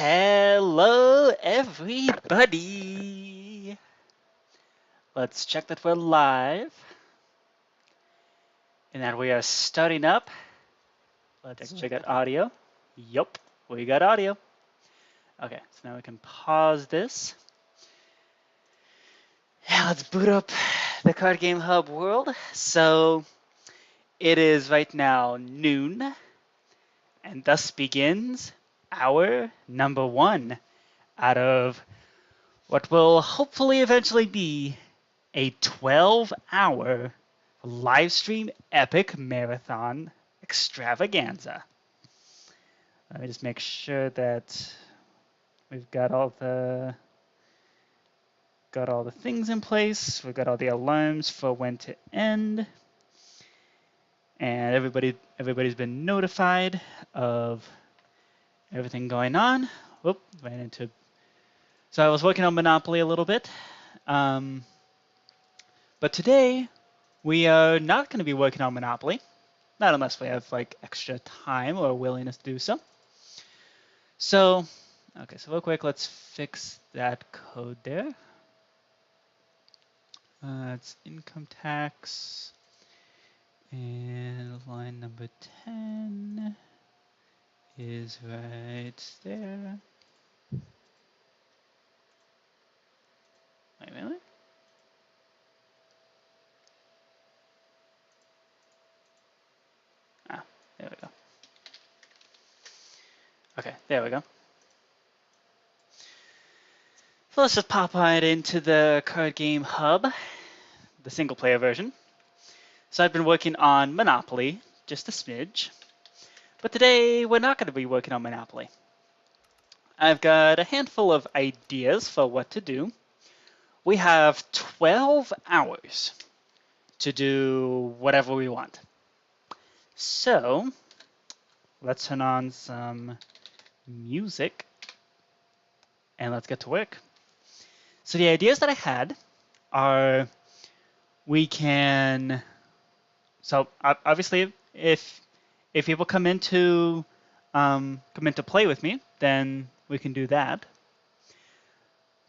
Hello, everybody. Let's check that we're live and that we are starting up. Let's check out audio. Yup, we got audio. Okay, so now we can pause this. Yeah, let's boot up the Card Game Hub world. So it is right now noon, and thus begins hour number 1 out of what will hopefully eventually be a 12-hour live stream epic marathon extravaganza. Let me just make sure that we've got all the things in place. We've got all the alarms for when to end, and everybody's been notified of everything going on. Whoop, ran into. So I was working on Monopoly a little bit, but today we are not going to be working on Monopoly, not unless we have like extra time or willingness to do so. So, okay, so real quick, let's fix that code there. It's income tax, and line number 10 is right there. Wait, really? Ah, there we go. Okay, there we go. So let's just pop right into the Card Game Hub, the single player version. So I've been working on Monopoly, just a smidge. But today we're not going to be working on Monopoly. I've got a handful of ideas for what to do. We have 12 hours to do whatever we want. So let's turn on some music and let's get to work. So the ideas that I had are we can, so obviously if people come in to play with me, then we can do that.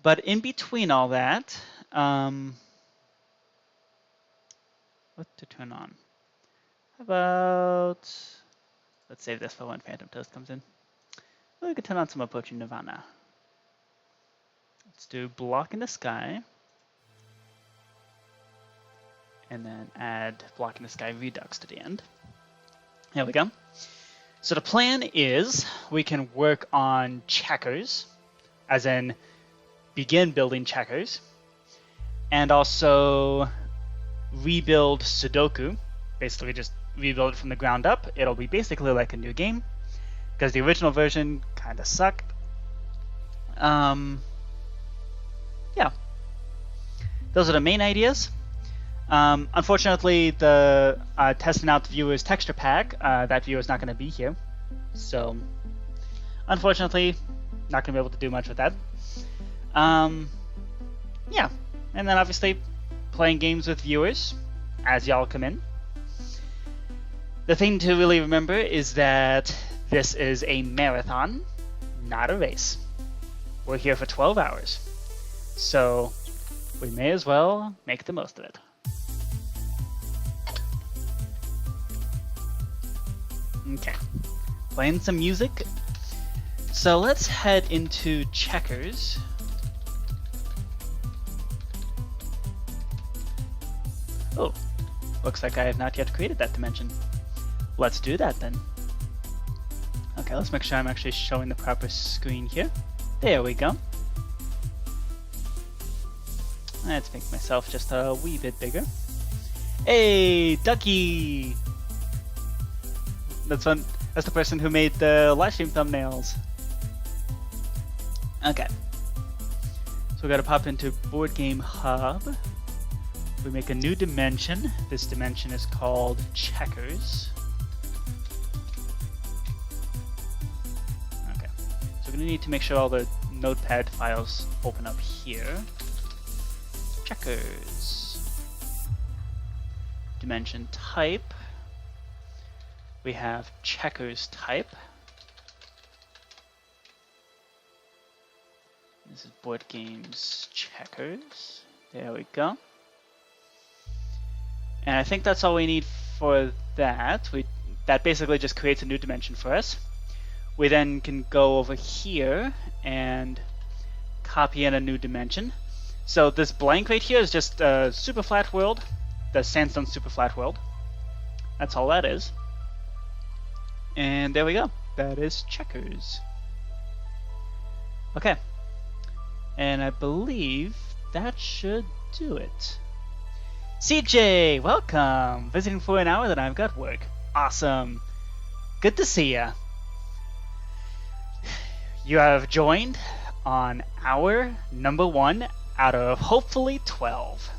But in between all that, what to turn on? How about, let's save this for when Phantom Toast comes in. Well, we could turn on some Approaching Nirvana. Let's do Block in the Sky. And then add Block in the Sky Redux to the end. There we go. So the plan is we can work on checkers, as in begin building checkers, and also rebuild Sudoku. Basically just rebuild it from the ground up. It'll be basically like a new game, because the original version kind of sucked. Yeah, those are the main ideas. Unfortunately, the testing out the viewer's texture pack, that viewer is not going to be here. So, unfortunately, not going to be able to do much with that. Yeah, and then obviously playing games with viewers as y'all come in. The thing to really remember is that this is a marathon, not a race. We're here for 12 hours. So, we may as well make the most of it. Okay, playing some music. So let's head into checkers. Oh, looks like I have not yet created that dimension. Let's do that then. Okay, let's make sure I'm actually showing the proper screen here. There we go. Let's make myself just a wee bit bigger. Hey, Ducky! That's the person who made the livestream thumbnails. Okay. So we gotta pop into Board Game Hub. We make a new dimension. This dimension is called Checkers. Okay. So we're gonna need to make sure all the notepad files open up here. Checkers. Dimension type. We have checkers type. This is board games checkers. There we go. And I think that's all we need for that. That basically just creates a new dimension for us. We then can go over here and copy in a new dimension. So this blank right here is just a super flat world, the sandstone super flat world. That's all that is. And there we go. That is checkers. Okay. And I believe that should do it. CJ, welcome! Visiting for an hour, then I've got work. Awesome. Good to see ya. You have joined on hour number 1 out of hopefully 12.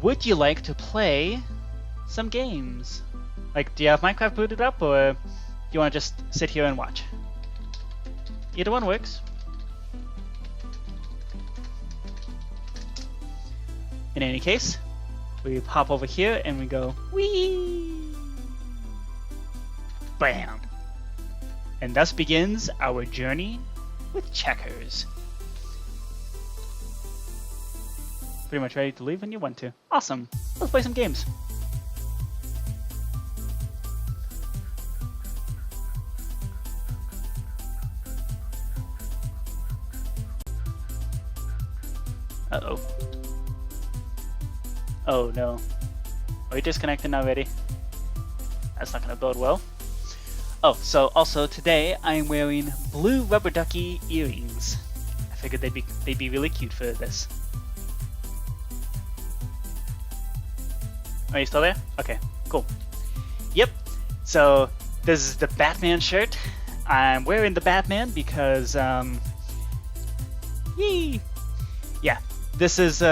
Would you like to play some games? Like, do you have Minecraft booted up, or do you want to just sit here and watch? Either one works. In any case, we pop over here and we go, whee! Bam! And thus begins our journey with checkers. Pretty much ready to leave when you want to. Awesome. Let's play some games. Uh-oh. Oh no. Are we disconnected already? That's not gonna bode well. Oh, so also today I'm wearing blue rubber ducky earrings. I figured they'd be really cute for this. Are you still there? Okay, cool. Yep. So this is the Batman shirt. I'm wearing the Batman because yee. Yeah, this is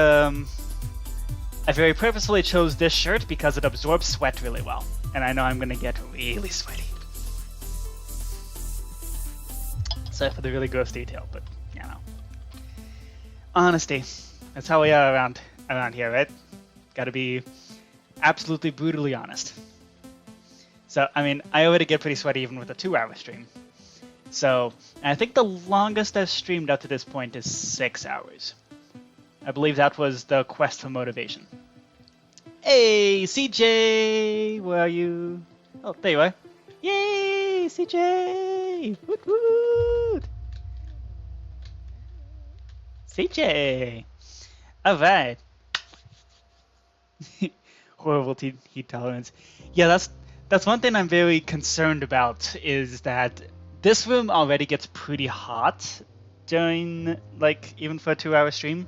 I very purposefully chose this shirt because it absorbs sweat really well, and I know I'm gonna get really sweaty. Sorry for the really gross detail, but you know, honesty. That's how we are around here, right? Gotta be absolutely brutally honest. So I mean, I already get pretty sweaty even with a 2-hour stream. So I think the longest I've streamed up to this point is 6 hours. I believe that was the quest for motivation. Hey, CJ! Where are you? Oh, there you are. Yay, CJ! Woot woot! CJ! Alright. Horrible heat tolerance. Yeah, that's one thing I'm very concerned about, is that this room already gets pretty hot during, like, even for a 2-hour stream.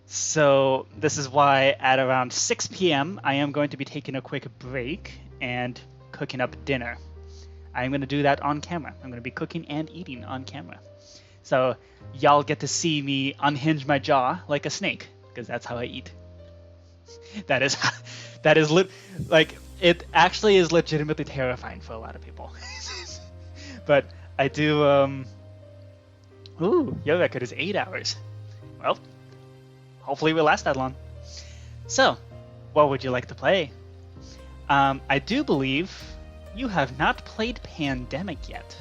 So this is why at around 6 p.m. I am going to be taking a quick break and cooking up dinner. I'm going to do that on camera. I'm going to be cooking and eating on camera. So y'all get to see me unhinge my jaw like a snake, because that's how I eat. That is like, it actually is legitimately terrifying for a lot of people. But I do, ooh, your record is 8 hours. Well, hopefully we'll last that long. So, what would you like to play? I do believe you have not played Pandemic yet.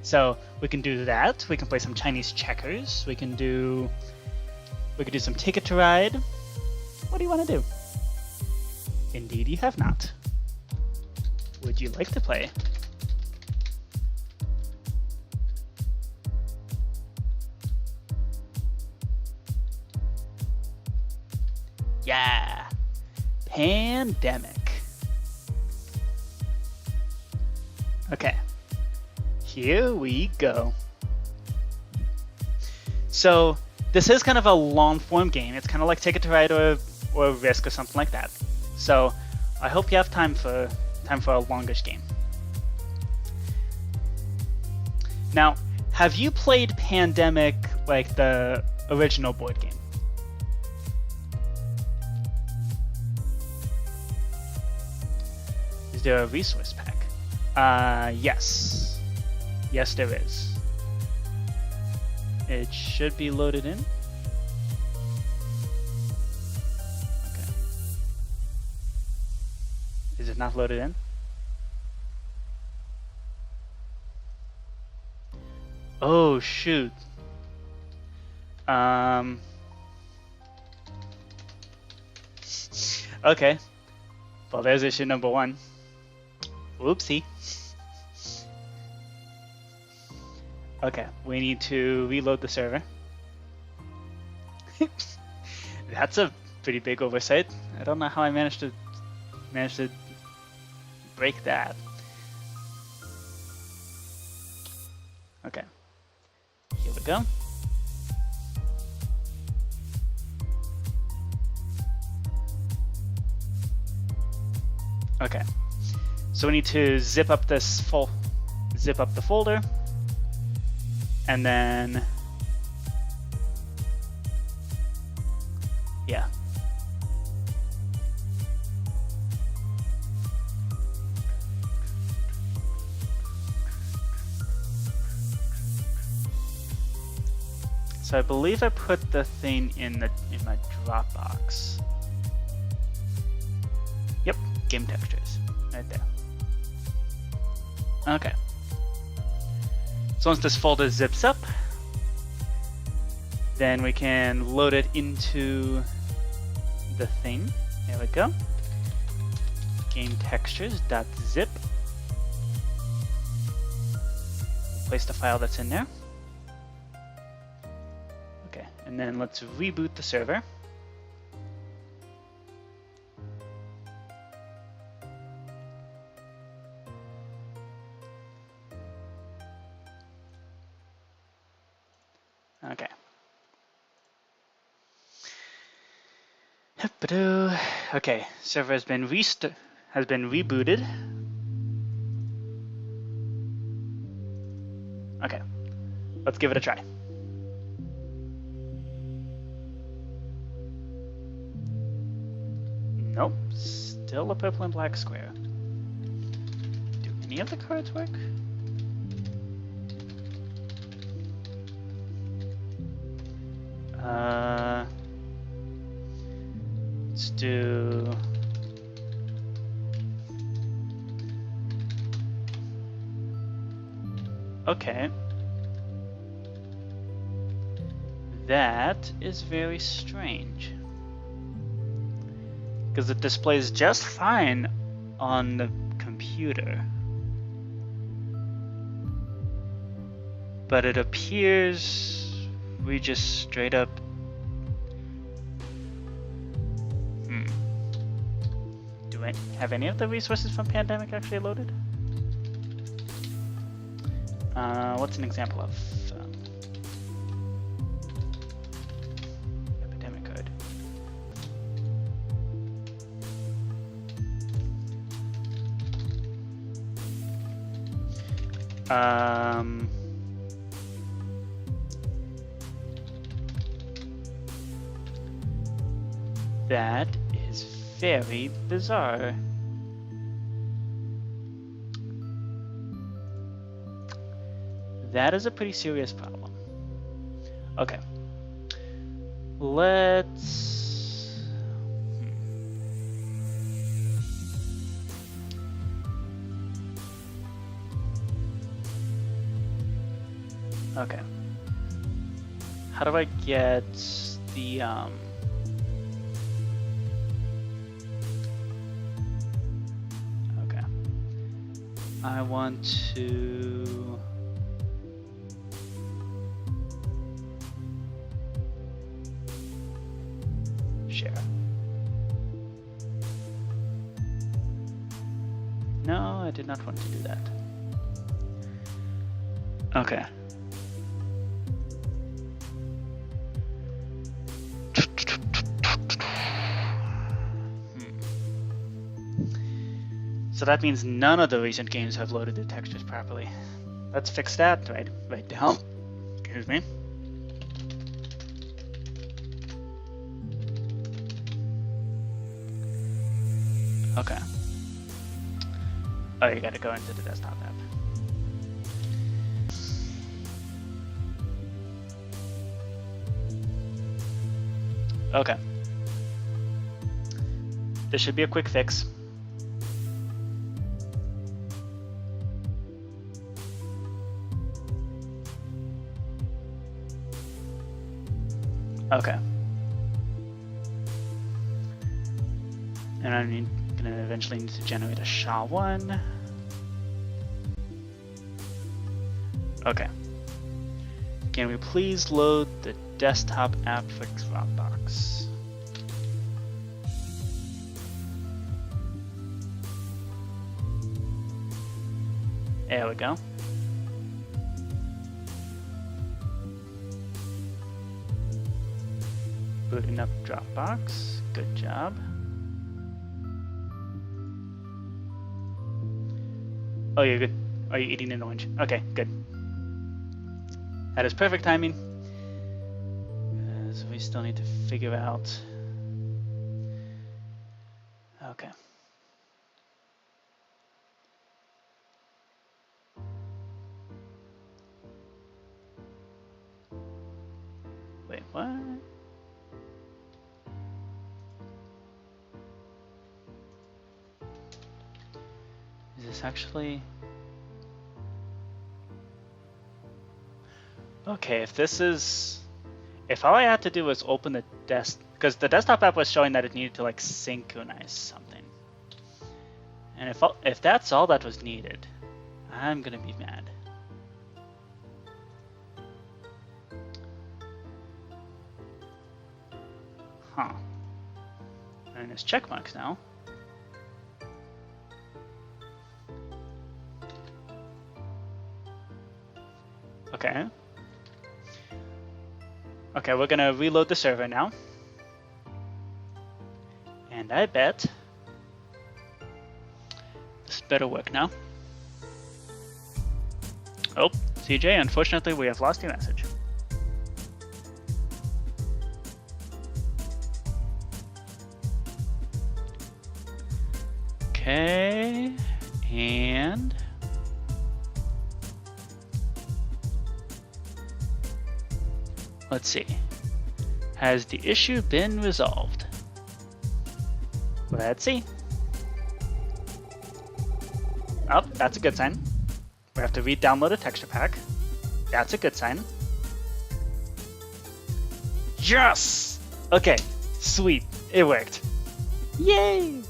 So we can do that. We can play some Chinese checkers. We can do some Ticket to Ride. What do you want to do? Indeed, you have not. Would you like to play? Yeah, Pandemic. Okay, here we go. So this is kind of a long-form game. It's kind of like Ticket to Ride or Risk or something like that. So I hope you have time for a longish game. Now, have you played Pandemic, like the original board game? Is there a resource pack? Yes. Yes, there is. It should be loaded in. Okay. Is it not loaded in? Oh, shoot. Okay. Well, there's issue number one. Whoopsie. Okay, we need to reload the server. That's a pretty big oversight. I don't know how I managed to break that. Okay. Here we go. Okay. So we need to zip up the folder, and then yeah. So I believe I put the thing in my Dropbox. Yep, game textures, right there. Okay. So once this folder zips up, then we can load it into the thing. There we go. Game textures.zip. Place the file that's in there. Okay, and then let's reboot the server. Okay. Okay, server has been rebooted. Okay, let's give it a try. Nope, still a purple and black square. Do any of the cards work? Let's do... Okay. That is very strange. Because it displays just fine on the computer. But it appears we just straight up... Do I have any of the resources from Pandemic actually loaded? What's an example of epidemic code? That is very bizarre. That is a pretty serious problem. Okay. Let's... Okay. How do I get the... Okay. I want to... share. No, I did not want to do that. Okay. So that means none of the recent games have loaded the textures properly. Let's fix that right down. Excuse me. Okay. Oh, you gotta go into the desktop app. Okay. This should be a quick fix. Okay. And I'm gonna eventually need to generate a SHA-1. Okay. Can we please load the desktop app for Dropbox? There we go. Booting up Dropbox. Good job. Oh, you're good. Are you eating an orange? Okay, good. That is perfect timing. So we still need to figure out. Okay. Wait, what? Is this actually? Okay, if all I had to do was open the because the desktop app was showing that it needed to like synchronize something. And if that's all that was needed, I'm gonna be mad. Huh. And there's check marks now. Okay. Okay, we're gonna reload the server now. And I bet this better work now. Oh, CJ, unfortunately we have lost your message. Okay, and let's see. Has the issue been resolved? Let's see. Oh, that's a good sign. We have to re-download a texture pack. That's a good sign. Yes! Okay, sweet. It worked. Yay!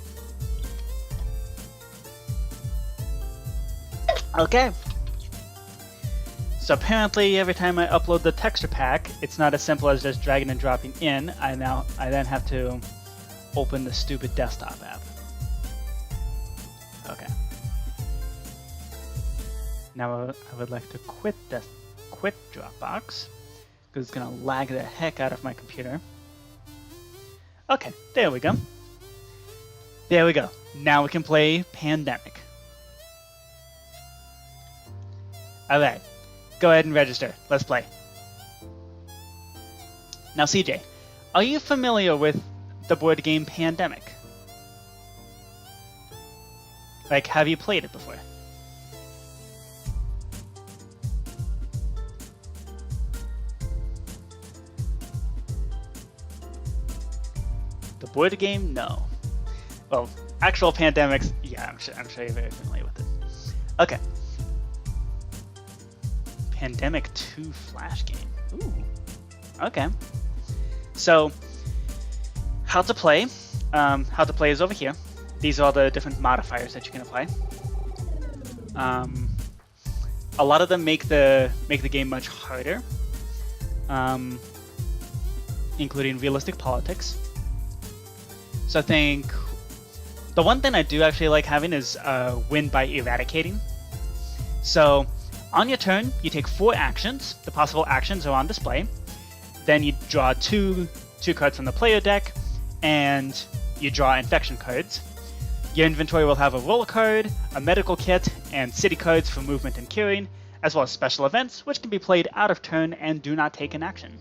Okay. So apparently every time I upload the texture pack, it's not as simple as just dragging and dropping in. I then have to open the stupid desktop app. Okay. Now I would like to quit Dropbox because it's gonna lag the heck out of my computer. Okay, there we go. There we go. Now we can play Pandemic. Alright, go ahead and register. Let's play. Now CJ, are you familiar with the board game Pandemic? Like, have you played it before? The board game? No. Well, actual Pandemics, yeah, I'm sure you're very familiar with it. Okay. Pandemic 2 Flash game. Ooh. Okay. So, how to play? How to play is over here. These are all the different modifiers that you can apply. A lot of them make the game much harder, including realistic politics. So I think the one thing I do actually like having is win by eradicating. So on your turn, you take 4 actions. The possible actions are on display. Then you draw two cards from the player deck, and you draw infection cards. Your inventory will have a roll card, a medical kit, and city cards for movement and curing, as well as special events, which can be played out of turn and do not take an action.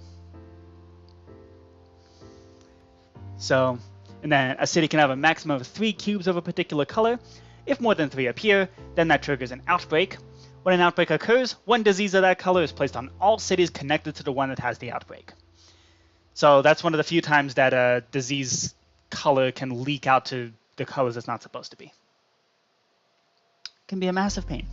So, and then a city can have a maximum of 3 cubes of a particular color. If more than 3 appear, then that triggers an outbreak. When an outbreak occurs, one disease of that color is placed on all cities connected to the one that has the outbreak. So that's one of the few times that a disease color can leak out to the colors it's not supposed to be. Can be a massive pain.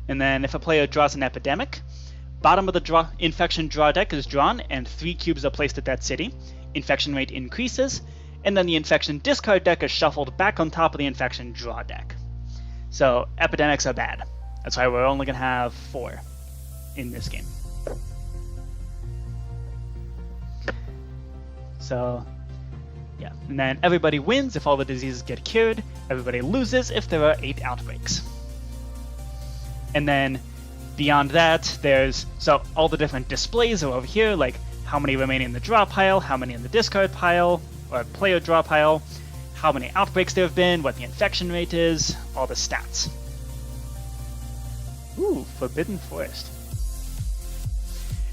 And then if a player draws an epidemic, bottom of the infection draw deck is drawn and 3 cubes are placed at that city. Infection rate increases, and then the infection discard deck is shuffled back on top of the infection draw deck. So epidemics are bad. That's why we're only going to have 4 in this game. So yeah, and then everybody wins if all the diseases get cured. Everybody loses if there are 8 outbreaks. And then beyond that, there's all the different displays are over here, like how many remain in the draw pile, how many in the discard pile, or player draw pile, how many outbreaks there have been, what the infection rate is, all the stats. Ooh, Forbidden Forest.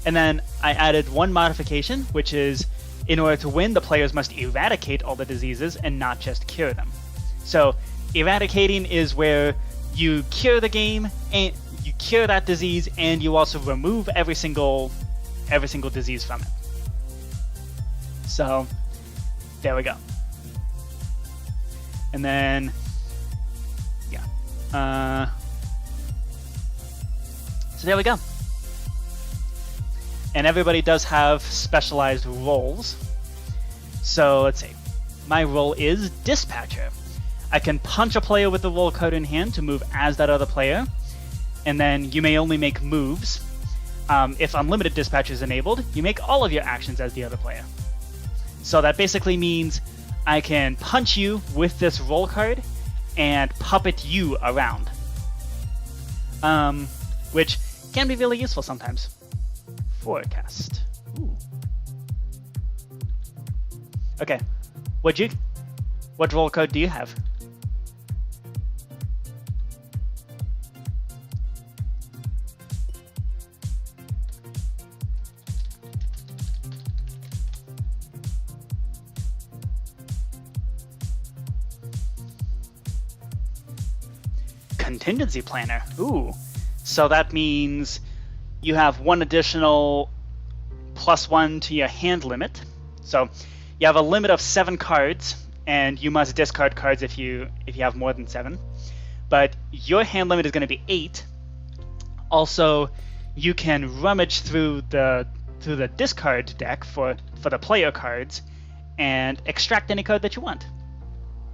And then I added one modification, which is in order to win, the players must eradicate all the diseases and not just cure them. So eradicating is where you cure the game and you cure that disease, and you also remove every single disease from it. So there we go. And then yeah, so there we go. And everybody does have specialized roles. So let's see. My role is Dispatcher. I can punch a player with the role card in hand to move as that other player. And then you may only make moves. If Unlimited Dispatcher is enabled, you make all of your actions as the other player. So that basically means I can punch you with this role card and puppet you around. Which can be really useful sometimes. Forecast. Ooh. Okay, what role code do you have? Contingency Planner. Ooh, so that means you have one additional +1 to your hand limit. So you have a limit of 7 cards, and you must discard cards if you have more than 7. But your hand limit is going to be 8. Also, you can rummage through the discard deck for the player cards and extract any card that you want.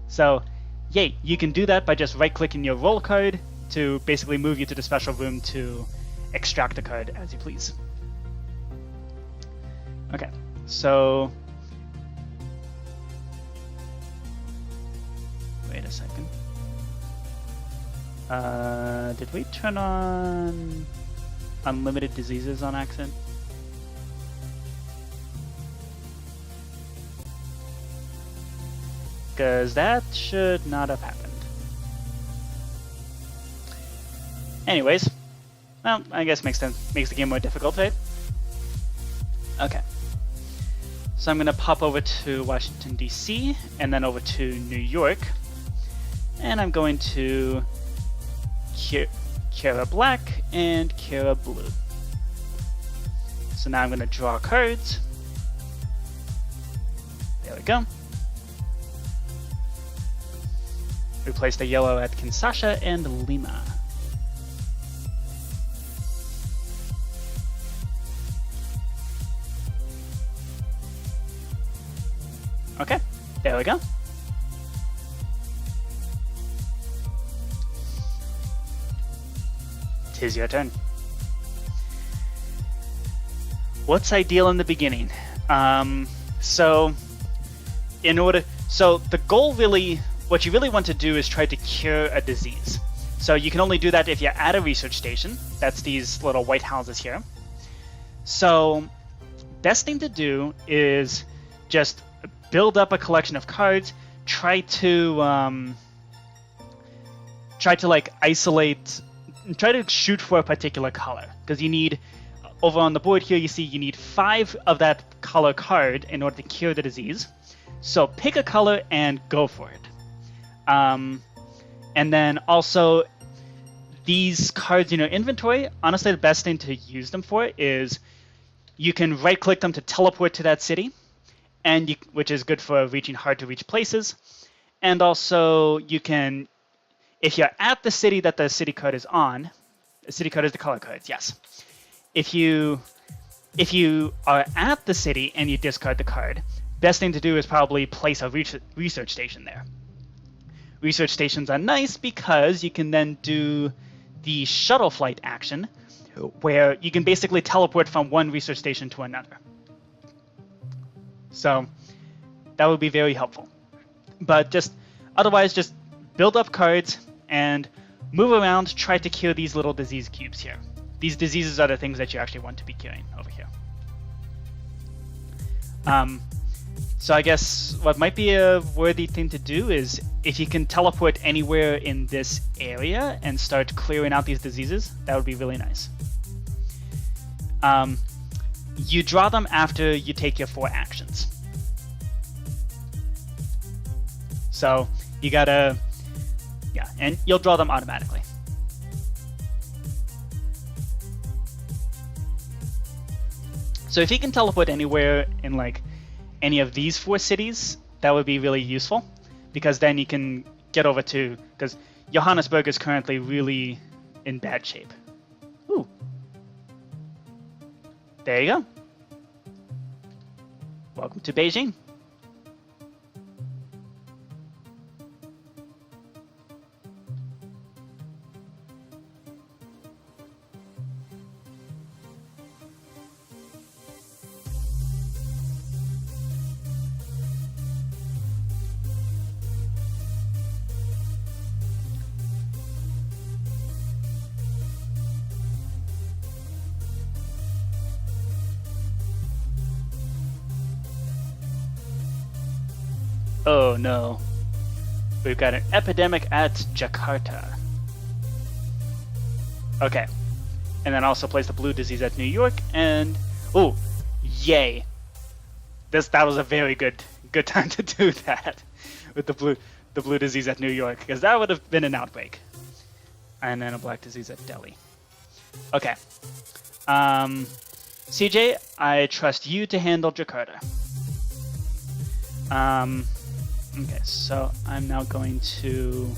So yay, you can do that by just right-clicking your roll card to basically move you to the special room to extract a card as you please. Okay, so wait a second. Did we turn on unlimited diseases on accident? Because that should not have happened. Anyways, well, I guess makes the game more difficult, right? Okay. So I'm going to pop over to Washington, D.C., and then over to New York. And I'm going to Kira Black and Kira Blue. So now I'm going to draw cards. There we go. Replace the yellow at Kinshasa and Lima. Okay, there we go. Tis your turn. What's ideal in the beginning? So the goal really, what you really want to do is try to cure a disease. So you can only do that if you're at a research station. That's these little white houses here. So best thing to do is just build up a collection of cards, try to isolate, try to shoot for a particular color, because you need, over on the board here you see you need 5 of that color card in order to cure the disease. So pick a color and go for it. And then also these cards in your inventory, honestly the best thing to use them for is you can right click them to teleport to that city, and which is good for reaching hard to reach places. And also you can, if you're at the city that the city card is on, A city code is the color codes, yes. If you are at the city and you discard the card, best thing to do is probably place a research station there. Research stations are nice because you can then do the shuttle flight action, where you can basically teleport from one research station to another. So that would be very helpful. But otherwise, just build up cards and move around, try to cure these little disease cubes here. These diseases are the things that you actually want to be curing over here. So I guess what might be a worthy thing to do is if you can teleport anywhere in this area and start clearing out these diseases, that would be really nice. You draw them after you take your 4 actions. So you gotta, yeah, and you'll draw them automatically. So if you can teleport anywhere in like any of these 4 cities, that would be really useful, because then you can get over to, because Johannesburg is currently really in bad shape. Ooh. There you go. Welcome to Beijing. Oh no. We've got an epidemic at Jakarta. Okay. And then also place the blue disease at New York and... Oh, yay. That was a very good time to do that with the blue disease at New York, because that would have been an outbreak. And then a black disease at Delhi. Okay. CJ, I trust you to handle Jakarta. Okay, so I'm now going to...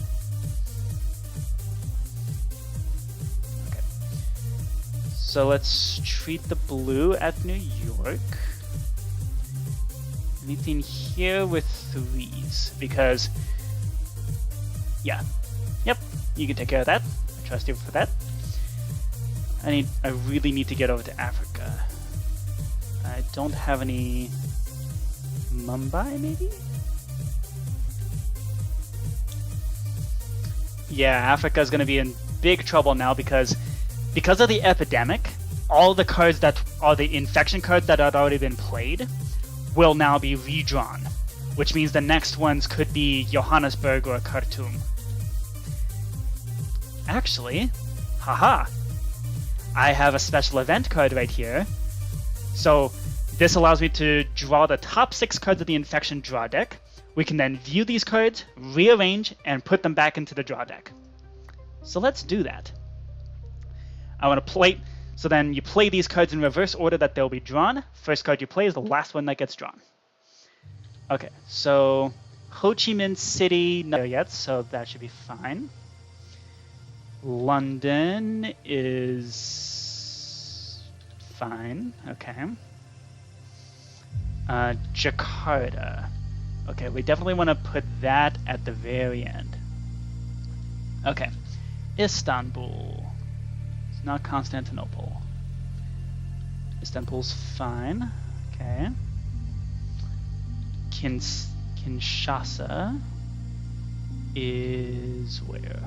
Okay. So let's treat the blue at New York. Anything here with 3s, because... Yeah. Yep, you can take care of that. I trust you for that. I really need to get over to Africa. I don't have any... Mumbai, maybe? Yeah, Africa is going to be in big trouble now because of the epidemic, all the cards that are the infection cards that had already been played will now be redrawn, which means the next ones could be Johannesburg or Khartoum. Actually, haha, I have a special event card right here. So this allows me to draw the top 6 cards of the infection draw deck. We can then view these cards, rearrange, and put them back into the draw deck. So let's do that. I want to play, so then you play these cards in reverse order that they'll be drawn. First card you play is the last one that gets drawn. Okay, so Ho Chi Minh City, not there yet, so that should be fine. London is fine, okay. Jakarta. Okay, we definitely want to put that at the very end. Okay, Istanbul. It's not Constantinople. Istanbul's fine. Okay. Kinshasa is where?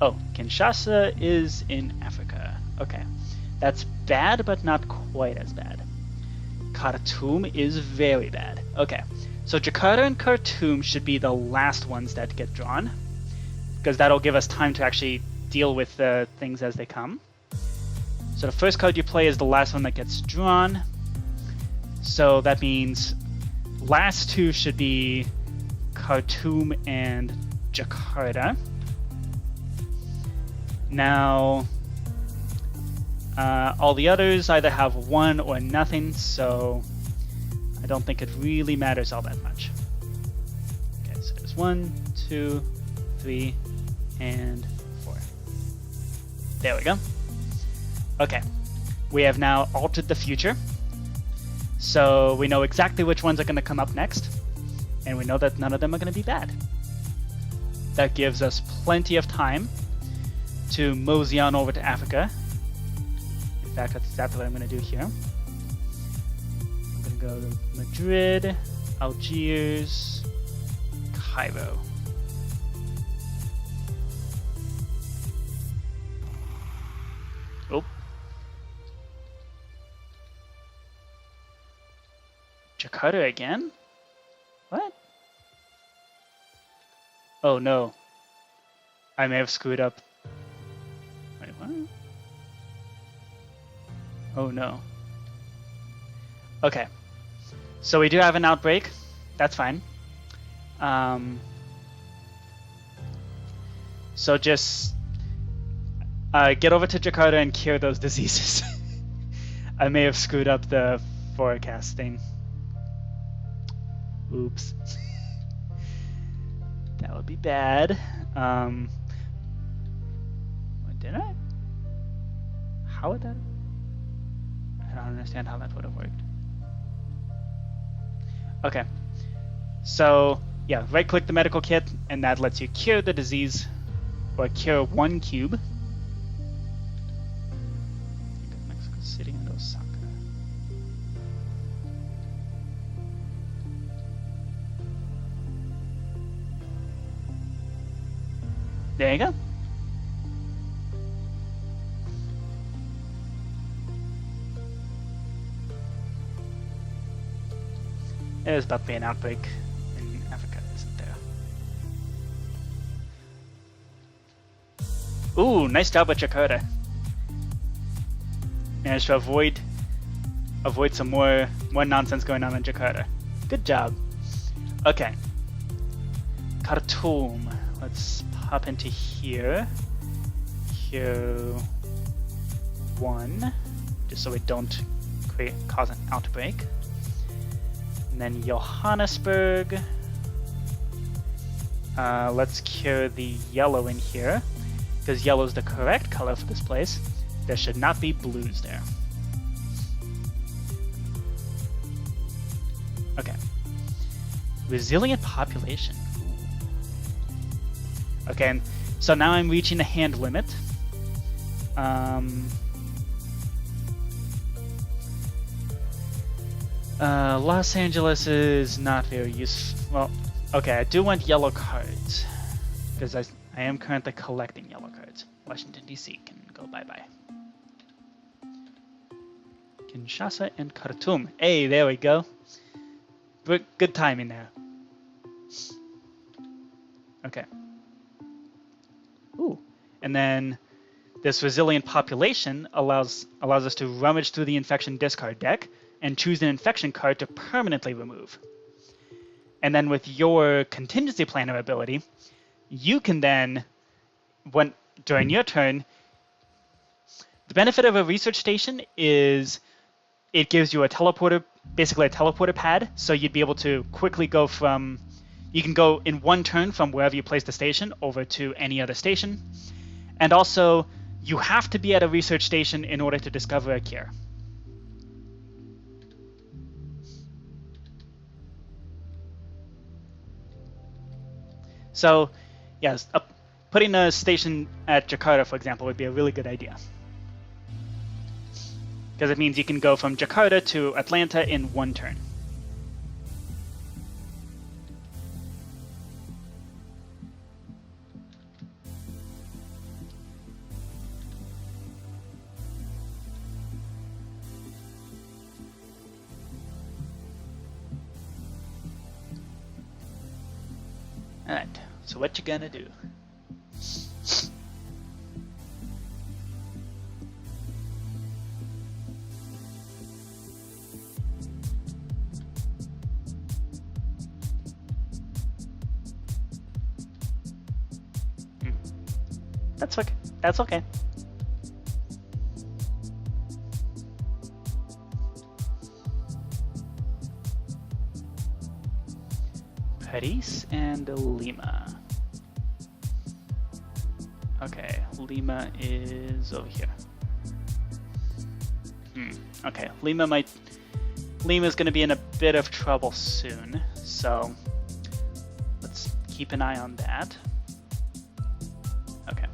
Oh, Kinshasa is in Africa. Okay. That's bad, but not quite as bad. Khartoum is very bad. Okay, so Jakarta and Khartoum should be the last ones that get drawn, because that'll give us time to actually deal with the things as they come. So the first card you play is the last one that gets drawn. So that means last 2 should be Khartoum and Jakarta. Now... all the others either have 1 or nothing, so I don't think it really matters all that much. Okay, so there's 1, 2, 3, and 4. There we go. Okay, we have now altered the future. So we know exactly which ones are going to come up next, and we know that none of them are going to be bad. That gives us plenty of time to mosey on over to Africa. In fact, that's exactly what I'm going to do here. I'm going to go to Madrid, Algiers, Cairo. Oh. Jakarta again? What? Oh no. I may have screwed up. Wait, what? Oh no. Okay. So we do have an outbreak. That's fine. So just get over to Jakarta and cure those diseases. I may have screwed up the forecasting. Oops. That would be bad. Did I? How would that? I don't understand how that would have worked. Okay. So, yeah, right-click the medical kit, and that lets you cure the disease, or cure 1 cube. Mexico City and Osaka. There you go. There's about to be an outbreak in Africa, isn't there? Ooh, nice job with Jakarta. Managed to avoid some more nonsense going on in Jakarta. Good job. Okay. Khartoum. Let's hop into here. Here 1, just so we don't cause an outbreak. And then Johannesburg. Let's cure the yellow in here, because yellow is the correct color for this place. There should not be blues there. Okay. Resilient population. Okay, and so now I'm reaching the hand limit. Los Angeles is not very useful. Well, okay, I do want yellow cards, because I am currently collecting yellow cards. Washington, D.C. can go bye-bye. Kinshasa and Khartoum. Hey, there we go. Good timing there. Okay. Ooh, and then this resilient population allows us to rummage through the infection discard deck and choose an infection card to permanently remove. And then with your contingency planner ability, you can then, during your turn, the benefit of a research station is it gives you a teleporter, basically a teleporter pad, so you'd be able to quickly go from, you can go in one turn from wherever you place the station over to any other station. And also, you have to be at a research station in order to discover a cure. So, yes, putting a station at Jakarta, for example, would be a really good idea. Because it means you can go from Jakarta to Atlanta in one turn. Alright, so what you gonna do? That's okay. That's okay. Paris and Lima. Okay, Lima is over here. Okay, Lima's gonna be in a bit of trouble soon, so let's keep an eye on that. Okay,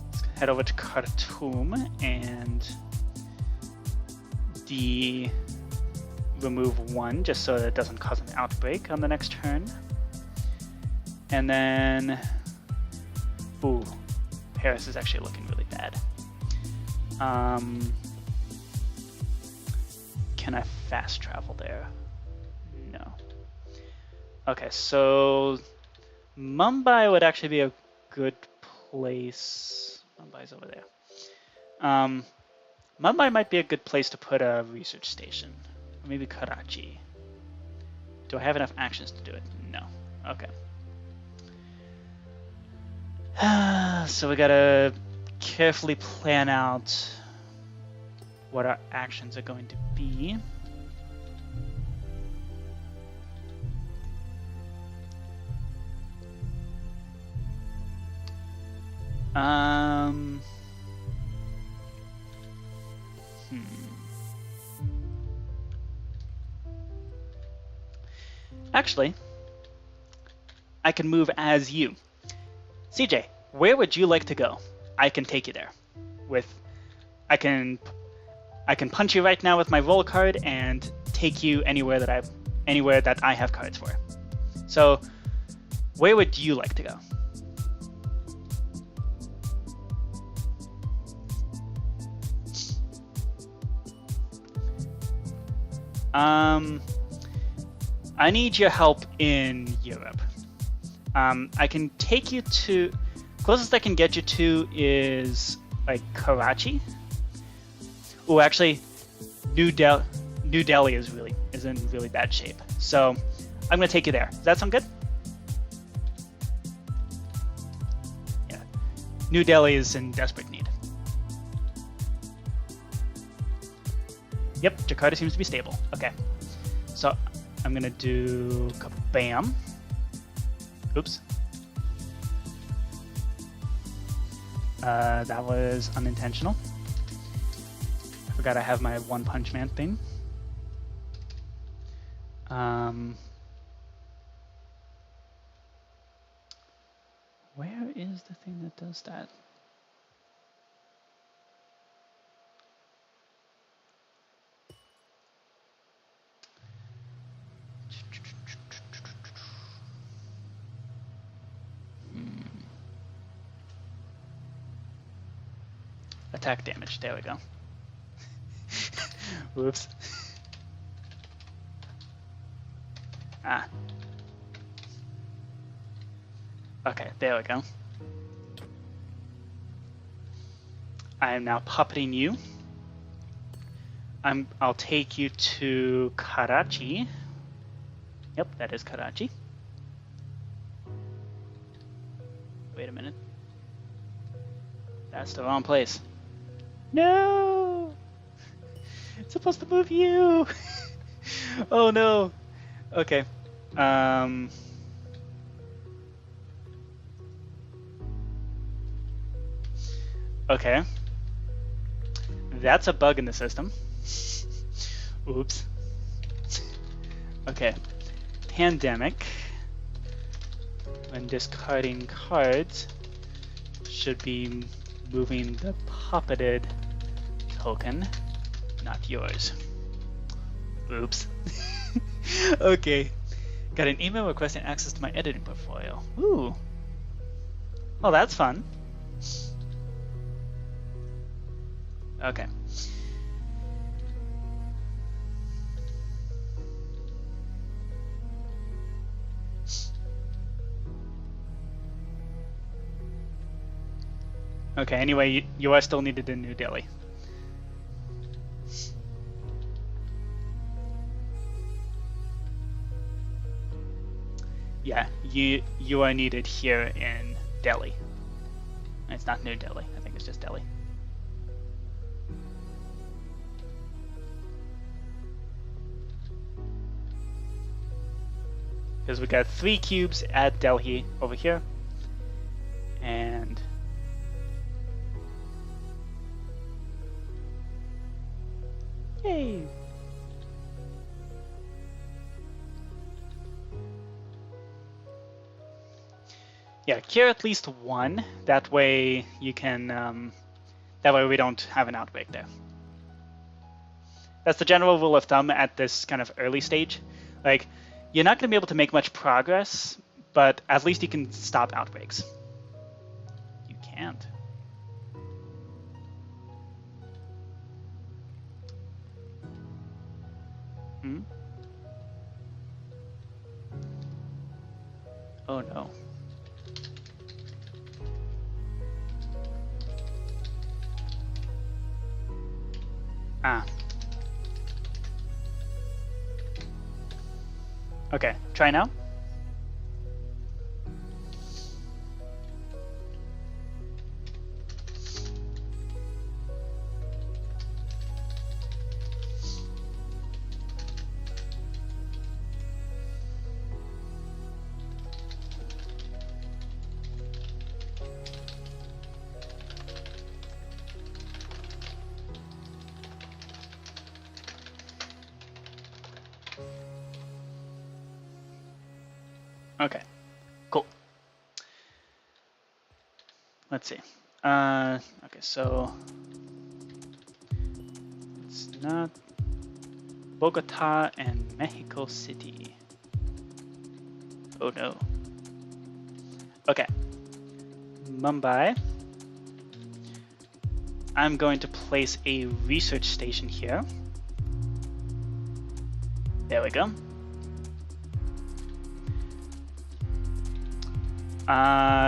let's head over to Khartoum and remove 1 just so that it doesn't cause an outbreak on the next turn. And then, ooh, Paris is actually looking really bad. Can I fast travel there? No. Okay, so Mumbai would actually be a good place. Mumbai's over there. Mumbai might be a good place to put a research station. Or maybe Karachi. Do I have enough actions to do it? No. Okay. So we gotta carefully plan out what our actions are going to be. Actually, I can move as you. CJ, where would you like to go? I can take you there. I can punch you right now with my roll card and take you anywhere that I have cards for. So, where would you like to go? I need your help in Europe. I can take you to, closest I can get you to is like Karachi. Oh, actually, New Delhi is in really bad shape. So I'm gonna take you there. Does that sound good? Yeah. New Delhi is in desperate need. Yep, Jakarta seems to be stable. Okay. So I'm gonna do kabam. Oops. That was unintentional. I forgot I have my One Punch Man thing. Where is the thing that does that? Attack damage, there we go. Whoops. Ah. Okay, there we go. I am now puppeting you. I'll take you to Karachi. Yep, that is Karachi. Wait a minute. That's the wrong place. No! It's supposed to move you! Oh no! Okay. Okay. That's a bug in the system. Oops. Okay. Pandemic. When discarding cards, should be moving the puppeted token, not yours. Oops. Okay. Got an email requesting access to my editing portfolio. Ooh. Oh, that's fun. Okay. Okay, anyway, you are still needed in New Delhi. Yeah, you are needed here in Delhi. It's not New Delhi, I think it's just Delhi. because we got 3 cubes at Delhi over here, and yay! Yeah, cure at least 1. That way you can. That way we don't have an outbreak there. That's the general rule of thumb at this kind of early stage. Like, you're not going to be able to make much progress, but at least you can stop outbreaks. You can't. Oh no. Ah. Okay, try now. Okay, cool. Let's see. Okay, so it's not Bogota and Mexico City. Oh no. Okay, Mumbai. I'm going to place a research station here. There we go.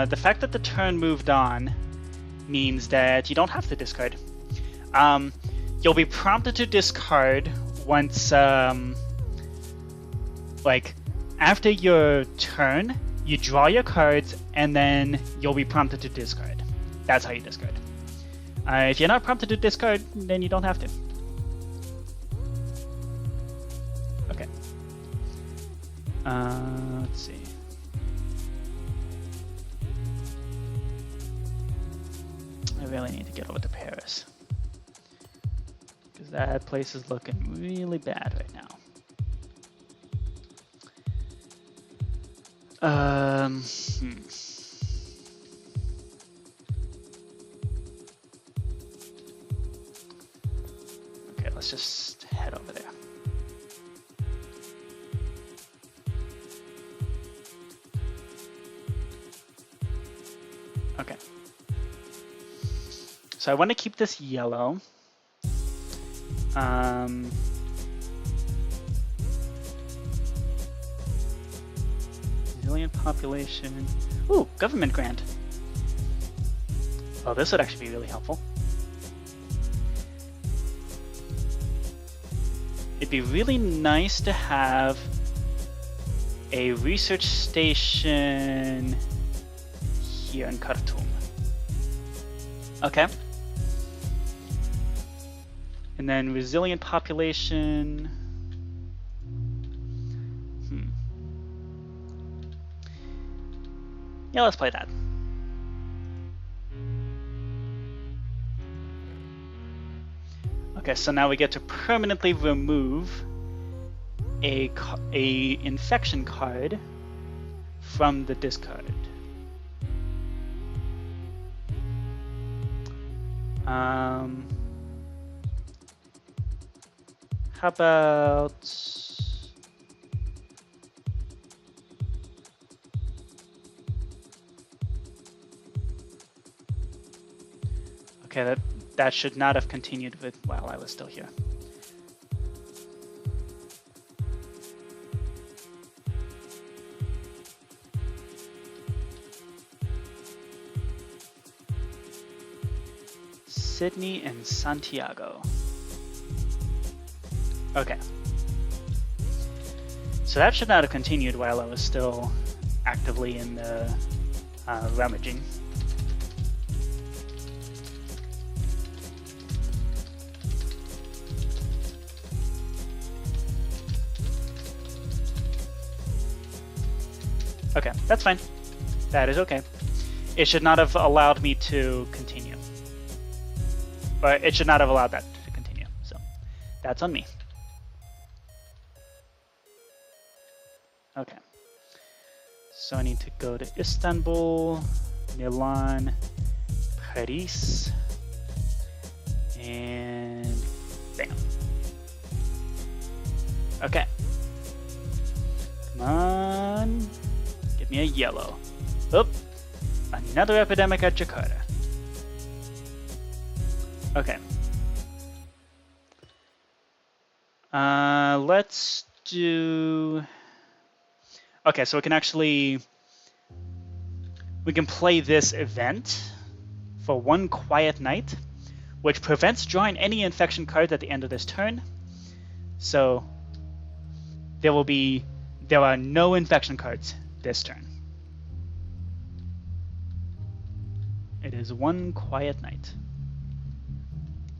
The fact that the turn moved on means that you don't have to discard. You'll be prompted to discard once, like, after your turn, you draw your cards, and then you'll be prompted to discard. That's how you discard. If you're not prompted to discard, then you don't have to. Okay. Let's see. I really need to get over to Paris, because that place is looking really bad right now. Okay, let's just head over there. Okay. So I want to keep this yellow. Resilient population. Ooh, government grant. Oh, this would actually be really helpful. It'd be really nice to have a research station here in Khartoum. Okay. And then resilient population. Yeah, let's play that. Okay, so now we get to permanently remove a infection card from the discard. How about okay, that should not have continued with while I was still here. Sydney and Santiago. Okay. So that should not have continued while I was still actively in the rummaging. Okay, that's fine. That is okay. It should not have allowed me to continue. But it should not have allowed that to continue. So that's on me. Okay. So I need to go to Istanbul, Milan, Paris, and bam. Okay. Come on. Give me a yellow. Oop. Another epidemic at Jakarta. Okay. Let's do... Okay, so we can play this event for one quiet night, which prevents drawing any infection cards at the end of this turn. So there are no infection cards this turn. It is one quiet night.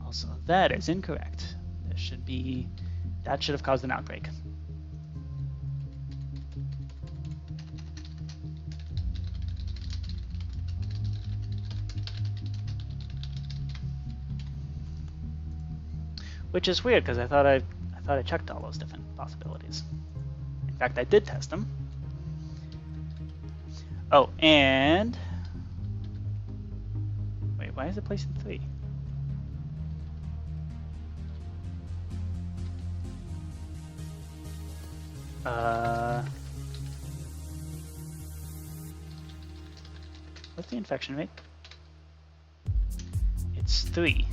Also, that is incorrect. That should have caused an outbreak. Which is weird because I thought I checked all those different possibilities. In fact, I did test them. Oh, and wait, why is it placed in 3? What's the infection rate? It's 3.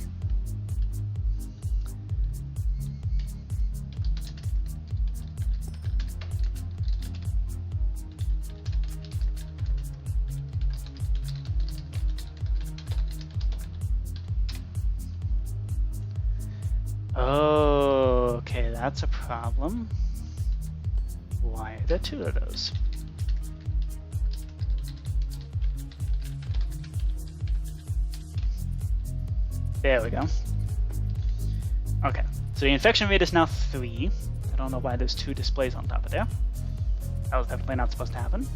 Oh, okay, that's a problem. Why are there 2 of those? There we go. Okay, so the infection rate is now 3. I don't know why there's 2 displays on top of there. That was definitely not supposed to happen.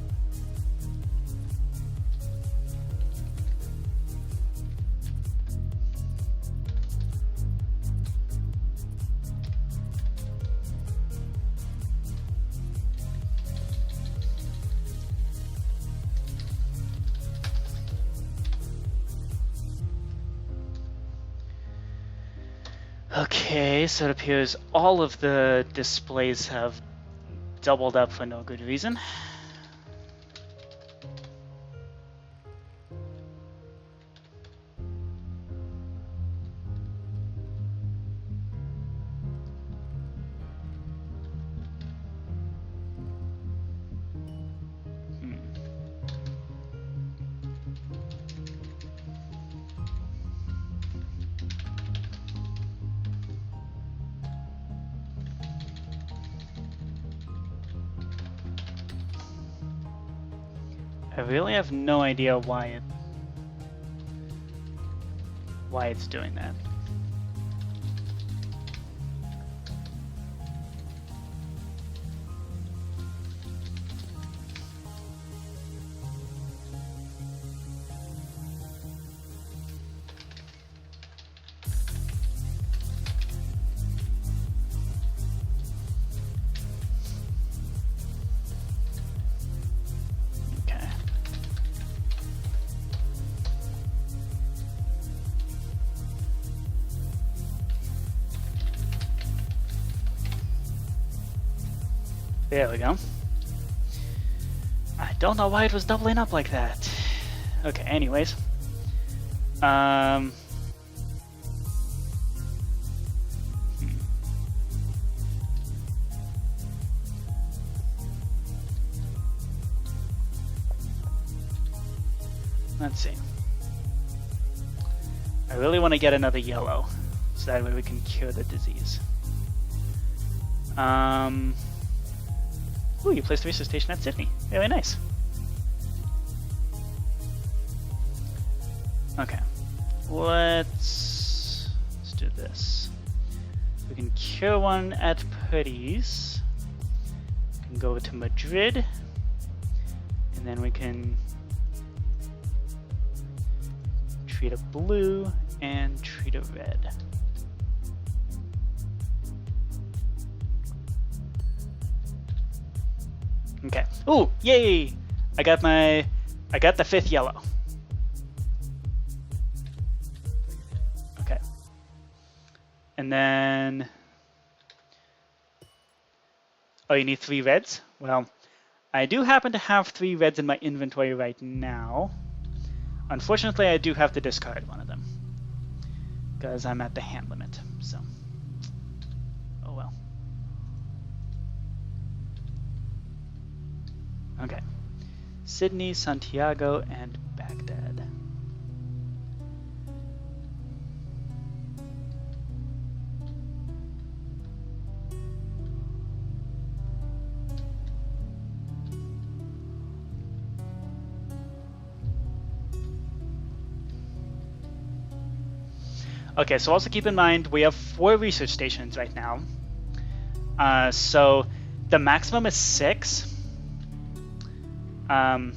Okay, so it appears all of the displays have doubled up for no good reason. I really have no idea why it's doing that. There we go. I don't know why it was doubling up like that. Okay, anyways. Let's see. I really want to get another yellow, so that way we can cure the disease. Ooh, you placed a research station at Sydney. Very nice. Okay. Let's do this. We can cure one at Paris. We can go to Madrid. And then we can treat a blue and treat a red. Okay. Ooh, yay! I got the 5th yellow. Okay. And then, oh, you need 3 reds? Well, I do happen to have 3 reds in my inventory right now. Unfortunately, I do have to discard one of them because I'm at the hand limit, so oh well. Okay. Sydney, Santiago, and Baghdad. Okay, so also keep in mind we have 4 research stations right now. So the maximum is 6. 0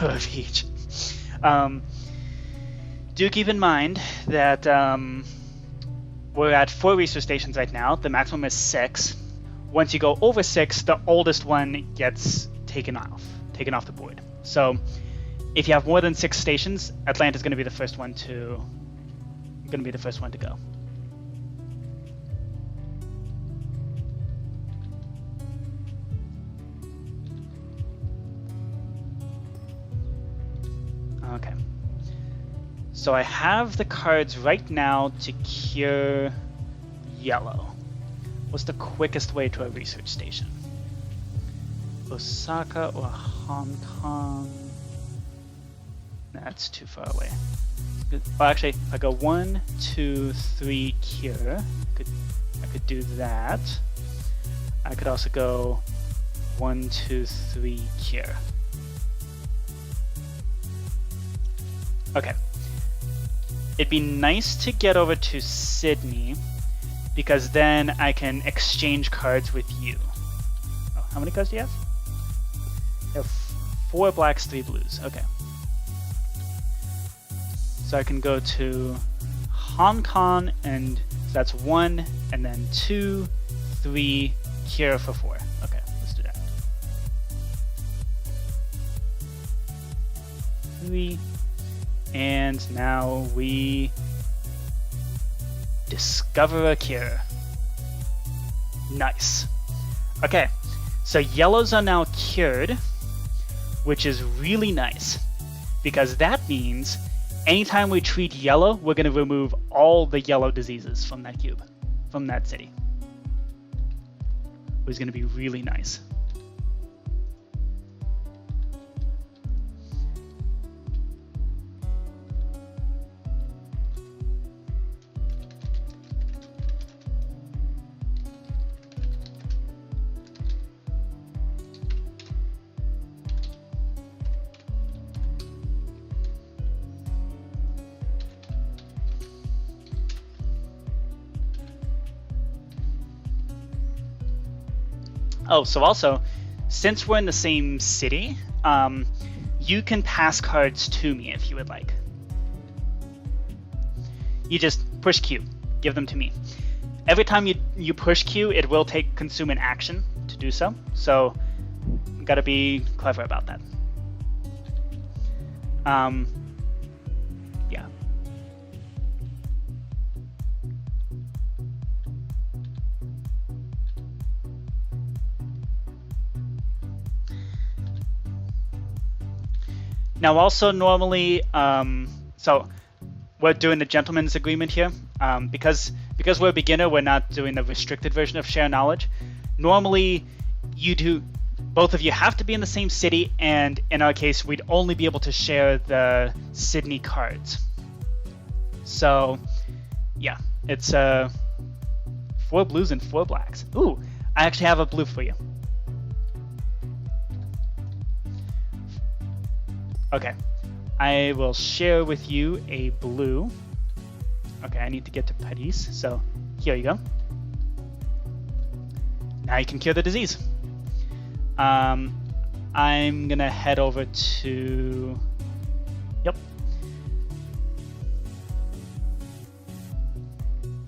of each. Do keep in mind that we're at 4 research stations right now. The maximum is 6. Once you go over 6, the oldest one gets taken off the board. So if you have more than 6 stations, Atlanta's going to be the first one to go. Okay. So I have the cards right now to cure yellow. What's the quickest way to a research station? Osaka or Hong Kong? That's too far away. Well, actually, if I go 1, 2, 3 cure, I could do that. I could also go 1, 2, 3 cure. Okay. It'd be nice to get over to Sydney because then I can exchange cards with you. Oh, how many cards do you have? You have 4 blacks, 3 blues. Okay. So I can go to Hong Kong, and that's 1, and then 2, 3, cure for 4. Okay, let's do that. 3, and now we discover a cure. Nice. Okay, so yellows are now cured, which is really nice, because that means anytime we treat yellow, we're going to remove all the yellow diseases from that cube, from that city. Which is going to be really nice. Oh, so also, since we're in the same city, you can pass cards to me if you would like. You just push Q, give them to me. Every time you push Q, it will consume an action to do so. So, you gotta be clever about that. Yeah. Now also normally, so we're doing the gentleman's agreement here. Because we're a beginner, we're not doing the restricted version of share knowledge. Normally, both of you have to be in the same city, and in our case, we'd only be able to share the Sydney cards. So, yeah, it's 4 blues and 4 blacks. Ooh, I actually have a blue for you. Okay, I will share with you a blue. Okay, I need to get to Paris, so here you go. Now you can cure the disease. I'm gonna head over to, yep.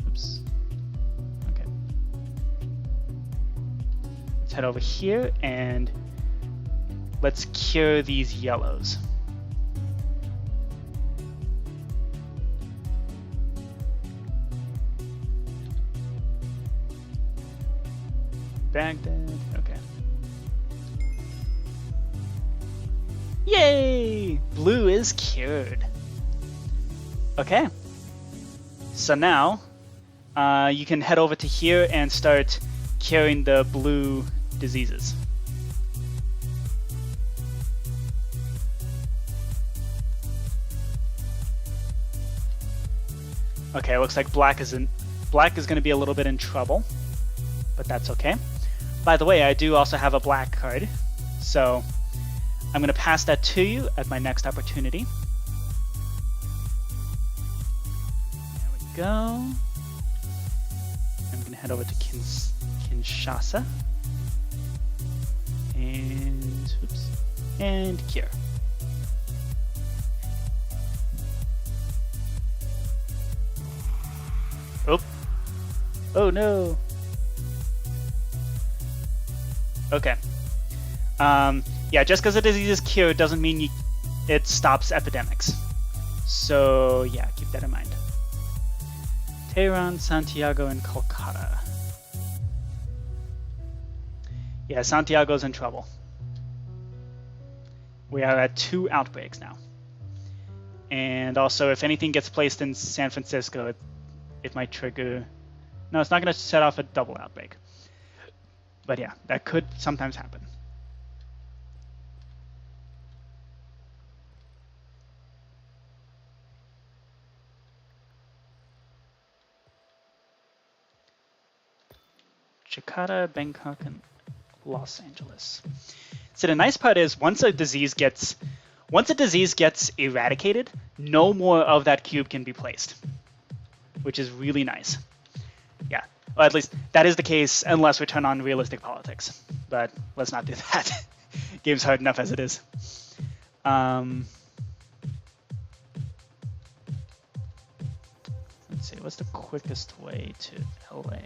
Oops. Okay. Let's head over here and let's cure these yellows. Baghdad, okay. Yay! Blue is cured. Okay. So now, you can head over to here and start curing the blue diseases. Okay, looks like black is going to be a little bit in trouble, but that's okay. By the way, I do also have a black card, so I'm going to pass that to you at my next opportunity. There we go. I'm going to head over to Kinshasa and oops, and cure. Oh. Oh no. Okay. Yeah, just because a disease is cured doesn't mean it stops epidemics. So yeah, keep that in mind. Tehran, Santiago, and Kolkata. Yeah, Santiago's in trouble. We are at 2 outbreaks now. And also, if anything gets placed in San Francisco, it might trigger... No, it's not going to set off a double outbreak. But yeah, that could sometimes happen. Jakarta, Bangkok, and Los Angeles. So the nice part is once a disease gets eradicated, no more of that cube can be placed, which is really nice. Yeah, well, at least that is the case unless we turn on realistic politics. But let's not do that. Game's hard enough as it is. Let's see, what's the quickest way to LA?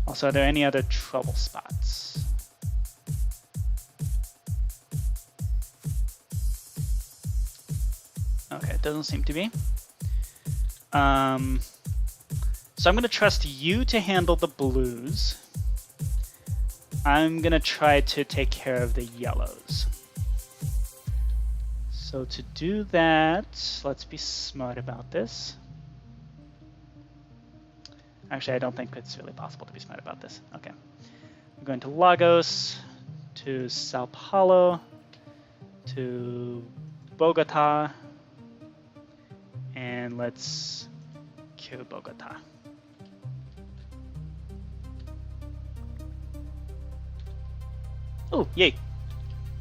Also, are there any other trouble spots? Okay, it doesn't seem to be. So I'm going to trust you to handle the blues. I'm going to try to take care of the yellows. So to do that, let's be smart about this. Actually, I don't think it's really possible to be smart about this. Okay. I'm going to Lagos, to Sao Paulo, to Bogota, and let's cure Bogota. Oh, yay!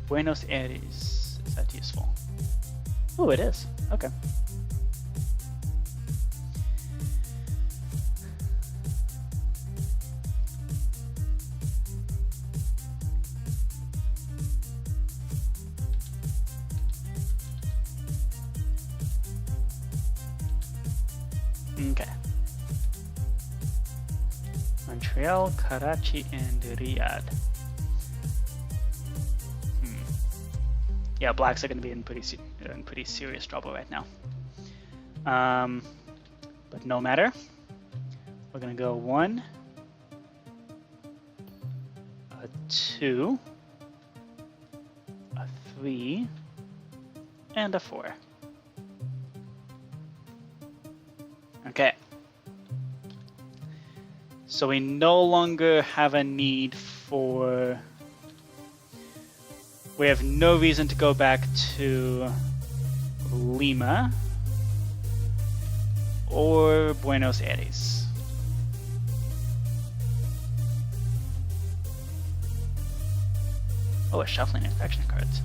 Buenos Aires. Is that useful? Oh, it is. Okay. Okay. Montreal, Karachi, and Riyadh. Yeah, blacks are going to be in pretty serious trouble right now. But no matter. We're going to go 1, a 2, a 3, and a 4. Okay. So we no longer have a need for... We have no reason to go back to Lima or Buenos Aires. Oh, we're shuffling infection cards.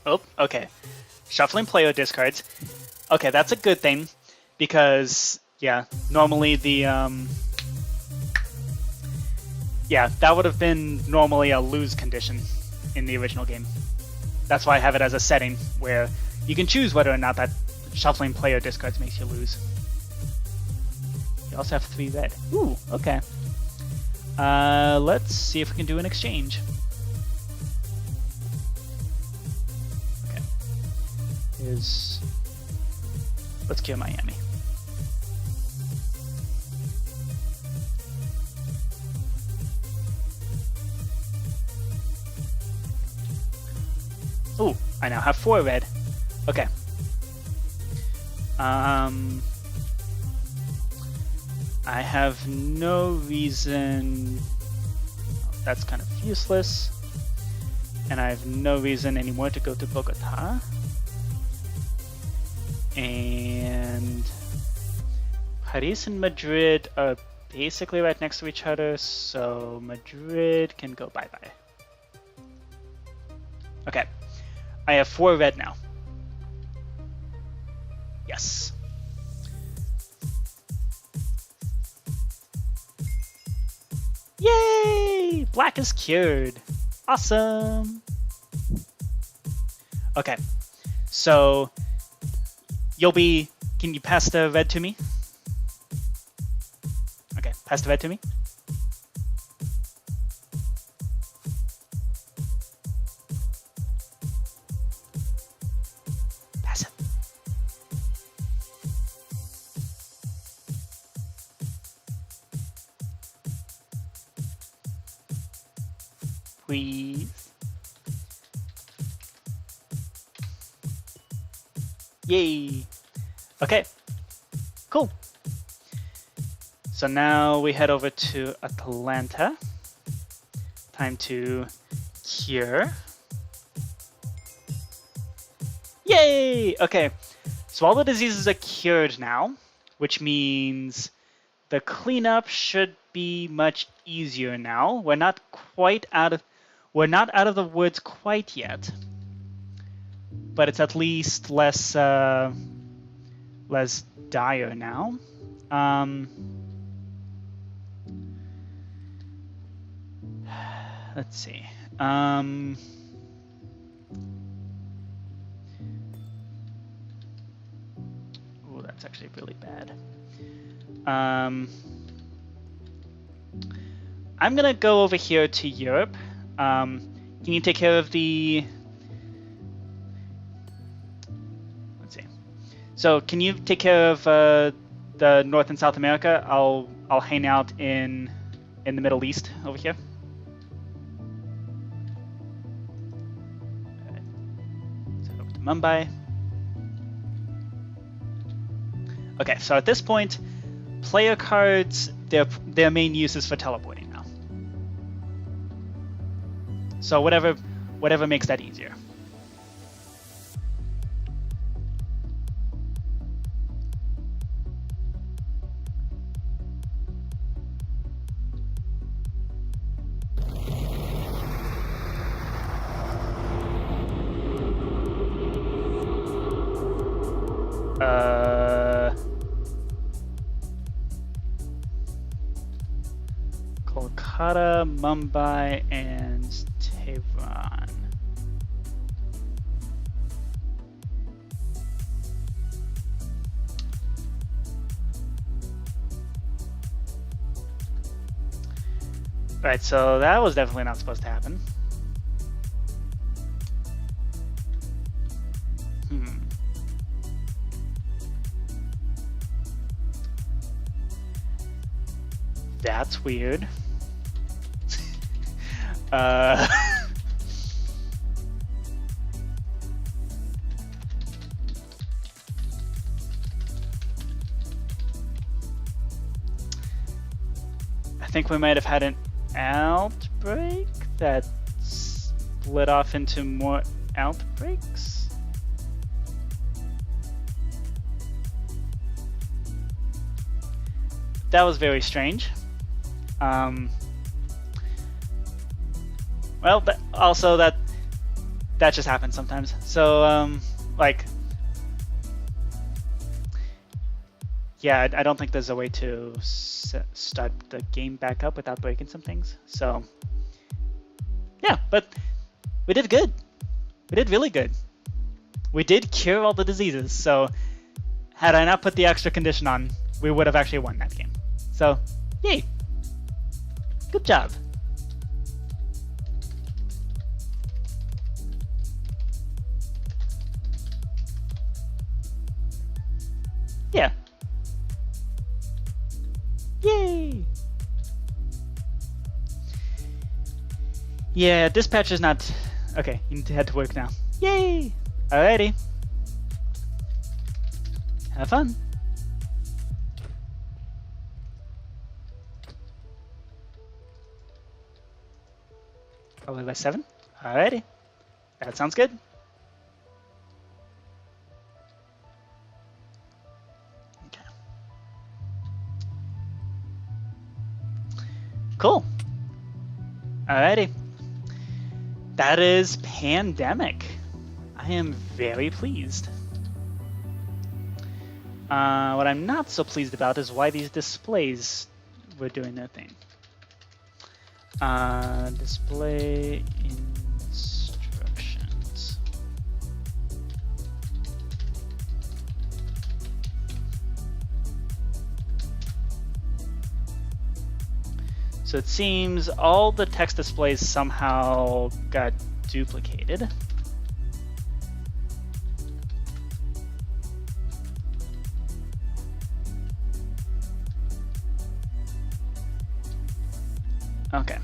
Oh, okay. Shuffling player discards. Okay, that's a good thing because, yeah, normally the, yeah, that would have been normally a lose condition in the original game. That's why I have it as a setting where you can choose whether or not that shuffling player discards makes you lose. You also have 3 red. Ooh, okay. Let's see if we can do an exchange. Okay. Let's kill Miami. Ooh, I now have 4 red. Okay. I have no reason. That's kind of useless. And I have no reason anymore to go to Bogota. And Paris and Madrid are basically right next to each other, so Madrid can go bye-bye. Okay. I have 4 red now. Yes. Yay! Black is cured. Awesome. Okay. So can you pass the red to me? Okay, pass the red to me. Pass it. Please. Yay. Okay, cool. So now we head over to Atlanta. Time to cure. Yay! Okay, so all the diseases are cured now, which means the cleanup should be much easier now. We're not out of the woods quite yet, but it's at least less dire now. Let's see. Oh, that's actually really bad. I'm gonna go over here to Europe. Can you take care of the? Let's see. So can you take care of the North and South America? I'll hang out in the Middle East over here. Let's head over to Mumbai. Okay, so at this point, player cards, their main use is for teleporting now. So whatever makes that easier. Kolkata, Mumbai, and Tehran. Right, so that was definitely not supposed to happen. That's weird. I think we might have had an outbreak that split off into more outbreaks. That was very strange. Well, also that that just happens sometimes. So like, yeah, I don't think there's a way to start the game back up without breaking some things. So yeah, but we did good. We did really good. We did cure all the diseases. So had I not put the extra condition on, we would have actually won that game. So yay. Good job. Yeah. Yay! Yeah, dispatch is not... Okay, you need to head to work now. Yay! Alrighty. Have fun. Probably by 7? Alrighty. That sounds good. Okay. Cool. Alrighty. That is Pandemic. I am very pleased. What I'm not so pleased about is why these displays were doing their thing. Display instructions. So it seems all the text displays somehow got duplicated. Okay.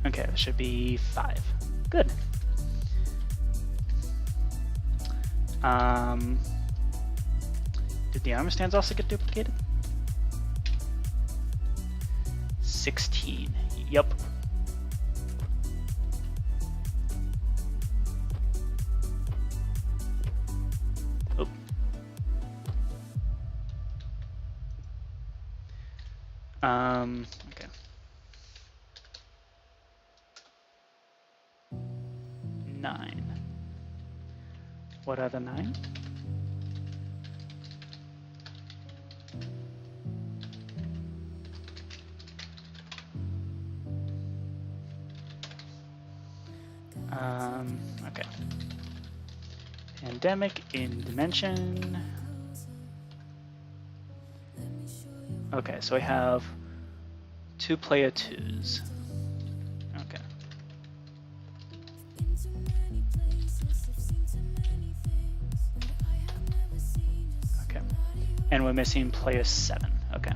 Okay, it should be 5. Good. Did the armor stands also get duplicated? 16. Yep. Oh. Okay. 9. What are the 9? Okay. Pandemic in dimension. Okay, so we have 2 player 2s. Okay. Okay. And we're missing player 7. Okay.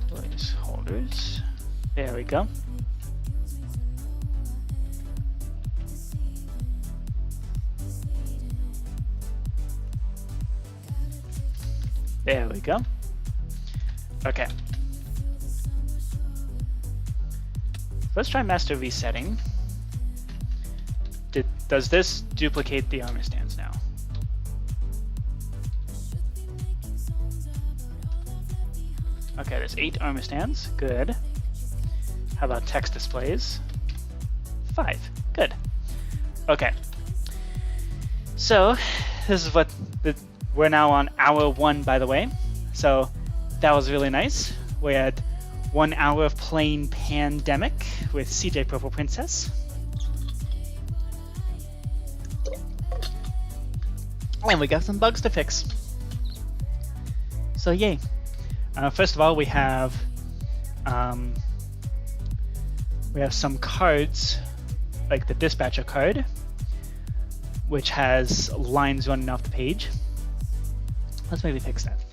Placeholders. There we go. There we go. Okay. Let's try master resetting. Does this duplicate the armor stands now? Okay, there's 8 armor stands. Good. How about text displays? 5. Good. Okay. So this is what we're now on hour 1, by the way. So that was really nice. We had 1 hour of playing Pandemic with CJ Purple Princess. And we got some bugs to fix. So yay. First of all, we have some cards, like the dispatcher card, which has lines running off the page. Let's maybe fix that.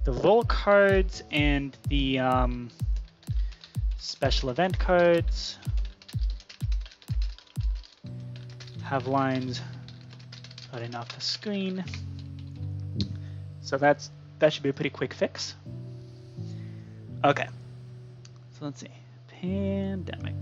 The roll cards and the special event cards have lines running off the screen. So that's that should be a pretty quick fix. Okay, so let's see. Pandemic.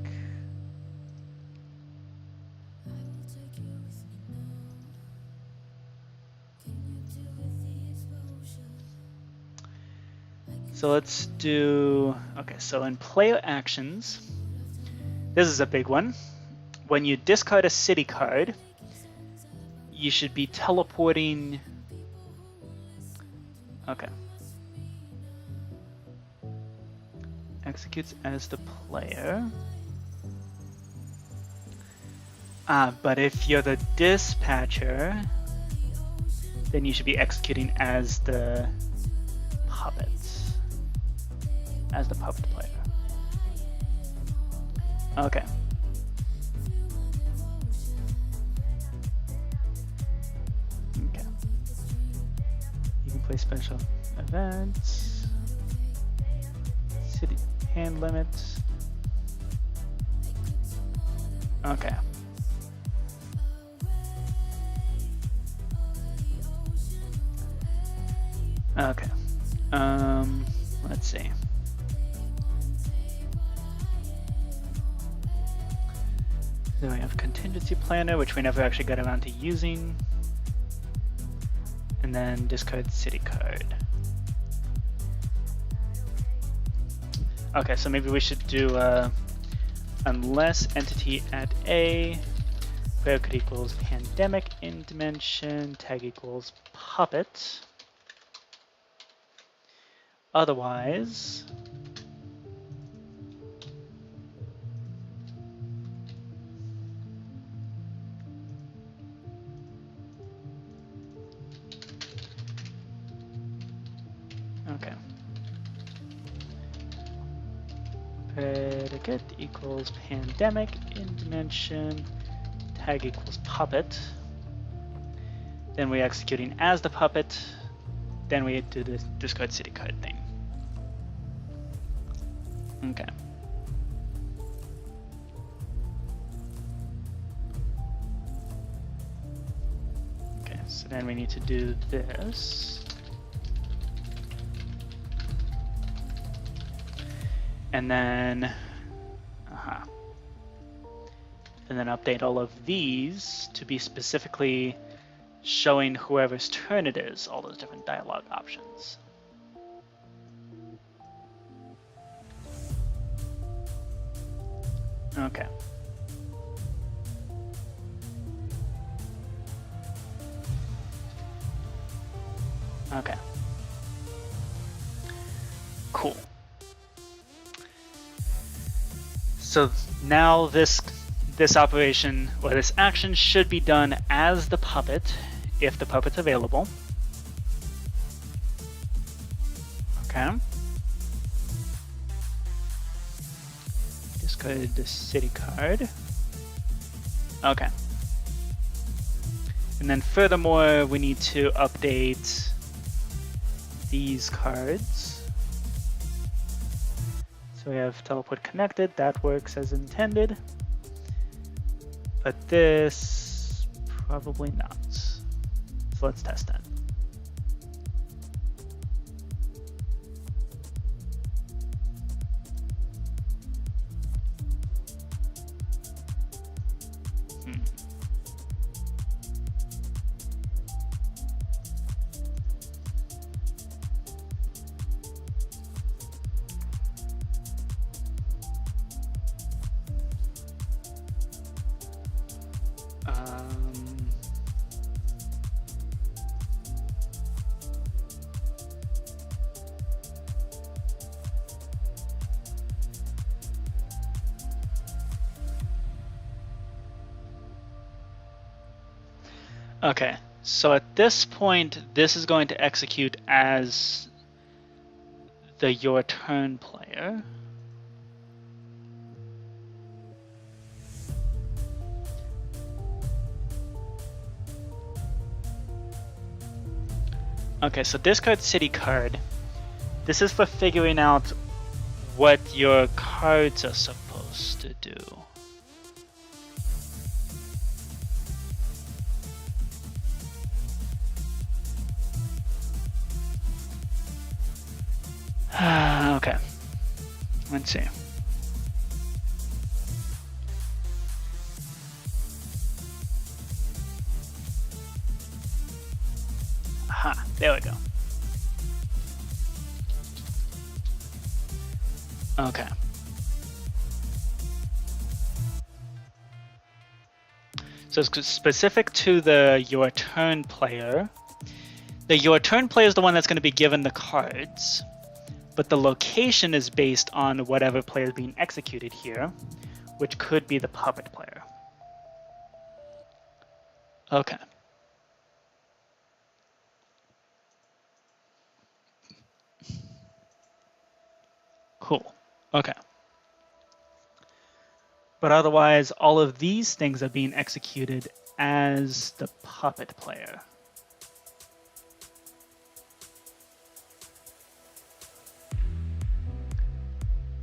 So let's do, okay, so in player actions, this is a big one. When you discard a city card, you should be teleporting, okay. Executes as the player. But if you're the dispatcher, then you should be executing as the puppet. As the puppet player. Okay. Okay. You can play special events. City hand limits. Okay. Okay. Let's see. Then we have contingency planner, which we never actually got around to using. And then discard city card. Okay, so maybe we should do unless entity at A, player could equals pandemic in dimension, tag equals puppet. Otherwise, okay. Predicate equals pandemic in dimension, tag equals puppet. Then we're executing as the puppet. Then we do the discard city card thing. Okay. Okay, so then we need to do this. And then, and then update all of these to be specifically showing whoever's turn it is, all those different dialogue options. Okay. Okay. Cool. So now this operation, or this action, should be done as the puppet, if the puppet's available. Okay. Discard the city card. Okay. And then furthermore, we need to update these cards. So we have teleport connected, that works as intended. But this, probably not. So let's test that. Okay, so at this point, this is going to execute as the your turn player. Okay, so discard city card. This is for figuring out what your cards are supposed to do. Okay. Let's see. Aha, there we go. Okay. So it's specific to the your turn player. The your turn player is the one that's going to be given the cards, but the location is based on whatever player is being executed here, which could be the puppet player. Okay. Cool. Okay. But otherwise, all of these things are being executed as the puppet player.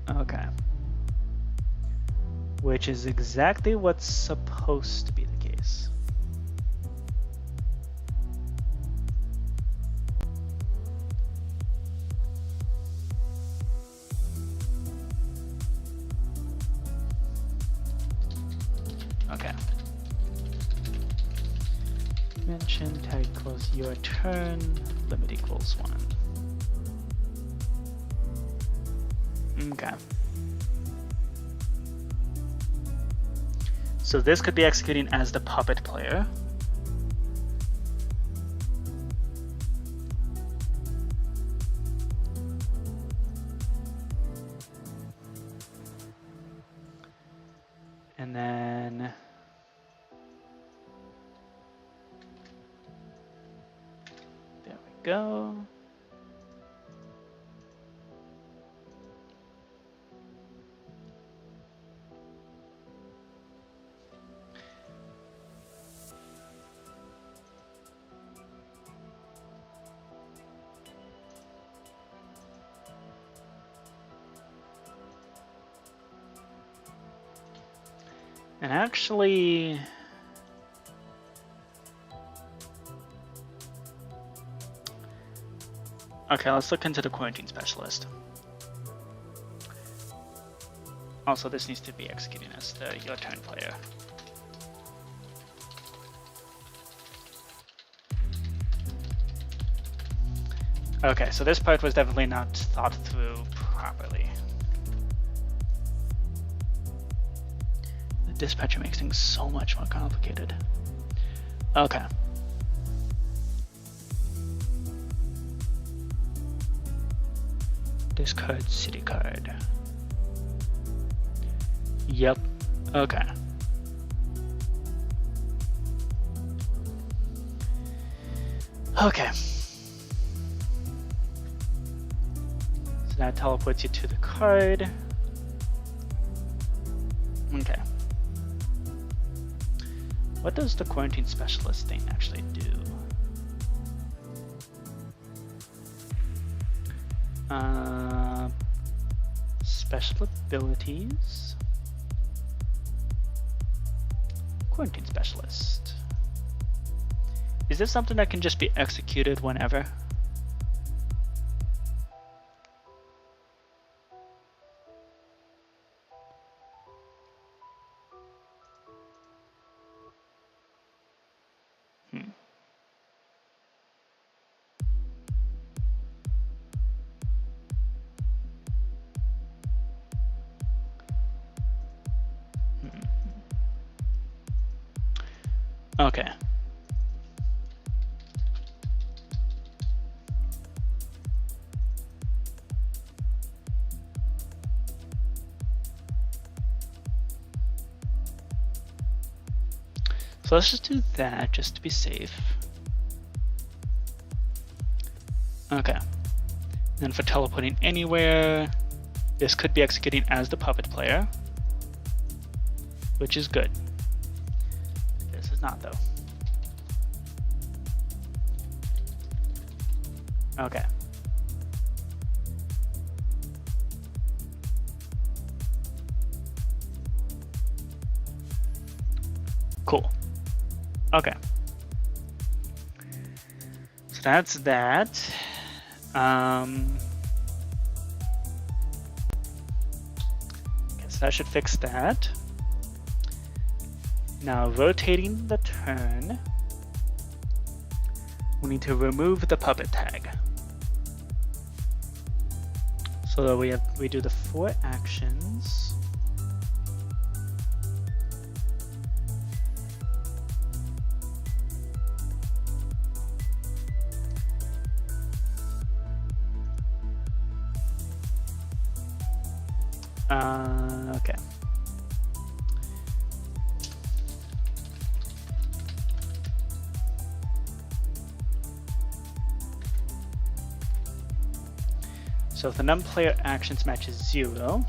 Okay. Which is exactly what's supposed to be the case. Okay. Mention tag equals your turn, limit equals 1. Okay. So this could be executing as the puppet player. And then there we go. And actually, okay, let's look into the quarantine specialist. Also, this needs to be executing as the your turn player. Okay, so this part was definitely not thought through properly. The dispatcher makes things so much more complicated. Okay. Discard city card. Yep. Okay. Okay. So that teleports you to the card. Okay. What does the quarantine specialist thing actually do? Special abilities. Quarantine specialist. Is this something that can just be executed whenever? Okay. So let's just do that just to be safe. Okay. Then for teleporting anywhere, this could be executing as the puppet player, which is good. This is not, though. Okay. Cool. Okay. So that's that. that should fix that. Now rotating the turn, we need to remove the puppet tag. So that we do the 4 actions. Okay. So if the non-player actions matches 0,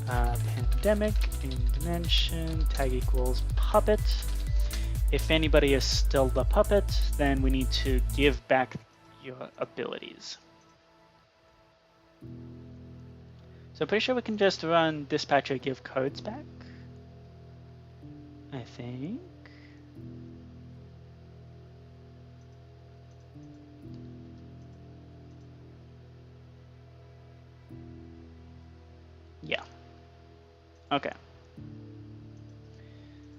pandemic in dimension tag equals puppet. If anybody is still the puppet, then we need to give back your abilities. So I'm pretty sure we can just run dispatcher give cards back, I think. Yeah. Okay.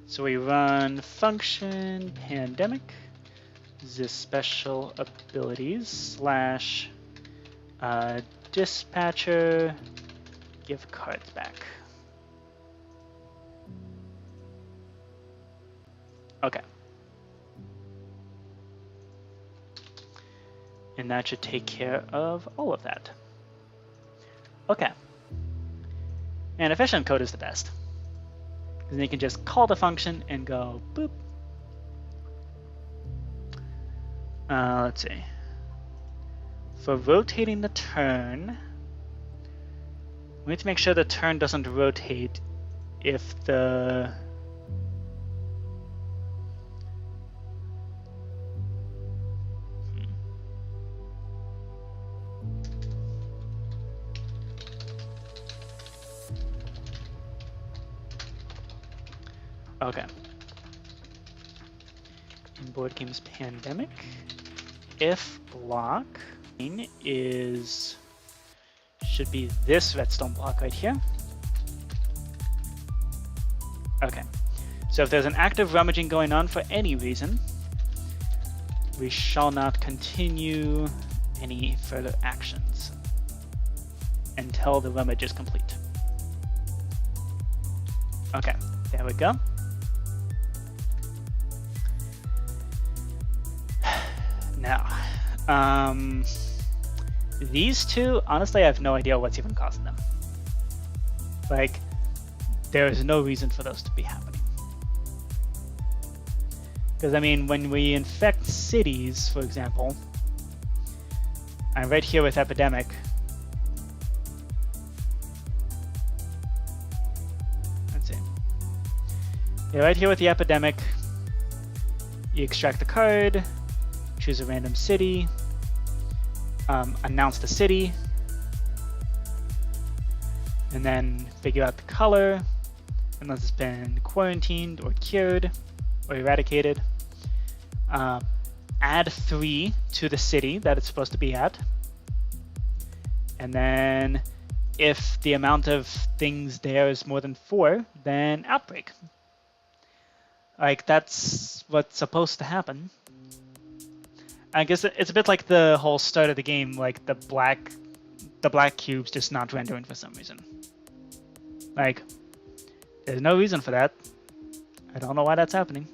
So we run function pandemic this special abilities slash dispatcher give cards back. Okay. And that should take care of all of that. Okay. And efficient code is the best. Then you can just call the function and go boop. Let's see. For rotating the turn, we need to make sure the turn doesn't rotate if the Okay. In board games pandemic, if block is should be this redstone block right here. Okay. So if there's an active rummaging going on for any reason, we shall not continue any further actions until the rummage is complete. Okay, there we go. Now, these two, honestly, I have no idea what's even causing them. Like, there is no reason for those to be happening. Because, I mean, when we infect cities, for example, I'm right here with epidemic. Let's see. You're right here with the epidemic. You extract the card, choose a random city, announce the city, and then figure out the color, unless it's been quarantined or cured or eradicated. Add 3 to the city that it's supposed to be at. And then if the amount of things there is more than 4, then outbreak. Like, that's what's supposed to happen. I guess it's a bit like the whole start of the game, like the black cube's just not rendering for some reason. Like, there's no reason for that. I don't know why that's happening.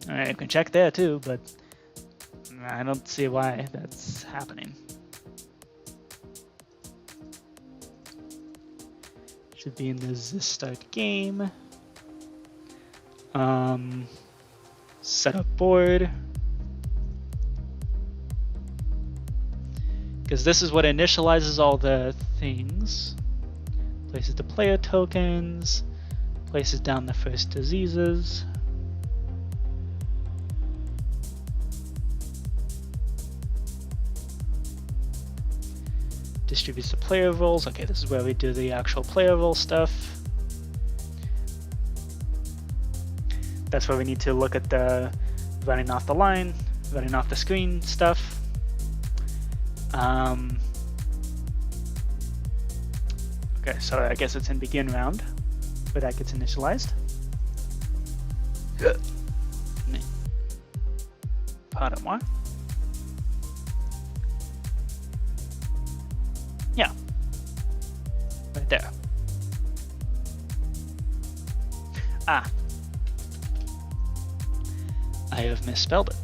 Alright, you can check there too, but I don't see why that's happening. Should be in the start game. Set up board. Because this is what initializes all the things. Places the player tokens. Places down the first diseases. Distributes the player roles. Okay, this is where we do the actual player role stuff. That's where we need to look at the running off the line, running off the screen stuff. Okay, so I guess it's in begin round where that gets initialized. Pardon moi. Yeah, right there. Ah, I have misspelled it.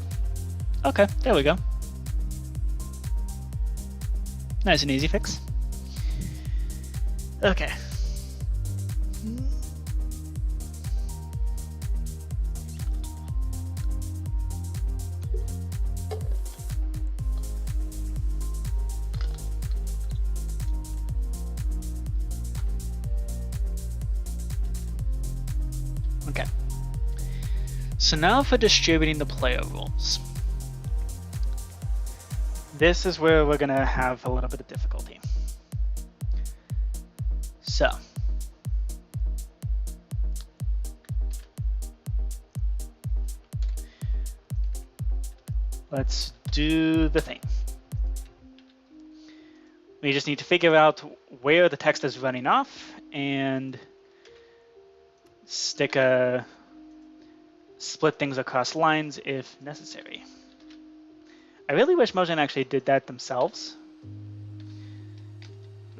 Okay, there we go. Nice and easy fix. Okay. Okay. So now for distributing the player rules. This is where we're gonna have a little bit of difficulty. So, let's do the thing. We just need to figure out where the text is running off and split things across lines if necessary. I really wish Mojang actually did that themselves.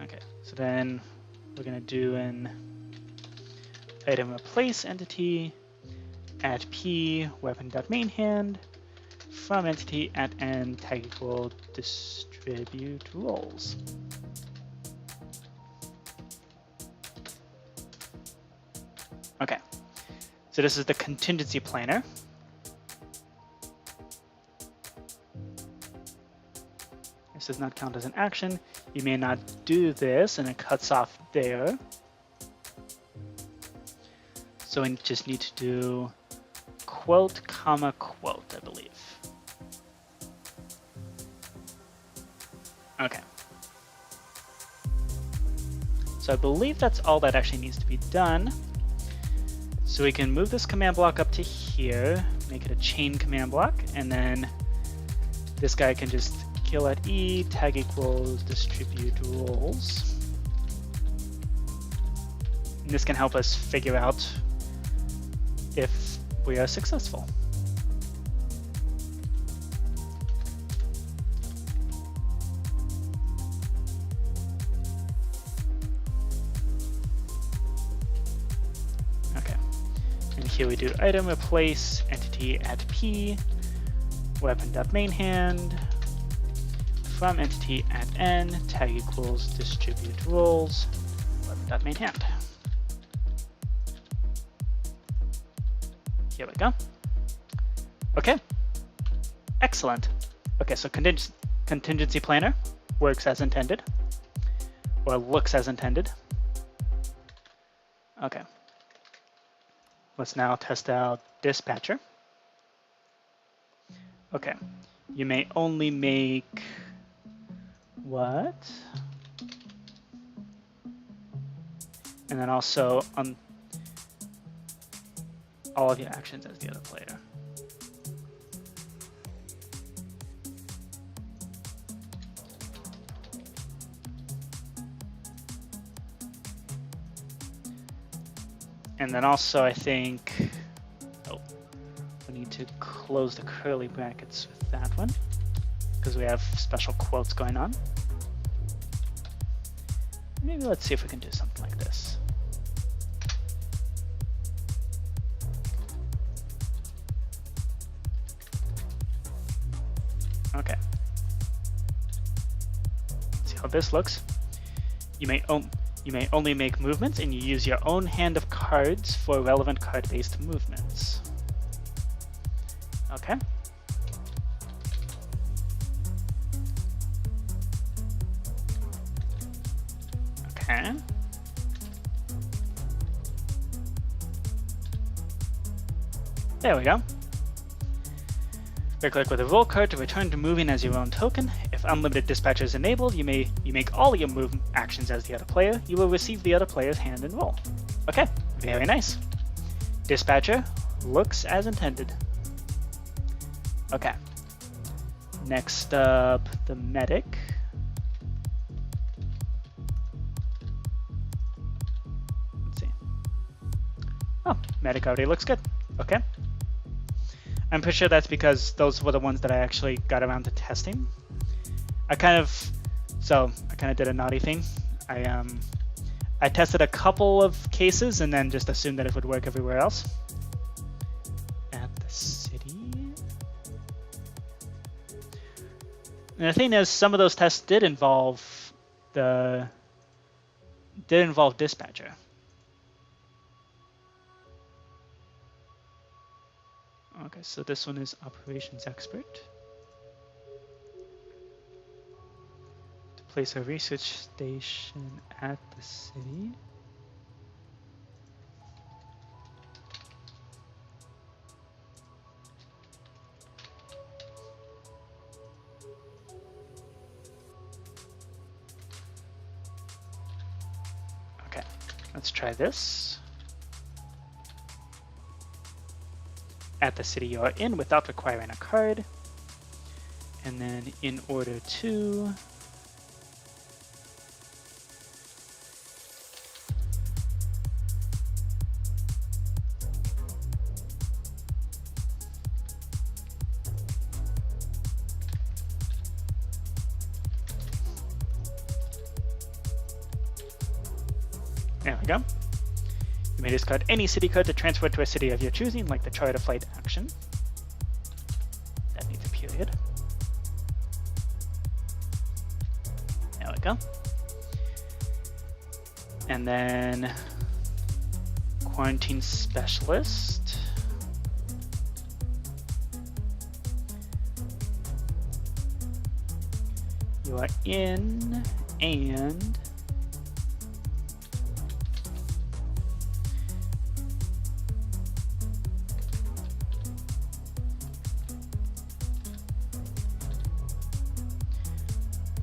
Okay, so then we're gonna do an item replace entity at p weapon.mainHand from entity at n tag equal distribute roles. Okay, so this is the contingency planner. This does not count as an action. You may not do this, and it cuts off there. So we just need to do quote, comma, quote, I believe. Okay. So I believe that's all that actually needs to be done. So we can move this command block up to here, make it a chain command block, and then this guy can just kill at E, tag equals distribute roles. And this can help us figure out if we are successful. Okay, and here we do item replace entity at P, weapon.mainHand, from entity at n, tag equals distribute roles, weapon.mainHand. Here we go. Okay, excellent. Okay, so contingency planner works as intended, or looks as intended. Okay, let's now test out dispatcher. Okay, you may only make what? And then also on all of your actions as the other player. And then also I think, oh, we need to close the curly brackets with that one because we have special quotes going on. Maybe let's see if we can do something like this. Okay. See how this looks. You may only make movements, and you use your own hand of cards for relevant card-based movements. Okay. Okay. There we go. Right-click with a roll card to return to moving as your own token. If unlimited dispatcher is enabled, you make all your move actions as the other player. You will receive the other player's hand and roll. Okay, very nice. Dispatcher looks as intended. Okay. Next up, the medic. medic already looks good. Okay. I'm pretty sure that's because those were the ones that I actually got around to testing. I kind of did a naughty thing. I tested a couple of cases and then just assumed that it would work everywhere else. At the city. And the thing is, some of those tests did involve dispatcher. Okay, so this one is operations expert. To place a research station at the city. Okay, let's try this. At the city you are in without requiring a card. And then in order to there we go. You may discard any city card to transfer to a city of your choosing, like the chart of flight action. That needs a period. There we go. And then quarantine specialist. You are in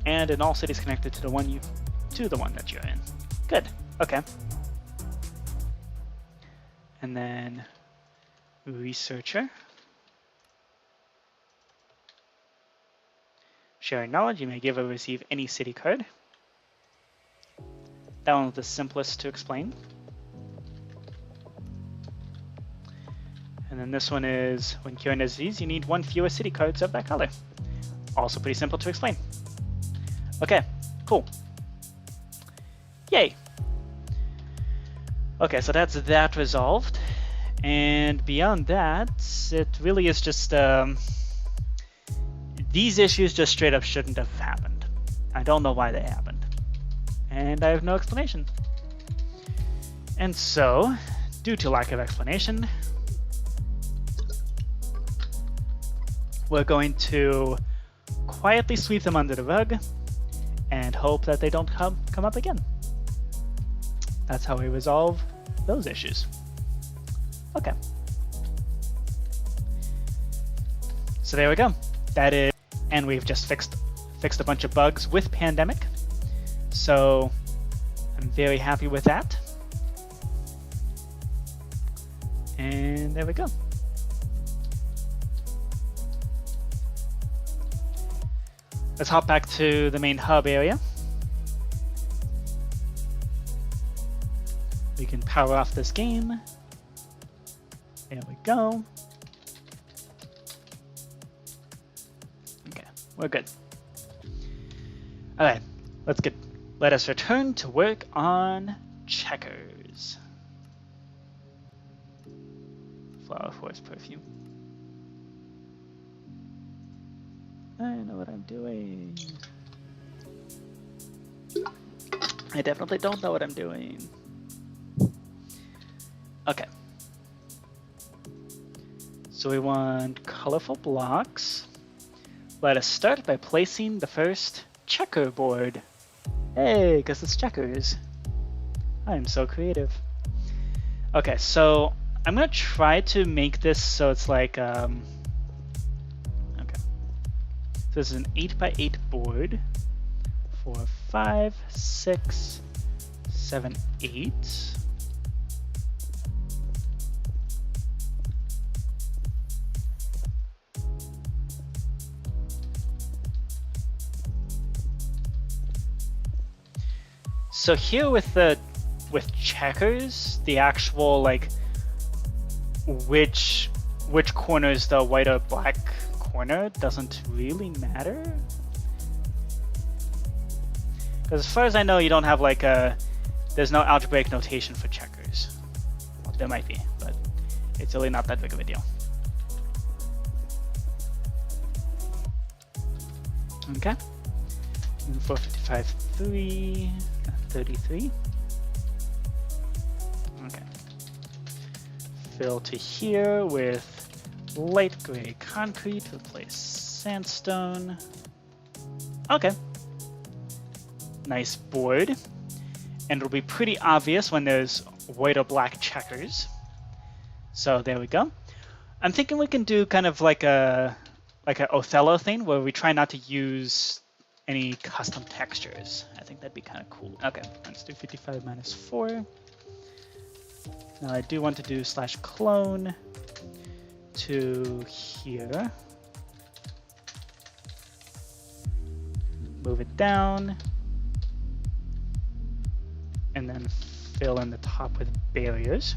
and in all cities connected to the one that you're in. Good. Okay. And then researcher. Sharing knowledge, you may give or receive any city card. That one's the simplest to explain. And then this one is when curing a disease, you need one fewer city cards of that color. Also pretty simple to explain. Okay, cool. Yay. Okay, so that's that resolved. And beyond that, it really is just these issues just straight up shouldn't have happened. I don't know why they happened. And I have no explanation. And so, due to lack of explanation, we're going to quietly sweep them under the rug and hope that they don't come up again. That's how we resolve those issues. Okay. So there we go. That is, and we've just fixed a bunch of bugs with Pandemic. So I'm very happy with that. And there we go. Let's hop back to the main hub area. We can power off this game. There we go. Okay, we're good. All right, let us return to work on checkers. Flower Force perfume. I know what I'm doing. I definitely don't know what I'm doing. Okay. So we want colorful blocks. Let us start by placing the first checkerboard. Hey, because it's checkers. I am so creative. Okay, so I'm gonna try to make this so it's like so this is an 8x8 board. 4, 5, 6, 7, 8. So here with checkers, the actual like which corner is the white or black corner doesn't really matter. Because as far as I know, you don't have like there's no algebraic notation for checkers. Well, there might be, but it's really not that big of a deal. Okay. 455, 3, 33. Okay. Fill to here with light gray concrete, replace sandstone. Okay. Nice board. And it'll be pretty obvious when there's white or black checkers. So there we go. I'm thinking we can do kind of like a Othello thing where we try not to use any custom textures. I think that'd be kind of cool. Okay, let's do 55 minus 4. Now I do want to do /clone to here. Move it down. And then fill in the top with barriers.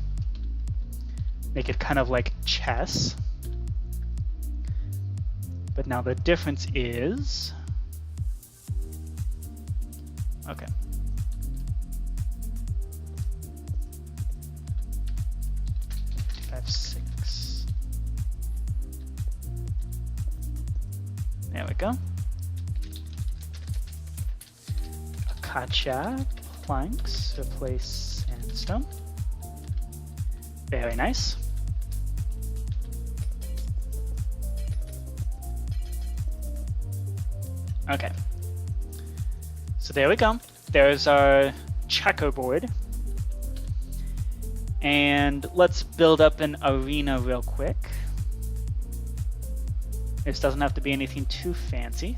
Make it kind of like chess. But now the difference is, okay. $55.6. There we go. Acacia planks, replace sandstone. Very nice. Okay. So there we go. There's our checkerboard. And let's build up an arena real quick. This doesn't have to be anything too fancy.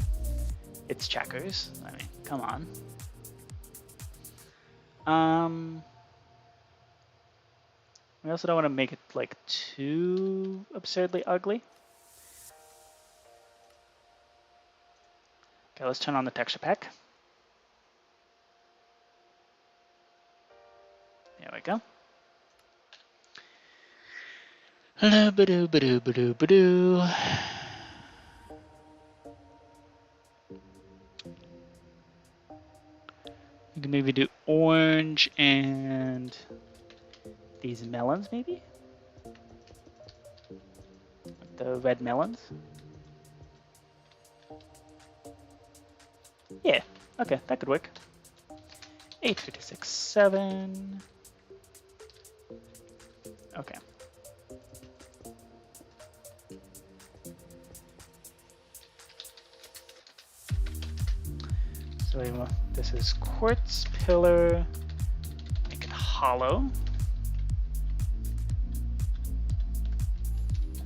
It's checkers. I mean, come on. We also don't want to make it like too absurdly ugly. Okay, let's turn on the texture pack. There we go. Hello, badoo, badoo, badoo, badoo. We can maybe do orange and these melons, maybe? The red melons. Yeah, okay, that could work. 856, 7. Okay. So this is quartz pillar. Make it hollow.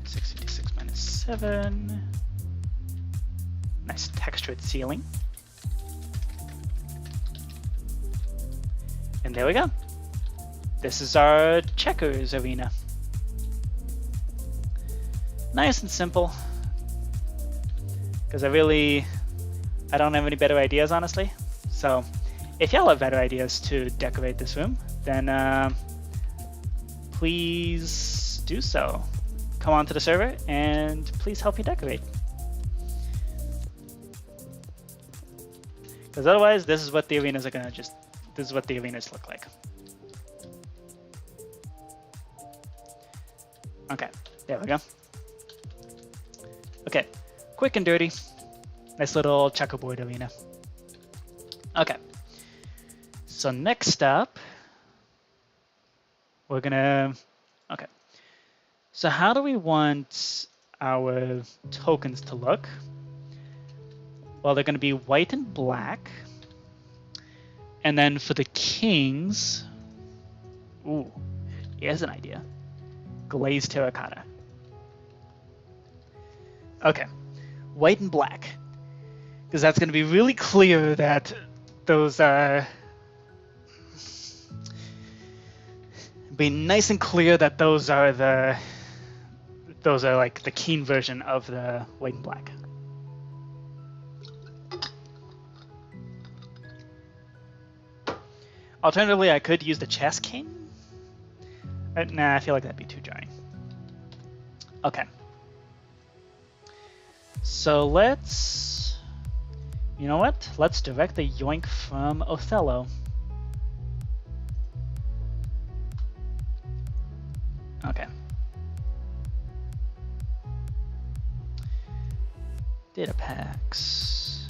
656 minus 7. Nice textured ceiling. And there we go. This is our checkers arena. Nice and simple. Because I don't have any better ideas, honestly. So if y'all have better ideas to decorate this room, then please do so. Come on to the server and please help me decorate. Because otherwise, this is what the arenas are gonna this is what the arenas look like. Okay, there we go. Okay, quick and dirty. Nice little checkerboard arena. Okay, so next up, we're gonna, okay. So how do we want our tokens to look? Well, they're gonna be white and black. And then for the kings, ooh, here's an idea. Glazed terracotta. Okay, white and black. Because that's going to be really clear that those are... Be nice and clear that those are like the keen version of the white and black. Alternatively, I could use the chess king. Nah, I feel like that'd be too jarring. Okay. So let's, you know what? Let's direct the yoink from Othello. Okay. Data packs.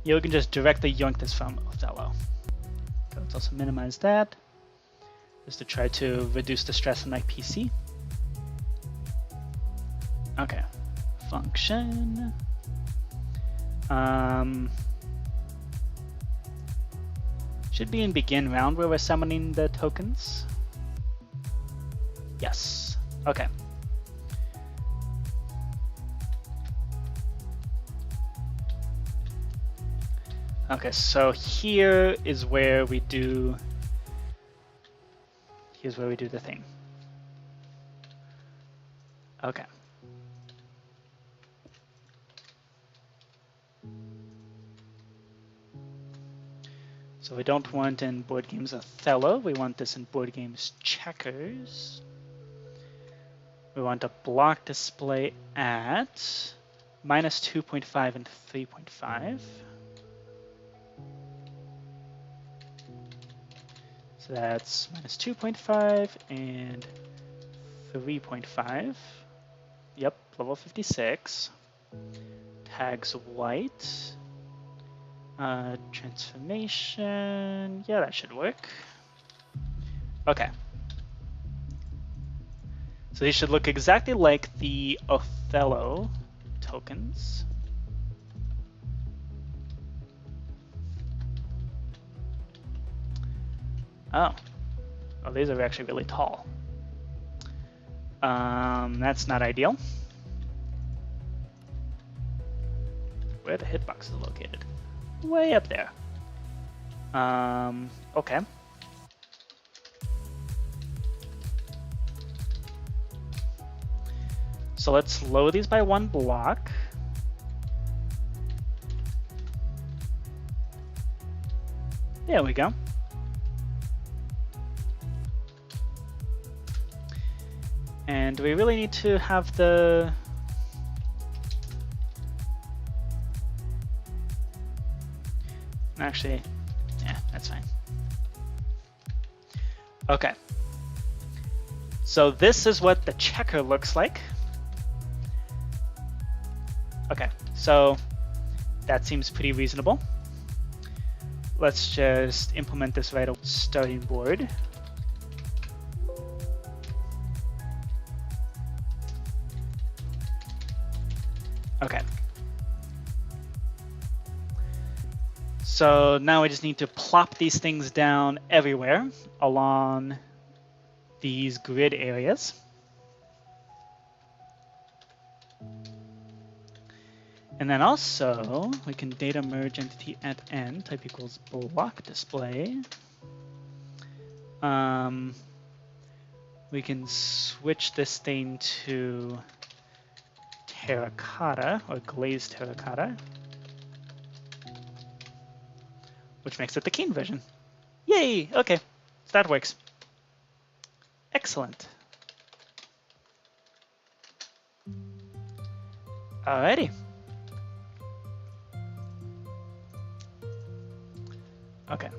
You can just directly yoink this from Othello. Okay, let's also minimize that, just to try to reduce the stress on my PC. Okay, function. Should be in begin round where we're summoning the tokens. Yes. Okay. Okay, so here is where we do. Here's where we do the thing. Okay. So we don't want in board games Othello, we want this in board games checkers. We want a block display at -2.5 and 3.5. So that's -2.5 and 3.5. Yep, level 56. Tags white. Transformation, yeah, that should work. Okay. So these should look exactly like the Othello tokens. Oh, these are actually really tall. That's not ideal. Where are the hitboxes located? Way up there. Okay. So let's lower these by 1 block. There we go. And we really need to have the actually, yeah, that's fine. Okay. So this is what the checker looks like. Okay, so that seems pretty reasonable. Let's just implement this right on starting board. Okay. So now I just need to plop these things down everywhere along these grid areas. And then also we can data merge entity at n type equals block display. We can switch this thing to terracotta or glazed terracotta, which makes it the keen version. Yay! Okay, so that works. Excellent. Alrighty. Okay.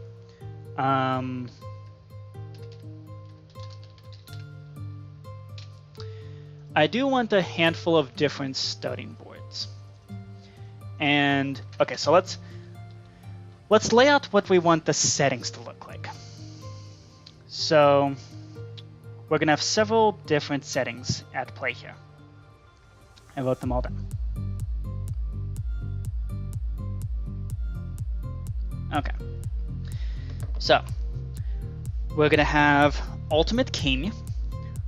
I do want a handful of different starting boards. And okay, so let's lay out what we want the settings to look like. So we're gonna have several different settings at play here. I wrote them all down. Okay. So we're gonna have ultimate king.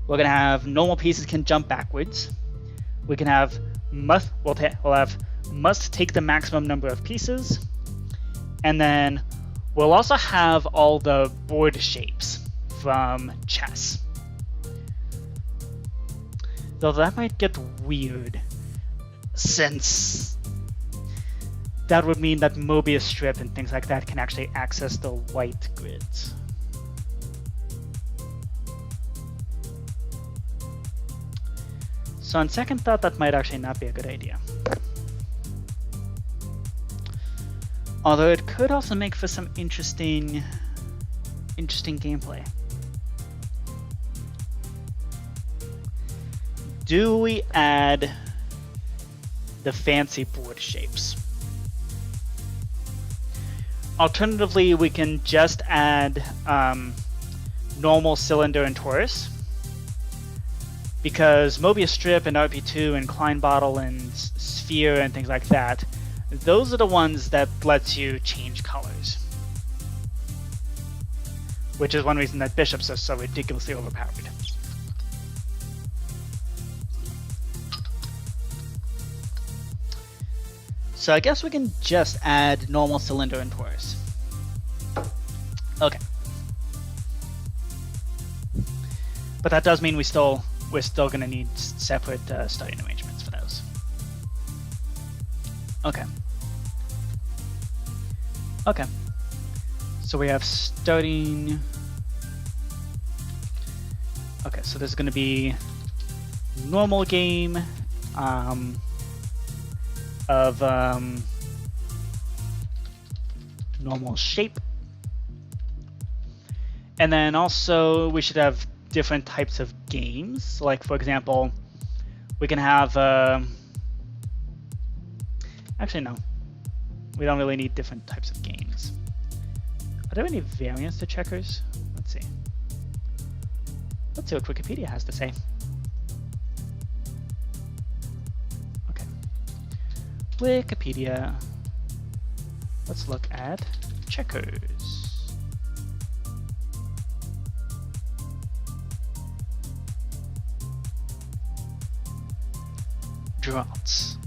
We're gonna have normal pieces can jump backwards. We can have we'll have must take the maximum number of pieces. And then we'll also have all the board shapes from chess. Though that might get weird, since that would mean that Mobius strip and things like that can actually access the white grids. So on second thought, that might actually not be a good idea. Although it could also make for some interesting gameplay. Do we add the fancy board shapes? Alternatively, we can just add normal, cylinder, and torus. Because Mobius strip and RP2 and Klein bottle and sphere and things like that, those are the ones that lets you change colors. Which is one reason that bishops are so ridiculously overpowered. So I guess we can just add normal, cylinder, and torus. Okay. But that does mean we're still going to need separate starting arrangements for those. Okay. Okay. So we have starting... Okay, so there's going to be normal game of normal shape. And then also we should have different types of games. Like, for example, we can have... Actually, no. We don't really need different types of games. Are there any variants to checkers? Let's see. Let's see what Wikipedia has to say. Okay. Wikipedia. Let's look at checkers. Draughts.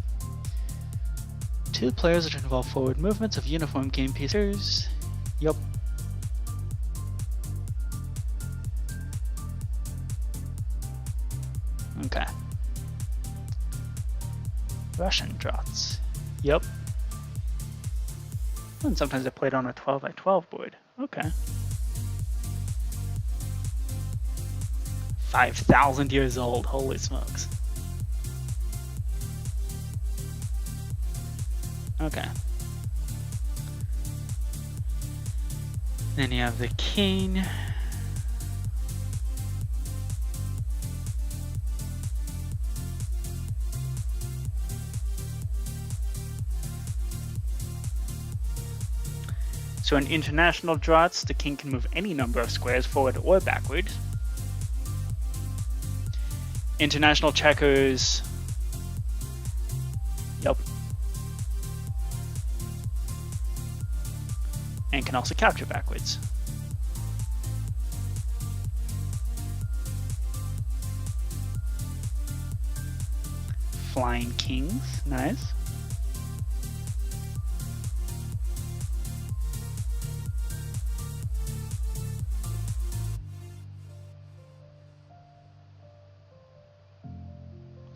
Two players that involve forward movements of uniform game pieces. Yup. Okay. Russian draughts. Yup. And sometimes they're played on a 12x12 board. Okay. 5,000 years old. Holy smokes. Okay. Then you have the king. So in international draughts, the king can move any number of squares forward or backward. International checkers. Yep. And can also capture backwards. Flying kings, nice.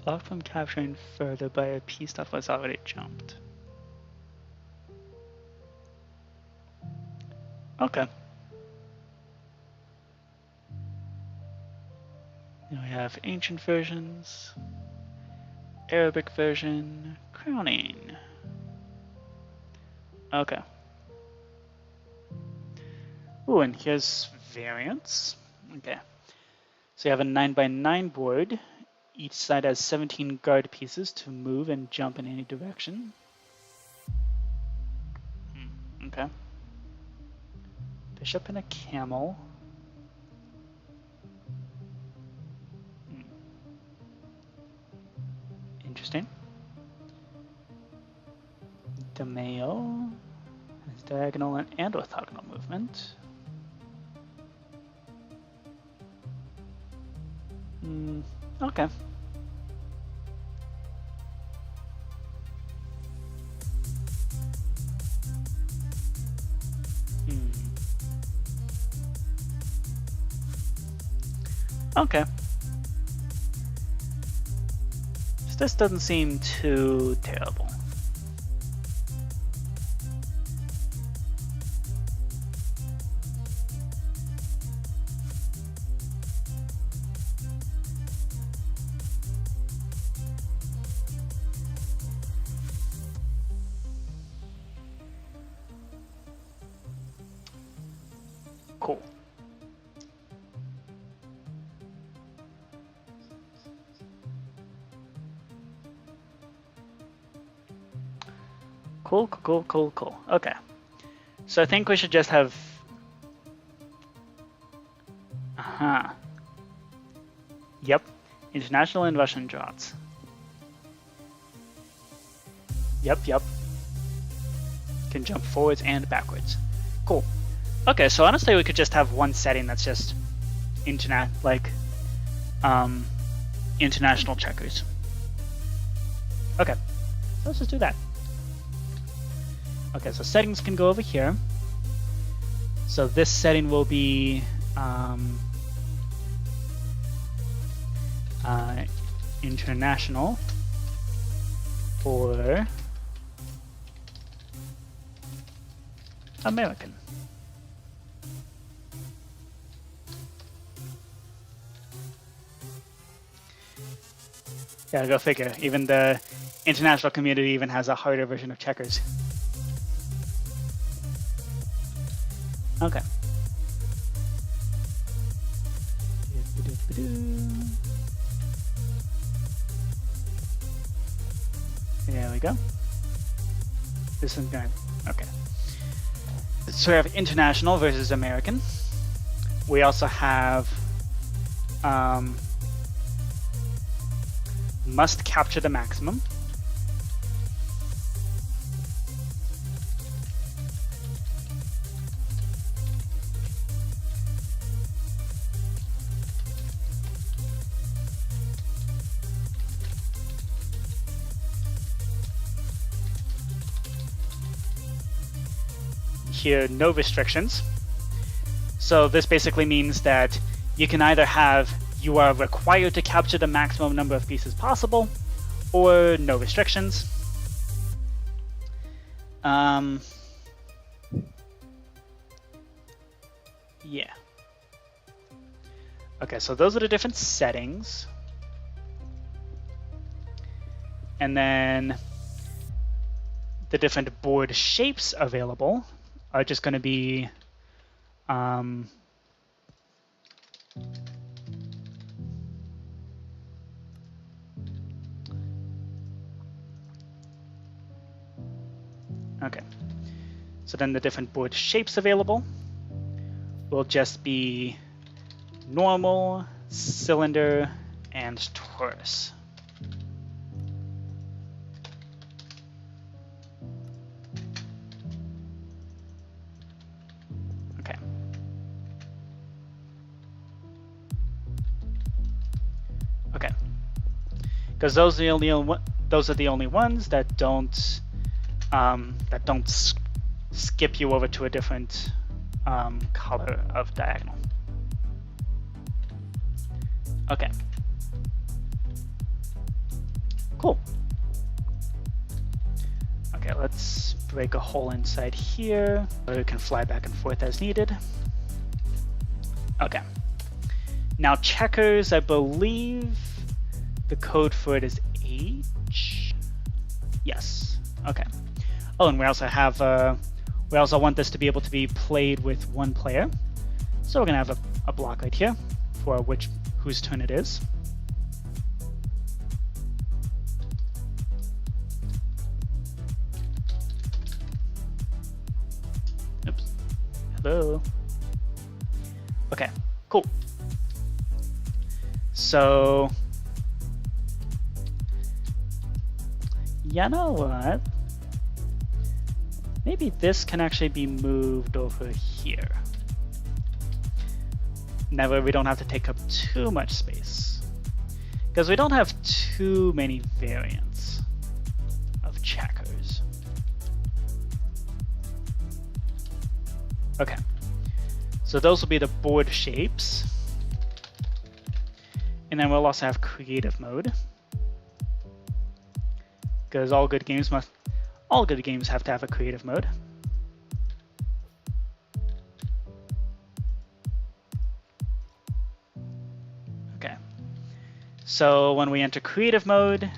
Blocked from capturing further by a piece that was already jumped. Okay. Now we have ancient versions, Arabic version, crowning. Okay. Ooh, and here's variants. Okay. So you have a 9x9 board. Each side has 17 guard pieces to move and jump in any direction. Okay. Bishop and a camel. Interesting. DeMayo has diagonal and orthogonal movement. Okay. Okay. So this doesn't seem too terrible. Cool. Cool, cool, cool, cool. Okay. So I think we should just have... Yep. International and Russian draughts. Yep. Can jump forwards and backwards. Cool. Okay, so honestly we could just have one setting that's just international checkers. Okay, so let's just do that. Okay, so settings can go over here. So this setting will be international or American. Yeah, go figure. Even the international community even has a harder version of checkers. Okay. There we go. This is good. Okay. So we have international versus American. We also have must capture the maximum. Here, no restrictions. So this basically means that you can either have you are required to capture the maximum number of pieces possible, or no restrictions. Yeah. Okay, so those are the different settings. And then the different board shapes available are just going to be okay. So then the different board shapes available will just be normal, cylinder, and torus. Okay. Okay. Because those are the only ones that don't skip you over to a different color of diagonal. Okay. Cool. Okay, let's break a hole inside here so it can fly back and forth as needed. Okay. Now checkers, I believe the code for it is H. Yes. Okay. Oh, and we also have we also want this to be able to be played with one player. So we're gonna have a block right here for whose turn it is. Oops. Hello. Okay, cool. So, you know what? Maybe this can actually be moved over here. Never, we don't have to take up too much space. Because we don't have too many variants of checkers. Okay. So those will be the board shapes. And then we'll also have creative mode. Because all good games have to have a creative mode. Okay. So when we enter creative mode,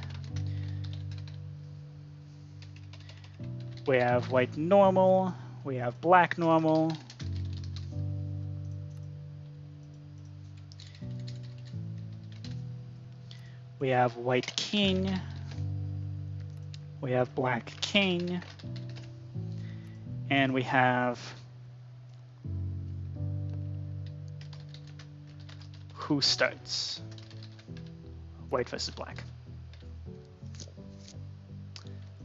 we have white normal, we have black normal, We have white king. We have black king. And we have who starts? White versus black.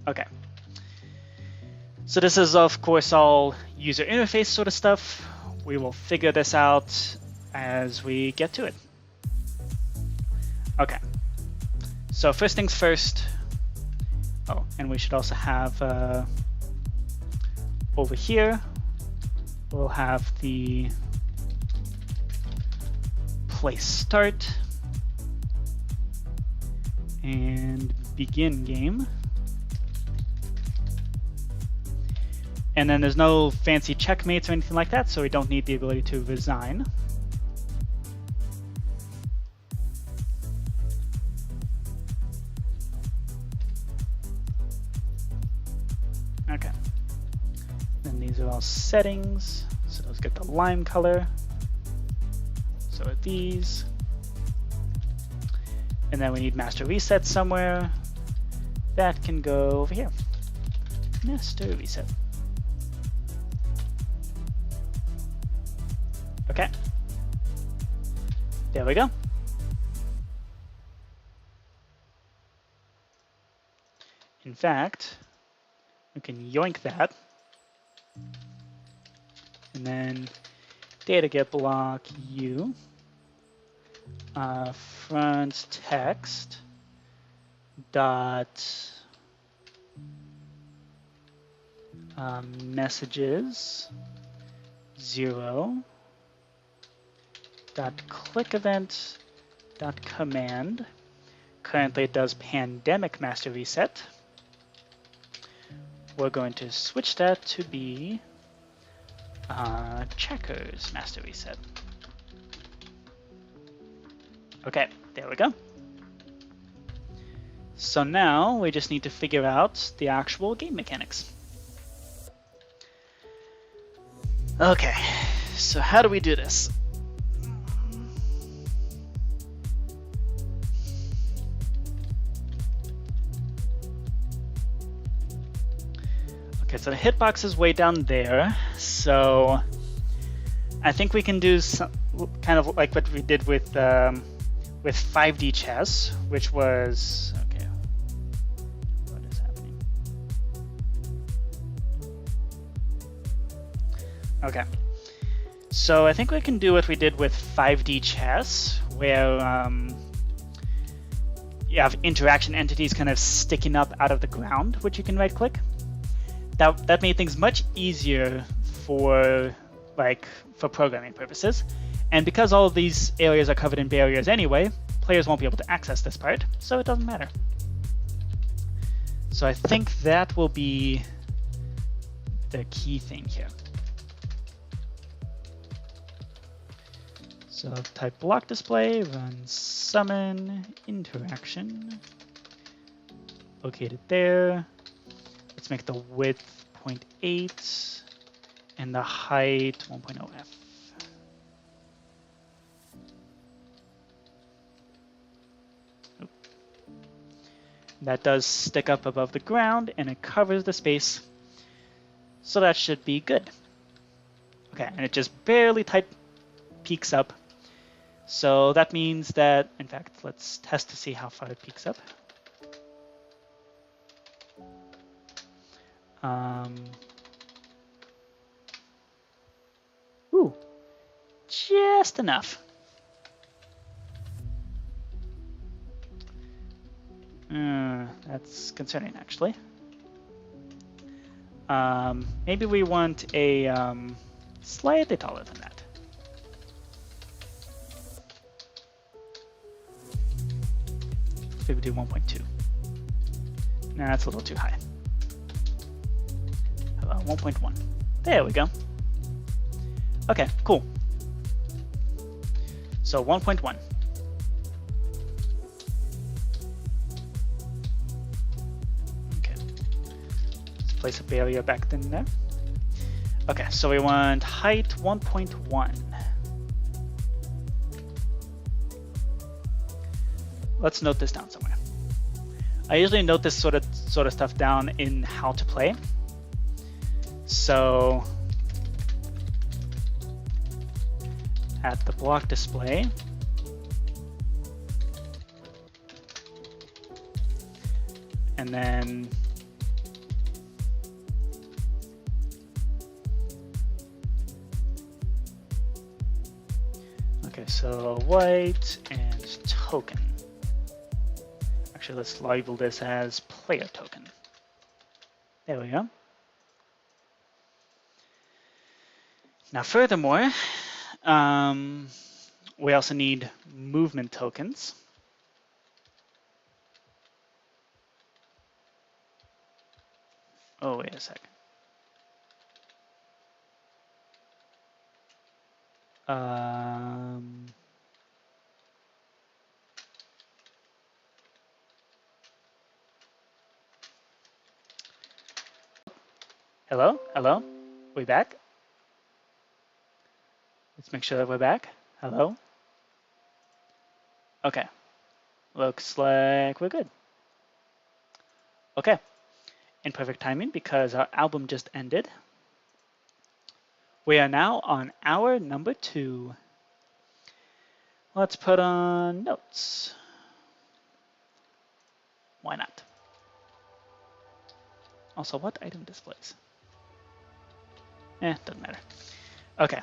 Okay. So this is, of course, all user interface sort of stuff. We will figure this out as we get to it. Okay. So first things first. Oh, and we should also have over here, we'll have the place start and begin game. And then there's no fancy checkmates or anything like that, so we don't need the ability to resign. Okay. Then these are all settings. So let's get the lime color. So are these. And then we need master reset somewhere. That can go over here. Master reset. Okay. There we go. In fact, we can yoink that. And then data get block u front text dot messages 0 dot click event dot command. Currently it does pandemic master reset. We're going to switch that to be checkers master reset. Okay, there we go. So now we just need to figure out the actual game mechanics. Okay, so how do we do this? Okay, so the hitbox is way down there, so I think we can do some, kind of like what we did with 5D chess, which was, okay, what is happening? Okay, so I think we can do what we did with 5D chess, where you have interaction entities kind of sticking up out of the ground, which you can right click. That made things much easier for programming purposes. And because all of these areas are covered in barriers anyway, players won't be able to access this part, so it doesn't matter. So I think that will be the key thing here. So type block display, run summon interaction, located there. Let's make the width 0.8 and the height 1.0f. That does stick up above the ground and it covers the space, so that should be good. Okay, and it just barely peeks up. So that means that, in fact, let's test to see how far it peeks up. Ooh, just enough. That's concerning, actually. Maybe we want a slightly taller than that. Maybe do 1.2. Nah, that's a little too high. How about 1.1? There we go. Okay, cool. So 1.1. Okay. Let's place a barrier back in there. Okay, so we want height 1.1. let's note this down somewhere. I usually note this sort of stuff down in how to play. So at the block display, and then okay, so white and token. Actually, let's label this as player token. There we go. Now, furthermore, we also need movement tokens. Oh, wait a second. Hello? Hello? We back? Let's make sure that we're back. Hello? Okay. Looks like we're good. Okay. In perfect timing because our album just ended. We are now on hour number 2. Let's put on notes. Why not? Also, what item displays? Doesn't matter. Okay.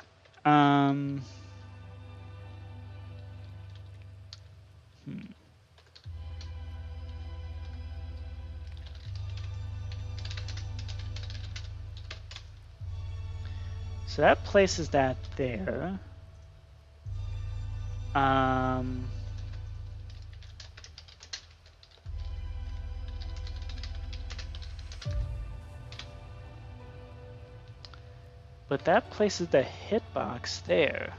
So that places that there. But that places the hitbox there.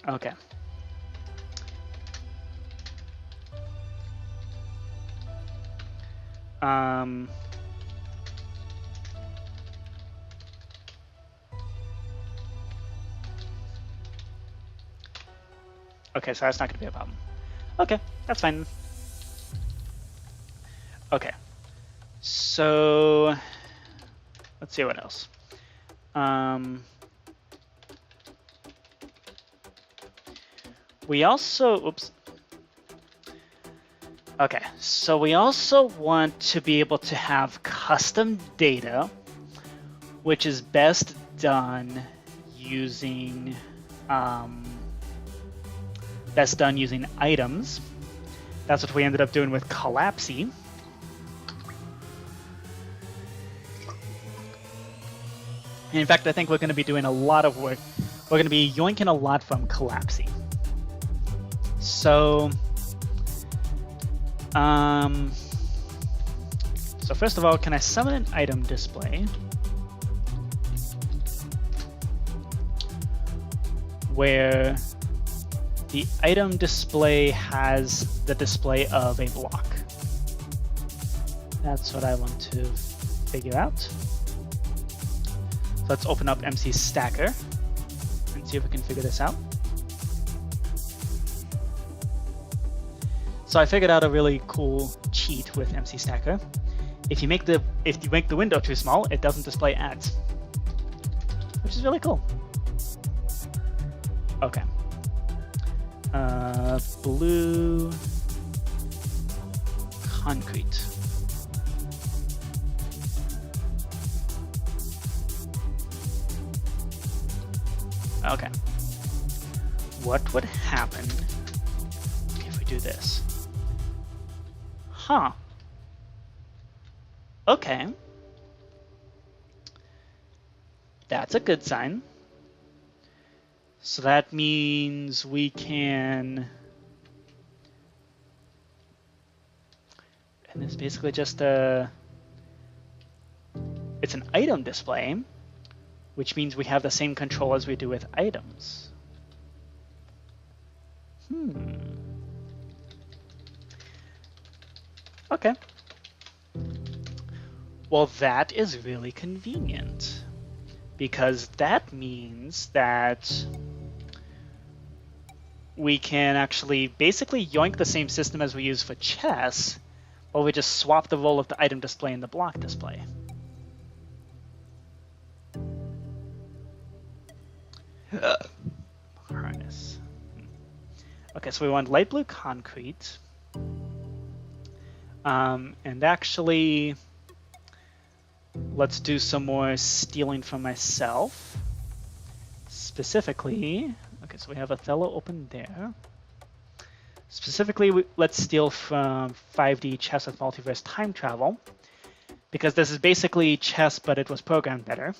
Okay. Okay, so that's not going to be a problem. Okay, that's fine. Okay, so let's see what else. We also, oops. Okay, so we also want to be able to have custom data, which is best done using items. That's what we ended up doing with Collapsy. And in fact, I think we're going to be doing a lot of work. We're going to be yoinking a lot from Collapsy. So, so first of all, can I summon an item display where the item display has the display of a block? That's what I want to figure out. So let's open up MC Stacker and see if we can figure this out. So I figured out a really cool cheat with MC Stacker. If you make the window too small, it doesn't display ads, which is really cool. Okay. Blue concrete. Okay. What would happen if we do this? Huh. Okay. That's a good sign. So that means we can... And it's basically just a... It's an item display, which means we have the same control as we do with items. Okay. Well, that is really convenient. because that means that we can actually basically yoink the same system as we use for chess, but we just swap the role of the item display and the block display. Harness. Okay, so we want light blue concrete. And actually, let's do some more stealing from myself. Specifically, okay, so we have Othello open there. Specifically, let's steal from 5D chess with multiverse time travel, because this is basically chess, but it was programmed better.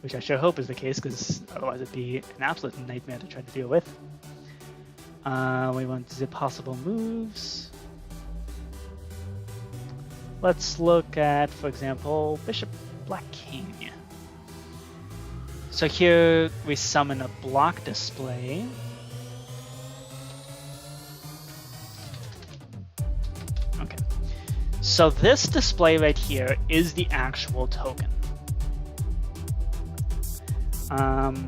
Which I sure hope is the case, because otherwise it'd be an absolute nightmare to try to deal with. We want the possible moves. Let's look at, for example, Bishop Black King. So here we summon a block display. Okay. So this display right here is the actual token. Okay,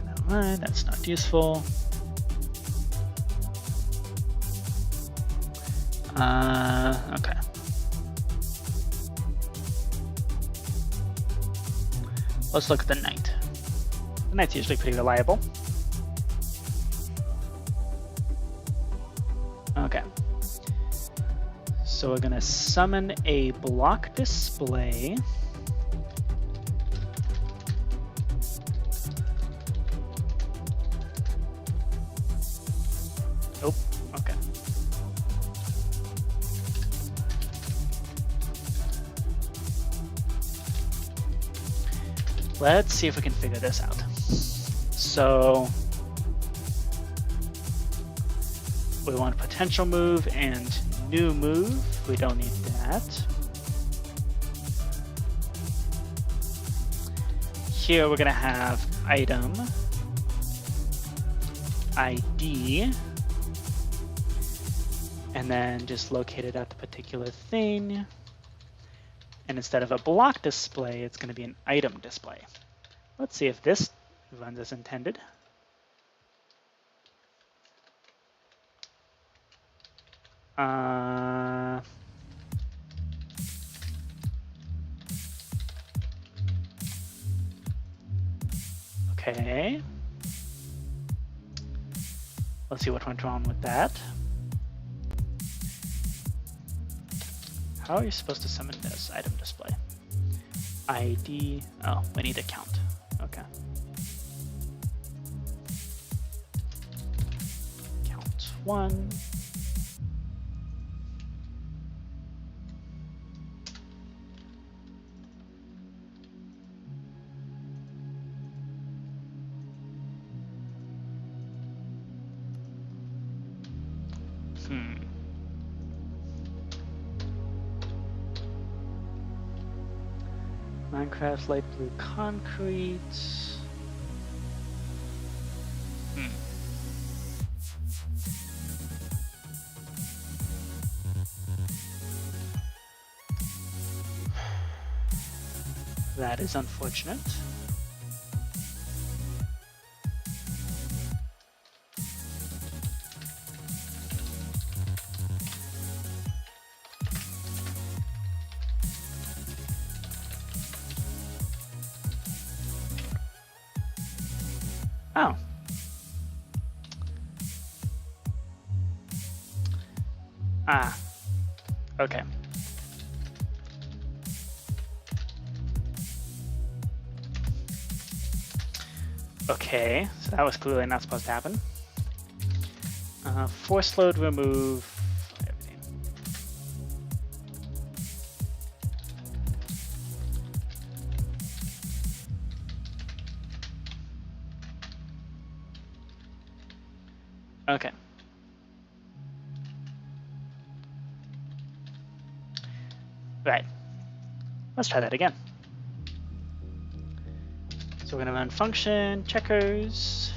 never mind, that's not useful. Okay. Let's look at the knight. The knight's usually pretty reliable. Okay. So we're gonna summon a block display. Oh, okay. Let's see if we can figure this out. So we want potential move and new move. We don't need that. Here we're gonna have item, ID, and then just locate it at the particular thing. And instead of a block display, it's going to be an item display. Let's see if this runs as intended. Okay. Let's see what went wrong with that. How are you supposed to summon this item display? ID, oh, we need a count. Okay. Count 1. Minecraft light blue concrete. That is unfortunate. Oh. Ah. Okay. Okay, so that was clearly not supposed to happen. Force load remove everything. Okay. Right. Let's try that again. So we're going to run function checkers.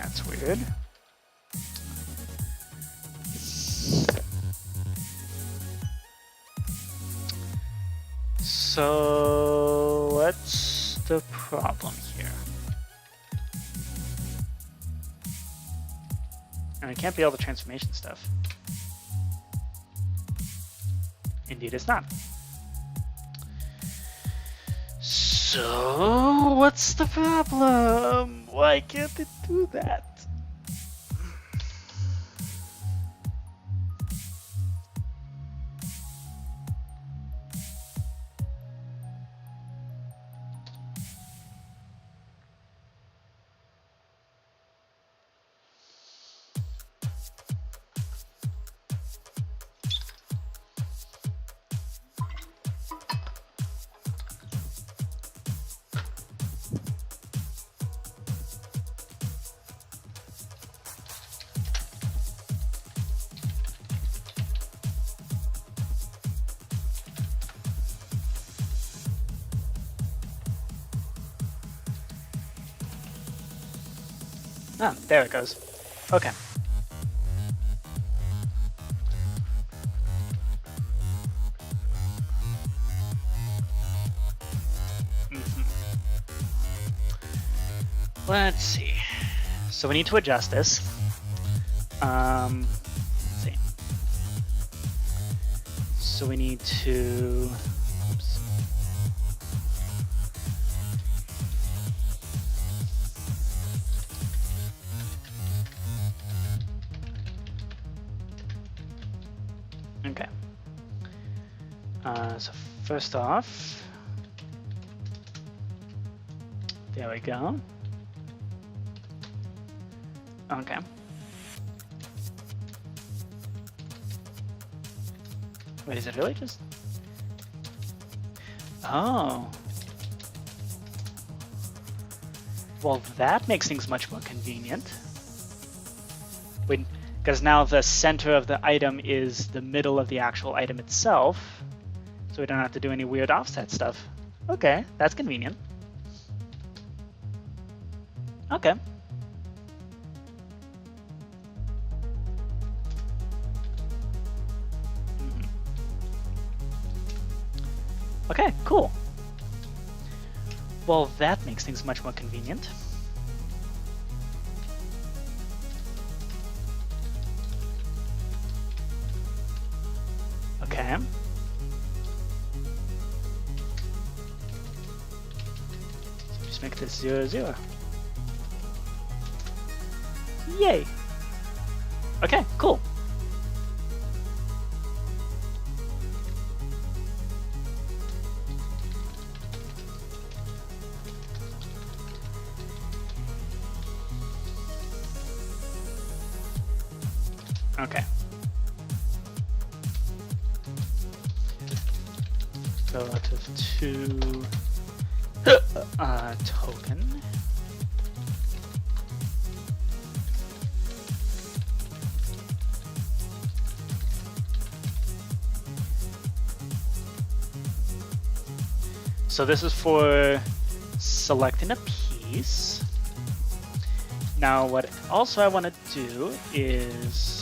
That's weird. So what's the problem here? And it can't be all the transformation stuff. Indeed, it's not. So what's the problem? Why can't it do that? Ah, there it goes. Okay. Let's see. So we need to adjust this. Let's see. So we need to. Oops. Okay. So first off, there we go. Okay. Wait, is it really just? Oh. Well, that makes things much more convenient. Because now the center of the item is the middle of the actual item itself, so we don't have to do any weird offset stuff. Okay, that's convenient. Okay. Okay, cool. Well, that makes things much more convenient. Okay. So just make this 0, 0. Yay! Okay, cool. Okay. Relative to token. So this is for selecting a piece. Now what also I want to do is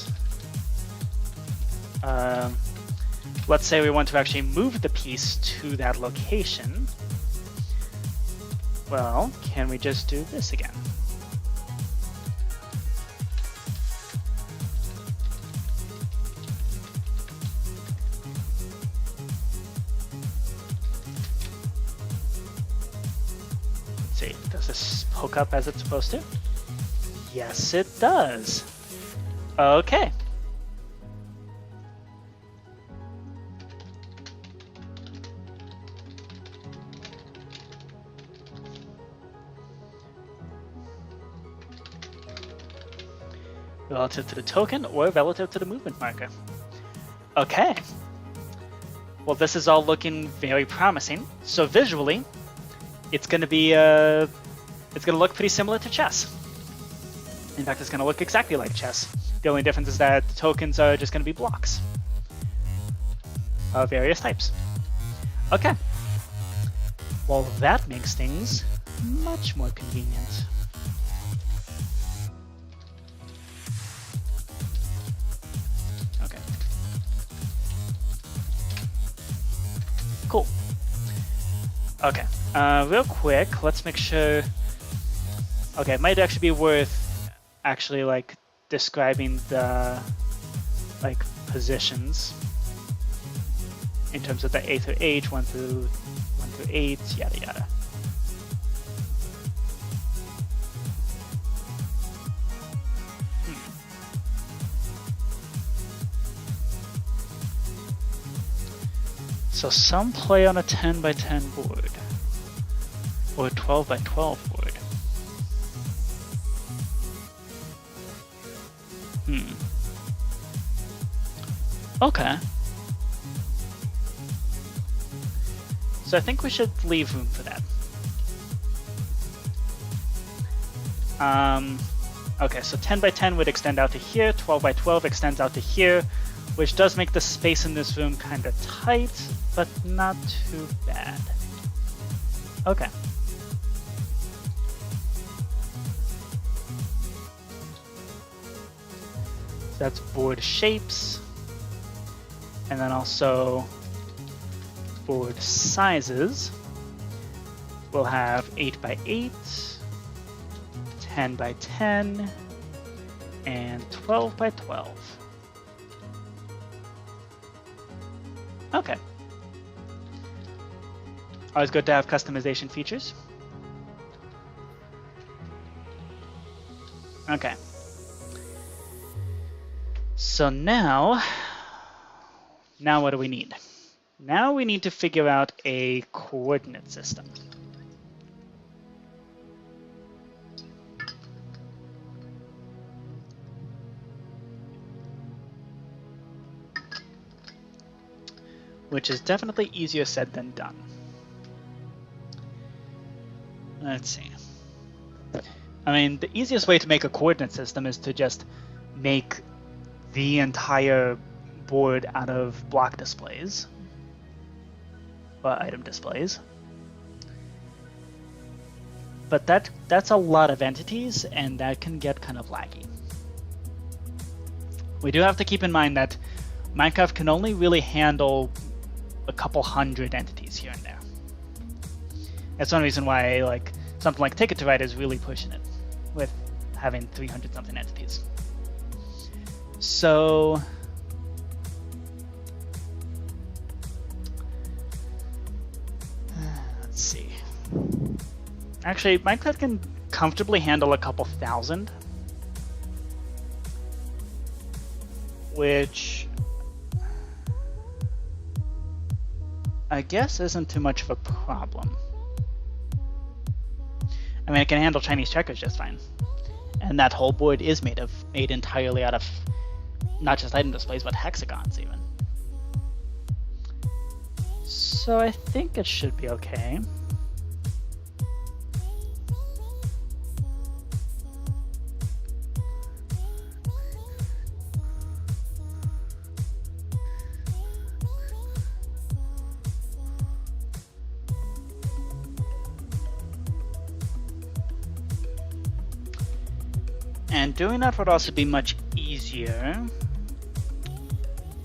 let's say we want to actually move the piece to that location. Well, can we just do this again? Let's see, does this hook up as it's supposed to? Yes, it does. Okay. Relative to the token or relative to the movement marker. Okay. Well, this is all looking very promising. So visually, it's going to be it's going to look pretty similar to chess. In fact, it's going to look exactly like chess. The only difference is that the tokens are just going to be blocks of various types. Okay. Well, that makes things much more convenient. Okay, real quick, let's make sure. Okay, it might actually be worth actually like describing the like positions in terms of the A through H, 1 through 8, yada yada. So some play on a 10 by 10 board or a 12 by 12 board. Okay. So I think we should leave room for that. Okay, so 10 by 10 would extend out to here, 12 by 12 extends out to here, which does make the space in this room kind of tight, but not too bad. Okay. So that's board shapes, and then also board sizes. We'll have 8 by 8, 10 by 10, and 12 by 12. Okay. Always good to have customization features. Okay. So now what do we need? Now we need to figure out a coordinate system. Which is definitely easier said than done. Let's see. I mean, the easiest way to make a coordinate system is to just make the entire board out of block displays, or item displays. But that's a lot of entities, and that can get kind of laggy. We do have to keep in mind that Minecraft can only really handle a couple hundred entities here and there. That's one reason why like something like Ticket to Ride is really pushing it with having 300 something entities. So let's see. Actually, Minecraft can comfortably handle a couple thousand, which I guess isn't too much of a problem. I mean, it can handle Chinese checkers just fine. And that whole board is made entirely out of not just item displays, but hexagons even. So I think it should be okay. And doing that would also be much easier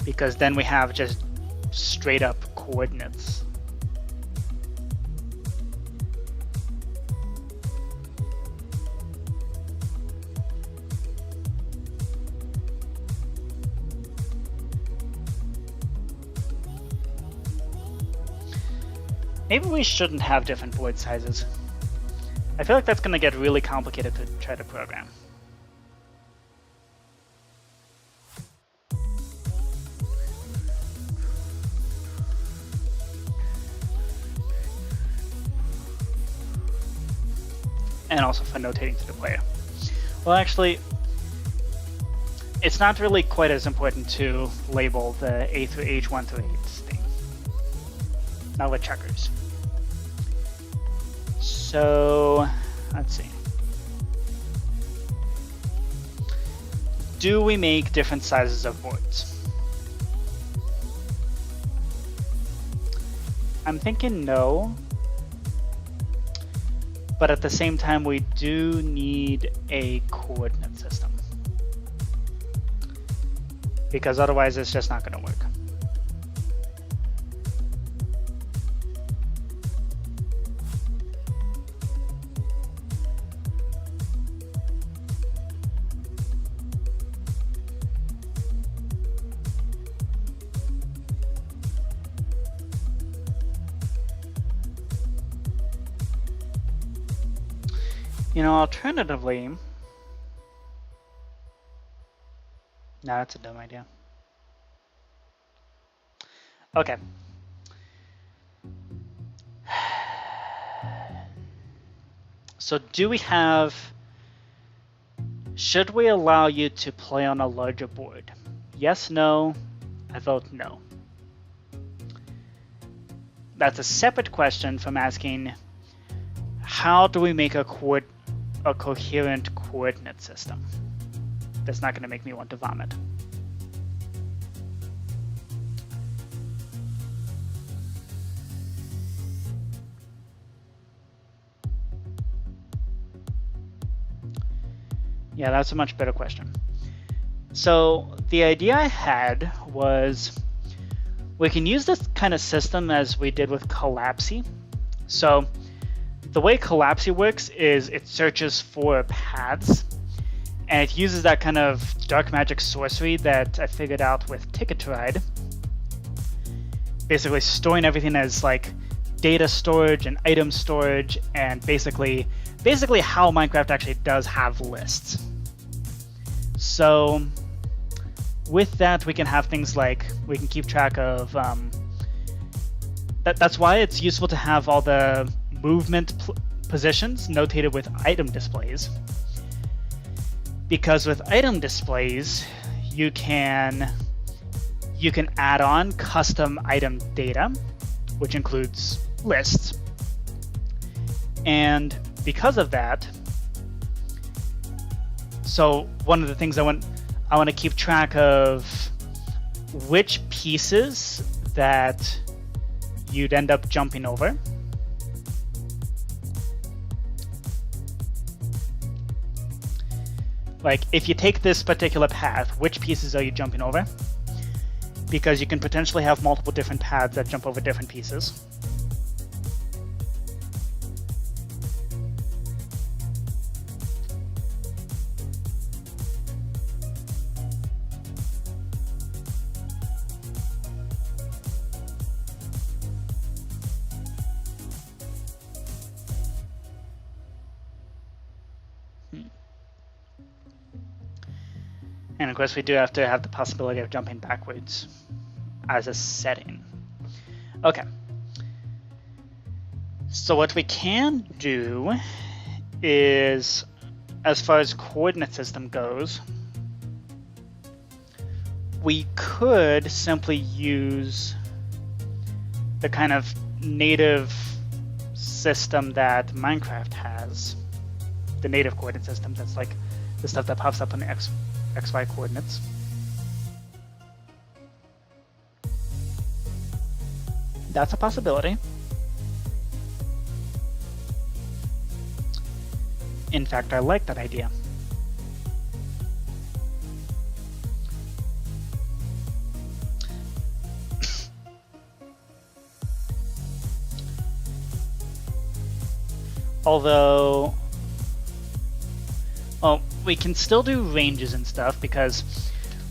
because then we have just straight up coordinates. Maybe we shouldn't have different board sizes. I feel like that's going to get really complicated to try to program. And also for notating to the player. Well, actually, it's not really quite as important to label the A through H, 1 through 8 thing. Not with checkers. So, let's see. Do we make different sizes of boards? I'm thinking no. But at the same time, we do need a coordinate system. Because otherwise, it's just not going to work. Alternatively, no, that's a dumb idea. Okay. So should we allow you to play on a larger board? Yes, no, I vote no. That's a separate question from asking, how do we make a coherent coordinate system? That's not going to make me want to vomit. Yeah, that's a much better question. So the idea I had was we can use this kind of system as we did with Collapsy. So the way Collapsy works is it searches for paths, and it uses that kind of dark magic sorcery that I figured out with Ticket to Ride, basically storing everything as like data storage and item storage, and basically how Minecraft actually does have lists. So with that, we can have things like we can keep track of. That's why it's useful to have all the movement positions notated with item displays. Because with item displays, you can add on custom item data, which includes lists. And because of that, so one of the things I want to keep track of which pieces that you'd end up jumping over. Like if you take this particular path, which pieces are you jumping over? Because you can potentially have multiple different paths that jump over different pieces. And of course, we do have to have the possibility of jumping backwards as a setting. Okay. So what we can do is, as far as coordinate system goes, we could simply use the kind of native system that Minecraft has, the native coordinate system that's like the stuff that pops up on the XY coordinates. That's a possibility. In fact, I like that idea. Although, well, we can still do ranges and stuff because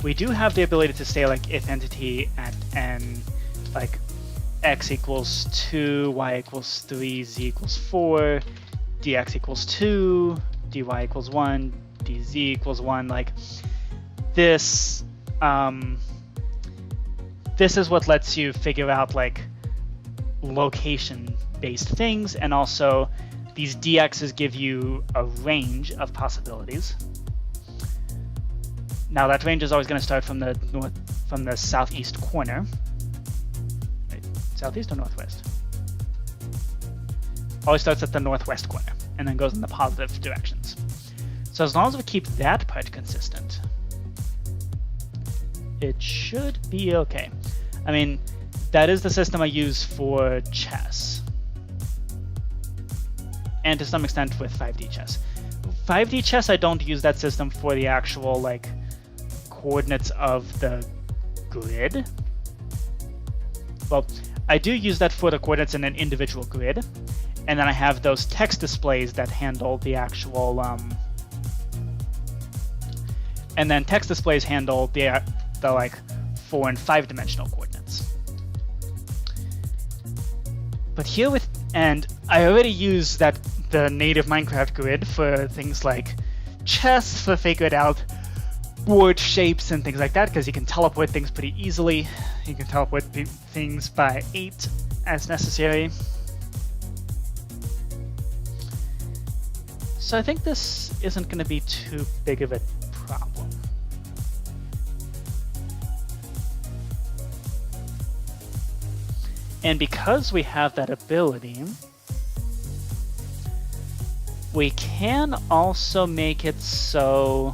we do have the ability to say like if entity at n, like x equals 2, y equals 3, z equals 4, dx equals 2, dy equals 1, dz equals 1. Like this, this is what lets you figure out like location-based things, and also these dx's give you a range of possibilities. Now that range is always going to start from the southeast corner. Wait, southeast or northwest? Always starts at the northwest corner and then goes in the positive directions. So as long as we keep that part consistent, it should be okay. I mean, that is the system I use for chess. And to some extent with 5D chess. 5D chess, I don't use that system for the actual like coordinates of the grid. Well, I do use that for the coordinates in an individual grid, and then I have those text displays that handle the actual and then text displays handle the like 4 and 5 dimensional coordinates. But here and I already use that the native Minecraft grid for things like chests, for figuring out board shapes and things like that, because you can teleport things pretty easily. You can teleport things by 8 as necessary. So I think this isn't going to be too big of a problem. And because we have that ability, we can also make it so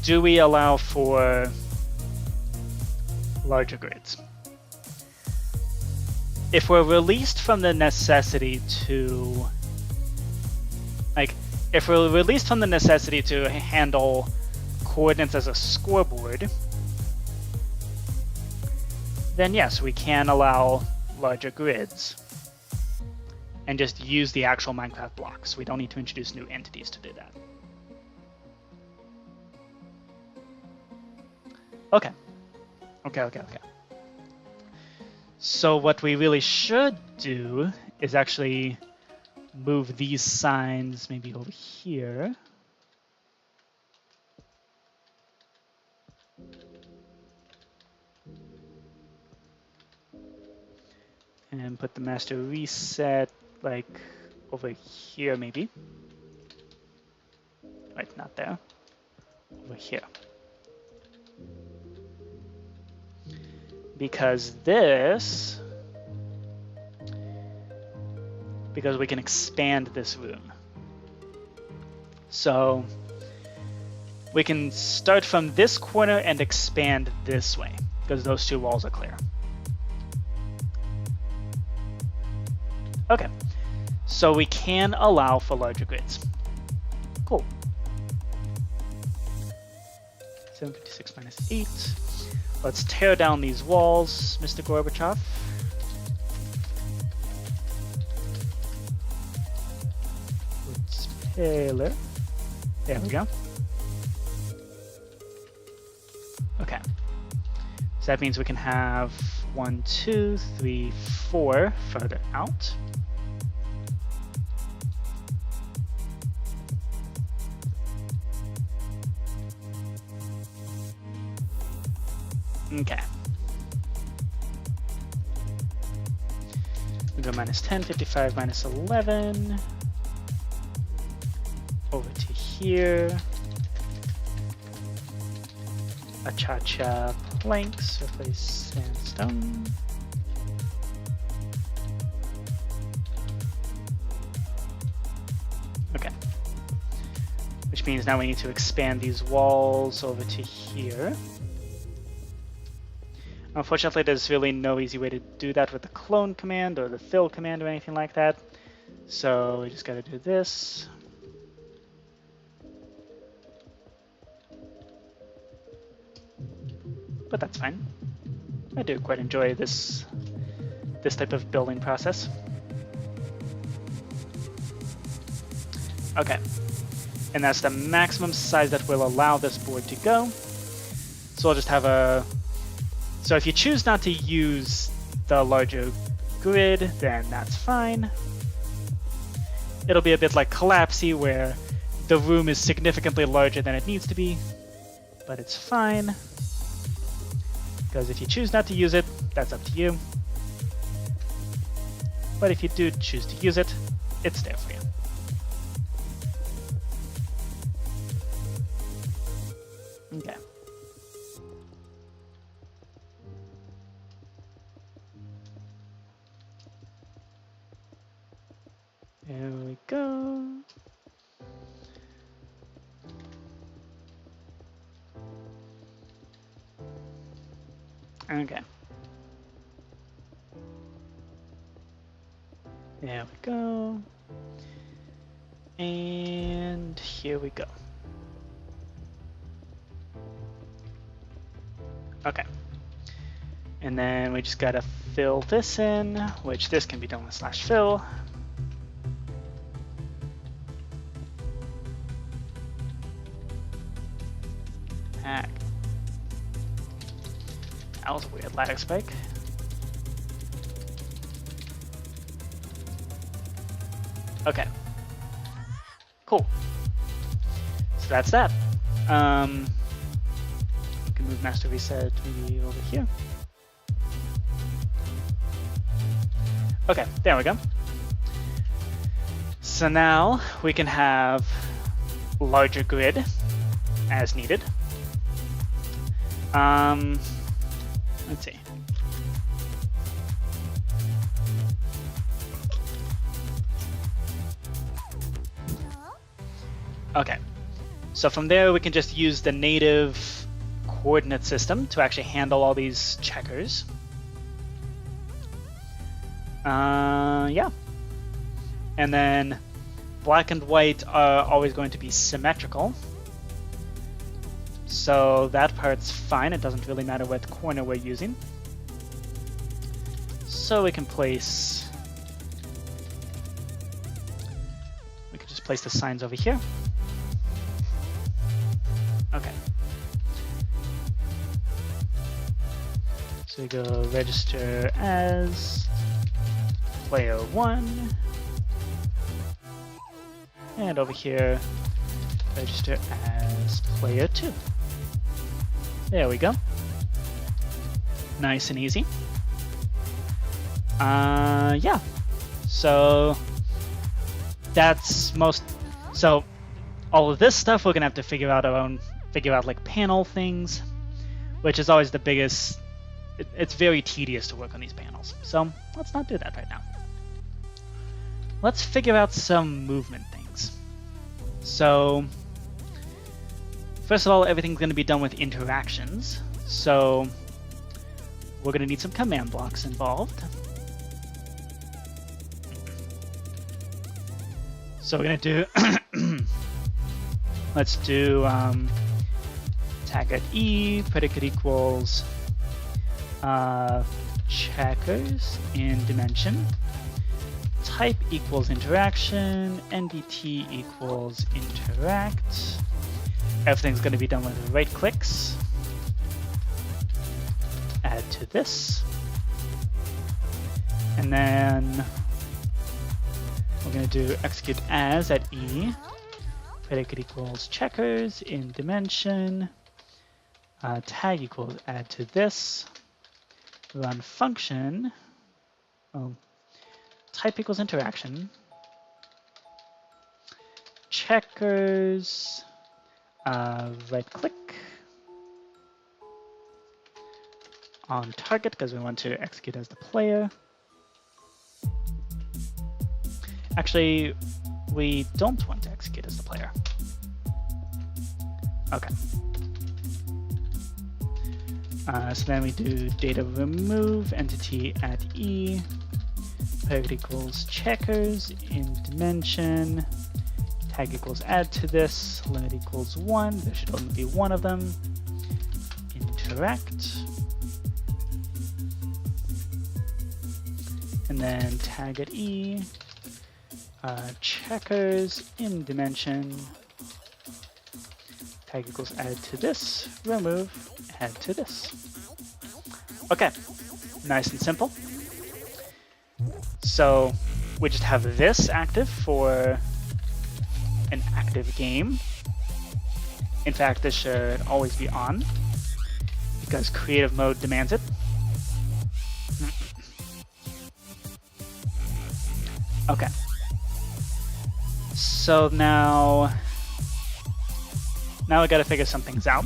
do we allow for larger grids? If we're released from the necessity to, if we're released from the necessity to handle coordinates as a scoreboard, then yes, we can allow larger grids and just use the actual Minecraft blocks. We don't need to introduce new entities to do that. Okay. So what we really should do is actually move these signs maybe over here. And put the master reset like over here maybe. Right, not there. Over here. Because we can expand this room. So we can start from this corner and expand this way, because those two walls are clear. Okay, so we can allow for larger grids. Cool. 756 minus 8. Let's tear down these walls, Mr. Gorbachev. Let's tailor. There we go. Okay. So that means we can have 1, 2, 3, 4 further out. Okay. We go minus 10, 55, minus 11. Over to here. Achacha planks, replace sandstone. Okay. Which means now we need to expand these walls over to here. Unfortunately, there's really no easy way to do that with the clone command or the fill command or anything like that. So we just gotta do this. But that's fine. I do quite enjoy this type of building process. Okay. And that's the maximum size that will allow this board to go. So I'll just have a... So if you choose not to use the larger grid, then that's fine. It'll be a bit like Collapsy, where the room is significantly larger than it needs to be, but it's fine. Because if you choose not to use it, that's up to you. But if you do choose to use it, it's there for you. Okay. There we go. Okay. There we go. And here we go. Okay. And then we just gotta fill this in, which this can be done with /fill. That was a weird lag spike. Okay. Cool. So that's that. We can move master reset maybe over here. Okay, there we go. So now we can have larger grid as needed. Let's see. Okay, so from there we can just use the native coordinate system to actually handle all these checkers. Yeah. And then black and white are always going to be symmetrical. So that part's fine. It doesn't really matter what corner we're using. So we can place... We can just place the signs over here. Okay. So we go register as player 1. And over here, register as player 2. There we go. Nice and easy. Yeah. So that's most. So all of this stuff we're gonna have to figure out like panel things, which is always the biggest. It's very tedious to work on these panels. So let's not do that right now. Let's figure out some movement things. So first of all, everything's going to be done with interactions. So we're going to need some command blocks involved. So we're going to do, let's do tag at E, predicate equals checkers in dimension, type equals interaction, NDT equals interact. Everything's going to be done with right clicks. Add to this. And then we're going to do execute as at E, predicate equals checkers in dimension, tag equals add to this, run function, type equals interaction, checkers, right click on target because we want to execute as the player. Actually, we don't want to execute as the player. Okay. So then we do data remove entity at E, predicate equals checkers in dimension, tag equals add to this, limit equals 1, there should only be one of them, interact, and then tag at E, checkers in dimension, tag equals add to this, remove, add to this. Okay, nice and simple. So we just have this active for an active game. In fact, this should always be on because creative mode demands it. Okay. So now we got to figure some things out.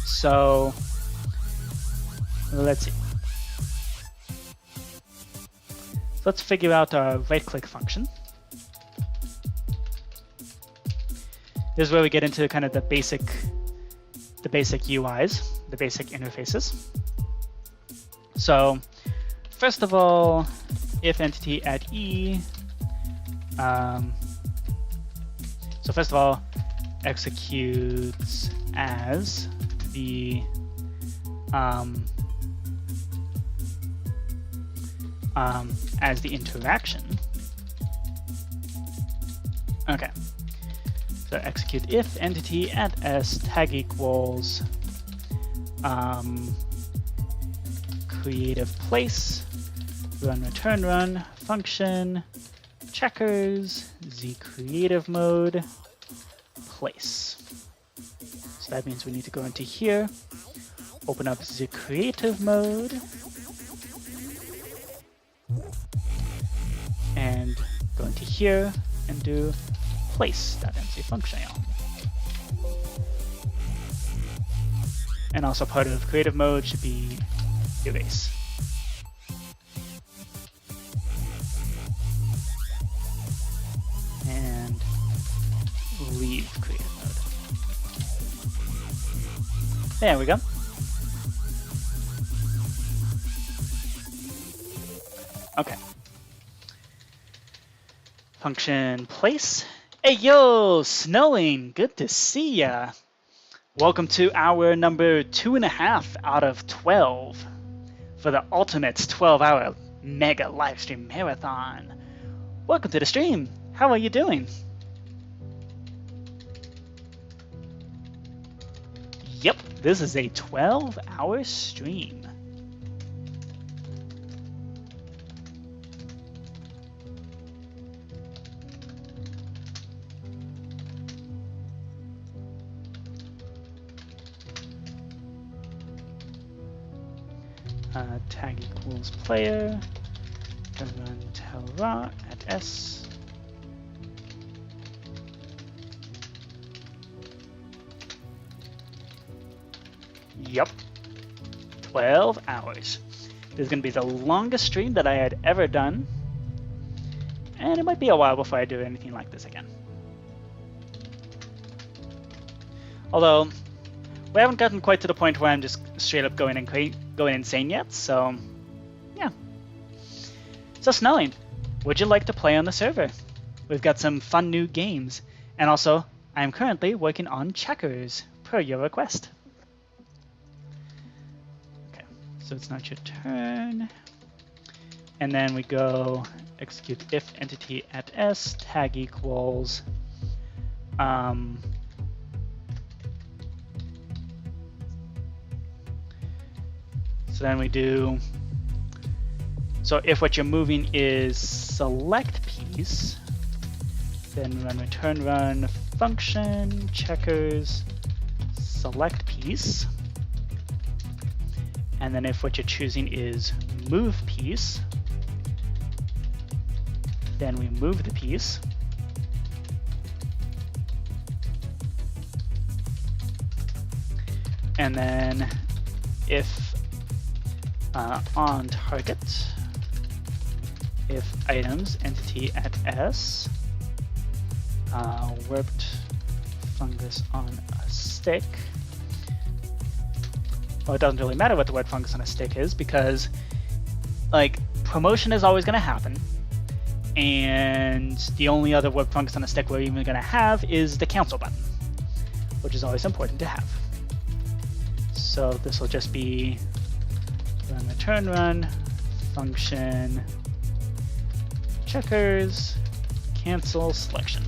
So let's see. So let's figure out our right-click function. This is where we get into kind of the basic UIs, the basic interfaces. So first of all, if entity at E, so first of all, executes as the interaction. Okay. So execute if entity at S tag equals creative place, run return run, function, checkers, z creative mode, place. So that means we need to go into here, open up the creative mode, and go into here and do place.mc functional. And also part of creative mode should be erase. And leave creative mode. There we go. Okay. Function place. Hey yo, snowing, good to see ya. Welcome to hour number 2.5 out of 12 for the ultimate 12-hour mega live stream marathon. Welcome to the stream. How are you doing? Yep, this is a 12-hour stream. Tag equals player, then run tell raw at s. Yup, 12 hours. This is going to be the longest stream that I had ever done, and it might be a while before I do anything like this again. Although, we haven't gotten quite to the point where I'm just straight up going insane yet, so yeah. So snowing, would you like to play on the server? We've got some fun new games, and also I'm currently working on checkers per your request. Okay, so it's not your turn, and then we go execute if entity at s tag equals so then we do, so if what you're moving is select piece, then run return run function checkers select piece. And then if what you're choosing is move piece, then we move the piece. And then if on target, if items entity at s, warped fungus on a stick. Well, it doesn't really matter what the warped fungus on a stick is, because like promotion is always going to happen, and the only other warped fungus on a stick we're even going to have is the cancel button, which is always important to have. So this will just be run return run function checkers cancel selection.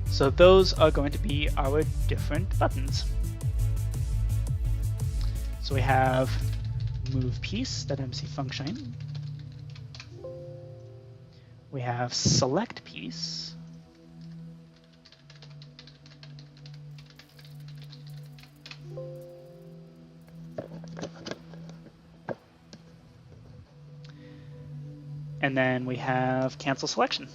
So those are going to be our different buttons. So we have move piece, that MC function. We have select piece. And then we have cancel selection.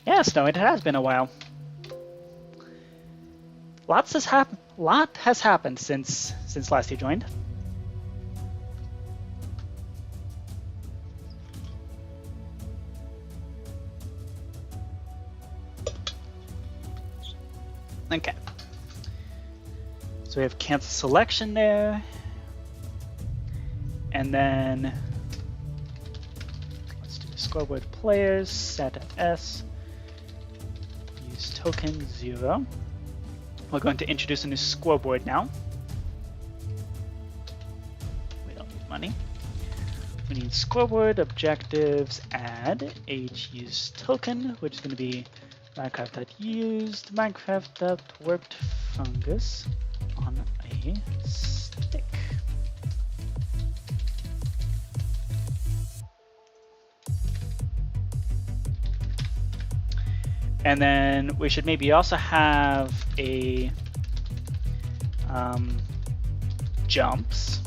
Yeah, Snow, it has been a while. Lot has happened since last you joined. Okay. So we have cancel selection there. And then let's do scoreboard players, set s, use token 0. We're going to introduce a new scoreboard now. We don't need money. We need scoreboard objectives add age use token, which is going to be Minecraft.used, Minecraft.warped fungus on a stick. And then we should maybe also have a jumps,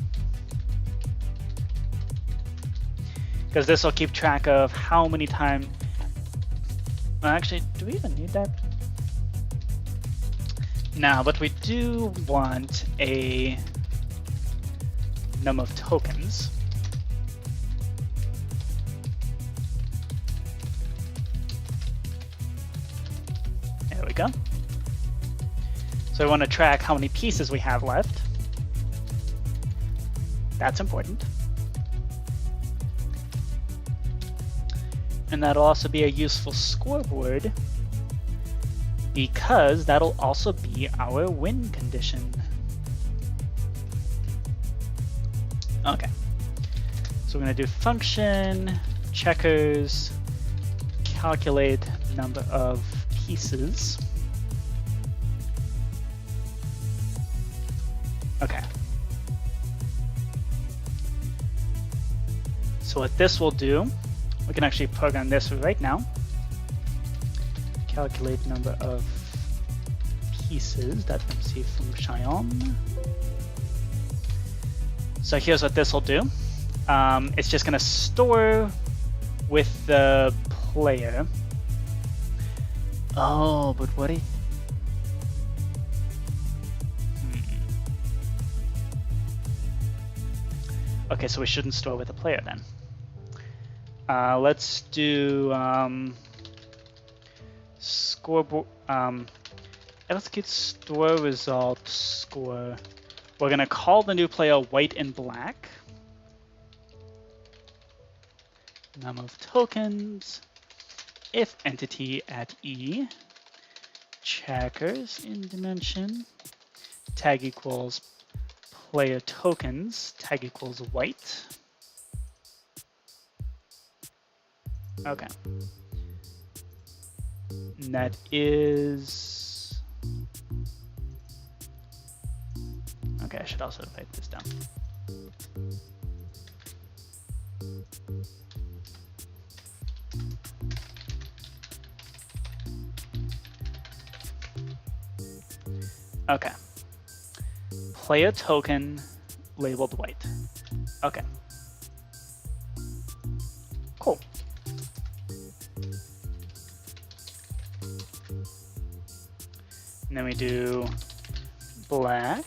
because this will keep track of how many times. Actually, do we even need that? No, but we do want a num of tokens. There we go. So we want to track how many pieces we have left. That's important. And that'll also be a useful scoreboard, because that'll also be our win condition. Okay. So we're going to do function, checkers, calculate number of pieces. Okay. So what this will do, we can actually program this right now. Calculate number of pieces.mc function. So here's what this will do. It's just going to store with the player. Oh, but what if... Okay, so we shouldn't store with the player then. Let's do scoreboard. Execute store result score. We're gonna call the new player white and black. Num of tokens. If entity at E. Checkers in dimension. Tag equals player tokens. Tag equals white. Okay. And that is... Okay, I should also write this down. Okay. Player token labeled white. Okay. Cool. And then we do black.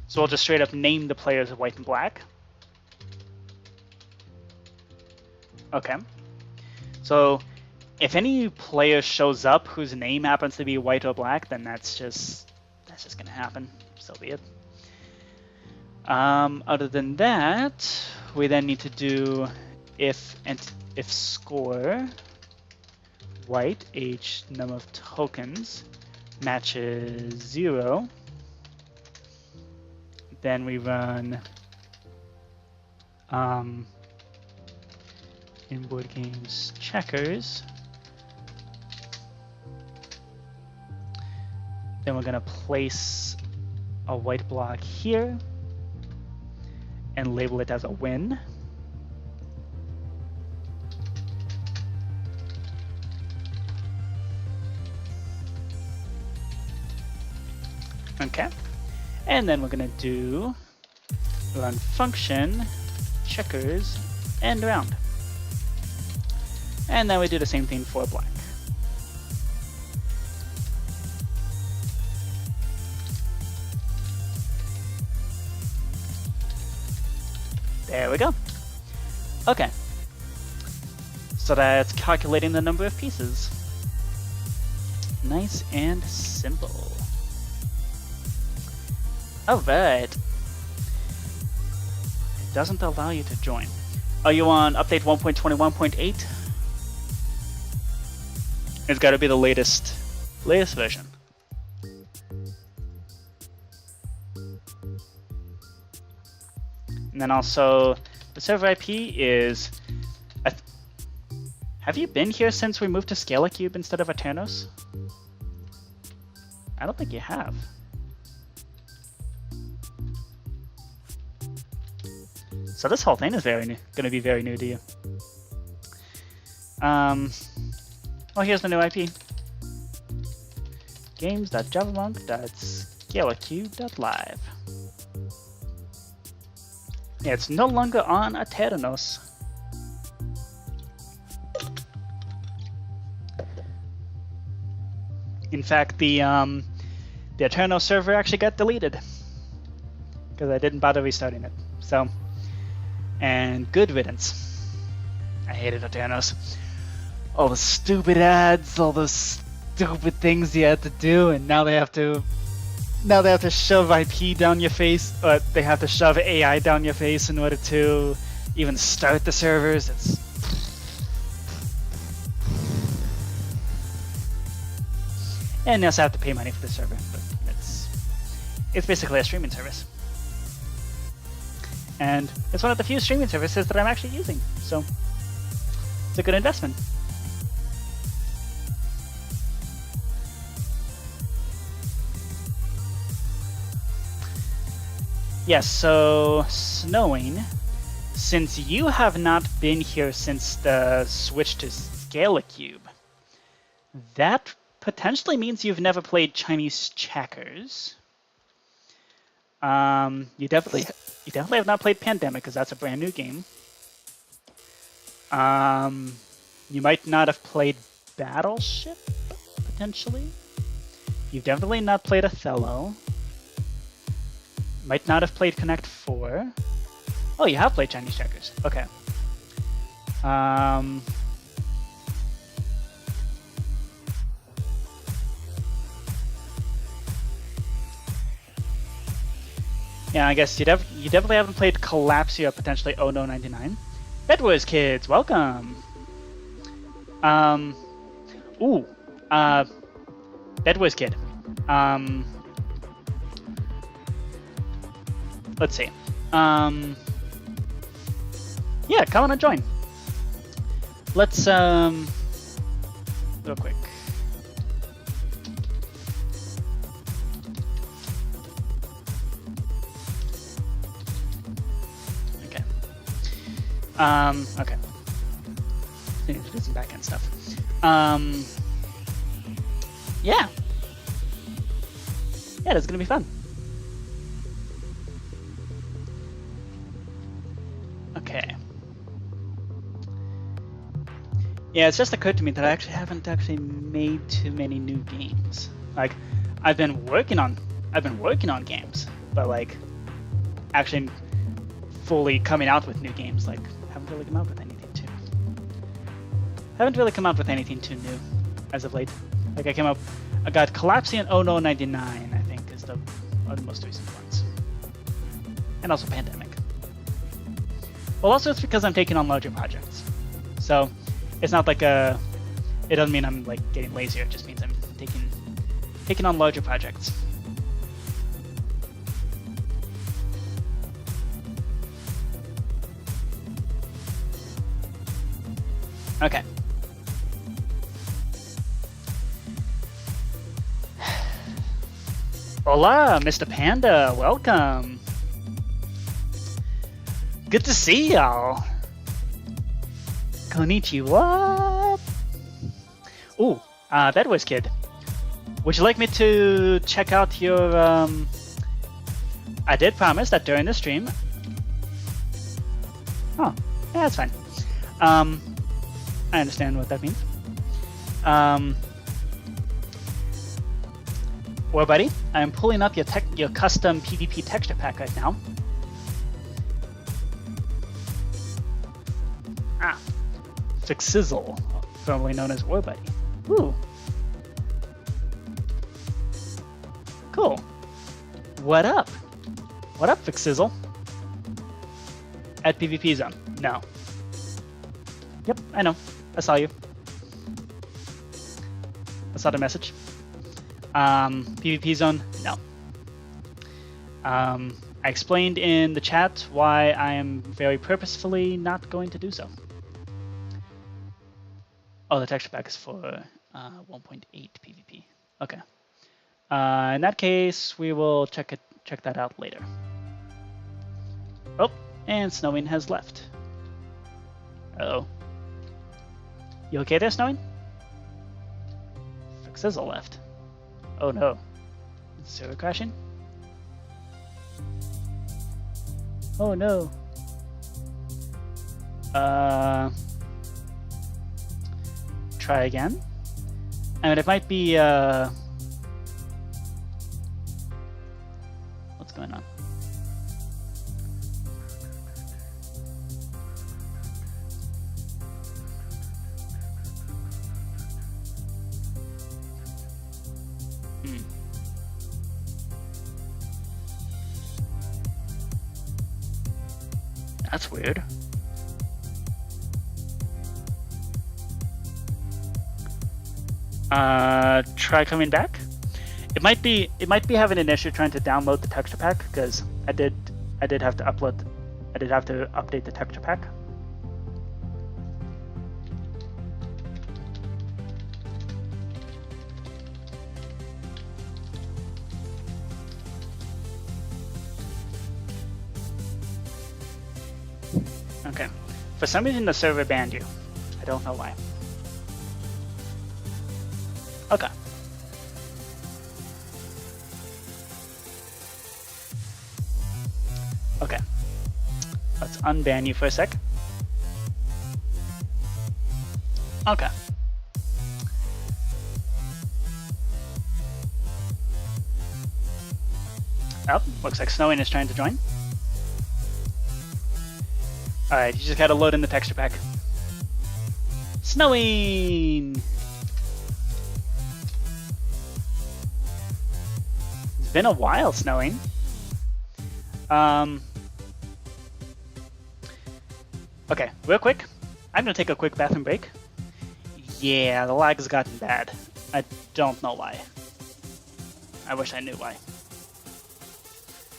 So we'll just straight up name the players white and black. Okay. So if any player shows up whose name happens to be white or black, then that's just gonna happen. So be it. Other than that, we then need to do if score white age num of tokens matches 0. Then we run in board games checkers. Then we're gonna place a white block here and label it as a win. Okay, and then we're gonna do run function, checkers, and round. And then we do the same thing for black. There we go. Okay, so that's calculating the number of pieces. Nice and simple. Alright. It doesn't allow you to join. Are you on update 1.21.8? It's got to be the latest version. And then also the server IP is Have you been here since we moved to Scalacube instead of Aternos? I don't think you have. So this whole thing is going to be very new to you. Oh, here's the new IP. games.javamonk.scalacube.live. Yeah, it's no longer on Aternos. In fact, the Aternos server actually got deleted because I didn't bother restarting it. So, and good riddance. I hated Aternos. All the stupid ads, all those stupid things you had to do, and now they have to shove IP down your face, but they have to shove AI down your face in order to even start the servers. And you also have to pay money for the server, but it's basically a streaming service. And it's one of the few streaming services that I'm actually using, so it's a good investment. Yes, so snowing, since you have not been here since the switch to Scalacube, that potentially means you've never played Chinese checkers. You definitely have not played Pandemic because that's a brand new game. You might not have played Battleship, potentially. You've definitely not played Othello. Might not have played Connect 4. Oh, you have played Chinese checkers. Okay. Yeah, I guess you definitely haven't played Collapsia, potentially Oh No 99. Bedwars kids, welcome. Bedwars kid. Let's see. Yeah, come on and join. Let's real quick. Okay. Okay. Need to do some backend stuff. Yeah. Yeah, that's gonna be fun. Okay. Yeah, it's just occurred to me that I haven't made too many new games. Like, I've been working on games, but like, actually fully coming out with new games, like, haven't really come out with anything too new as of late. Like, I got Collapsian Oh No 99, I think, are the most recent ones. And also Pandemic. Well, also it's because I'm taking on larger projects. So it's not like it doesn't mean I'm like getting lazier, it just means I'm taking on larger projects. Okay. Hola, Mr. Panda, welcome. Good to see y'all. Konnichiwa. Ooh, Bedwars kid. Would you like me to check out your, I did promise that during the stream. Oh, yeah, that's fine. I understand what that means. Well, buddy, I'm pulling up your custom PvP texture pack right now. Fixizzle, formerly known as War Buddy. Ooh. Cool. What up? What up, Fixizzle? At PvP Zone. No. Yep, I know. I saw you. I saw the message. PvP Zone? No. I explained in the chat why I am very purposefully not going to do so. Oh, the texture pack is for 1.8 PvP. Okay. In that case, we will check that out later. Oh, and Snowing has left. Uh-oh. You okay there, Snowing? Sizzle left. Oh no. Is server crashing? Oh no. Try again. I mean, it might be, what's going on? That's weird. Try coming back. It might be having an issue trying to download the texture pack, because I did have to update the texture pack. Okay. For some reason the server banned you. I don't know why. Okay. Okay. Let's unban you for a sec. Okay. Oh, looks like Snowing is trying to join. Alright, you just gotta load in the texture pack. Snowing! It's been a while, Snowing. Okay, real quick. I'm gonna take a quick bathroom break. Yeah, the lag has gotten bad. I don't know why. I wish I knew why.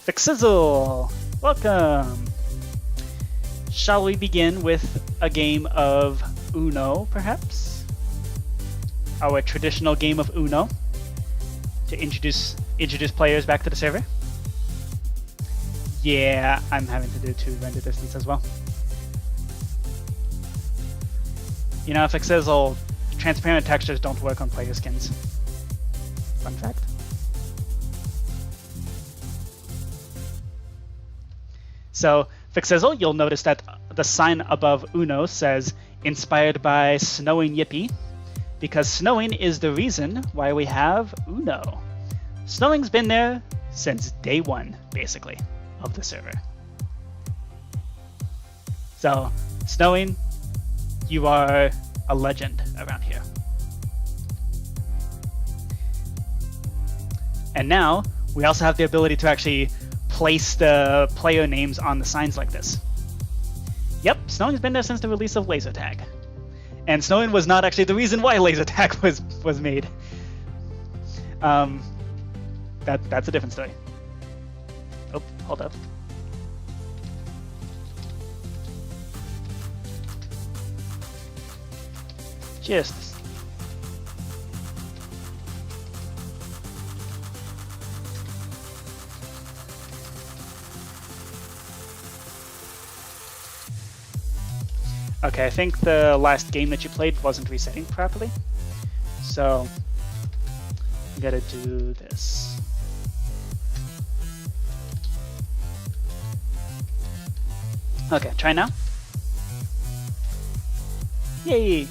Fixizzle! Welcome! Shall we begin with a game of Uno, perhaps? Our traditional game of Uno to introduce players back to the server. Yeah, I'm having to do 2 render distance as well. You know, if it says transparent textures don't work on player skins. Fun fact. So, Fixizzle, you'll notice that the sign above Uno says, inspired by Snowing Yippee, because Snowing is the reason why we have Uno. Snowing's been there since day 1, basically, of the server. So, Snowing, you are a legend around here. And now, we also have the ability to actually place the player names on the signs like this. Yep, Snowing's been there since the release of Laser Tag. And Snowing was not actually the reason why Laser Tag was made. That's a different story. Oh, hold up. Cheers. Okay, I think the last game that you played wasn't resetting properly. So, you gotta do this. Okay, try now. Yay!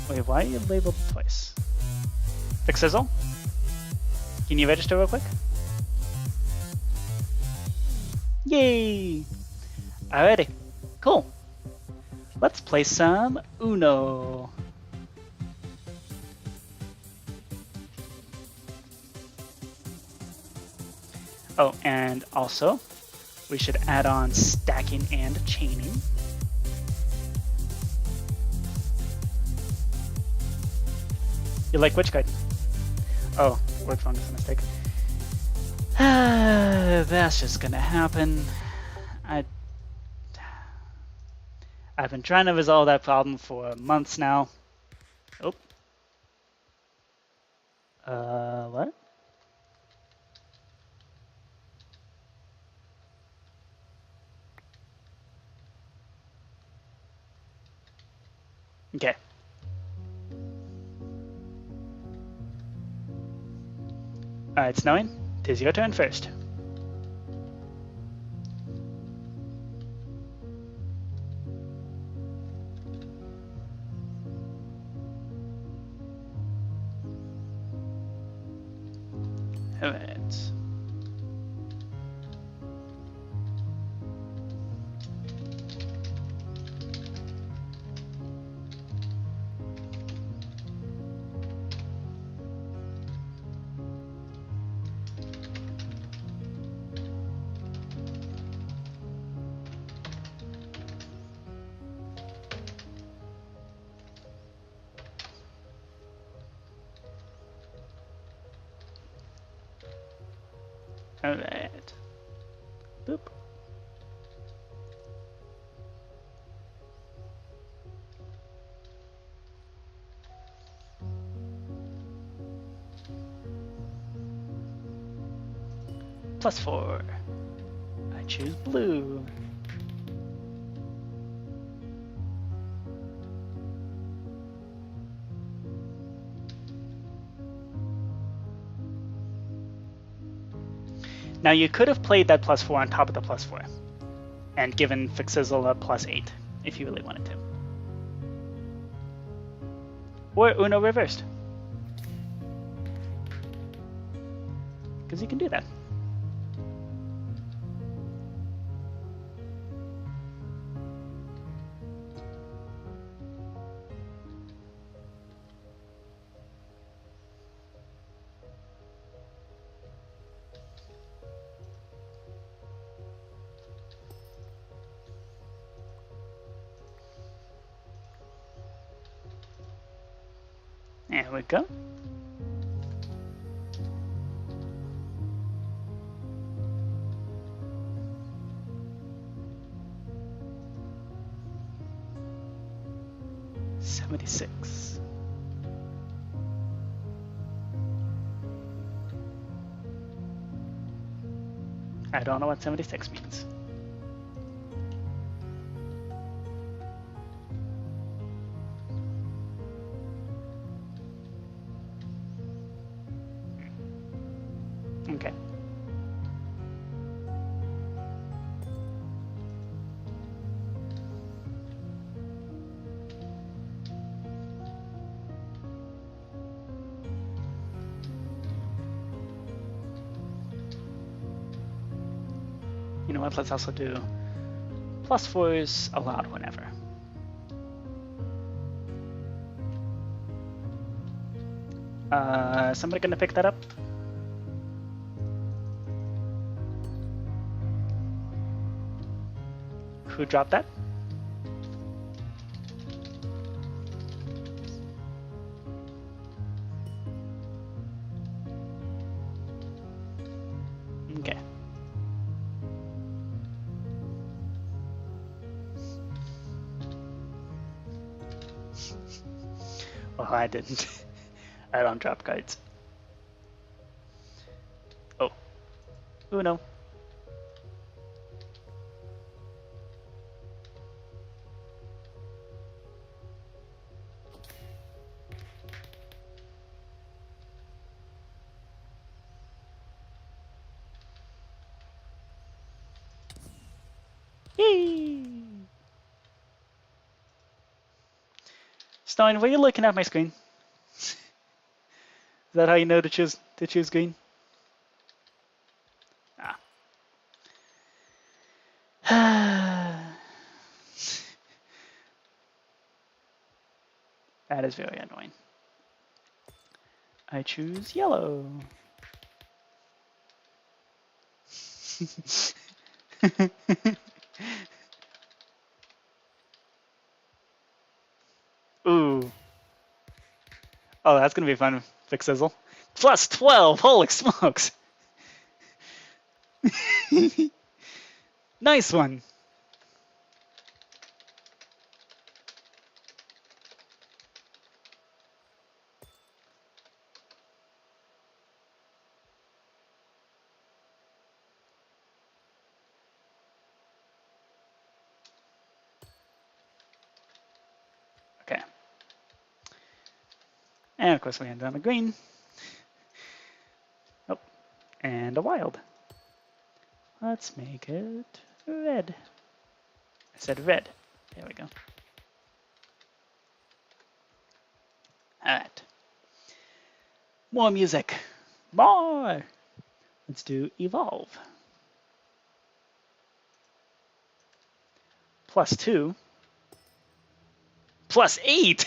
Wait, why are you labeled twice? Fixizzle? Can you register real quick? Yay! Alrighty, cool. Let's play some Uno. Oh, and also, we should add on stacking and chaining. You like which card? Oh, word phone is a mistake. That's just gonna happen. I've been trying to resolve that problem for months now. Oh. What? Okay. Alright, Snowing, 'tis your turn first. Alright. Alright. Boop. +4. I choose blue. Now you could have played that +4 on top of the +4 and given Fixizzle a +8 if you really wanted to. Or Uno reversed. Because you can do that. There we go. $76. I don't know what 76 means. Okay. You know what, let's also do +4s allowed whenever. Somebody gonna pick that up? Who dropped that? Okay. Well, I didn't. I don't drop cards. Oh. Uno. Yay! Stein, were you looking at my screen? Is that how you know to choose green? Ah. That is very annoying. I choose yellow. Ooh. Oh, that's gonna be fun, Fixizzle. +12, holy smokes. Nice one. And of course we end on a green. Oh, and a wild. Let's make it red. I said red. There we go. Alright. More music. More! Let's do evolve. +2. +8!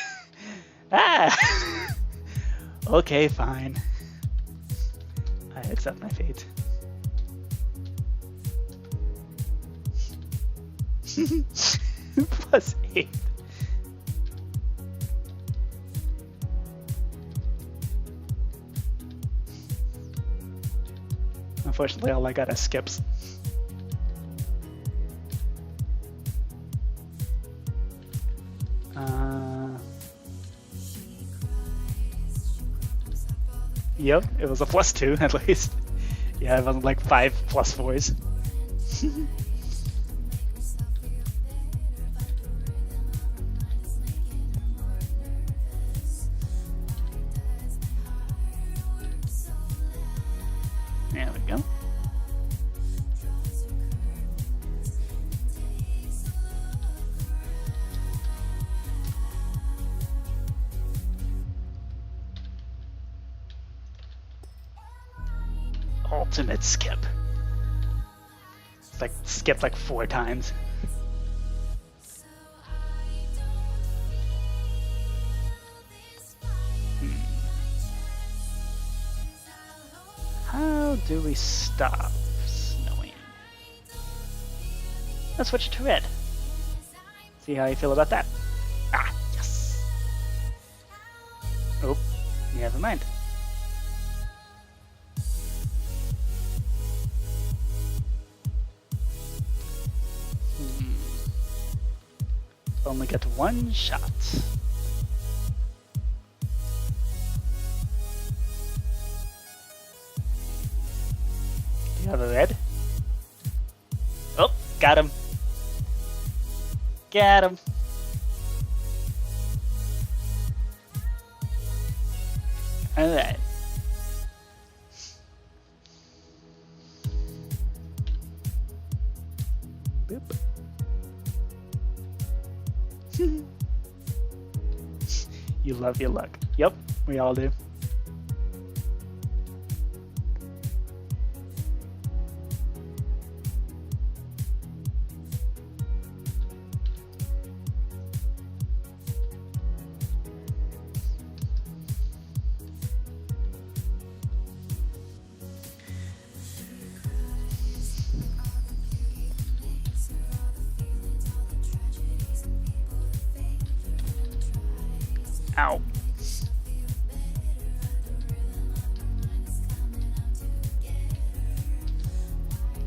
Ah! Okay, fine. I accept my fate. +8. Unfortunately, all I got is skips. Yep, it was a +2 at least. Yeah, it wasn't like 5 +4s. There we go. Ultimate skip. It's like skipped like 4 times. How do we stop snowing? Let's switch to red. See how you feel about that. Ah, yes. Oh, never mind. Only get 1 shot. Do you have a red? Oh, got him. Got him. All right. Boop. You love your luck. Yep, we all do. Ow.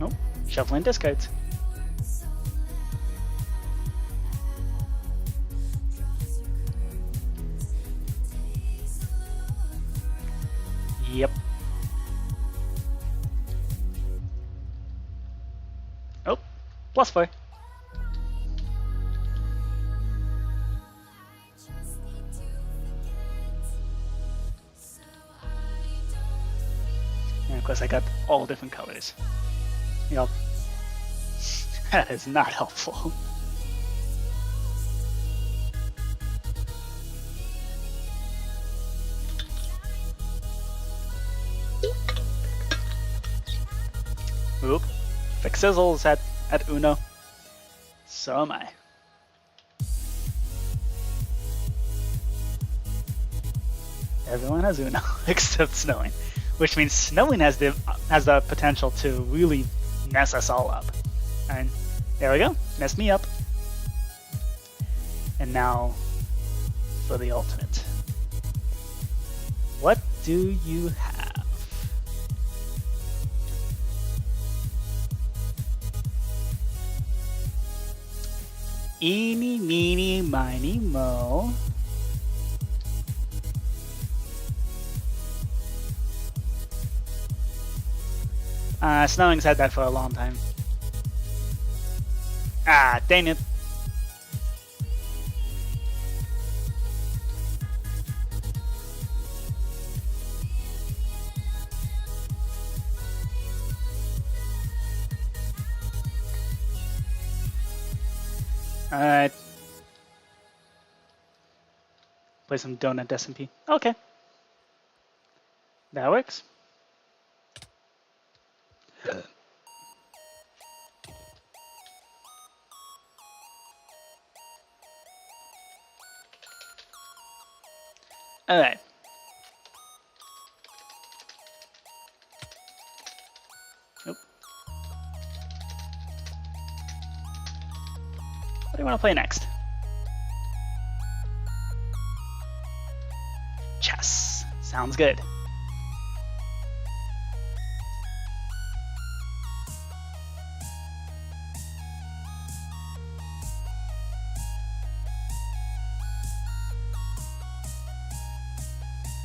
Nope, shuffling discards. Yep. Oh, +4. And of course I got all different colors. Yep. That is not helpful. Oop. Fixizzle's at Uno. So am I. Everyone has Uno except snowing, which means snowing has the potential to really mess us all up. And there we go, messed me up. And now for the ultimate. What do you have? Eeny, meeny, miny, mo. Snowing's had that for a long time. Ah, dang it. Alright. Play some Donut SMP. Okay. That works. Alright. Nope. What do you want to play next? Chess. Sounds good.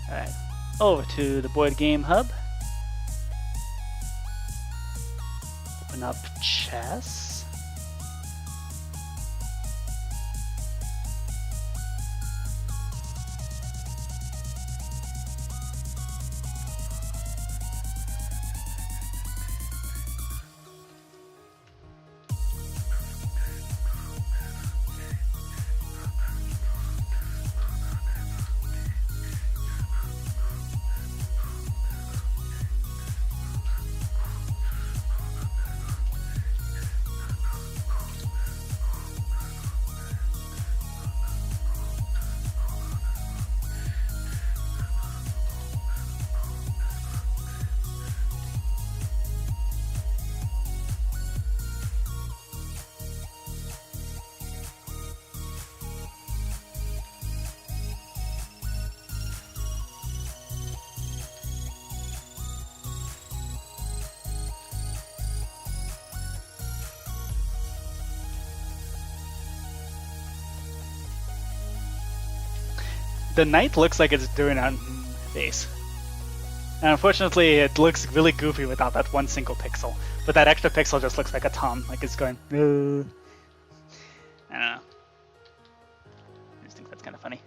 Alright, over to the board game hub. Open up chess. The knight looks like it's doing on face. And unfortunately, it looks really goofy without that one single pixel. But that extra pixel just looks like a Tom, like it's going, I don't know. I just think that's kind of funny.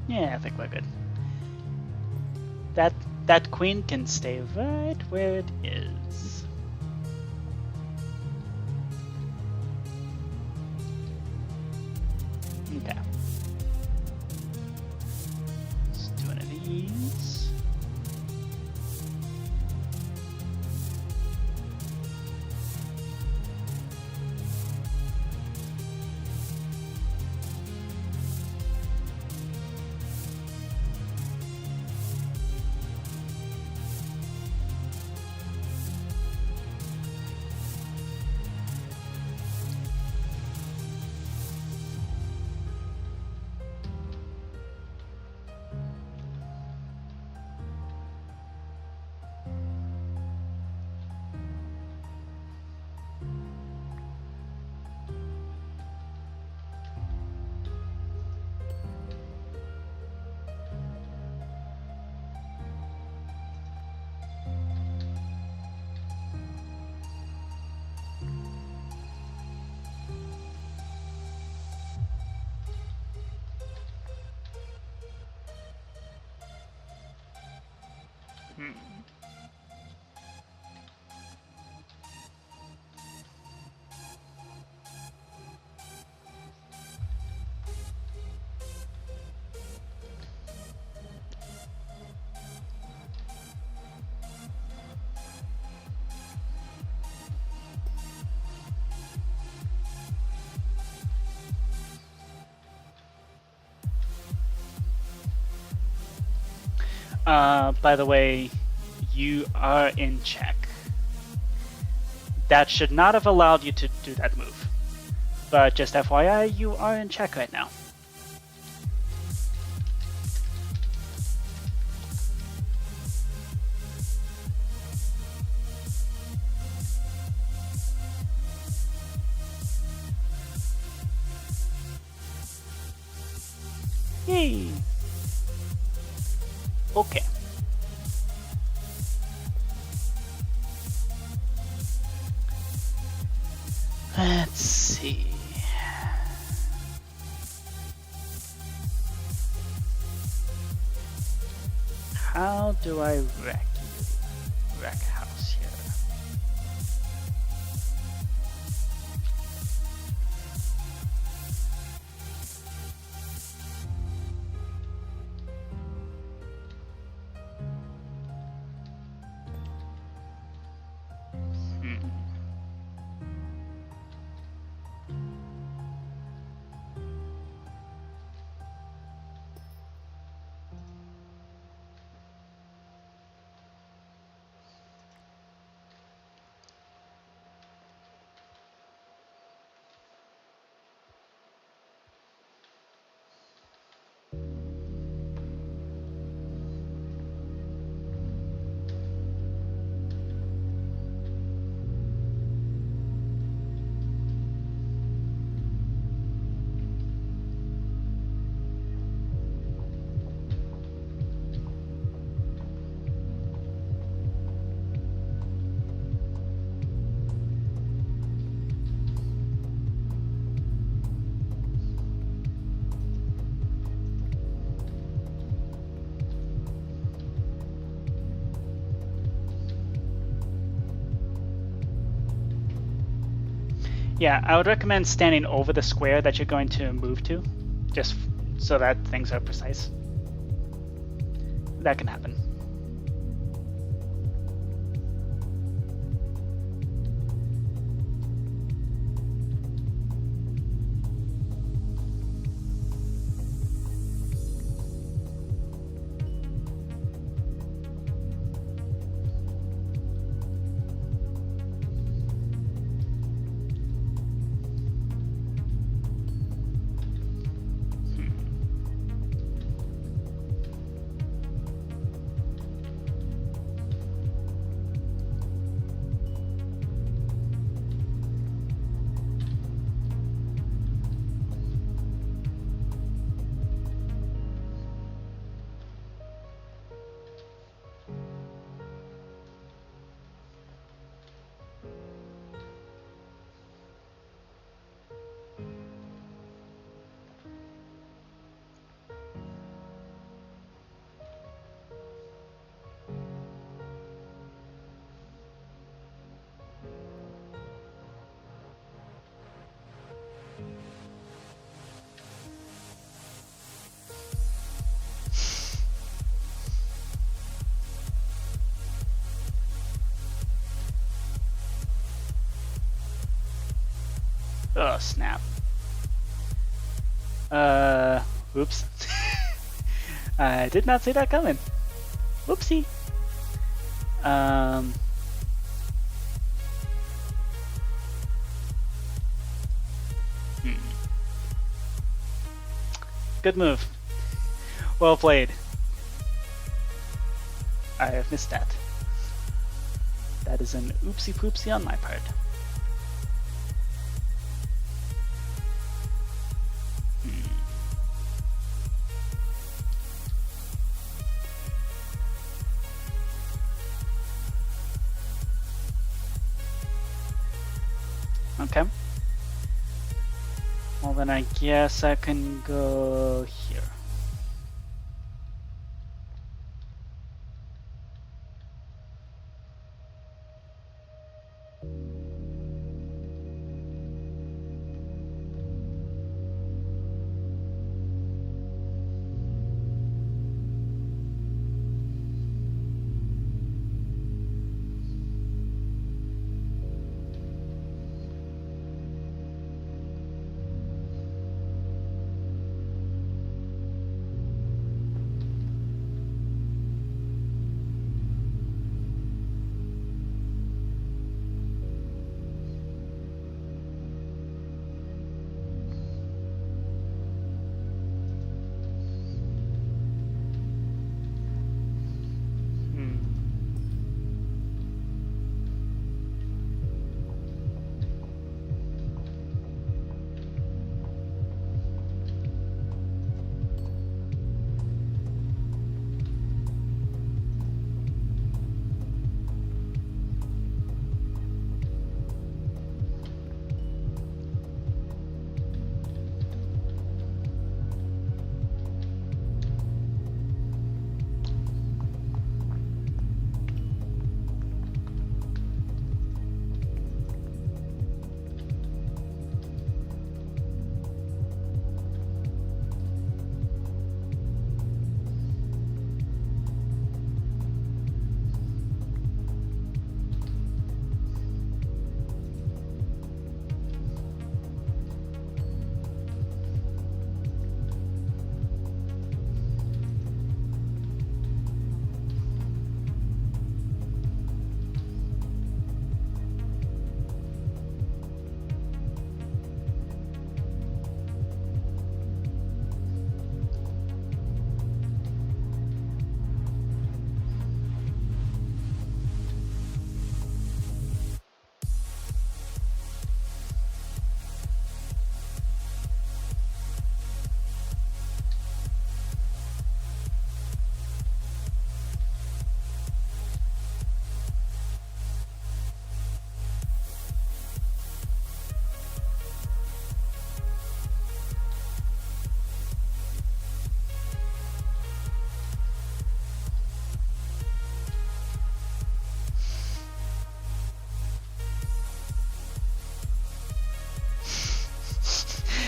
Yeah, I think we're good. That queen can stay right where it is. Okay. Let's do one of these. Hmm. By the way, you are in check. That should not have allowed you to do that move. But just FYI, you are in check right now. Yay! Okay. Let's see. How do I wreck you? Wreck house here. Yeah, I would recommend standing over the square that you're going to move to, just so that things are precise. That can happen. Oh, snap. Oops. I did not see that coming. Whoopsie. Good move. Well played. I have missed that. That is an oopsie poopsie on my part. Okay. Well, then I guess I can go here.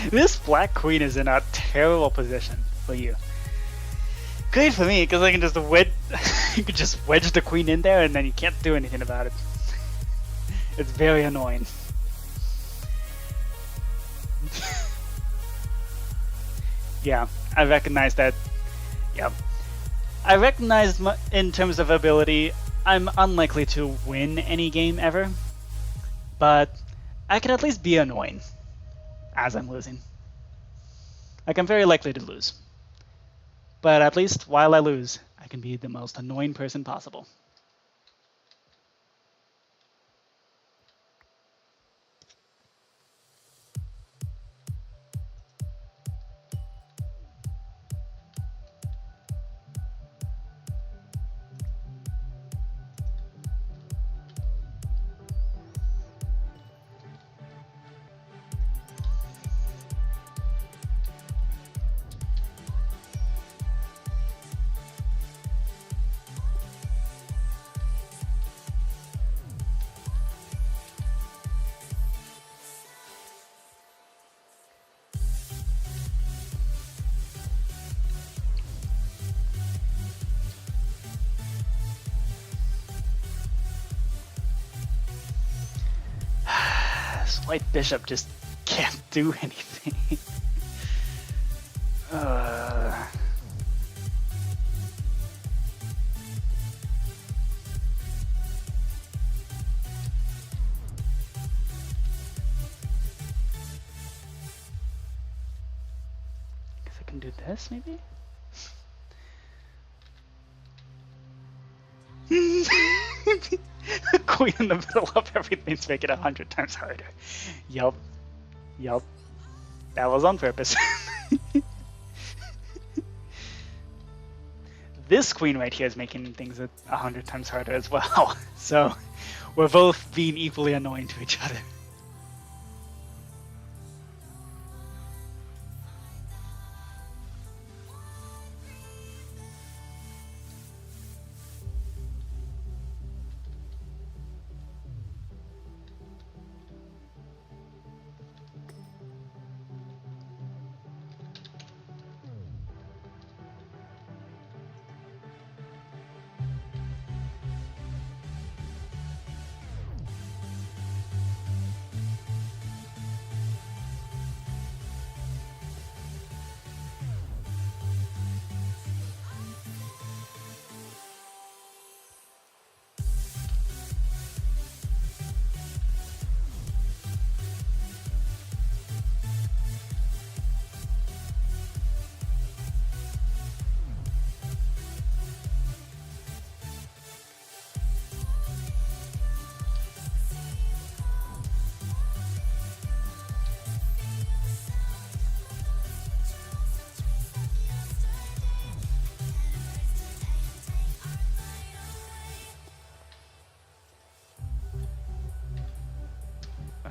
This black queen is in a terrible position for you. Great for me, because I can just wedge, you can just wedge the queen in there and then you can't do anything about it. It's very annoying. Yeah, I recognize that. Yeah. I recognize in terms of ability, I'm unlikely to win any game ever, but I can at least be annoying as I'm losing. Like, I'm very likely to lose. But at least while I lose, I can be the most annoying person possible. This white bishop just can't do anything. Guess I can do this, maybe? Queen in the middle of everything's making it 100 times harder. Yup. Yup. That was on purpose. This queen right here is making things 100 times harder as well. So we're both being equally annoying to each other.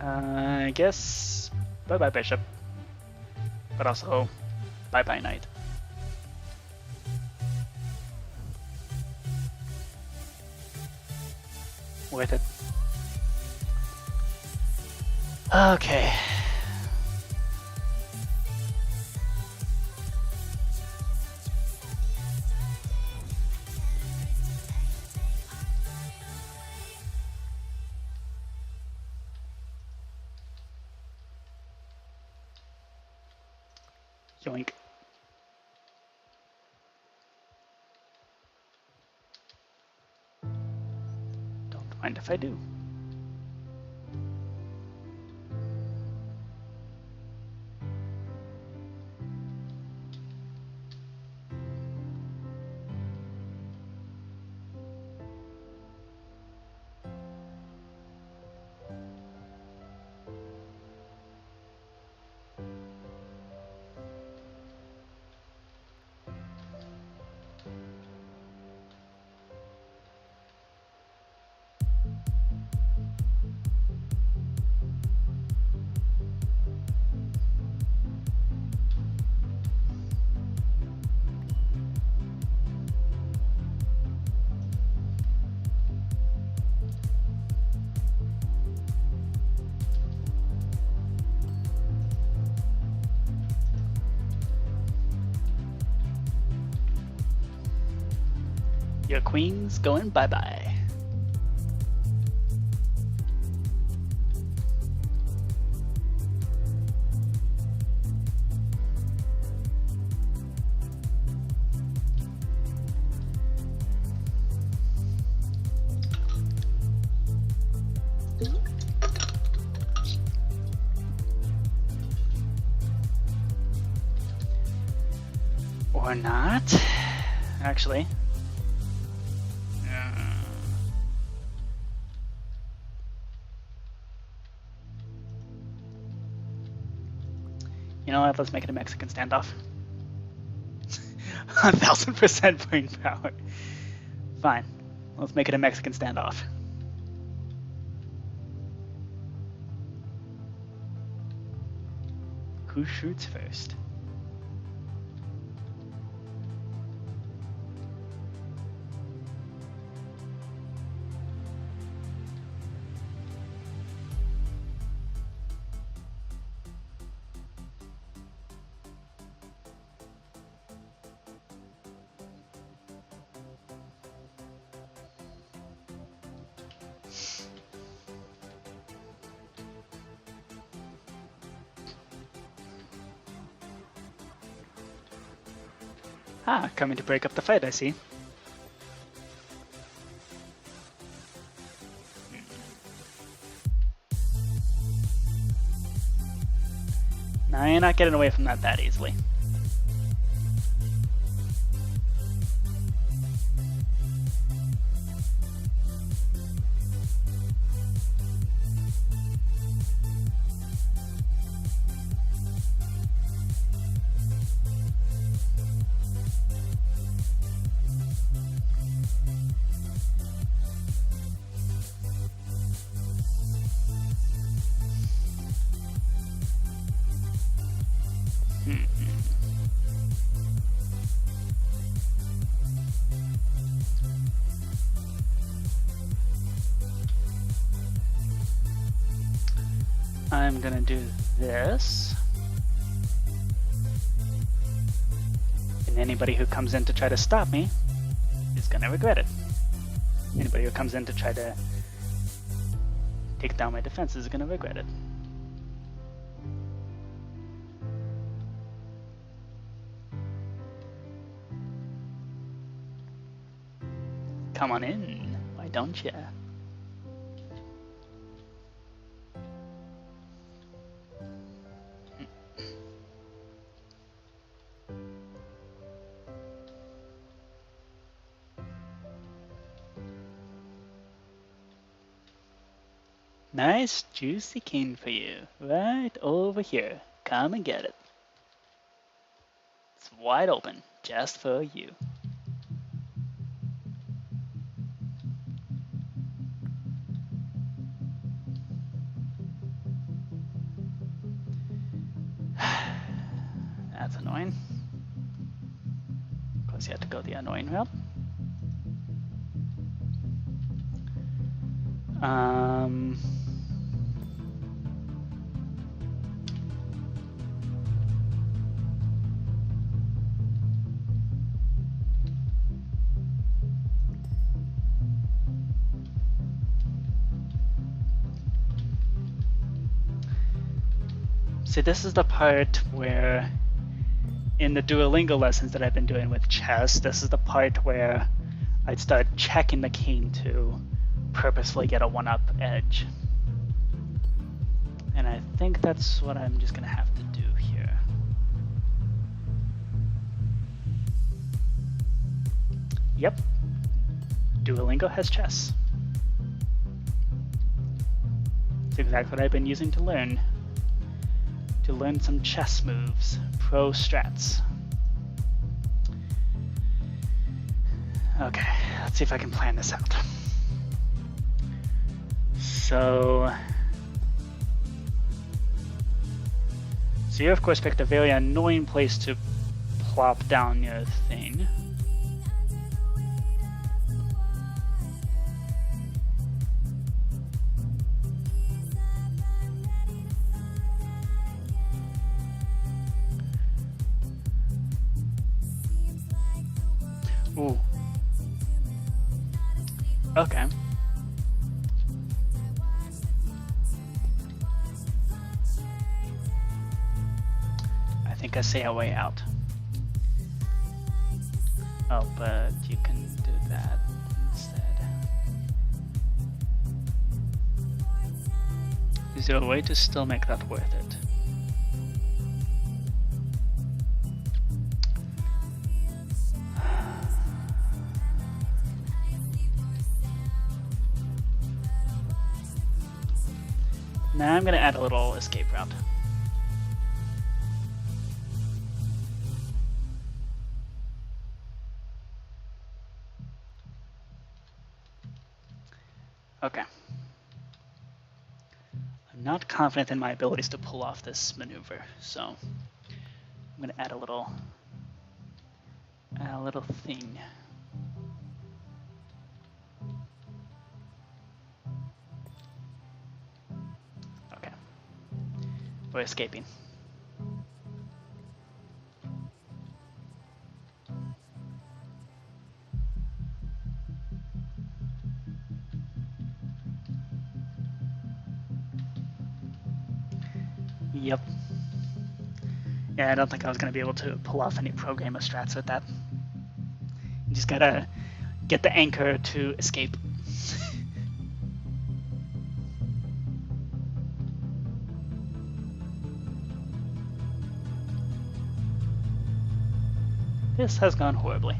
I guess bye-bye bishop, but also bye-bye knight. Worth it. Okay. Yoink. Don't mind if I do. Your queen's going bye-bye. Or not. Actually. You know what? Let's make it a Mexican standoff. 1000% brain power. Fine. Let's make it a Mexican standoff. Who shoots first? Ah, coming to break up the fight, I see. Now you're not getting away from that easily. I'm gonna do this. And anybody who comes in to try to stop me is gonna regret it. Anybody who comes in to try to take down my defense is gonna regret it. Come on in, why don't ya? Nice juicy king for you, right over here. Come and get it. It's wide open, just for you. That's annoying. Of course you have to go the annoying route. See, this is the part where in the Duolingo lessons that I've been doing with chess, this is the part where I'd start checking the king to purposefully get a one-up edge. And I think that's what I'm just gonna have to do here. Yep, Duolingo has chess. It's exactly what I've been using to learn some chess moves, pro strats. Okay, let's see if I can plan this out. So you of course picked a very annoying place to plop down your thing. Ooh. Okay. I think I see a way out. Oh, but you can do that instead. Is there a way to still make that worth it? Now I'm going to add a little escape route. Okay. I'm not confident in my abilities to pull off this maneuver, so I'm going to add a little thing. Okay. We're escaping. Yep. Yeah, I don't think I was going to be able to pull off any programmer strats with that. You just gotta get the anchor to escape. This has gone horribly.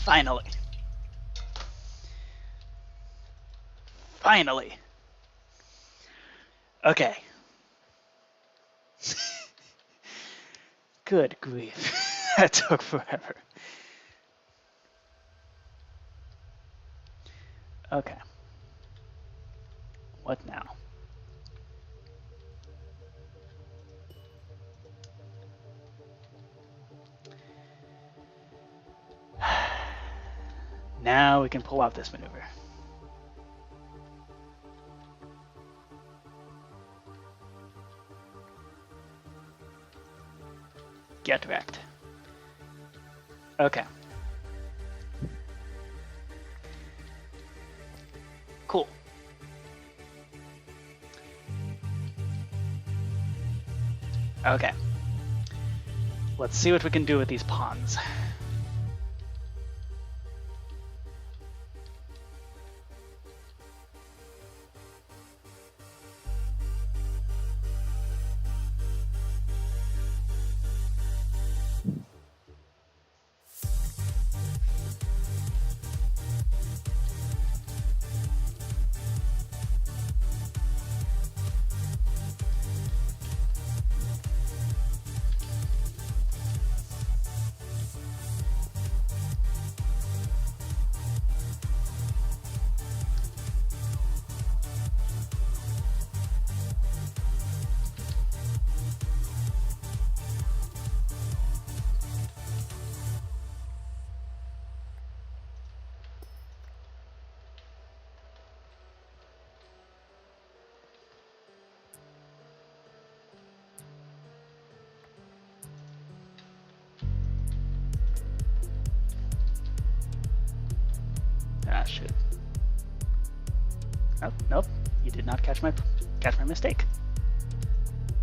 Finally. Finally. Okay. Good grief. That took forever. Okay. What now? Now we can pull out this maneuver. Get wrecked. Okay. Cool. Okay. Let's see what we can do with these pawns. Ah, shit. Oh, nope. You did not catch my mistake.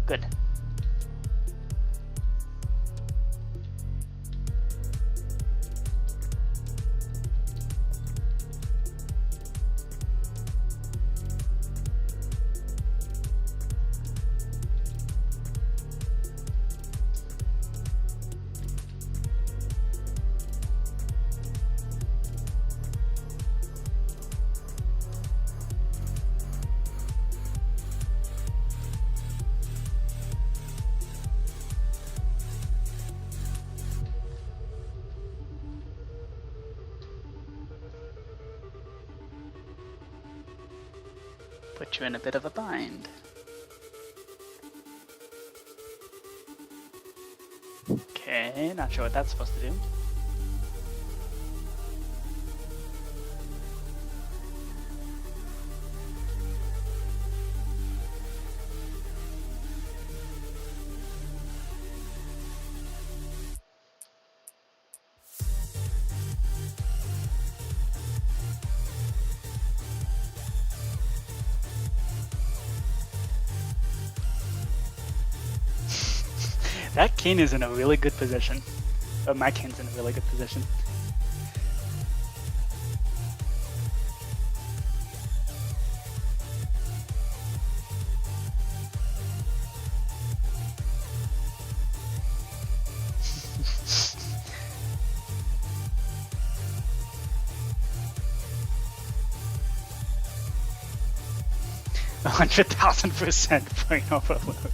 Good. Put you in a bit of a bind. Okay, not sure what that's supposed to do. That king is in a really good position. Oh, my king's in a really good position. A 100,000% brain overload.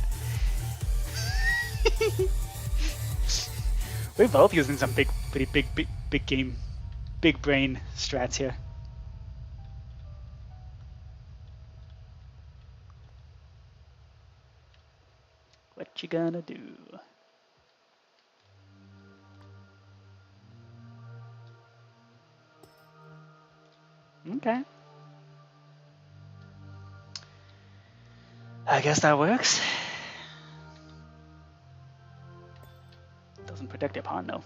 We're both using some pretty big game, big brain strats here. What you gonna do? Okay. I guess that works. Doesn't protect your pawn, though.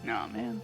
Oh, man.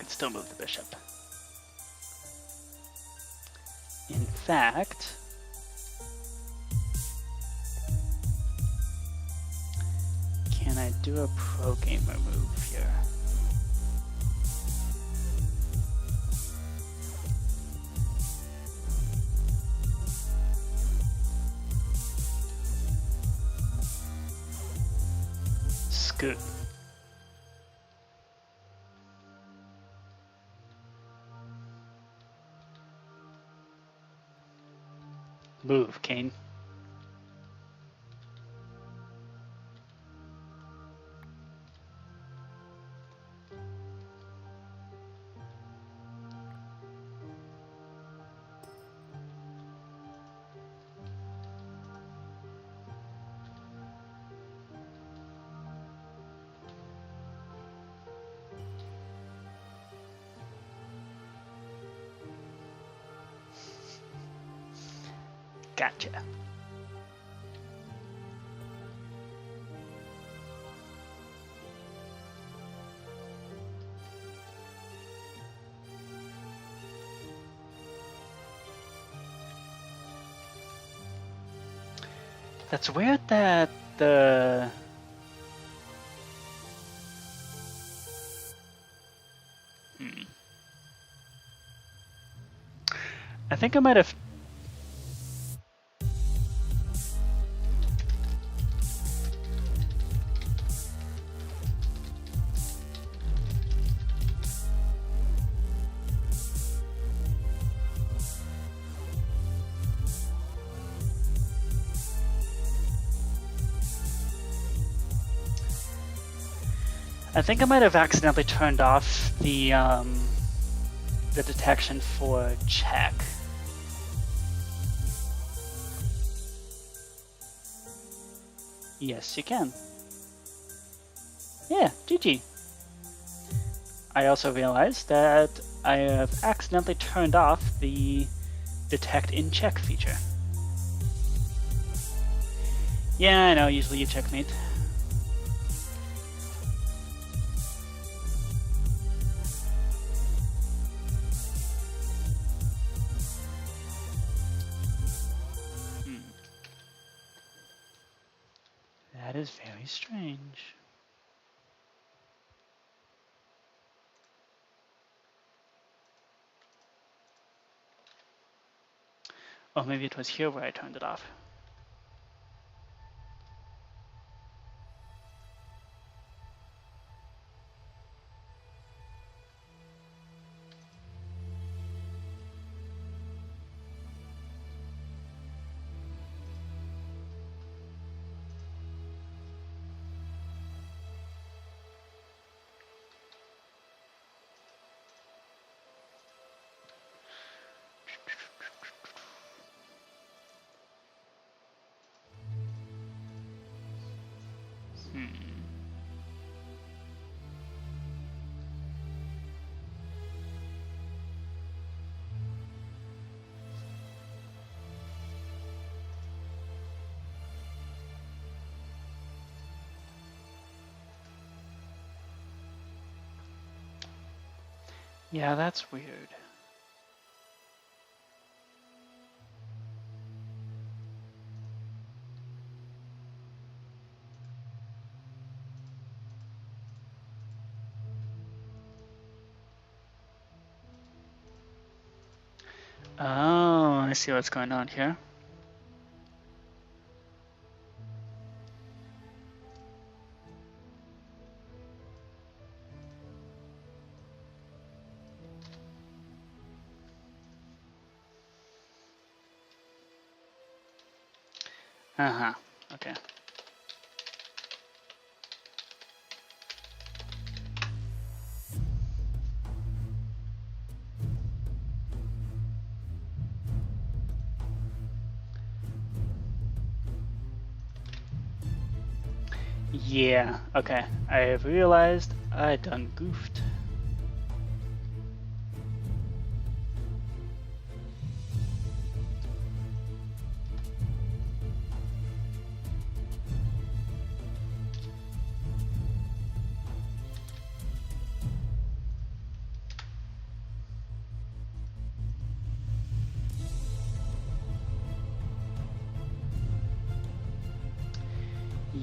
Still move the bishop. In fact, can I do a pro gamer move here? Scoot. Move, Kane. Gotcha. That's weird that the... I think I might have... accidentally turned off the detection for check. Yes, you can. Yeah, GG. I also realized that I have accidentally turned off the detect in check feature. Yeah, I know, usually you checkmate. That is very strange. Oh, maybe it was here where I turned it off. Yeah, that's weird. Oh, I see what's going on here. Uh-huh, okay. Yeah, okay. I have realized I done goofed.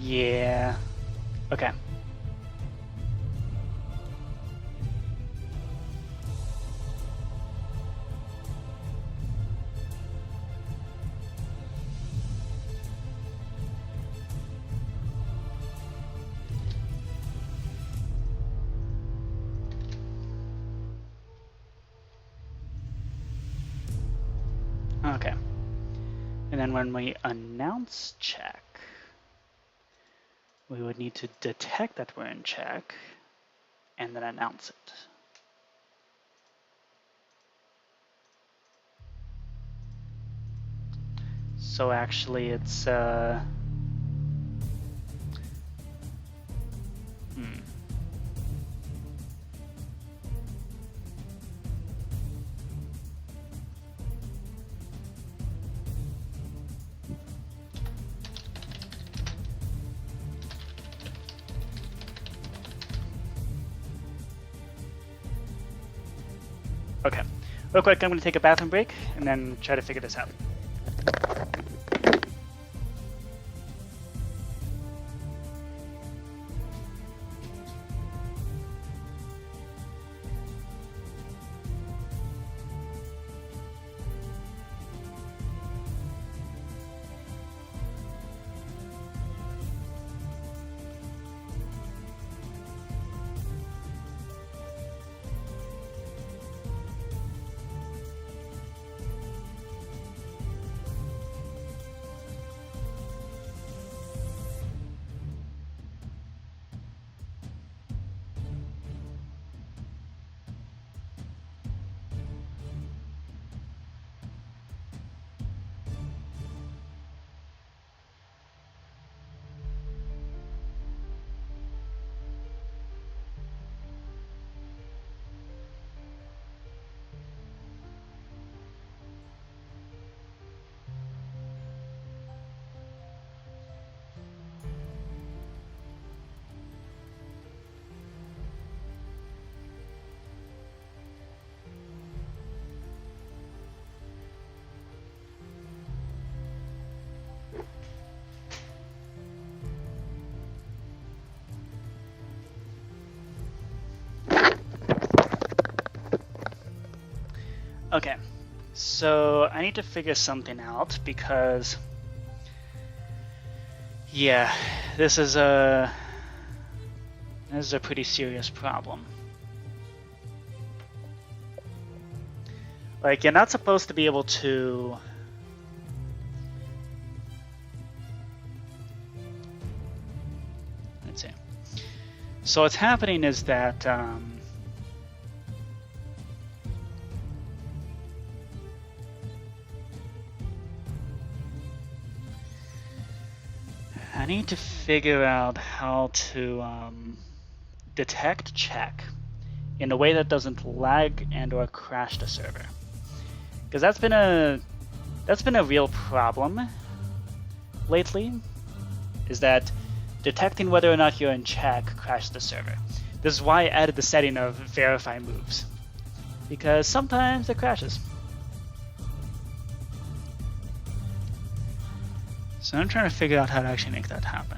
Yeah. Okay. Okay. And then when we announce check, we would need to detect that we're in check and then announce it. So actually it's okay. Real quick, I'm going to take a bathroom break and then try to figure this out. Okay, so I need to figure something out because, yeah, this is a pretty serious problem. Like, you're not supposed to be able to let's see. So what's happening is that I need to figure out how to detect check in a way that doesn't lag and or crash the server, because that's been a real problem lately, is that detecting whether or not you're in check crashes the server. This is why I added the setting of verify moves, because sometimes it crashes. So I'm trying to figure out how to actually make that happen.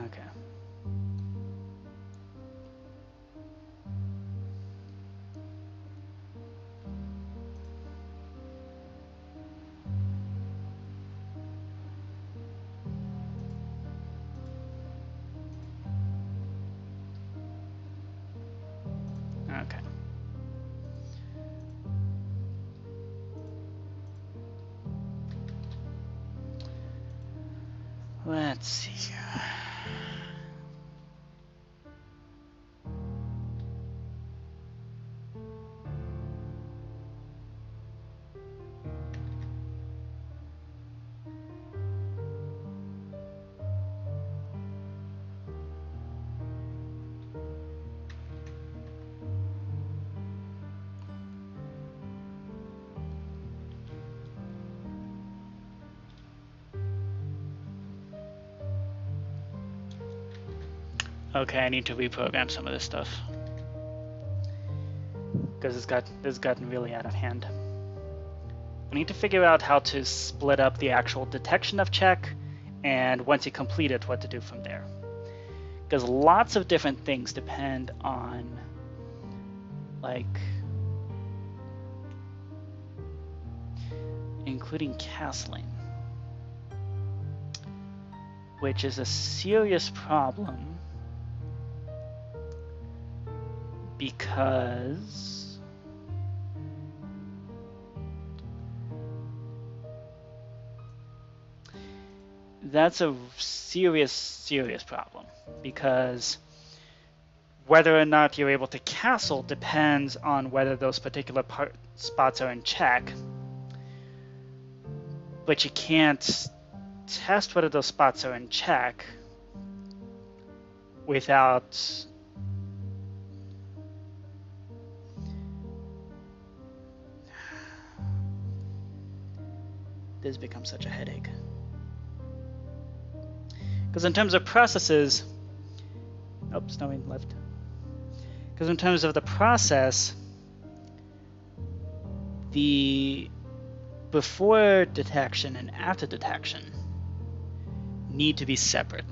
Okay. Okay. Let's see here. Okay, I need to reprogram some of this stuff, because it's gotten really out of hand. I need to figure out how to split up the actual detection of check, and once you complete it, what to do from there. Because lots of different things depend on, like, including castling, which is a serious problem because that's a serious problem, because whether or not you're able to castle depends on whether those particular spots are in check, but you can't test whether those spots are in check without this becomes such a headache. Because in terms of processes, oops, no one left. Because in terms of the process, the before detection and after detection need to be separate.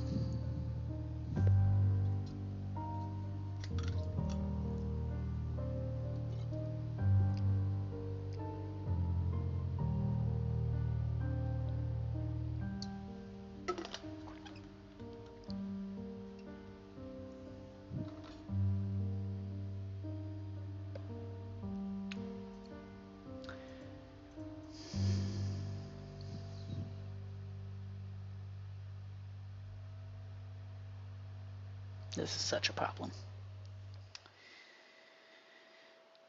This is such a problem.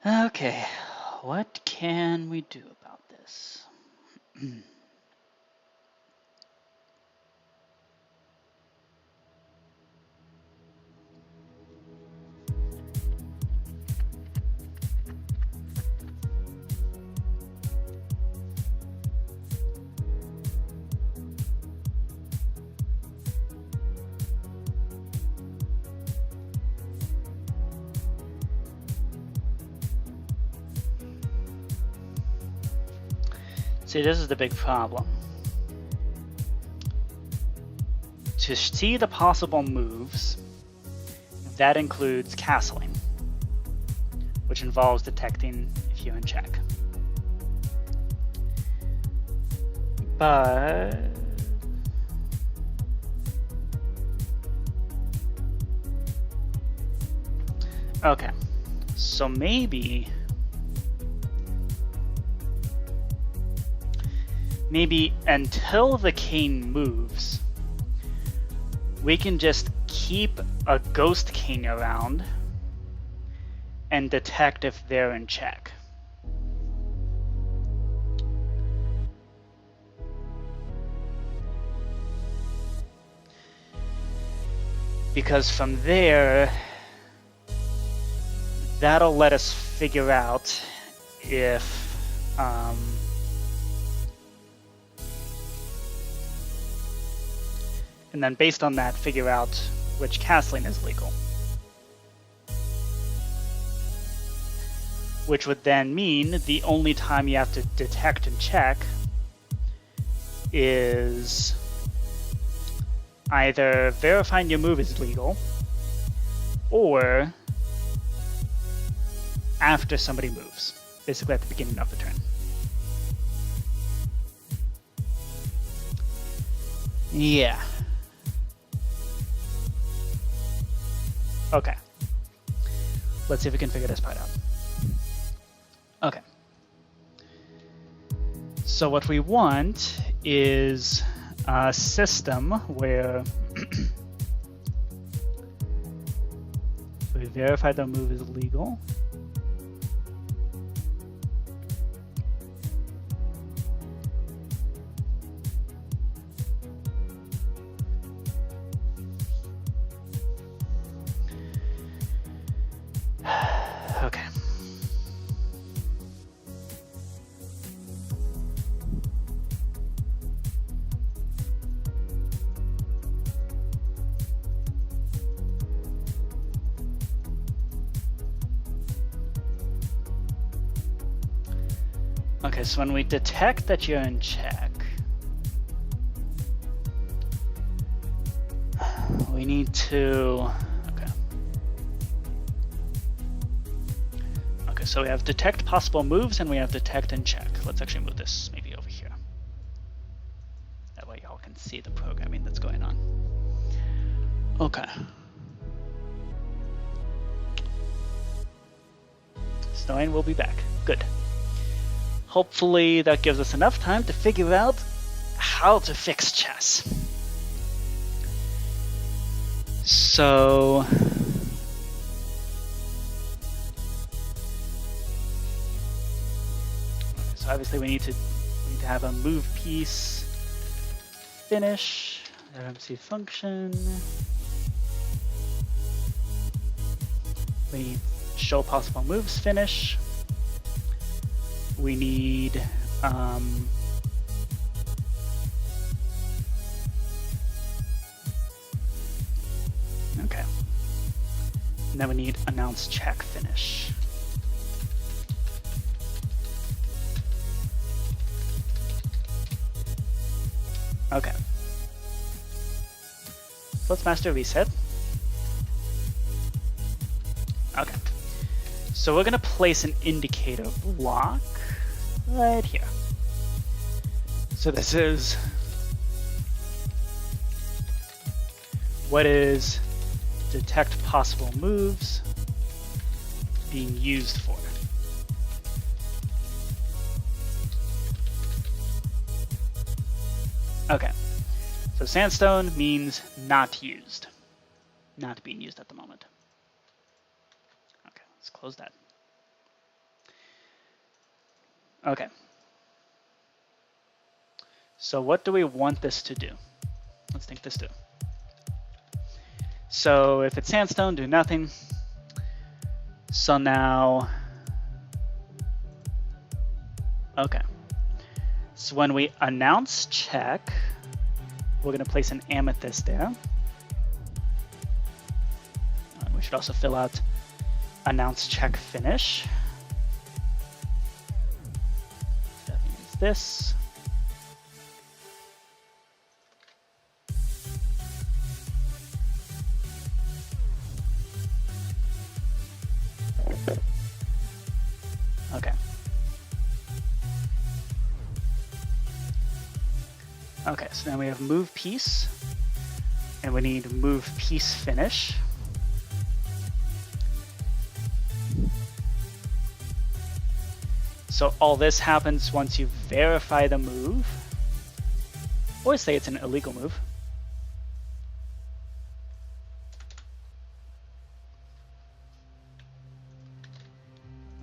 Okay, what can we do about this? See, this is the big problem. To see the possible moves, that includes castling, which involves detecting if you're in check. But okay, so maybe until the king moves, we can just keep a ghost king around and detect if they're in check. Because from there, that'll let us figure out if and then based on that, figure out which castling is legal. Which would then mean the only time you have to detect and check is either verifying your move is legal or after somebody moves, basically at the beginning of the turn. Yeah. Okay. Let's see if we can figure this part out. Okay. So what we want is a system where we verify the move is legal. Okay. Okay, so when we detect that you're in check, we need to, okay, so we have detect possible moves and we have detect and check. Let's actually move this maybe over here. That way y'all can see the programming that's going on. Okay. Snowing will be back. Good. Hopefully that gives us enough time to figure out how to fix chess. So obviously we need to have a move piece finish, RMC function. We need show possible moves finish. We need okay. And then we need announce check finish. Okay. Let's master reset. Okay. So we're gonna place an indicator block right here. So this is what is detect possible moves being used for. Okay, so sandstone means not used, not being used at the moment. Okay, let's close that. Okay. So what do we want this to do? Let's think this through. So if it's sandstone, do nothing. So now, okay. So when we announce check, we're going to place an amethyst there. We should also fill out announce check finish. That means this. Okay. Okay, so now we have move piece, and we need move piece finish. So all this happens once you verify the move, or say it's an illegal move.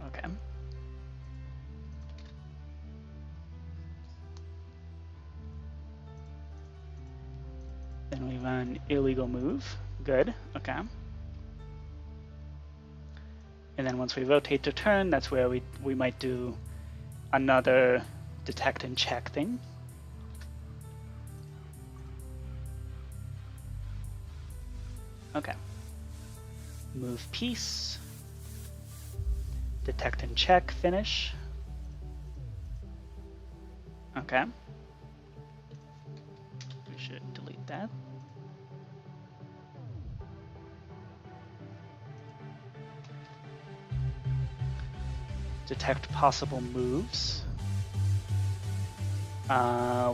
Okay. Then we run illegal move. Good. Okay. And then once we rotate to turn, that's where we might do another detect and check thing. Okay. Move piece. Detect and check finish. Okay. We should delete that. Detect possible moves.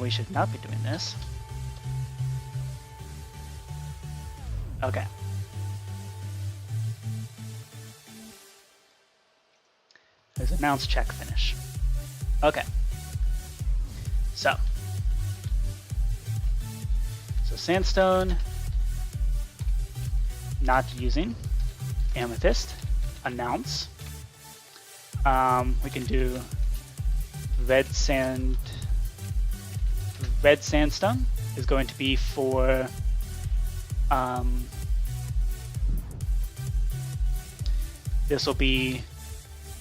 We should not be doing this. Okay. There's announce check finish. Okay. So sandstone, not using. Amethyst, announce. We can do red sandstone is going to be for this will be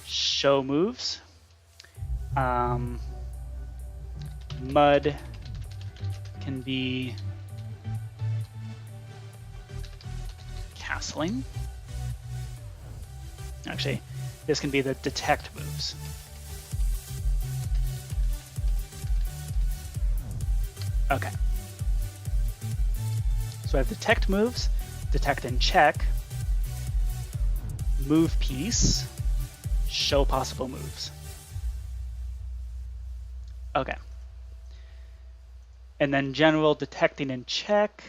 show moves. Mud can be castling. Actually, this can be the detect moves. Okay. So I have detect moves, detect and check, move piece, show possible moves. Okay. And then general detecting and check.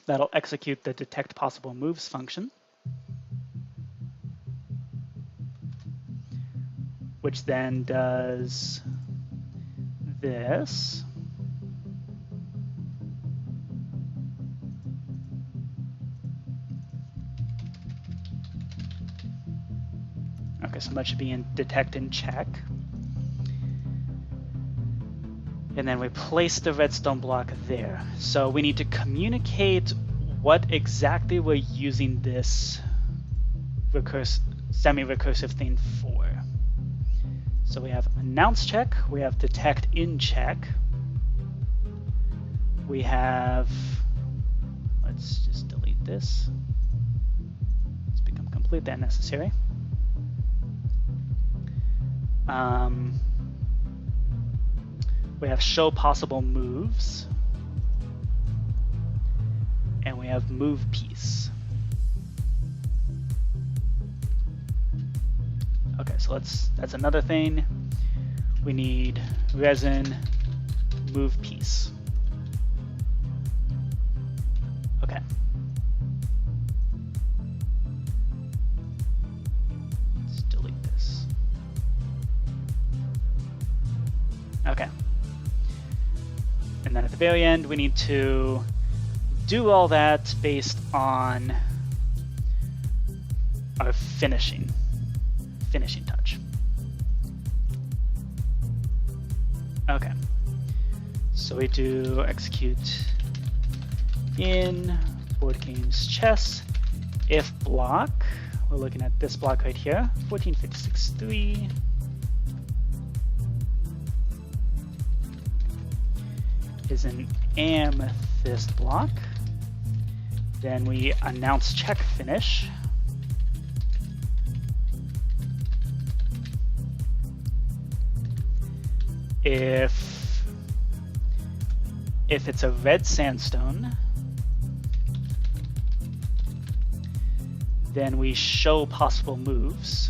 That'll execute the detect possible moves function, which then does this. Okay, so that should be in detect and check. And then we place the redstone block there. So we need to communicate what exactly we're using this semi-recursive thing for. So we have announce check, we have detect in check, we have, let's just delete this. It's become completely unnecessary. We have show possible moves, and we have move piece. Okay, so that's another thing. We need resin move piece. Okay. Let's delete this. Okay. And then at the very end, we need to do all that based on our finishing touch. Okay. So we do execute in board games chess if block. We're looking at this block right here, 1456.3. Is an amethyst block. Then we announce check finish. if it's a red sandstone, then we show possible moves.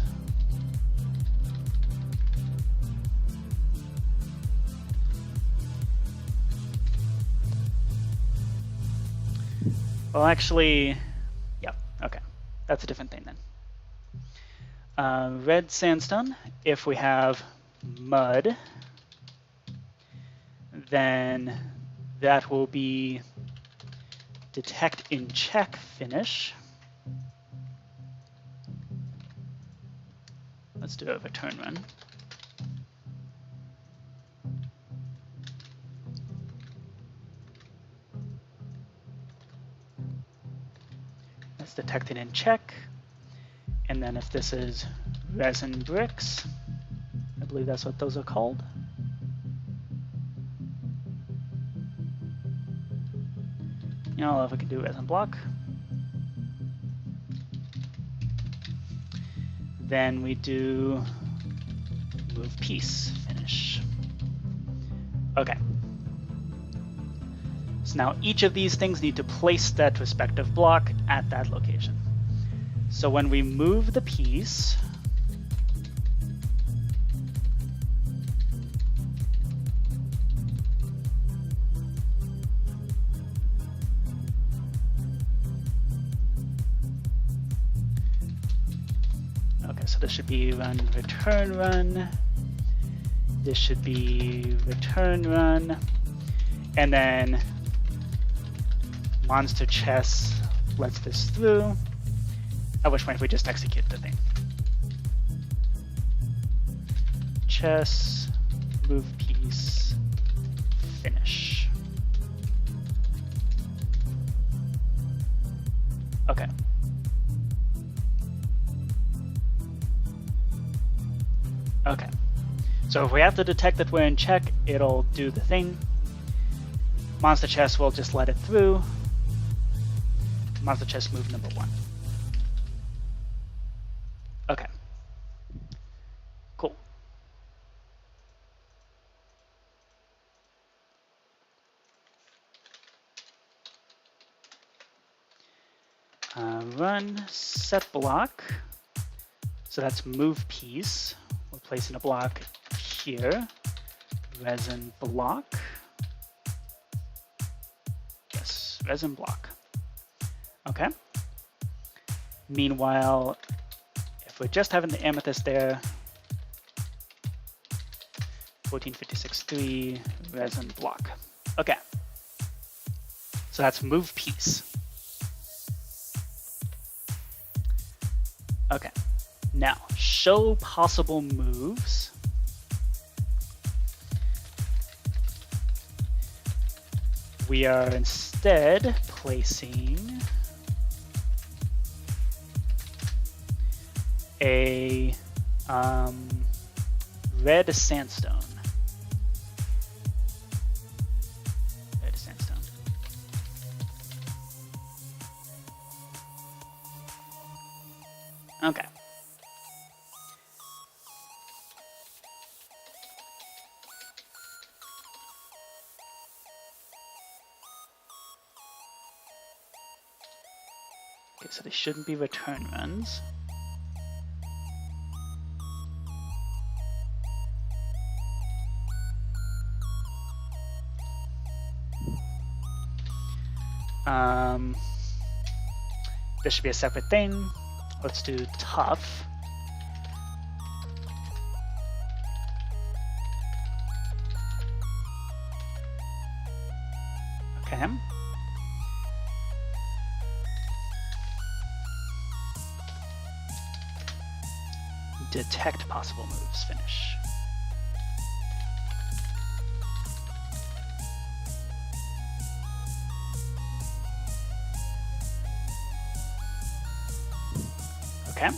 Well, actually, yeah, okay. That's a different thing then. Red sandstone, if we have mud, then that will be detect in check finish. Let's do a return run. Let's detect it in check. And then if this is resin bricks, I believe that's what those are called. You know, if we can do resin block. Then we do move piece finish. Okay. So now each of these things need to place that respective block at that location. So when we move the piece, okay, so this should be run, return, run. This should be return, run. And then monster chess lets this through. At which point we just execute the thing. Chess, move piece, finish. Okay. Okay. So if we have to detect that we're in check, it'll do the thing. Monster chess will just let it through. Monster chess move number 1. Okay. Cool. Run set block. So that's move piece. We're placing a block here. Resin block. Yes, resin block. Okay. Meanwhile, if we're just having the amethyst there, 1456.3 resin block. Okay. So that's move piece. Okay. Now, show possible moves. We are instead placing a red sandstone. Red sandstone. Okay. Okay, so they shouldn't be return runs. This should be a separate thing. Let's do tough. Okay. Detect possible moves, finish. Okay.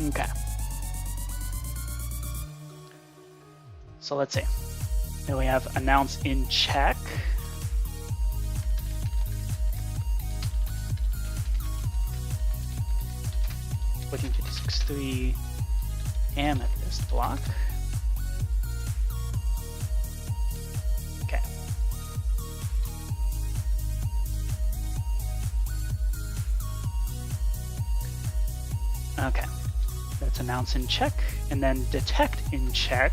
Okay. So let's see. Then we have announce in check. 14.56.3 amethyst block. Okay. Okay. Let's announce in check and then detect in check.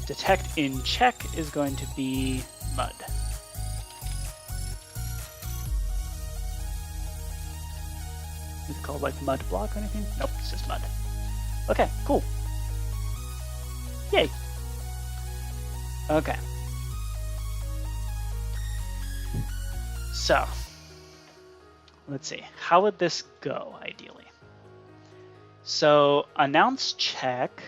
Detect in check is going to be mud. Is it called like mud block or anything? Nope, it's just mud. Okay, cool. Yay. Okay. So, let's see. How would this go, ideally? So, announce check.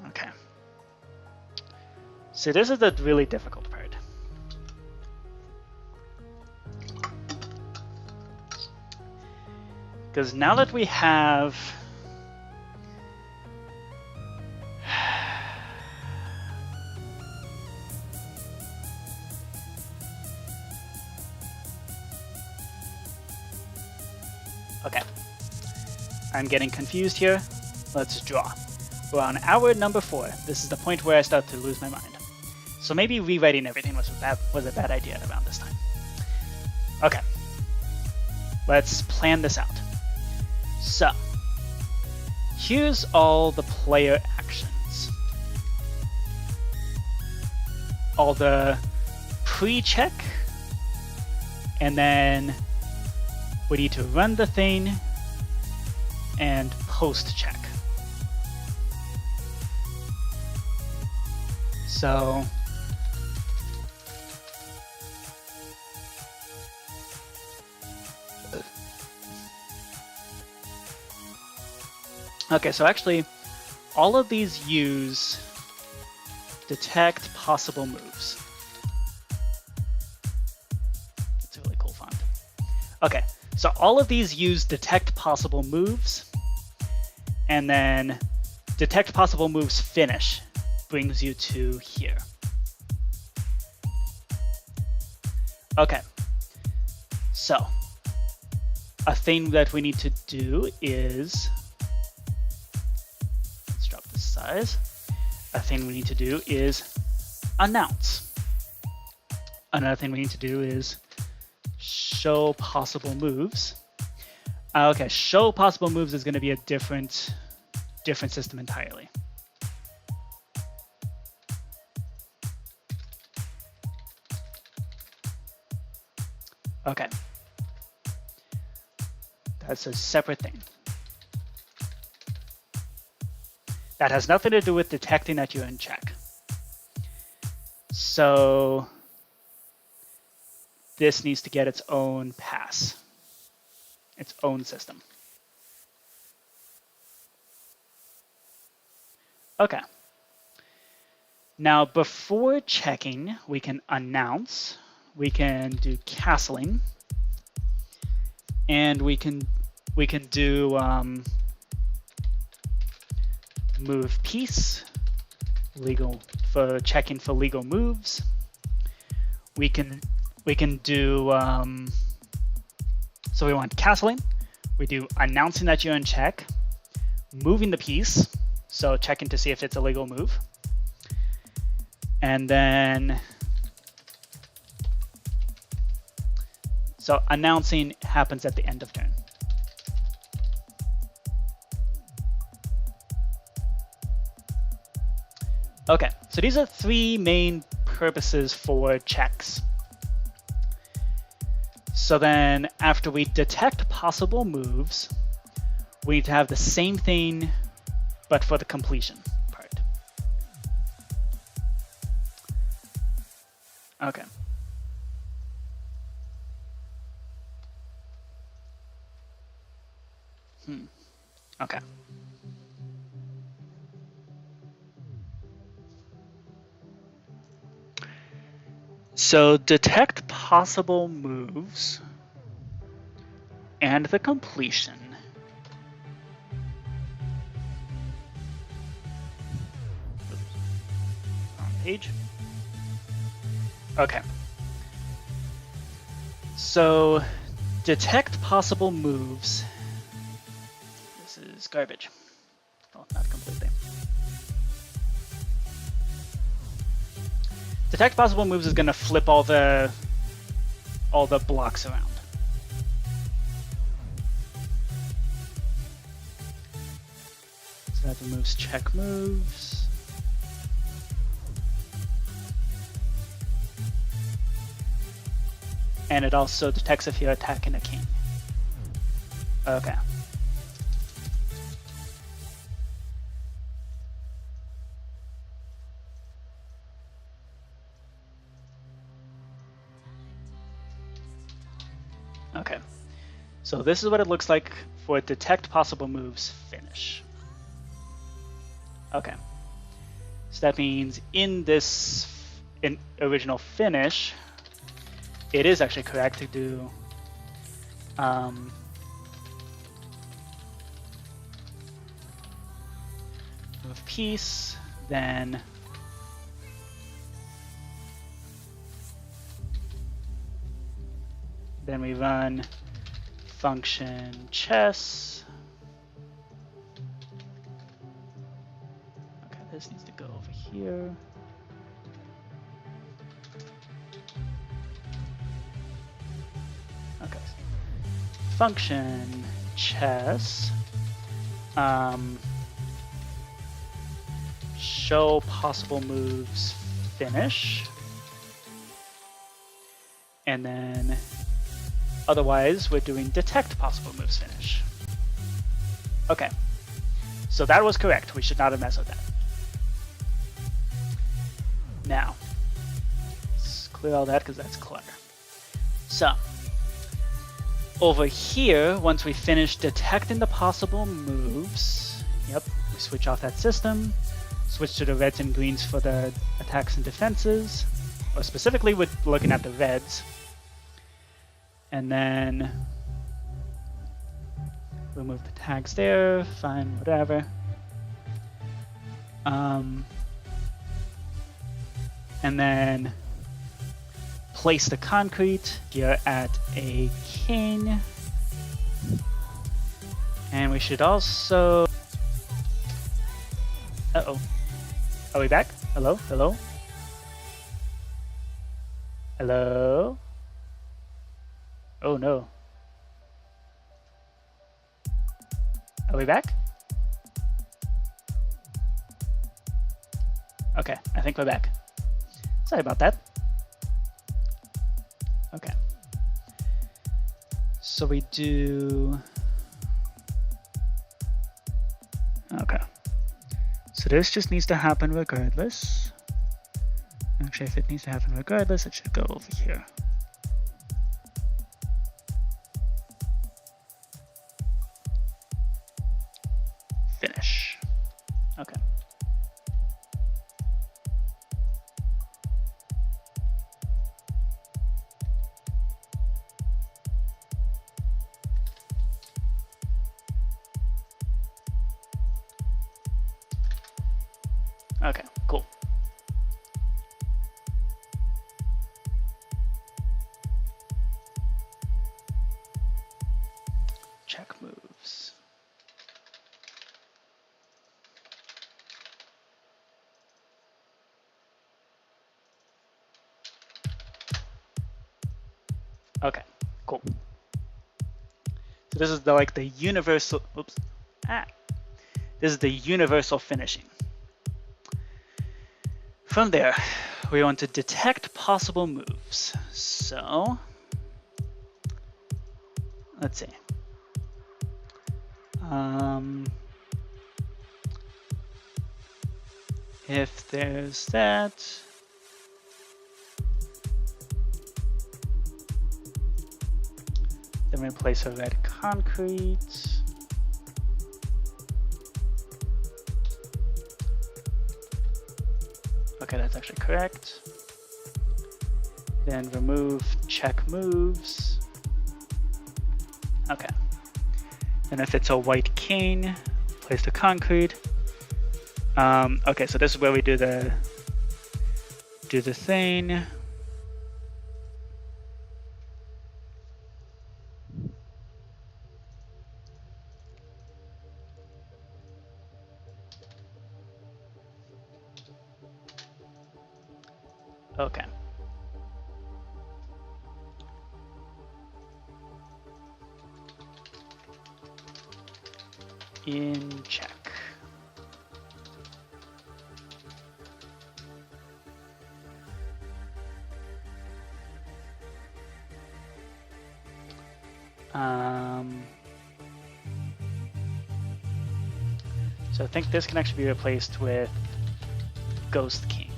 Okay. So this is the really difficult part. Because now that we have okay, I'm getting confused here. Let's draw. We're on hour number 4. This is the point where I start to lose my mind. So maybe rewriting everything was a bad idea around this time. Okay. Let's plan this out. So, here's all the player actions. All the pre-check, and then we need to run the thing and post-check. So okay, so actually all of these use detect possible moves. It's a really cool font. Okay, so all of these use detect possible moves, and then detect possible moves finish brings you to here. Okay, so a thing that we need to do is, let's drop the size. A thing we need to do is announce. Another thing we need to do is show possible moves. Okay, show possible moves is going to be a different system entirely. Okay, that's a separate thing. That has nothing to do with detecting that you're in check. So this needs to get its own pass, its own system. Okay. Now, before checking, we can announce. We can do castling, and we can do move piece, legal for checking for legal moves. We can do so we want castling. We do announcing that you're in check, moving the piece, so checking to see if it's a legal move, and then. So announcing happens at the end of turn. Okay, so these are 3 main purposes for checks. So then after we detect possible moves, we need to have the same thing, but for the completion part. Okay. Okay. So detect possible moves and the completion page. Okay. So, detect possible moves. This is garbage. Well, not completely. Detect possible moves is going to flip all the blocks around. So that removes check moves. And it also detects if you're attacking a king. Okay. Okay. So this is what it looks like for detect possible moves finish. Okay. So that means in this original finish, it is actually correct to do move piece, then we run function chess. Okay, this needs to go over here. Okay, function chess show possible moves finish, and then otherwise we're doing detect possible moves finish. Okay, so that was correct. We should not have messed with that. Now, let's clear all that because that's clutter. So, over here, once we finish detecting the possible moves, yep, we switch off that system, switch to the reds and greens for the attacks and defenses, or specifically we're looking at the reds, and then remove the tags there, fine, whatever. And then place the concrete here at a king. And we should also... Uh-oh. Are we back? Hello? Hello? Hello? Oh no. Are we back? Okay, I think we're back. Sorry about that. Okay. So we do... Okay. So this just needs to happen regardless. Actually, if it needs to happen regardless, it should go over here. Finish. Okay. Okay, cool. Check moves. Okay, cool. So this is the universal, oops, this is the universal finishing. From there, we want to detect possible moves. So, let's see. If there's that, then we place a red concrete. Okay, that's actually correct. Then remove check moves. Okay. And if it's a white king, place the concrete. Okay, so this is where we do the do the thing. Okay. In check. So I think this can actually be replaced with Ghost King.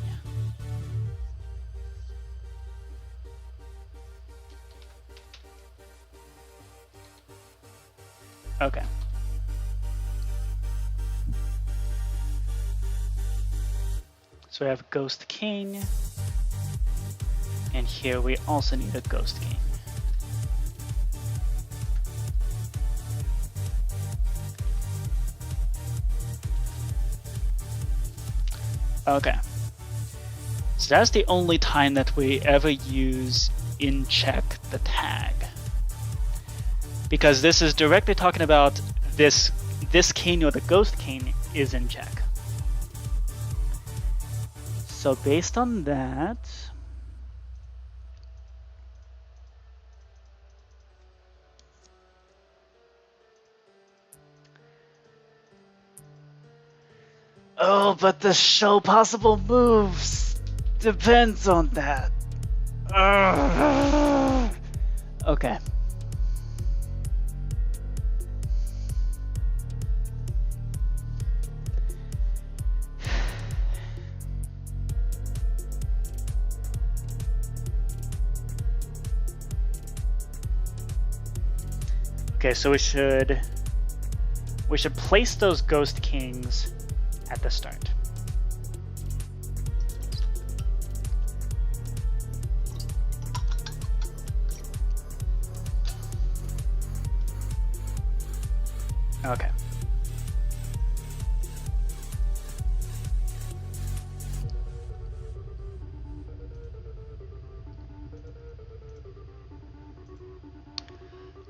Okay. So we have Ghost King, and here we also need a Ghost King. Okay. So that's the only time that we ever use in check the tag. Because this is directly talking about this king or the Ghost King is in check. So based on that, oh, but the show possible moves depends on that. Okay. Okay, so we should place those Ghost Kings at the start. Okay.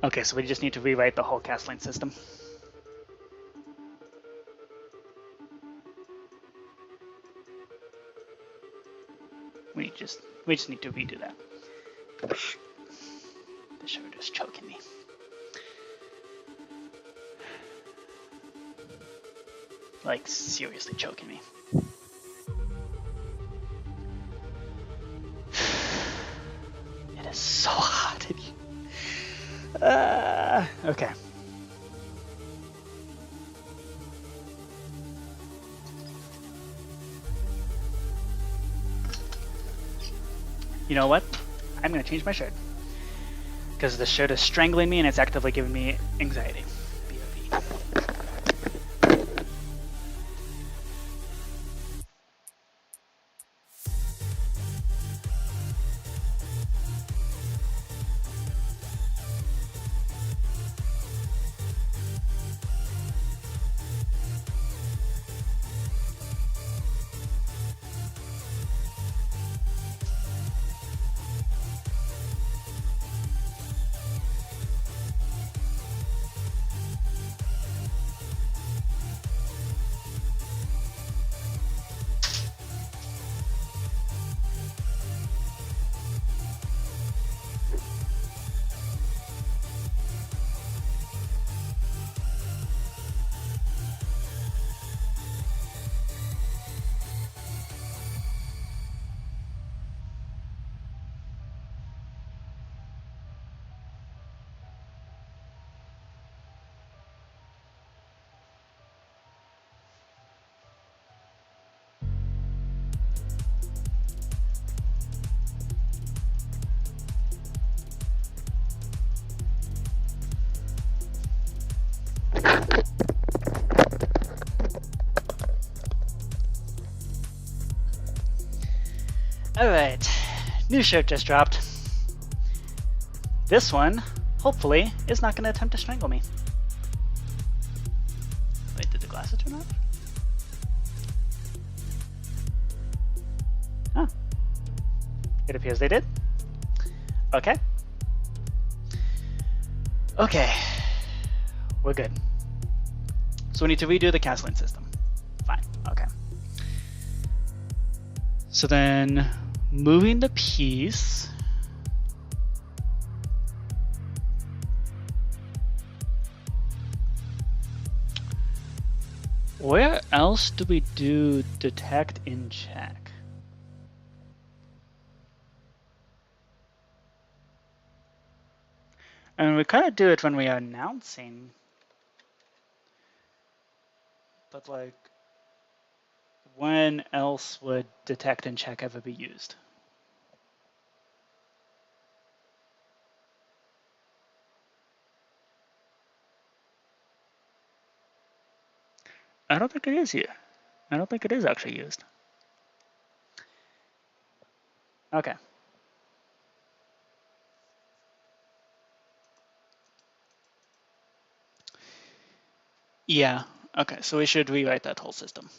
Okay, so we just need to rewrite the whole castling system. We just need to redo that. The shoulder's choking me. Like, seriously choking me. It is so hot in here. Okay. You know what? I'm gonna change my shirt. Because the shirt is strangling me and it's actively giving me anxiety. B.O.B. Alright, new shirt just dropped. This one, hopefully, is not going to attempt to strangle me. Wait, did the glasses turn off? Huh. It appears they did. Okay. Okay. We're good. So we need to redo the castling system. Fine. Okay. So then moving the piece. Where else do we do detect in check? And we kind of do it when we are announcing, but like, when else would detect and check ever be used? I don't think it is here. I don't think it is actually used. Okay. Yeah. Okay, so we should rewrite that whole system.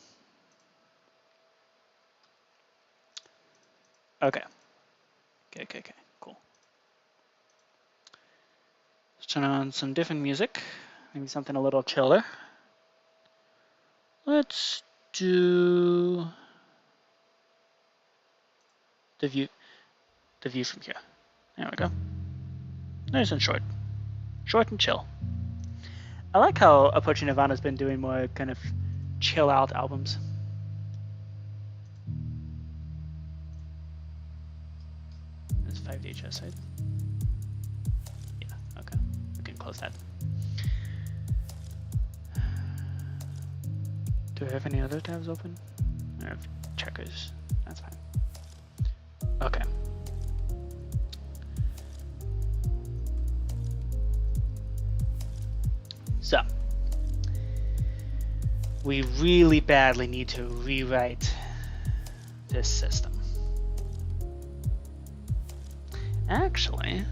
Okay. Okay, cool. Let's turn on some different music. Maybe something a little chiller. Let's do the view from here. There we go. Nice and short. Short and chill. I like how approaching Nirvana's been doing more kind of chill out albums. It's 5 HS, right? Yeah, okay. We can close that. Do I have any other tabs open? I have checkers. That's fine. Okay. So, we really badly need to rewrite this system. Actually,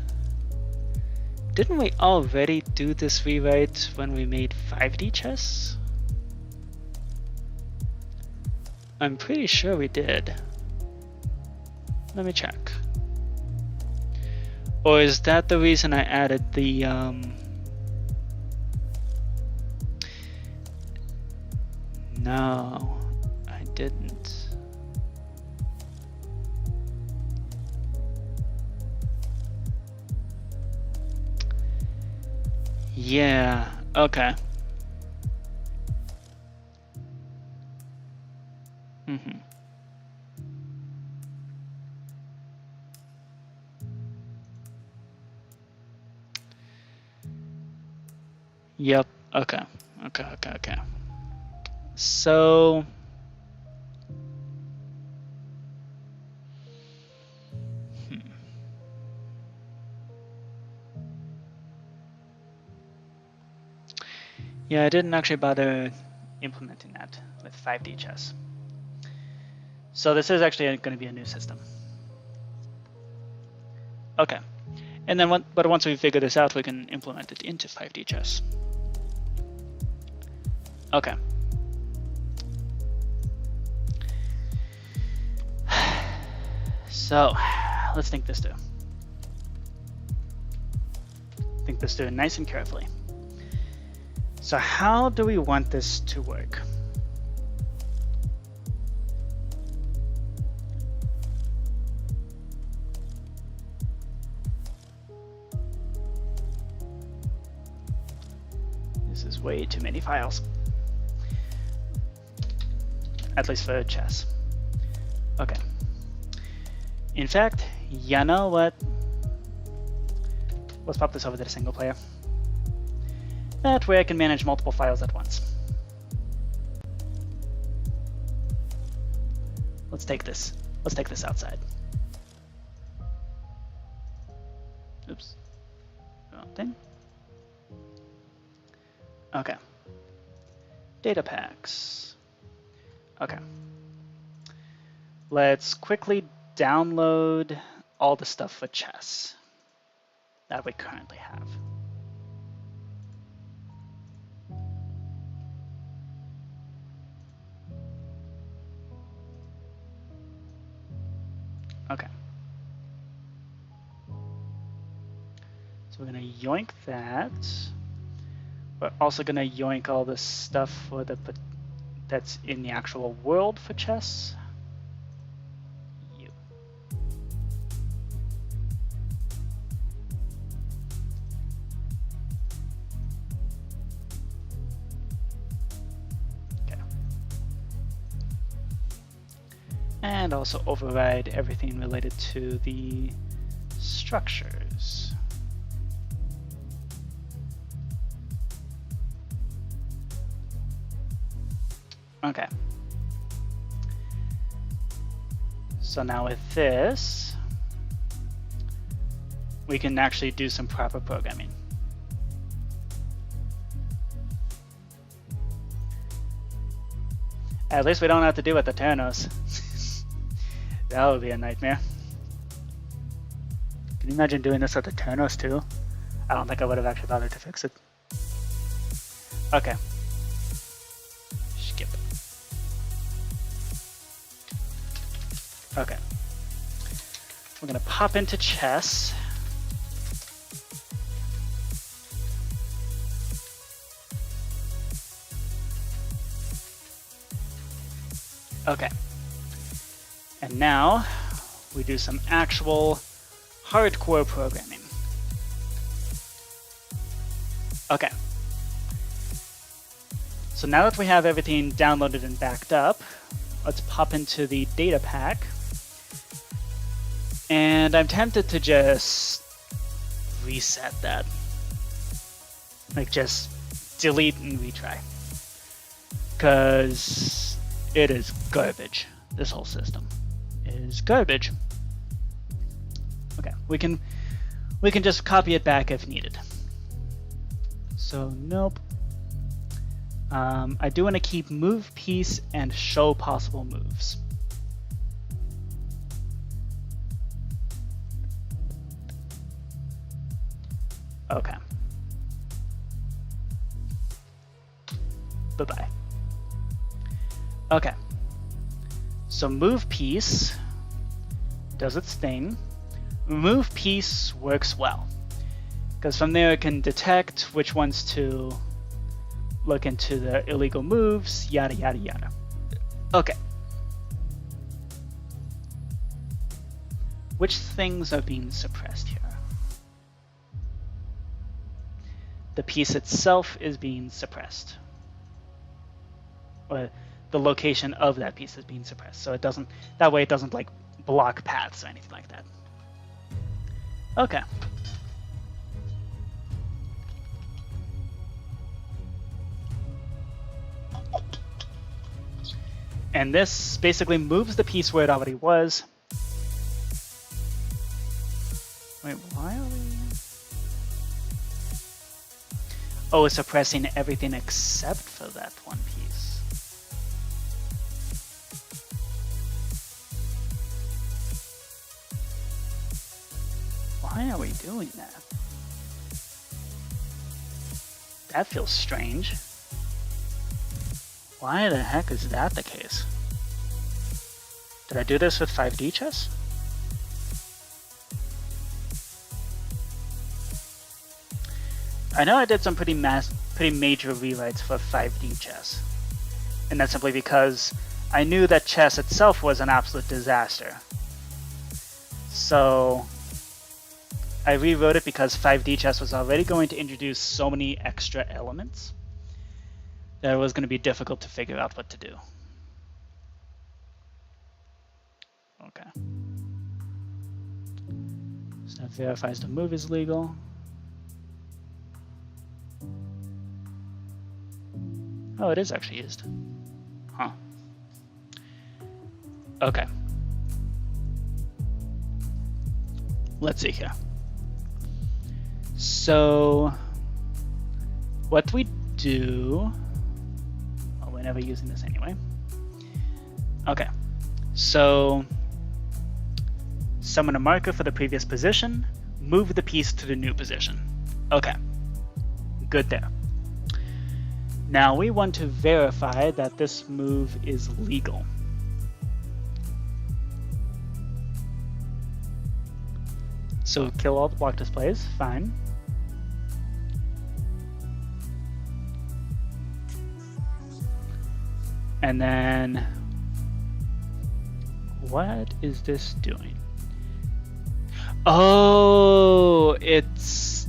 didn't we already do this rewrite when we made 5D chess? I'm pretty sure we did. Let me check. Or is that the reason I added the No, I didn't. Yeah, okay. Mm-hmm. Yep, okay. So, yeah, I didn't actually bother implementing that with 5D chess. So this is actually going to be a new system. Okay, and then but once we figure this out, we can implement it into 5D chess. Okay. So let's think this through. Think this through nice and carefully. So how do we want this to work? This is way too many files. At least for chess. Okay. In fact, you know what? Let's pop this over to the single player. That way I can manage multiple files at once. Let's take this outside. Oops. Wrong thing. Okay. Data packs. Okay. Let's quickly download all the stuff for chess that we currently have. Okay. We're gonna yoink that. We're also gonna yoink all the stuff for that's in the actual world for chess. And also override everything related to the structures. Okay. So now with this, we can actually do some proper programming. At least we don't have to do it the Ternos. That would be a nightmare. Can you imagine doing this at the Ternos too? I don't think I would have actually bothered to fix it. Okay. Skip. Okay. We're gonna pop into chess. Okay. And now we do some actual hardcore programming. Okay. So now that we have everything downloaded and backed up, let's pop into the data pack. And I'm tempted to just reset that. Like just delete and retry. Because it is garbage. This whole system is garbage. Okay, we can just copy it back if needed. So nope. I do want to keep move piece and show possible moves. Okay. Bye-bye. Okay. So move piece does its thing. Move piece works well, because from there it can detect which ones to look into the illegal moves, yada yada yada. Okay. Which things are being suppressed here? The piece itself is being suppressed. Or the location of that piece is being suppressed. So it doesn't, that way it doesn't like block paths or anything like that. Okay. And this basically moves the piece where it already was. Wait, why are we? Oh, it's suppressing everything except for that one piece. Why are we doing that? That feels strange. Why the heck is that the case? Did I do this with 5D chess? I know I did some pretty major rewrites for 5D chess. And that's simply because I knew that chess itself was an absolute disaster. So I rewrote it because 5D chess was already going to introduce so many extra elements that it was going to be difficult to figure out what to do. Okay. So that verifies the move is legal. Oh, it is actually used. Huh. Okay. Let's see here. So what we do, well, we're never using this anyway. Okay. So summon a marker for the previous position, move the piece to the new position. Okay. Good there. Now we want to verify that this move is legal. So kill all the block displays, fine. And then, what is this doing? Oh, it's,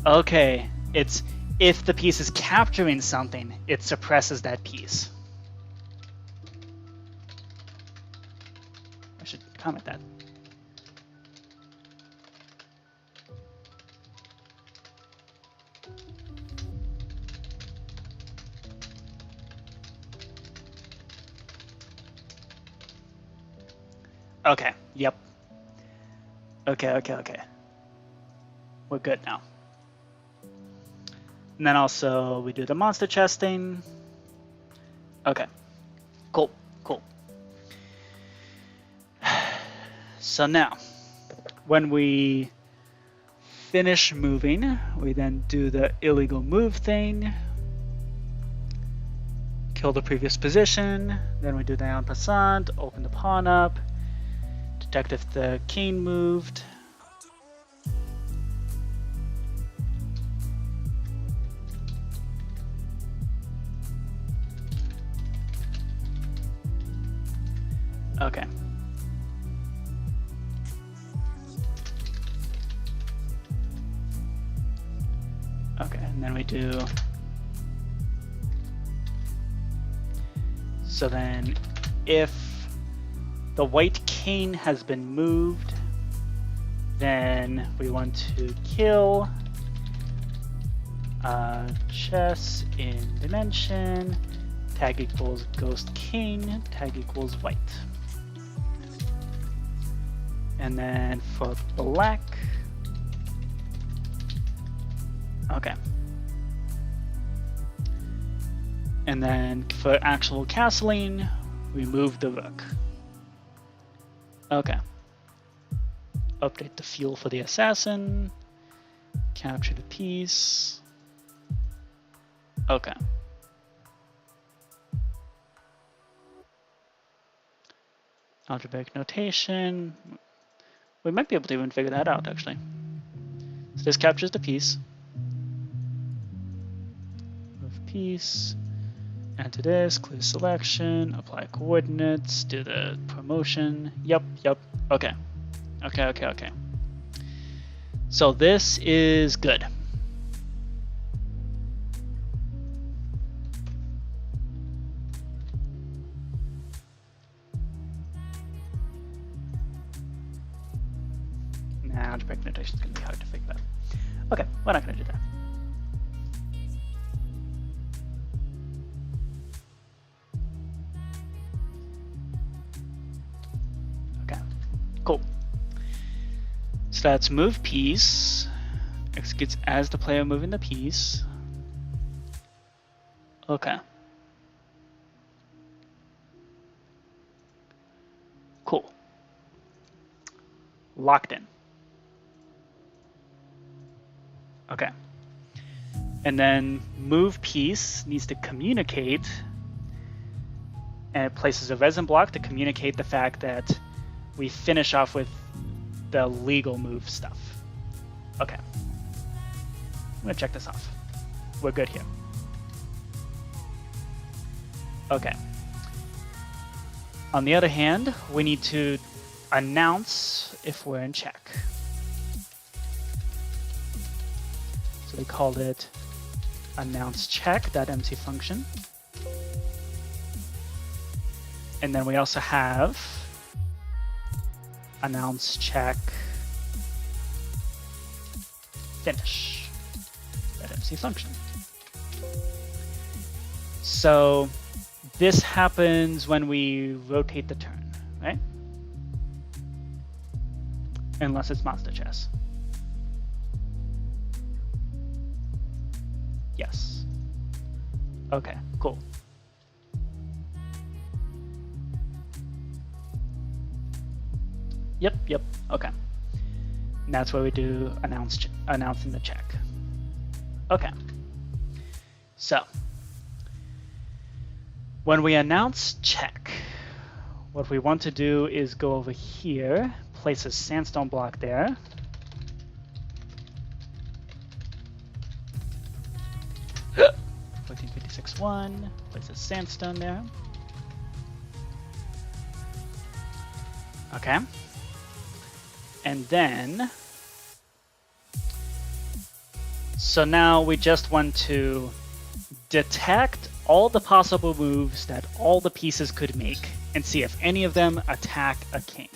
okay. It's, if the piece is capturing something, it suppresses that piece. I should comment that. Okay, yep. Okay. We're good now. And then also we do the monster chest thing. Okay, cool. So now, when we finish moving, we then do the illegal move thing. Kill the previous position. Then we do the en passant, open the pawn up. Detect if the king moved. Okay. Okay, and then we do. So then, if the white king has been moved, then we want to kill chess in dimension, tag equals ghost king, tag equals white. And then for black, okay. And then for actual castling, we move the rook. Okay. Update the fuel for the assassin. Capture the piece. Okay. Algebraic notation. We might be able to even figure that out, actually. So this captures the piece. Move piece. Enter this, clear selection, apply coordinates, do the promotion. Yep. Okay. So this is good. Nah, algebraic notation is going to be hard to figure out. Okay, we're not going to do that. Cool. So that's move piece. Executes as the player moving the piece. Okay. Cool. Locked in. Okay. And then move piece needs to communicate, and it places a resin block to communicate the fact that we finish off with the legal move stuff. Okay. I'm gonna check this off. We're good here. Okay. On the other hand, we need to announce if we're in check. So we called it announce check.mc function. And then we also have announce check finish that MC function. So this happens when we rotate the turn, right? Unless it's monster chess. Yes. Okay, cool. Yep, okay. And that's where we do announcing the check. Okay. So, when we announce check, what we want to do is go over here, place a sandstone block there. 1, place a sandstone there. Okay. And then, so now we just want to detect all the possible moves that all the pieces could make and see if any of them attack a king.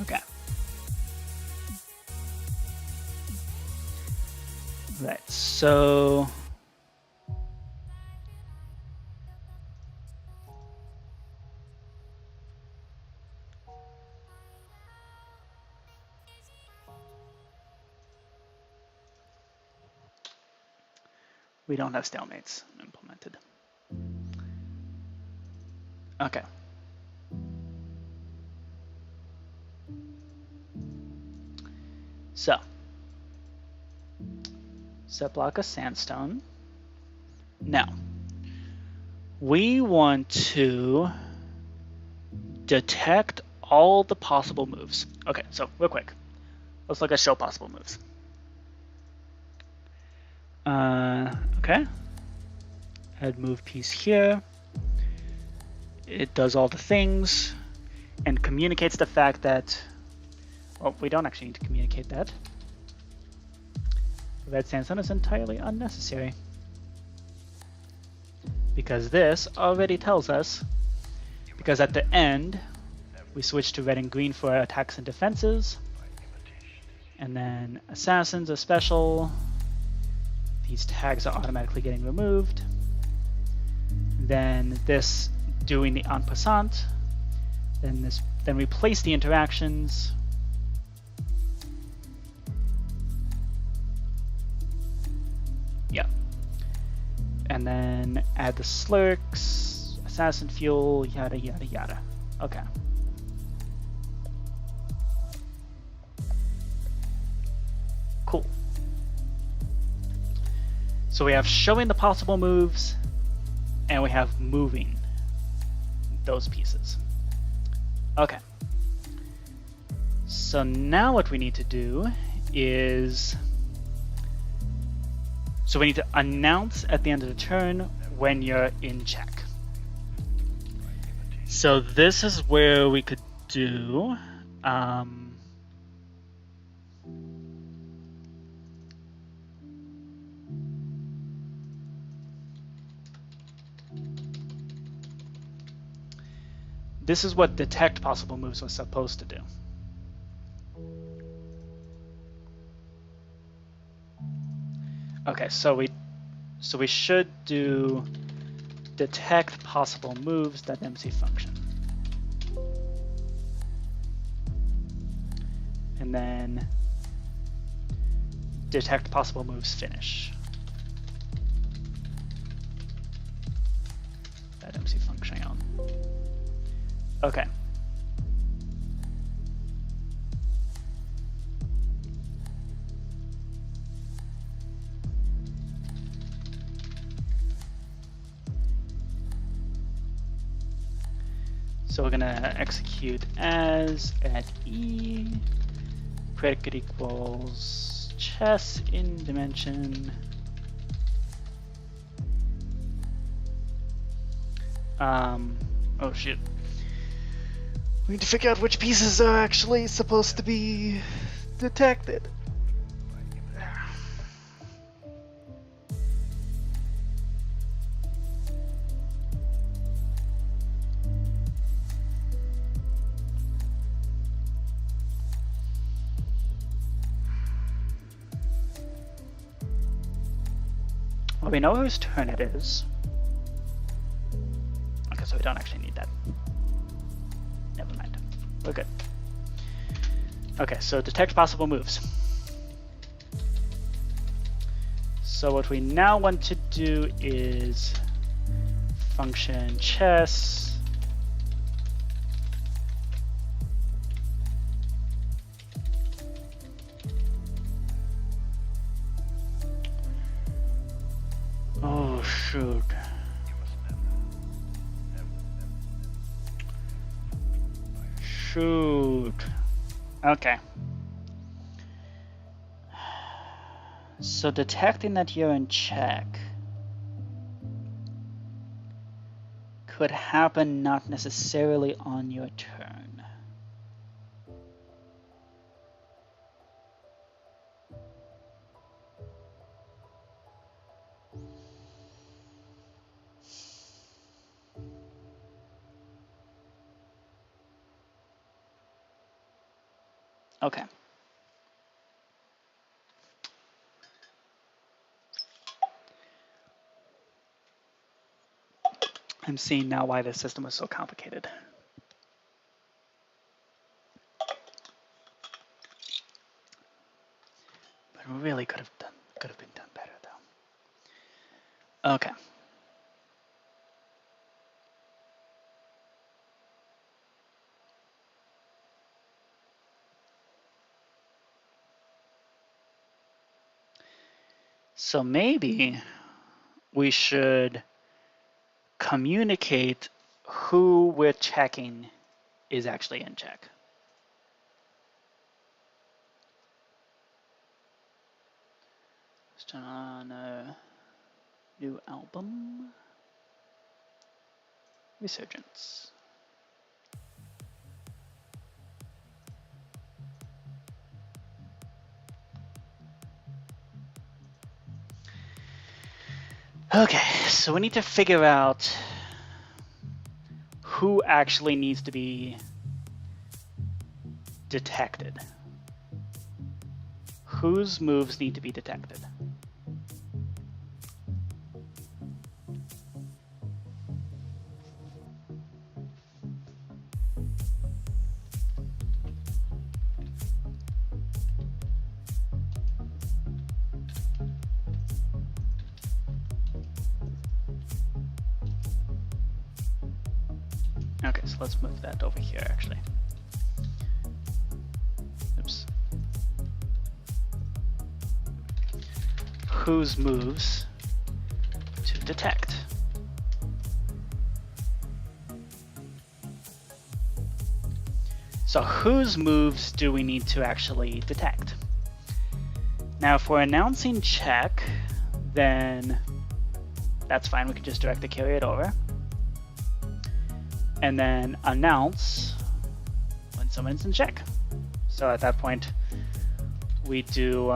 Okay. Right, so we don't have stalemates implemented. Okay. So, set block of sandstone. Now, we want to detect all the possible moves. Okay, so real quick, let's look at show possible moves. Okay, add move piece here. It does all the things and communicates the fact that, well, we don't actually need to communicate that. Red sandstone is entirely unnecessary because this already tells us, because at the end we switch to red and green for attacks and defenses, and then assassins are special. These tags are automatically getting removed. Then this doing the en passant. Then replace the interactions. Yeah. And then add the slurks, assassin fuel, yada yada yada. Okay. Cool. So we have showing the possible moves, and we have moving those pieces. Okay. So now what we need to do is, so we need to announce at the end of the turn when you're in check. So this is where we could do this is what detect possible moves was supposed to do. Okay, so we should do detect possible moves.mc function. And then detect possible moves finish. That MC function on. Okay. So we're gonna execute as at E, predicate equals chess in dimension. Oh shit. We need to figure out which pieces are actually supposed to be detected. Well, we know whose turn it is. Okay, so we don't actually need that. Never mind. We're good. Okay, so detect possible moves. So what we now want to do is function chess. Oh, shoot. Shoot. Okay. So detecting that you're in check could happen not necessarily on your turn. Okay. I'm seeing now why this system was so complicated. But it really could have been done better though. Okay. So maybe we should communicate who we're checking is actually in check. Let's turn on a new album. Resurgence. Okay, so we need to figure out who actually needs to be detected. Whose moves need to be detected? Okay, so let's move that over here actually. Oops. Whose moves to detect? So whose moves do we need to actually detect? Now if we're announcing check, then that's fine, we can just direct the carry it over. And then announce when someone's in check. So at that point, we do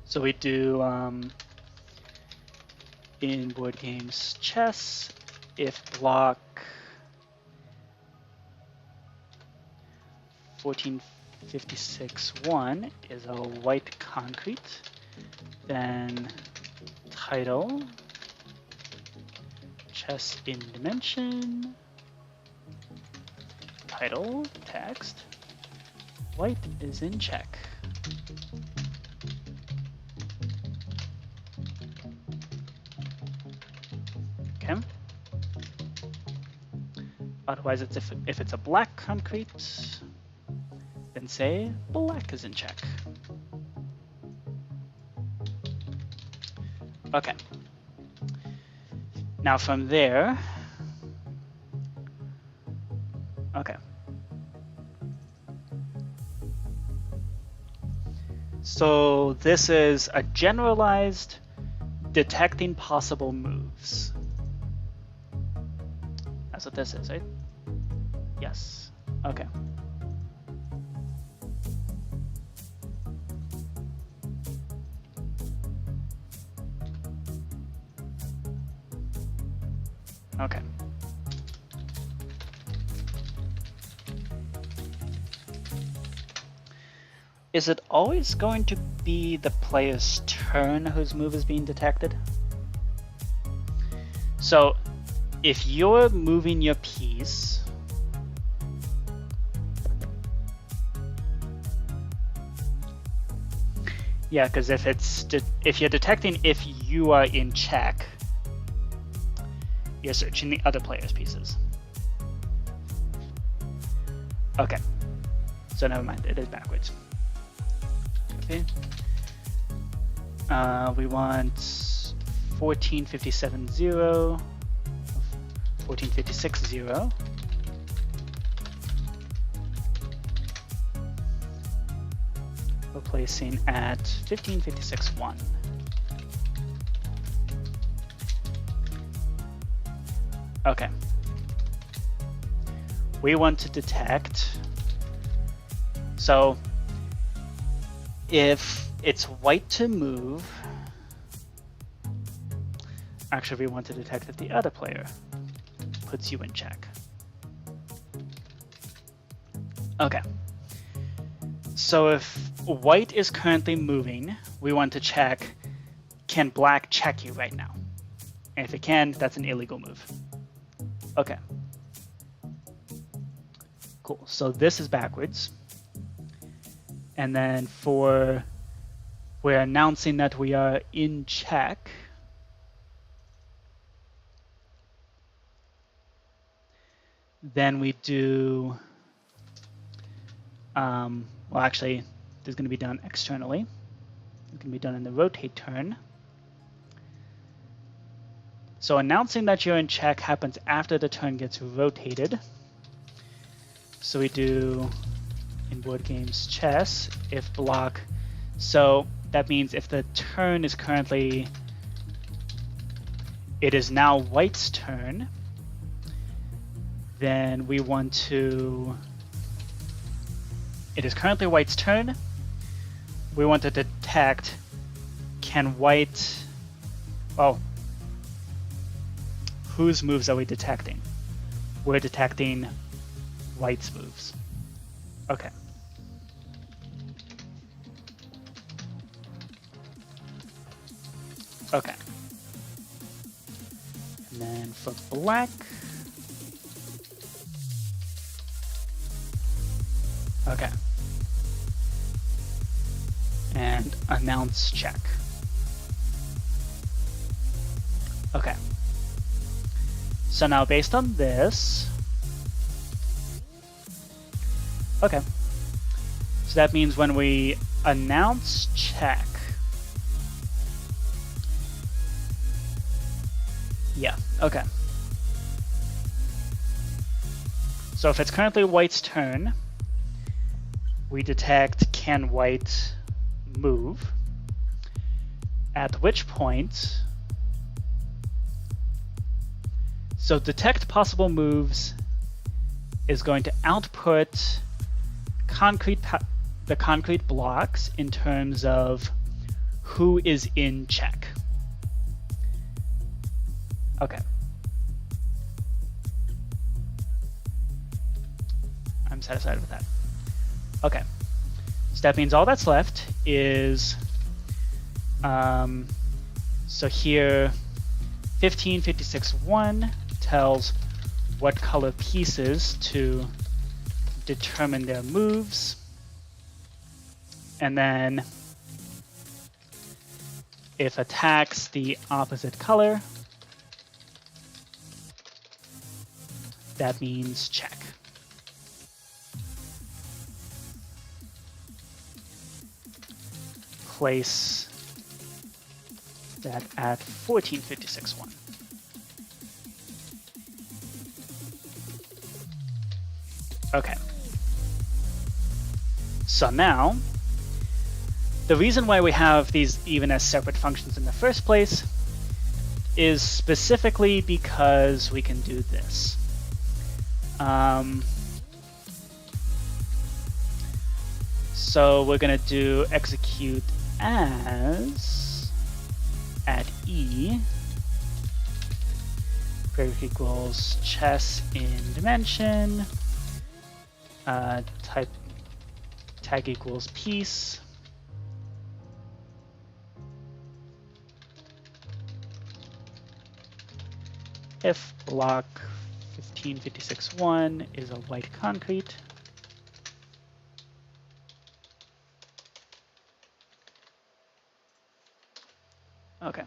so we do in board games chess, if block 1456-1 is a white concrete, then title, chess in dimension, title, text, white is in check. Okay. Otherwise, it's if it's a black concrete, then say black is in check. Okay. Now from there, okay. So this is a generalized detecting possible moves. That's what this is, right? Yes. Okay. Okay. Is it always going to be the player's turn whose move is being detected? So if you're moving your piece, yeah, because if you're detecting if you are in check, you're searching the other player's pieces. Okay, so never mind, it is backwards. Okay. We want 1457.0, 1456.0. Replacing at 1556.1. Okay. We want to detect, so if it's white to move, actually we want to detect that the other player puts you in check. Okay. So if white is currently moving, we want to check, can black check you right now? And if it can, that's an illegal move. Okay. Cool. So this is backwards. And then we're announcing that we are in check. Then we do, well, actually, this is going to be done externally. It's going to be done in the rotate turn. So announcing that you're in check happens after the turn gets rotated. So we do in board games chess if block. So that means if the turn is currently, it is now white's turn, then we want to, it is currently white's turn. We want to detect, can white, oh, whose moves are we detecting? We're detecting white's moves. Okay. Okay. And then for black, okay. And announce check. Okay. So now based on this, okay. So that means when we announce check, yeah, okay. So if it's currently white's turn, we detect can white move, at which point, so detect possible moves is going to output the concrete blocks in terms of who is in check. Okay. I'm satisfied with that. Okay. So that means all that's left is, so here 1556.1 tells what color pieces to determine their moves. And then if attacks the opposite color, that means check. Place that at 1456.1. Okay. So now, the reason why we have these even as separate functions in the first place is specifically because we can do this. So we're going to do execute as at E equals chess in dimension, type tag equals piece, if block 1556.1 is a white concrete. Okay.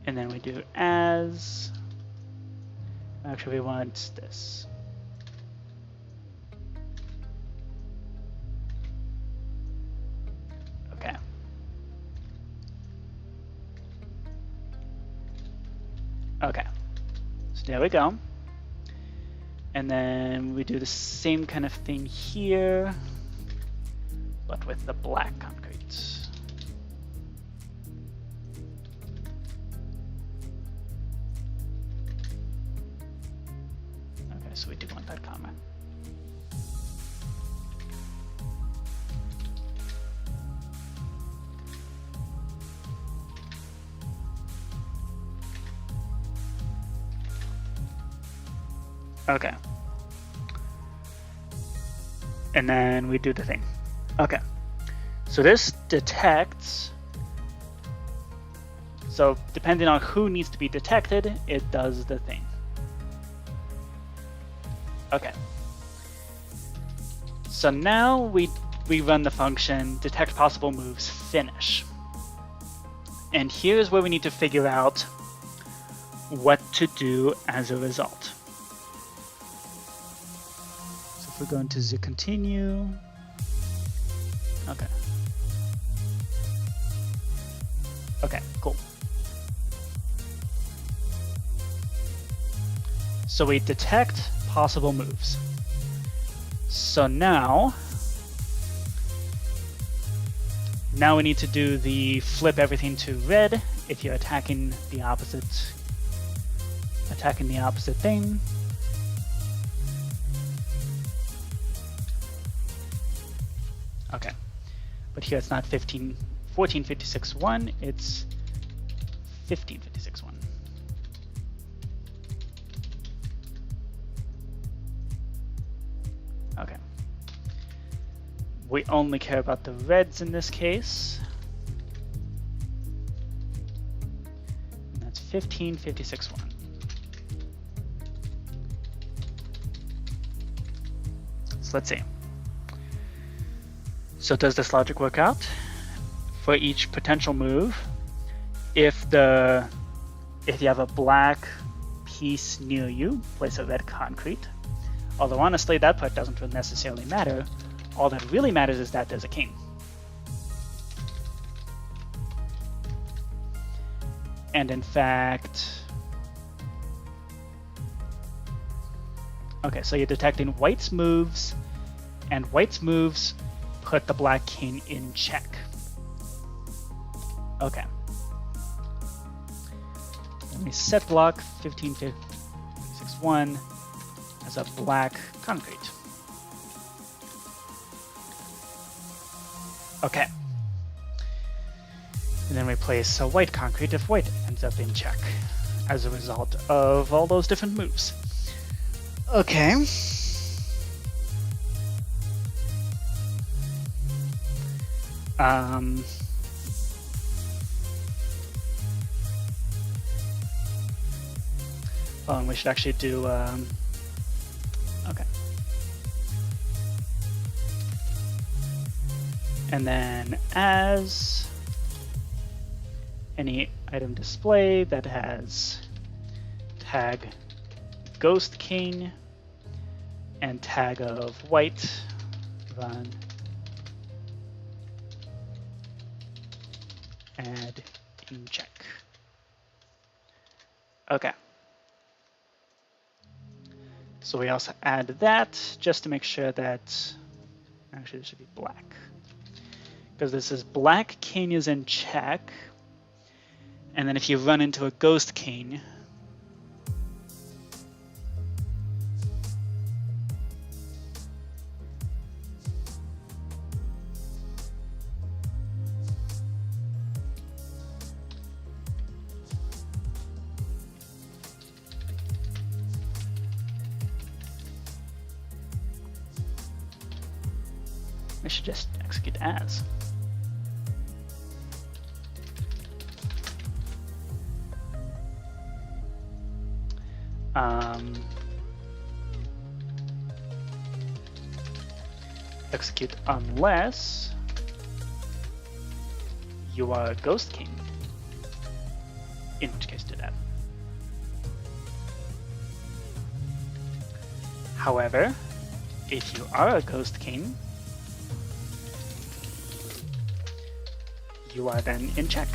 And then we do as, actually we want this. So there we go. And then we do the same kind of thing here, but with the black concrete. Okay, so we do want that comma. Okay. And then we do the thing. Okay. So this detects. So depending on who needs to be detected, it does the thing. Okay. So now we run the function detect possible moves finish. And here's where we need to figure out what to do as a result. If we're going to the continue, okay. Okay, cool. So we detect possible moves. So now we need to do the flip everything to red if you're attacking the opposite thing. Okay, but here it's not 1456.1, it's 1556.1. Okay. We only care about the reds in this case. And that's 1556.1. So let's see. So does this logic work out? For each potential move, if you have a black piece near you, place a red concrete. Although honestly, that part doesn't really necessarily matter. All that really matters is that there's a king. And in fact, okay, so you're detecting white's moves, and white's moves put the black king in check. Okay. Let me set block 1556.1 as a black concrete. Okay. And then we place a white concrete if white ends up in check as a result of all those different moves. Okay. Oh, and we should actually do, okay. And then as any item display that has tag ghost king and tag of white, run add in check. Okay. So we also add that just to make sure that, actually this should be black. Because this is black king is in check. And then if you run into a ghost king, we should just execute as. Execute unless you are a ghost king, in which case do that. However, if you are a ghost king, you are then in check.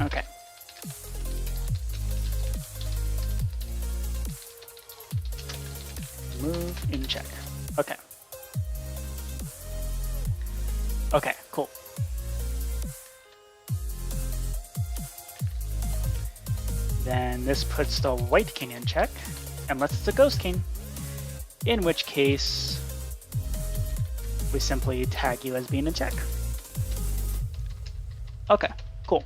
Okay. Move in check. Okay. Okay, cool. Then this puts the white king in check, unless it's a ghost king, in which case we simply tag you as being in check. Okay, cool.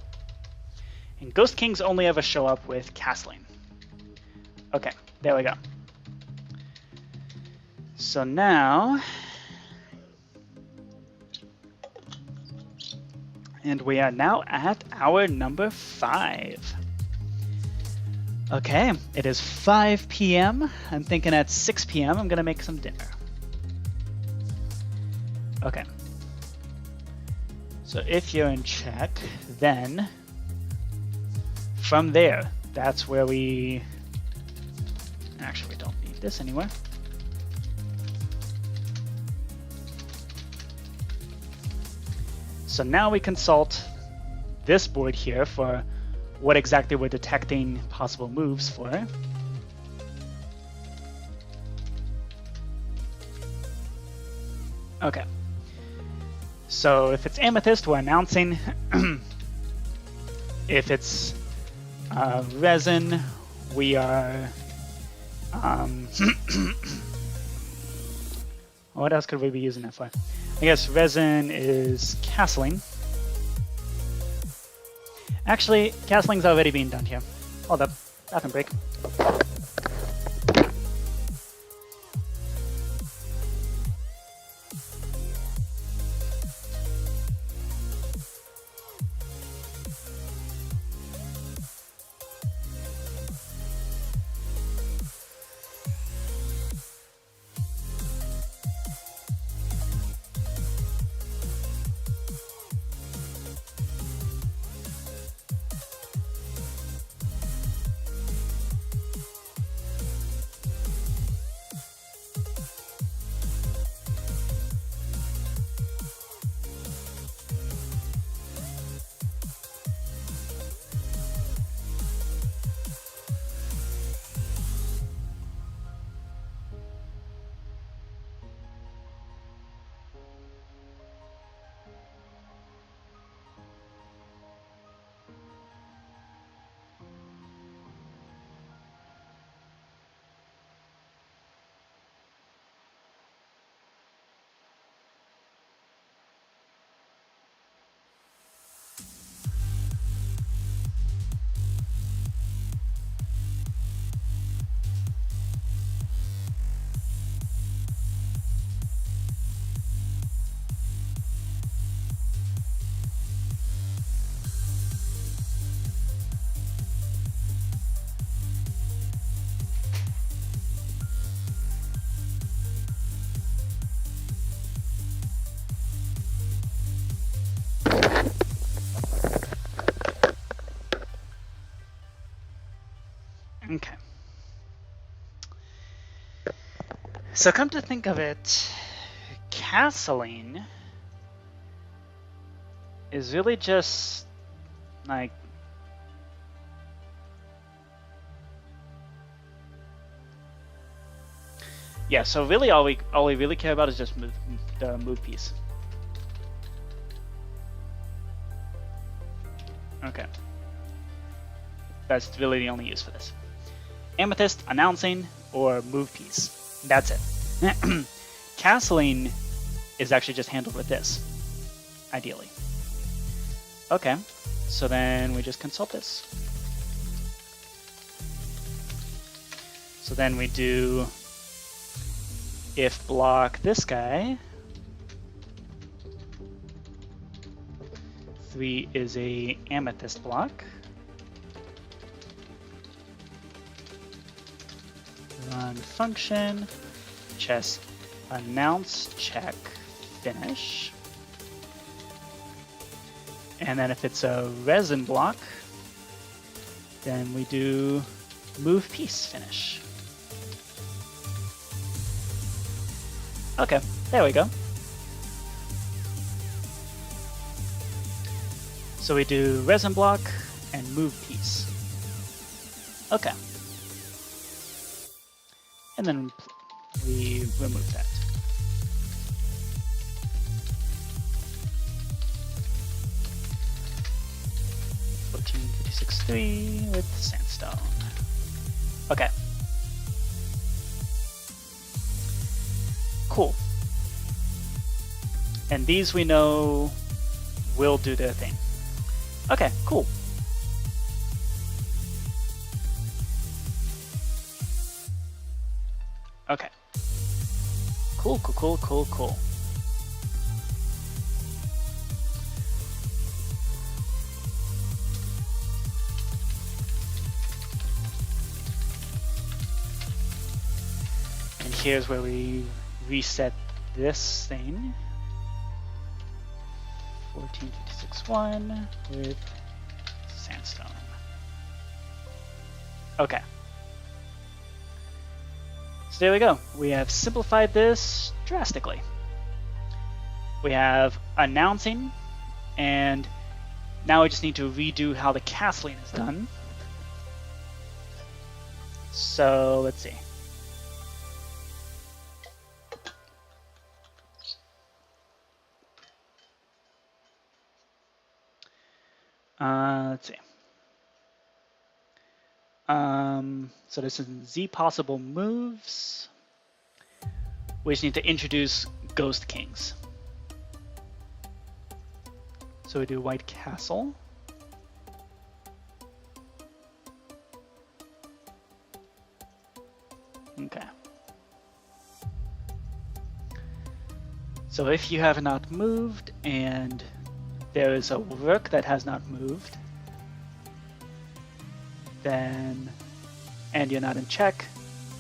And ghost kings only ever show up with castling. Okay, there we go. So now, and we are now at our number 5. Okay, it is 5 p.m. I'm thinking at 6 p.m. I'm gonna make some dinner. Okay. So if you're in check, then from there, that's where we... Actually, we don't need this anymore. So now we consult this board here for what exactly we're detecting possible moves for. Okay. So if it's amethyst, we're announcing. If it's resin, we are... what else could we be using that for? I guess resin is castling. Actually, castling's already being done here. Hold up, bathroom break. Okay. So come to think of it, castling is really just like yeah, so really all we really care about is just the move piece. Okay. That's really the only use for this. Amethyst, announcing, or move piece. That's it. Castling is actually just handled with this, ideally. Okay, so then we just consult this. So then we do if block this guy. 3 is a amethyst block. Run function, chess announce, check, finish. And then if it's a resin block, then we do move piece, finish. Okay, there we go. So we do resin block, and move piece. Okay. And then we remove that. $14.56.3 with sandstone. Okay. Cool. And these we know will do their thing. Okay, cool. Okay. Cool. And here's where we reset this thing. 14.56.1 with sandstone. Okay. So there we go. We have simplified this drastically. We have announcing, and now we just need to redo how the castling is done. So let's see. Let's see. So this is Z possible moves. We just need to introduce Ghost Kings. So we do White Castle. Okay. So if you have not moved and there is a rook that has not moved, then, and you're not in check,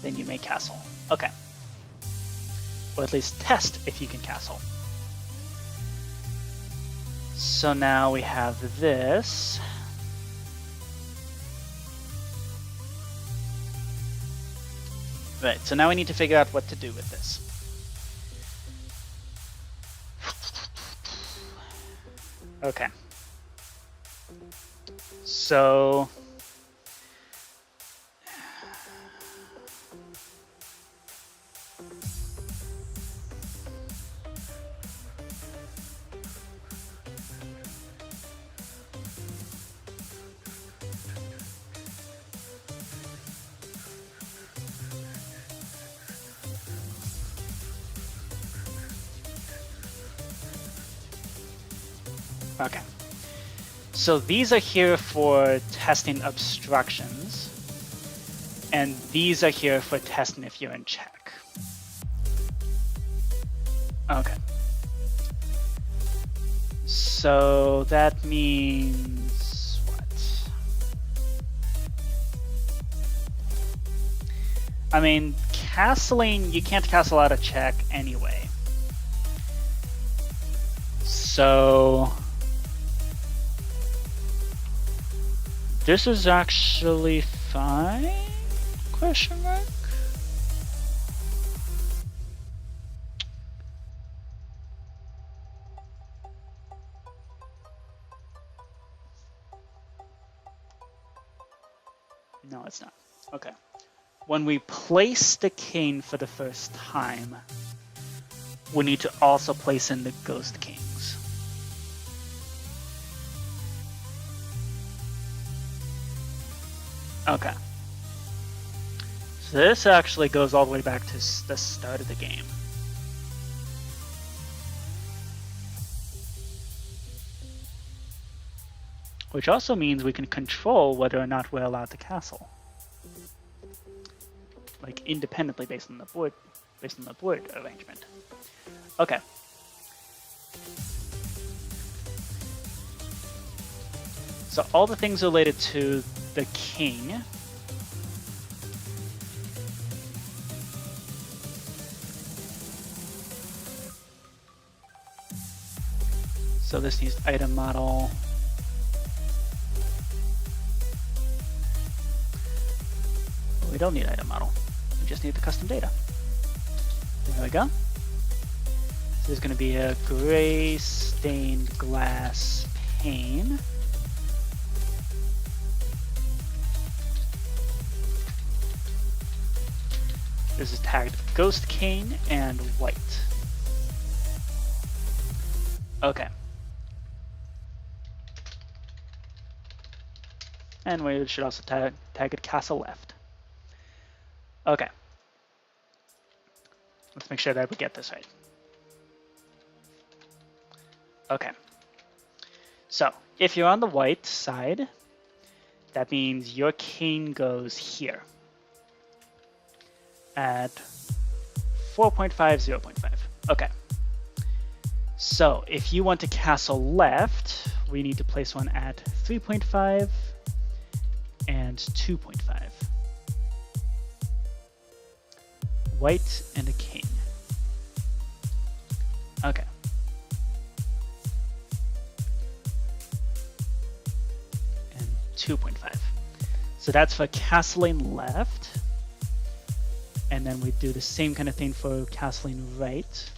then you may castle. Okay. Or at least test if you can castle. So now we have this. Right, so now we need to figure out what to do with this. Okay. So okay. So these are here for testing obstructions, and these are here for testing if you're in check. Okay. So that means what? I mean, castling, you can't castle out of check anyway. So this is actually fine? Question mark? No, it's not. Okay. When we place the king for the first time, we need to also place in the Ghost Kings. Okay. So this actually goes all the way back to the start of the game. Which also means we can control whether or not we're allowed to castle. Like independently based on the board arrangement. Okay. So all the things related to the king. So this needs item model. We don't need item model. We just need the custom data. There we go. So there's going to be a gray stained glass pane. This is tagged Ghost King and white. Okay. And we should also tag it castle left. Okay. Let's make sure that we get this right. Okay. So, if you're on the white side, that means your king goes here at 4.5, 0.5. Okay. So, if you want to castle left, we need to place one at 3.5 and 2.5. White and a king. Okay. And 2.5. So that's for castling left. And then we do the same kind of thing for castling right.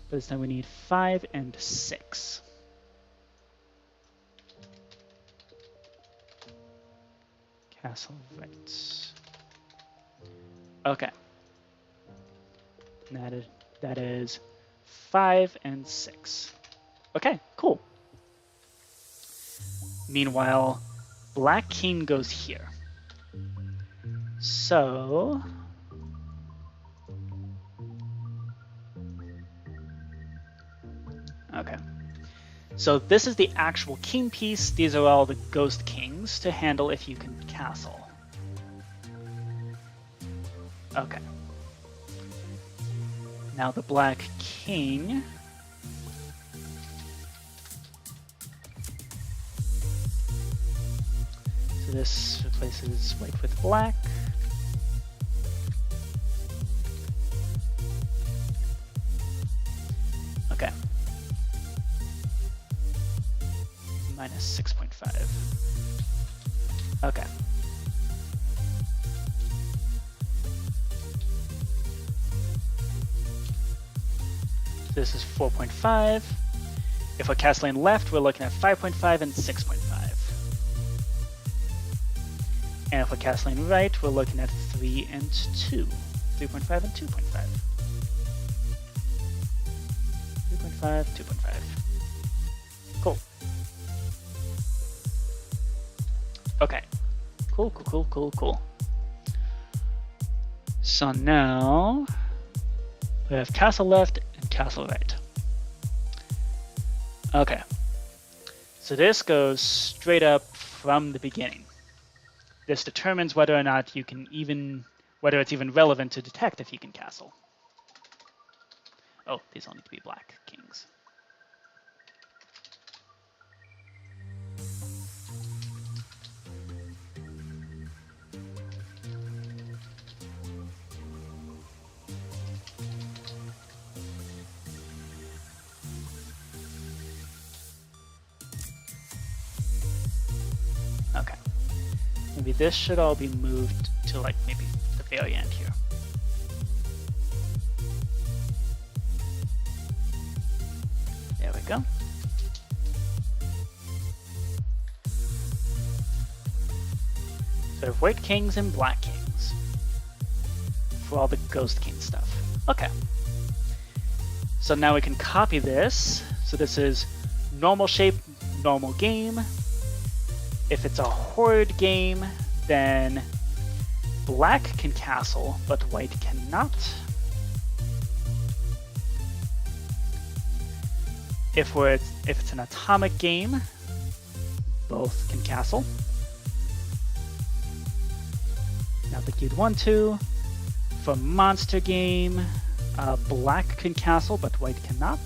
But this time we need 5 and 6. Castle right. Okay. That is 5 and 6. Okay, cool. Meanwhile, black king goes here. So okay. So this is the actual king piece. These are all the ghost kings to handle if you can castle. Okay. Now the black king. So this replaces white with black. Okay. Minus 6.5. Okay. This is 4.5. If we're castling left, we're looking at 5.5 and 6.5. And if we're castling right, we're looking at 3 and 2. 3.5 and 2.5. 3.5, 2.5. Cool. Okay. Cool. So now we have castle left and castle right. Okay. So this goes straight up from the beginning. This determines whether or not you can whether it's even relevant to detect if you can castle. Oh, these all need to be black kings. Okay. Maybe this should all be moved to like maybe the very end here. There we go. So we have white kings and black kings for all the ghost king stuff. Okay. So now we can copy this. So this is normal shape, normal game. If it's a horde game, then black can castle, but white cannot. If it's an atomic game, both can castle. Not that you'd want to. For monster game, black can castle, but white cannot.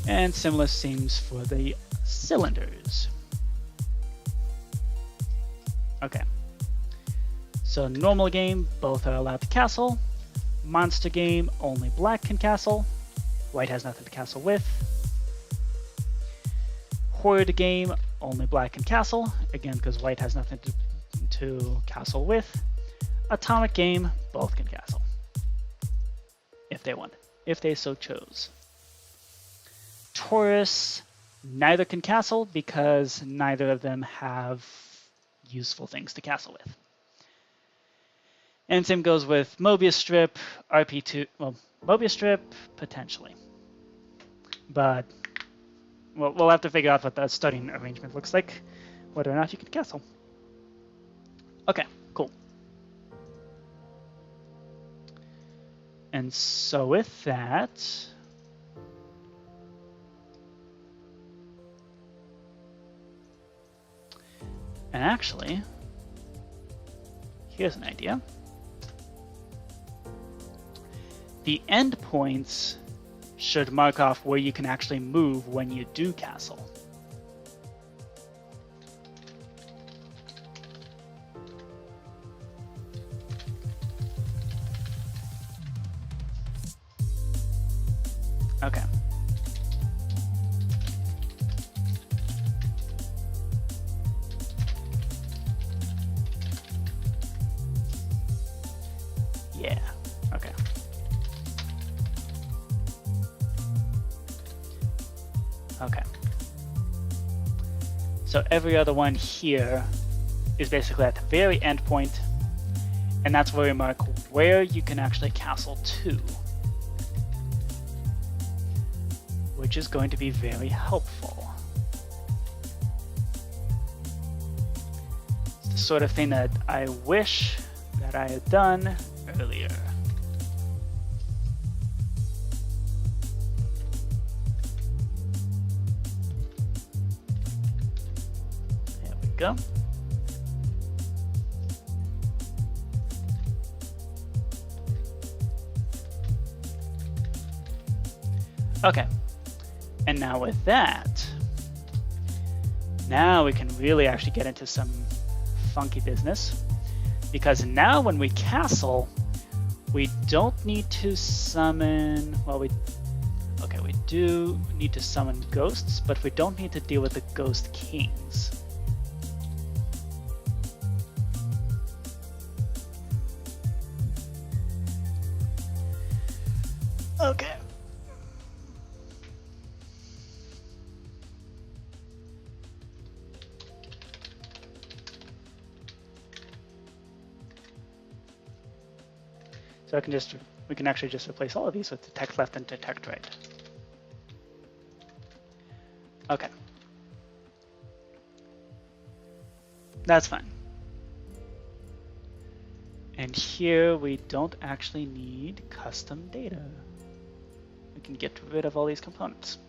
And similar seems for the cylinders. Okay. So normal game, both are allowed to castle. Monster game, only black can castle. White has nothing to castle with. Horde game, only black can castle. Again, because white has nothing to castle with. Atomic game, both can castle. If they want, if they so chose. Taurus, neither can castle because neither of them have useful things to castle with. And same goes with Mobius strip, RP2, well, Mobius strip, potentially. But we'll have to figure out what the starting arrangement looks like, whether or not you can castle. Okay, cool. And so with that, and actually, here's an idea. The endpoints should mark off where you can actually move when you do castle. Okay. Yeah, okay. Okay. So every other one here is basically at the very end point, and that's where we mark where you can actually castle to, which is going to be very helpful. It's the sort of thing that I wish that I had done earlier. There we go. Okay, and now with that, now we can really actually get into some funky business, because now when we castle, we don't need to summon, well, we do need to summon ghosts, but we don't need to deal with the ghost kings. Okay. So we can actually just replace all of these with detect left and detect right. Okay. That's fine. And here we don't actually need custom data. We can get rid of all these components.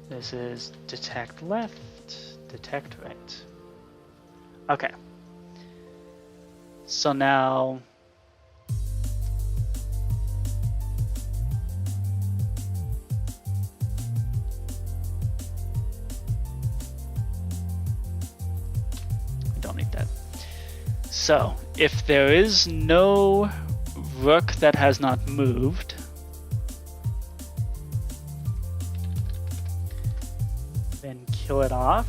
This is detect left, detect right. Okay. So now we don't need that. So if there is no rook that has not moved, then kill it off.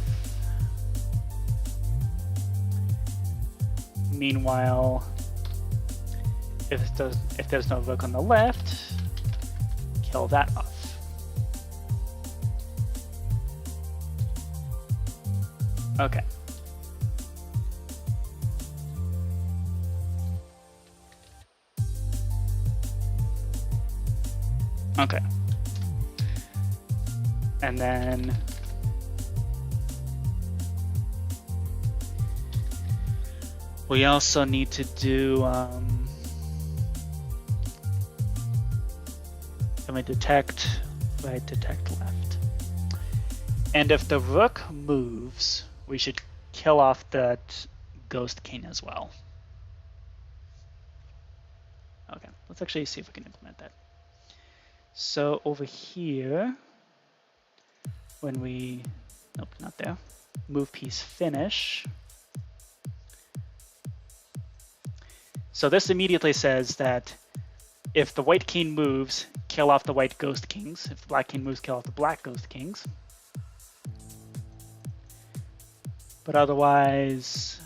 Meanwhile, if there's no rook on the left, kill that off. Okay. Okay. And then we also need to do detect right, detect left. And if the rook moves, we should kill off that ghost king as well. Okay, let's actually see if we can implement that. So over here, when we, nope, not there, move piece finish. So this immediately says that if the white king moves, kill off the white ghost kings. If the black king moves, kill off the black ghost kings. But otherwise,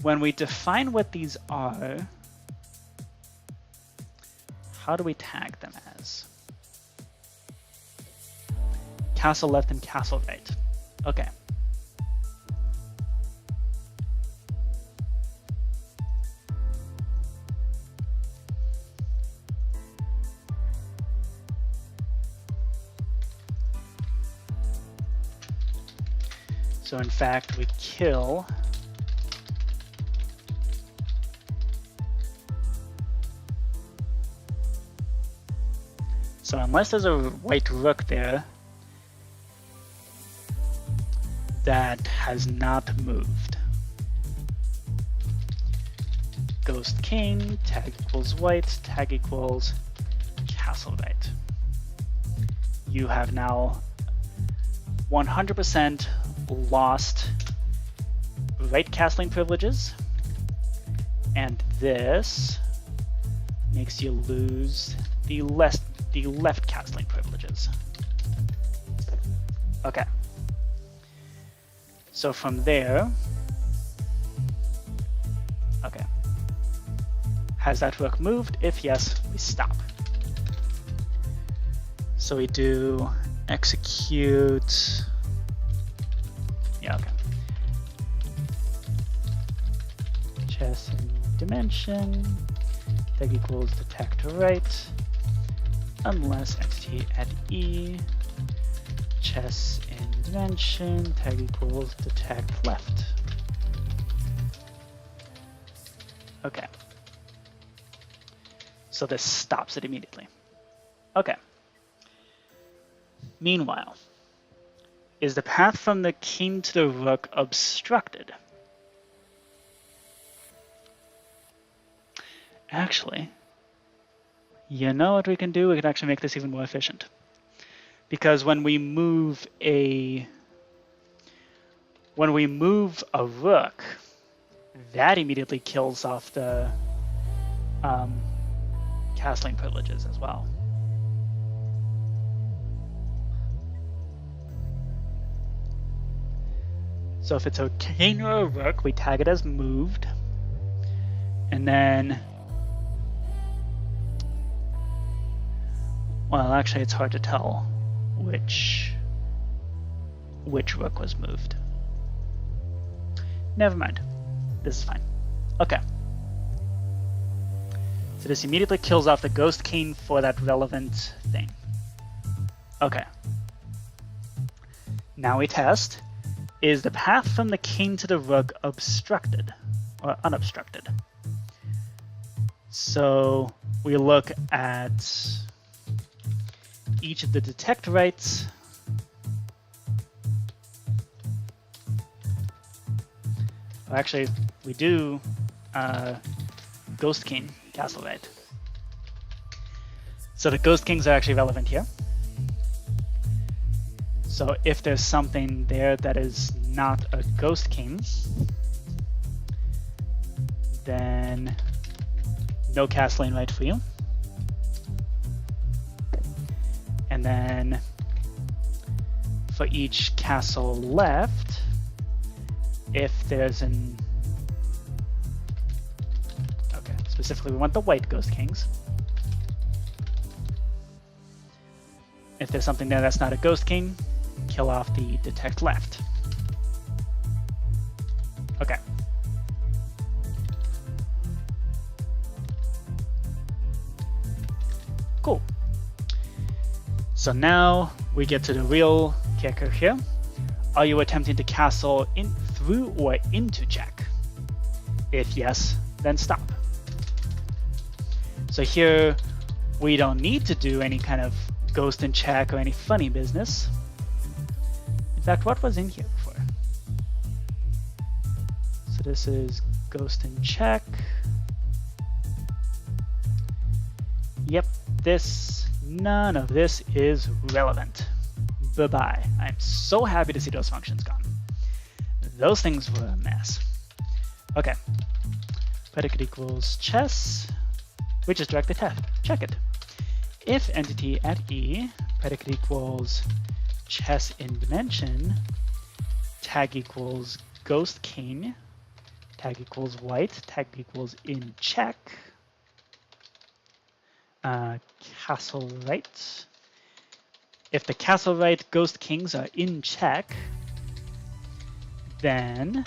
when we define what these are, how do we tag them as? Castle left and castle right. Okay. So in fact, we kill so unless there's a white rook there that has not moved. Ghost king, tag equals white, tag equals castle right. You have now 100% lost right castling privileges, and this makes you lose the left castling privileges. Okay. So from there, okay. Has that rook moved? If yes, we stop. So we do execute. Yeah, okay. Chess in dimension, tag equals detect right, unless entity at E, chess in dimension, tag equals detect left. Okay. So this stops it immediately. Okay. Meanwhile, is the path from the king to the rook obstructed? Actually, you know what we can do? We can actually make this even more efficient. Because when we move a rook, that immediately kills off the castling privileges as well. So if it's a king or a rook, we tag it as moved. And then, well, actually it's hard to tell which rook was moved. Never mind. This is fine. Okay. So this immediately kills off the ghost king for that relevant thing. Okay. Now we test. Is the path from the king to the rook obstructed or unobstructed? So we look at each of the detect rights. Actually, we do ghost king, castle right. So the ghost kings are actually relevant here. So if there's something there that is not a ghost king, then no castling right for you. And then for each castle left, if there's an, okay, specifically we want the white ghost kings. If there's something there that's not a ghost king, kill off the detect left. Okay. Cool. So now we get to the real kicker here. Are you attempting to castle in through or into check? If yes, then stop. So here we don't need to do any kind of ghost in check or any funny business. In fact, what was in here before? So this is ghost in check. Yep, none of this is relevant. Bye-bye. I'm so happy to see those functions gone. Those things were a mess. Okay. predicate equals chess, we just directly check it. If entity at E, predicate equals chess in dimension, tag equals ghost king, tag equals white, tag equals in check, castle right. If the castle right ghost kings are in check, then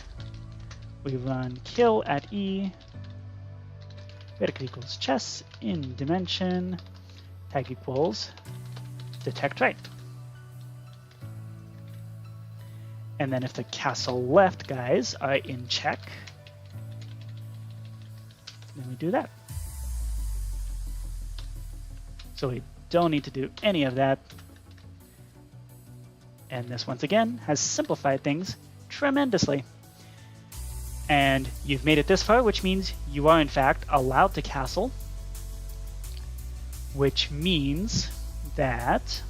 we run kill at E, predicate equals chess in dimension, tag equals detect right. And then if the castle left guys are in check, then we do that. So we don't need to do any of that. And this, once again, has simplified things tremendously. And you've made it this far, which means you are, in fact, allowed to castle, which means that,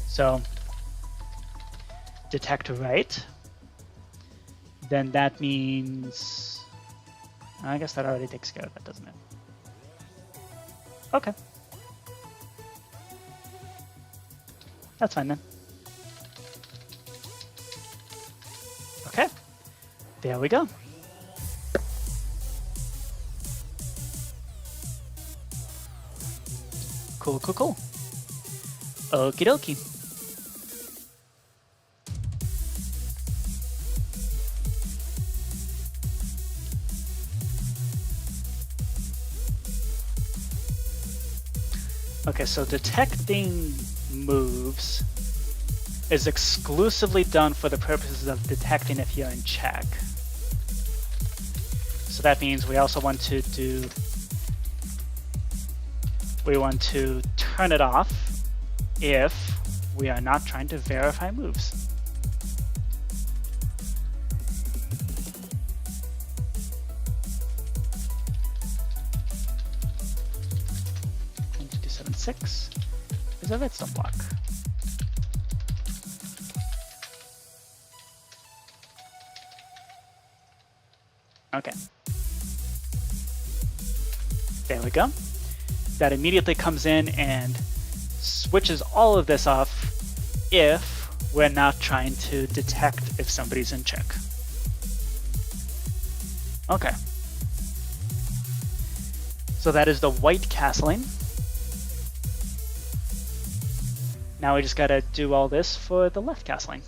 so detect right, then that means, I guess that already takes care of that, doesn't it? Okay. That's fine then. Okay, there we go. Cool, cool, cool. Okie dokie. Okay, so detecting moves is exclusively done for the purposes of detecting if you're in check. So that means we also want to turn it off if we are not trying to verify moves. Six is a redstone block. Okay. There we go. That immediately comes in and switches all of this off if we're not trying to detect if somebody's in check. Okay. So that is the white castling. Now we just gotta do all this for the left castling.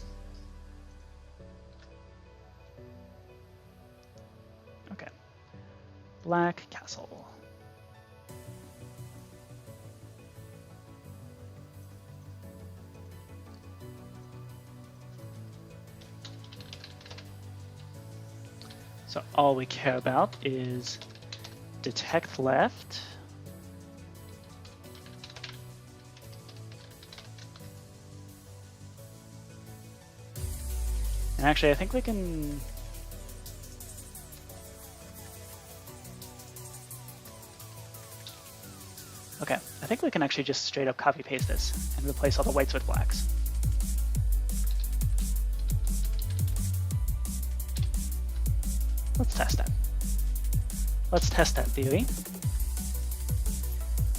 Okay. Black castle. So all we care about is detect left. And actually, I think we can... Okay, I think we can actually just straight up copy paste this and replace all the whites with blacks. Let's test that. Let's test that theory.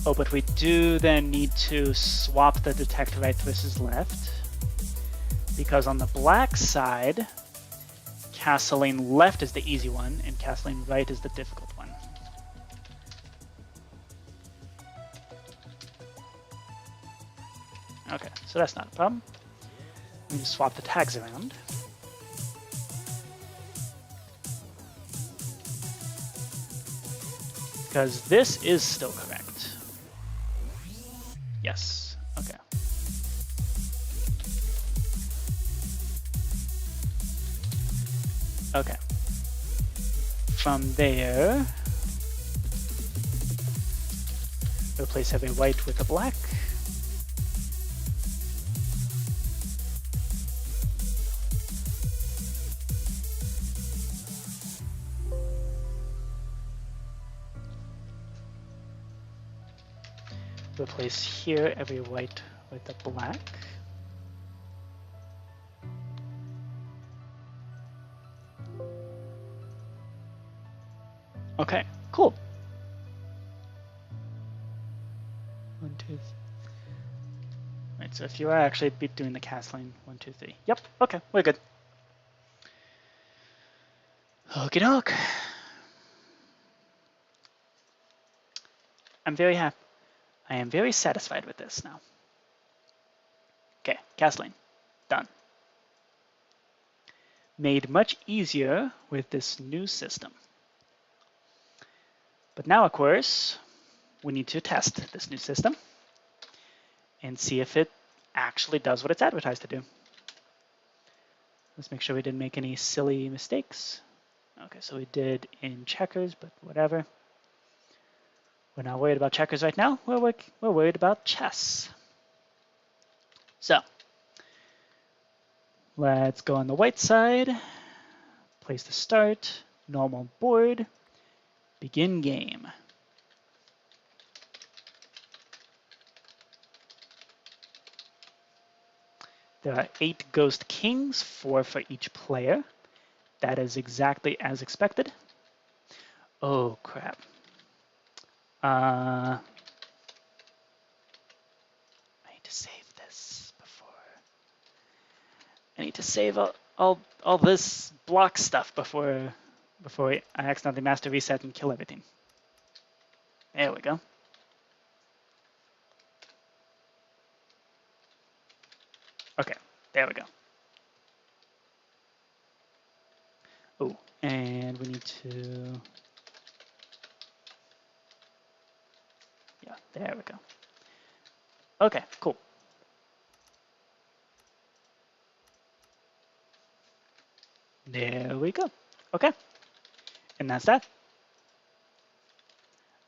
Oh, but we do then need to swap the detect right versus left. Because on the black side, castling left is the easy one, and castling right is the difficult one. Okay, so that's not a problem. Let me just swap the tags around. Because this is still correct. Yes, okay. Okay. From there, replace every white with a black. Replace here every white with a black. Okay, cool. 1, 2, 3. Right, so if you are actually doing the castling, 1, 2, 3. Yep, okay, we're good. Okie doke. I'm very happy. I am very satisfied with this now. Okay, castling. Done. Made much easier with this new system. But now, of course, we need to test this new system and see if it actually does what it's advertised to do. Let's make sure we didn't make any silly mistakes. Okay, so we did in checkers, but whatever. We're not worried about checkers right now. We're worried about chess. So let's go on the white side. Place the start, normal board, begin game. There are 8 ghost kings, 4 for each player. That is exactly as expected. Oh, crap. I need to save this before. I need to save all this block stuff before I accidentally master reset and kill everything. There we go. Okay, there we go. Oh, and we need to... Yeah, there we go. Okay, cool. There we go. Okay, and that's that.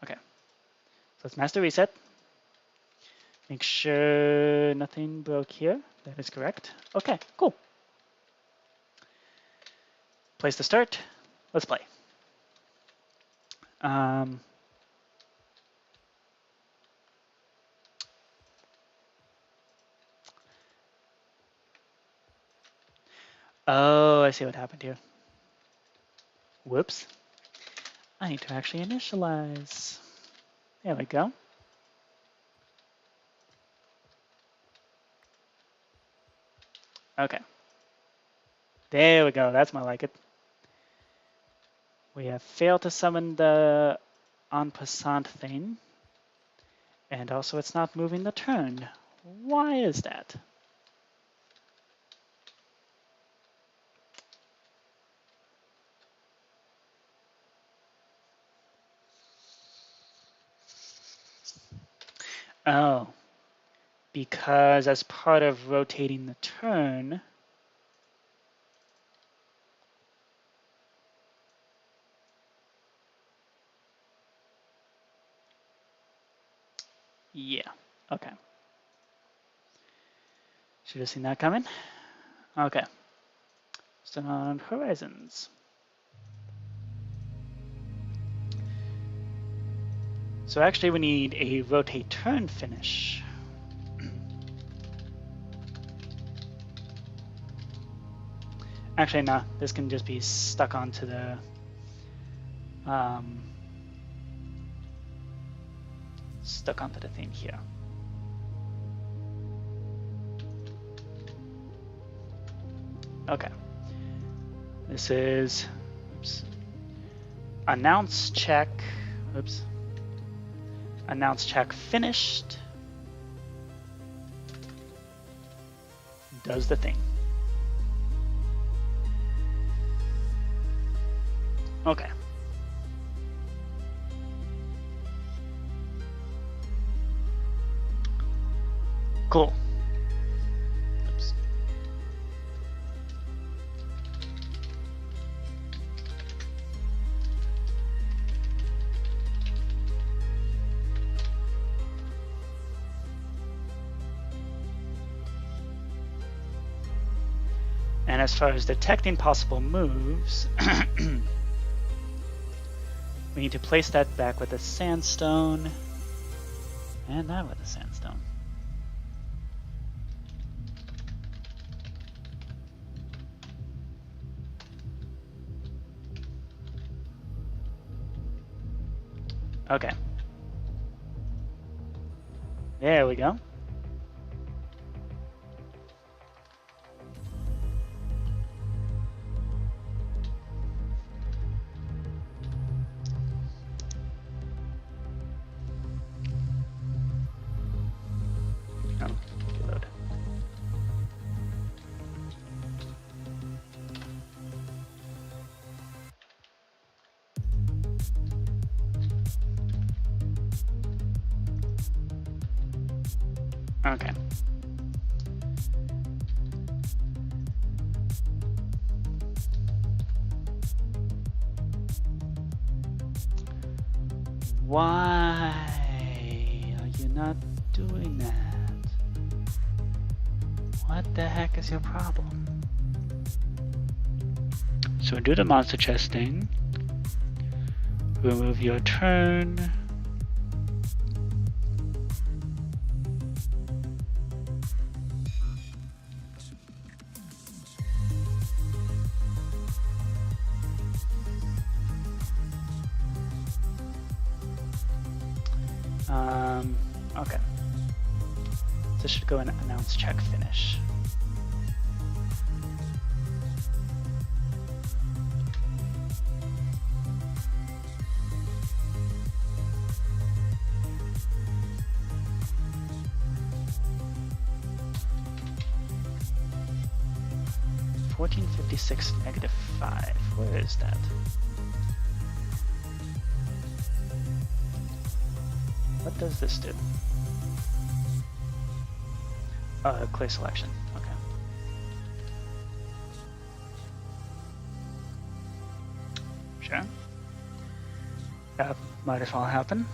Okay, so let's master reset. Make sure nothing broke here. That is correct. Okay, cool. Place to start. Let's play. Oh, I see what happened here. Whoops. I need to actually initialize. There we go. Okay. There we go. That's more like it. We have failed to summon the en passant thing. And also it's not moving the turn. Why is that? Oh, because as part of rotating the turn, yeah, okay. Should have seen that coming. Okay, so on horizons. So actually we need a rotate turn finish. Actually, no, this can just be stuck onto the thing here. Okay. This is announce check. Oops. Announce check finished. Does the thing. Okay. Cool. Oops. And as far as detecting possible moves, we need to place that back with a sandstone, and that with a sandstone. Okay. There we go. Oh, reload. Okay. Why are you not doing that? What the heck is your problem? So do the monster chest thing. Remove your turn. Okay. This should go in announce check finish. -1456 -5. Where is that? What does this do? Clear selection. Okay. Sure. That might as well happen.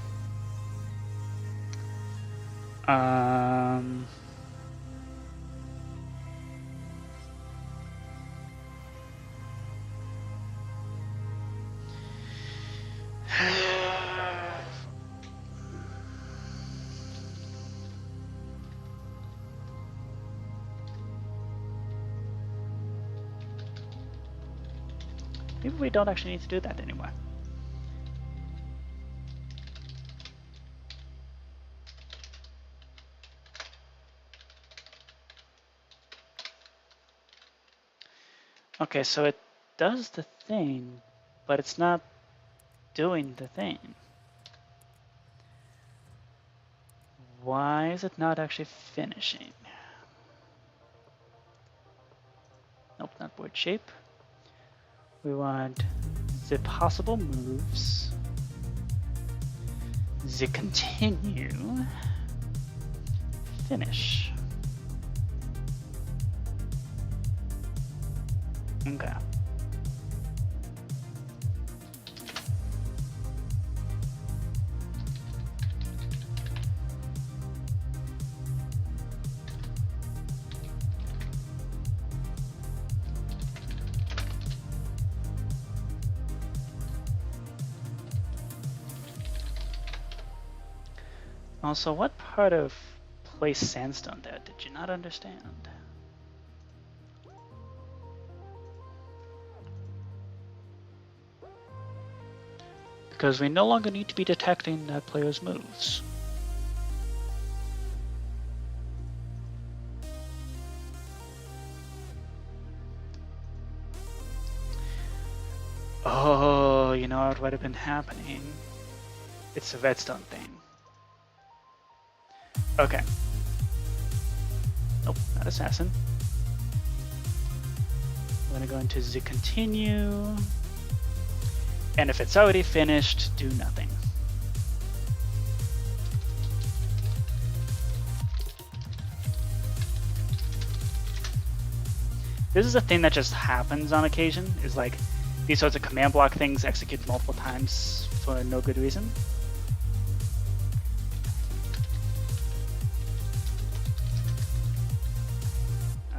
Maybe we don't actually need to do that anymore. Okay, so it does the thing, but it's not doing the thing. Why is it not actually finishing? Nope, not board shape. We want the possible moves, the continue, finish. Okay. Also, what part of place sandstone there did you not understand? Because we no longer need to be detecting that player's moves. Oh, you know what would have been happening? It's a redstone thing. Okay. Nope, not assassin. I'm gonna go into the continue. And if it's already finished, do nothing. This is a thing that just happens on occasion, is like these sorts of command block things execute multiple times for no good reason.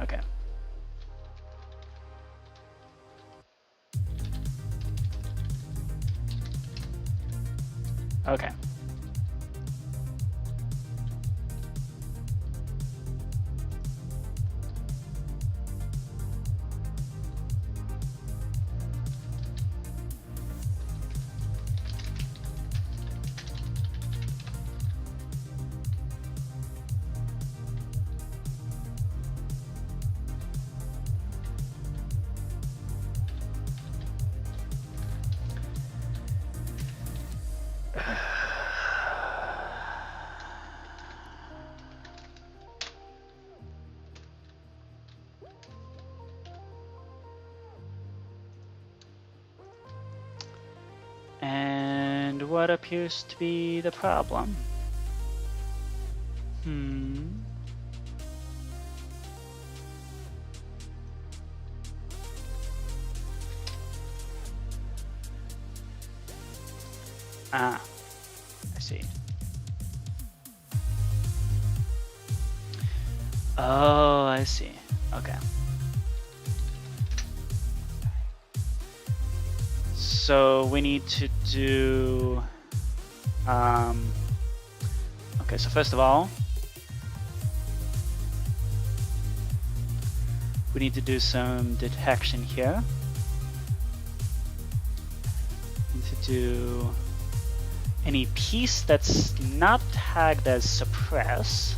Okay. Okay. what appears to be the problem. Ah, I see. Oh, I see. Okay. So we need to do... okay, so first of all, we need to do some detection here. We need to do any piece that's not tagged as suppress.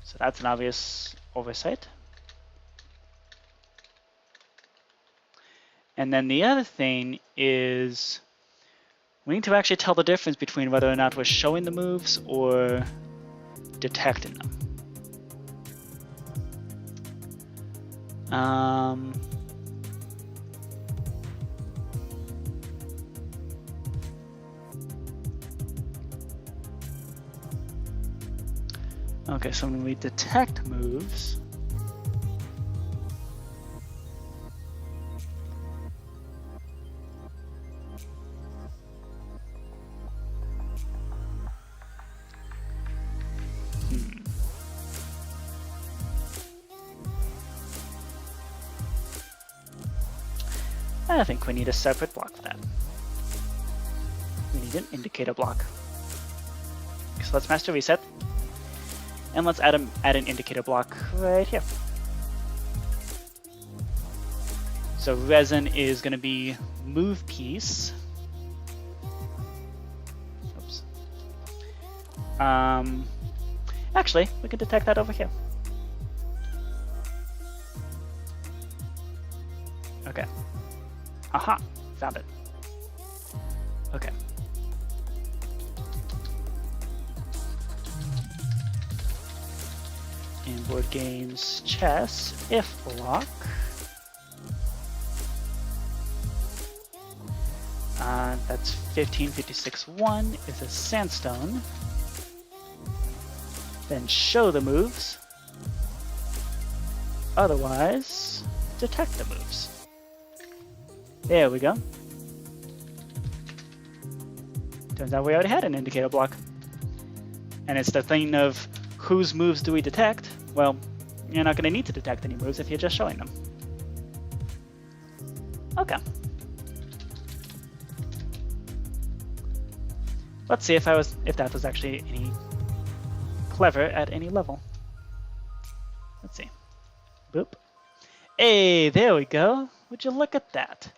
So that's an obvious oversight. And then the other thing is we need to actually tell the difference between whether or not we're showing the moves or detecting them. Okay, so when we detect moves, I think we need a separate block for that. We need an indicator block. So let's master reset. And let's add an indicator block right here. So resin is going to be move piece. Oops. Actually, we can detect that over here. Okay. Aha, found it. Okay. In board games chess, if block. That's 1556-1 is a sandstone. Then show the moves. Otherwise, detect the moves. There we go. Turns out we already had an indicator block. And it's the thing of whose moves do we detect? Well, you're not going to need to detect any moves if you're just showing them. Okay. Let's see if that was actually any clever at any level. Let's see. Boop. Hey, there we go. Would you look at that?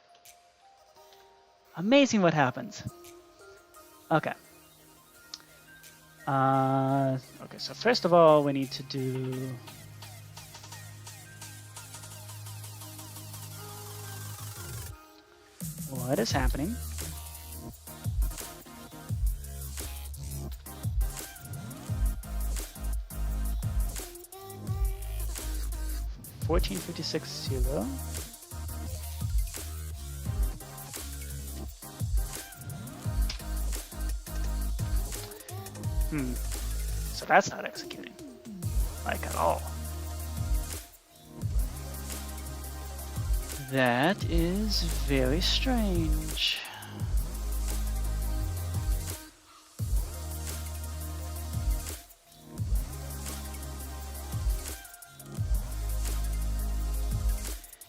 Amazing what happens. Okay. Okay, so first of all, we need to do... what is happening? $14.56.0. So that's not executing, like at all. That is very strange.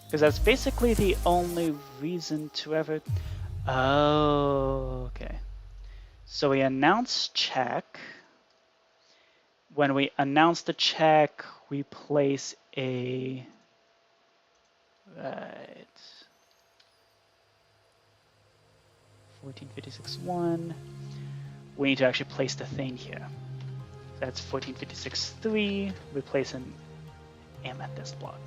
Because that's basically the only reason to ever... oh, okay. So we announce check. When we announce the check, we place a... right. 1456-1. We need to actually place the thing here. That's 1456-3. We place an amethyst block.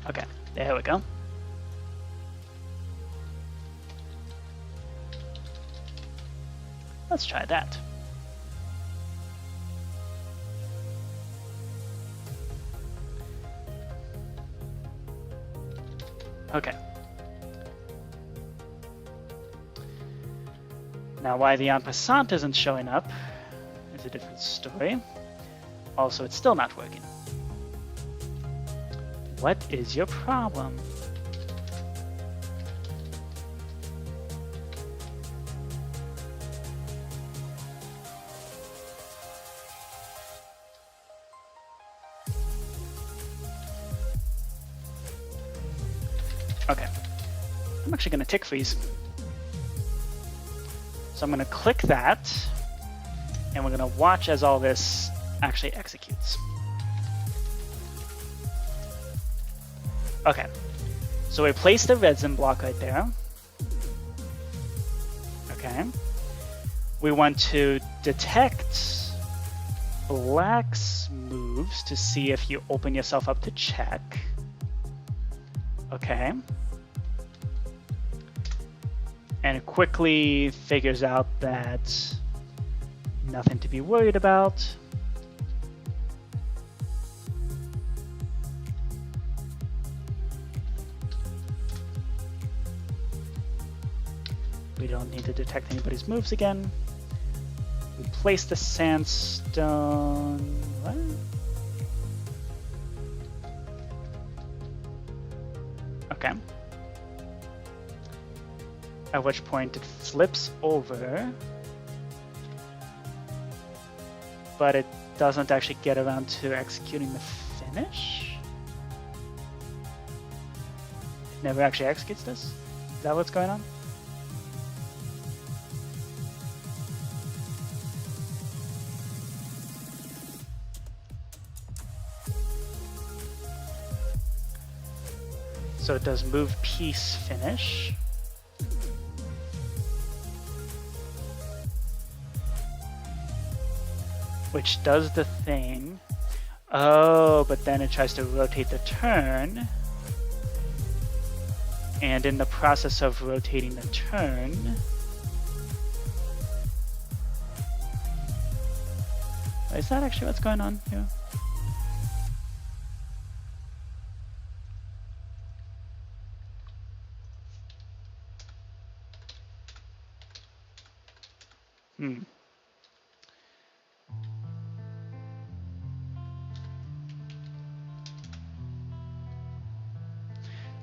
Okay, there we go. Let's try that. Okay. Now, why the en passant isn't showing up is a different story. Also, it's still not working. What is your problem? Okay. I'm actually going to tick freeze. So I'm going to click that, and we're going to watch as all this actually executes. Okay, so we placed the resin block right there. Okay, we want to detect black's moves to see if you open yourself up to check. Okay. And it quickly figures out that nothing to be worried about. We don't need to detect anybody's moves again. We place the sandstone. What? Okay. At which point it flips over, but it doesn't actually get around to executing the finish. It never actually executes this? Is that what's going on? So it does move piece finish. Which does the thing. Oh, but then it tries to rotate the turn. And in the process of rotating the turn, is that actually what's going on here?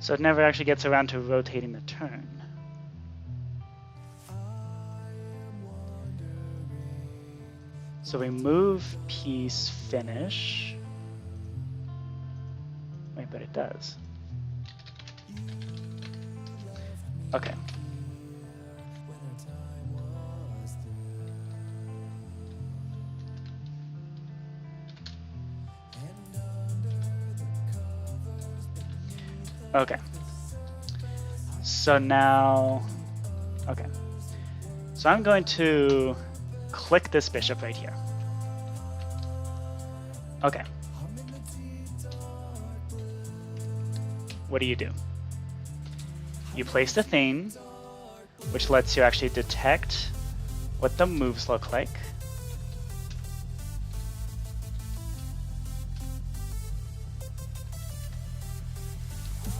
So it never actually gets around to rotating the turn. So we move piece finish. Wait, but it does. Okay. Okay. So now, okay. So I'm going to click this bishop right here. Okay. What do? You place the thing, which lets you actually detect what the moves look like.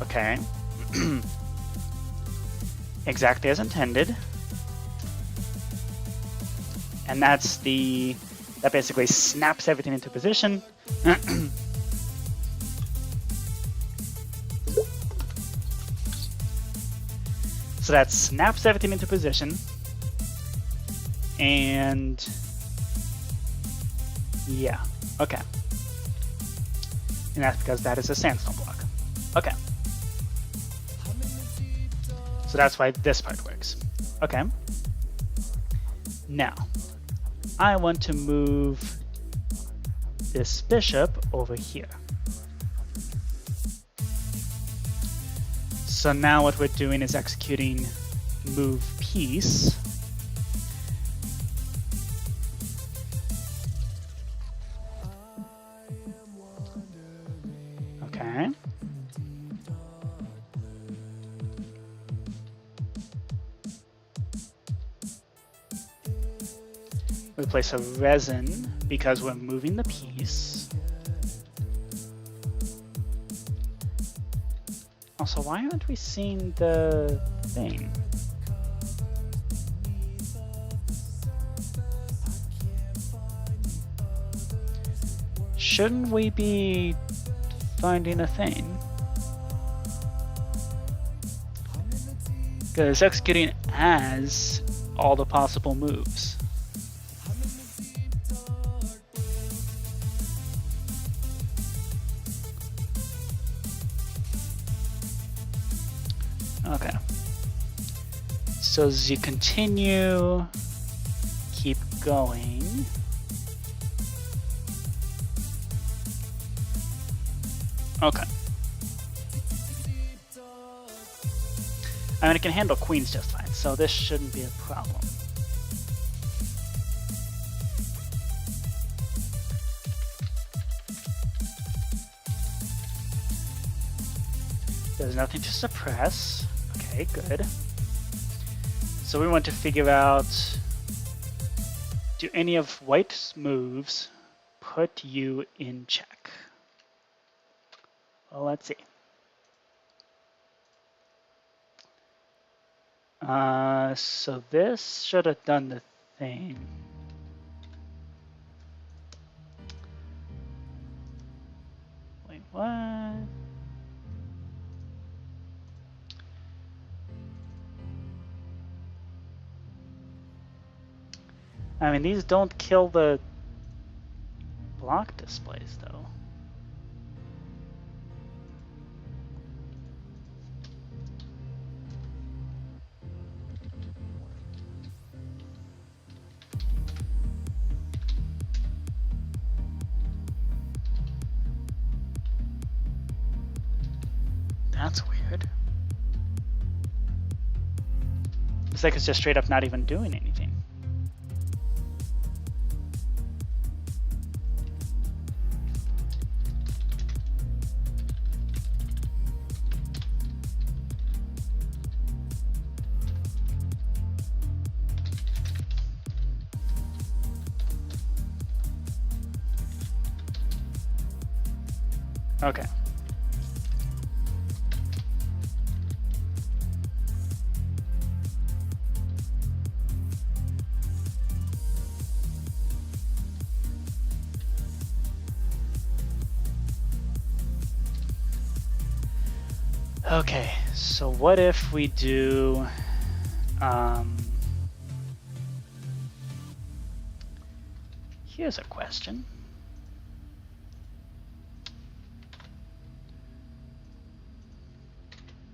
Okay. Exactly as intended. And that basically snaps everything into position. So that snaps everything into position. And yeah, okay. And that's because that is a sandstone block. Okay. So that's why this part works. Okay. Now, I want to move this bishop over here. So now what we're doing is executing move piece. Okay. We place a resin because we're moving the piece. Also, why aren't we seeing the thing? Shouldn't we be finding a thing? Because it's executing as all the possible moves. Okay. So as you continue, keep going. Okay. I mean, it can handle queens just fine, so this shouldn't be a problem. There's nothing to suppress. Okay, good. So we want to figure out, do any of white's moves put you in check? Well, let's see. So this should have done the thing. Wait, what? I mean, these don't kill the block displays, though. That's weird. It's like it's just straight up not even doing anything. Okay. Okay, so what if we do, here's a question.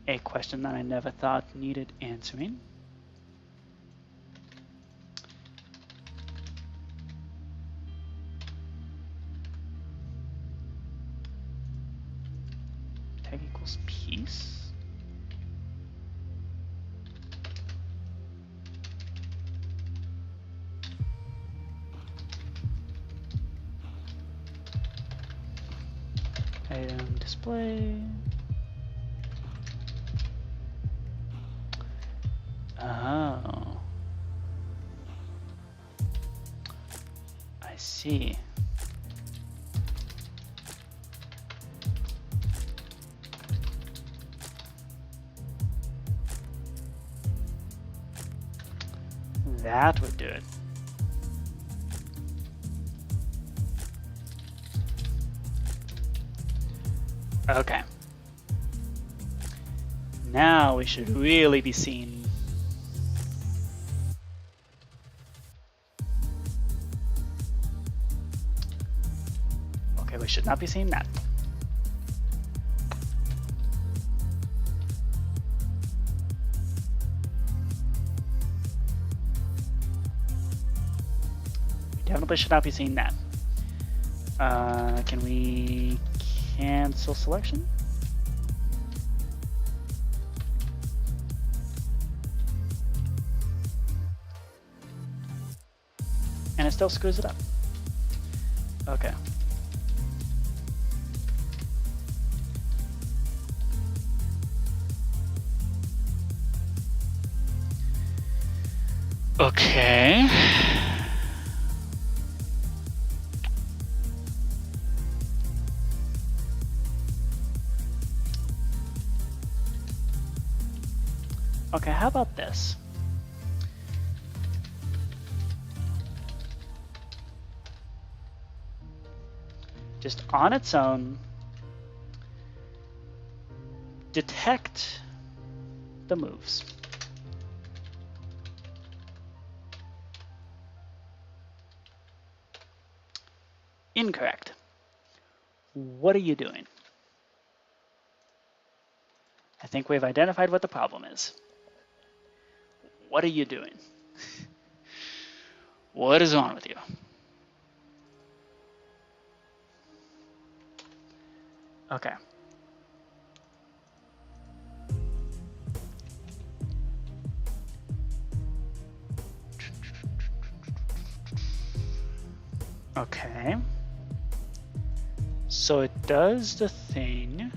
A question that I never thought needed answering. Tag equals piece. Item display. Oh. I see. That would do it. Okay. Now we should really be seeing we should not be seeing that. We definitely should not be seeing that. Can we cancel selection? And it still screws it up. Okay. Okay. Okay, how about this? Just on its own, detect the moves. Incorrect. What are you doing? I think we've identified what the problem is. What are you doing? What is wrong with you? Okay. Okay. So it does the thing.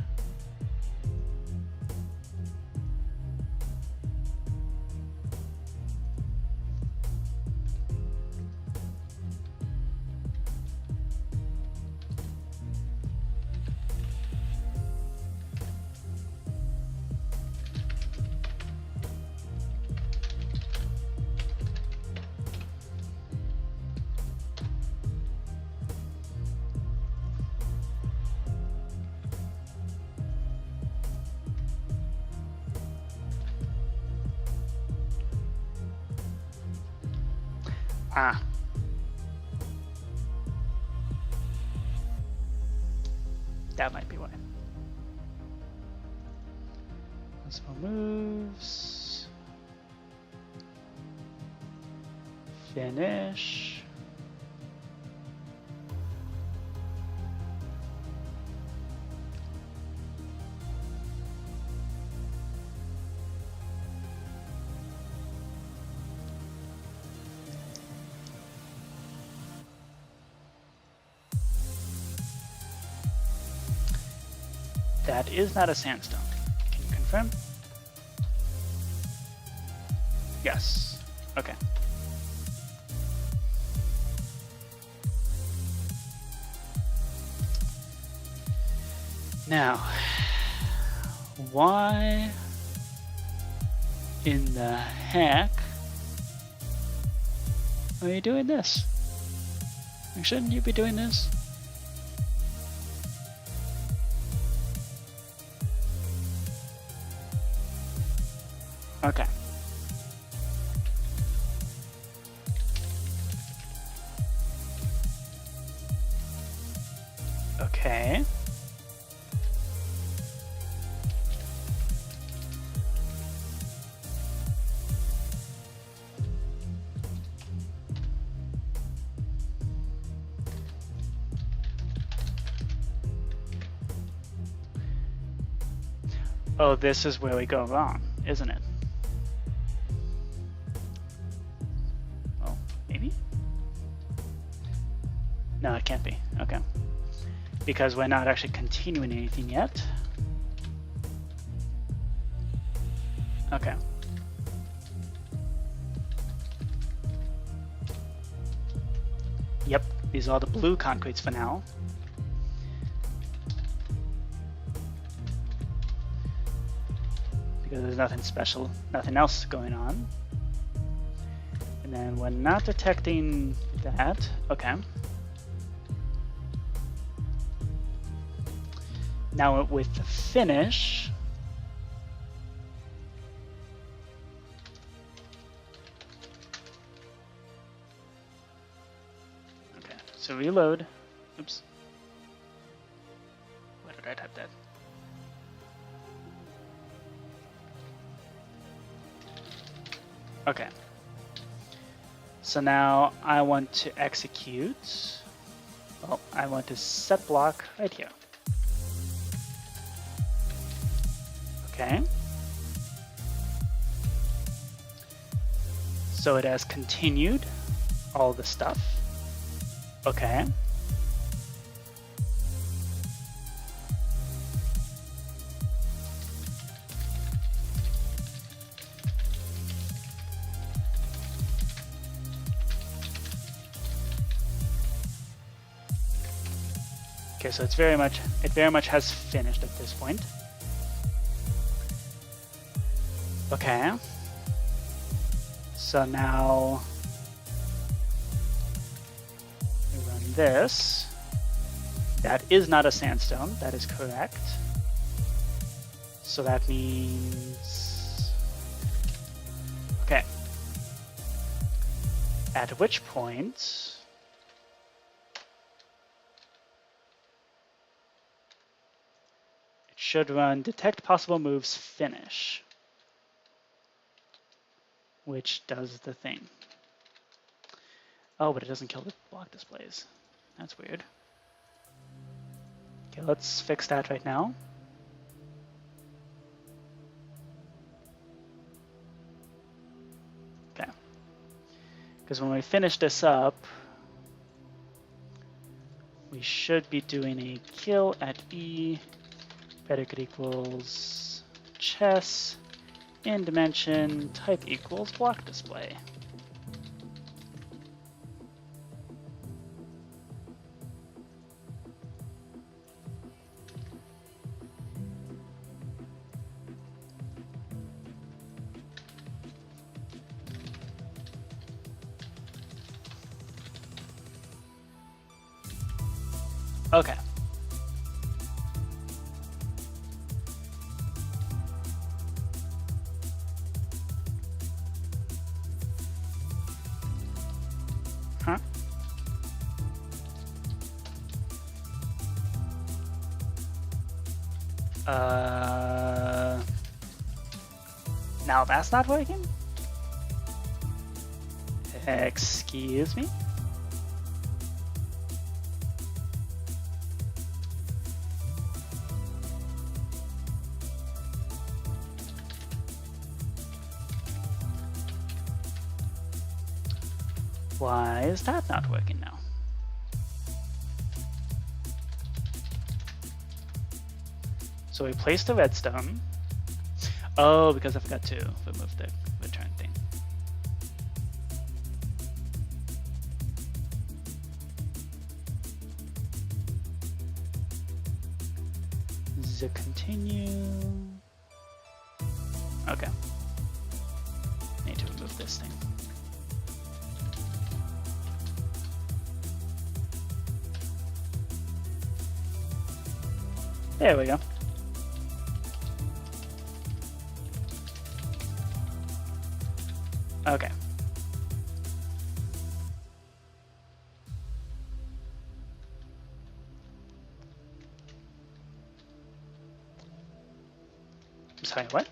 Ah. That might be why. Possible moves. Finish. That is not a sandstone. Can you confirm? Yes. Okay. Now, why in the heck are you doing this? Shouldn't you be doing this? Okay. Okay. Oh, this is where we go wrong, isn't it? Oh, maybe? No, it can't be. Okay. Because we're not actually continuing anything yet. Okay. Yep, these are all the blue concretes for now. Because there's nothing special, nothing else going on. And then we're not detecting that. Okay. Now with the finish, okay, so reload. Oops. Why did I type that? Okay. So now I want to execute. Well, I want to set block right here. Okay. So it has continued all the stuff. Okay. Okay, so it very much has finished at this point. Okay. So now we run this. That is not a sandstone. That is correct. So that means... Okay. At which point... it should run detect possible moves finish, which does the thing. Oh, but it doesn't kill the block displays. That's weird. Okay, let's fix that right now. Okay. Because when we finish this up, we should be doing a kill at E, predicate equals chess, in dimension, type equals block display. Okay. Huh? Now that's not working? Excuse me? Why is that not working now? So we placed the redstone. Oh, because I forgot to remove the return thing. The continue. Okay. Need to remove this thing. There we go. Okay. Sorry, what?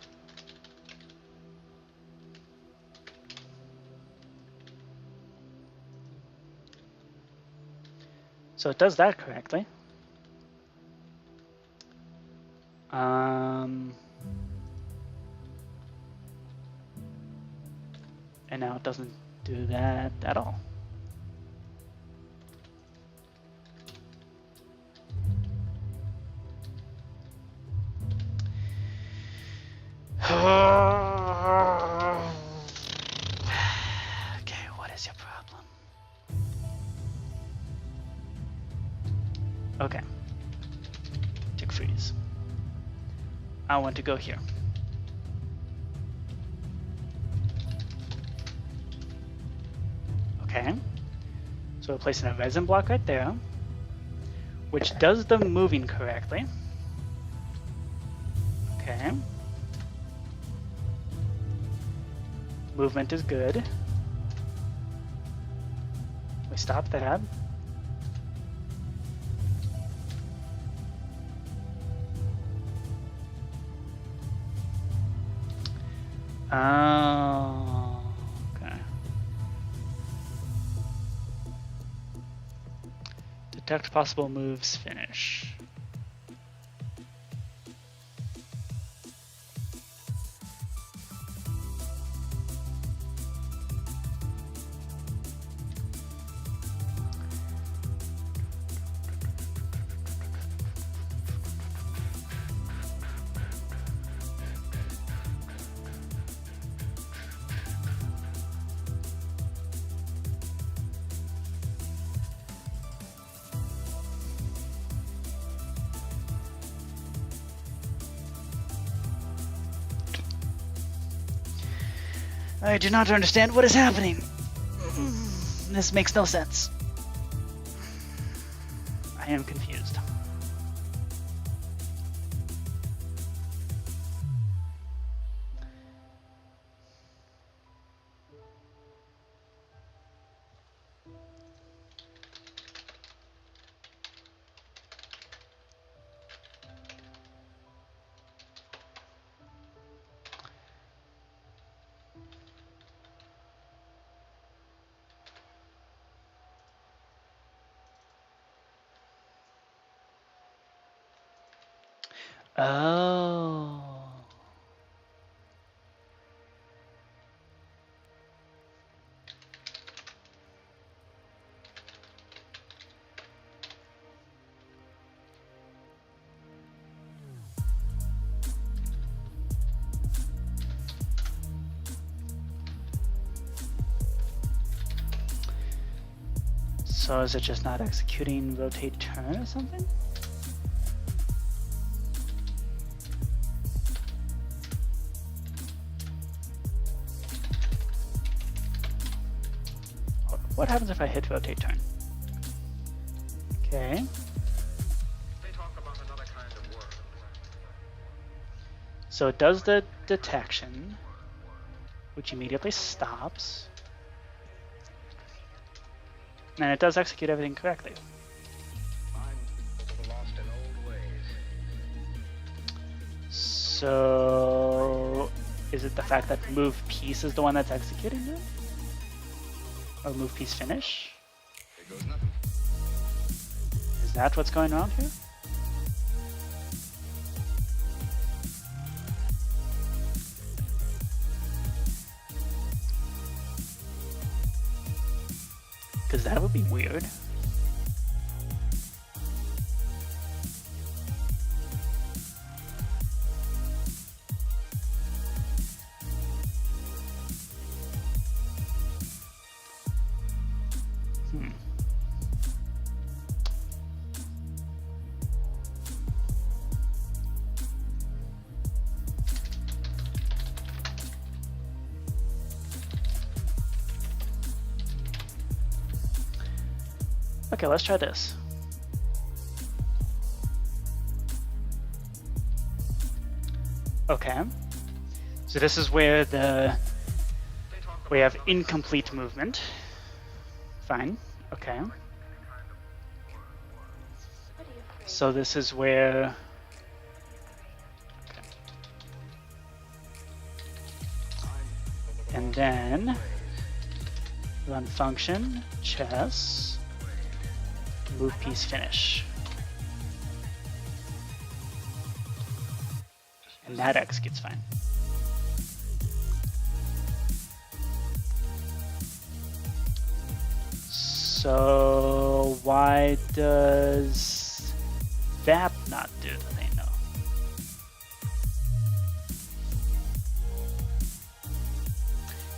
So it does that correctly. And now it doesn't do that at all. Okay, what is your problem? Okay. Tick freeze. I want to go here. Okay. So we're placing a resin block right there, which does the moving correctly. Okay. Movement is good. We stop that. Oh, okay. Detect possible moves, finish. I do not understand what is happening. This makes no sense. I am confused. Oh. So is it just not executing rotate turn or something? What happens if I hit rotate turn? Okay. They talk about another kind of world. So it does the detection, which immediately stops. And it does execute everything correctly. I'm lost in old ways. So is it the fact that move piece is the one that's executing it? Or move piece finish? There goes nothing. Is that what's going on here? Because that would be weird. Okay, let's try this. Okay. So this is where we have incomplete movement. Fine. Okay. So this is where okay. And then run function chess move piece finish. And that executes fine. So why does that not do the thing though?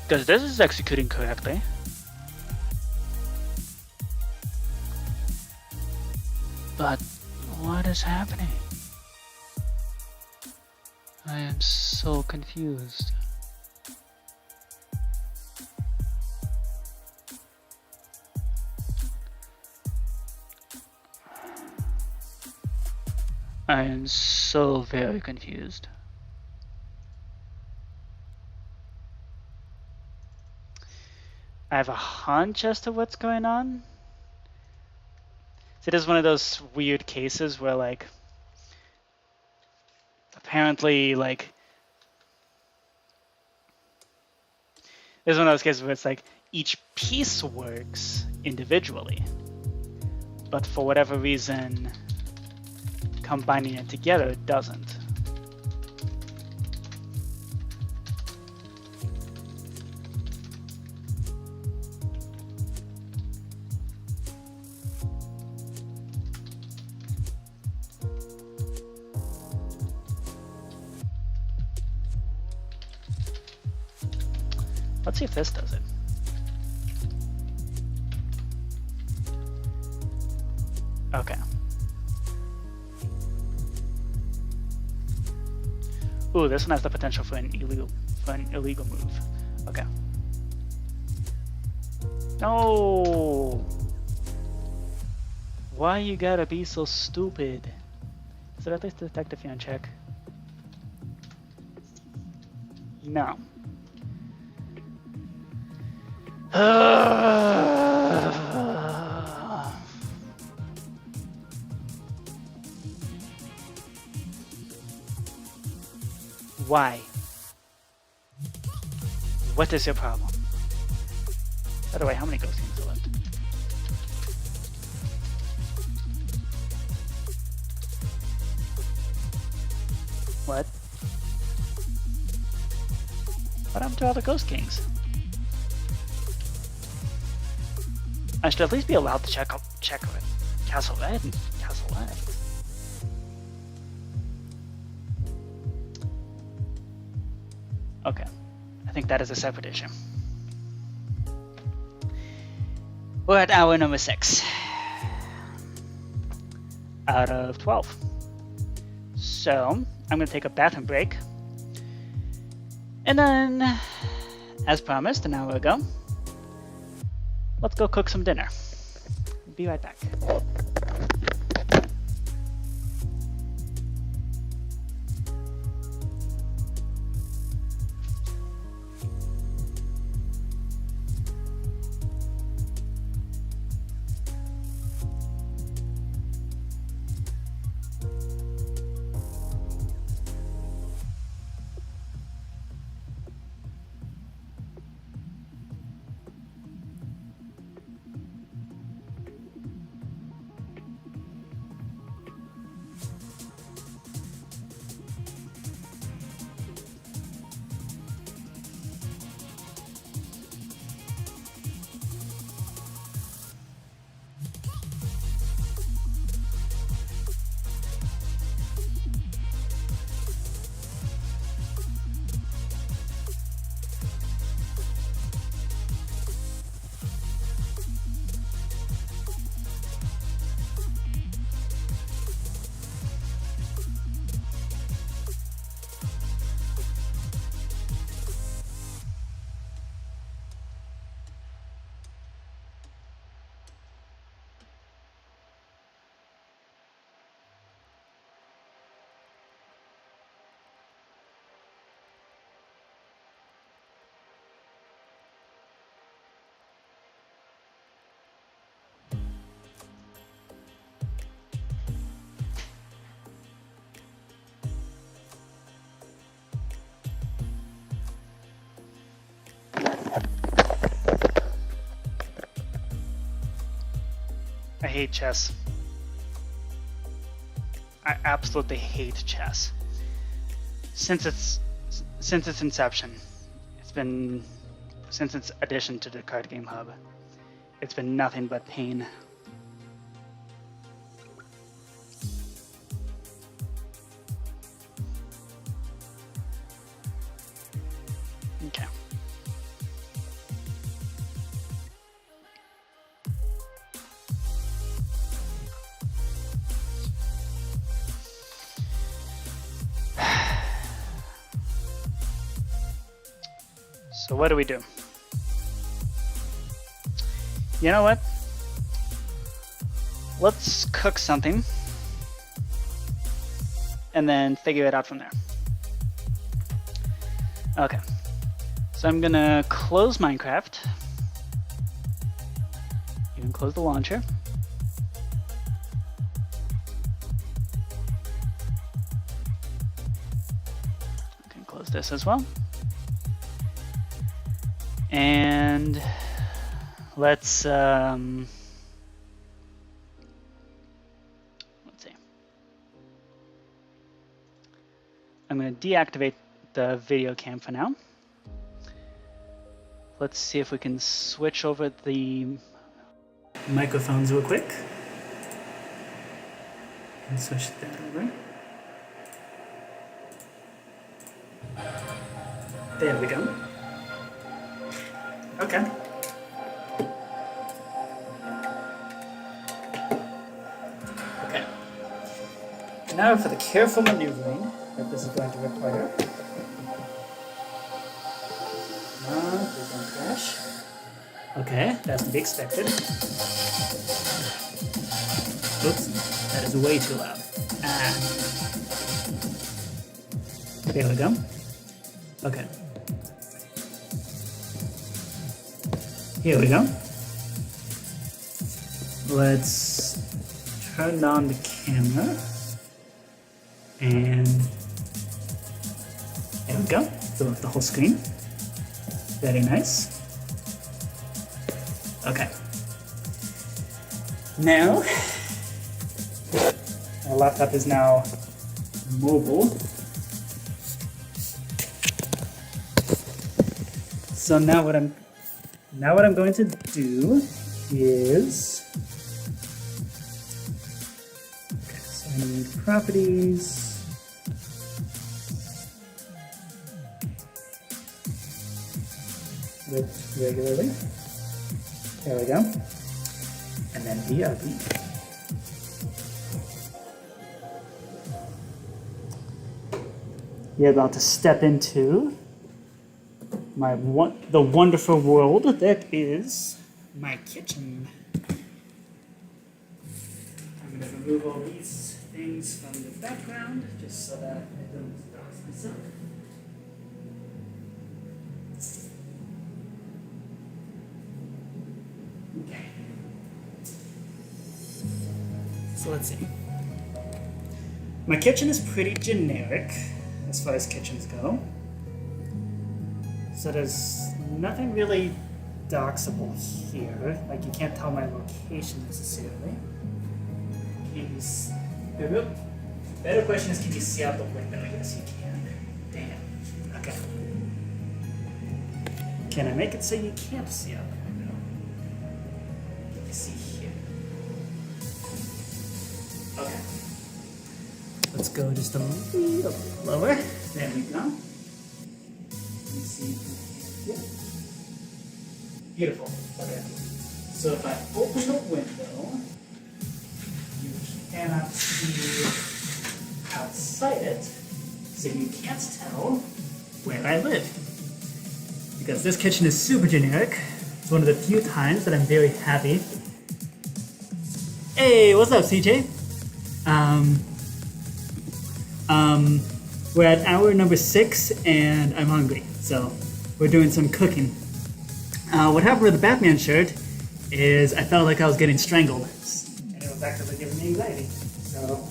Because this is executing correctly. But what is happening? I am so confused. I am so very confused. I have a hunch as to what's going on. So it is one of those weird cases where, like, apparently, like, there's one of those cases where it's like each piece works individually, but for whatever reason, combining it together doesn't. Let's see if this does it. Okay. Ooh, this one has the potential for an illegal move. Okay. No! Why you gotta be so stupid? Is it at least detect if you're on check? No. Why? What is your problem? By the way, how many ghost games are left? What? What happened to all the Ghost Kings? I should at least be allowed to check Castle Red and Castle Left. Okay, I think that is a separate issue. We're at hour number 6 out of 12. So I'm going to take a bathroom break. And then, as promised an hour ago, let's go cook some dinner. Be right back. I hate chess. I absolutely hate chess. Since its inception, since its addition to the card game hub, it's been nothing but pain. Okay. So what do we do? You know what? Let's cook something and then figure it out from there. Okay. So I'm gonna close Minecraft. You can close the launcher. You can close this as well. And let's see. I'm going to deactivate the video cam for now. Let's see if we can switch over the microphones real quick. And switch that over. There we go. Okay. Okay. Now for the careful maneuvering that this is going to require. Flash. Okay, that's to be expected. Oops, that is way too loud. Ah. There we go. Okay. Here we go. Let's turn on the camera. And there we go. Fill up the whole screen. Very nice. Okay. Now, my laptop is now mobile. So now what I'm going to do is, okay, so I need properties. With regularly. There we go. And then BRB. You're about to step into the wonderful world that is my kitchen. I'm going to remove all these things from the background just so that I don't dox myself. Okay. So let's see. My kitchen is pretty generic as far as kitchens go. So there's nothing really doxable here. Like, you can't tell my location necessarily. The real better question is, can you see out the window? Yes, you can. Damn. Okay. Can I make it so you can't see out the window? Let me see here. Okay. Let's go just a little bit lower. There we go. Let me see. Yeah. Beautiful. Okay. So if I open the window, you cannot see outside it, so you can't tell where I live. Because this kitchen is super generic. It's one of the few times that I'm very happy. Hey, what's up, CJ? We're at hour number 6 and I'm hungry, so we're doing some cooking. What happened with the Batman shirt is I felt like I was getting strangled, and it was actually giving me anxiety. So,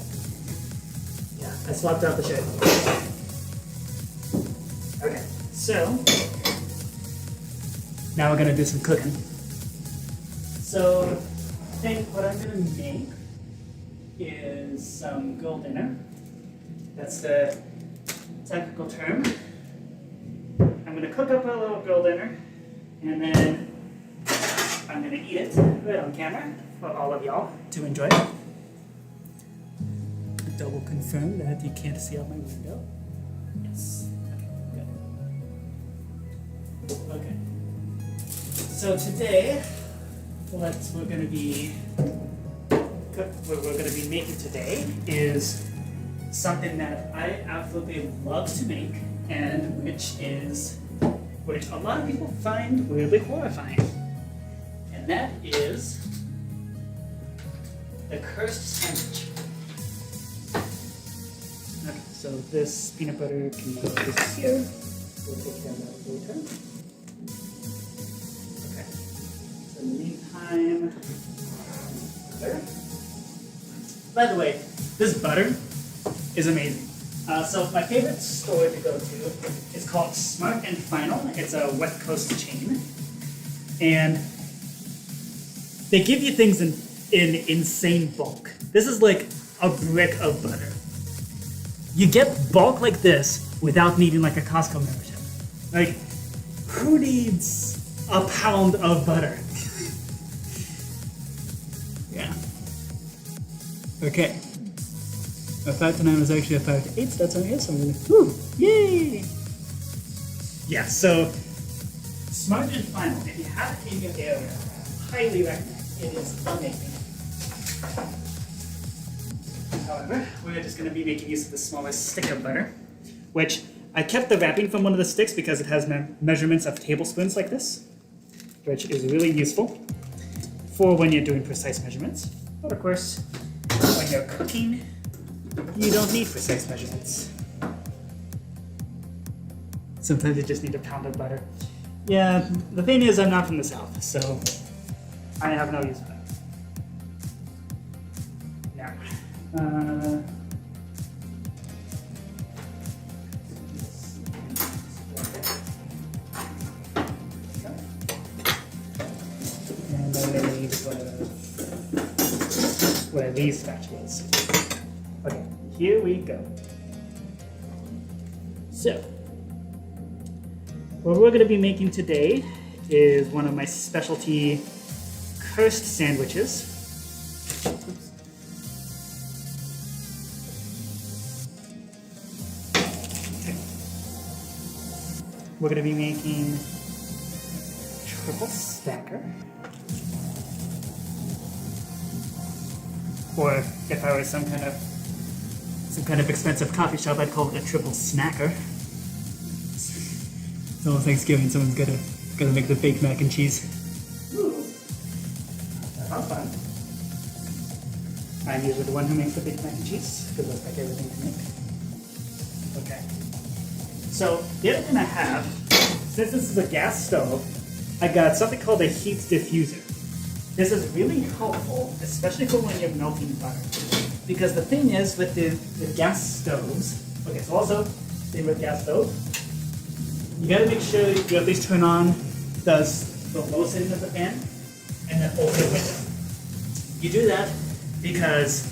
yeah, I swapped out the shirt. Okay, so now we're gonna do some cooking. So, I think what I'm gonna make is some girl dinner. That's the technical term. I'm gonna cook up a little girl dinner, and then I'm gonna eat it right on camera for all of y'all to enjoy. Double confirm that you can't see out my window. Yes. Okay, good. Okay. So today, what we're gonna be making today is something that I absolutely love to make, and which a lot of people find weirdly horrifying. And that is the cursed sandwich. Okay, so this peanut butter can go this here. We'll take that out later. Okay. So in the meantime, butter. By the way, this butter is amazing. So my favorite store to go to is called Smart and Final. It's a West Coast chain. And they give you things in insane bulk. This is like a brick of butter. You get bulk like this without needing like a Costco membership. Like, who needs a pound of butter? Yeah. Okay. A 5 to 9 was actually a 5 to 8, so that's on here, so I'm gonna, whoo, yay! Yeah, so, Smart and Final, if you have it in your area, highly recommend. It is amazing. However, we're just gonna be making use of the smallest stick of butter, which I kept the wrapping from one of the sticks because it has measurements of tablespoons like this. which is really useful for when you're doing precise measurements. But of course, when you're cooking, you don't need precise measurements. Sometimes you just need a pound of butter. Yeah, the thing is, I'm not from the South, so I have no use for that. Now, and I'm going to use one of these spatulas. Okay, here we go. So, what we're going to be making today is one of my specialty cursed sandwiches. We're going to be making triple stacker. Or if I was some kind of expensive coffee shop, I'd call it a triple snacker. It's almost Thanksgiving, someone's gotta make the baked mac and cheese. Ooh, that sounds fun. I'm usually the one who makes the baked mac and cheese, because that's like everything to make. Okay. So the other thing I have, since this is a gas stove, I got something called a heat diffuser. This is really helpful, especially for when you're melting butter. Because the thing is with the gas stoves, okay, so also, same with gas stove, you gotta make sure you at least turn on the low setting of the fan and then open the window. You do that because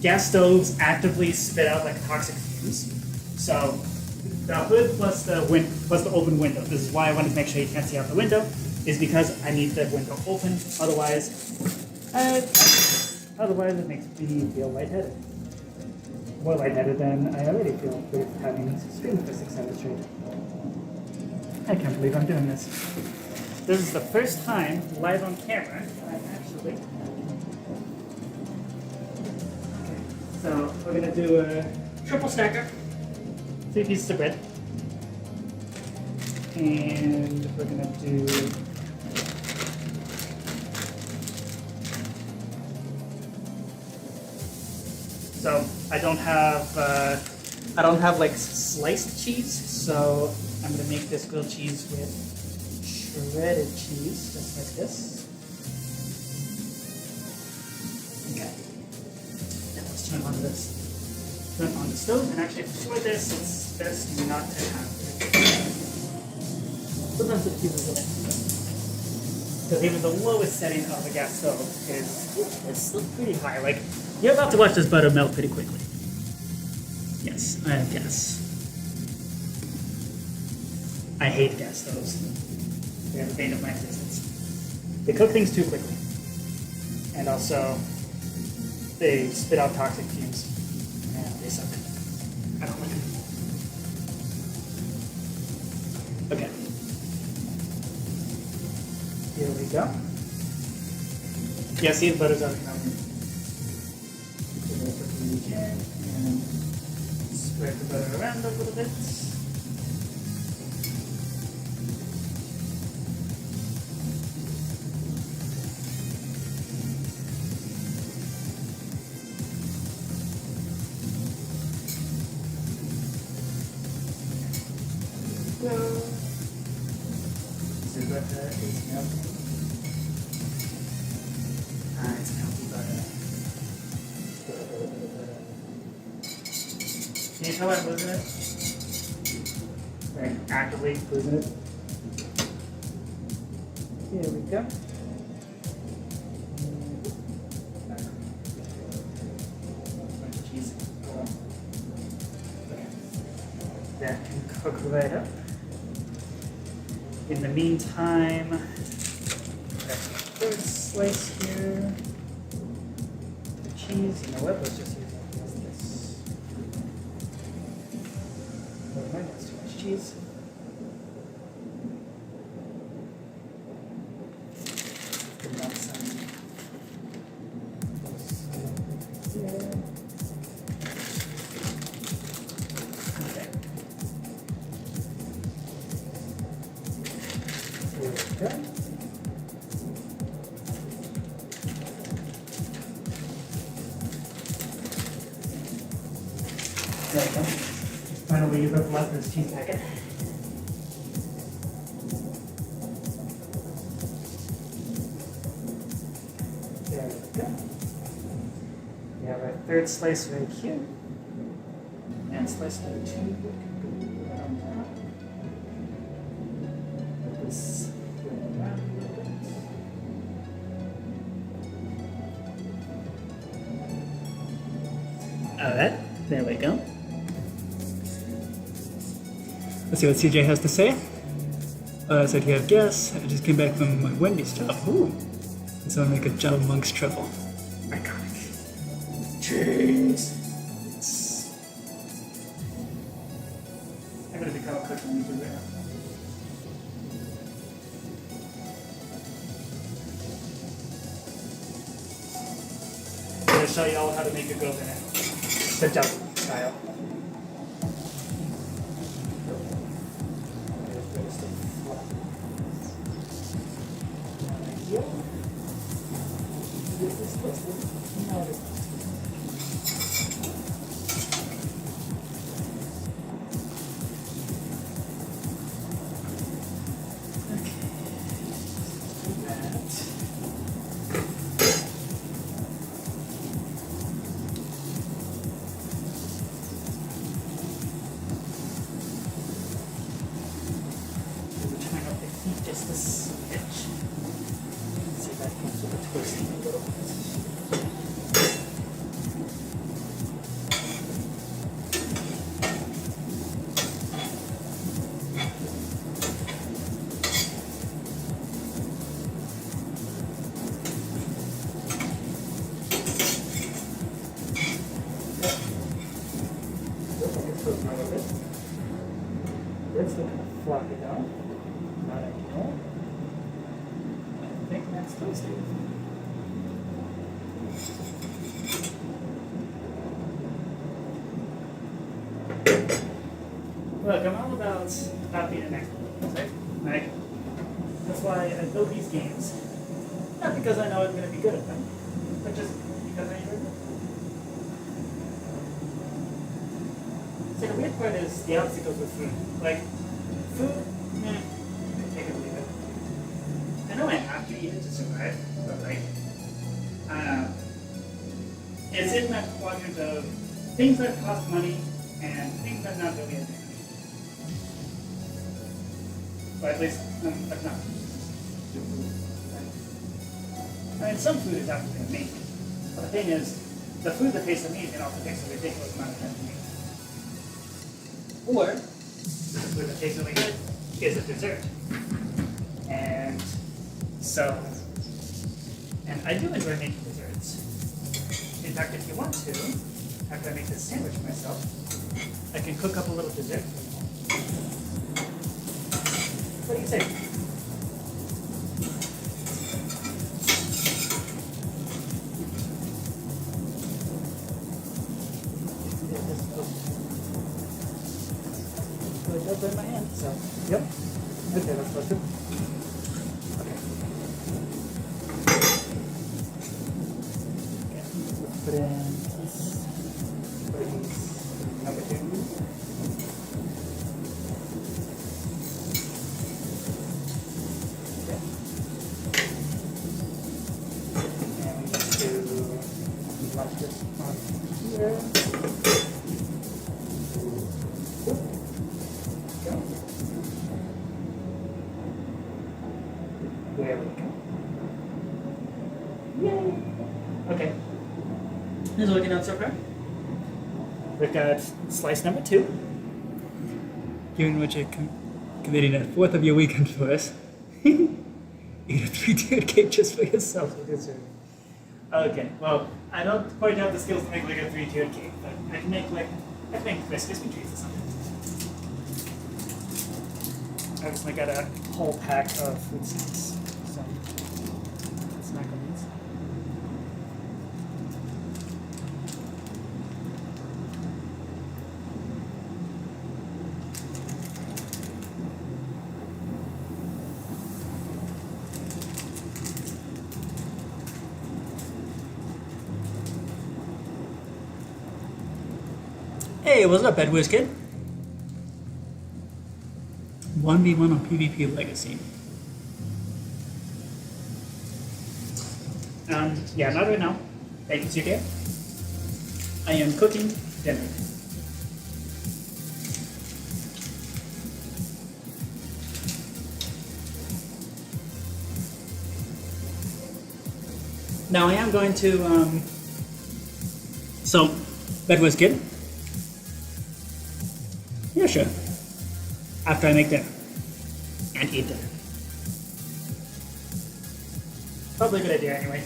gas stoves actively spit out like toxic fumes. So the hood plus the open window. This is why I wanted to make sure you can't see out the window, is because I need the window open. Otherwise it makes me feel lightheaded. More lightheaded than I already feel with having streamed for 6 hours straight. I can't believe I'm doing this. This is the first time live on camera I'm actually. Okay, so we're gonna do a triple stacker, 3 pieces of bread, and we're gonna do so I don't have like sliced cheese, so I'm going to make this grilled cheese with shredded cheese, just like this. Okay. Now let's turn on the stove, and actually for this, it's best not to have it. Sometimes the diffuser is because even the lowest setting of the gas stove is still pretty high. Like, you're about to watch this butter melt pretty quickly. Yes, I have gas. I hate gas stoves. They're the bane of my existence. They cook things too quickly. And also, they spit out toxic fumes. And they suck. I don't like them. Okay. Here we go. Yeah, see, the butter's already melting. So we'll put it in the can and spread the butter around a little bit. The butter is melting. It's melty butter. Can you tell I'm losing it? Like, actively losing it? Here we go. Bunch of cheese. Okay. That can cook right up. In the meantime, that's the first slice here. The cheese, you know what? Let's just use it as this. Never mind, that's too much cheese. Put on some. Yeah. Okay. There we go. leave what's left in this cheese packet. There we go. We have our third slice right here. And slice number 2 can go around top. Put this around a little bit. Alright, there we go. Let's see what CJ has to say. So do you have gas? I just came back from my Wendy's job. Ooh. So I make a Java Monk's truffle. Iconic. Cheese. Yes. I'm gonna become a cooking YouTuber now. I'm gonna show you all how to make a goat in it. The Java Monk style. Just a smidge. See if that comes with a twisting a little bit. Let's look at the floppy down. Not ideal. I think that's toasted. Look, I'm all about not being an expert, right? Like, that's why I build these games. Not because I know I'm going to be good at them, but just because I enjoy them. So the weird part is the opposite goes with food. Like, food, take it or leave it. I know I have to eat it to survive, but like, it's in that quadrant of things that cost money and things that not really advantage. But at least, that's not. I mean, some food is absolutely amazing. But the thing is, the food that tastes amazing also takes a ridiculous amount of time to make. Or, the food that tastes really good is a dessert. And so, and I do enjoy making desserts. In fact, if you want to, after I make this sandwich for myself, I can cook up a little dessert for you. What do you say? It does in my hand, so, yep. Okay, that's supposed to. Okay. Let's put in this. Number 2. Okay. And we need to launch this on here. There we go. Yay! Okay. This is looking out so far. We've got slice number 2. Given what you're committing a fourth of your weekend for us, eat a 3-tiered cake just for yourself with dessert. Okay, well, I don't quite have the skills to make like a 3-tiered cake, but I can make Rice Krispie treats or something. I recently got a whole pack of food snacks. So, snack on these. Hey, what's up, Ed Whiz Kid? 1v1 on PvP Legacy. Yeah, not right now. Thank you, Sudia. I am cooking dinner. Now I am going to, so, that was good? Yeah, sure. After I make dinner. And eat dinner. Probably a good idea anyway.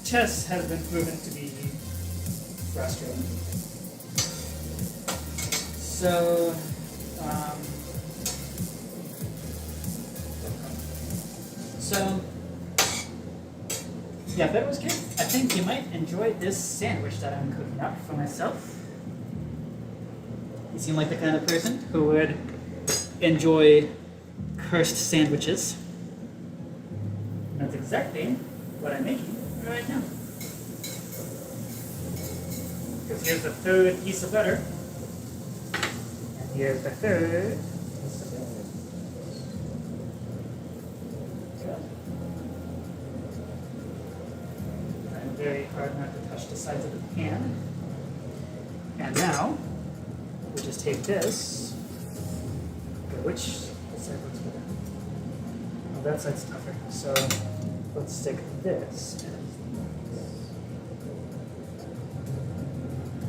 Chess has been proven to be frustrating. So, yeah, that was good. I think you might enjoy this sandwich that I'm cooking up for myself. You seem like the kind of person who would enjoy cursed sandwiches. That's exactly what I'm making right now. Because here's the third piece of butter. And here's the third piece of butter. Trying very hard not to touch the sides of the pan. And now, we just take this. Okay, which side looks better? Oh, that side's tougher. So let's stick this as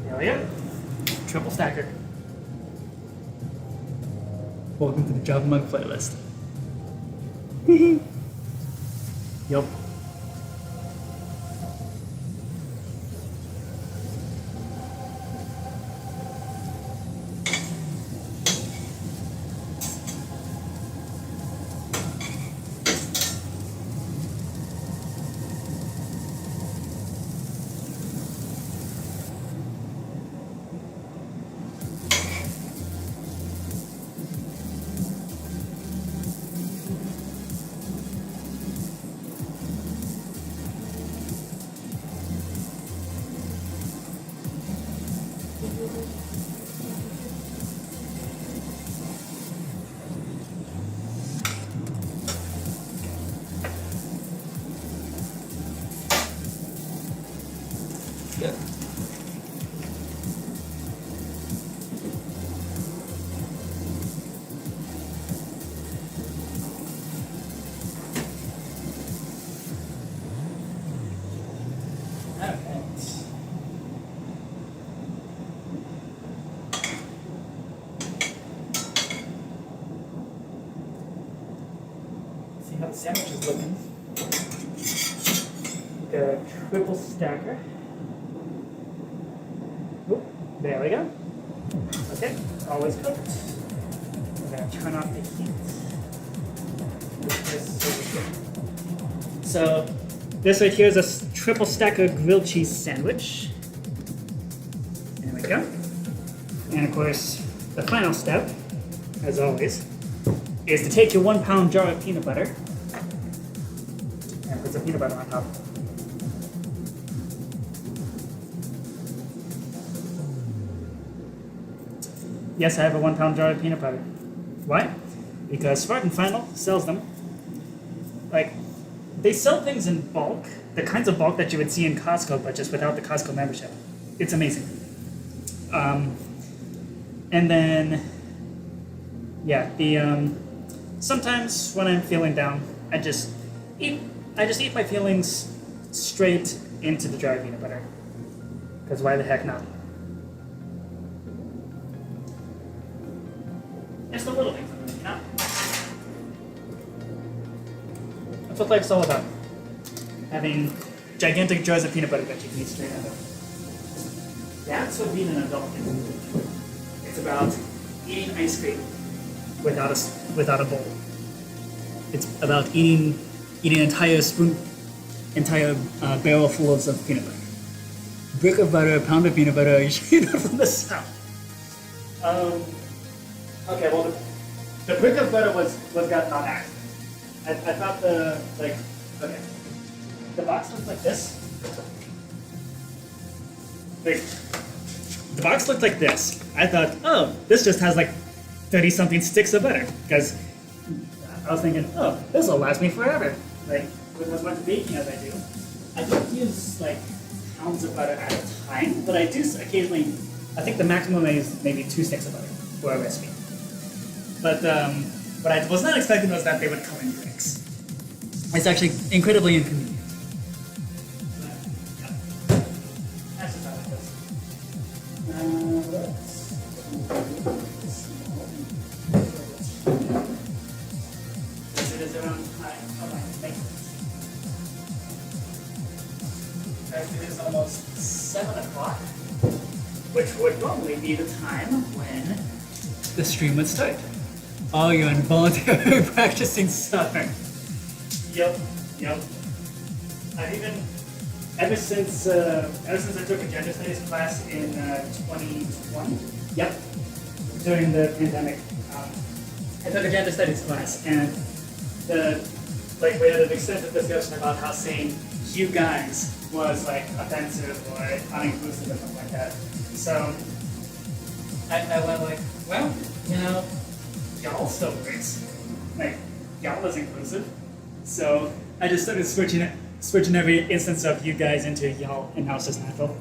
there we go. Triple stacker. Welcome to the Java Monk playlist. Yup. Good. See how the sandwich is looking. Got a triple stacker. Oop, there we go. Okay, always cooked. I'm gonna turn off the heat. So this right here is a triple stacker grilled cheese sandwich. There we go. And of course, the final step, as always, is to take your 1 pound jar of peanut butter and put some peanut butter on top. Yes, I have a 1 pound jar of peanut butter. Why? Because Spartan Final sells them. Like, they sell things in bulk, the kinds of bulk that you would see in Costco, but just without the Costco membership. It's amazing. And then, yeah, sometimes when I'm feeling down, I just eat my feelings straight into the jar of peanut butter. Because why the heck not? It's the little things, you know? That's what life's all about. Having gigantic jars of peanut butter that you can eat straight out of. That's what being an adult is. It's about eating ice cream without a bowl. It's about eating an entire barrel full of peanut butter. Brick of butter, a pound of peanut butter, from the south. Okay, well, the brick of butter was gotten on accident. I thought okay. The box looks like this. Wait. The box looked like this. I thought, oh, this just has like 30 something sticks of butter because I was thinking, oh, this will last me forever. Like with as much baking as I do. I don't use like pounds of butter at a time, but I do occasionally. I think the maximum is maybe 2 sticks of butter for a recipe. But what I was not expecting was that they would come in bricks. It's actually incredibly inconvenient. But, yeah. That's just how it goes. It is around time. Oh my, thank you. It is almost 7 o'clock, which would normally be the time when the stream would start. Oh, you're involuntarily practicing Southern. Yep. I've even ever since I took a gender studies class in 2020. Yep. During the pandemic, I took a gender studies class, and we had an extensive discussion about how saying "you guys" was like offensive or uninclusive or something like that. So I went like, well, y'all still works. Like, y'all is inclusive. So I just started switching every instance of you guys into y'all, and now it's just natural.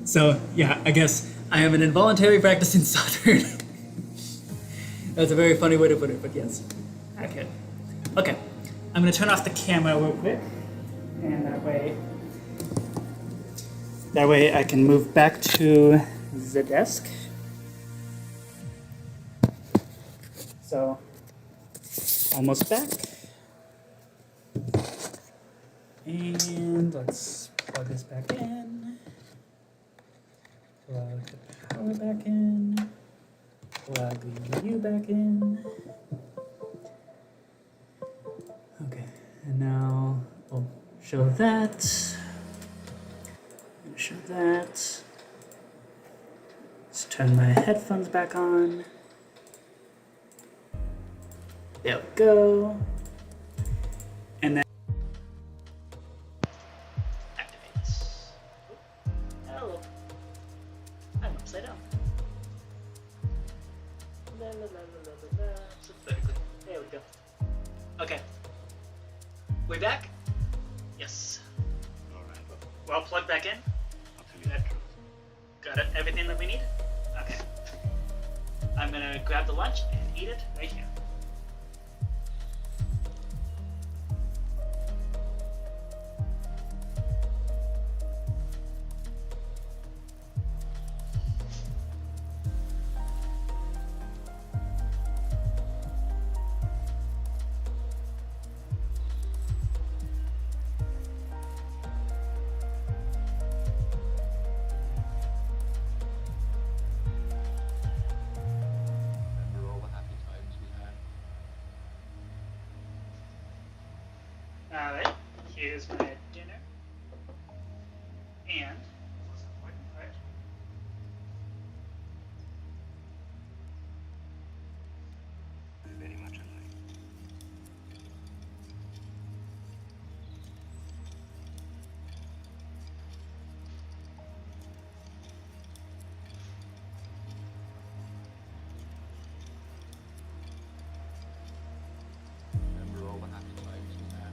So yeah, I guess I am an involuntary practicing Southern. That's a very funny way to put it, but yes. Okay. I'm gonna turn off the camera real quick, and that way I can move back to the desk. So, almost back. And let's plug this back in. Plug the power back in. Plug the U back in. Okay, and now we'll show that. Show that. Let's turn my headphones back on. There we go. And then activates. Hello. I'm upside down. There we go. Okay. We back? Yes. Alright, Well, plug back in. I'll tell you the truth. Got it. Everything that we need? Okay. I'm gonna grab the lunch and eat it right here. Remember all the happy times we had? Alright, here's my dinner. And, most important part, Very much alike. Remember all the happy times we had?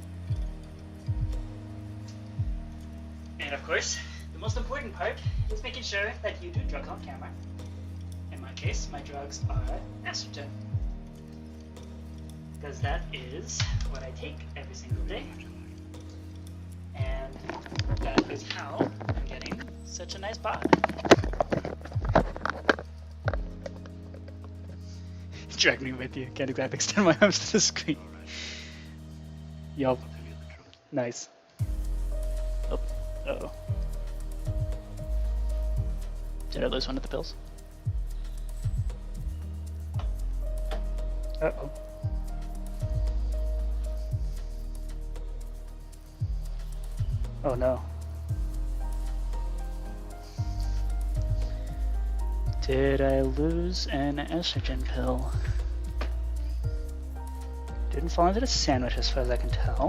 and of course, the most important part is making sure that you do drugs on camera. In my case, my drugs are estrogen. Because that is what I take every single day. And that is how I'm getting such a nice bod. Drag me with you. Can't exactly extend my arms to the screen. Alright, Yup. I'll tell you the truth. Nice. Oh. Uh-oh. Did I lose one of the pills? Uh-oh. Oh no. Did I lose an estrogen pill? Didn't fall into the sandwich as far as I can tell.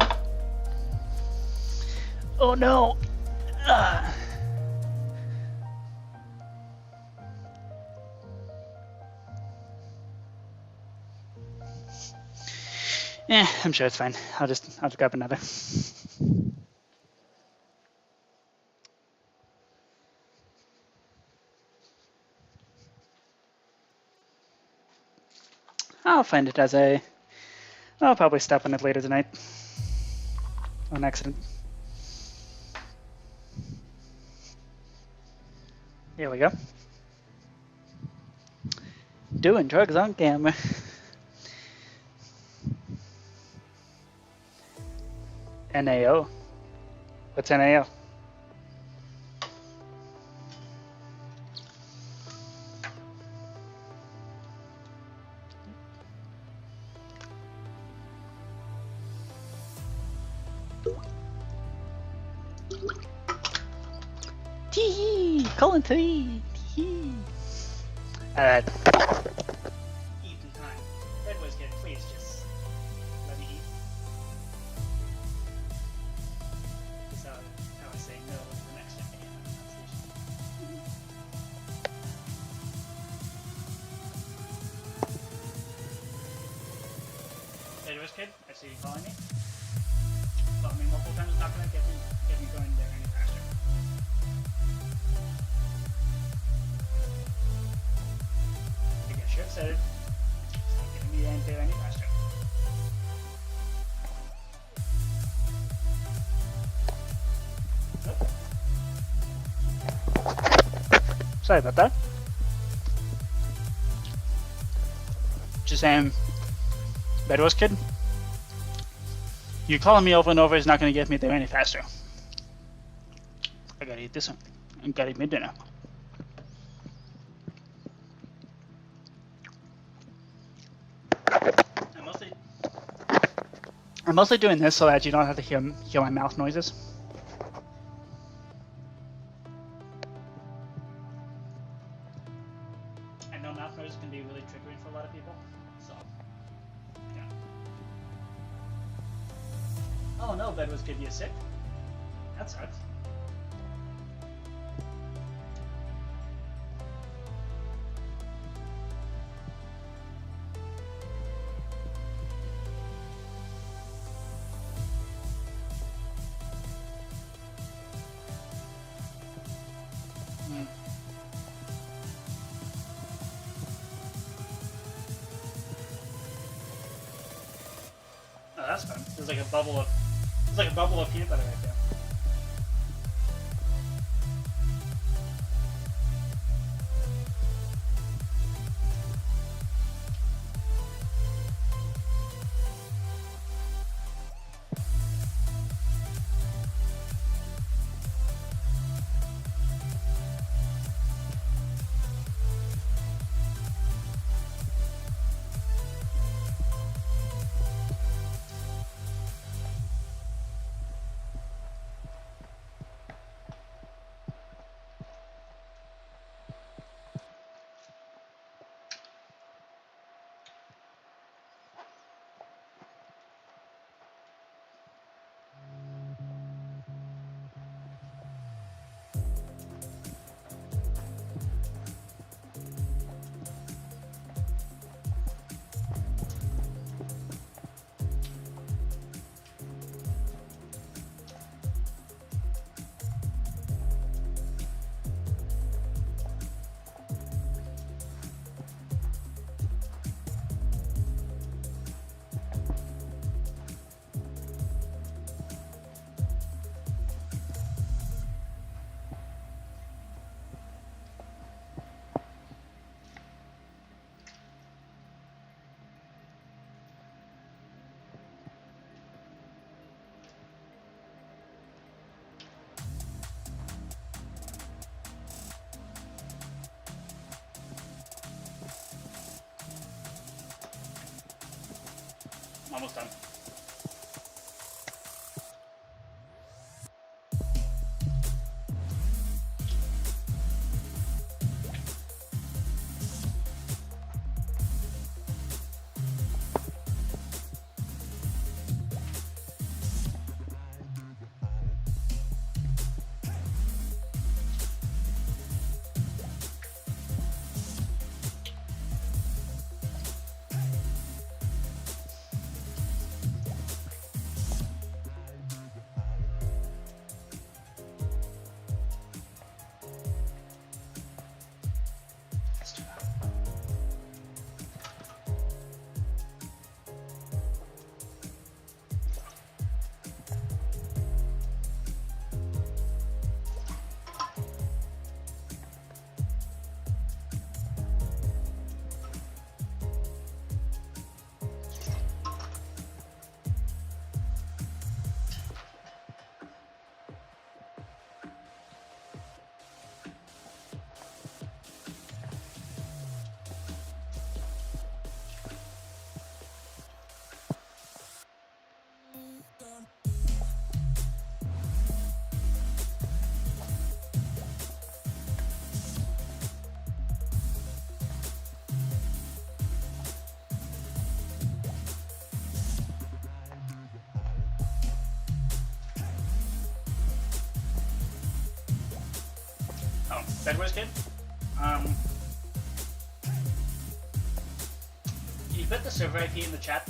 Oh no! I'm sure it's fine. I'll just grab another. I'll find it as a. I'll probably step on it later tonight. On accident. Here we go. Doing drugs on camera. NAO. What's NAO? Tee colon 3. Tee. Alright. Eating time. Red was good. Please just let me eat. That's how I say no to the next game. Red was good. I see you calling me. Calling me multiple times is not going to get me going there any faster. I guess you're excited. It's not getting me there any faster. Nope. Sorry about that. Just saying, Bedwars kid, you calling me over and over is not going to get me there any faster. I gotta eat this one. I gotta eat my dinner. I'm mostly doing this so that you don't have to hear my mouth noises. I know mouth noises can be really triggering for a lot of people, so yeah. Oh no, bed was good. You sick? That sucks. Oh, that's fun. There's like a bubble of peanut butter right there. Almost done. Bedwars Kid. Can you put the server IP in the chat?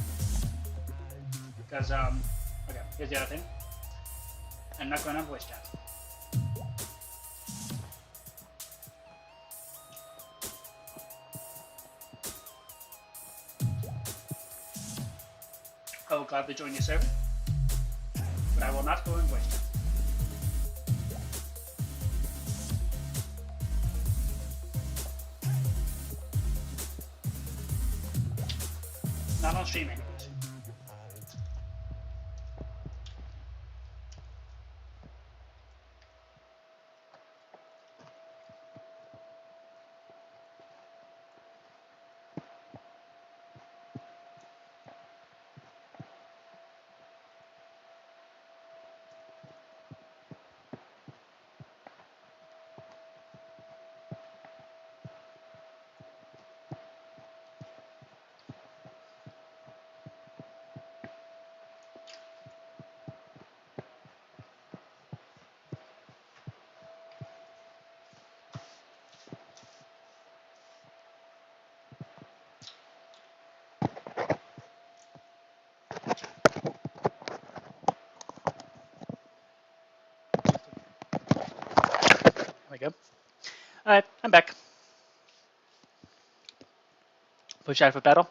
Because, okay, here's the other thing. I'm not going on voice chat. I will gladly join your server, but I will not go in voice chat. Not on stream, anyways. There we go. Alright, I'm back. Push out for battle?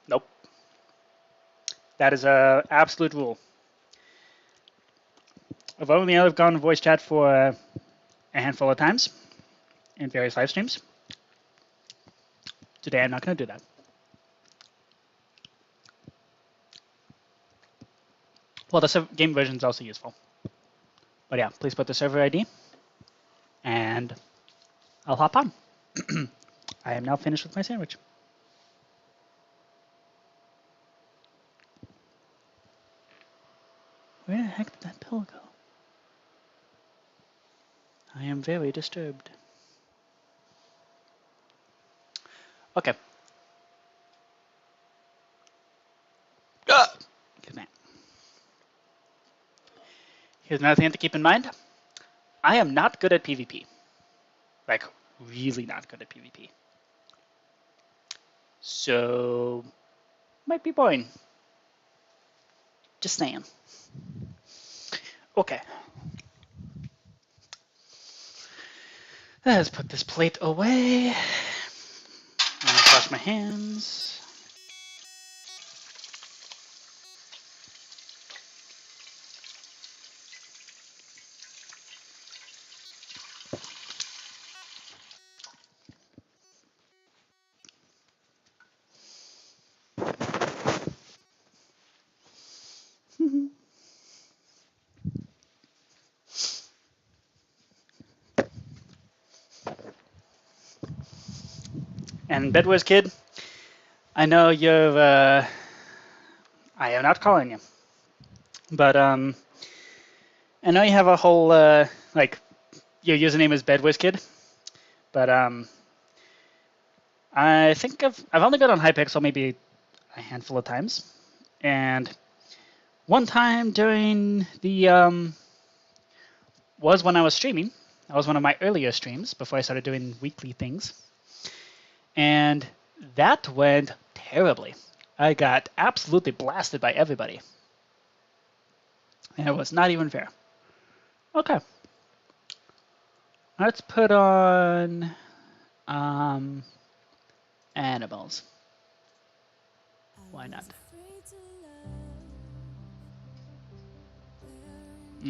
Nope. That is a absolute rule. I've only ever gone voice chat for a handful of times in various live streams. Today I'm not going to do that. Well, the game version is also useful. But yeah, please put the server ID and I'll hop on. I am now finished with my sandwich. Where the heck did that pill go? I am very disturbed. Okay. Excuse me. Here's another thing to keep in mind. I am not good at PvP. Like, really not good at PvP. So, might be boring. Just saying. Okay. Let's put this plate away. Wash my hands. And Bedwars Kid, I know you're, I am not calling you, but I know you have a whole, like, your username is Bedwars Kid, but I think I've only been on Hypixel maybe a handful of times, and one time during the, was when I was streaming. That was one of my earlier streams before I started doing weekly things. And that went terribly. I got absolutely blasted by everybody. And it was not even fair. Okay. Let's put on animals. Why not?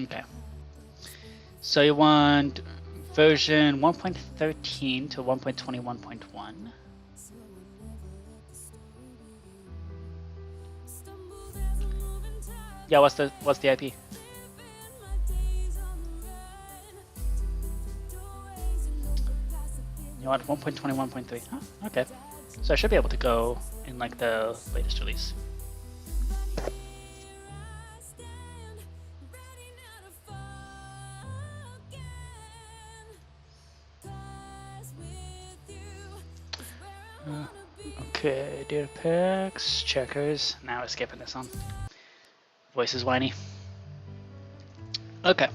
Okay. So you want version 1.13 to 1.21.1. Yeah, what's the IP? You want 1.21.3? Huh, okay. So I should be able to go in like the latest release. Okay, data packs, checkers. Now we're skipping this one. Voice is whiny. Okay.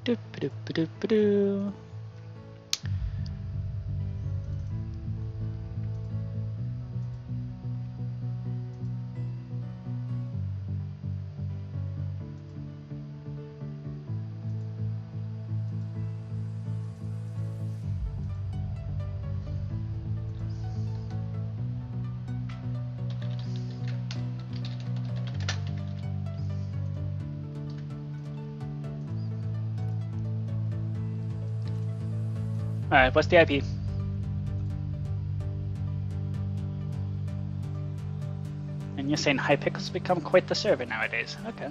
Ba-do-ba-do-ba-do-ba-do. Alright, what's the IP? And you're saying Hypixel's become quite the server nowadays. Okay.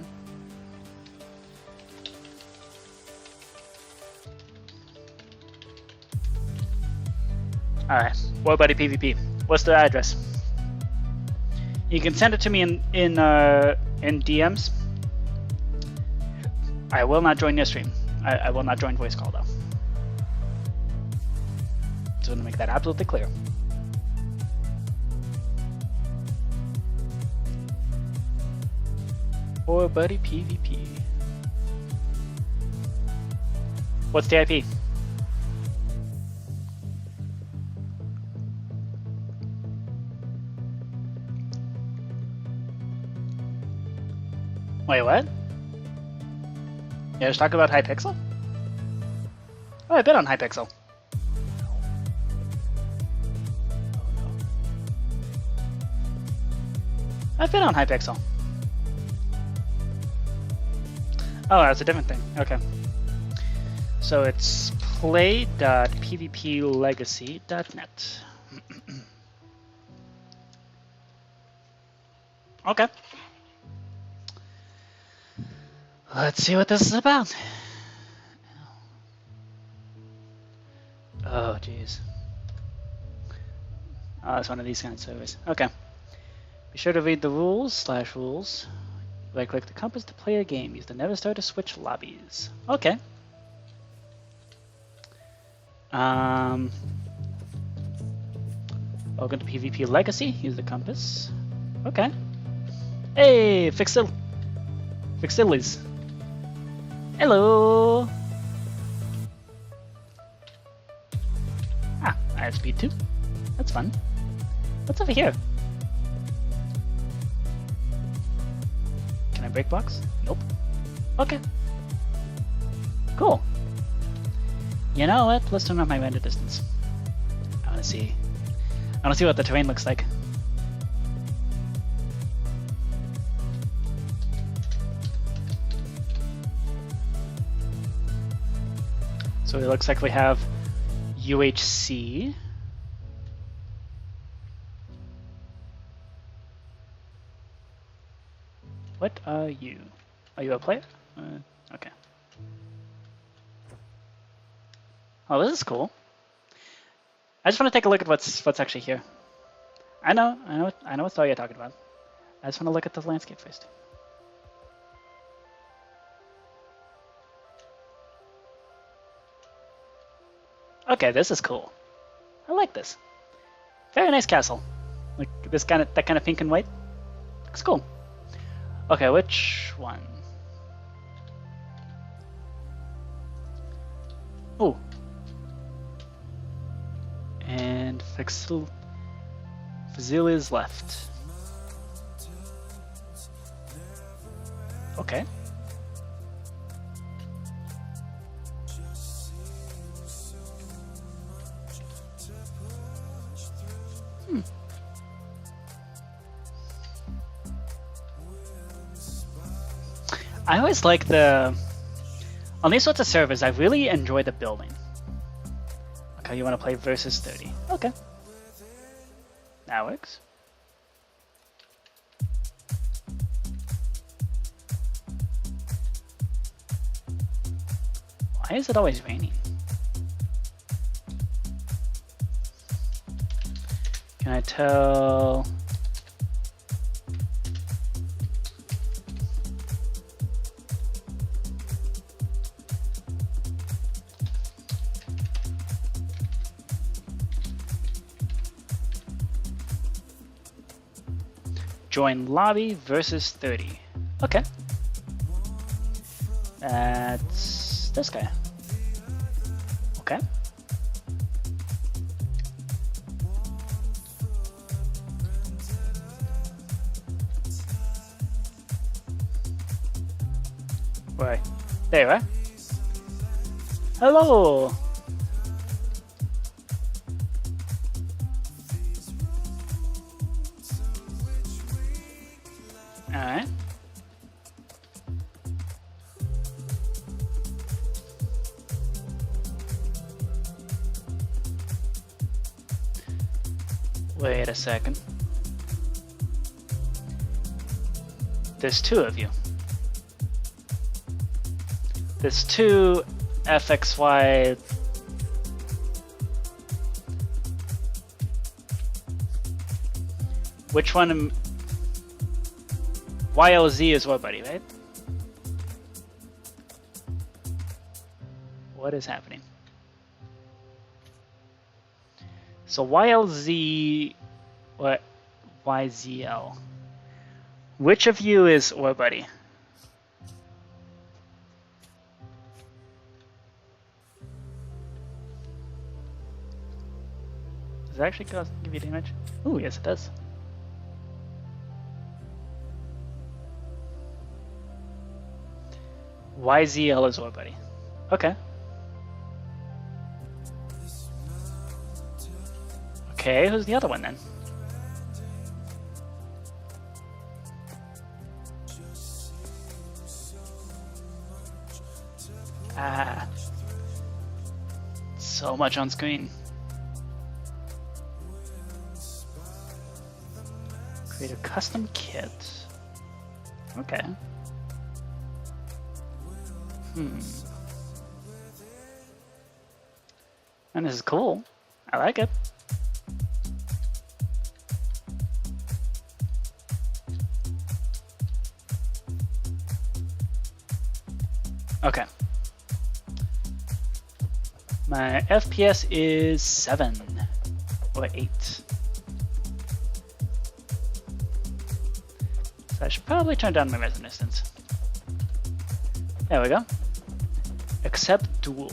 Alright, War Buddy PvP. What's the address? You can send it to me in DMs. I will not join Nirvana. I will not join voice call though. So to make that absolutely clear. War Buddy PvP. What's the IP? Wait, what? Yeah, let's talk about Hypixel? Oh, I've been on Hypixel. I've been on Hypixel. Oh, that's a different thing. Okay. So it's play.pvplegacy.net. Okay. Let's see what this is about. Oh, jeez. Oh, it's one of these kind of servers. Okay. Be sure to read the rules/rules. Right-click the compass to play a game. Use the never start to switch lobbies. Okay. Welcome to PvP Legacy. Use the compass. Okay. Hey, Fixilis. Hello. Ah, I have speed too. That's fun. What's over here? Can I break blocks? Nope. Okay. Cool. You know what? Let's turn on my render distance. I want to see what the terrain looks like. So it looks like we have UHC. What are you? Are you a player? Okay. Oh, this is cool. I just want to take a look at what's actually here. I know what story you're talking about. I just want to look at the landscape first. Okay, this is cool. I like this. Very nice castle. Like that kind of pink and white. Looks cool. Okay, which one? Oh. And Fazil is left. Okay. I always like on these sorts of servers, I really enjoy the building. Okay, you want to play versus 30. Okay. That works. Why is it always raining? Can I tell... Join lobby versus 30. Okay. That's this guy. Okay. Where? There you are. Hello! Alright. Wait a second. There's two of you. There's two FXY. Which one? YLZ is what, buddy, right? What is happening? So YLZ, what? YZL. Which of you is what, buddy? Does it actually give you damage? Oh, yes, it does. YZL is what, buddy? Okay. Okay, who's the other one then? Ah. So much on screen. Create a custom kit. Okay. And this is cool. I like it. Okay. My FPS is 7 or 8. So I should probably turn down my resistance. There we go. Accept duel.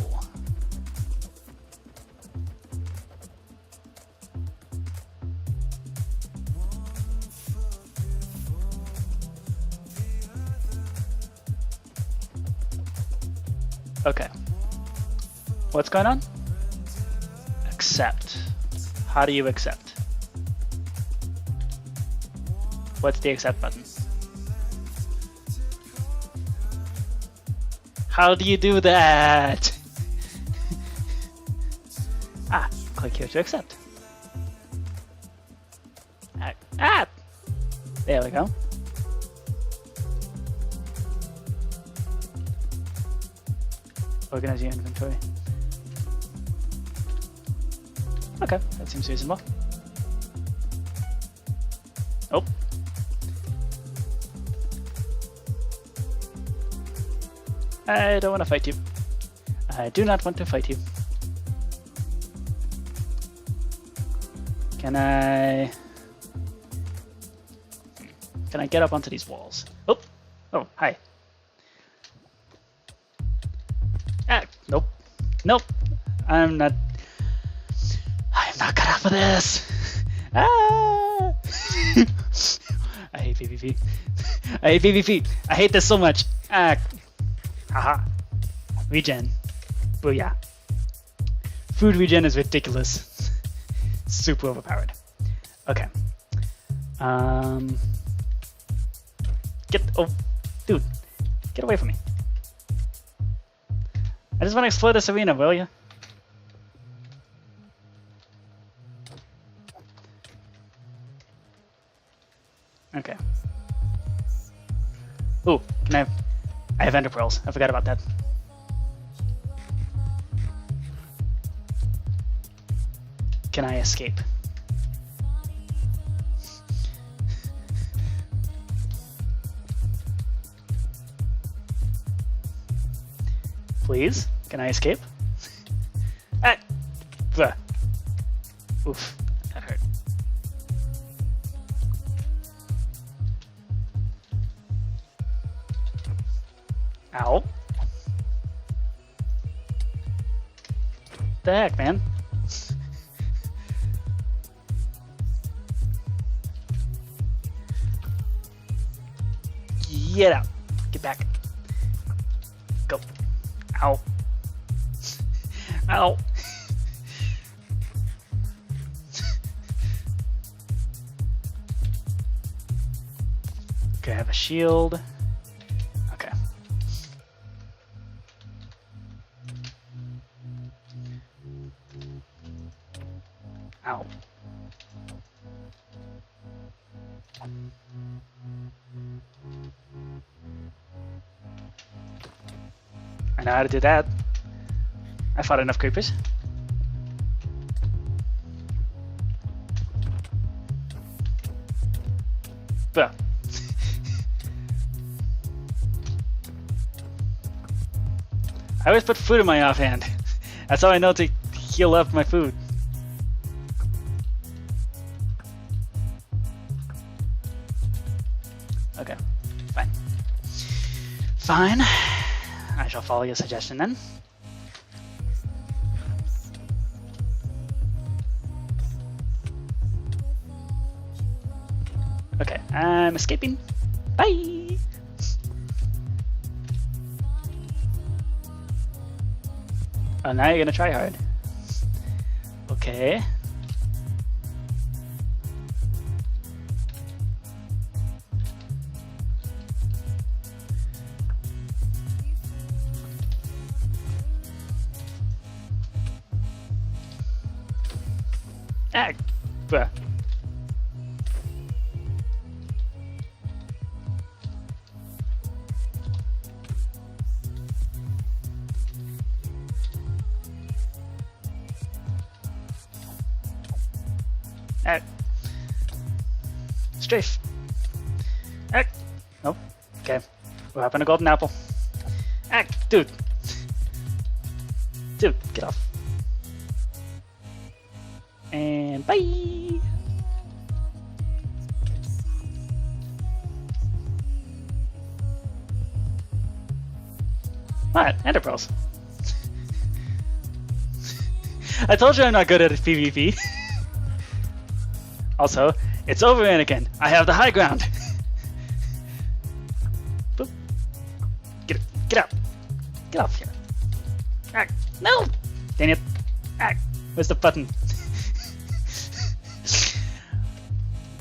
Okay. What's going on? Accept. How do you accept? What's the accept button? How do you do that? Ah, click here to accept. Ah! There we go. Organize your inventory. Okay, that seems reasonable. Oh. I don't want to fight you. I do not want to fight you. Can I get up onto these walls? Oh, oh, hi. Ah, nope, nope. I'm not cut out for this. Ah! I hate PvP. I hate PvP. I hate this so much. Ah. Haha. Regen. Booyah. Food regen is ridiculous. Super overpowered. Okay. Oh, dude. Get away from me. I just want to explore this arena, will you? Okay. Ooh, I have ender pearls. I forgot about that. Can I escape? Please, can I escape? Ah! Bruh. Oof, that hurt. Ow. the heck, man? Get out. Get back. Go. Ow. Ow. Okay, I have a shield. Okay. Ow. I know how to do that. I fought enough creepers. But I always put food in my offhand. That's how I know to heal up my food. Okay, fine. Fine. I shall follow your suggestion then. Okay, I'm escaping. Bye! Oh, now you're gonna try hard. Okay. Ah, bruh. Ah. Strafe. Ah. Nope. Okay. What happened to golden apple? Ah, dude. Dude, get off. And bye! What? Ender pearls. I told you I'm not good at PvP. Also, it's over, Anakin. I have the high ground. Boop. Get out. Get off here. Ah, no! Dang it. Ah, where's the button?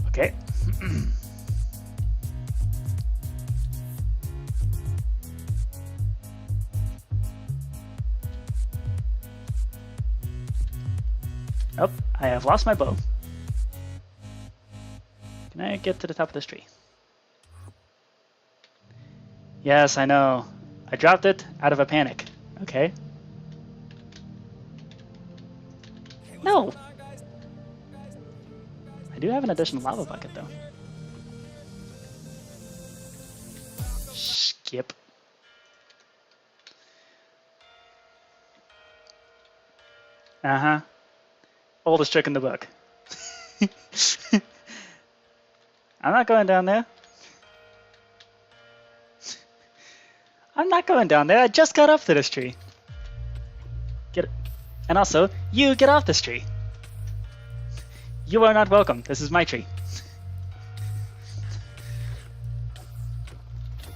Okay. Oh, I have lost my bow. Can I get to the top of this tree? Yes, I know. I dropped it out of a panic. Okay. No! I do have an additional lava bucket, though. Skip. Uh-huh. Oldest trick in the book. I'm not going down there. I'm not going down there. I just got up to this tree. Get it. And also, you get off this tree. You are not welcome. This is my tree.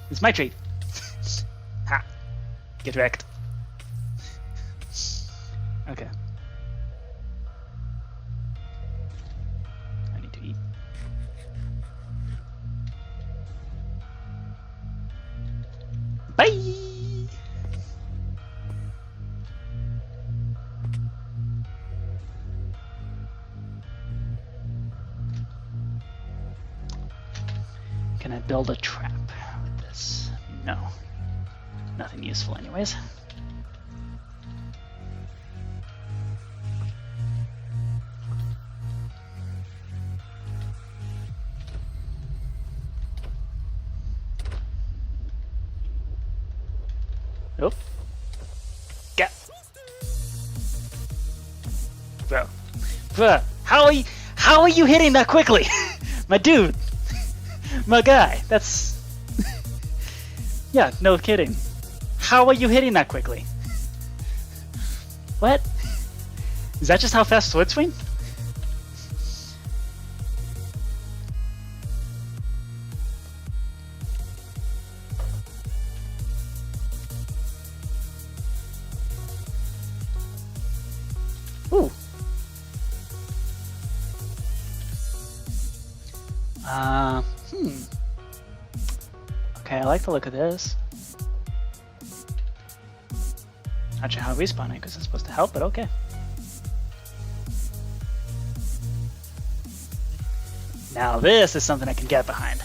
It's my tree. Ha. Get wrecked. Okay. I need to eat. Bye! Can I build a trap with this? No. Nothing useful anyways. Nope. Get. Bro, how are you hitting that quickly? My dude. My guy, that's... Yeah, no kidding. How are you hitting that quickly? What? Is that just how fast swords swing? Ooh. Okay, I like the look of this. Not sure how respawning because it's supposed to help, but okay. Now this is something I can get behind.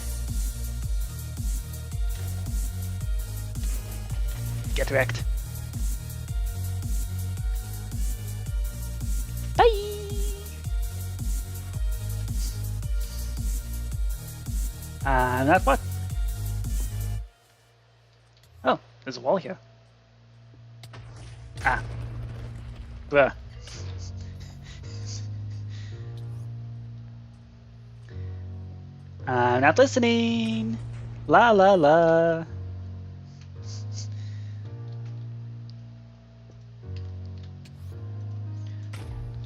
Get wrecked. Bye! Not what? Oh, there's a wall here. Ah. Bruh. I'm not listening. La la la.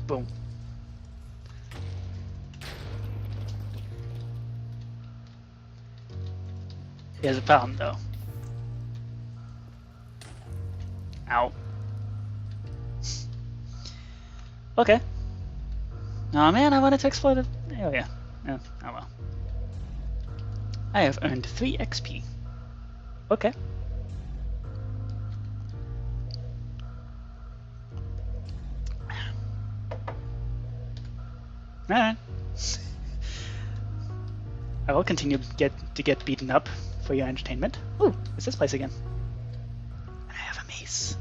Boom. Here's a problem though. Ow. Okay. Oh man, I wanted to explode it. Oh yeah. Oh well. I have earned 3 XP. Okay. Alright. I will continue to get beaten up for your entertainment. Ooh, it's this place again. I have a mace.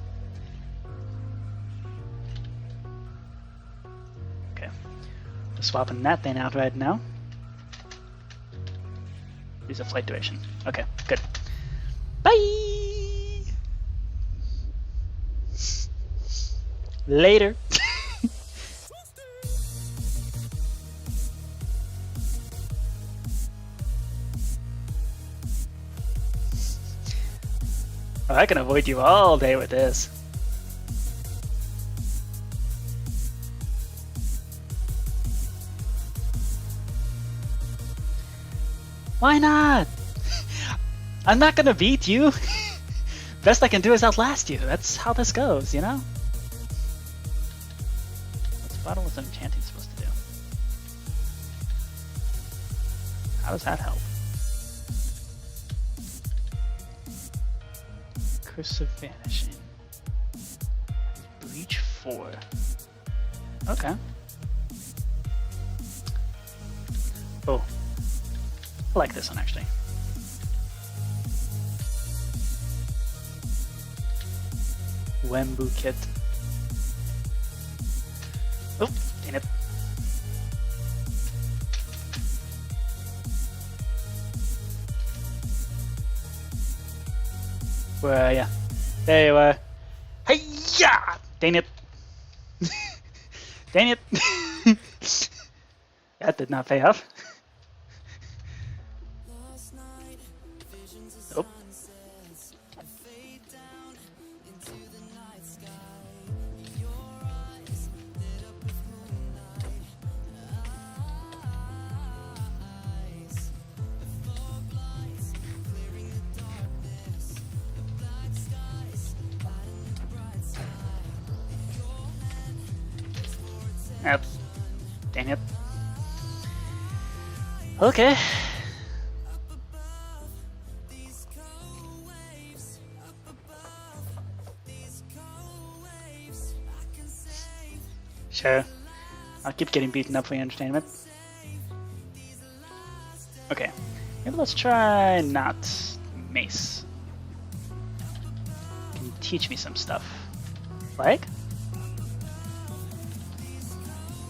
Okay. We're swapping that thing out right now. Use a flight duration. Okay, good. Bye! Later. Oh, I can avoid you all day with this. Why not? I'm not gonna beat you. Best I can do is outlast you. That's how this goes, you know? What's bottle of enchanting supposed to do? How does that help? Curse of Vanishing. Bleach 4. Okay. Oh. I like this one actually. Wembu kit. Oh, dang it. Where are ya? There you are. Hey-ya! Dang it. Dang it. That did not pay off. Oh. Yep. Dang it. Okay. Sure. I'll keep getting beaten up for your entertainment. Okay. Maybe let's try not mace. Can you teach me some stuff? Like?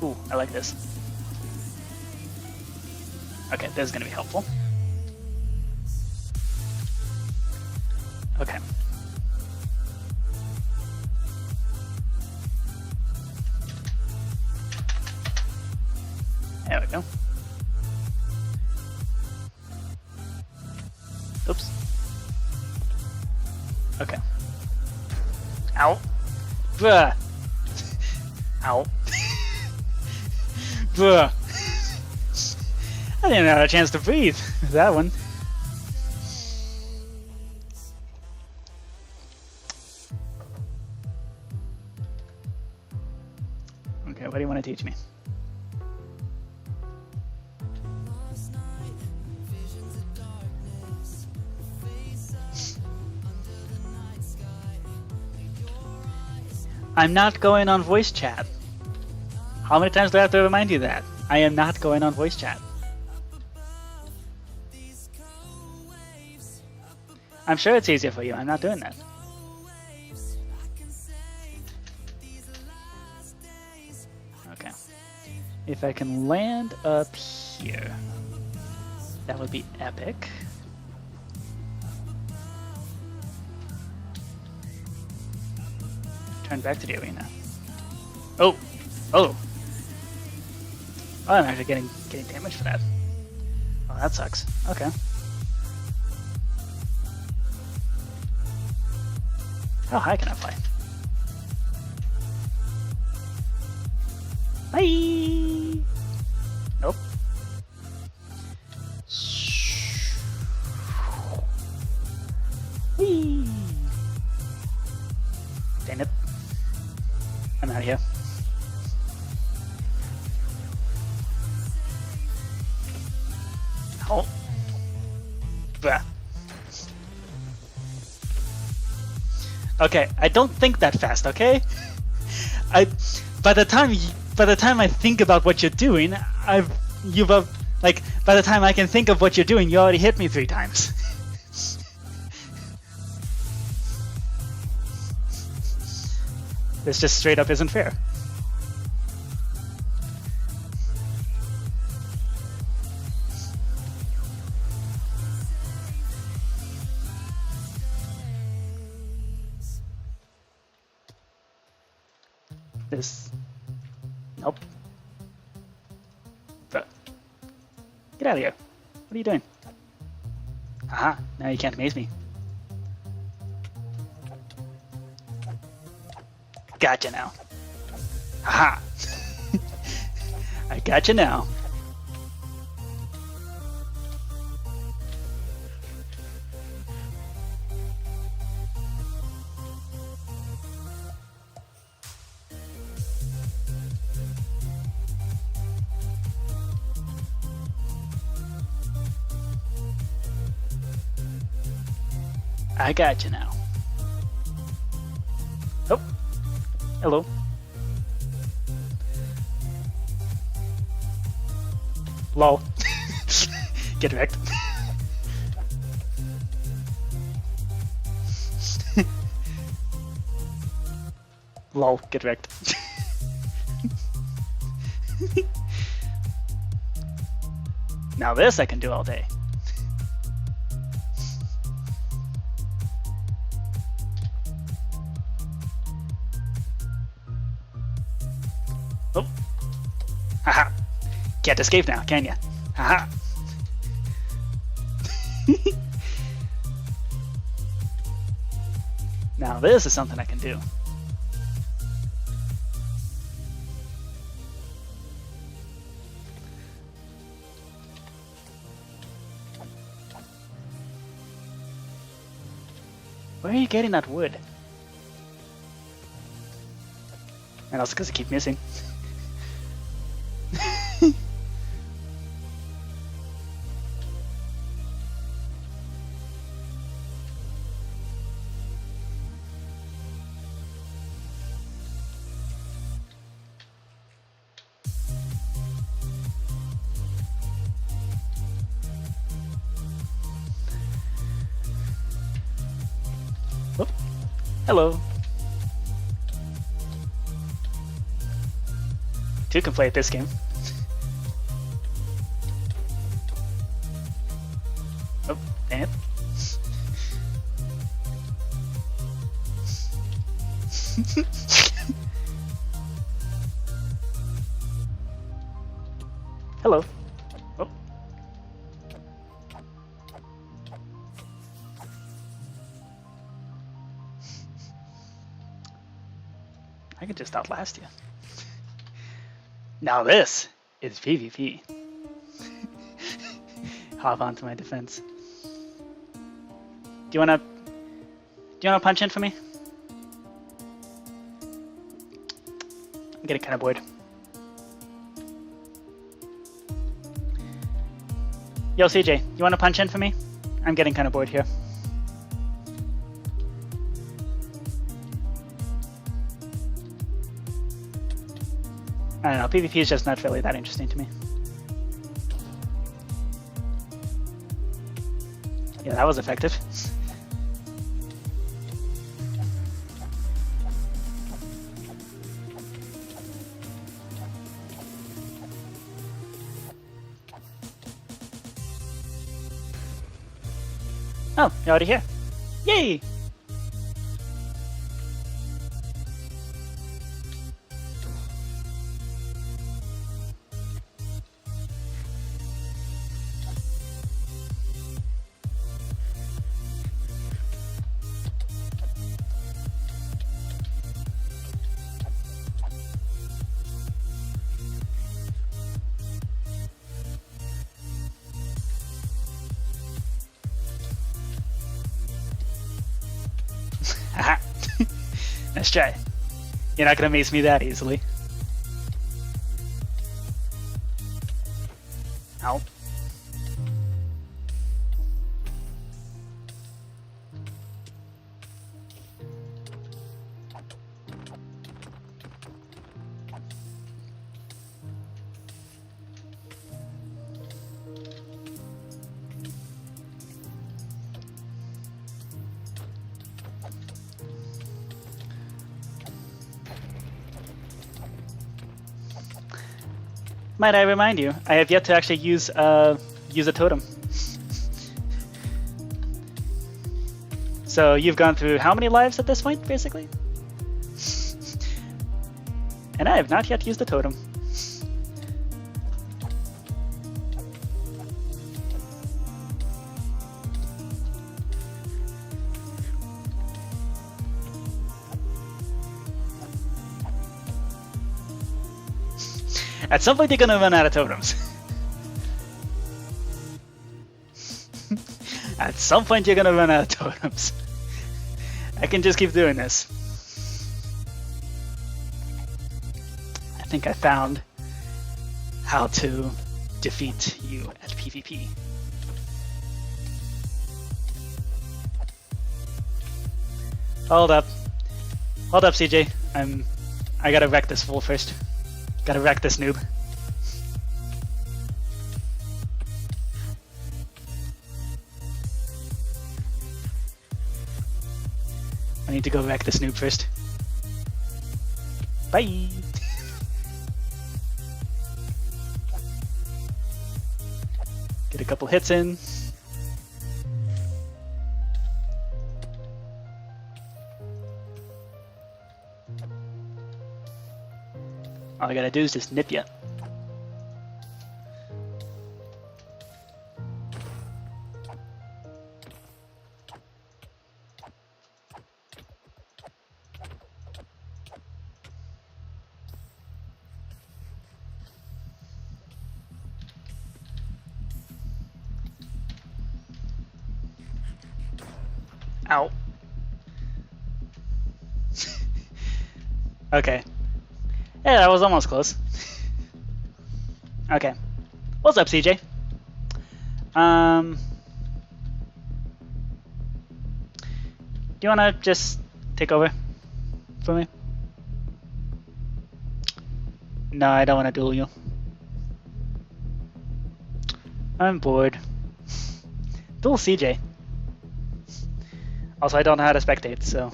Ooh, I like this. Okay, this is gonna be helpful. Okay. There we go. Oops. Okay. Ow. Bruh. Ow. Ugh. I didn't have a chance to breathe with that one. Okay, what do you want to teach me? I'm not going on voice chat. How many times do I have to remind you that? I am not going on voice chat. I'm sure it's easier for you. I'm not doing that. Okay. If I can land up here, that would be epic. Turn back to the arena. Oh! Oh! Oh, I'm actually getting damage for that. Oh, that sucks. Okay. How high can I fly? Bye! Nope. Whee! Dang it. I'm out of here. Oh. Bah. Okay, I don't think that fast, okay? By the time I think about what you're doing, by the time I can think of what you're doing, you already hit me 3 times. This just straight up isn't fair. This. Nope. Get out of here. What are you doing? Aha, now you can't amaze me. Gotcha now. Aha! I gotcha now. I gotcha now. Oh. Hello. Lol. Get wrecked. Lol, get wrecked. Now this I can do all day. Oh. Haha. Can't escape now, can ya? Haha. Now this is something I can do. Where are you getting that wood? And also because I keep missing. Oh, hello. Two can play at this game. Oh, dang it. Hello. Oh. I can just outlast you. Now this is PvP. Hop onto my defense. Do you wanna punch in for me? I'm getting kind of bored. Yo, CJ, you wanna punch in for me? I'm getting kind of bored here. I don't know, PvP is just not really that interesting to me. Yeah, that was effective. Oh, you're already here. Yay! Haha. Nice try. You're not gonna mace me that easily. Ow. Might I remind you, I have yet to actually use a totem. So you've gone through how many lives at this point, basically? And I have not yet used a totem. At some point, you're gonna run out of totems. At some point, you're gonna run out of totems. I can just keep doing this. I think I found how to defeat you at PvP. Hold up, CJ. I gotta wreck this fool first. Gotta wreck this noob. I need to go wreck this noob first. Bye! Get a couple hits in. All I gotta do is just nip ya. Ow. Okay. Yeah, that was almost close. Okay. What's up, CJ? Do you wanna just take over for me? No, I don't wanna duel you. I'm bored. Duel CJ. Also, I don't know how to spectate, so...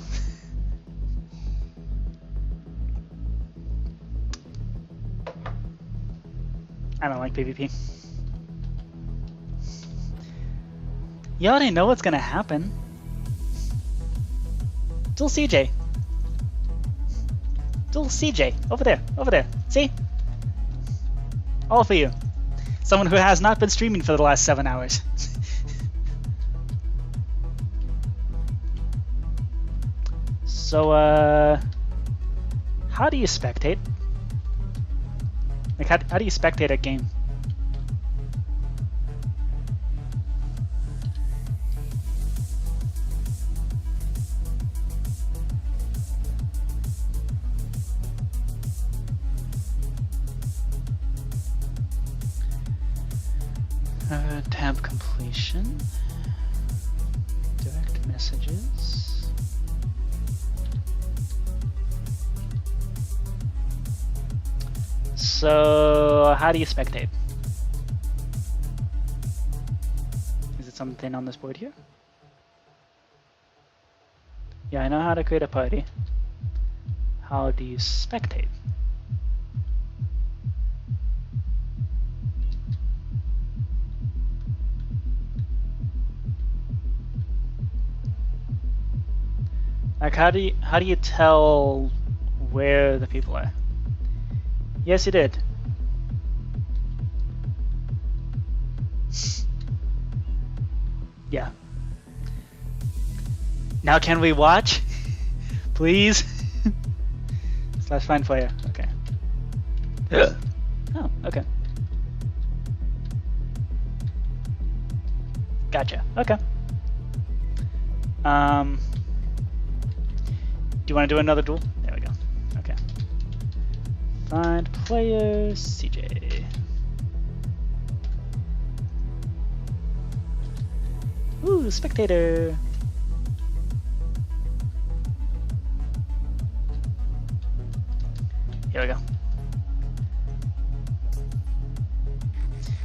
I don't like PvP. You already know what's gonna happen. Duel CJ. Duel CJ. Over there. Over there. See? All for you. Someone who has not been streaming for the last 7 hours. So, how do you spectate? Like, how do you spectate a game? Tab completion. Direct messages. So, how do you spectate? Is it something on this board here? Yeah, I know how to create a party. How do you spectate? Like, how do you tell where the people are? Yes, you did. Yeah. Now can we watch? Please? / find fire. Okay. Oh, okay. Gotcha. Okay. Do you want to do another duel? There we go. Okay. Find players, CJ. Ooh, spectator. Here we go.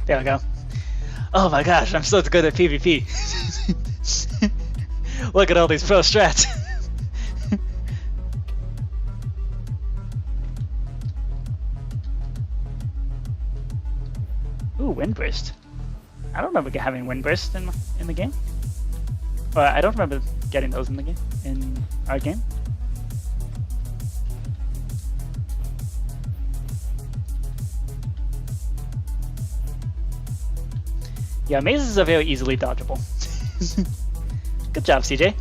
There we go. Oh my gosh, I'm so good at PvP. Look at all these pro strats. Ooh, Windburst. I don't remember having Windburst in the game. Or I don't remember getting those in the game, in our game. Yeah, mazes are very easily dodgeable. Good job, CJ.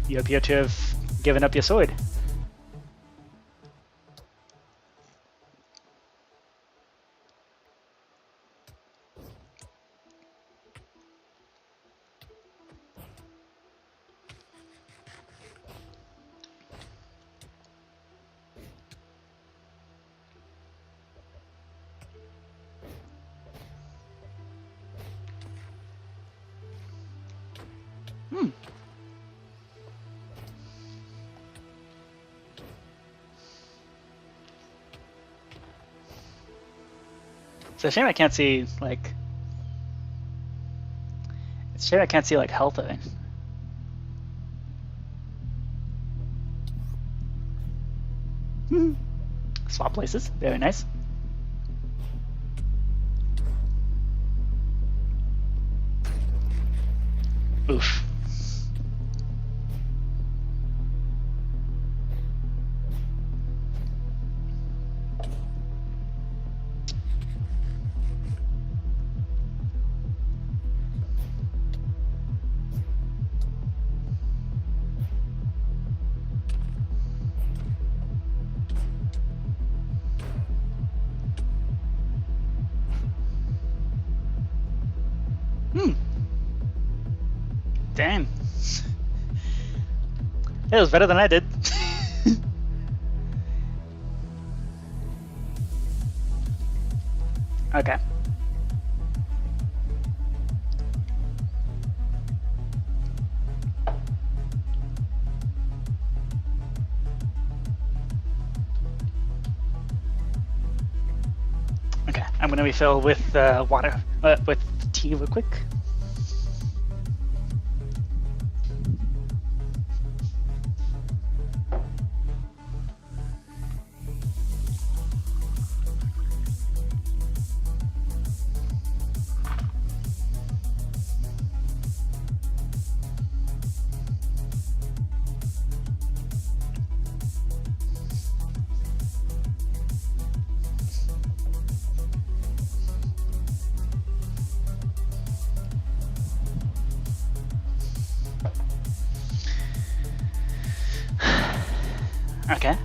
You appear to have given up your sword. It's a shame I can't see, like... It's a shame I can't see, like, health of it. Swap places. Very nice. Oof. Damn. It was better than I did. Okay. Okay, I'm gonna refill with water, with tea real quick. Okay.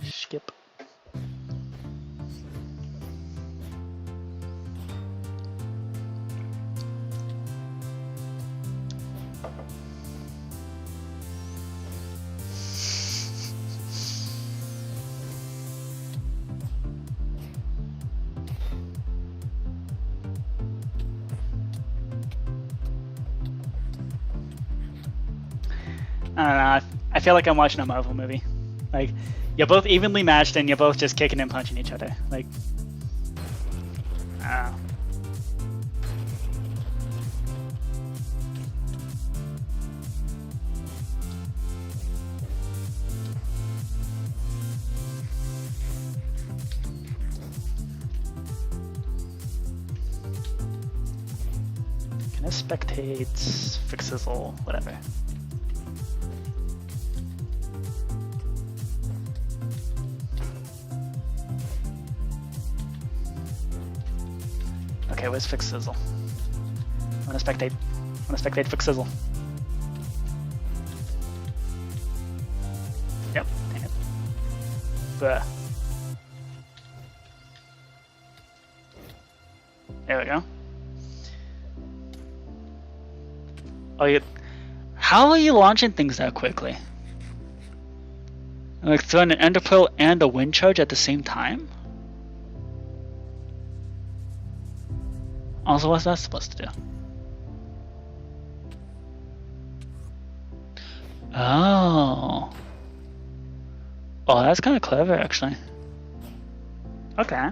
Skip. I don't know. I feel like I'm watching a Marvel movie. Like, you're both evenly matched and you're both just kicking and punching each other. Like, I don't know. Can I spectate, fixsizzle, whatever? Okay, where's fixsizzle? I wanna spectate. I wanna spectate fixsizzle. Yep, dang it. Bruh. There we go. Oh, you. How are you launching things that quickly? Like throwing an ender pearl and a wind charge at the same time? Also, what's that supposed to do? Oh. Oh, that's kind of clever, actually. Okay.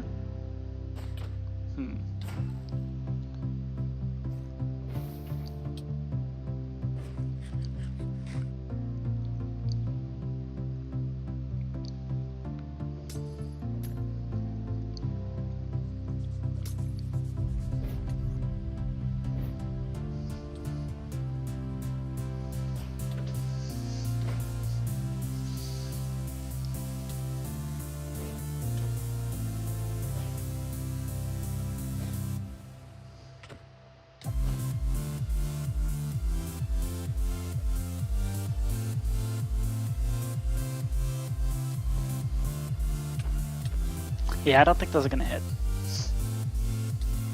Yeah, I don't think those are gonna hit.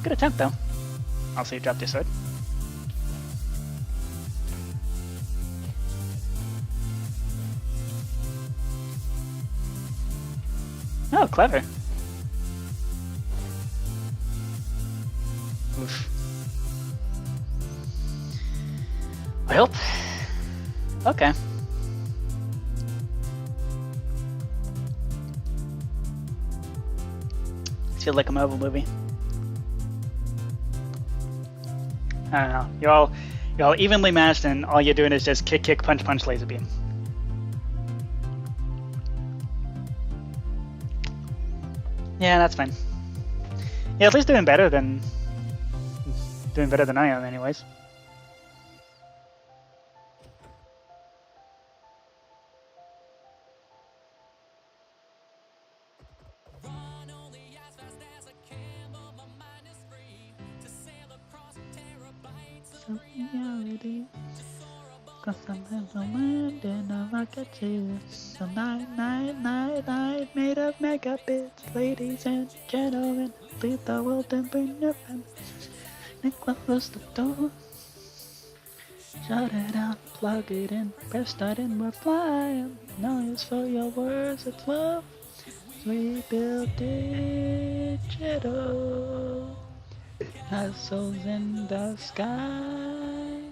Good attempt, though. Also, you dropped your sword. Oh, clever. Oof. Well, okay. Feels like a Marvel movie. I don't know. You're all evenly matched, and all you're doing is just kick, kick, punch, punch, laser beam. Yeah, that's fine. Yeah, at least doing better than I am, anyways. across the land in a rocket to the night made of megabits. Ladies and gentlemen, leave the world and bring your friends. And close the door. Shut it out, plug it in, press start and we're flying. No use for your words, it's love. We build digital castles in the sky.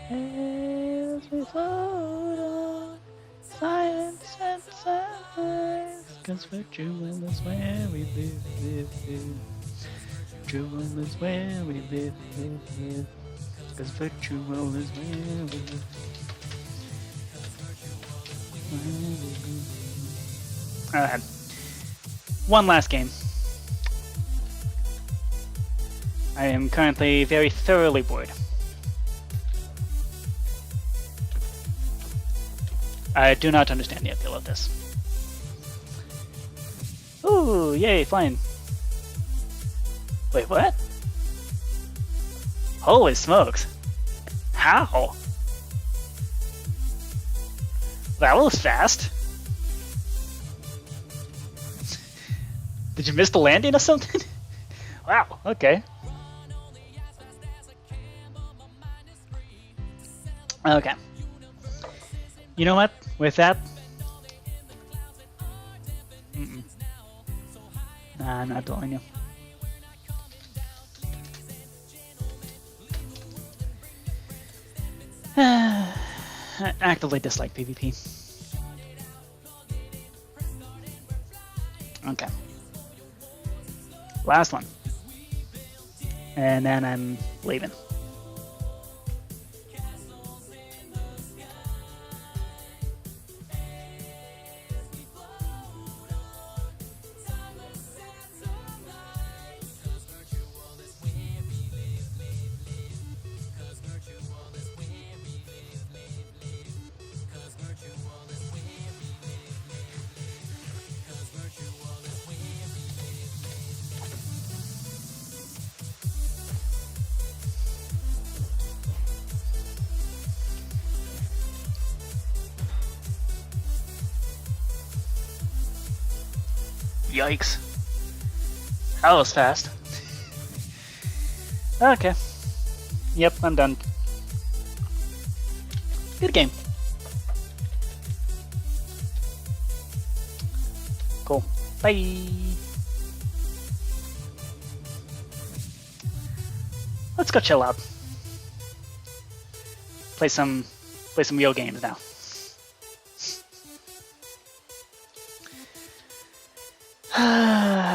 As we float on science and science, 'cause virtual is where we live. Virtual is where we live. 'Cause virtual is where we live. Alright. One last game. I am currently very thoroughly bored. I do not understand the appeal of this. Ooh, yay, flying. Wait, what? Holy smokes. How? That was fast. Did you miss the landing or something? Wow, okay. Okay. You know what? With that... Nah, I'm not dwelling you. I actively dislike PvP. Okay. Last one. And then I'm leaving. Yikes. That was fast. Okay. Yep, I'm done. Good game. Cool. Bye. Let's go chill out. Play some real games now.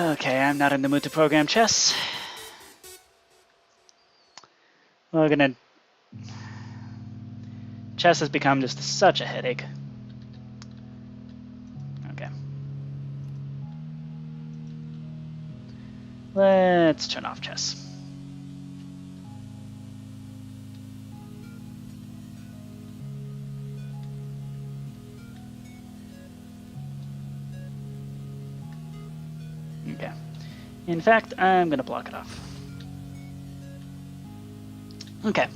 Okay, I'm not in the mood to program chess. We're gonna... Chess has become just such a headache. Okay. Let's turn off chess. Okay. In fact, I'm gonna block it off. Okay.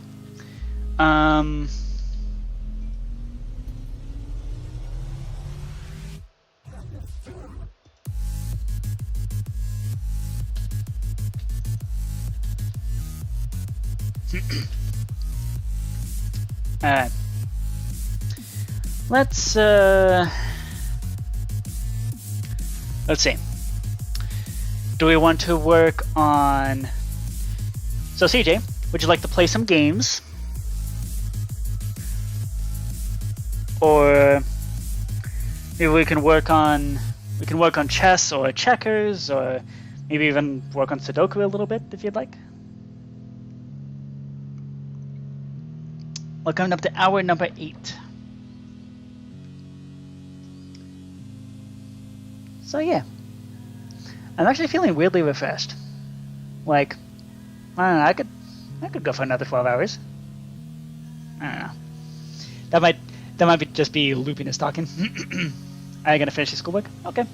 Alright. Let's see. Do we want to work on... So CJ, would you like to play some games? Or maybe we can work on chess or checkers, or maybe even work on Sudoku a little bit if you'd like. We're coming up to hour number 8. So yeah. I'm actually feeling weirdly refreshed. Like, I don't know, I could go for another 12 hours. I don't know. That might be just be loopiness talking. Are you gonna finish your schoolwork? Okay.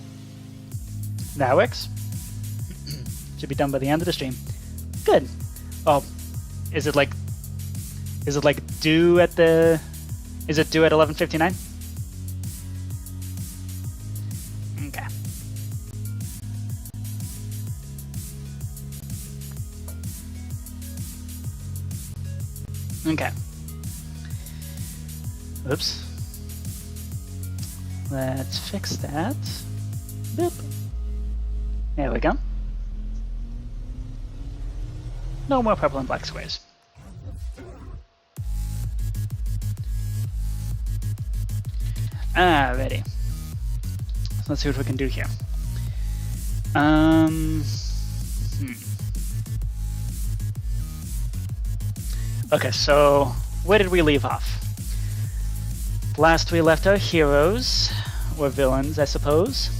That works. Should be done by the end of the stream. Good. Well, is it like due at the Is it due at 11:59? Okay. Okay. Oops. Let's fix that. Boop. There we go. No more purple and black squares. Alrighty. So let's see what we can do here. Okay, so where did we leave off? Last we left our heroes, or villains, I suppose.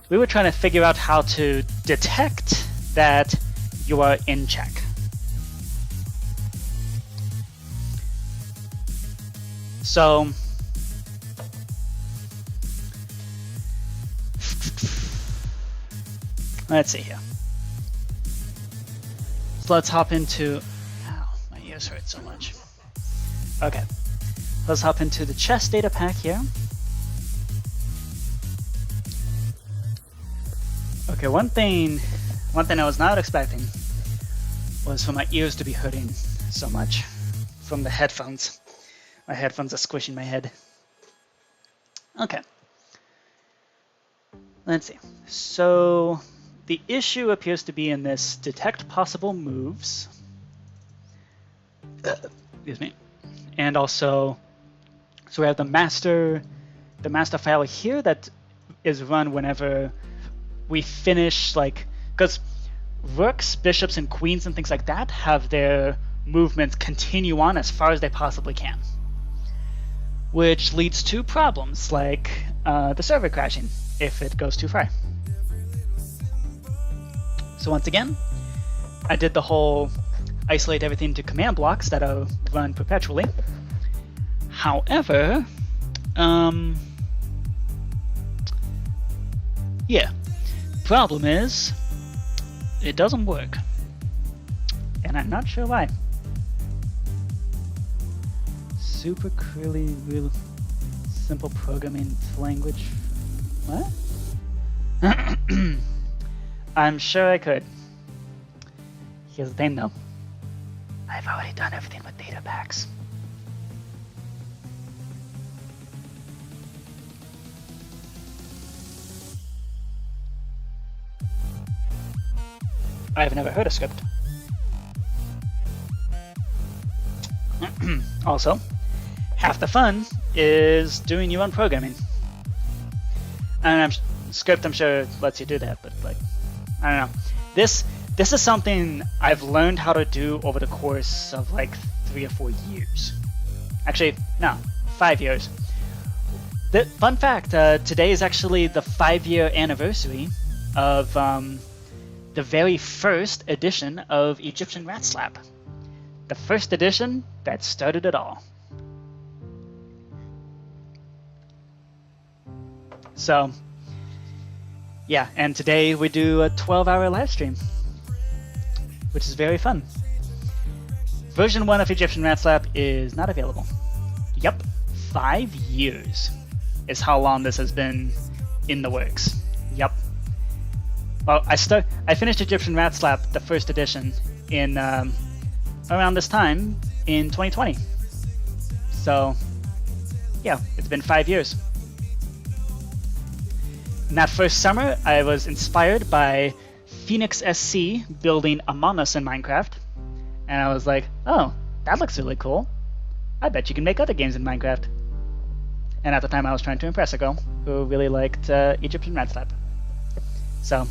We were trying to figure out how to detect that you are in check. So, let's see here. So let's hop into... Ow, my ears hurt so much. Okay. Let's hop into the chess data pack here. Okay, one thing I was not expecting was for my ears to be hurting so much from the headphones. My headphones are squishing my head. Okay. Let's see. So the issue appears to be in this detect possible moves. Excuse me. And also, so we have the master file here that is run whenever we finish, like, because rooks, bishops, and queens and things like that have their movements continue on as far as they possibly can, which leads to problems like the server crashing if it goes too far. So once again, I did the whole isolate everything to command blocks that are run perpetually. However, yeah, problem is it doesn't work, and I'm not sure why. Super curly, real simple programming language. What? I'm sure I could. Here's the thing though. I've already done everything with data packs. I've never heard a script. Also, half the fun is doing your own programming. And script, I'm sure, lets you do that, but like, I don't know. This is something I've learned how to do over the course of like 3 or 4 years. Actually, no, 5 years. The fun fact, today is actually the 5-year anniversary of the very first edition of Egyptian Rat Slap. The first edition that started it all. So, yeah, and today we do a 12-hour live stream, which is very fun. Version 1 of Egyptian Rat Slap is not available. Yep, 5 years is how long this has been in the works. Yep. Well, I finished Egyptian Rat Slap, the first edition, in around this time in 2020. So, yeah, it's been 5 years. In that first summer, I was inspired by Phoenix SC building Among Us in Minecraft, and I was like, oh, that looks really cool. I bet you can make other games in Minecraft. And at the time, I was trying to impress a girl who really liked Egyptian Rat Slap. So,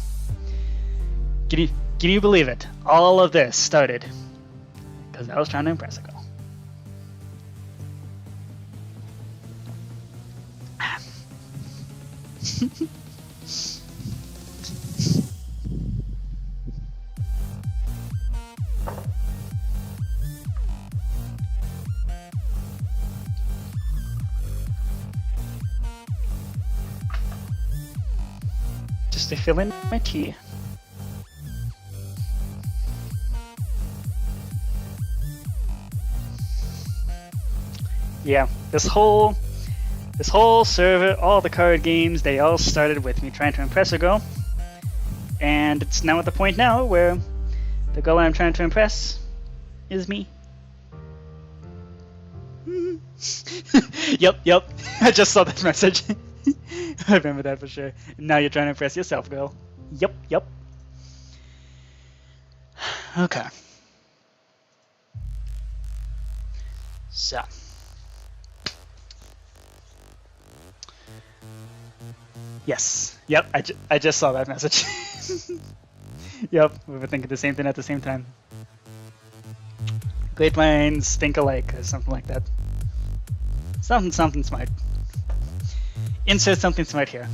can you believe it? All of this started because I was trying to impress a girl. Just to fill in my tea. Yeah, This whole server, all the card games, they all started with me trying to impress a girl. And it's now at the point now where the girl I'm trying to impress is me. Yep. I just saw that message. I remember that for sure. Now you're trying to impress yourself, girl. Yep. Okay. So. Yes. Yep. I just saw that message. Yep. We were thinking the same thing at the same time. Great minds think alike, or something like that. Something smart. Insert something smart here.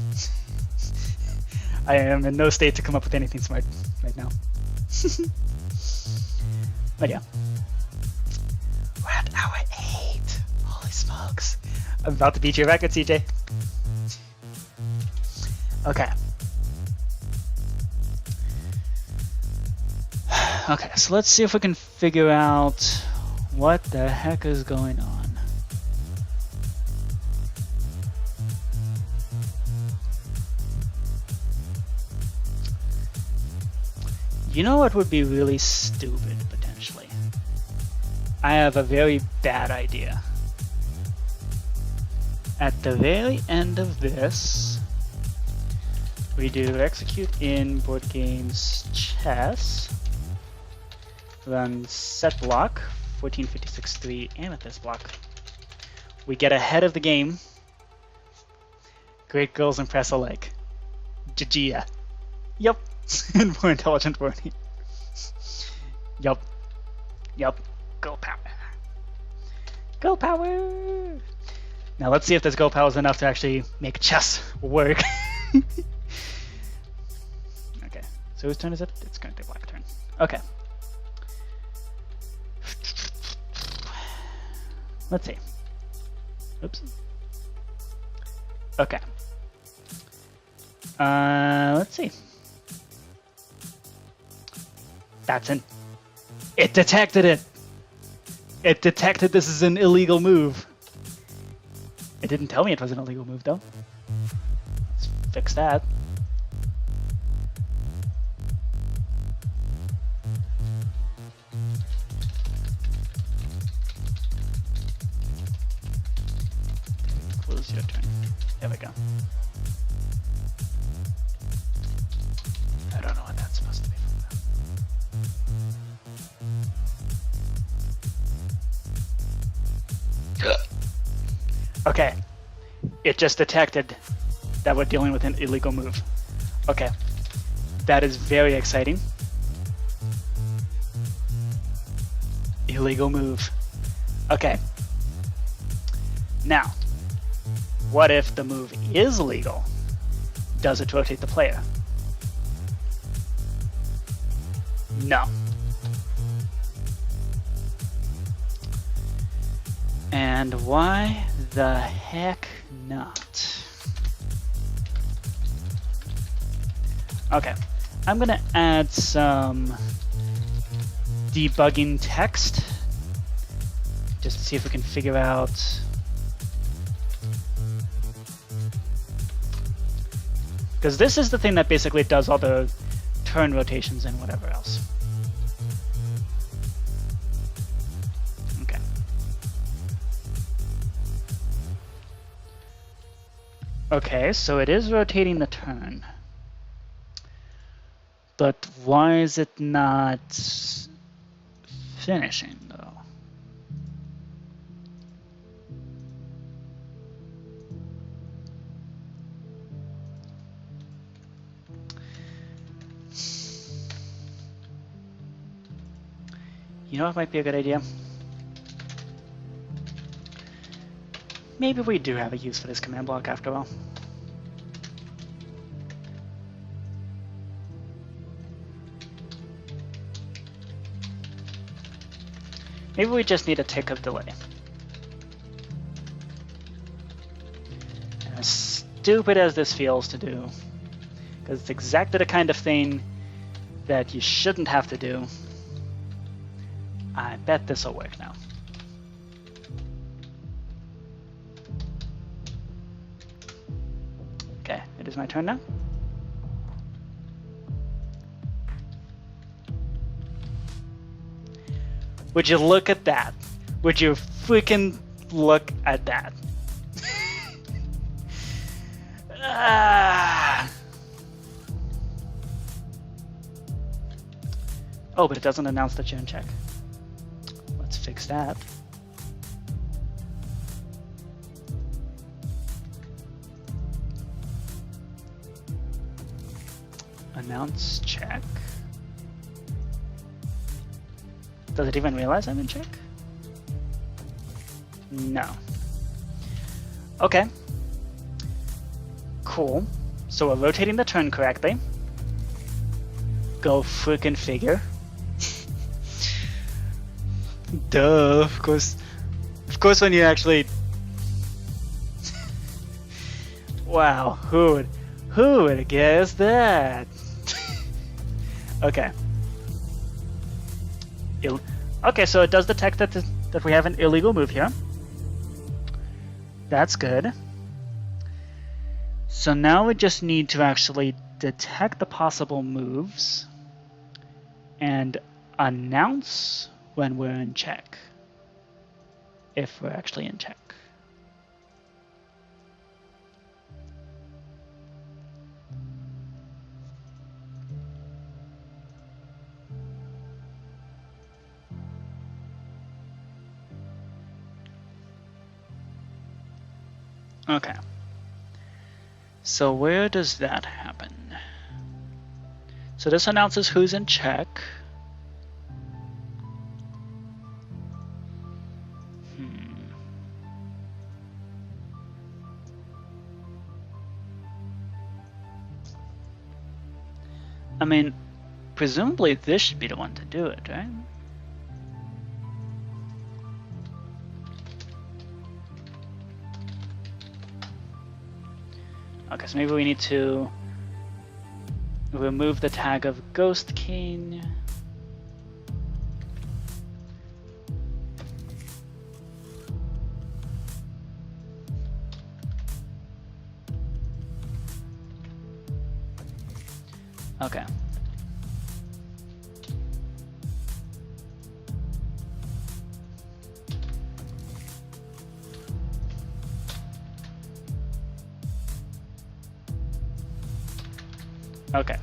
I am in no state to come up with anything smart right now. But yeah. We're at hour 8. Holy smokes. I'm about to beat your record, CJ. Okay. Okay, so let's see if we can figure out what the heck is going on. You know what would be really stupid, potentially? I have a very bad idea. At the very end of this, we do execute in board games chess, run set block, 1456.3 amethyst block. We get ahead of the game. Great girls impress alike. Jajia. Yep. And more intelligent wording. Yup. Girl power. Girl power! Now let's see if this girl power is enough to actually make chess work. Okay. So whose turn is it? It's going to be black turn. Okay. Let's see. Oops. Okay. Let's see. That's an... It detected it! It detected this is an illegal move. It didn't tell me it was an illegal move, though. Let's fix that. Close your turn. There we go. I don't know what that's supposed to be. Okay, it just detected that we're dealing with an illegal move. Okay, that is very exciting. Illegal move. Okay. Now, what if the move is legal? Does it rotate the player? No. And why the heck not? Okay, I'm gonna add some debugging text just to see if we can figure out because this is the thing that basically does all the turn rotations and whatever else. Okay, so it is rotating the turn. But why is it not finishing, though? You know what might be a good idea? Maybe we do have a use for this command block after all. Maybe we just need a tick of delay. And as stupid as this feels to do, because it's exactly the kind of thing that you shouldn't have to do, I bet this will work now. It is my turn now. Would you look at that? Would you freaking look at that? Ah. Oh, but it doesn't announce that you're in check. Let's fix that. Announce check. Does it even realize I'm in check? No. Okay. Cool. So we're rotating the turn correctly. Go frickin' figure. Duh, of course when you actually... Wow, who would guess that? Okay. Okay, so it does detect that we have an illegal move here. That's good. So now we just need to actually detect the possible moves and announce when we're in check. If we're actually in check. Okay. So where does that happen? So this announces who's in check. I mean, presumably this should be the one to do it, right? Okay, so maybe we need to remove the tag of Ghost King. Okay. Okay.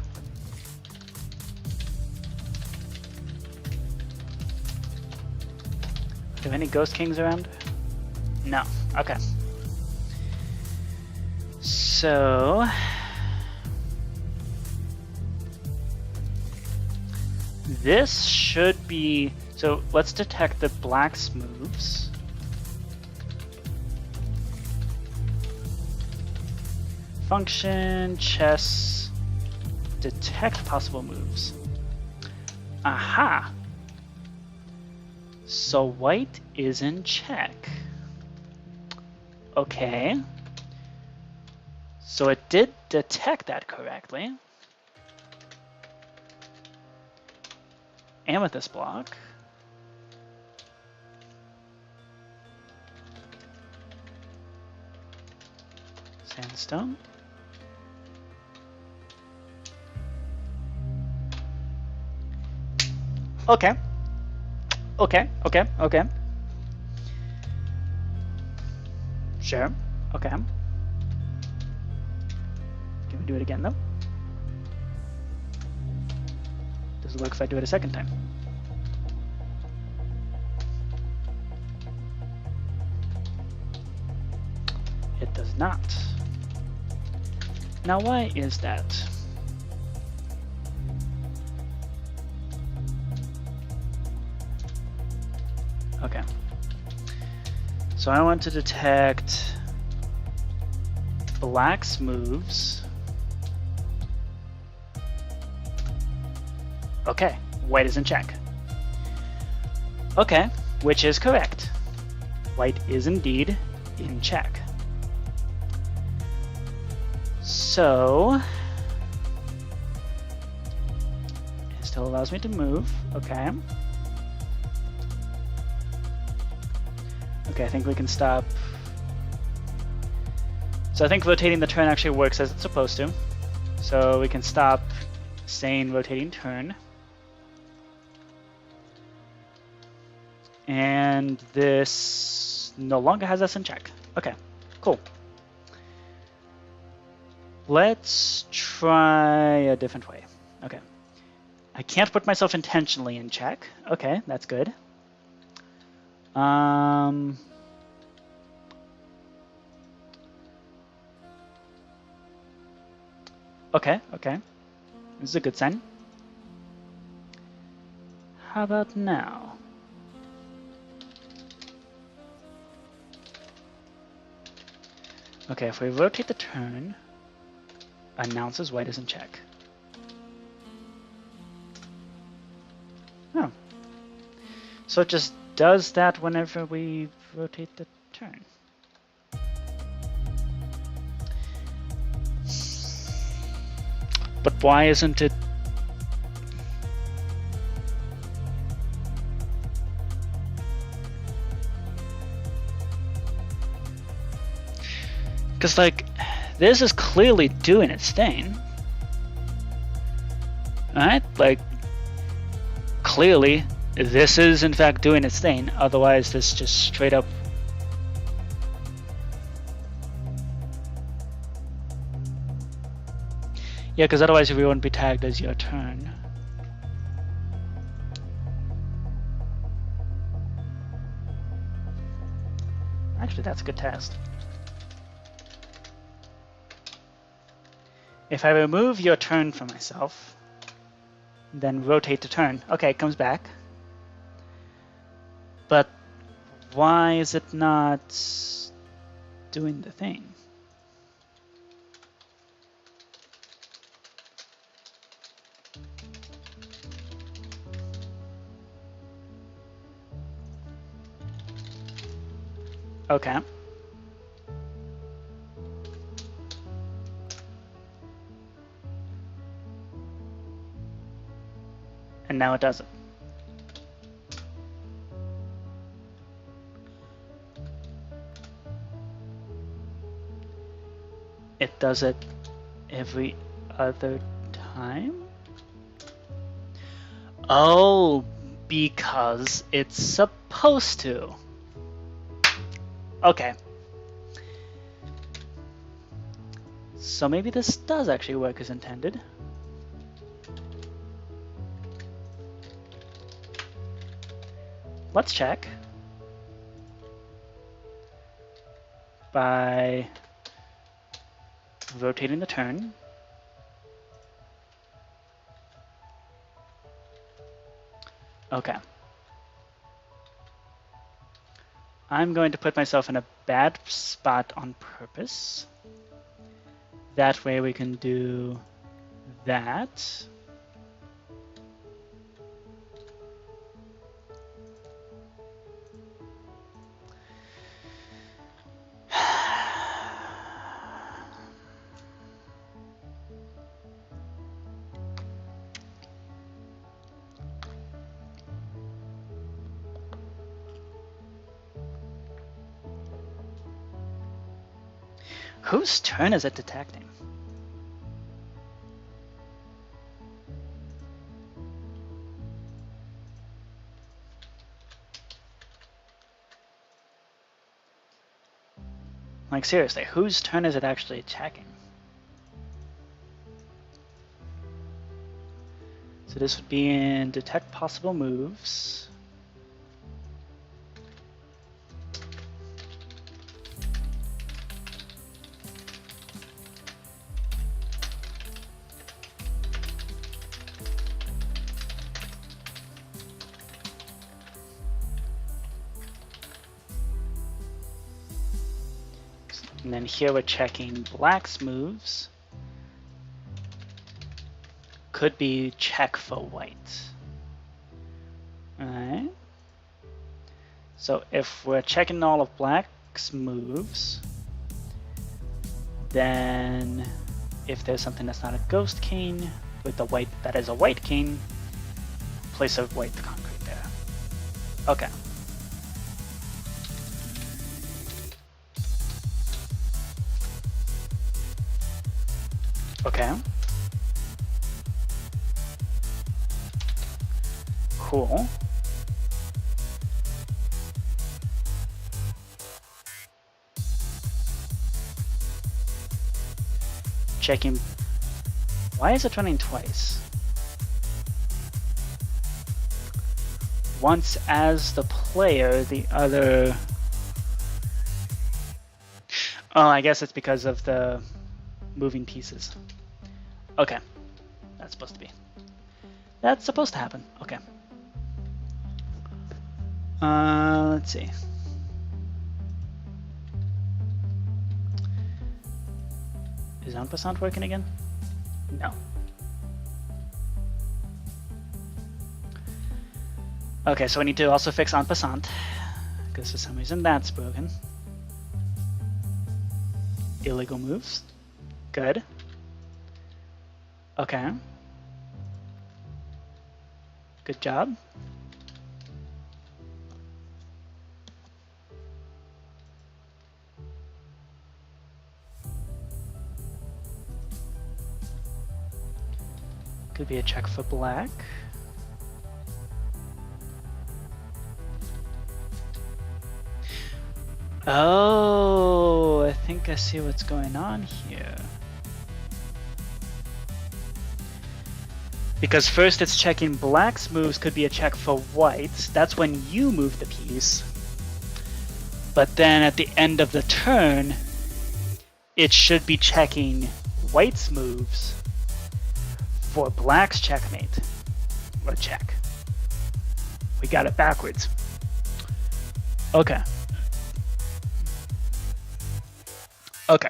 Do we have any Ghost Kings around? No. Okay. So... this should be... So let's detect the black's moves. Function, chess, detect possible moves. Aha! So white is in check. Okay. So it did detect that correctly. Amethyst block. Sandstone. Okay. Okay. Sure. Okay. Can we do it again though? Does it work if I do it a second time? It does not. Now why is that? Okay. So I want to detect black's moves. Okay, white is in check. Okay, which is correct. White is indeed in check. So, it still allows me to move. Okay. Okay, I think we can stop So I think rotating the turn actually works as it's supposed to. So we can stop saying rotating turn. And this no longer has us in check. Okay, cool. Let's try a different way. Okay. I can't put myself intentionally in check. Okay, that's good. Okay. This is a good sign. How about now? Okay, if we rotate the turn, announces white is in check. Oh. So it just does that whenever we rotate the turn. But why isn't it... Because, like, this is clearly doing its thing. Alright? Like, clearly, this is in fact doing its thing. Otherwise, this just straight up... Yeah, because otherwise we wouldn't be tagged as your turn. Actually, that's a good test. If I remove your turn from myself, then rotate the turn. Okay, it comes back. But why is it not doing the thing? Okay. And now it does it. It does it every other time? Oh, because it's supposed to. Okay. So maybe this does actually work as intended. Let's check by rotating the turn. Okay. I'm going to put myself in a bad spot on purpose. That way we can do that. Whose turn is it detecting? Like, seriously, whose turn is it actually checking? So this would be in detect possible moves. And then here we're checking black's moves. Could be check for white. Alright. So if we're checking all of black's moves, then if there's something that's not a ghost king with the white that is a white king, place a white concrete there. Okay. Okay. Cool. Checking. Why is it running twice? Once as the player, the other... Oh, I guess it's because of the moving pieces. Okay. That's supposed to be. That's supposed to happen. Okay. Let's see. Is en passant working again? No. Okay, so we need to also fix en passant, because for some reason that's broken. Illegal moves. Good. Okay. Good job. Could be a check for black. Oh, I think I see what's going on here. Because first it's checking black's moves could be a check for white's. That's when you move the piece. But then at the end of the turn, it should be checking white's moves for black's checkmate. Or check. We got it backwards. Okay. Okay.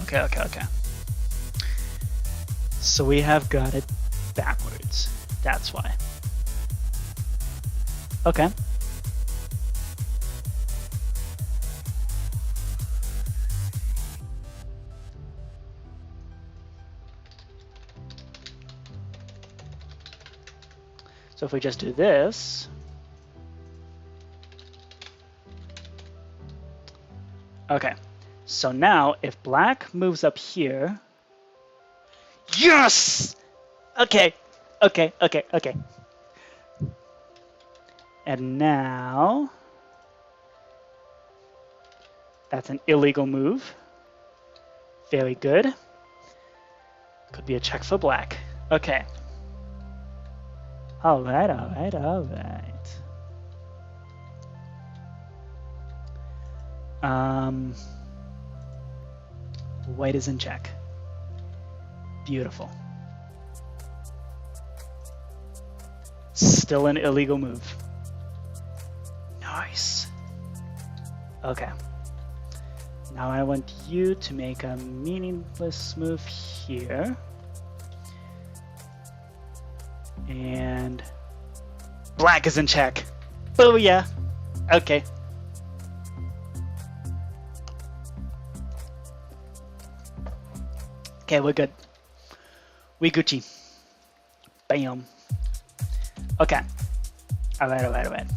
Okay. So we have got it backwards. That's why. Okay. So if we just do this, okay. So now if black moves up here, yes! Okay. And now that's an illegal move. Very good. Could be a check for black. Okay. All right. White is in check. Beautiful. Still an illegal move. Nice. Okay. Now I want you to make a meaningless move here. And black is in check. Booyah. Okay. Okay, we're good. We Gucci. Bam. Okay. All right.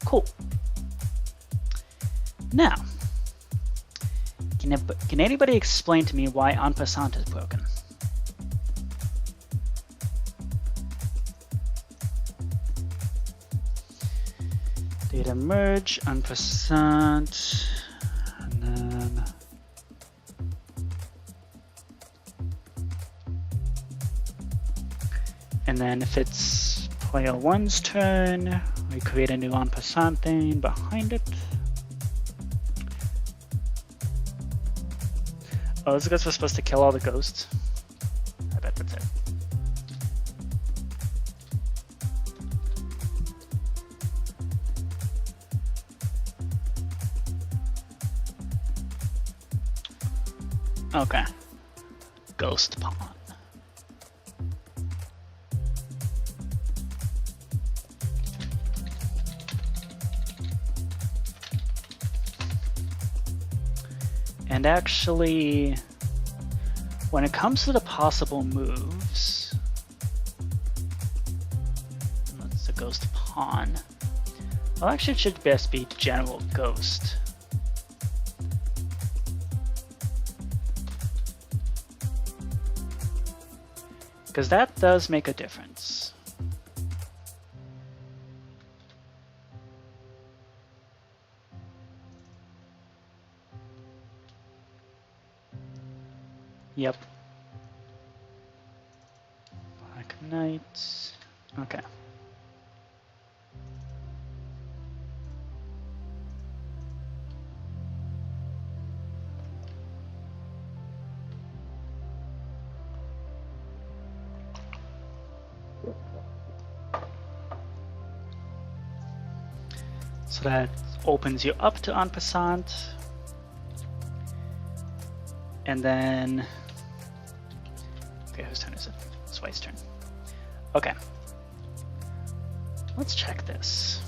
Cool. Now, can anybody explain to me why en passant is broken? Data merge, en passant, and then if it's player one's turn, we create a new en passant thing behind it. Oh, this is because we're supposed to kill all the ghosts. I bet that's it. Okay. Ghost pawn. And actually, when it comes to the possible moves, that's the ghost pawn. Well, actually, it should best be general ghost. because that does make a difference. Yep. Black Knight. Okay. So that opens you up to en passant. And then, okay, whose turn is it? It's White's turn. Okay. Let's check this.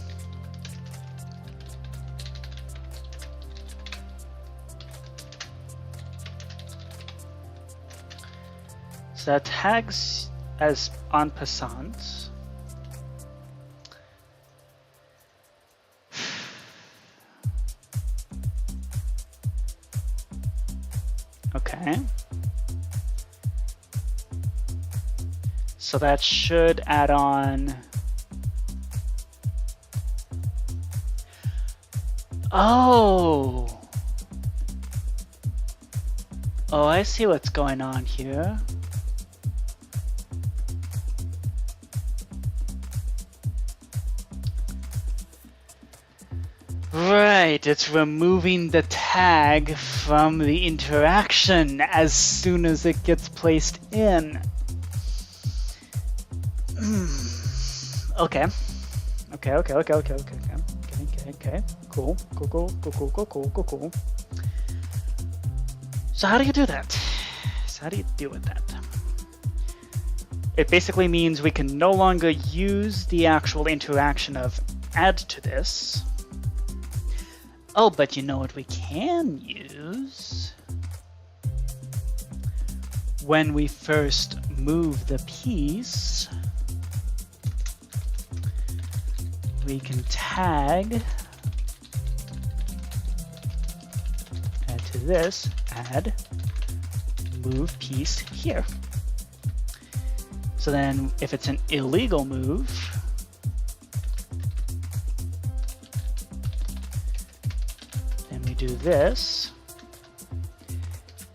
So that tags as en passant. Okay. So that should add on. Oh. Oh, I see what's going on here. Right, it's removing the tag from the interaction as soon as it gets placed in. Okay. Okay. Cool. So how do you do that? So how do you deal with that? It basically means we can no longer use the actual interaction of add to this. Oh, but you know what we can use? When we first move the piece, we can tag, add to this, add move piece here. So then if it's an illegal move, then we do this.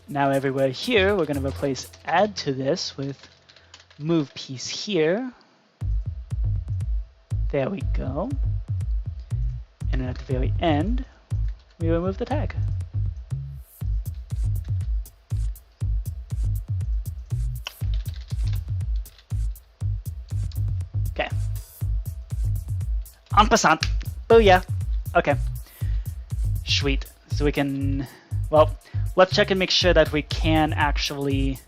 Now everywhere here, we're going to replace add to this with move piece here. There we go. And then at the very end, we remove the tag. Okay. En passant. Booyah. Okay. Sweet. So we can, well, let's check and make sure that we can actually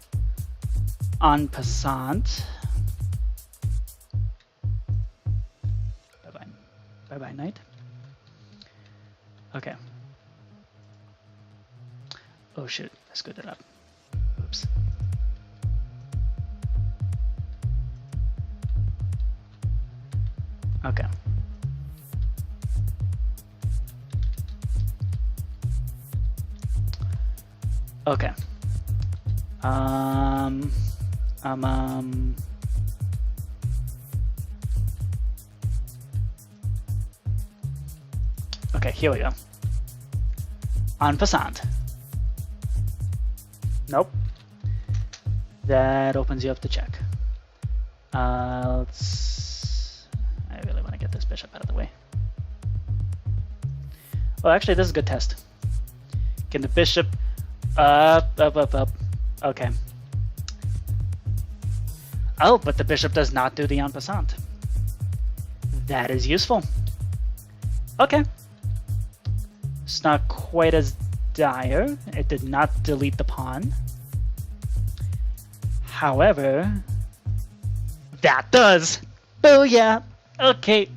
en passant. Bye-bye, knight. Okay. Oh shoot, I screwed it up. Oops. Okay. Okay. Okay, here we go. En passant. Nope. That opens you up to check. I really want to get this bishop out of the way. Well, actually, this is a good test. Can the bishop up. Okay. Oh, but the bishop does not do the en passant. That is useful. Okay. It's not quite as dire. It did not delete the pawn. However, that does. Booyah. Okay.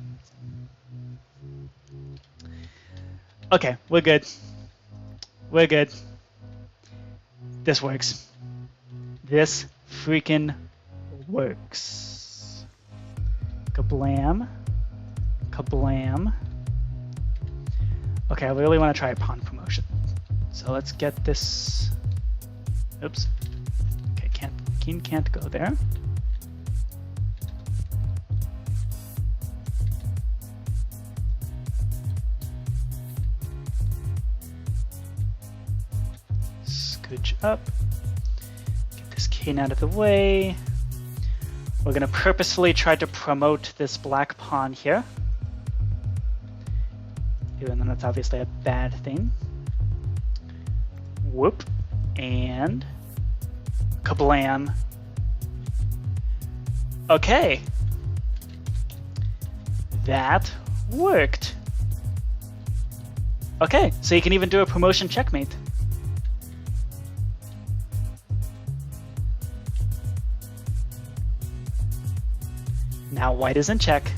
Okay, we're good. We're good. This works. This freaking works. Kablam. Kablam. Okay, I really want to try a pawn promotion. So let's get this. Oops. Okay, king can't go there. scooch up. Get this cane out of the way. We're going to purposefully try to promote this black pawn here, even though that's obviously a bad thing. Whoop. And kablam. Okay. That worked. Okay, so you can even do a promotion checkmate. Now white is in check.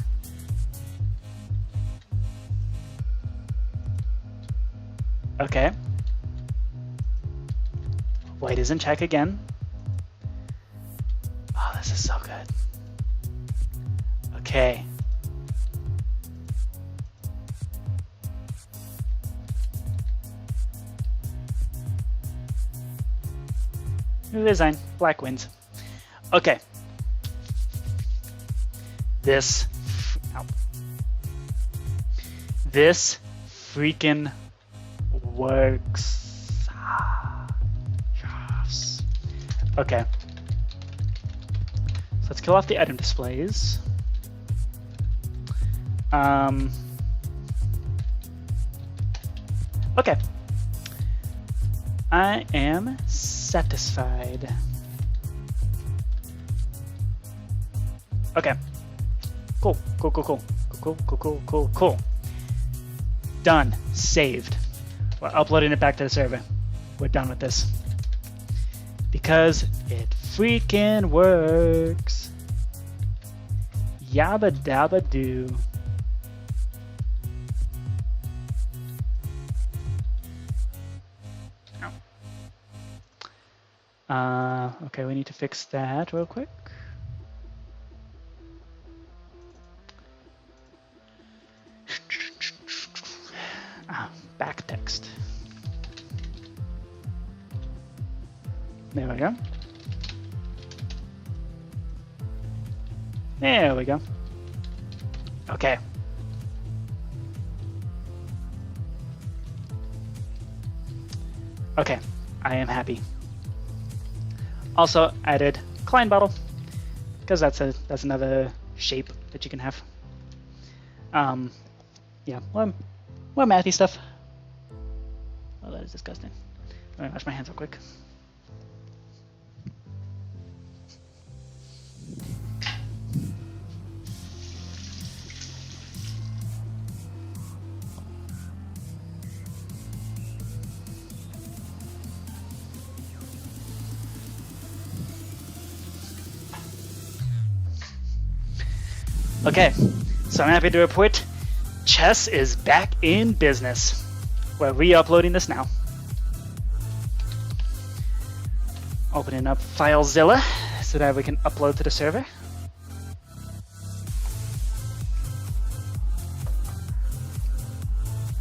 Okay. White is in check again. Oh, this is so good. Okay. Resign. Black wins. Okay. This freaking works. Yes. Okay. So let's kill off the item displays. Okay. I am satisfied. Okay. Cool. Cool. Done. Saved. We're uploading it back to the server. We're done with this. Because it freaking works. Yabba dabba doo. Okay, we need to fix that real quick. Back text. There we go. There we go. Okay. Okay, I am happy. Also added Klein bottle because that's another shape that you can have. Yeah, more mathy stuff. Oh, that is disgusting. Let me wash my hands real quick. Okay, so I'm happy to report Chess is back in business. We're re-uploading this now. Opening up FileZilla so that we can upload to the server.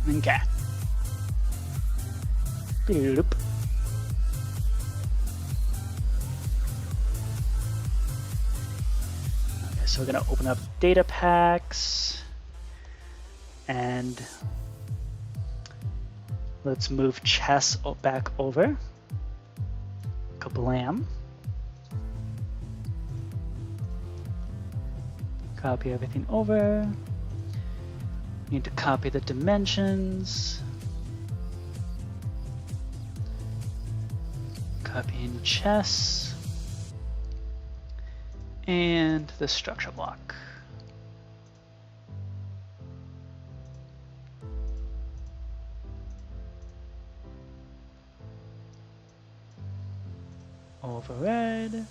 Okay. Bloop. So we're going to open up data packs and let's move chess back over. Kablam. Copy everything over. Need to copy the dimensions. Copy in chess. And the structure block. Override.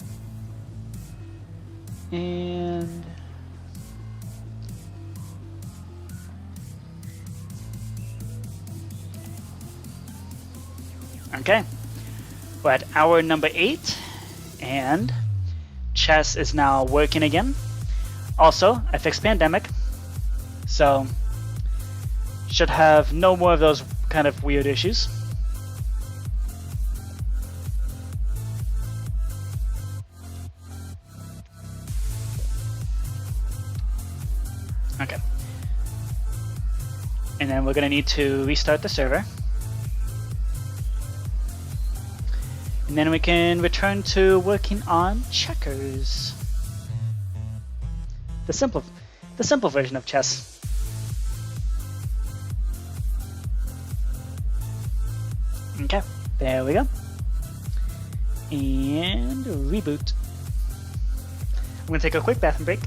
And okay. We're at hour number 8 and chess is now working again. Also, I fixed pandemic, so should have no more of those kind of weird issues. Okay. And then we're going to need to restart the server. And then we can return to working on checkers. The simple version of chess. Okay, there we go. And reboot. I'm gonna take a quick bathroom break.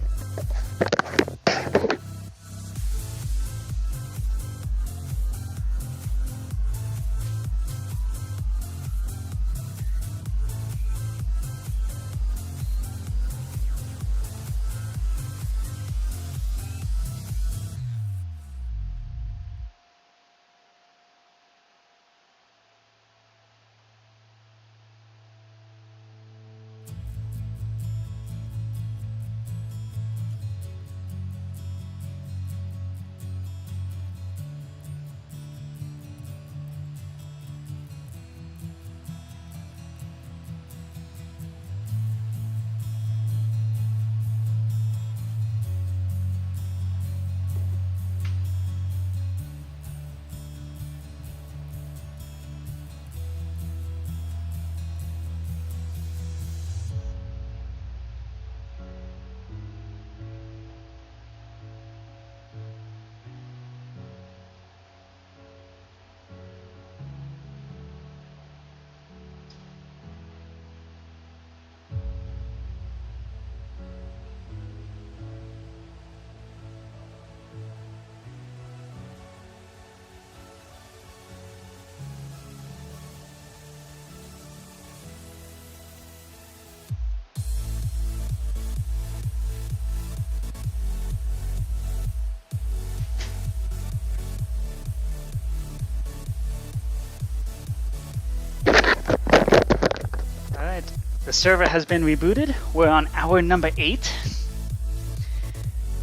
The server has been rebooted. We're on hour number 8.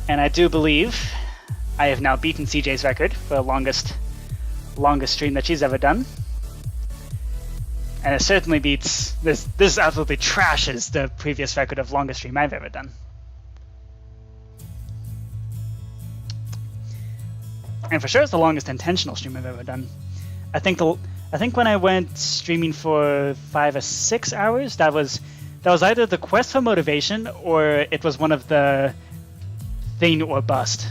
And I do believe I have now beaten CJ's record for the longest stream that she's ever done. And it certainly beats this absolutely trashes the previous record of longest stream I've ever done. And for sure it's the longest intentional stream I've ever done. I think when I went streaming for 5 or 6 hours, that was either the quest for motivation or it was one of the thing or bust.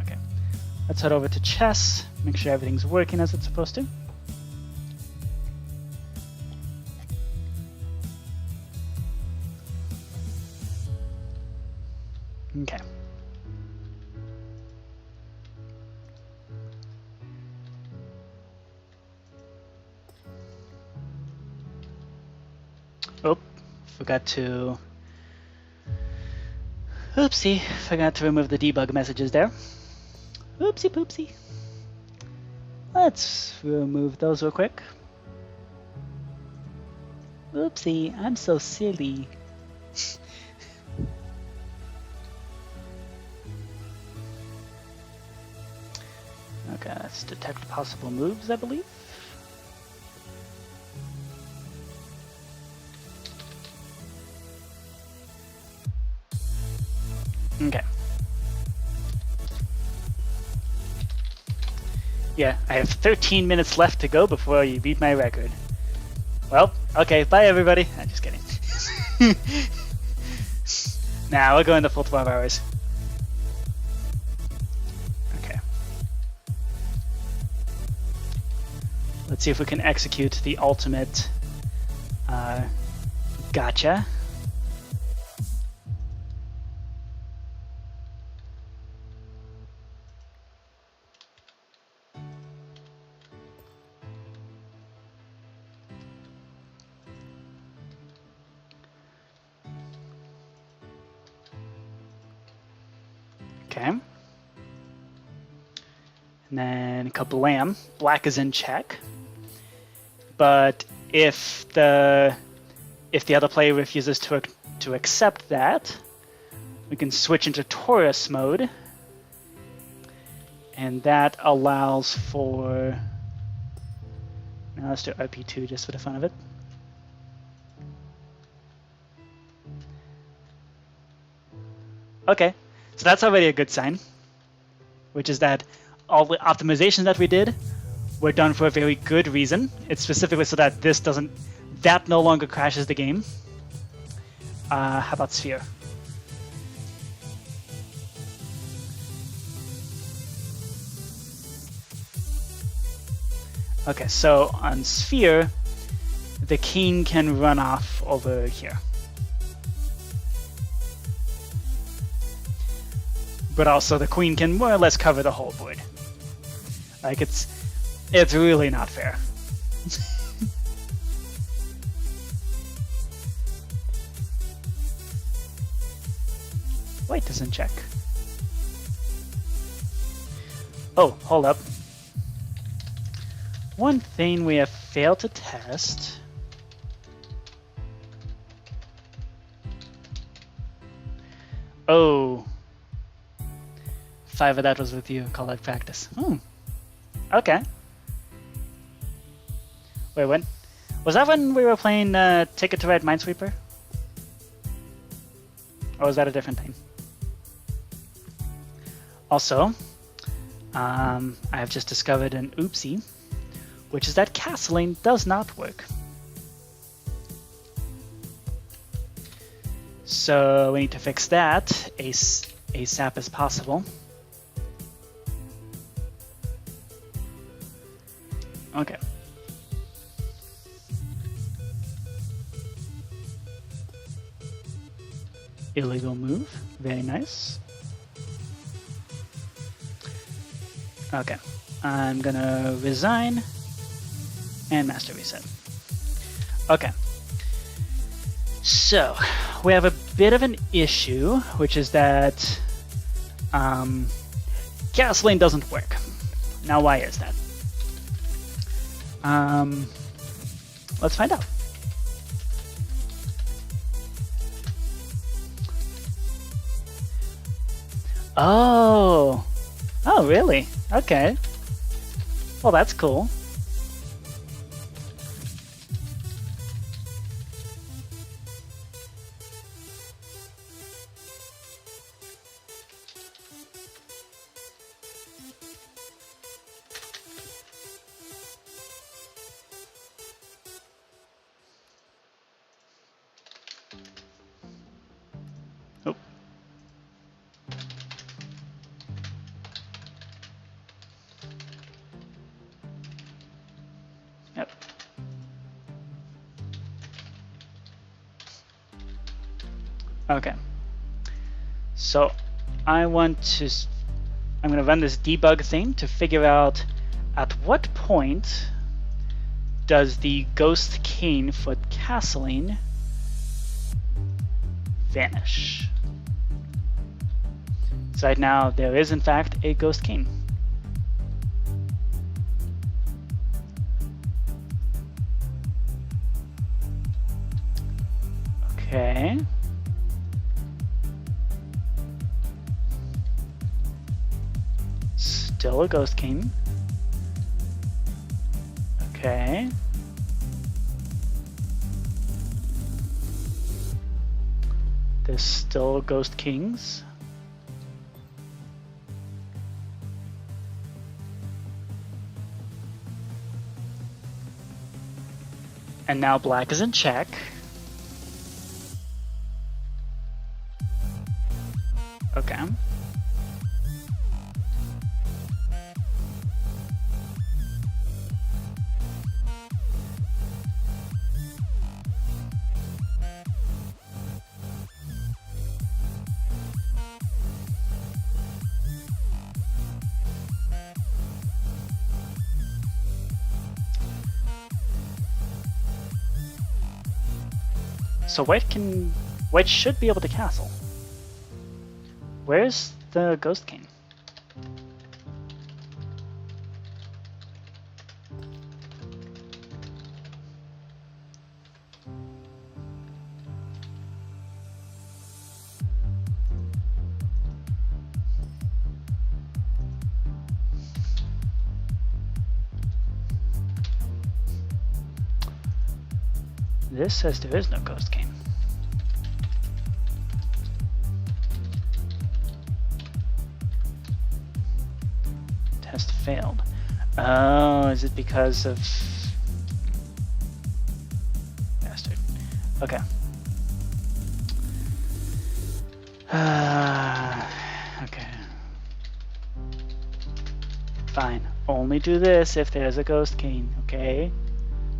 Okay, let's head over to chess, make sure everything's working as it's supposed to. Okay. Oh, forgot to remove the debug messages there. Oopsie poopsie. Let's remove those real quick. Oopsie, I'm so silly. Okay, let's detect possible moves, I believe. Okay. Yeah, I have 13 minutes left to go before you beat my record. Well, okay, bye everybody. I'm just kidding. Nah, we're going the full 12 hours. Okay. Let's see if we can execute the ultimate gotcha. Okay. And then a couple lamb. Black is in check. But if the other player refuses to accept that, we can switch into Taurus mode. And that allows for... Now let's do RP2 just for the fun of it. Okay. So that's already a good sign, which is that all the optimizations that we did were done for a very good reason. It's specifically so that that no longer crashes the game. How about sphere? Okay, so on sphere, the king can run off over here. But also the queen can more or less cover the whole board. Like, it's really not fair. White doesn't check. Oh, hold up. One thing we have failed to test. Oh. 5 of that was with you. Call that practice. Okay. Wait, when? Was that when we were playing Ticket to Ride Minesweeper? Or was that a different thing? Also, I have just discovered an oopsie, which is that castling does not work. So we need to fix that ASAP as possible. Okay. Illegal move. Very nice. Okay. I'm gonna resign and master reset. Okay. So, we have a bit of an issue, which is that gasoline doesn't work. Now, why is that? Let's find out. Oh, really? Okay. Well, that's cool. Oh. Yep. Okay. So I'm going to run this debug thing to figure out at what point does the ghost king for castling vanish. So right now there is in fact a ghost king. Okay. Still a ghost king. Okay. There's still ghost kings. And now black is in check. Okay. So white should be able to castle. Where's the ghost king? This says there is no ghost king. Test failed. Oh, is it because of... Bastard. Okay. Okay. Fine. Only do this if there's a ghost cane, okay?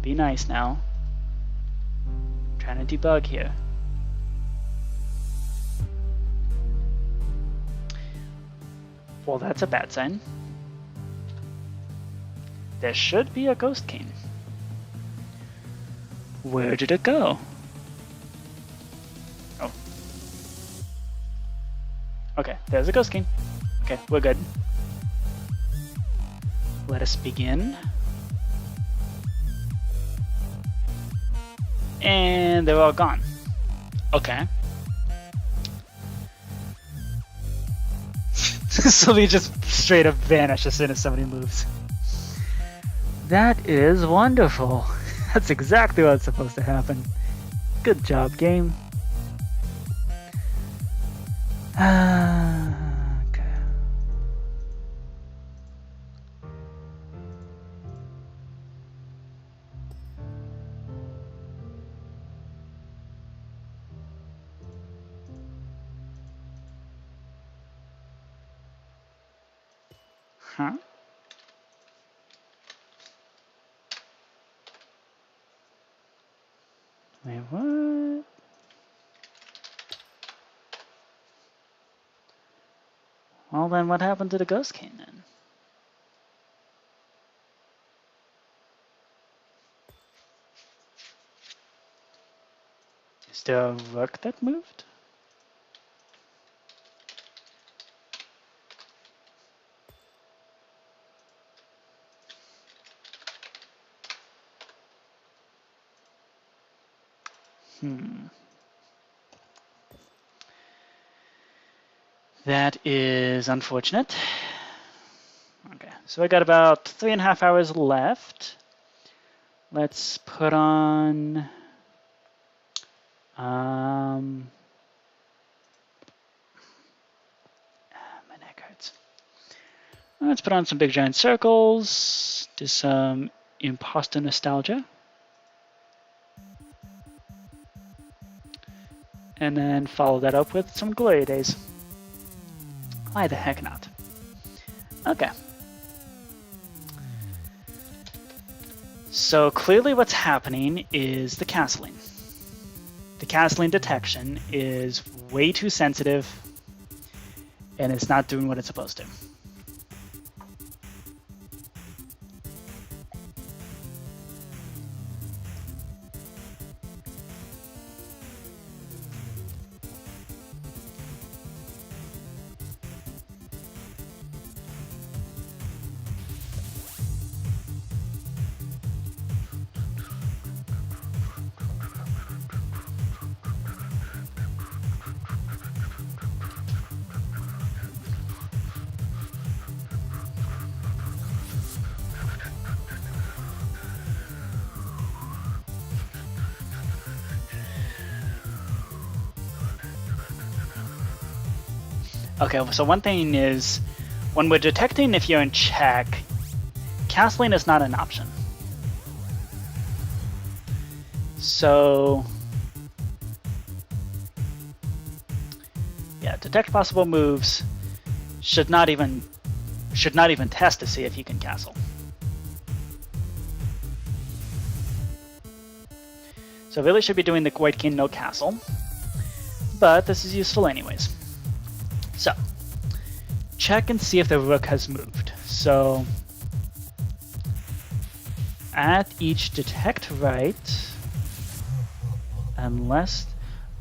Be nice now. I'm trying to debug here. Well, that's a bad sign. There should be a ghost cane. Where did it go? Oh. Okay, there's a ghost cane. Okay, we're good. Let us begin. And they're all gone. Okay. So they just straight up vanish as soon as somebody moves. That is wonderful. That's exactly what's supposed to happen. Good job, game. Okay. Huh? Wait, what? Well, then what happened to the ghost cane then? Is there a rook that moved? That is unfortunate. Okay, so I got about 3.5 hours left. Let's put on... my neck hurts. Let's put on some big giant circles. Do some imposter nostalgia. And then follow that up with some glory days. Why the heck not? Okay. So clearly what's happening is the castling. The castling detection is way too sensitive and it's not doing what it's supposed to. Okay, so one thing is, when we're detecting if you're in check, castling is not an option. So, yeah, detect possible moves should not even test to see if you can castle. So really should be doing the white king no castle, but this is useful anyways. So, check and see if the rook has moved. So, at each detect right, unless...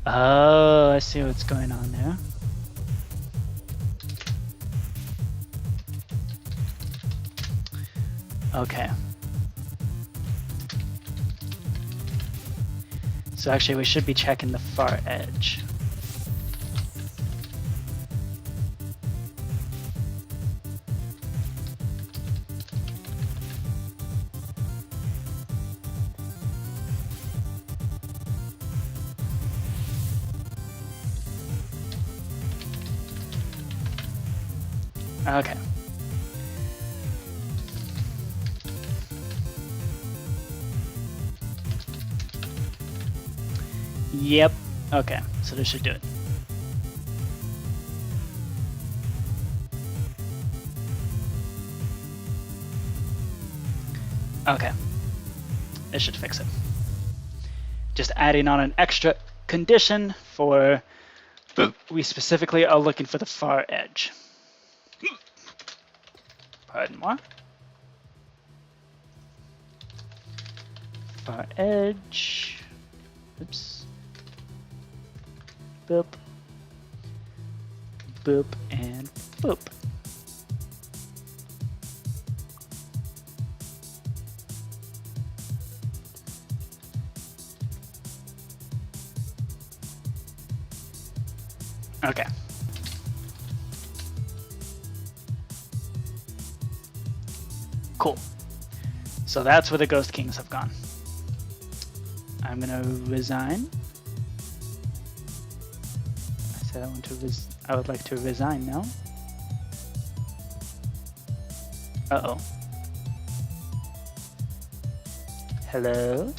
Oh, I see what's going on there. Okay. So actually we should be checking the far edge. Okay. Yep. Okay, so this should do it. Okay. This should fix it. Just adding on an extra condition for we specifically are looking for the far edge. Pardon more. Far edge. Oops. Boop. Boop and boop. Okay. Cool. So that's where the Ghost Kings have gone. I'm gonna resign. I said I would like to resign now. Uh-oh. Hello?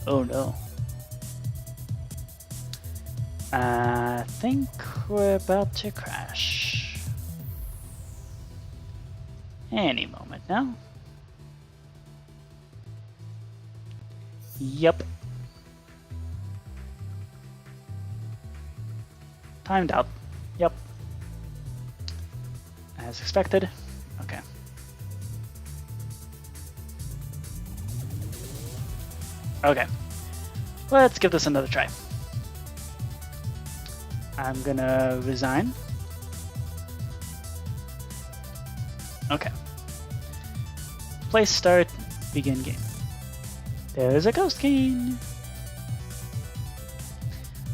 Oh no. I think we're about to crash. Any moment now. Yup. Timed out. Yep. As expected. Okay. Okay. Let's give this another try. I'm gonna resign. Okay. Place start, begin game. There's a Ghost King!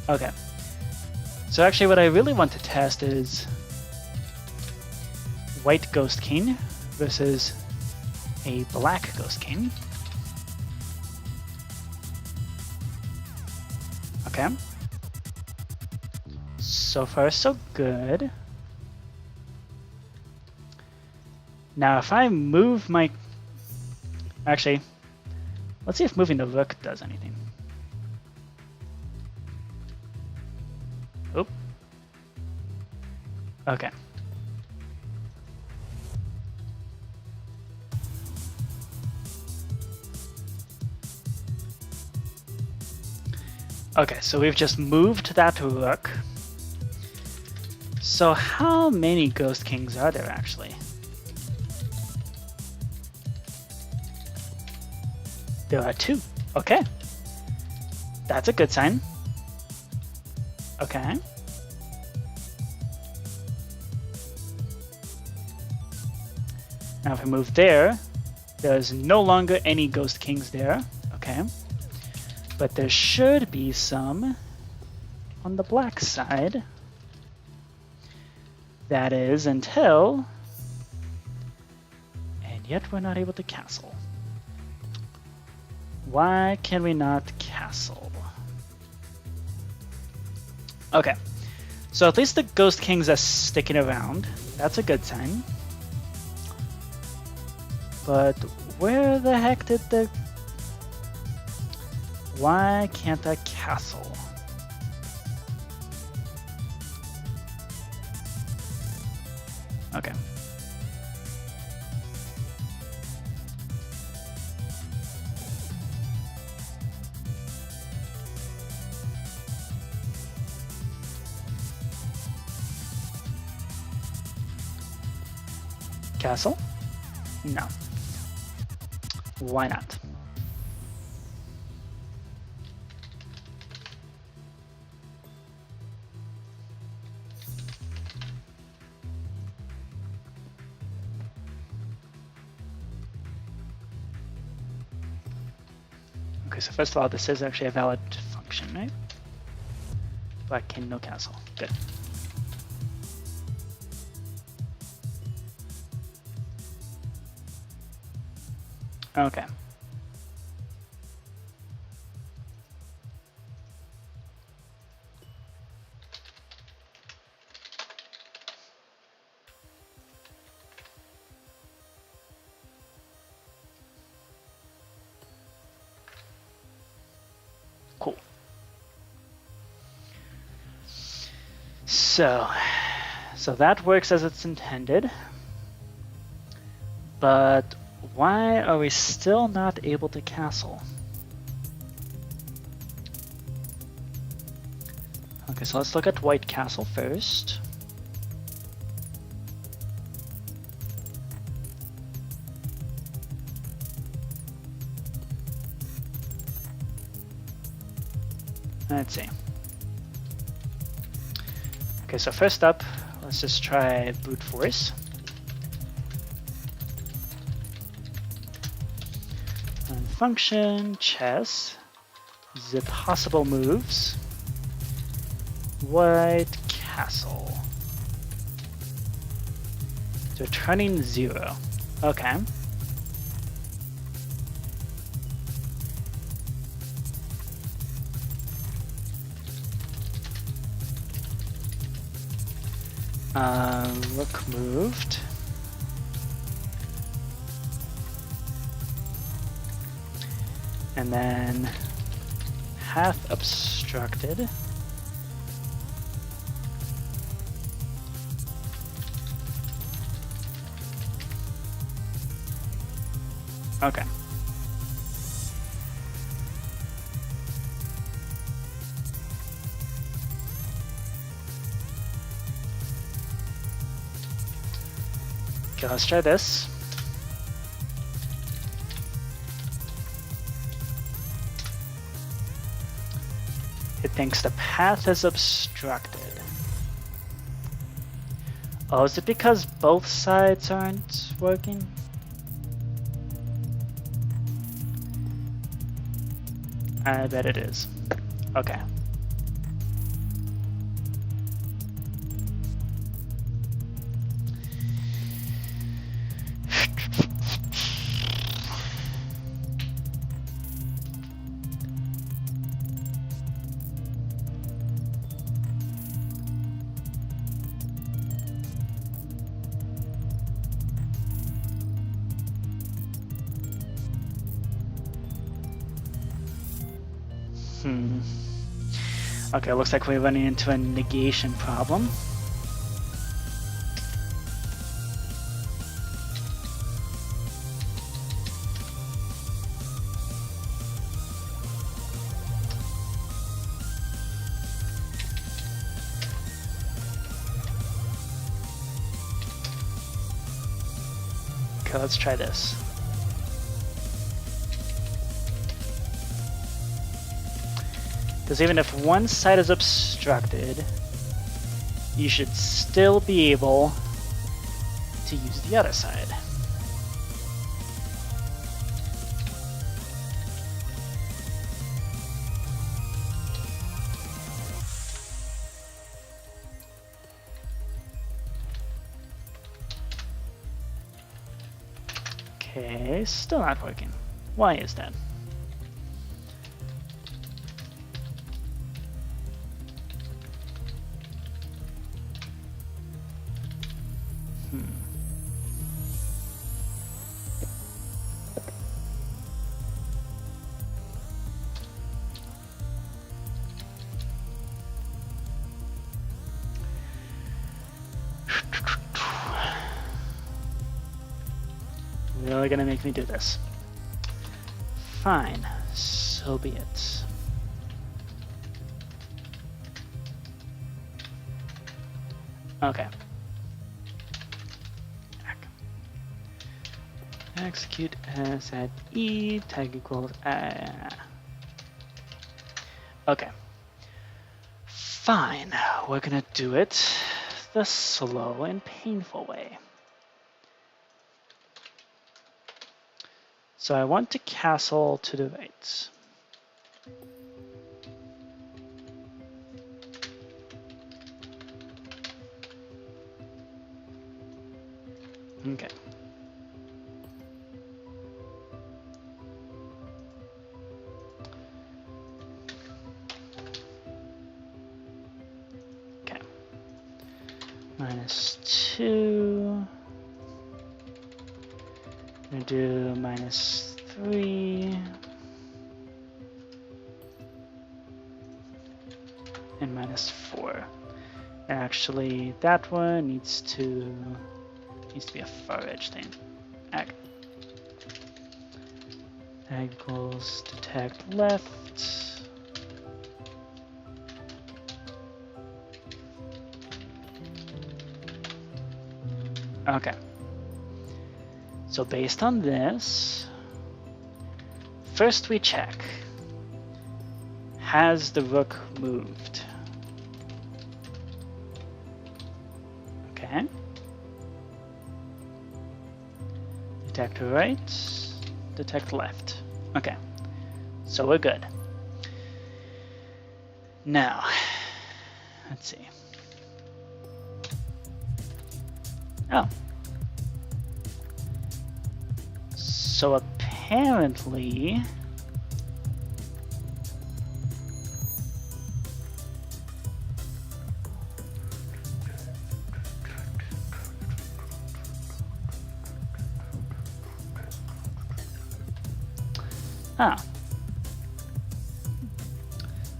Okay. So actually what I really want to test is white Ghost King versus a black Ghost King. Okay. So far so good. Now if I move my... Actually, let's see if moving the rook does anything. Oop. Okay. Okay, so we've just moved that rook. So how many Ghost Kings are there actually? There are 2. Okay. That's a good sign. Okay. Now if I move there, there's no longer any Ghost Kings there. Okay. But there should be some on the black side. That is until... And yet we're not able to castle. Why can we not castle? Okay. So at least the Ghost Kings are sticking around. That's a good sign. But where the heck did the... Why can't I castle? Okay. Castle? No. Why not? Okay, so first of all, this is actually a valid function, right? Black king, no castle. Good. Okay. So that works as it's intended. But why are we still not able to castle? Okay, so let's look at White Castle first. Let's see. Okay, so first up, let's just try brute force. And function, chess, the possible moves, White Castle. Returning 0. Okay. Rook moved. And then path obstructed. Okay. Okay, let's try this. It thinks the path is obstructed. Oh, is it because both sides aren't working? I bet it is. Okay. Okay, looks like we're running into a negation problem. Okay, let's try this. Because even if one side is obstructed, you should still be able to use the other side. Okay, still not working. Why is that? Really gonna make me do this. Fine, so be it. Okay. Execute as at E, tag equals Okay. Fine, we're gonna do it the slow and painful way. So I want to castle to the right. Okay. Okay. -2. I'm gonna do -3 and -4. Actually, that one needs to be a far edge thing. Ag equals detect left. Okay. So based on this, first we check, has the rook moved? Okay. Detect right, detect left. Okay, so we're good. Now, let's see. Oh. So apparently,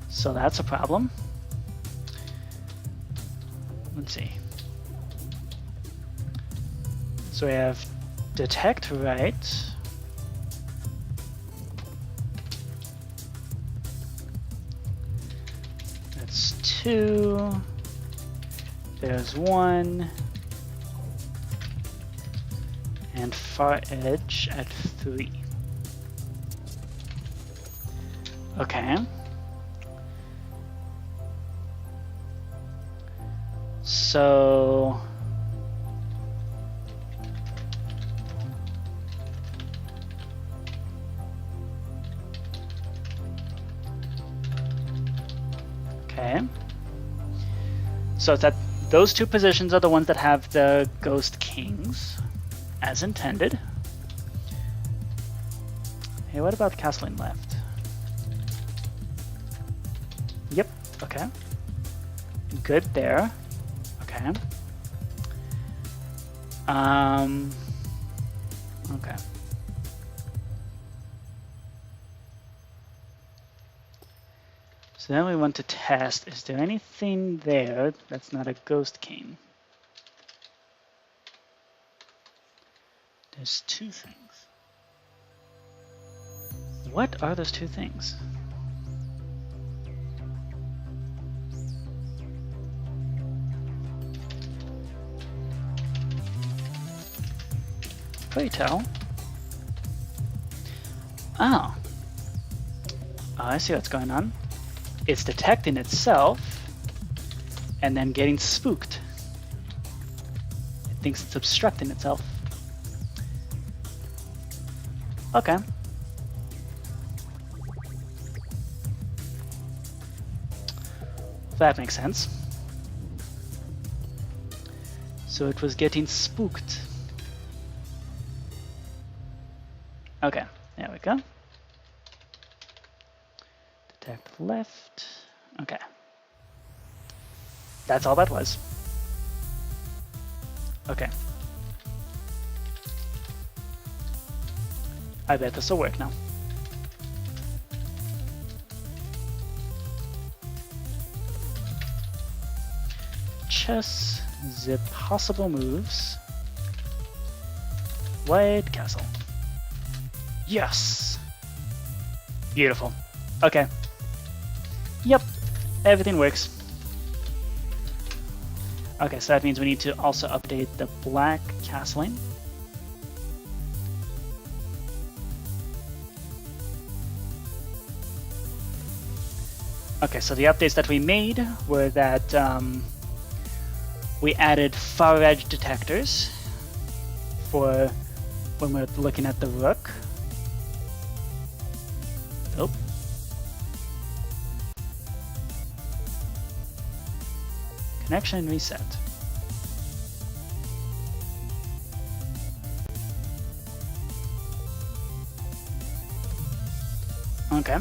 so that's a problem. Let's see. So we have detect right. That's 2. There's 1. And far edge at 3. Okay. So okay. So that those two positions are the ones that have the ghost kings, as intended. Hey, what about castling left? Yep, okay. Good there. Okay. Okay. So then we want to test, is there anything there that's not a ghost king? There's 2 things. What are those 2 things? Pray tell. Oh. I see what's going on. It's detecting itself and then getting spooked. It thinks it's obstructing itself. Okay. That makes sense. So it was getting spooked. Okay, there we go. Detect left. Okay. That's all that was. Okay. I bet this will work now. Chess, the possible moves. White castle. Yes! Beautiful. Okay. Yep, everything works. Okay, so that means we need to also update the black castling. Okay, so the updates that we made were that we added far edge detectors for when we're looking at the rook. Oh. Connection reset. Okay.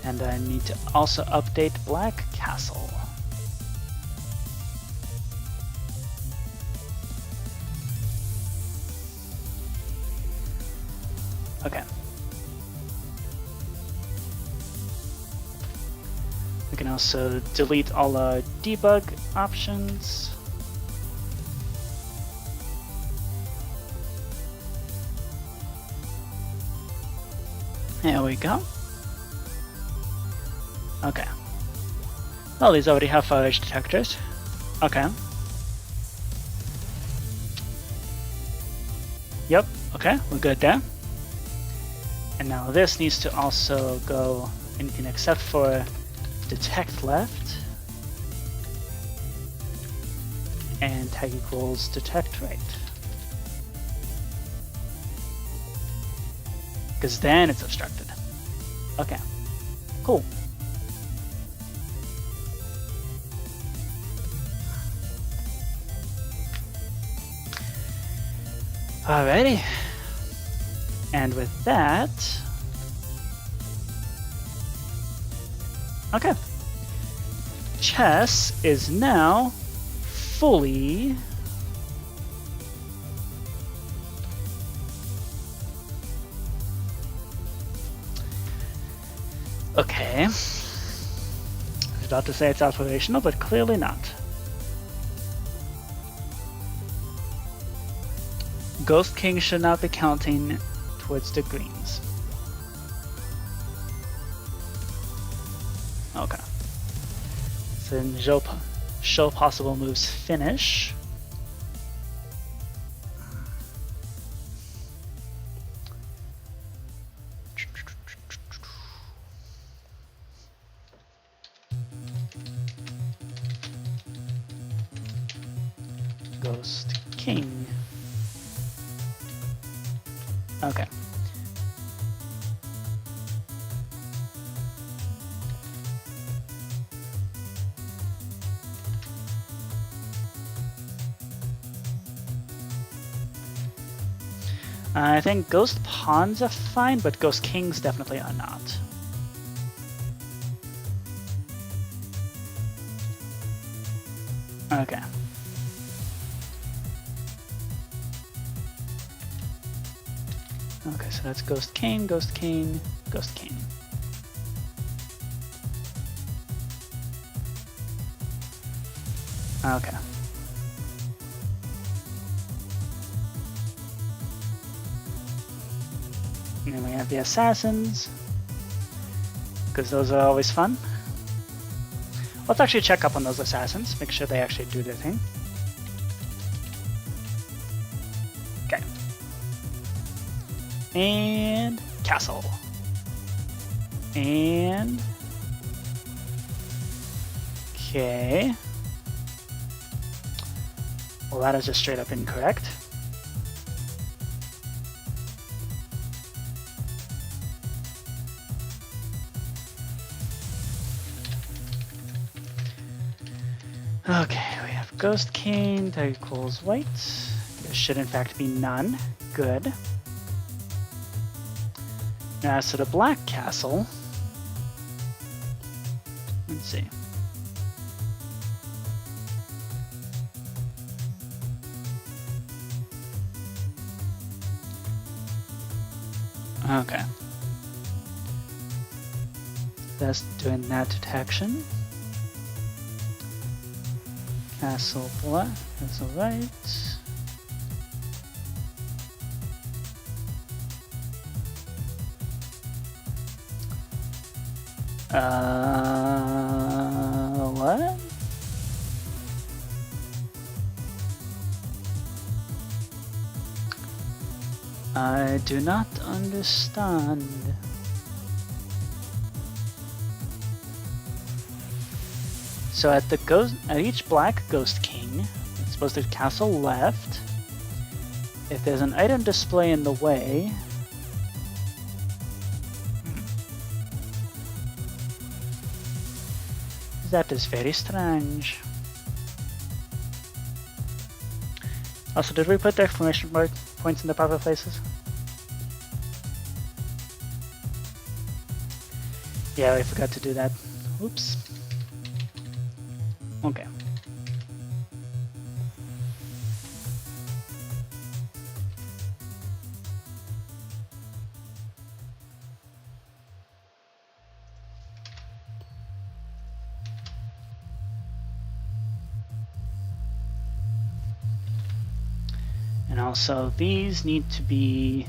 And I need to also update Black Castle. Okay. We can also delete all our debug options. There we go. Okay. Oh, these already have fire edge detectors. Okay. Yep, okay, we're good there. And now this needs to also go anything except for detect left and tag equals detect right. Because then it's obstructed. Okay, cool. Alrighty. And with that, okay. Chess is now fully okay. I was about to say it's operational, but clearly not. Ghost King should not be counting towards the greens. Okay. So then show possible moves finish. Ghost King. Okay. I think Ghost Pawns are fine, but Ghost Kings definitely are not. Okay. Okay, so that's Ghost King, Ghost King, Ghost King. Okay. And then we have the assassins, because those are always fun. Let's actually check up on those assassins, make sure they actually do their thing. Okay. And castle. And okay. Well, that is just straight up incorrect. Okay, we have Ghost King, that equals white. There should in fact be none. Good. Now as to the black castle, let's see. Okay. That's doing that detection. Castle black, castle right. What? I do not understand. So at each black Ghost King, it's supposed to castle left. If there's an item display in the way, that is very strange. Also, did we put the exclamation mark points in the proper places? Yeah, we forgot to do that. Oops. Okay. now. So these need to be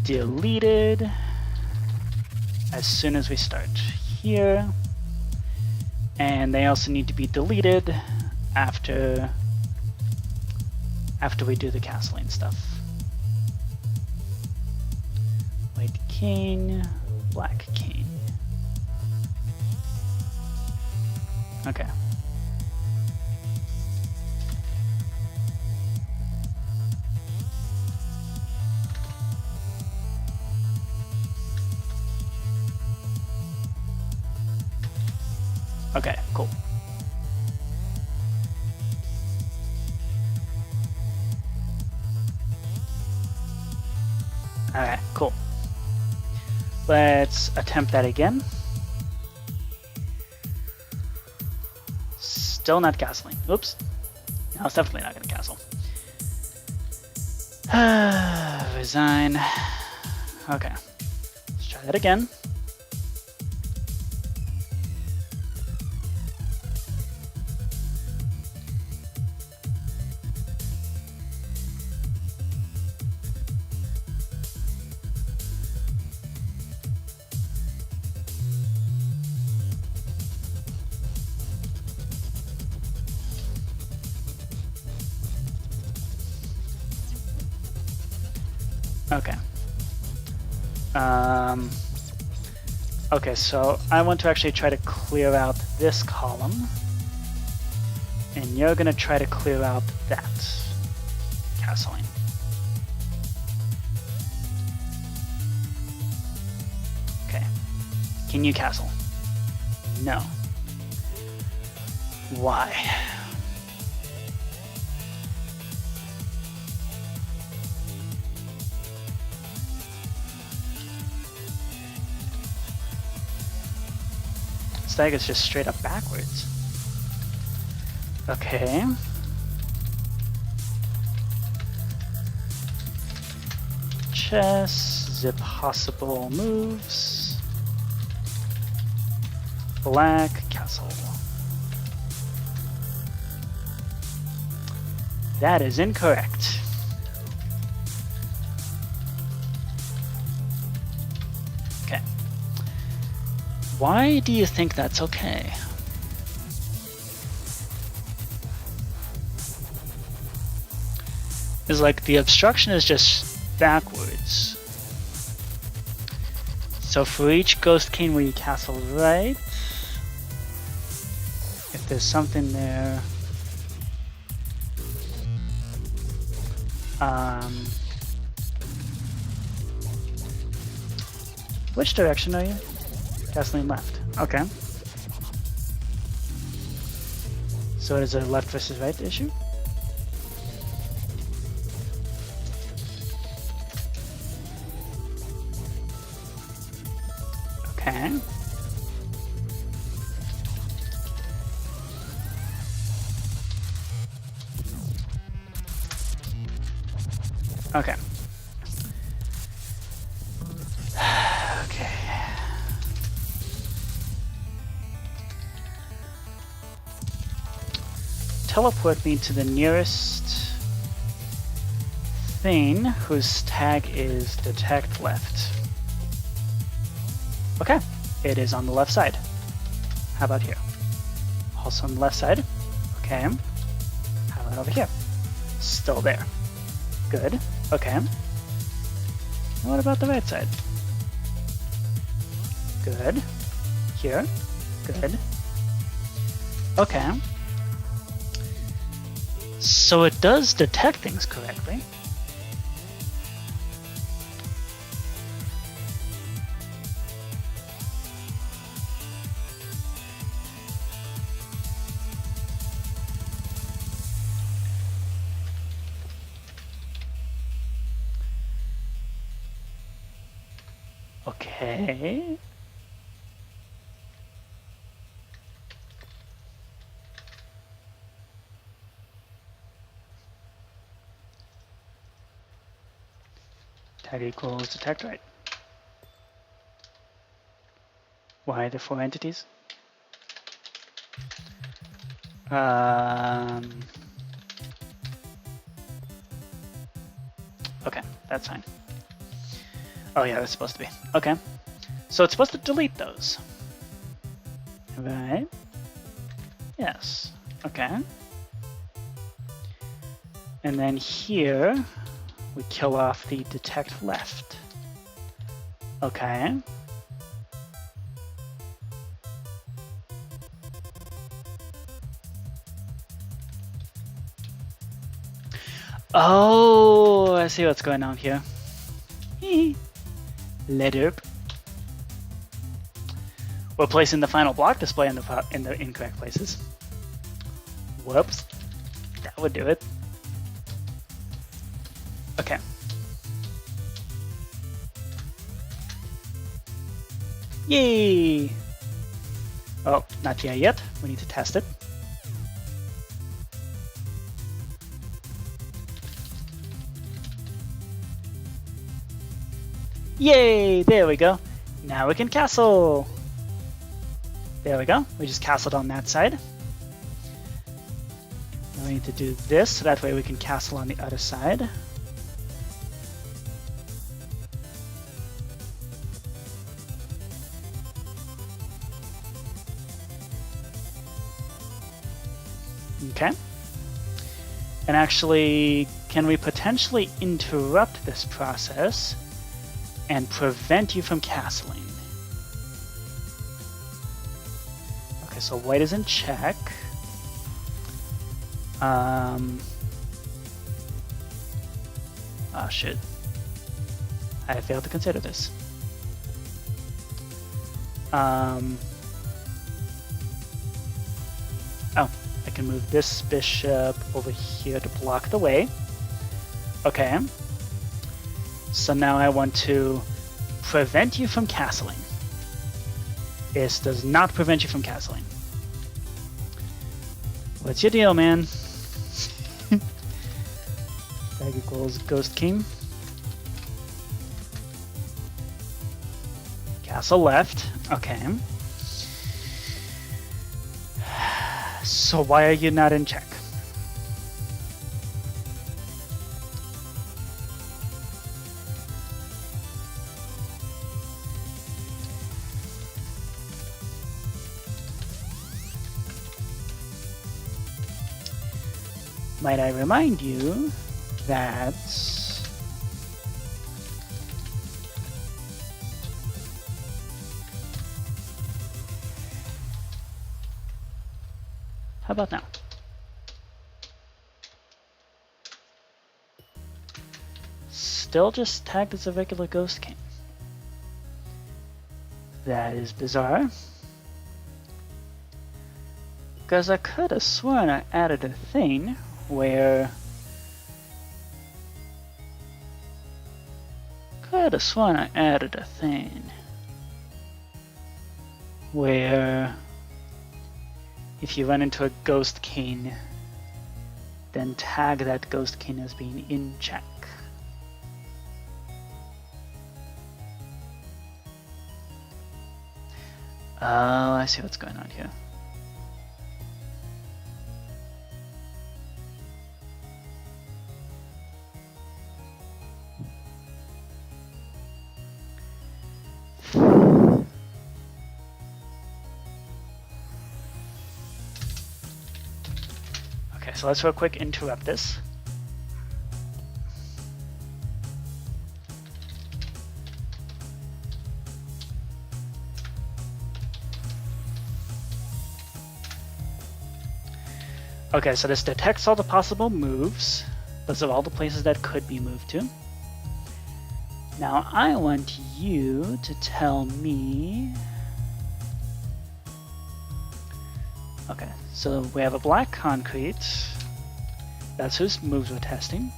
deleted as soon as we start here. And they also need to be deleted after we do the castling stuff. White king, black king. Okay. Okay, cool. Alright, cool. Let's attempt that again. Still not castling. Oops. No, it's definitely not going to castle. Resign. Okay. Let's try that again. Okay. Okay, so I want to actually try to clear out this column. And you're going to try to clear out that castling. Okay. Can you castle? No. Why? Stag is just straight up backwards. Okay. Chess, the possible moves. Black castle. That is incorrect. Okay. Why do you think that's okay? It's like the obstruction is just backwards. So for each ghost king where you castle right, if there's something there, which direction are you? Castling left. Okay. So it is a left versus right issue? Okay. Okay. Okay. Teleport me to the nearest thing whose tag is detect left. Okay, it is on the left side. How about here? Also on the left side. Okay. How about over here? Still there. Good. Okay. And what about the right side? Good. Here. Good. Okay. So it does detect things correctly. Okay. Tag equals detect right. Why the 4 entities? Okay, that's fine. Oh yeah, that's supposed to be. Okay. So it's supposed to delete those. Right? Yes. Okay. And then here, we kill off the detect left. Okay. Oh, I see what's going on here. Letter. We're placing the final block display in the incorrect places. Whoops. That would do it. Okay. Yay! Oh, not yet. We need to test it. Yay! There we go. Now we can castle. There we go. We just castled on that side. Now we need to do this, so that way we can castle on the other side. Okay. And actually, can we potentially interrupt this process and prevent you from castling? Okay, so white is in check. Oh shit. I failed to consider this. Oh, I can move this bishop over here to block the way. Okay. So now I want to prevent you from castling. This does not prevent you from castling. What's your deal, man? That equals Ghost King. Castle left. Okay. So why are you not in check? Might I remind you that how about now? Still just tagged as a regular Ghost King. That is bizarre. Because I could have sworn I added a thing where if you run into a Ghost King, then tag that Ghost King as being in check. Oh, I see what's going on here. Okay, so let's real quick interrupt this. Okay, so this detects all the possible moves. Those are all the places that could be moved to. Now I want you to tell me... Okay, so we have a black concrete. That's whose moves we're testing.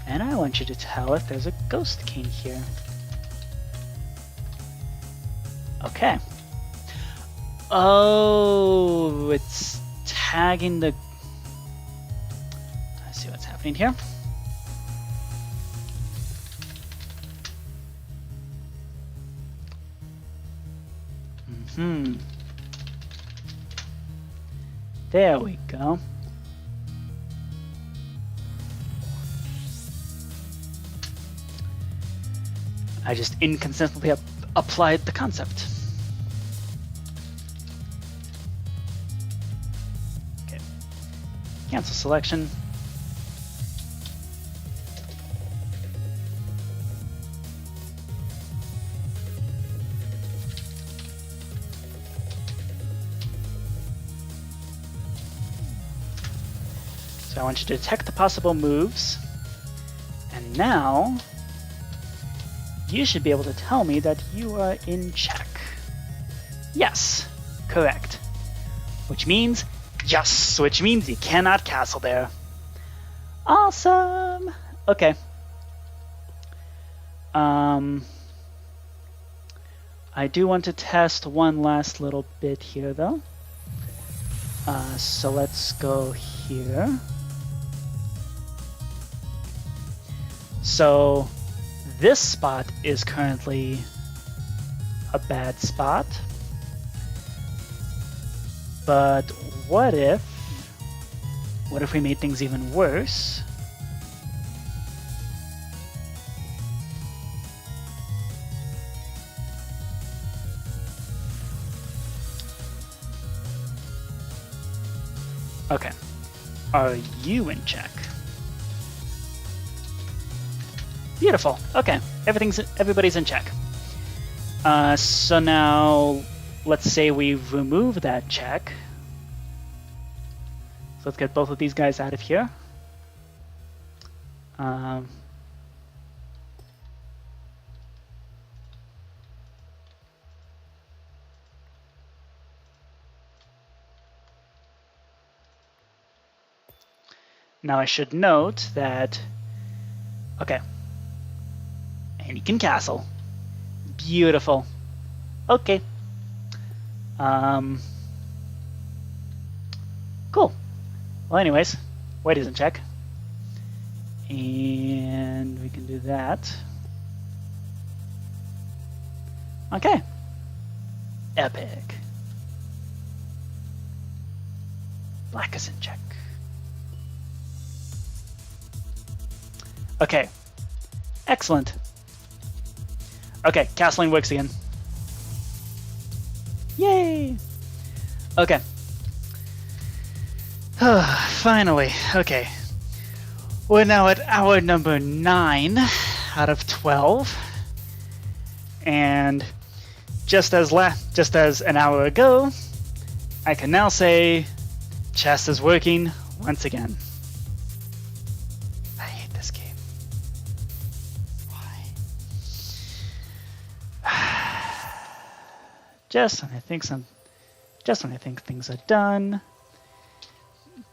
And I want you to tell if there's a Ghost King here. Okay. Oh, it's tagging the... Let's see what's happening here. There we go. I just inconsistently applied the concept. Okay. Cancel selection. So I want you to detect the possible moves. And now you should be able to tell me that you are in check. Yes, correct. Which means yes, which means you cannot castle there. Awesome. Okay. I do want to test one last little bit here though. So let's go here. So this spot is currently a bad spot. But what if we made things even worse? Okay. Are you in check? Beautiful. Okay. Everybody's in check. So now let's say we remove that check. So let's get both of these guys out of here. Now I should note that, okay, and you can castle. Beautiful. Okay. Cool. Well, anyways, white is in check. And we can do that. Okay. Epic. Black is in check. Okay. Excellent. Okay, castling works again. Yay! Okay. Finally. Okay. We're now at hour number 9 out of 12. And just as an hour ago, I can now say chess is working once again. I hate this game. Why? Just when I think things are done,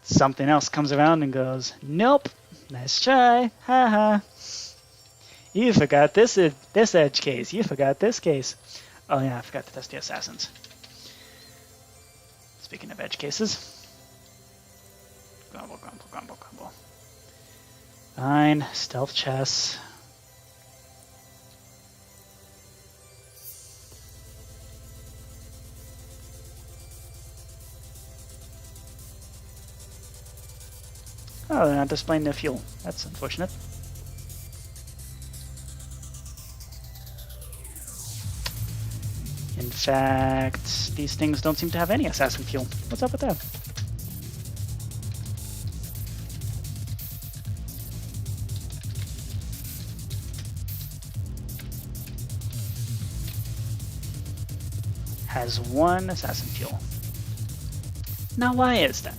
something else comes around and goes, nope, nice try, haha. You forgot this edge case, you forgot this case. Oh yeah, I forgot to test the assassins. Speaking of edge cases. Grumble, grumble, grumble, grumble. Fine, stealth chess. Oh, they're not displaying their fuel. That's unfortunate. In fact, these things don't seem to have any assassin fuel. What's up with that? Has 1 assassin fuel. Now why is that?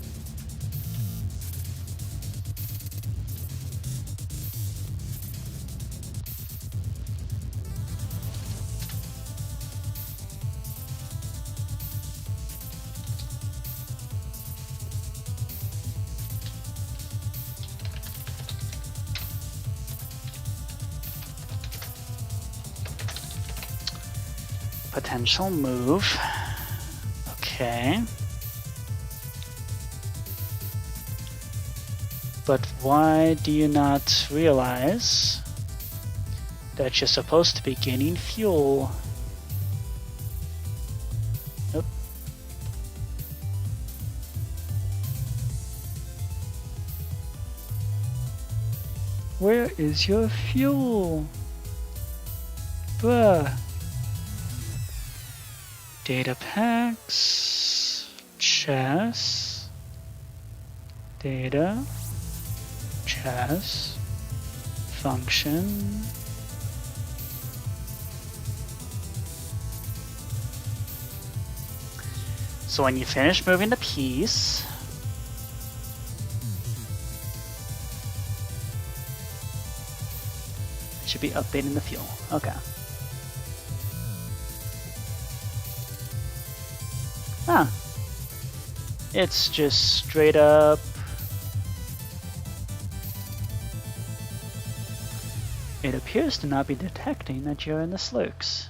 Potential move. Okay. But why do you not realize that you're supposed to be gaining fuel? Nope. Where is your fuel? Data packs, chess, data, chess, function. So when you finish moving the piece, it should be updating the fuel. Okay. Huh. It's just straight up. It appears to not be detecting that you're in the slurks.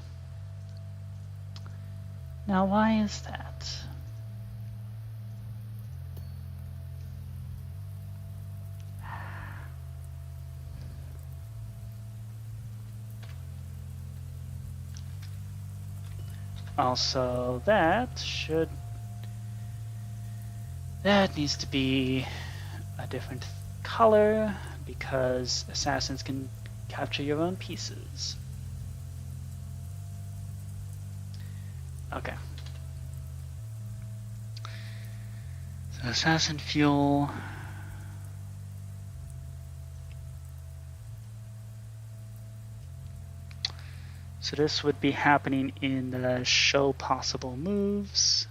Now, why is that? Also, that needs to be a different color because assassins can capture your own pieces. Okay. So assassin fuel. So this would be happening in the show possible moves.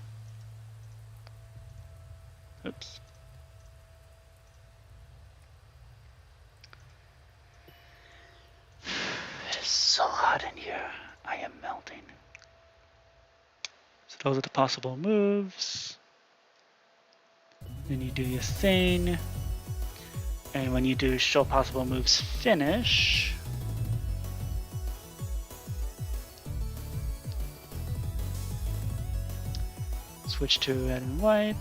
Oops. It's so hot in here. I am melting. So those are the possible moves. Then you do your thing. And when you do show possible moves finish, switch to red and white.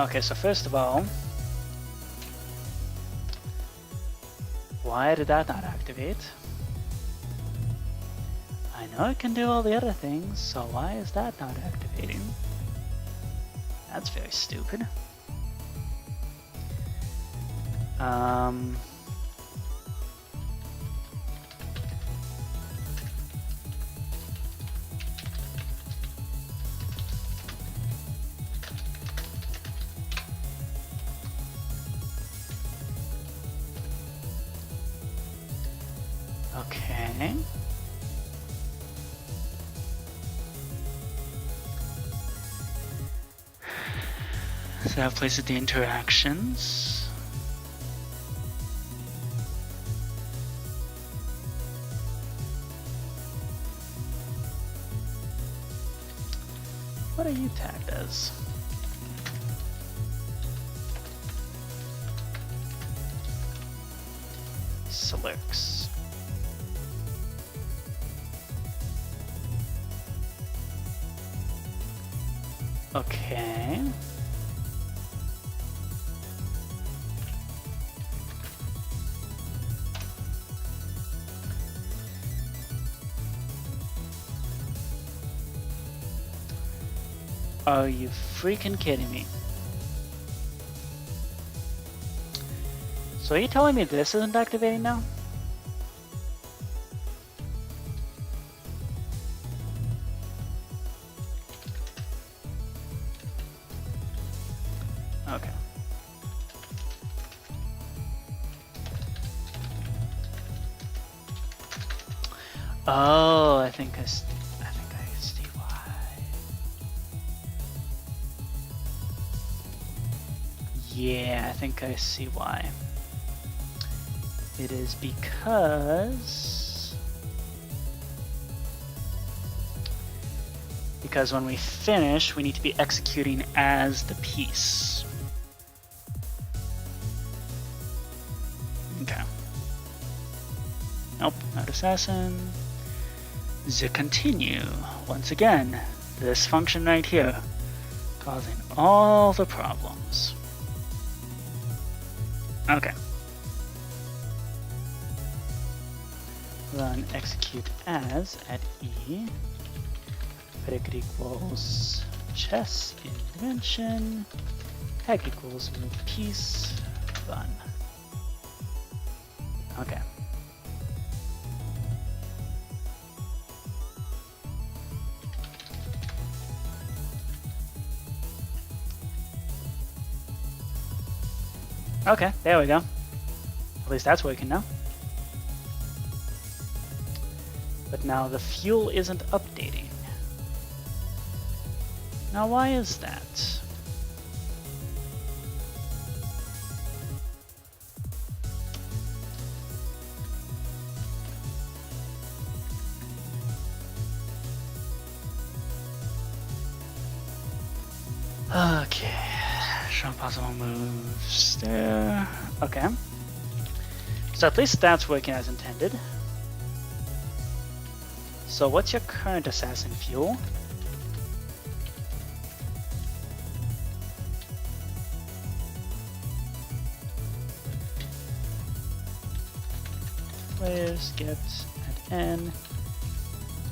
Okay, so first of all, why did that not activate? I know it can do all the other things, so why is that not activating? That's very stupid. Okay. So that places the interactions. What are you tagged as? Slurks. Okay. Are you freaking kidding me? So are you telling me this isn't activating now? Okay. Oh, I think I see why. Yeah, I think I see why. It is because because when we finish, we need to be executing as the piece. Okay. Nope, not assassin. The continue. Once again, this function right here, causing all the problems. Okay. Run execute as at E. Predicate equals chess in dimension. Tag equals move piece. Run. Okay. Okay, there we go. At least that's working now. But now the fuel isn't updating. Now why is that? Okay, show possible moves there. Okay. So at least that's working as intended. So what's your current assassin fuel? Players get at N.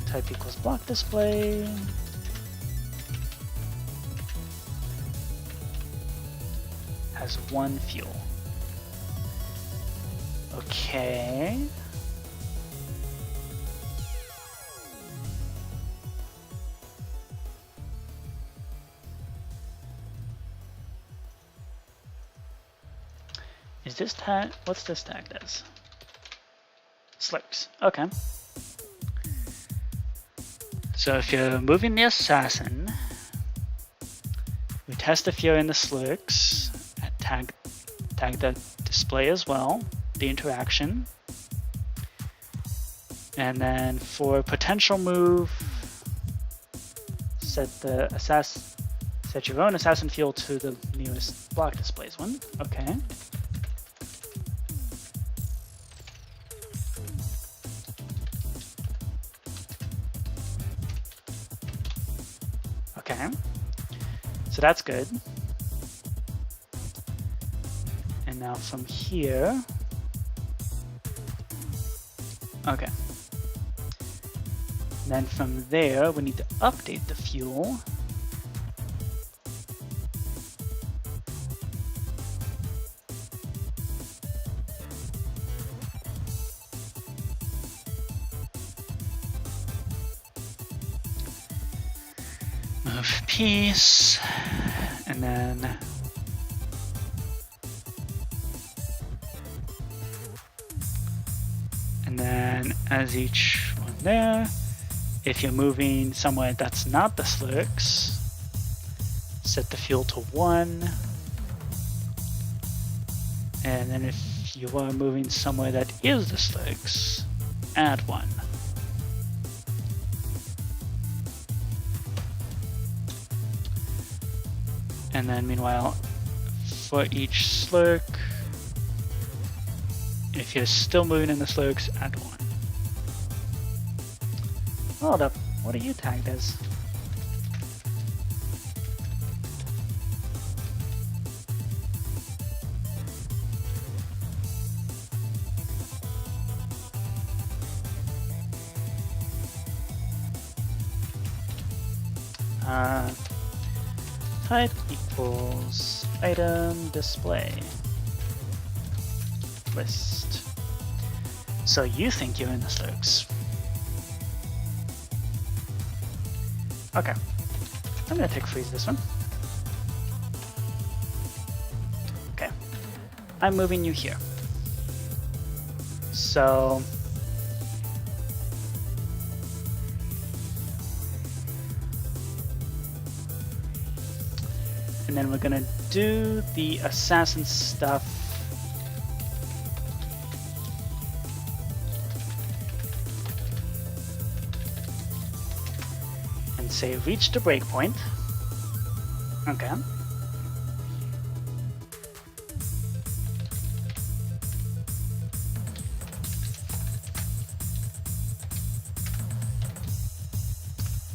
Type equals block display. Has 1 fuel. Okay. Is this tag? What's this tagged as? Slurks. Okay. So if you're moving the assassin, we test if you're in the slurks. Tag the display as well, the interaction. And then for potential move, set your own assassin fuel to the newest block displays one. Okay. Okay. So that's good. And now from here, okay. Then from there, we need to update the fuel. Move piece, and then as each one there, if you're moving somewhere that's not the slurks, set the fuel to 1. And then if you are moving somewhere that is the slurks, add 1. And then meanwhile, for each slurk, if you're still moving in the slurks, add 1. Hold up, what are you tagged as? Type equals item display list. So you think you're in the slurks. Okay, I'm gonna tick freeze this one. Okay, I'm moving you here. So and then we're gonna do the assassin stuff. And and say reach the breakpoint. Okay.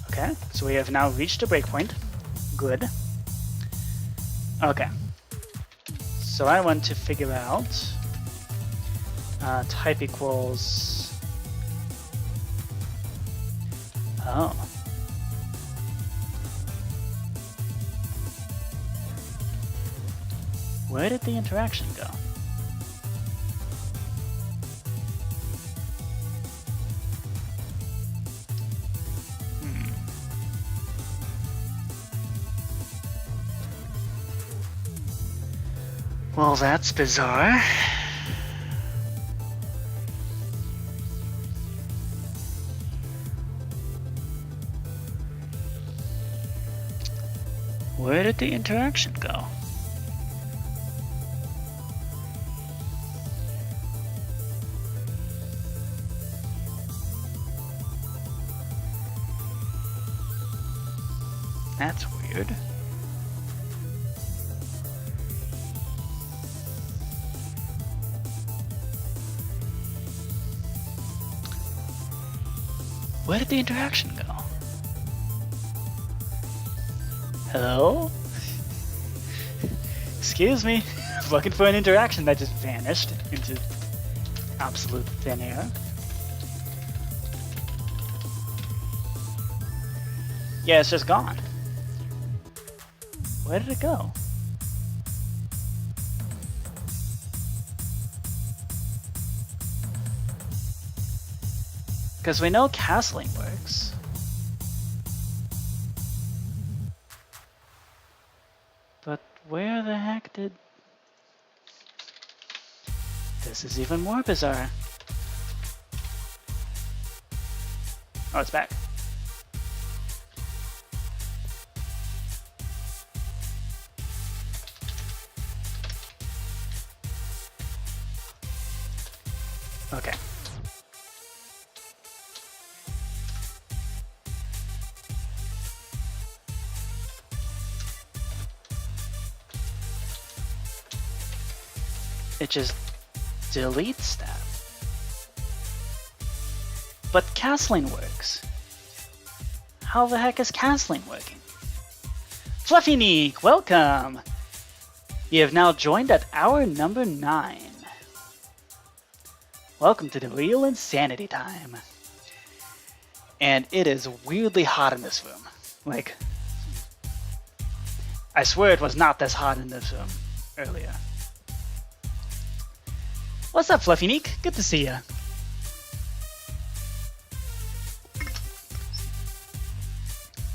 Okay, so we have now reached the breakpoint. Good. Okay. So I want to figure out type equals. Oh. Where did the interaction go? Well, that's bizarre. Where did the interaction go? That's weird. Where did the interaction go? Hello? Excuse me. Looking for an interaction that just vanished into absolute thin air. Yeah, it's just gone. Where did it go? Because we know castling works. But where the heck did... This is even more bizarre. Oh, it's back. Okay. It just deletes that. But castling works. How the heck is castling working? Fluffy Neek, welcome! You have now joined at hour number 9. Welcome to the real insanity time. And it is weirdly hot in this room. Like, I swear it was not this hot in this room earlier. What's up, Fluffy Neek? Good to see ya.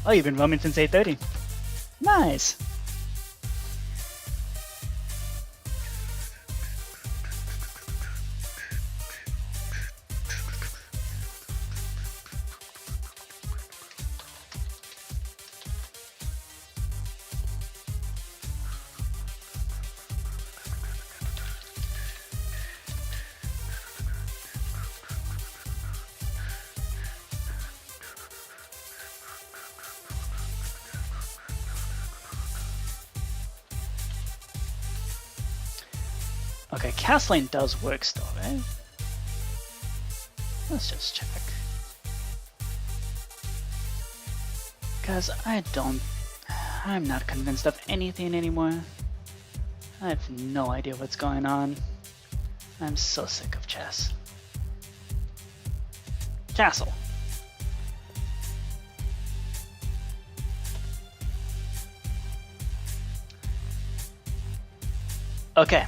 Oh, you've been roaming since 8:30. Nice. Okay, castling does work still, right? Let's just check. Because I'm not convinced of anything anymore. I have no idea what's going on. I'm so sick of chess. Castle. Okay.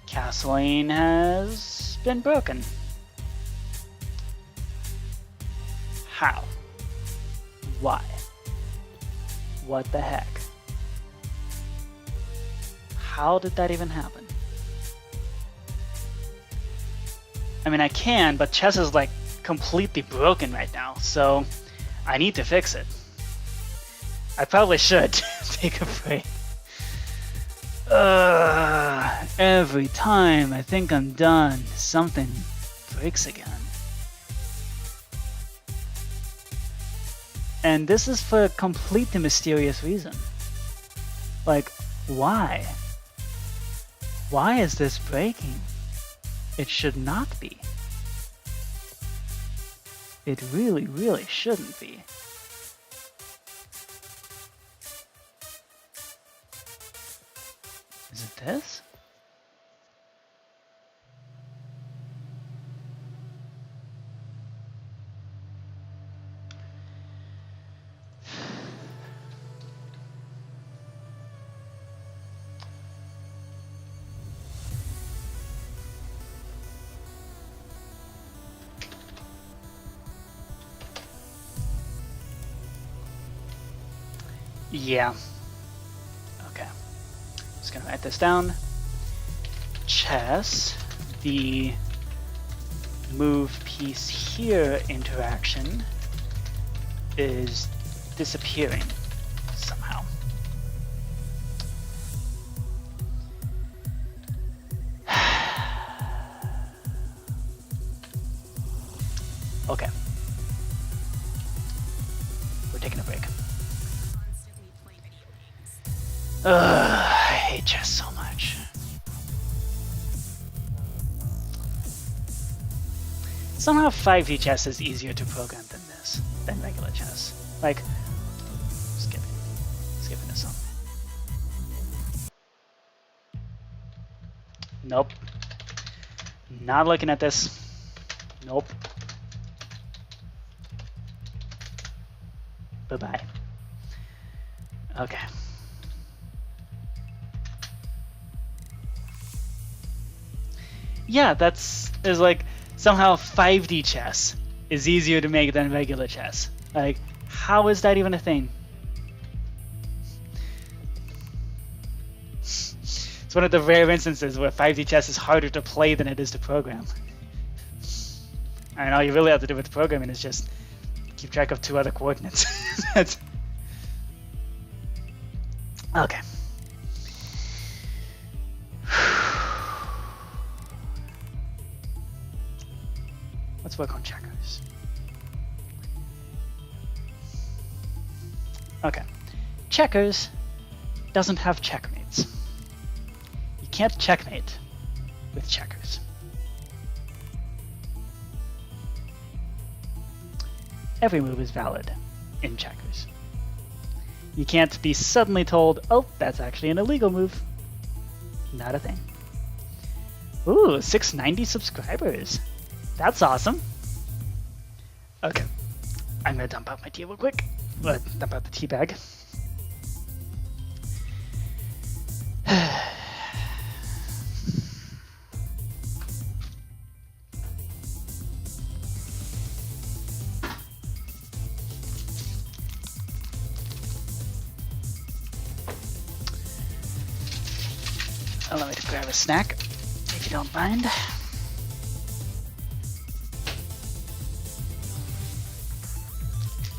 Castling has been broken. How? Why? What the heck? How did that even happen? I mean, I can, but chess is like completely broken right now, so I need to fix it. I probably should take a break. Every time I think I'm done, something breaks again. And this is for a completely mysterious reason. Like, why? Why is this breaking? It should not be. It really, really shouldn't be. Is it this? Yeah. Okay. Just gonna write this down. Chess, the move piece here interaction is disappearing somehow. Okay. We're taking a break. Ugh, I hate chess so much. Somehow 5D chess is easier to program than regular chess. Like, skipping this one. Nope. Not looking at this. Nope. Bye-bye. Okay. Yeah, is like somehow 5D chess is easier to make than regular chess. Like, how is that even a thing? It's one of the rare instances where 5D chess is harder to play than it is to program. And all you really have to do with programming is just keep track of 2 other coordinates. Okay. Let's work on checkers. Okay. Checkers doesn't have checkmates. You can't checkmate with checkers. Every move is valid in checkers. You can't be suddenly told, oh, that's actually an illegal move. Not a thing. Ooh, 690 subscribers. That's awesome. Okay. I'm gonna dump out my tea real quick. Dump out the tea bag. Allow me to grab a snack, if you don't mind.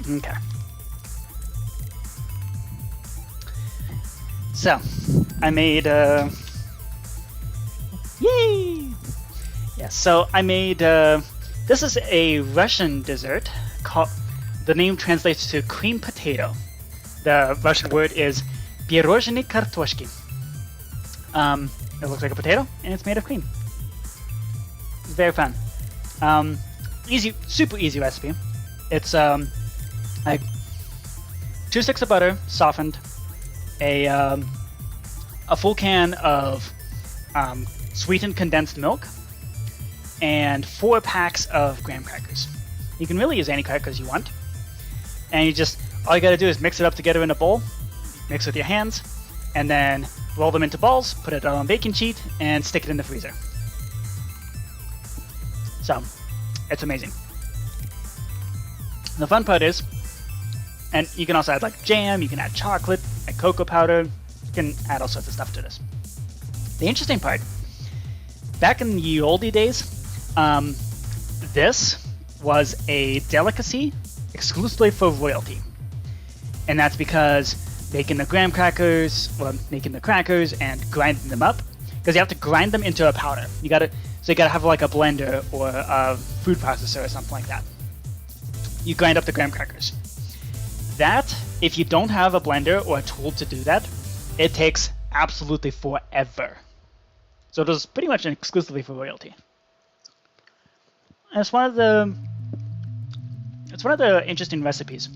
Okay. So, I made yay! Yeah, so I made this is a Russian dessert called, the name translates to cream potato. The Russian word is pirozhny kartoshki. It looks like a potato and it's made of cream. It's very fun. Easy, super easy recipe. It's like 2 sticks of butter, softened, a full can of sweetened condensed milk, and 4 packs of graham crackers. You can really use any crackers you want, and all you gotta do is mix it up together in a bowl, mix with your hands, and then roll them into balls, put it on a baking sheet, and stick it in the freezer. So, it's amazing. The fun part is, and you can also add like jam, you can add chocolate, add cocoa powder, you can add all sorts of stuff to this. The interesting part, back in the oldie days, this was a delicacy exclusively for royalty. And that's because making the graham crackers, making the crackers and grinding them up, because you have to grind them into a powder. So you gotta have like a blender or a food processor or something like that. You grind up the graham crackers. that, if you don't have a blender or a tool to do that, it takes absolutely forever. So it was pretty much exclusively for royalty. And it's one of the interesting recipes.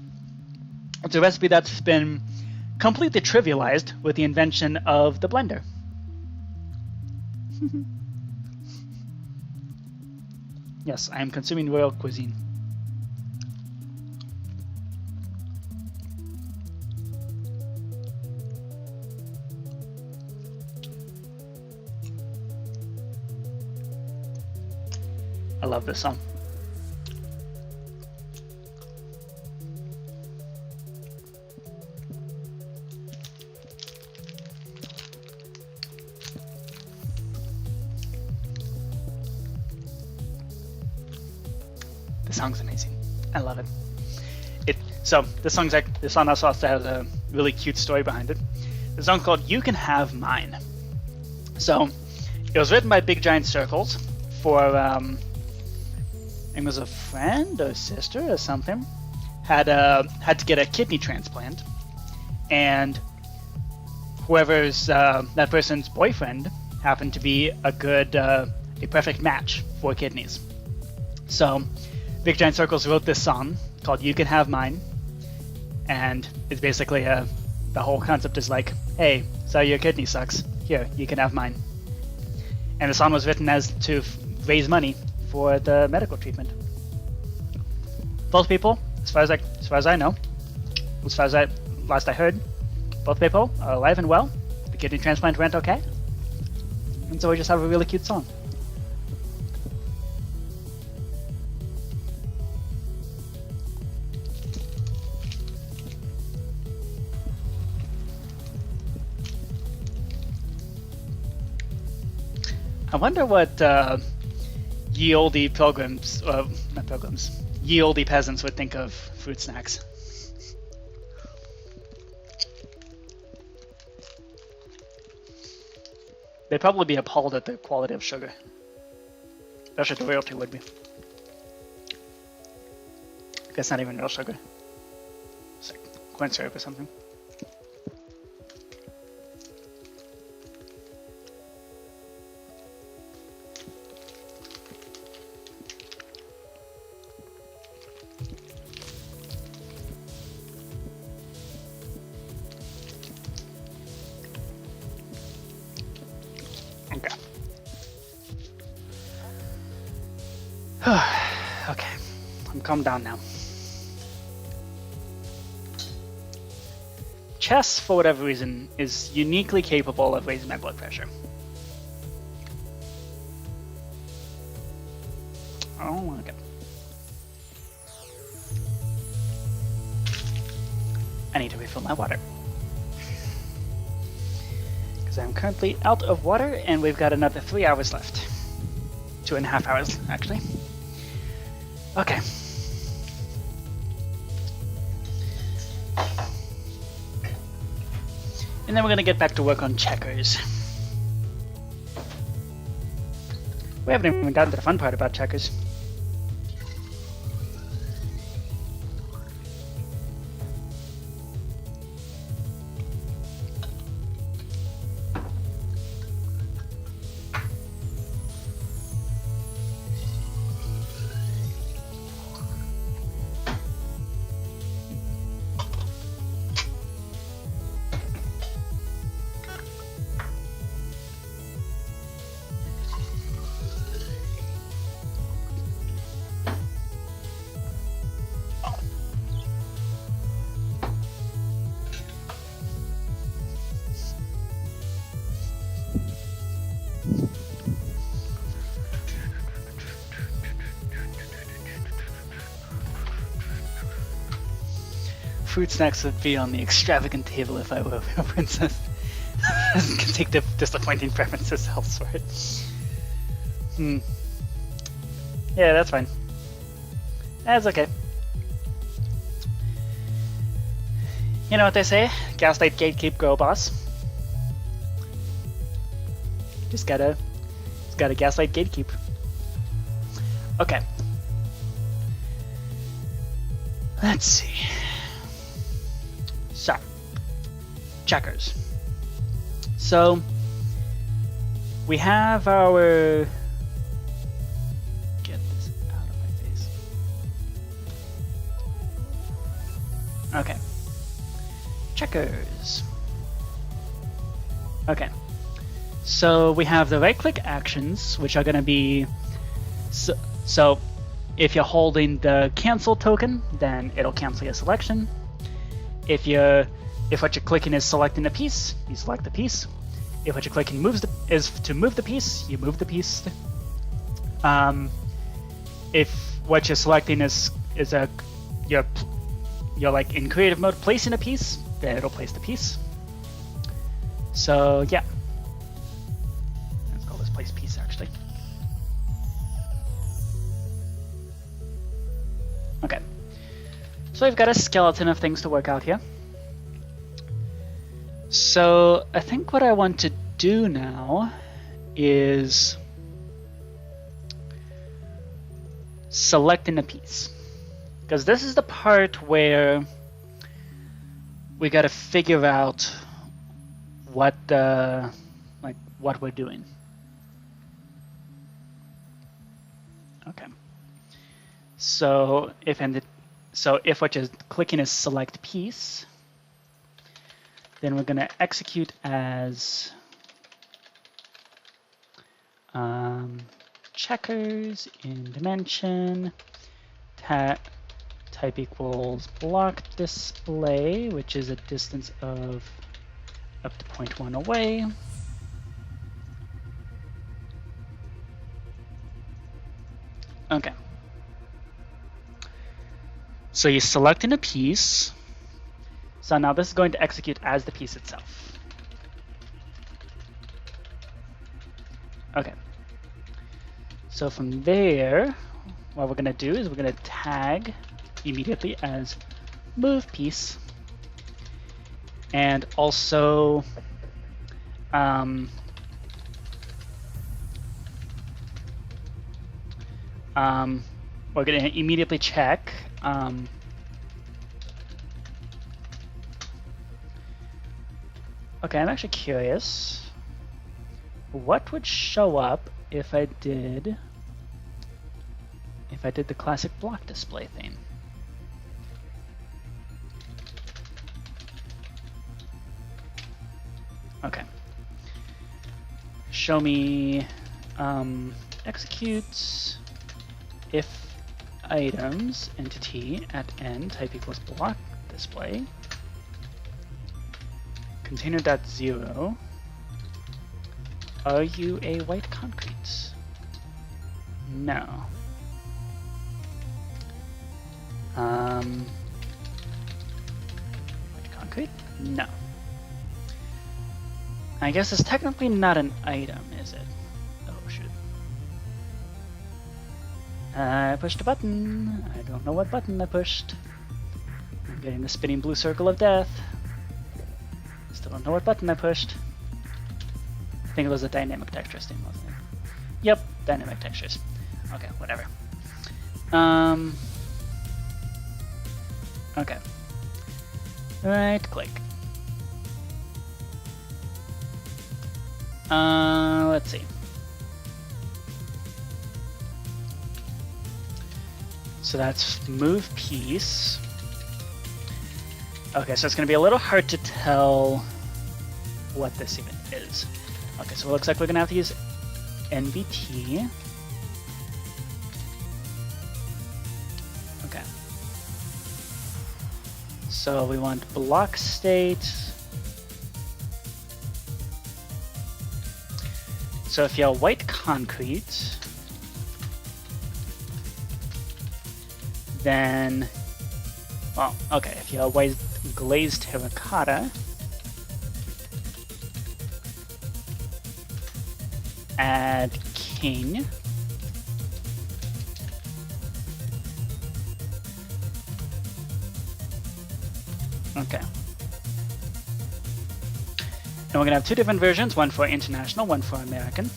It's a recipe that's been completely trivialized with the invention of the blender. Yes, I am consuming royal cuisine. I love this song. The song's amazing. I love it. This song also has a really cute story behind it. The song's called "You Can Have Mine." So it was written by Big Giant Circles for it was a friend or sister or something had to get a kidney transplant, and whoever's that person's boyfriend happened to be a perfect match for kidneys. So Big Giant Circles wrote this song called "You Can Have Mine," and it's basically the whole concept is like, hey, so your kidney sucks, here, you can have mine. And the song was written as to raise money for the medical treatment. Both people, as far as I know, last I heard, both people are alive and well. The kidney transplant went okay, and so we just have a really cute song. I wonder what ye olde peasants would think of fruit snacks. They'd probably be appalled at the quality of sugar. Especially the royalty would be. I guess not even real sugar. It's like corn syrup or something. Okay, I'm calmed down now. Chess, for whatever reason, is uniquely capable of raising my blood pressure. Oh, okay. I need to refill my water. Because I'm currently out of water, and we've got another 3 hours left. 2.5 hours, actually. Okay. And then we're going to get back to work on checkers. We haven't even gotten to the fun part about checkers. Fruit snacks would be on the extravagant table if I were a princess. I can take the disappointing preferences elsewhere. Yeah, that's fine. That's okay. You know what they say? Gaslight, gatekeep, girl boss. Just gotta gaslight, gatekeep. Okay. Let's see. checkers. So we have our, get this out of my face. Okay. Checkers. Okay. So we have the right-click actions, which are going to be, so if you're holding the cancel token, then it'll cancel your selection. If what you're clicking is selecting a piece, you select the piece. If what you're clicking is to move the piece, you move the piece. If what you're selecting is you're like in creative mode placing a piece, then it'll place the piece. So yeah, let's call this place piece actually. Okay, so we've got a skeleton of things to work out here. So I think what I want to do now is selecting a piece, because this is the part where we got to figure out what we're doing. Okay. So if what you're clicking is select piece, then we're going to execute as checkers in dimension type equals block display, which is a distance of up to 0.1 away. Okay. So you're selecting a piece. So now this is going to execute as the piece itself. Okay. So from there, what we're going to do is we're going to tag immediately as move piece, and also we're going to immediately check okay, I'm actually curious what would show up if I did the classic block display thing. Okay. Show me executes if items entity at end type equals block display container.0. Are you a white concrete? No. White concrete? No. I guess it's technically not an item, is it? Oh, shoot. I pushed a button. I don't know what button I pushed. I'm getting the spinning blue circle of death. Still don't know what button I pushed. I think it was a dynamic textures thing, wasn't it? Yep, dynamic textures. Okay, whatever. Okay. Right click. Let's see. So that's move piece. Okay, so it's going to be a little hard to tell what this even is. Okay, so it looks like we're going to have to use NBT. Okay. So we want block state. So if you have white concrete, then, well, okay, if you have white glazed terracotta, add king. Okay. And we're going to have two different versions, one for international, one for American.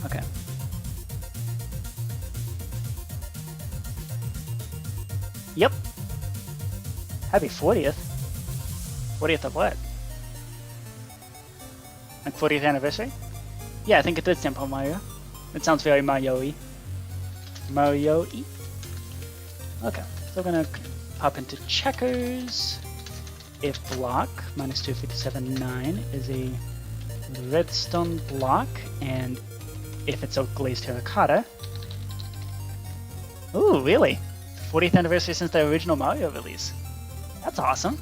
Okay. Yep. Happy 40th. 40th of what? Like 40th anniversary? Yeah, I think it did stand for Mario. It sounds very Mario-y. Mario-y? Okay, so we're gonna pop into checkers. If block minus 257.9 is a redstone block, and if it's a glazed terracotta. Ooh, really? 40th anniversary since the original Mario release. That's awesome.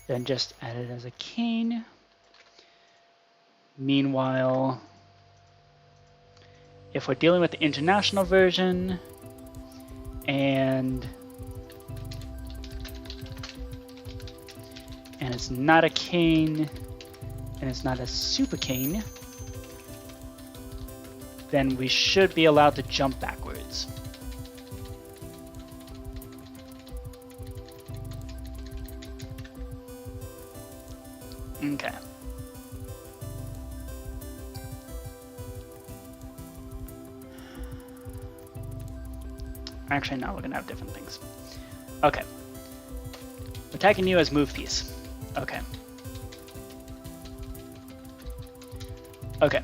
Then just add it as a cane. Meanwhile, if we're dealing with the international version and it's not a cane and it's not a super cane, then we should be allowed to jump backwards. Okay. Actually, no, we're gonna have different things. Okay. We're tagging you as move piece. Okay. Okay.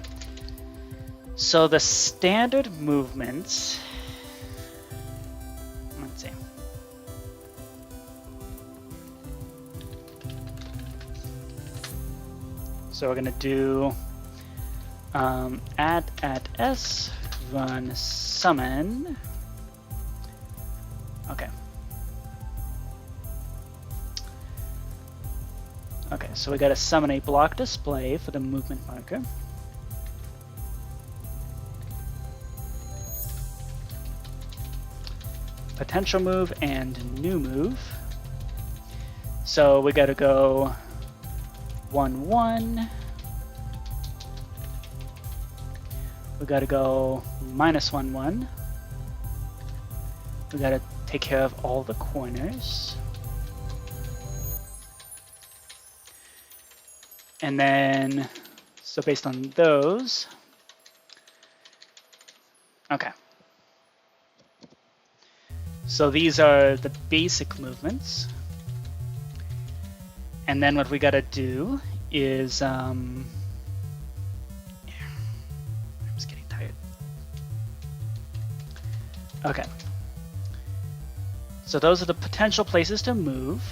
So the standard movements. Let's see. So we're gonna do add s, run summon. Okay. Okay, so we gotta summon a block display for the movement marker. Potential move and new move. So we gotta go 1, 1. We gotta go -1, 1. We gotta take care of all the corners. And then, so based on those, okay. So these are the basic movements. And then what we gotta do is, I'm just getting tired. Okay. So those are the potential places to move.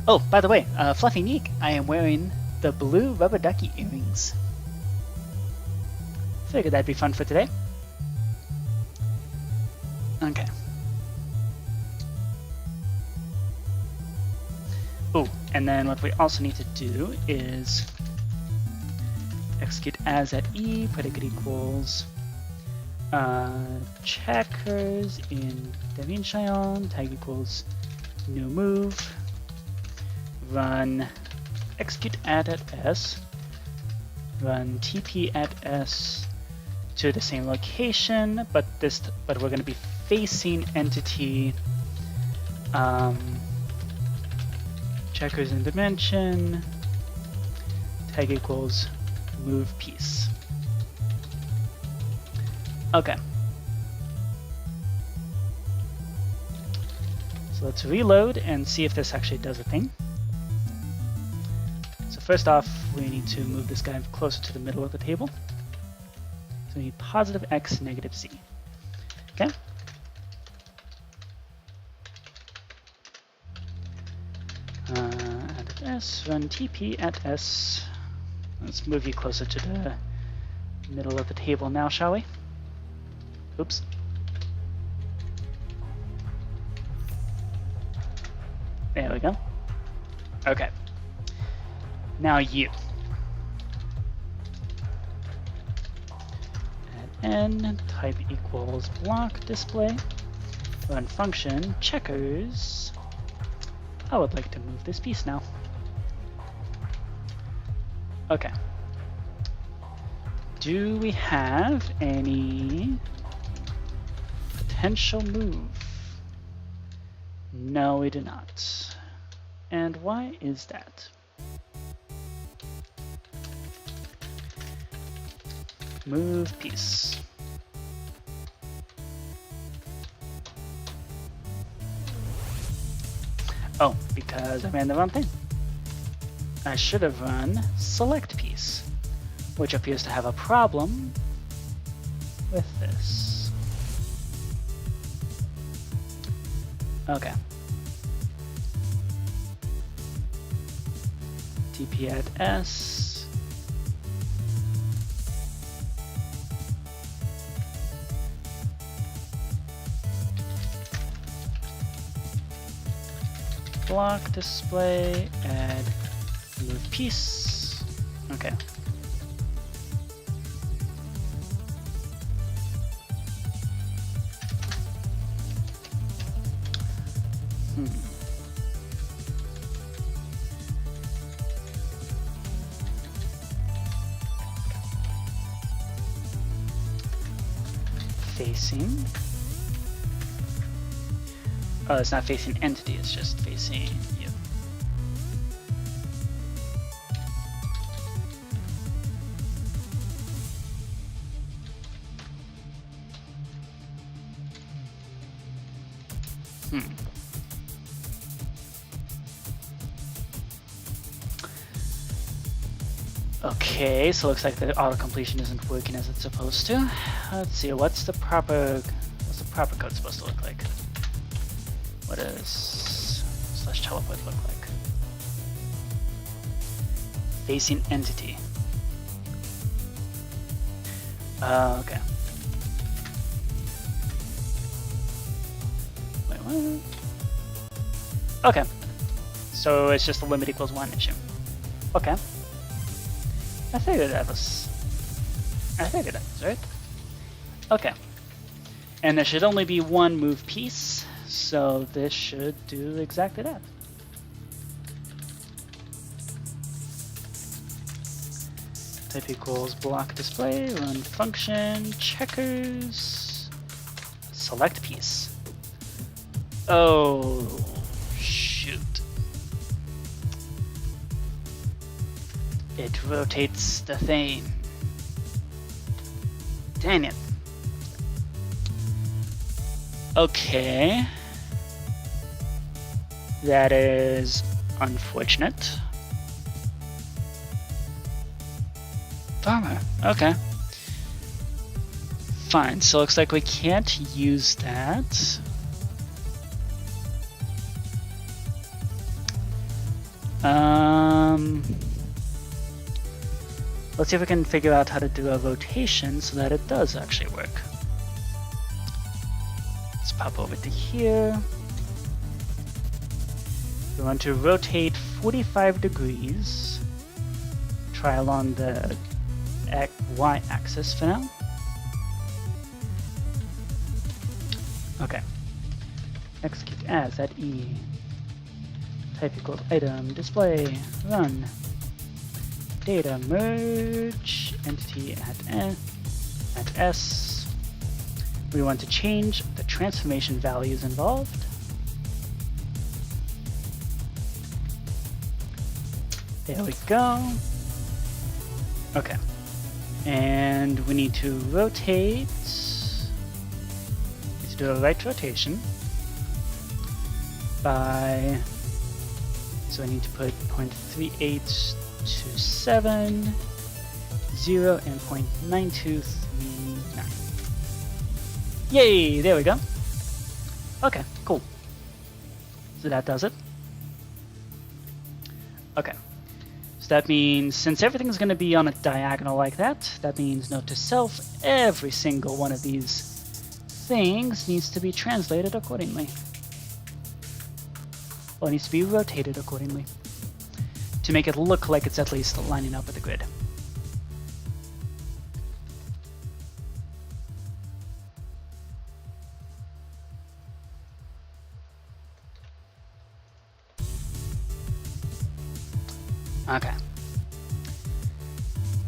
Oh, by the way, Fluffy Neek, I am wearing the blue rubber ducky earrings. Figured that'd be fun for today. Okay. Oh, and then what we also need to do is execute as at E, predicate equals checkers in DaVinci, tag equals new move, run execute add at S, run TP at S to the same location, but we're going to be facing entity checkers in dimension, tag equals move piece. Okay. So let's reload and see if this actually does a thing. So first off, we need to move this guy closer to the middle of the table. So we need positive X, negative Z. Okay. Add at S, run TP at S. Let's move you closer to the middle of the table now, shall we? Oops. There we go. Okay. Now you. Add n, type equals block display, run function, checkers. I would like to move this piece now. Okay. Do we have any potential move? No, we do not. And why is that? Move piece. Oh, because I ran the wrong thing. I should have run select piece, which appears to have a problem with this. Okay. TP at S. Block display, add move piece. Okay. Facing. Oh, it's not facing entity, it's just facing you. Okay, so it looks like the auto-completion isn't working as it's supposed to. Let's see, what's the proper code supposed to look like? What does /teleport look like? Facing entity. Okay. Wait, what? Okay. So it's just a limit equals 1 issue. Okay. I figured that was right. Okay. And there should only be one move piece, so this should do exactly that. Type equals block display, run function, checkers, select piece. Oh, shoot. It rotates the thing. Dang it. Okay. That is unfortunate. Bummer. Okay. Fine, so looks like we can't use that. Let's see if we can figure out how to do a rotation so that it does actually work. Let's pop over to here. We want to rotate 45 degrees. Try along the y-axis for now. Okay. Execute as at E. Type equals item, display, run. Data merge, entity at S. We want to change the transformation values involved. There we go. Okay. And we need to rotate. Need to do a right rotation by. So I need to put 0.3827, 0, and 0.9239. Yay! There we go. Okay, cool. So that does it. Okay. So that means since everything's going to be on a diagonal like that, that means note to self, every single one of these things needs to be translated accordingly. Well, it needs to be rotated accordingly to make it look like it's at least lining up with the grid. Okay.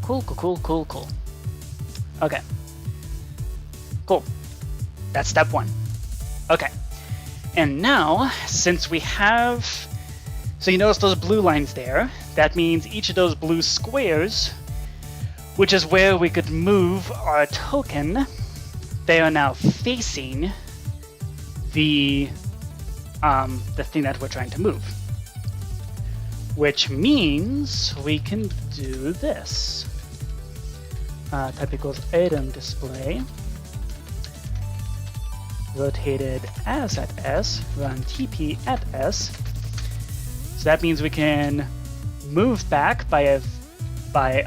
Cool. Okay. Cool. That's step 1. Okay. And now, since we have... So you notice those blue lines there? That means each of those blue squares, which is where we could move our token, they are now facing the the thing that we're trying to move. Which means we can do this. Type equals item display. Rotated as at S, run TP at S. So that means we can move back by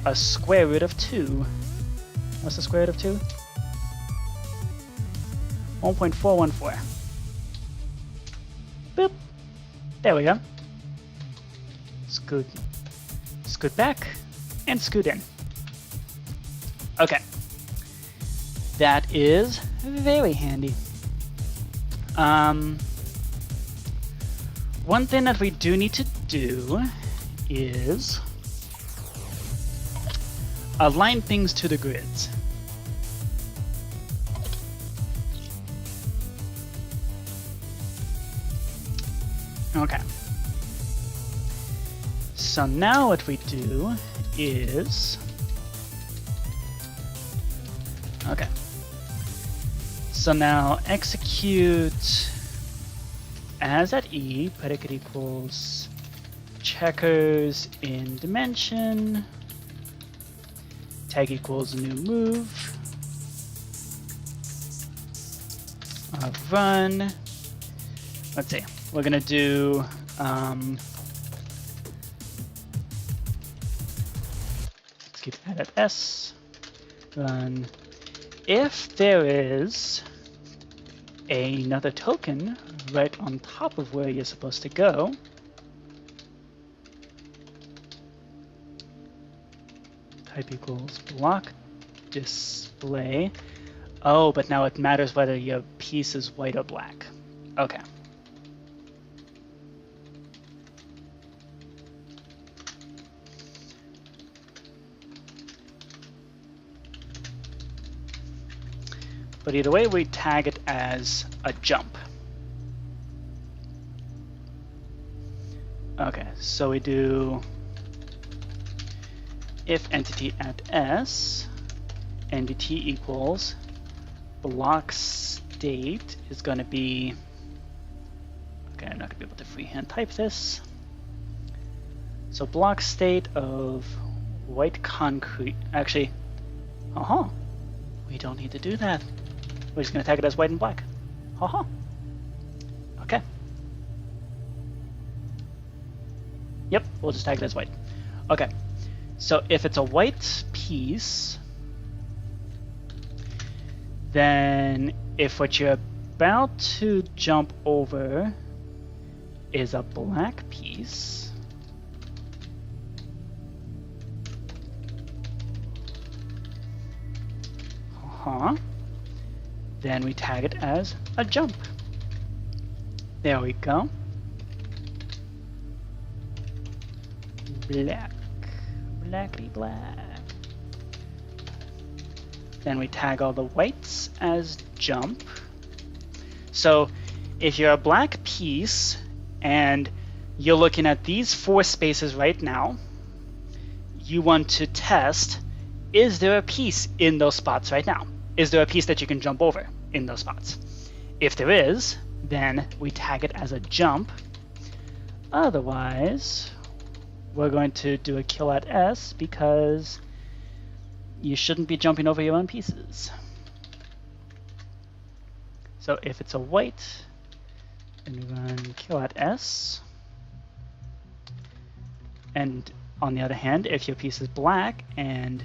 a square root of 2. What's the square root of 2? 1.414. Boop. There we go. Scoot back, and scoot in. Okay. That is very handy. One thing that we do need to do is align things to the grids. Okay. So now what we do is... Okay. So now execute as at E, predicate equals checkers in dimension, tag equals new move, run. Let's see, we're gonna do execute add at S, run. If there is another token right on top of where you're supposed to go, type equals block display. Oh, but now it matters whether your piece is white or black. Okay. But either way, we tag it as a jump. Okay, so we do if entity at S, ndt equals block state is going to be, okay, I'm not going to be able to freehand type this. So block state of white concrete, actually, we don't need to do that. We're just going to tag it as white and black. Okay. Yep, we'll just tag it as white. Okay, so if it's a white piece, then if what you're about to jump over is a black piece, then we tag it as a jump. There we go. Black, blackity black. Then we tag all the whites as jump. So if you're a black piece and you're looking at these 4 spaces right now, you want to test, is there a piece in those spots right now? Is there a piece that you can jump over in those spots? If there is, then we tag it as a jump. Otherwise, we're going to do a kill at S because you shouldn't be jumping over your own pieces. So if it's a white, then we run kill at S. And on the other hand, if your piece is black and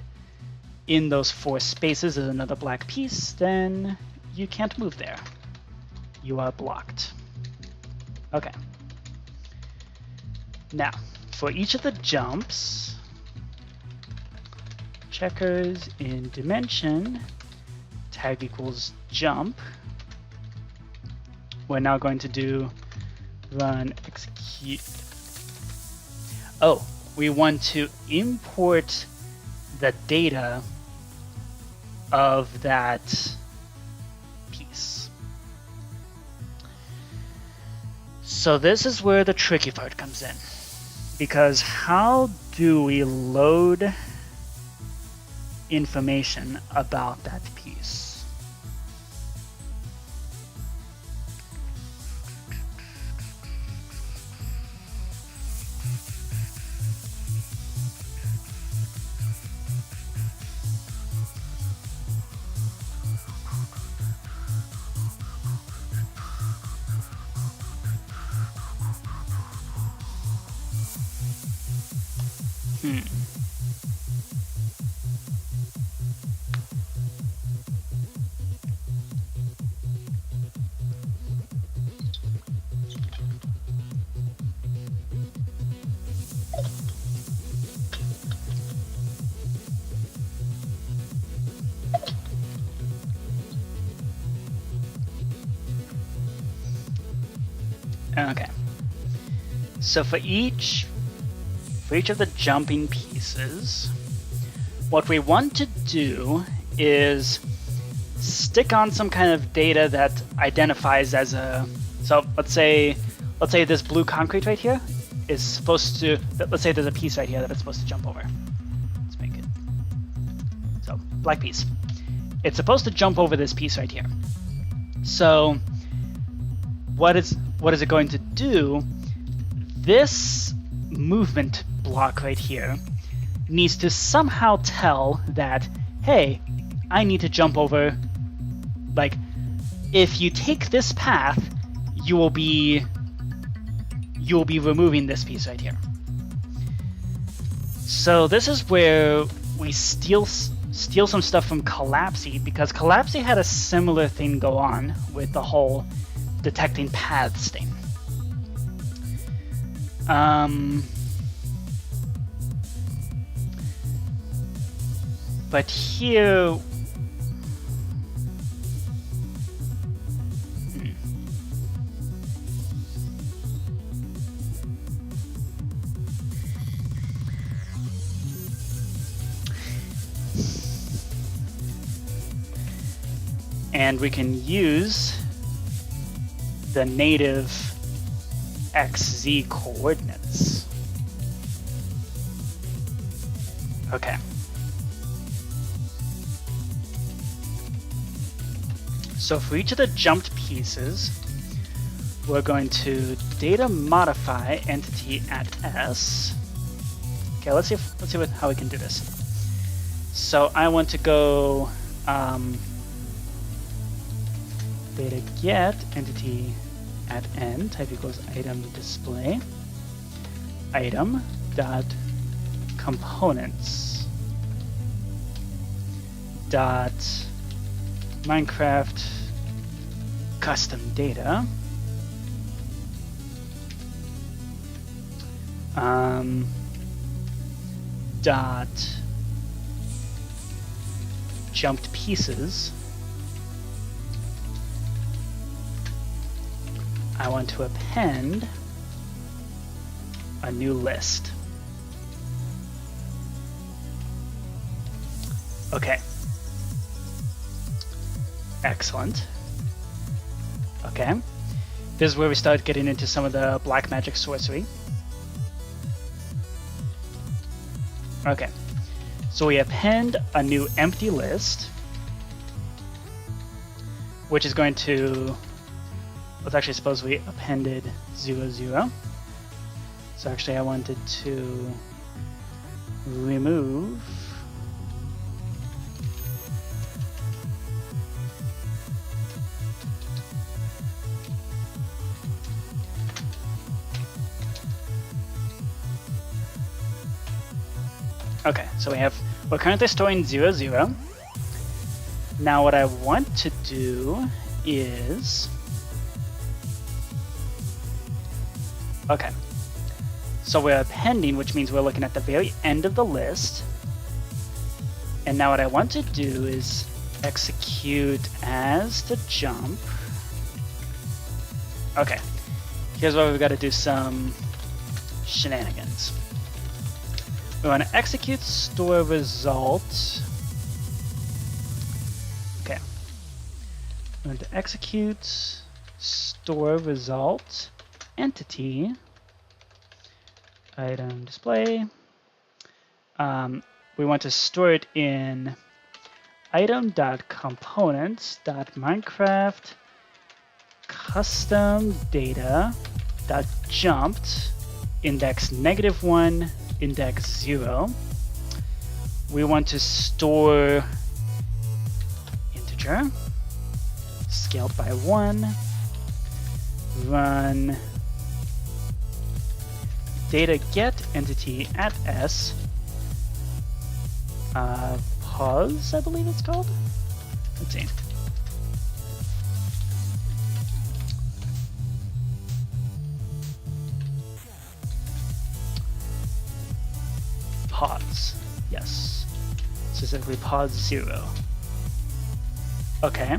in those 4 spaces is another black piece, then you can't move there. You are blocked. Okay. Now, for each of the jumps, checkers in dimension, tag equals jump. We're now going to do run execute. Oh, we want to import the data of that piece. So this is where the tricky part comes in, because how do we load information about that piece? Hmm. Okay. So for each of the jumping pieces, what we want to do is stick on some kind of data that identifies as a. So let's say this blue concrete right here is supposed to. Let's say there's a piece right here that it's supposed to jump over. Let's make it. So black piece. It's supposed to jump over this piece right here. So what is it going to do? This movement block right here needs to somehow tell that, hey, I need to jump over. Like, if you take this path, you will be removing this piece right here. So this is where we steal some stuff from Collapsy, because Collapsy had a similar thing go on with the whole detecting paths thing. But here, and we can use the native XZ coordinates. Okay. So for each of the jumped pieces, we're going to data modify entity at S. Okay, let's see how we can do this. So I want to go data get entity at N, type equals item display, item dot components dot Minecraft custom data dot jumped pieces. I want to append a new list. Okay. Excellent. Okay. This is where we start getting into some of the black magic sorcery. Okay. So we append a new empty list, which is going to, let's actually suppose we appended 0, 0. So actually I wanted to remove okay, so we're currently storing 0, 0. Now what I want to do is, okay, so we're appending, which means we're looking at the very end of the list. And now what I want to do is execute as to jump. Okay, here's where we've got to do some shenanigans. We want to execute store result. Okay. We want to execute store result entity item display. We want to store it in item.components.minecraft custom data.jumped index -1 index 0. We want to store integer scaled by 1, run data get entity at S pause, I believe it's called. Let's see. Pause, yes. Specifically pause 0. Okay.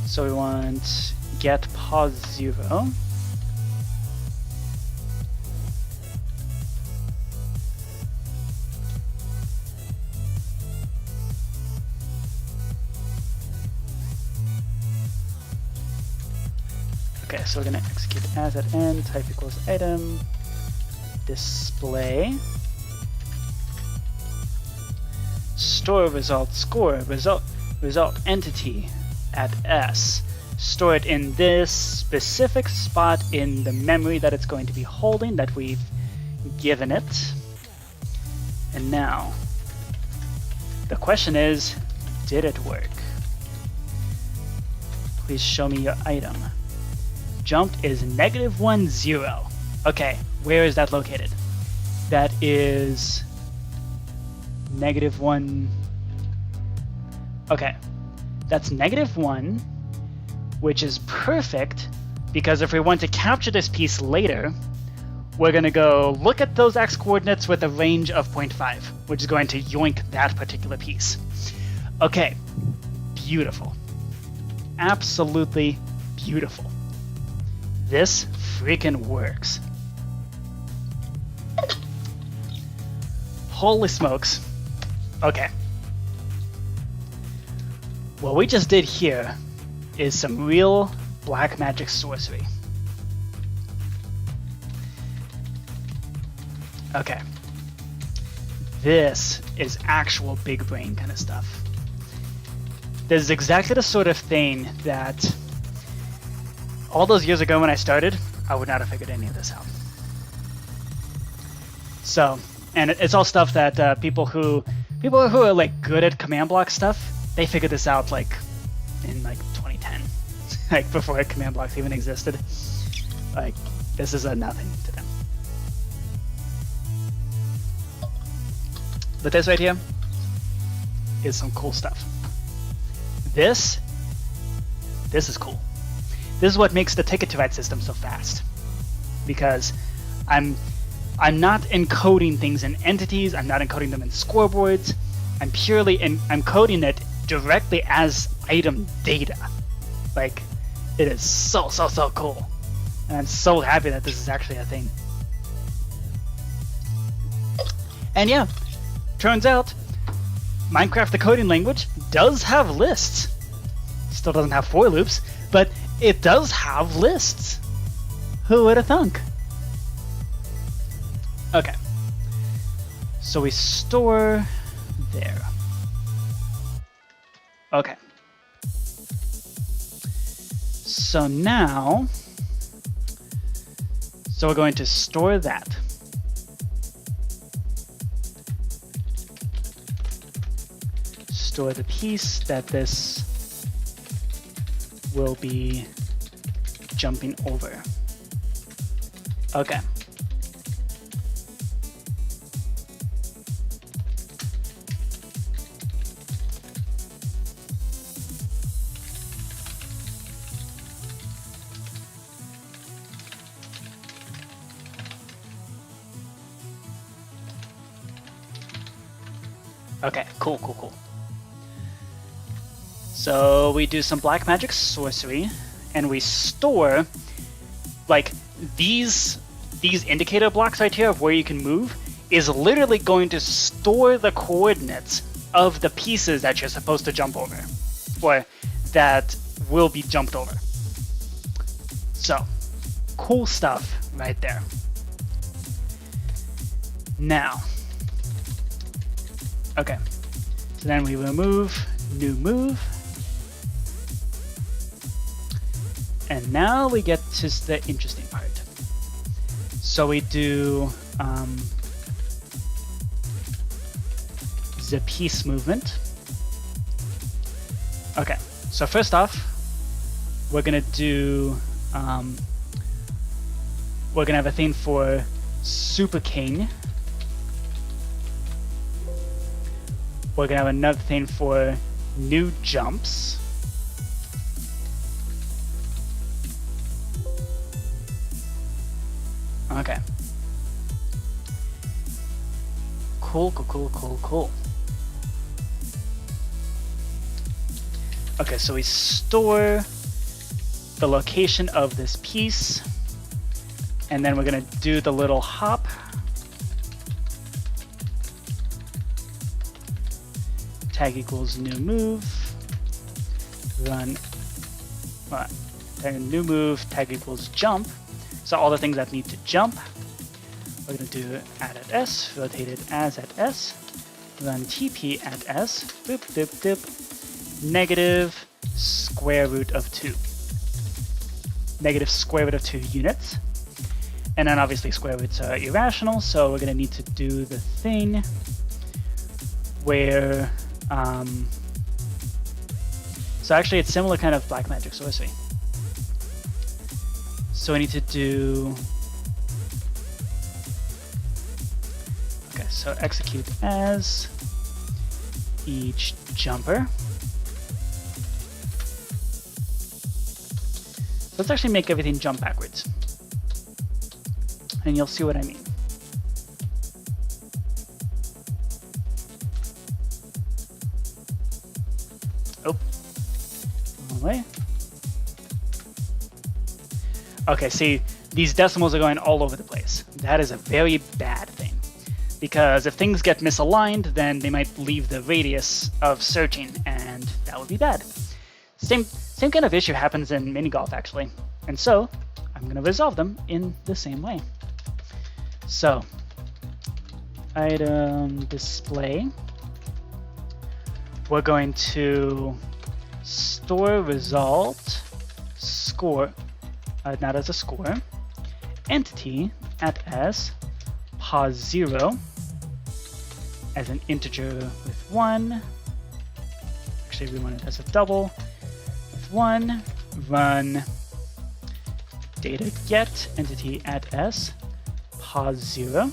So we want get pause 0. Okay, so we're gonna execute as at end, type equals item, display, store result score, result entity at S. Store it in this specific spot in the memory that it's going to be holding that we've given it. And now, the question is, did it work? Please show me your item. Jumped is -1, 0. Okay, where is that located? That is -1. Okay, that's -1, which is perfect because if we want to capture this piece later, we're going to go look at those x coordinates with a range of 0.5, which is going to yoink that particular piece. Okay, beautiful. Absolutely beautiful. This freaking works. Holy smokes. Okay. What we just did here is some real black magic sorcery. Okay. This is actual big brain kind of stuff. This is exactly the sort of thing that all those years ago when I started, I would not have figured any of this out. So, and it's all stuff that people who are like good at command block stuff, they figured this out like in like 2010, like before command blocks even existed. Like this is a nothing to them. But this right here is some cool stuff. This is cool. This is what makes the ticket to ride system so fast, because I'm not encoding things in entities. I'm not encoding them in scoreboards. I'm purely encoding it directly as item data. Like, it is so cool, and I'm so happy that this is actually a thing. And yeah, turns out Minecraft the coding language does have lists. Still doesn't have for loops, but it does have lists. Who would have thunk? Okay. So we store there. Okay. So now, so we're going to store that. Store the piece that this will be jumping over. Okay. Okay, cool. So we do some black magic sorcery, and we store, like, these indicator blocks right here of where you can move is literally going to store the coordinates of the pieces that you're supposed to jump over, or that will be jumped over. So, cool stuff right there. Now, okay, so then we remove new move. And now we get to the interesting part. So we do the piece movement. Okay, so first off, we're gonna do, we're gonna have a thing for Super King. We're gonna have another thing for new jumps. Okay. Cool. Okay, so we store the location of this piece, and then we're gonna do the little hop. Tag equals new move. Run. Tag new move. Tag equals jump. So all the things that need to jump. We're gonna do add at S, rotate it as at S, run TP at S, boop, boop, boop, negative square root of 2. Negative square root of 2 units. And then obviously square roots are irrational, so we're gonna need to do the thing where, so actually it's similar kind of black magic, so let's see. So we need to do, okay, so execute as each jumper. Let's actually make everything jump backwards. And you'll see what I mean. Oh, wrong way. Okay, see, these decimals are going all over the place. That is a very bad thing. Because if things get misaligned, then they might leave the radius of searching, and that would be bad. Same kind of issue happens in mini golf, actually. And so, I'm going to resolve them in the same way. So, item display. We're going to store result score, not as a score, entity at s, pos 0 as an integer with 1. Actually, we want it as a double with 1. Run data get entity at s, pos 0.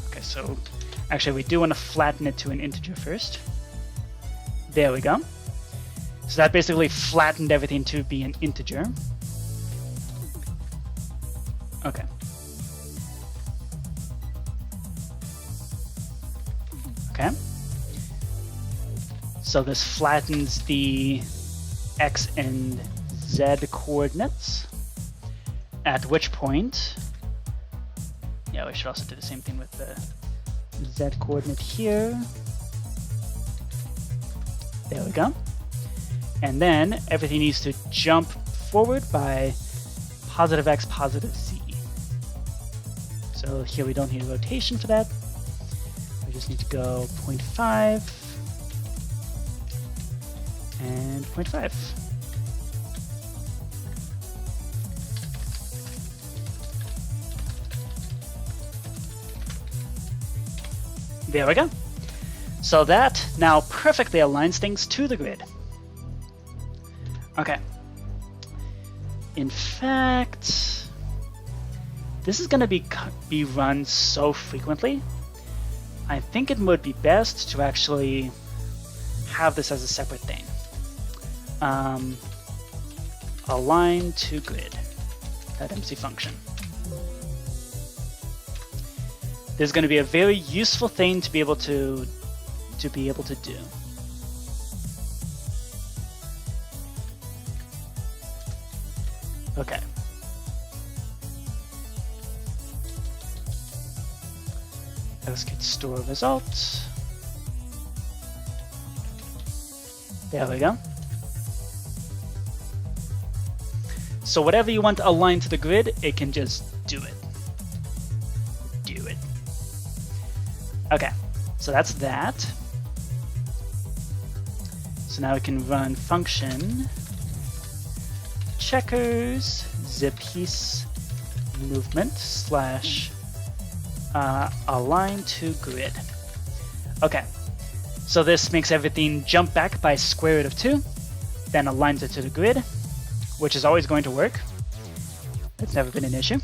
Okay, so actually we do want to flatten it to an integer first. There we go. So that basically flattened everything to be an integer. Okay. Okay. So this flattens the x and z coordinates, at which point, yeah, we should also do the same thing with the z coordinate here. There we go. And then everything needs to jump forward by positive x, positive z. So here we don't need a rotation for that. We just need to go 0.5 and 0.5. There we go. So that now perfectly aligns things to the grid. Okay. In fact, this is going to be run so frequently. I think it would be best to actually have this as a separate thing. Align to grid, that MC function. There's going to be a very useful thing to be able to do. Okay. Let's get store results. There we go. So whatever you want to align to the grid, it can just do it. Do it. Okay, so that's that. So now we can run function checkers the piece movement slash align to grid. Okay, so this makes everything jump back by square root of 2, then aligns it to the grid, which is always going to work. It's never been an issue.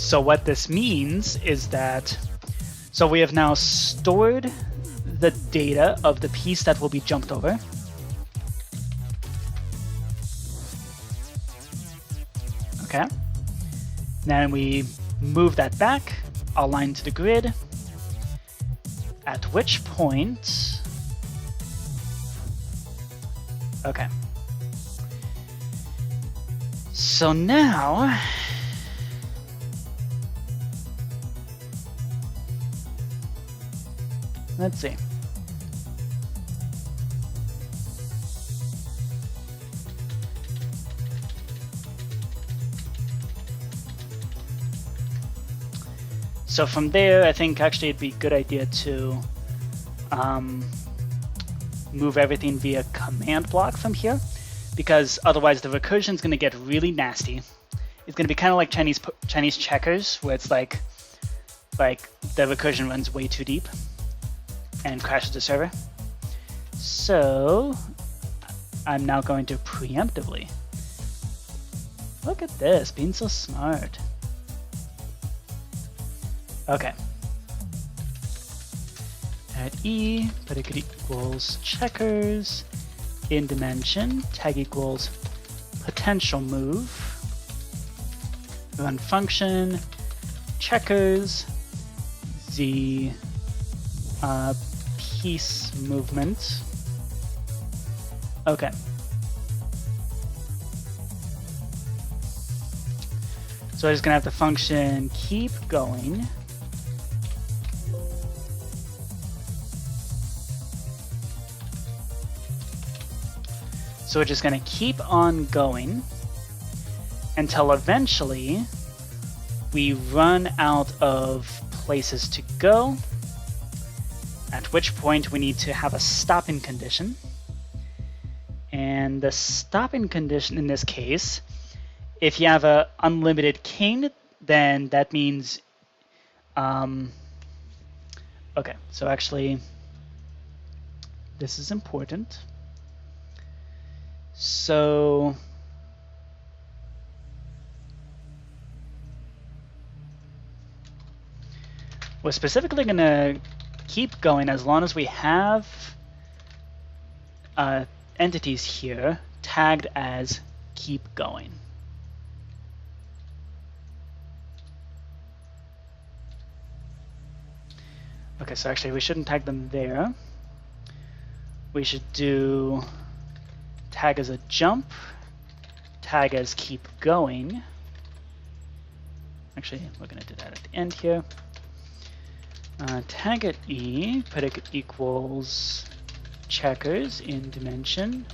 So what this means is that, so we have now stored the data of the piece that will be jumped over. Okay. Then we move that back, align to the grid, at which point, okay. So now, let's see. So from there, I think actually it'd be a good idea to move everything via command block from here, because otherwise the recursion is going to get really nasty. It's going to be kind of like Chinese checkers, where it's like the recursion runs way too deep and crashes the server. So I'm now going to preemptively. Look at this, being so smart. Okay. At E, predicate equals checkers, in dimension, tag equals potential move, run function, checkers, the piece movement. Okay. So I'm just gonna have the function keep going. So we're just going to keep on going until eventually we run out of places to go, at which point we need to have a stopping condition. And the stopping condition in this case, if you have an unlimited king, then that means, okay, so actually this is important. So we're specifically going to keep going as long as we have entities here tagged as keep going. Okay, so actually we shouldn't tag them there. We should do tag as a jump, tag as keep going. Actually, we're going to do that at the end here. Tag at E, predicate equals checkers in dimension,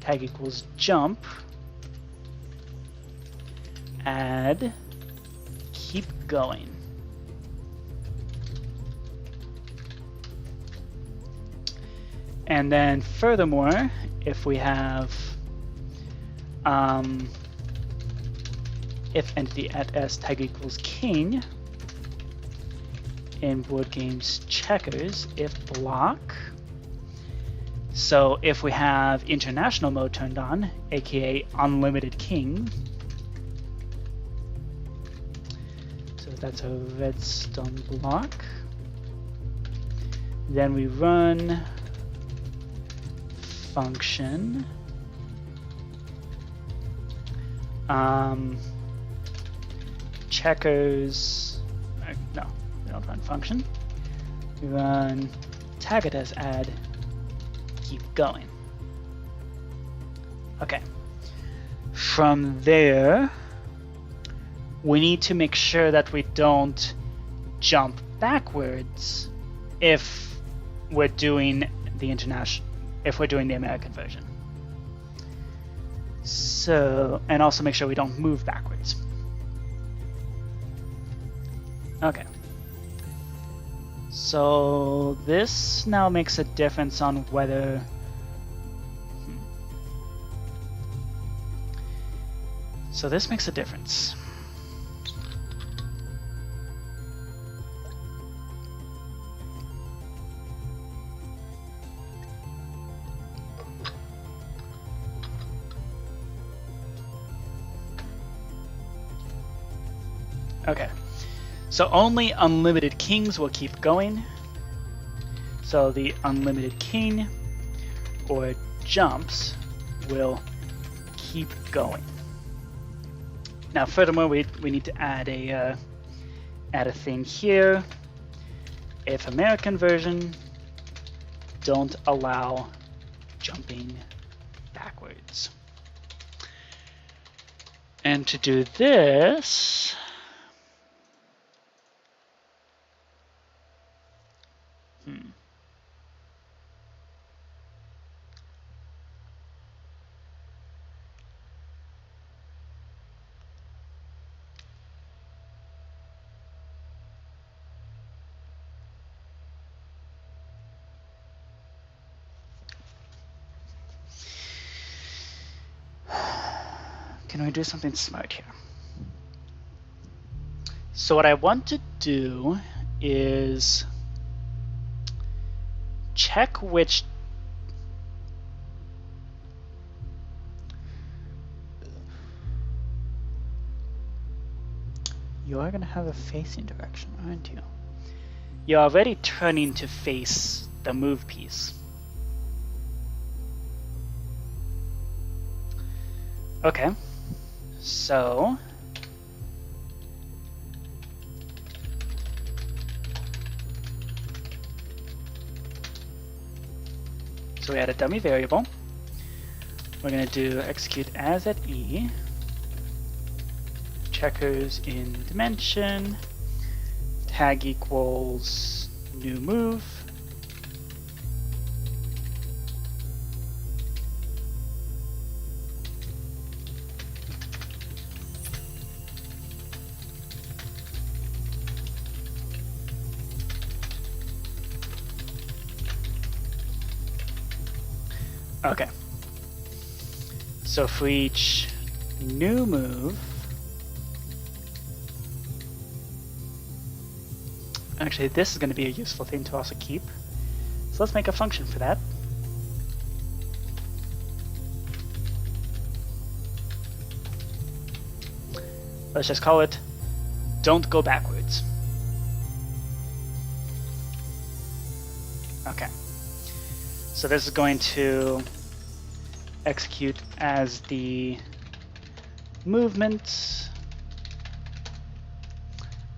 tag equals jump, add keep going. And then furthermore, if we have if entity at s tag equals king in board games checkers, if block. So if we have international mode turned on, aka unlimited king, so that's a redstone block, then we run function checkers, no, we don't run function, we run tag it as add keep going. Okay, from there we need to make sure that we don't jump backwards if we're doing the international, if we're doing the American version. So, and also make sure we don't move backwards. Okay. So this now makes a difference on whether so this makes a difference. Okay. So only unlimited kings will keep going. So the unlimited king or jumps will keep going. Now, furthermore, we need to add a thing here. If American version, don't allow jumping backwards. And to do this, can we do something smart here? So what I want to do is check which you are going to have a facing direction, aren't you? You're already turning to face the move piece. Okay, so we add a dummy variable. We're going to do execute as at E, checkers in dimension, tag equals new move. Okay, so for each new move, actually this is going to be a useful thing to also keep, so let's make a function for that. Let's just call it don't go backwards. Okay. So this is going to execute as the movement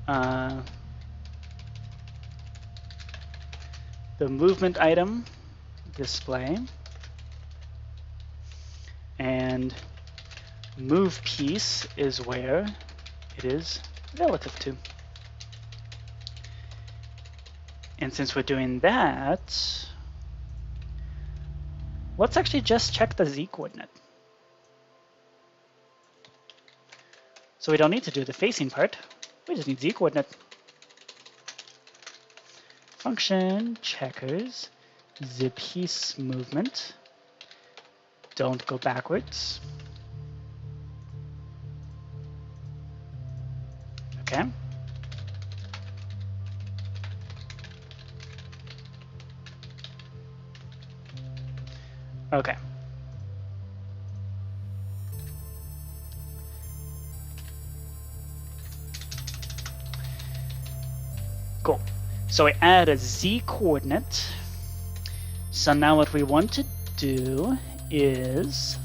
the movement item display, and move piece is where it is relative to. And since we're doing that, let's actually just check the z coordinate. So we don't need to do the facing part, we just need z coordinate. Function checkers the piece movement, don't go backwards. Okay. Okay. Cool. So we add a z coordinate. So now what we want to do is,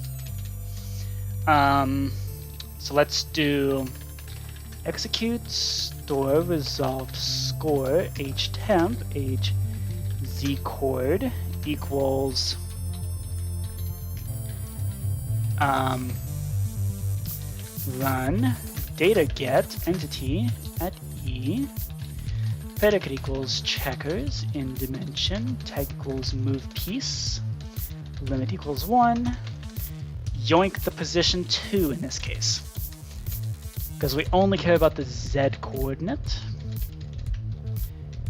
so let's do execute store resolved score h temp h z coord equals run data get entity at e, predicate equals checkers in dimension, tag equals move piece, limit equals 1, yoink the position 2 in this case, because we only care about the z coordinate.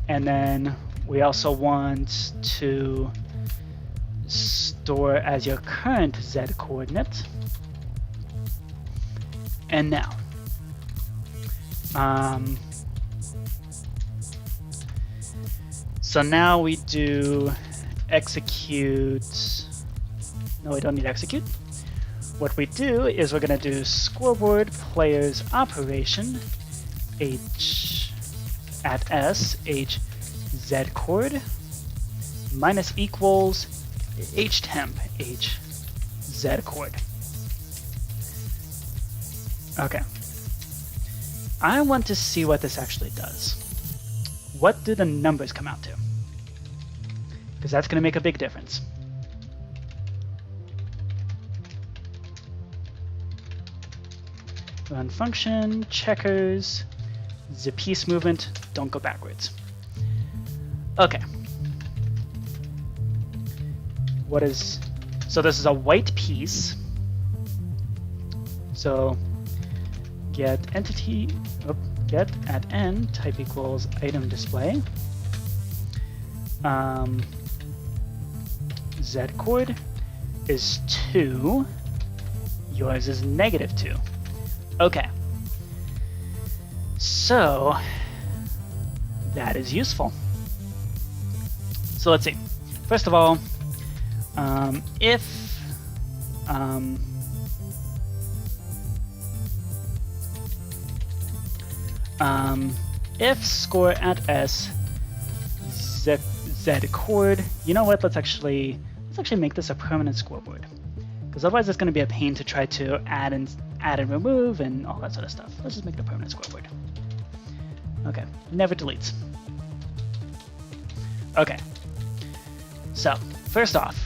And then we also want to store as your current z coordinate. And now, so now we do execute. No, we don't need execute. What we do is we're going to do scoreboard players operation h at S H Z chord minus equals H temp H Z chord. Okay. I want to see what this actually does. What do the numbers come out to? Because that's going to make a big difference. Run function, checkers, the piece movement, don't go backwards. Okay. What is, so this is a white piece. So get entity, get at n type equals item display. Z chord is 2. Yours is -2. Okay. So that is useful. So let's see. First of all, if score at S Z chord, you know what? Let's actually make this a permanent scoreboard, because otherwise it's going to be a pain to try to add and remove and all that sort of stuff. Let's just make it a permanent scoreboard. Okay, never deletes. Okay, so first off,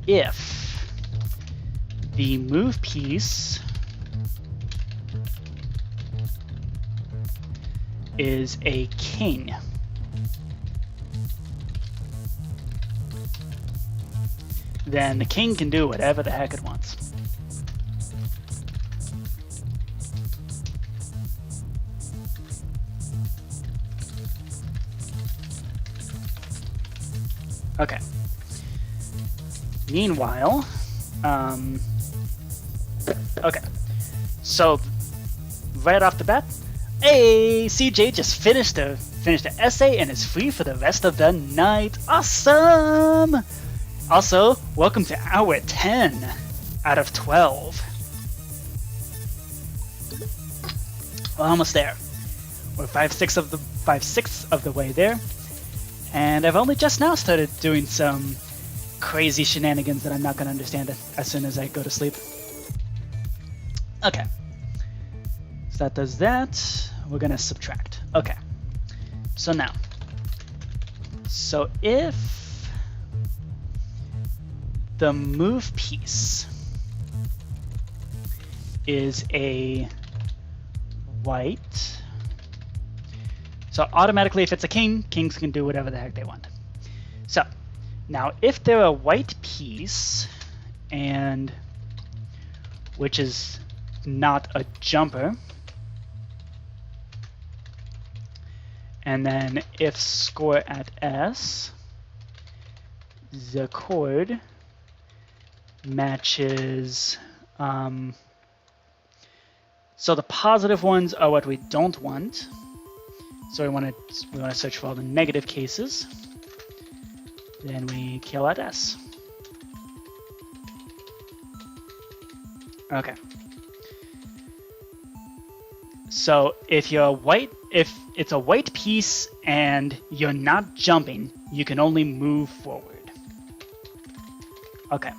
if the move piece is a king, then the king can do whatever the heck it wants. Okay. Meanwhile, okay. So right off the bat, hey, CJ just finished the essay and is free for the rest of the night. Awesome! Also, welcome to hour 10 out of 12. We're almost there. We're 5/6 of the way there. And I've only just now started doing some crazy shenanigans that I'm not going to understand as soon as I go to sleep. Okay. So that does that. We're going to subtract. Okay. So now. So if the move piece is a white, so automatically if it's a king, kings can do whatever the heck they want. So now if they're a white piece, and which is not a jumper, and then if score at S, the chord matches, so the positive ones are what we don't want. So we want to search for all the negative cases. Then we kill at S. Okay. So if it's a white piece and you're not jumping, you can only move forward. Okay.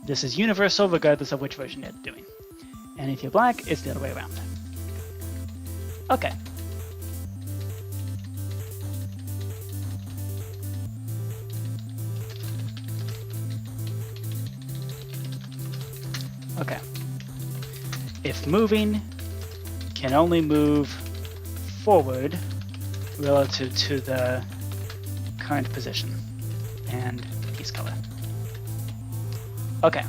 This is universal regardless of which version you're doing. And if you're black, it's the other way around. Okay. Okay. If moving can only move forward relative to the current position and piece color. Okay.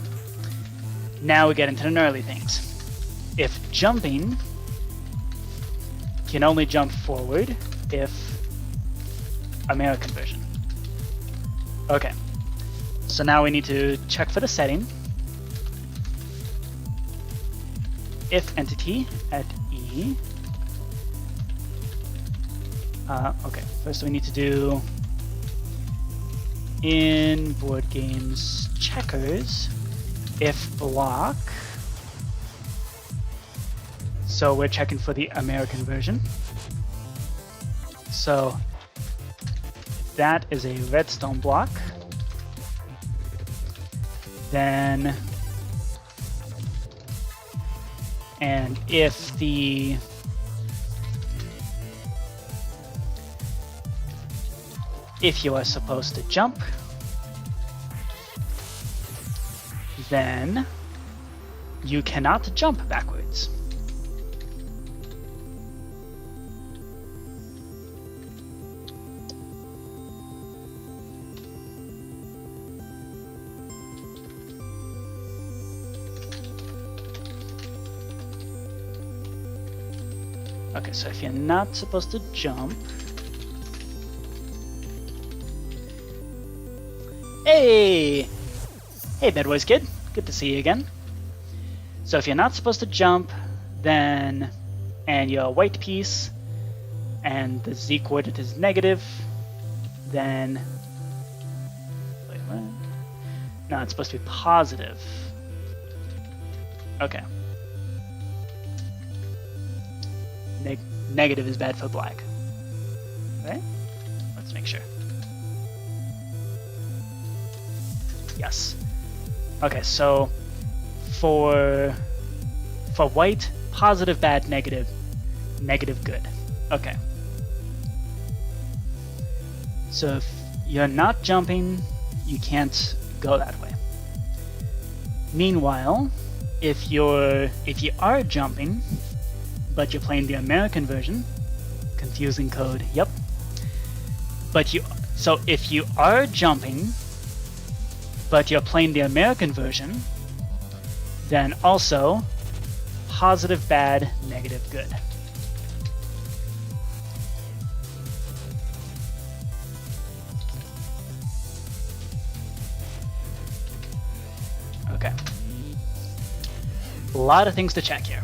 Now we get into the gnarly things. If jumping can only jump forward if American version. Okay. So now we need to check for the setting. If entity at E. Okay, first we need to do in board games checkers if block. So we're checking for the American version. So that is a redstone block. Then, and if you are supposed to jump, then you cannot jump backwards. Okay, so if you're not supposed to jump... Hey! Hey, Bedwars Kid. Good to see you again. So if you're not supposed to jump, then... and you're a white piece, and the z-coordinate is negative, then... Wait, what? No, it's supposed to be positive. Okay. Negative is bad for black. Right? Let's make sure. Yes. Okay, so for white, positive, bad, negative, negative, good. Okay. So if you're not jumping, you can't go that way. Meanwhile, if you are jumping, but you're playing the American version, confusing code, yep. So if you are jumping, but you're playing the American version, then also positive, bad, negative, good. Okay. A lot of things to check here.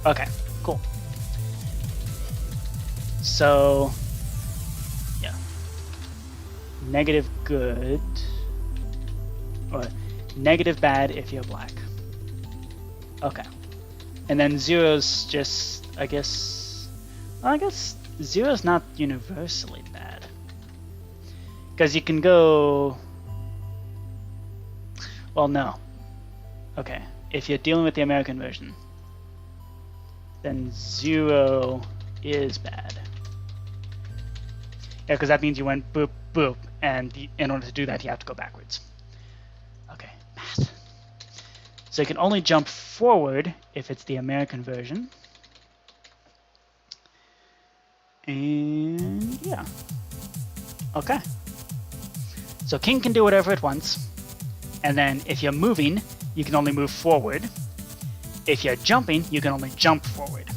Okay, cool. So, yeah. Negative good, or negative bad if you're black. Okay. And then zero's just, I guess 0's not universally bad. Because you can go, well, no. Okay, if you're dealing with the American version, then 0 is bad. Yeah, because that means you went boop, boop, and in order to do that, you have to go backwards. Okay, math. So you can only jump forward if it's the American version. And yeah. Okay. So king can do whatever it wants. And then if you're moving, you can only move forward. If you're jumping, you can only jump forward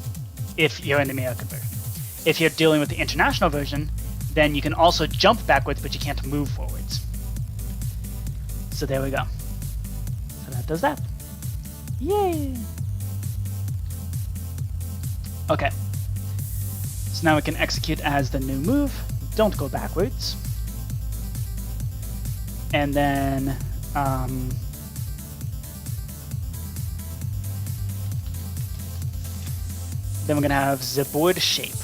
if you're in the American version. If you're dealing with the international version, then you can also jump backwards, but you can't move forwards. So there we go. So that does that. Yay! Okay. So now we can execute as the new move. Don't go backwards. And then... then we're going to have the board shape.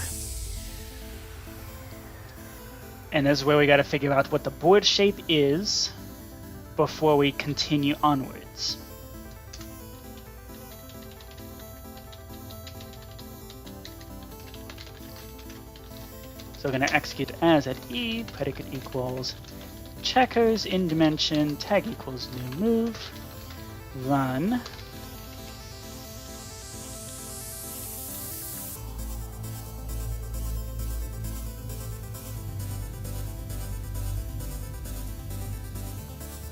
And this is where we got to figure out what the board shape is before we continue onwards. So we're going to execute as at E, predicate equals checkers in dimension, tag equals new move, run.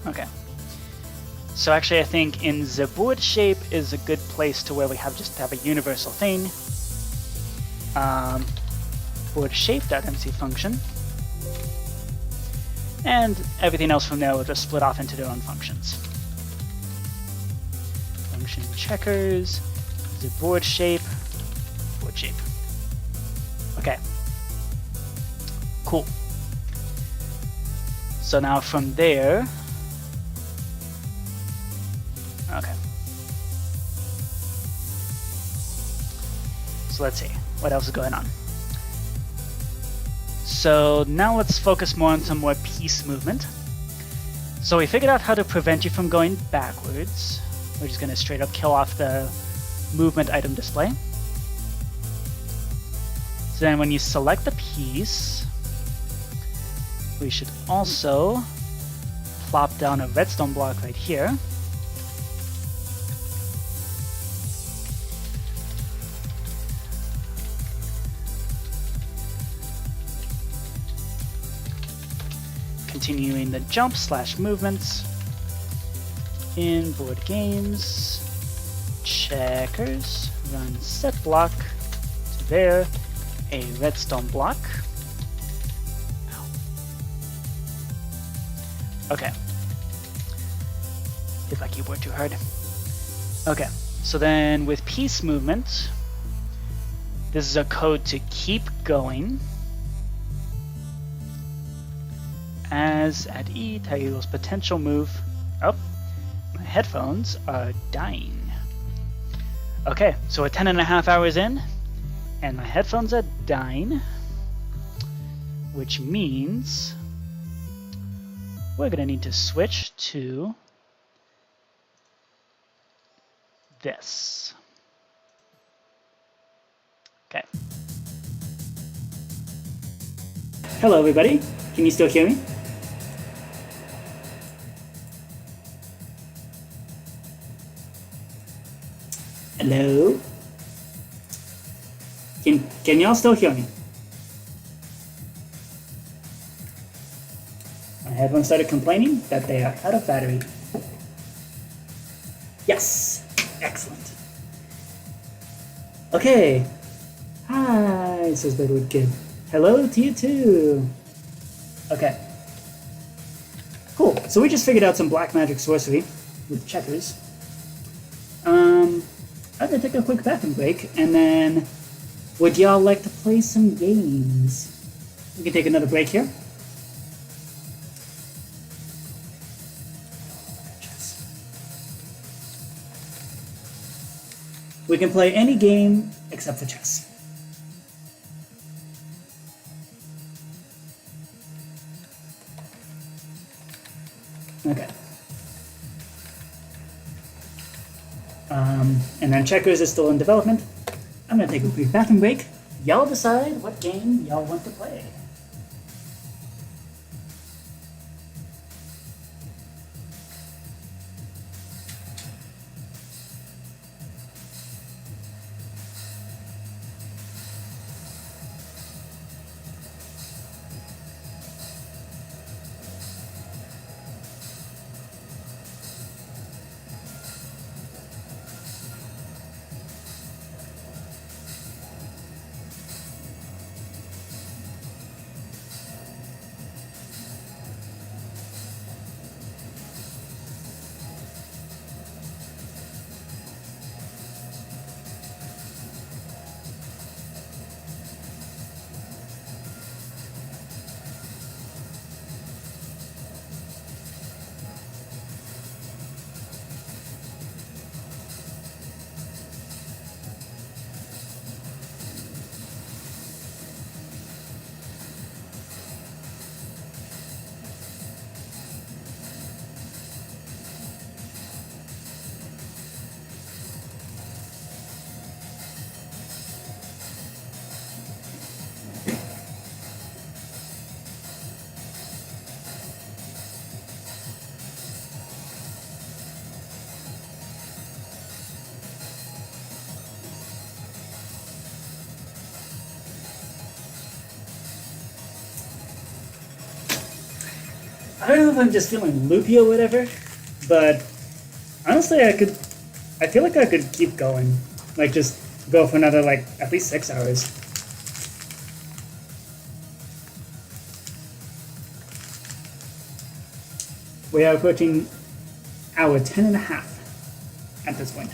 Okay. So actually I think in the board shape is a good place to where we have just have a universal thing. Board shape.mc function. And everything else from there will just split off into their own functions. Function checkers, the board shape, board shape. Okay. Cool. So now from there, okay. So let's see, what else is going on? So now let's focus more on some more piece movement. So we figured out how to prevent you from going backwards. We're just going to straight up kill off the movement item display. So then when you select the piece, we should also plop down a redstone block right here. Continuing the jump / movements in board games, checkers, run set block to there, a redstone block. Ow. Okay. Hit my keyboard too hard. Okay, so then with piece movement, this is a code to keep going. As at E, tag equals potential move. Oh, my headphones are dying. Okay, so we're 10.5 hours in, and my headphones are dying, which means we're gonna need to switch to this. Okay. Hello, everybody. Can you still hear me? Hello? Can y'all still hear me? My headphones started complaining that they are out of battery. Yes! Excellent. Okay. Hi, says Bedwood Kid. Hello to you too. Okay. Cool. So we just figured out some black magic sorcery with checkers. I'm gonna take a quick bathroom break, and then would y'all like to play some games? We can take another break here. We can play any game except for chess. Okay. And then checkers is still in development. I'm gonna take a quick bathroom break. Y'all decide what game y'all want to play. I don't know if I'm just feeling loopy or whatever, but honestly, I feel like I could keep going. Like, just go for another, like, at least 6 hours. We are approaching hour 10.5 at this point.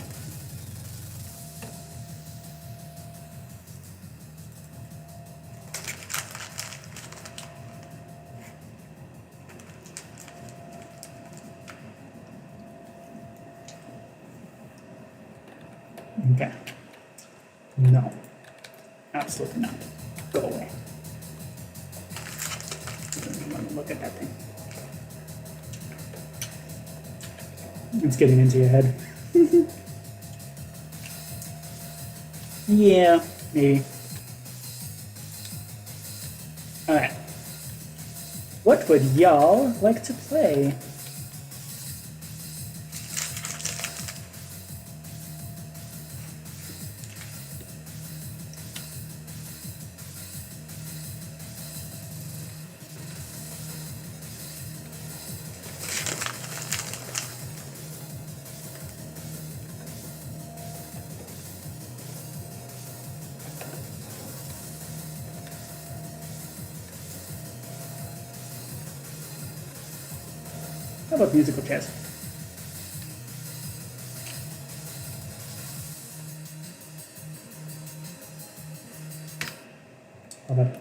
Okay. No. Absolutely not. Go away. look at that thing. It's getting into your head. Yeah, maybe. Alright. What would y'all like to play? How about musical chairs? How about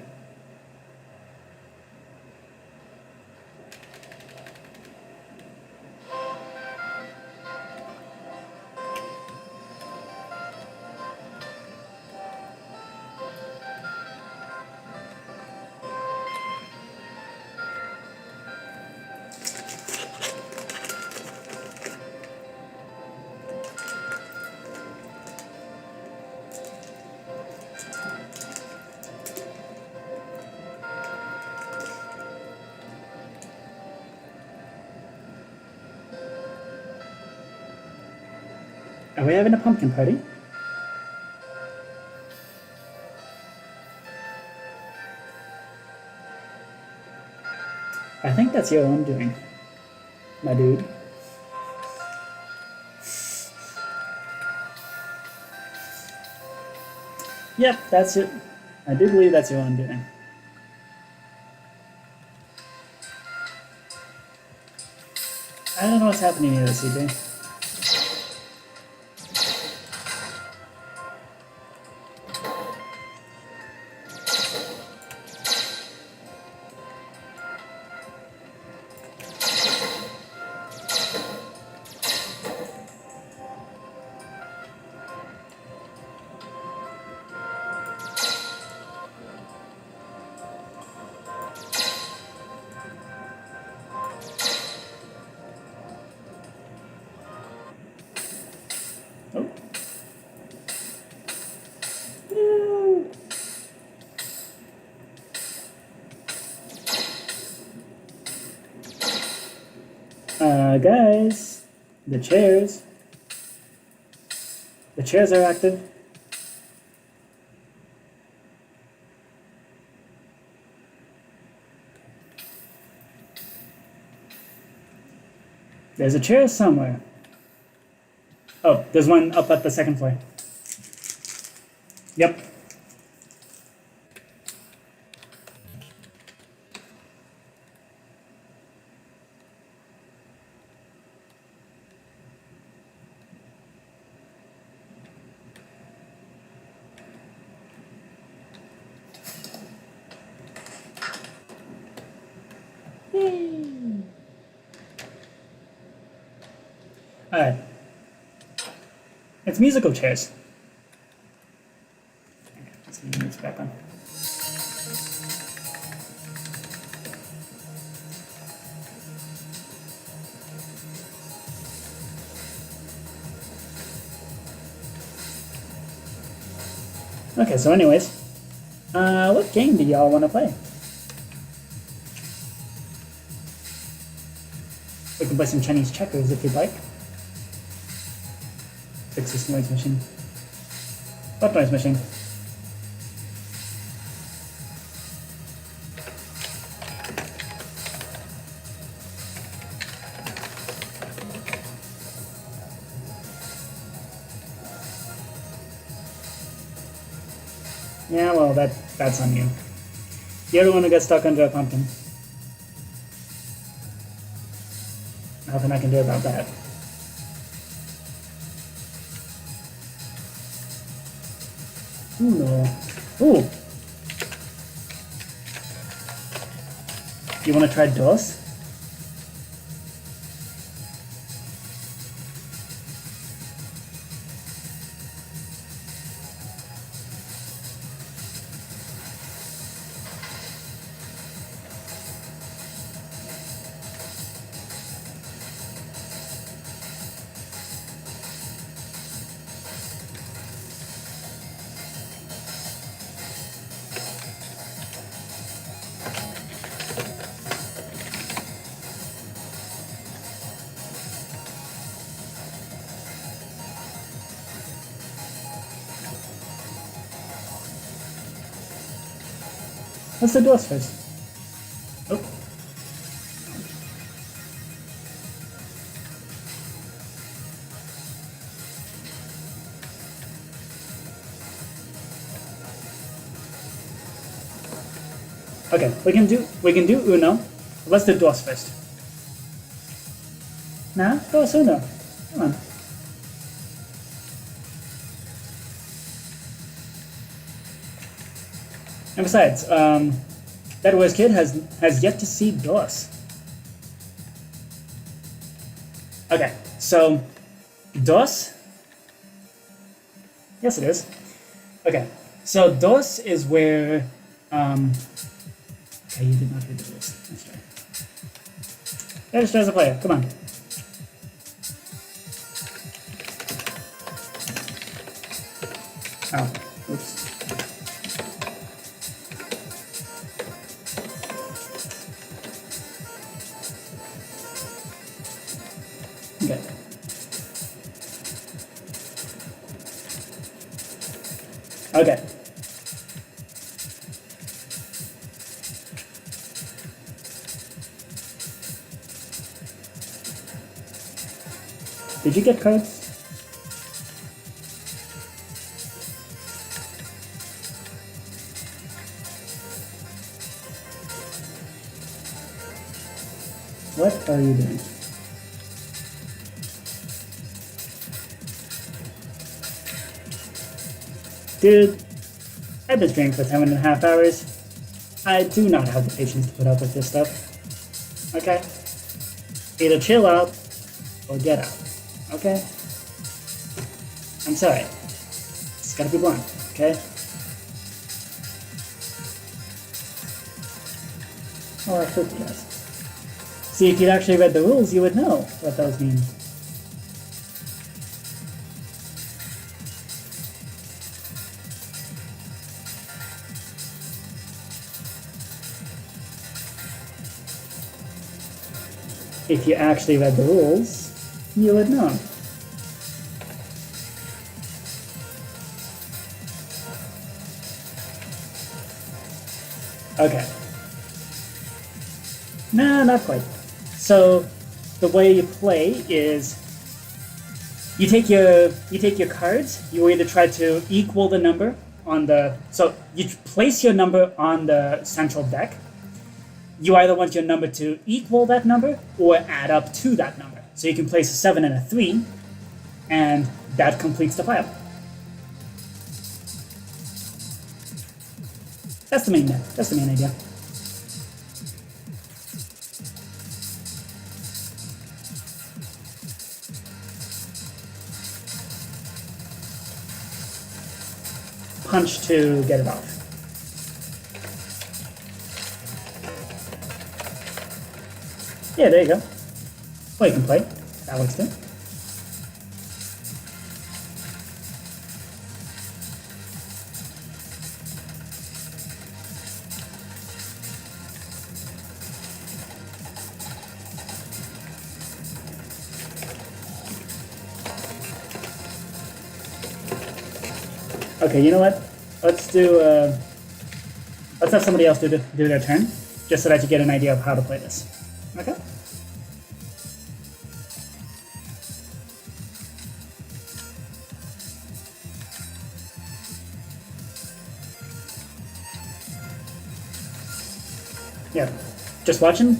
Are we having a pumpkin party? I think that's your own doing, my dude. Yep, that's it. I do believe that's your own doing. I don't know what's happening here, CJ. Oh. No. Guys, the chairs are active. There's a chair somewhere. Oh, there's one up at the second floor. Yep. Alright. It's musical chairs. Okay, let's get the music back on. Okay, so anyways, what game do y'all want to play? We can play some Chinese checkers if you'd like. Fix this noise machine. What noise machine? Yeah, well, that's on you. You're the one who got stuck under a pumpkin. Nothing I can do about that. Ooh, no. Ooh! You want to try DOS? Let's do DOS first. Oh. Okay, we can do Uno. Let's do DOS first. Nah, DOS Uno. Come on. And besides, that West kid has yet to see DOS. Okay, so DOS. Yes, it is. Okay, so DOS is where. Okay, you did not read the rules. That's right. Register as a player. Come on. Oh, oops. Okay. Okay. Did you get cards? What are you doing? Dude, I've been streaming for 7.5 hours. I do not have the patience to put up with this stuff. Okay? Either chill out or get out. Okay? I'm sorry. It's gotta be blunt, okay? Oh, I should guess. See, if you'd actually read the rules, you would know what those mean. If you actually read the rules, you would know. Okay. No, not quite. So the way you play is you take your cards, you either try to equal the number on the so you place your number on the central deck. You either want your number to equal that number or add up to that number. So you can place a 7 and a 3, and that completes the pile. That's the main idea. Punch to get it off. Yeah, there you go. Well, you can play. That works too. Okay, you know what? Let's have somebody else do their turn, just so that you get an idea of how to play this. Okay? Yeah, just watch and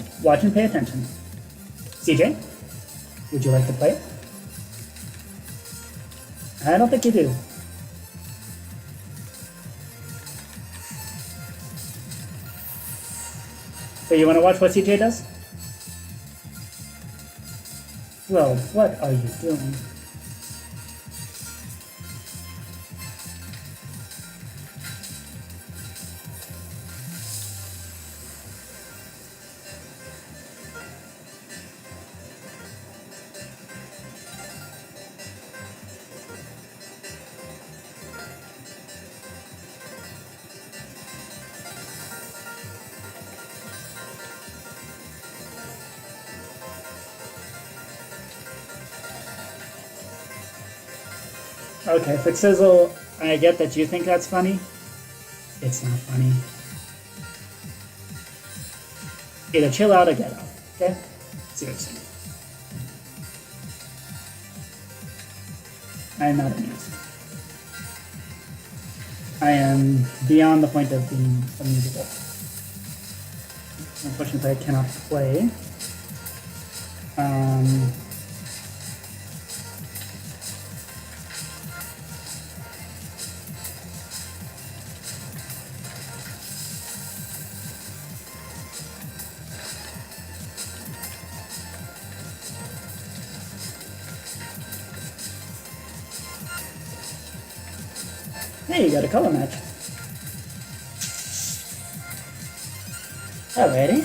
pay attention. CJ, would you like to play? I don't think you do. So you want to watch what CJ does? Well, what are you doing? Okay, Fixizzle, I get that you think that's funny. It's not funny. Either chill out or get out. Okay? Seriously. I am not amused. I am beyond the point of being amusable. Unfortunately, I cannot play. Hey, you got a color match. Alrighty.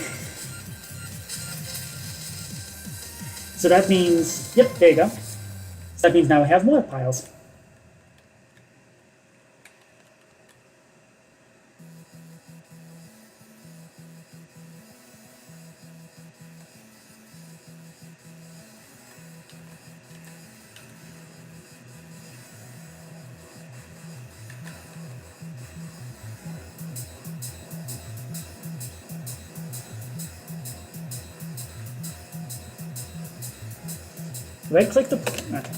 So that means, yep, there you go. So that means now we have more piles. Right click the. Okay.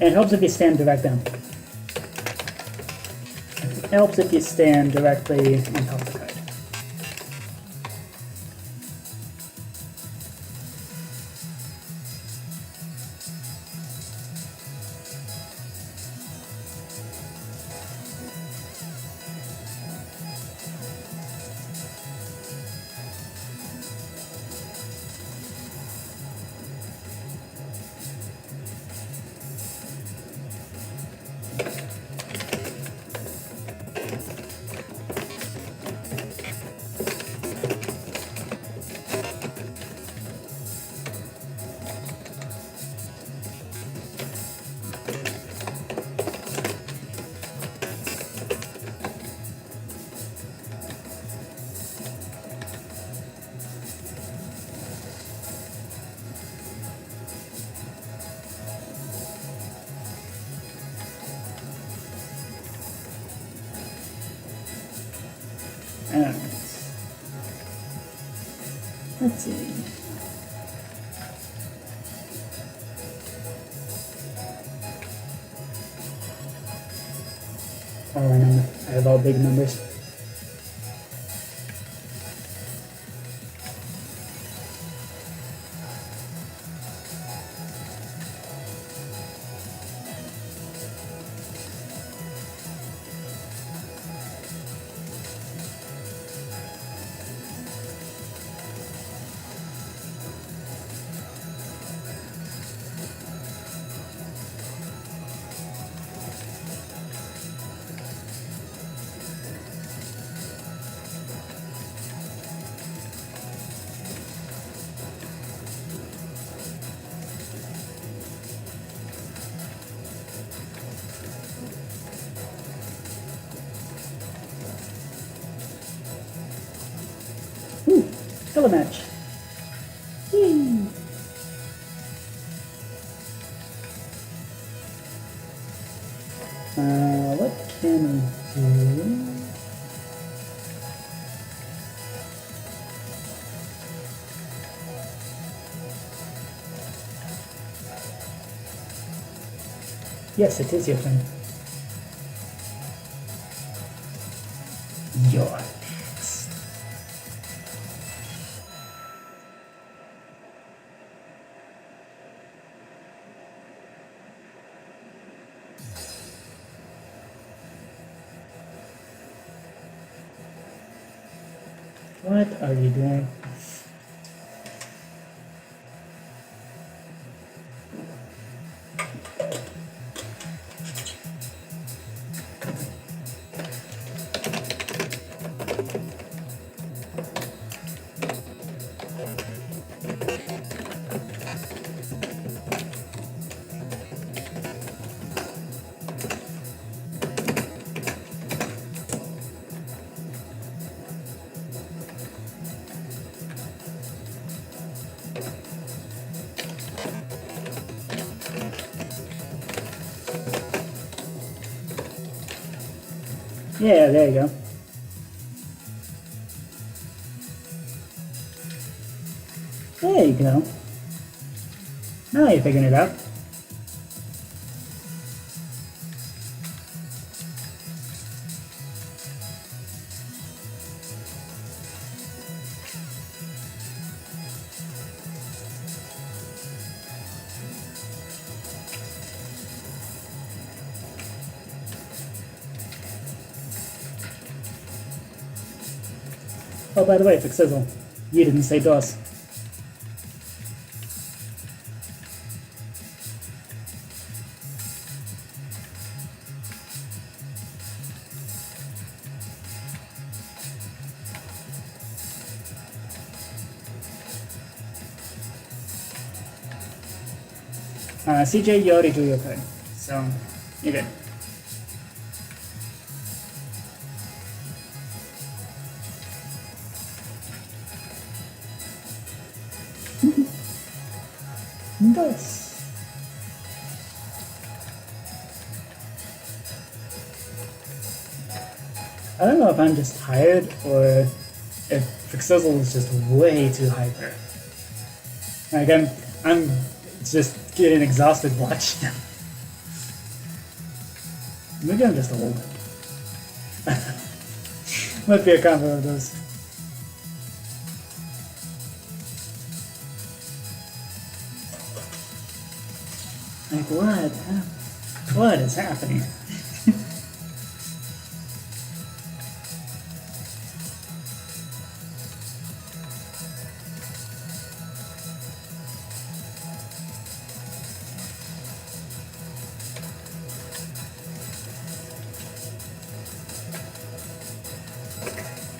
And it helps if you stand direct down. It helps if you stand directly on top of the card. Alright. Let's see. Oh, I know. I have all big numbers. Color match. Yay. What can we do? Yes, it is your turn. You're next. What are you doing? Yeah, there you go. There you go. Now you're figuring it out. Oh, by the way, for Sizzle, you didn't say DOS. CJ, you already drew your code, so you're good. DOS. I don't know if I'm just tired or if Frixizzle is just way too hyper. Like I'm just getting exhausted watching them. Maybe I'm just old. Might be a combo of those. Like what? What is happening?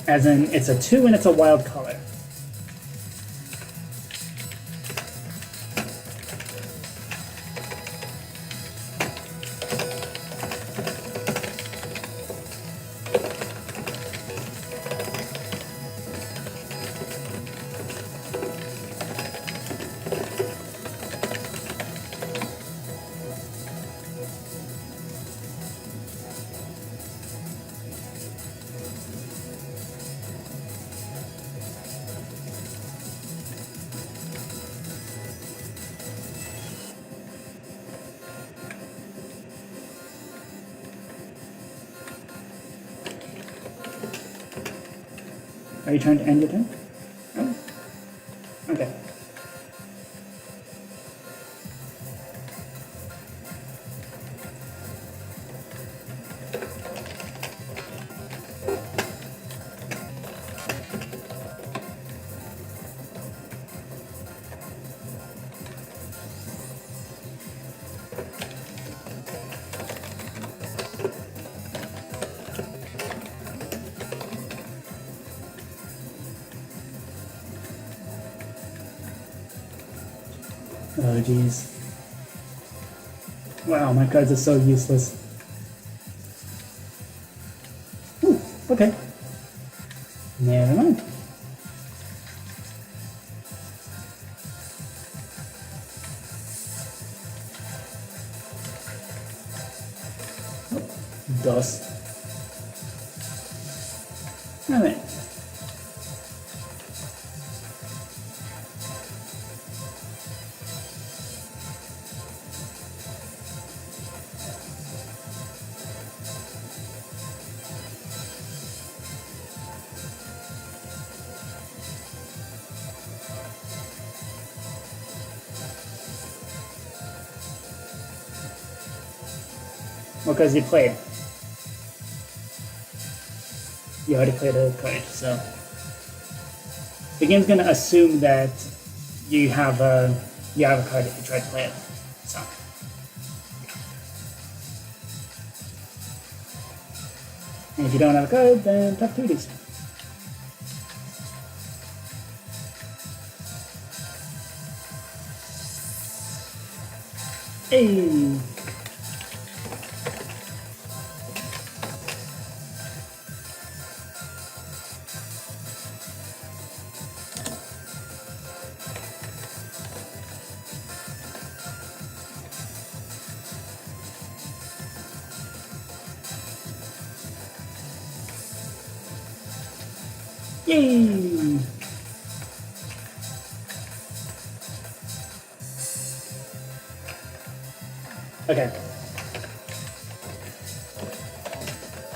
As in, it's a 2 and it's a wild color. Are you trying to end your turn? No? Okay. Oh jeez. Wow, my cards are so useless. Ooh, okay. Never mind. Dust. Alright. Well, because you played. You already played a card, so the game's gonna assume that you have a card if you try to play it. So. And if you don't have a card, then tough duties. Hey. Yay! Okay.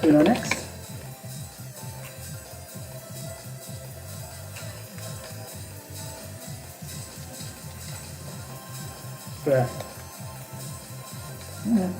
Uno next. Bruh. Yeah.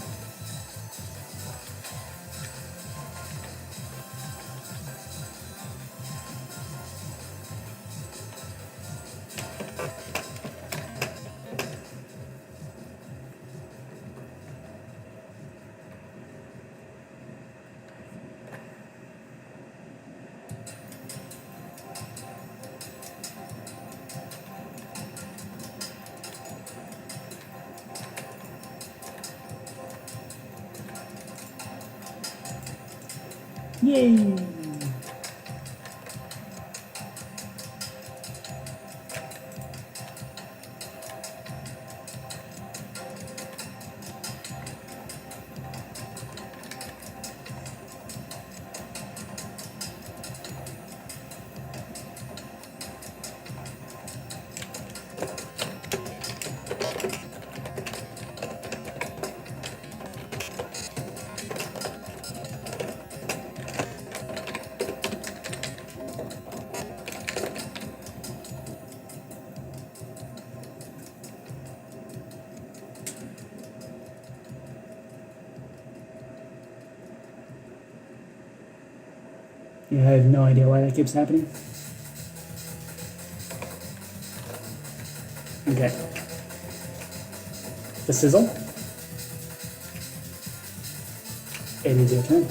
Yay! Yeah, I have no idea why that keeps happening. Okay. The sizzle. It is your turn.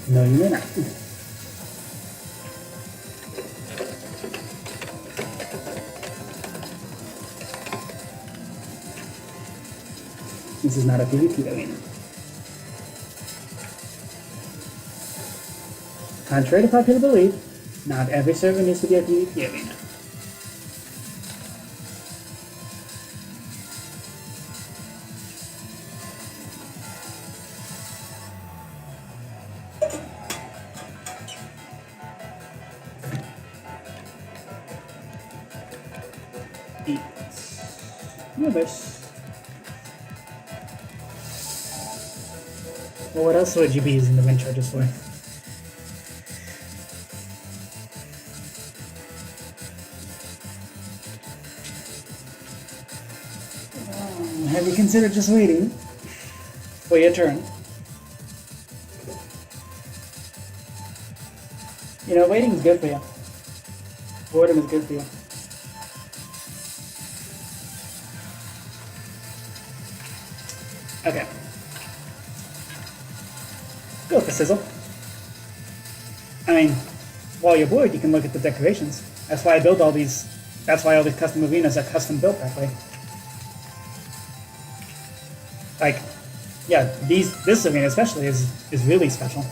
No, you may not. This is not a PvP arena. Contrary to popular belief, not every server needs to be a PvP arena. Rubbish. Well, what else would you be using the wind charges for? Have you considered just waiting for your turn? You know, waiting is good for you. Boredom is good for you. Okay. Go for sizzle. I mean, while you're bored, you can look at the decorations. That's why I build all these. That's why all these custom arenas are custom built that way. Like, yeah, this arena especially is really special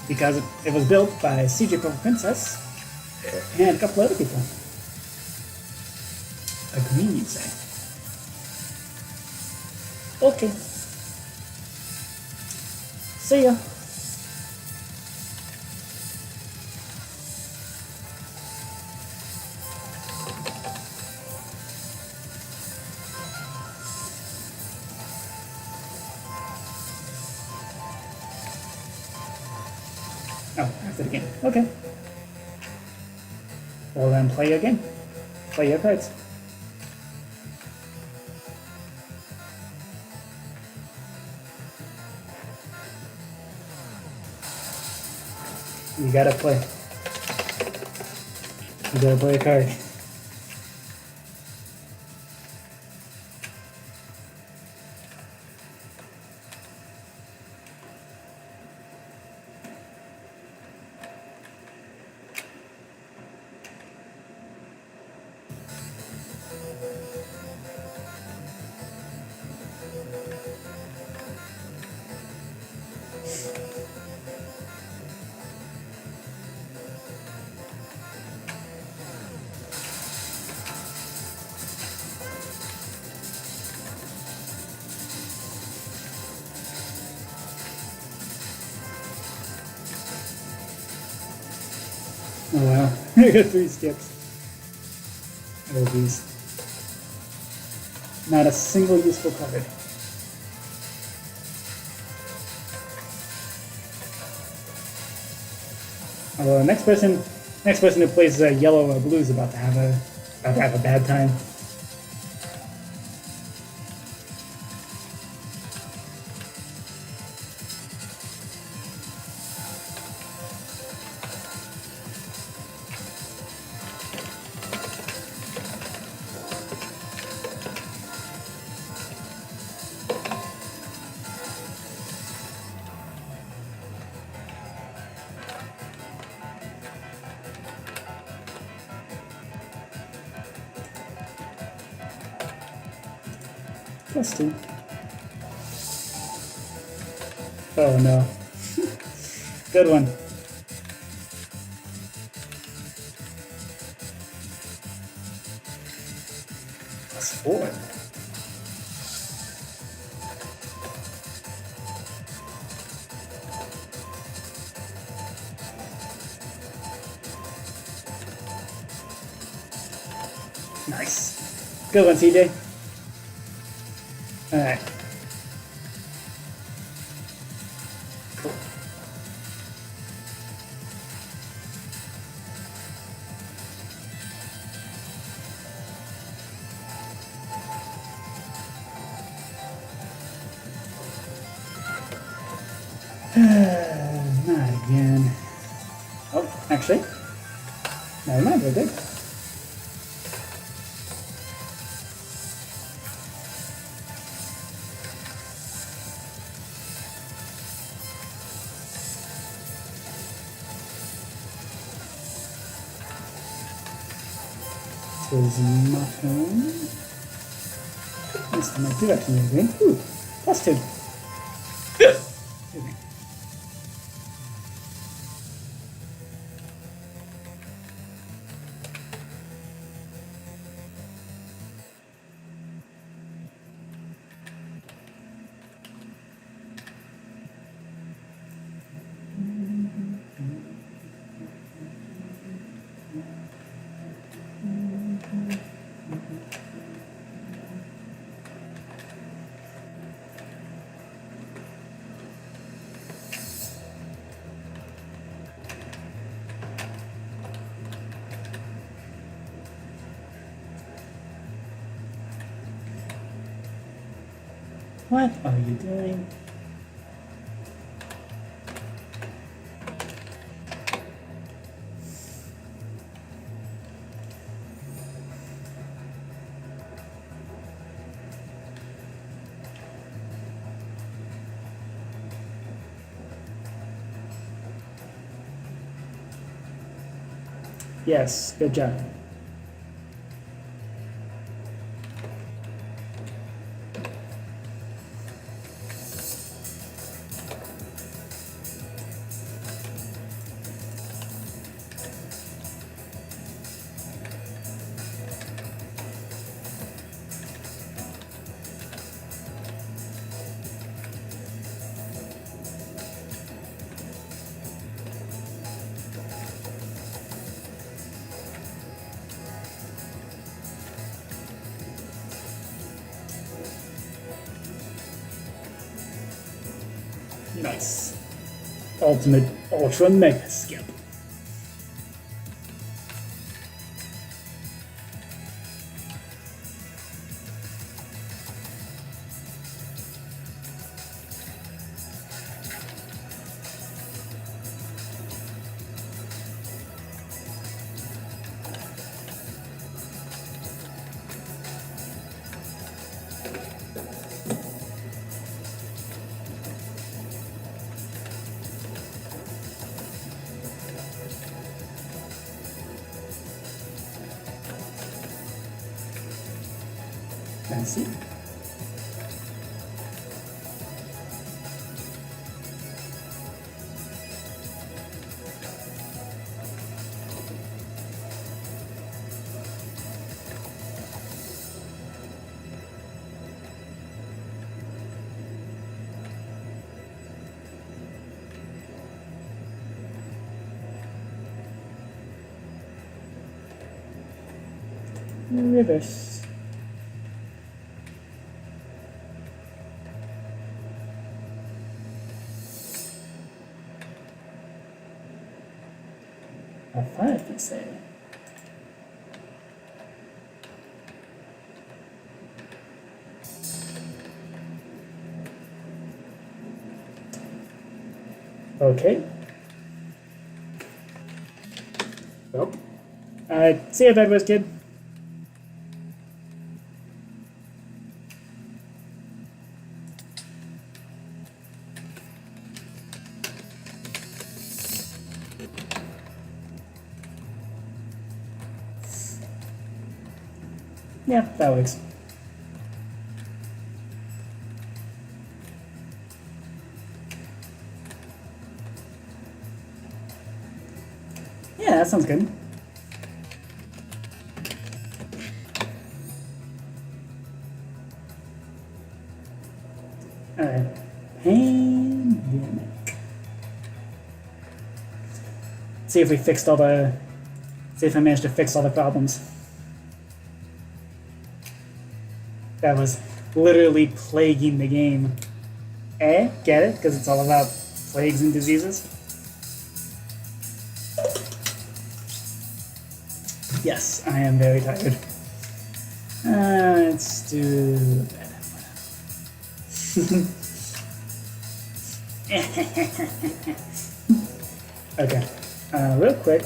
because it was built by CJ Purple Princess and a couple other people. Agree, you say? Okay. See ya. Oh, after the game. Okay. Well then, play your game. Play your cards. You gotta play. You gotta play a card. Oh wow, I got 3 skips. Oh geez. Not a single useful card. Although the next person who plays yellow or blue is about to have a bad time. +2. Oh no. Good one. +4. Nice. Good one, CJ. Alright. Cool. Not again. Oh, actually. Never mind, we're good. Is my turn. This time I do actually agree. Ooh, +2. Excuse me. What are you doing? Yes, good job. Nice. Ultimate Ultra Mega Skip. fancy. Reverse. A 5, you say? Okay. Well, see you, Bedwars kid. Yeah, that works. Yeah, that sounds good. Alright. Pandemic. See if we fixed all the... See if I managed to fix all the problems. That was literally plaguing the game. Eh? Get it? Because it's all about plagues and diseases? Yes, I am very tired. Let's do that. Okay. Real quick.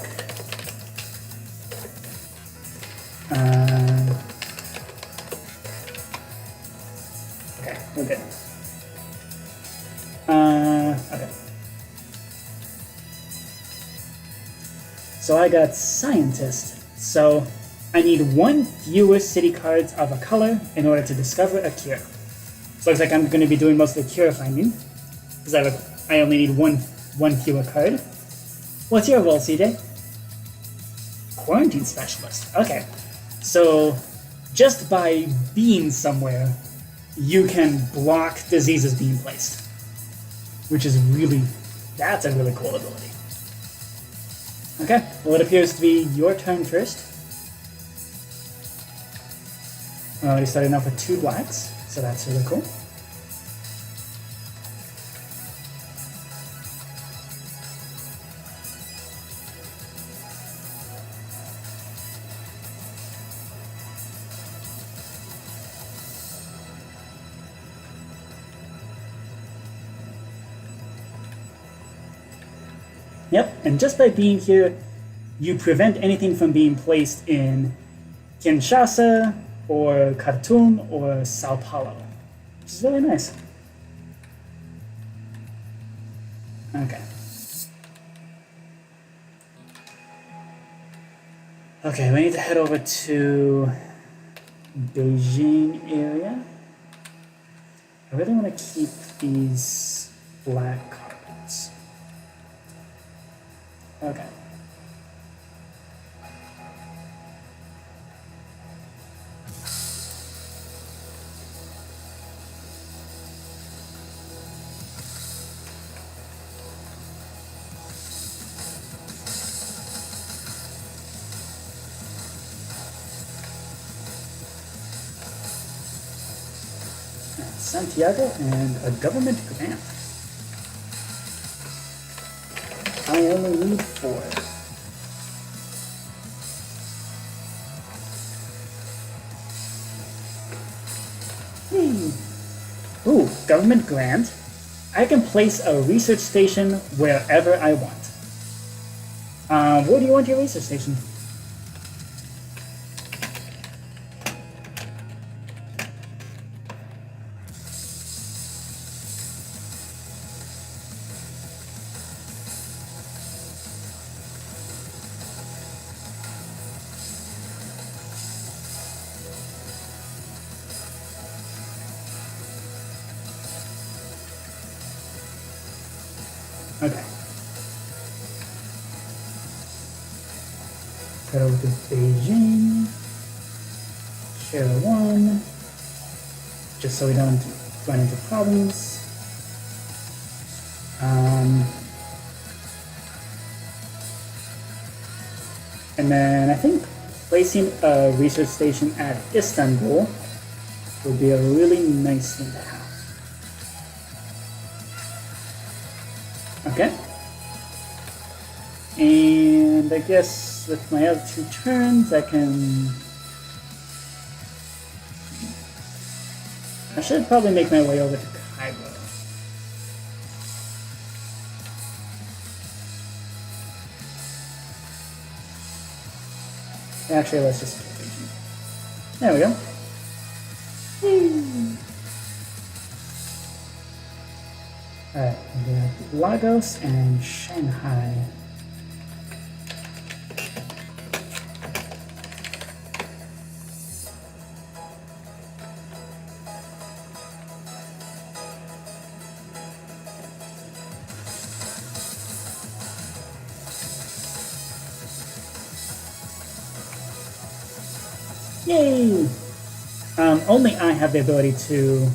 Okay, we're good. Okay. So I got scientist. So I need 1 fewer city cards of a color in order to discover a cure. So looks like I'm going to be doing most of the cure finding because I only need one fewer card. What's your role, CJ? Quarantine specialist. Okay. So just by being somewhere, you can block diseases being placed, which is that's a really cool ability. Okay, well it appears to be your turn first. You're starting off with 2 blacks, so that's really cool. Yep, and just by being here, you prevent anything from being placed in Kinshasa or Khartoum or Sao Paulo, which is really nice. Okay. Okay, we need to head over to Beijing area. I really want to keep these black cards. Okay. Santiago and a government grant. I only need 4. Ooh, government grant. I can place a research station wherever I want. Where do you want your research station? Okay. Go over to Beijing. Share one. Just so we don't run into problems. And then I think placing a research station at Istanbul would be a really nice thing to have. Okay. And I guess with my other 2 turns, I should probably make my way over to Cairo. Actually, let's just get Beijing. There we go. Alright, we got Lagos and Shanghai. Yay! Only I have the ability to.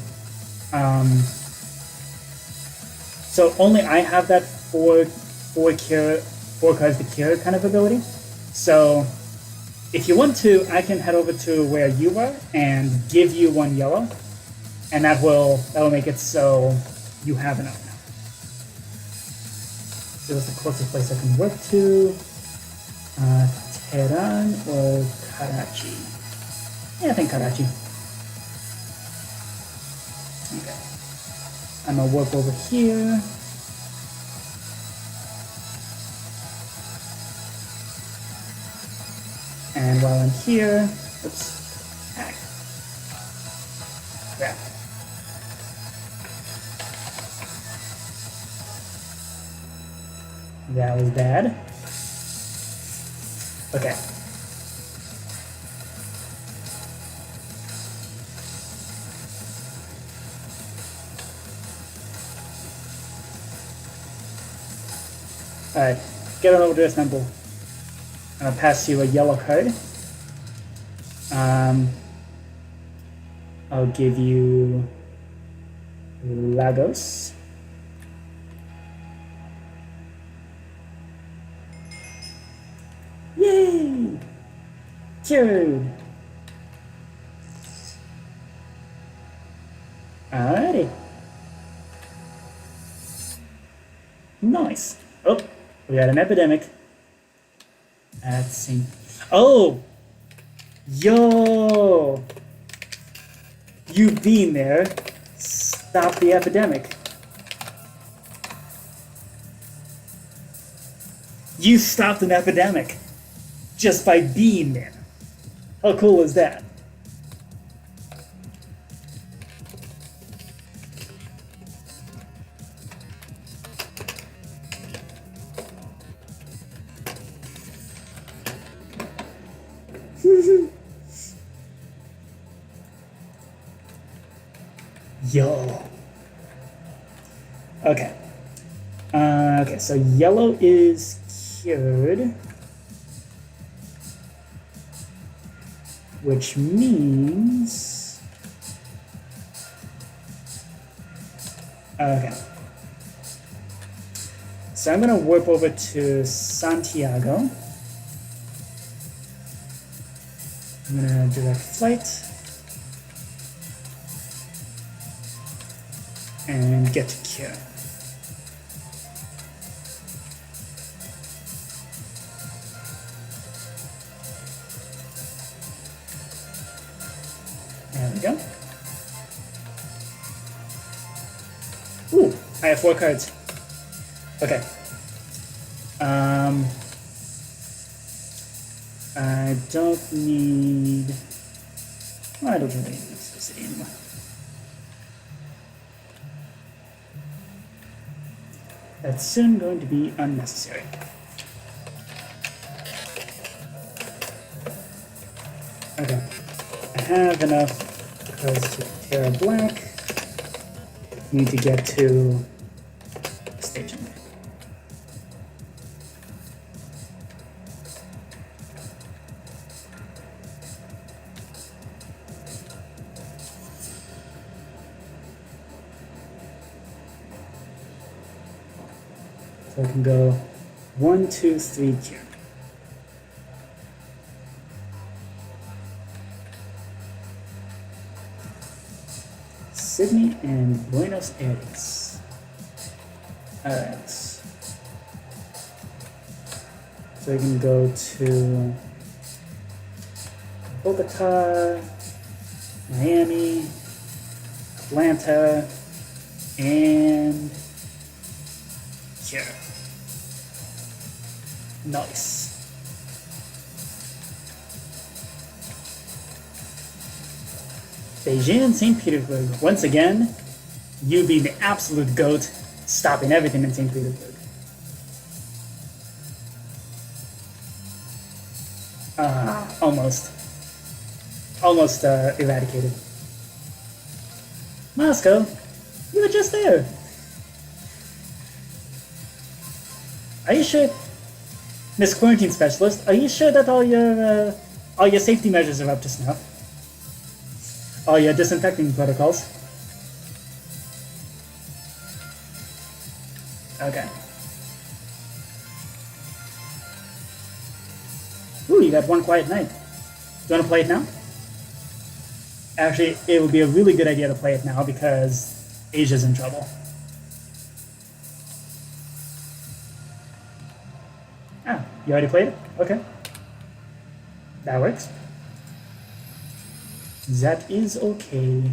So only I have that four cards to cure kind of ability. So if you want to, I can head over to where you are and give you 1 yellow, and that will make it so you have enough now. So what's the closest place I can work to? Tehran or Karachi? Yeah, I think Karachi. Okay. I'm gonna work over here. And while I'm here, oops, hack. Crap. That was bad. Okay. Alright, get on over to Istanbul. I'm gonna pass you a yellow card. I'll give you Lagos. Yay! Cured! Alrighty. Nice. Oh, we got an epidemic. Let's see. Oh! Yo! You being there, stop the epidemic. You stopped an epidemic just by being there. How cool is that? Yo. Okay. Okay, so yellow is cured. Which means... Okay. So I'm going to warp over to Santiago. I'm going to direct flight. And get to cure. There we go. Ooh, I have 4 cards. Okay. I don't need... Well, I don't really need electricity anymore. That's soon going to be unnecessary. Okay. I have enough cards to Terra Black. Need to get to the station. So I can go 1, 2, 3 cure. Sydney and Buenos Aires. Alright. So I can go to Bogota, Miami, Atlanta, and here. Nice. Beijing and St. Petersburg. Once again, you being the absolute GOAT, stopping everything in St. Petersburg. Almost. Almost eradicated. Moscow, you were just there. Are you sure, Miss Quarantine Specialist? Are you sure that all your safety measures are up to snuff? All your disinfecting protocols? Okay. Ooh, you got one quiet night. Do you want to play it now? Actually, it would be a really good idea to play it now because Asia's in trouble. Ah, you already played it? Okay. That works. That is okay.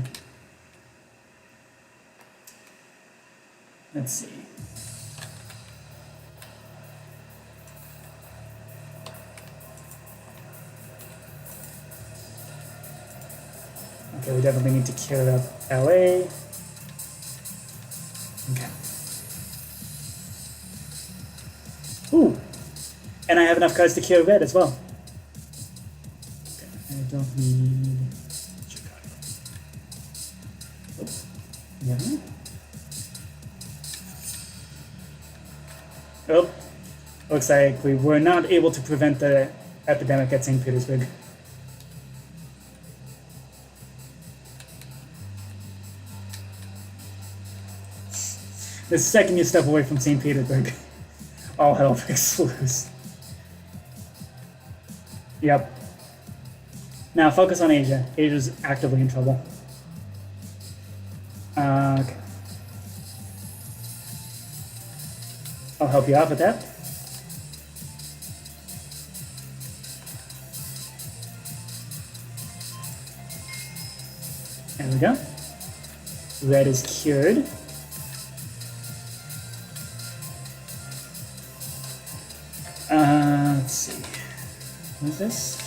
Let's see. Okay, we definitely need to cure up LA. Okay. Ooh! And I have enough cards to cure red as well. Okay, I don't need Chicago. Oops. Yeah. Oh, looks like we were not able to prevent the epidemic at St. Petersburg. The second you step away from St. Petersburg, all hell breaks loose. Yep. Now focus on Asia. Asia's actively in trouble. Okay. I'll help you out with that. There we go. Red is cured. Let's see. What is this?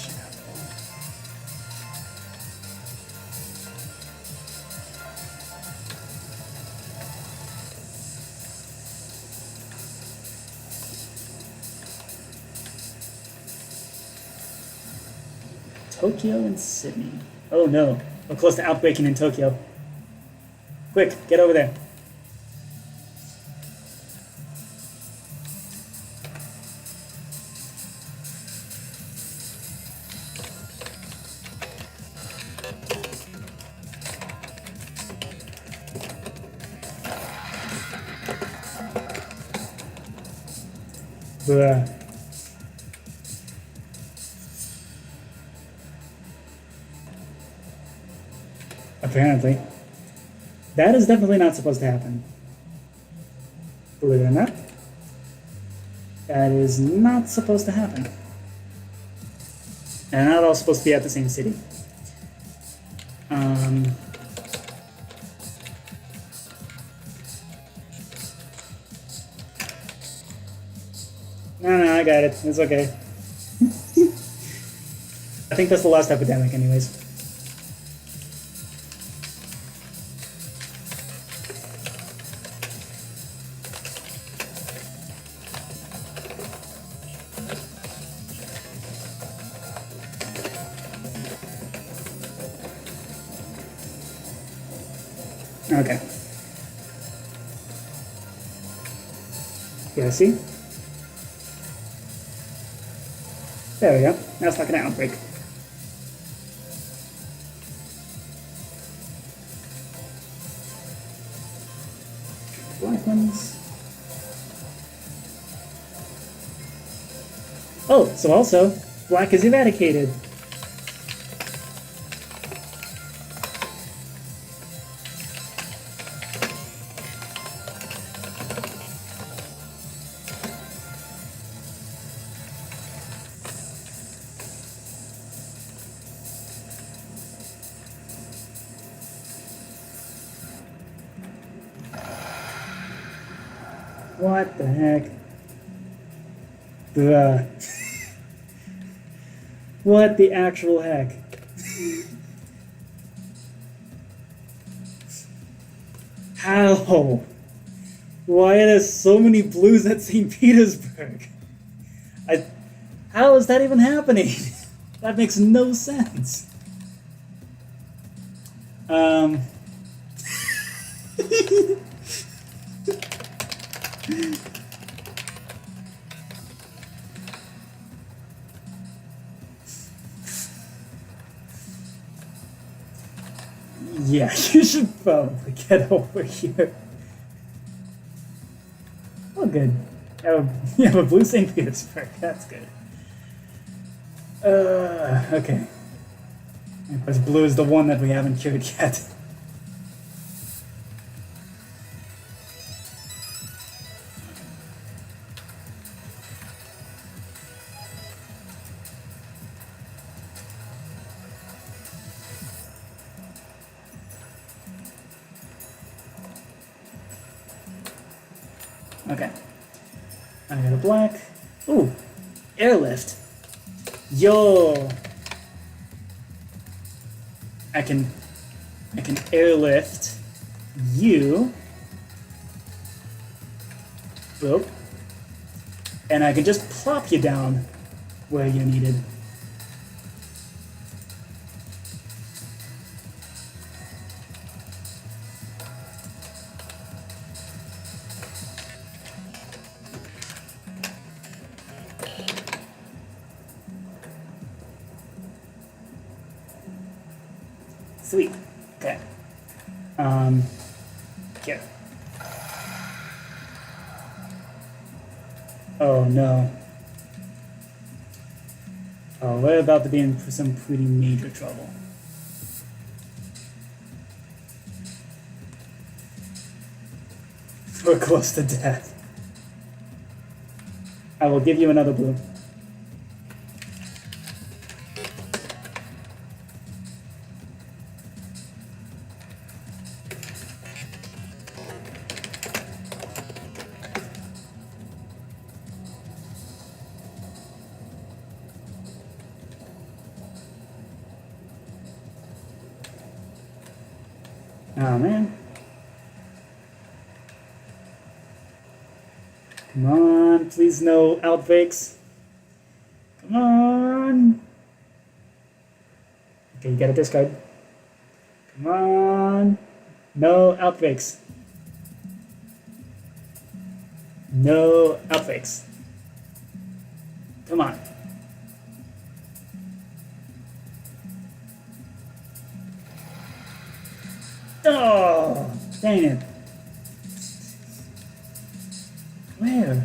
Tokyo and Sydney. Oh no, we're close to outbreaking in Tokyo. Quick, get over there. Bruh. Apparently. That is definitely not supposed to happen. Believe it or not. That is not supposed to happen. And not all supposed to be at the same city. No, I got it. It's okay. I think that's the last epidemic anyways. Okay. Yeah, see? There we go. Now it's not going to outbreak. Black ones. Oh, so also, black is eradicated. What the heck? Bruh. What the actual heck? How? Why are there so many blues at St. Petersburg? How is that even happening? That makes no sense. Yeah, you should probably get over here. Oh, good. You have a blue St. Petersburg. That's good. Okay. Of course, blue is the one that we haven't cured yet. Okay. I got a black. Ooh, airlift. Yo. I can airlift you. Boop. And I can just plop you down where you're needed. Sweet. Okay. Here. Oh no. Oh, we're about to be in some pretty major trouble. We're close to death. I will give you another blue. Oh man. Come on, please no outbreaks. Come on. Okay, you gotta discard. Come on. No outbreaks. No outbreaks. Come on. Oh, dang it. Where?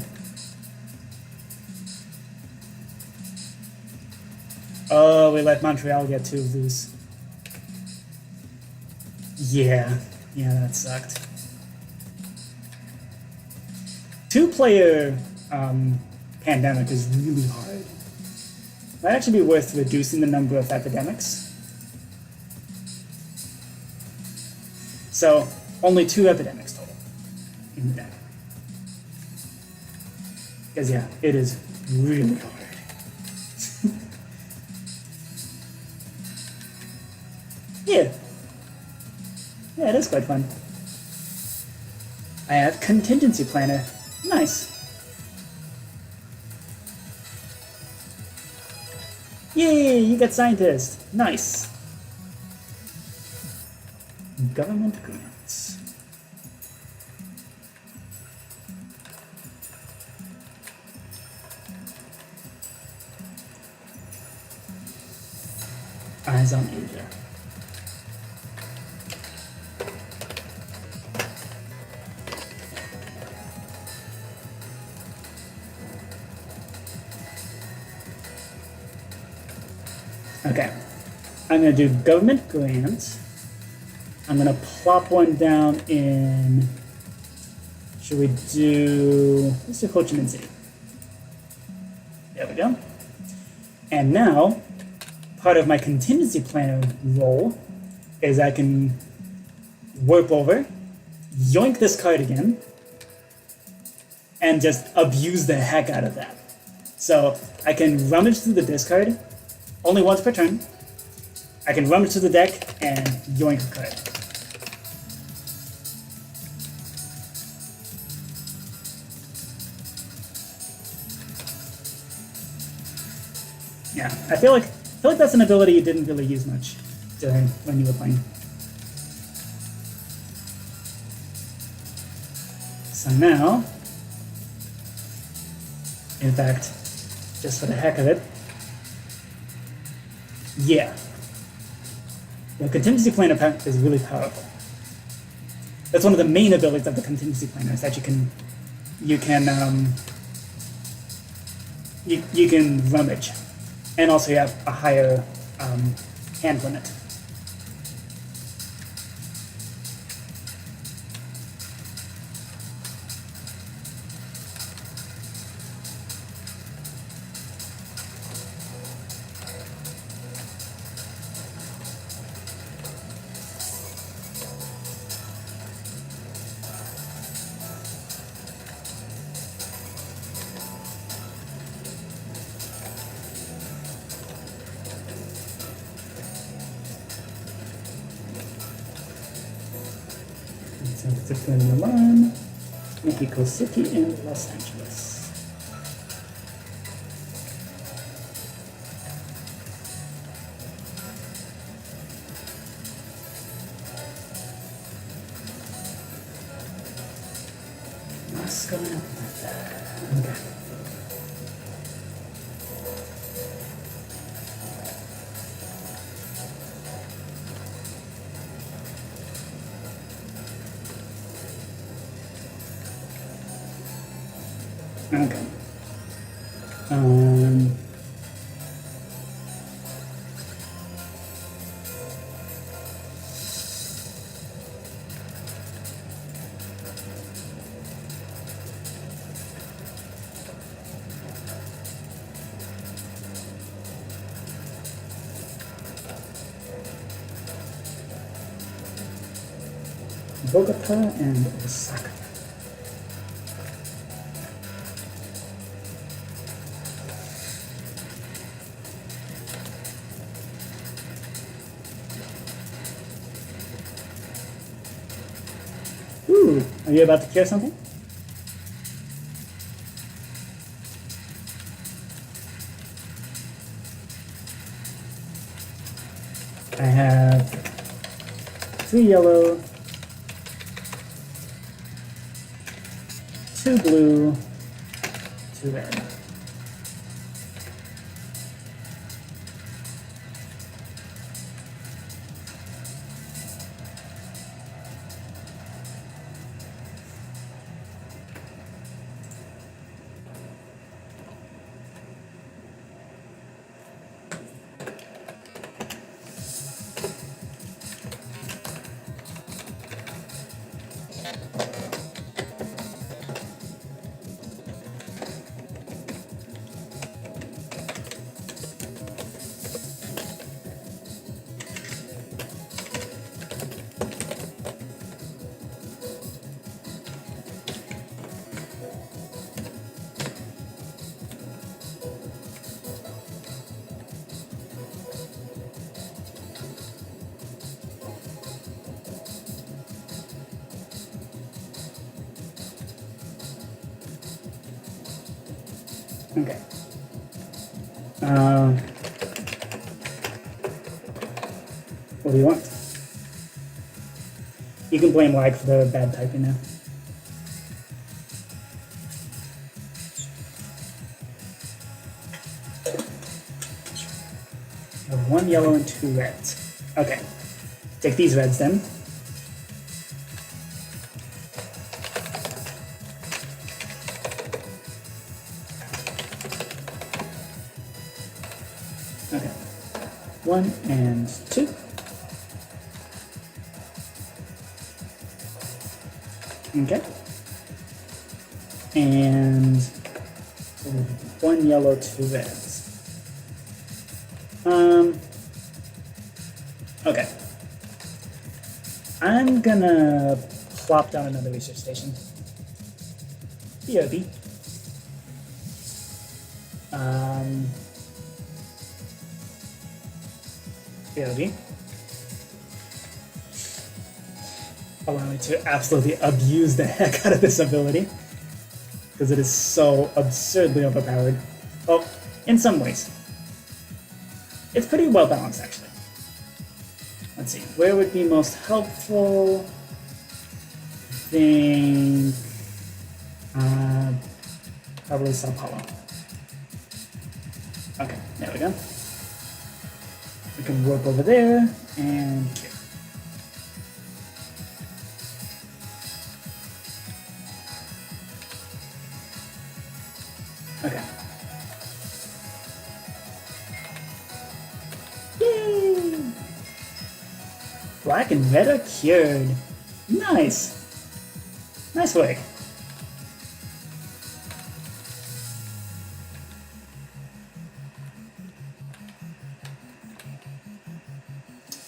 Oh, we let Montreal get too loose. Yeah, that sucked. Two-player pandemic is really hard. Might actually be worth reducing the number of epidemics. So, only 2 epidemics total in the deck. Because yeah, it is really hard. Yeah. Yeah, it is quite fun. I have contingency planner. Nice. Yay, you got scientist. Nice. Government grants. Eyes on Asia. Okay. I'm going to do government grant. I'm going to plop one down in... Should we do... Let's do Ho Chi Minh City. There we go. And now, part of my contingency planner role is I can warp over, yoink this card again, and just abuse the heck out of that. So I can rummage through the discard only once per turn. I can rummage through the deck and yoink a card. Yeah, I feel like that's an ability you didn't really use much during when you were playing. So now, in fact, just for the heck of it, yeah, the contingency planner is really powerful. That's one of the main abilities of the contingency planner is that you can rummage. And also you have a higher hand limit. San Francisco and Milan, Mexico City, and Los Angeles. Moscow and Atlanta. Okay. Okay. Bogota and Osaka. Ooh, are you about to cure something? I have 3 yellow, 2 blue, 2 red. Okay. What do you want? You can blame lag for the bad typing now. I have 1 yellow and 2 reds. Okay. Take these reds then. Okay. 1 and 2. Okay. And 1 yellow, 2 reds. Okay. I'm gonna plop down another research station. BRB. BRB. Allow me to absolutely abuse the heck out of this ability, because it is so absurdly overpowered. Well, in some ways. It's pretty well balanced, actually. Let's see, where would be most helpful? I think probably Sao Paulo. Okay, there we go. We can warp over there and cure. Okay. Yay! Black and red are cured. Nice. Nice work.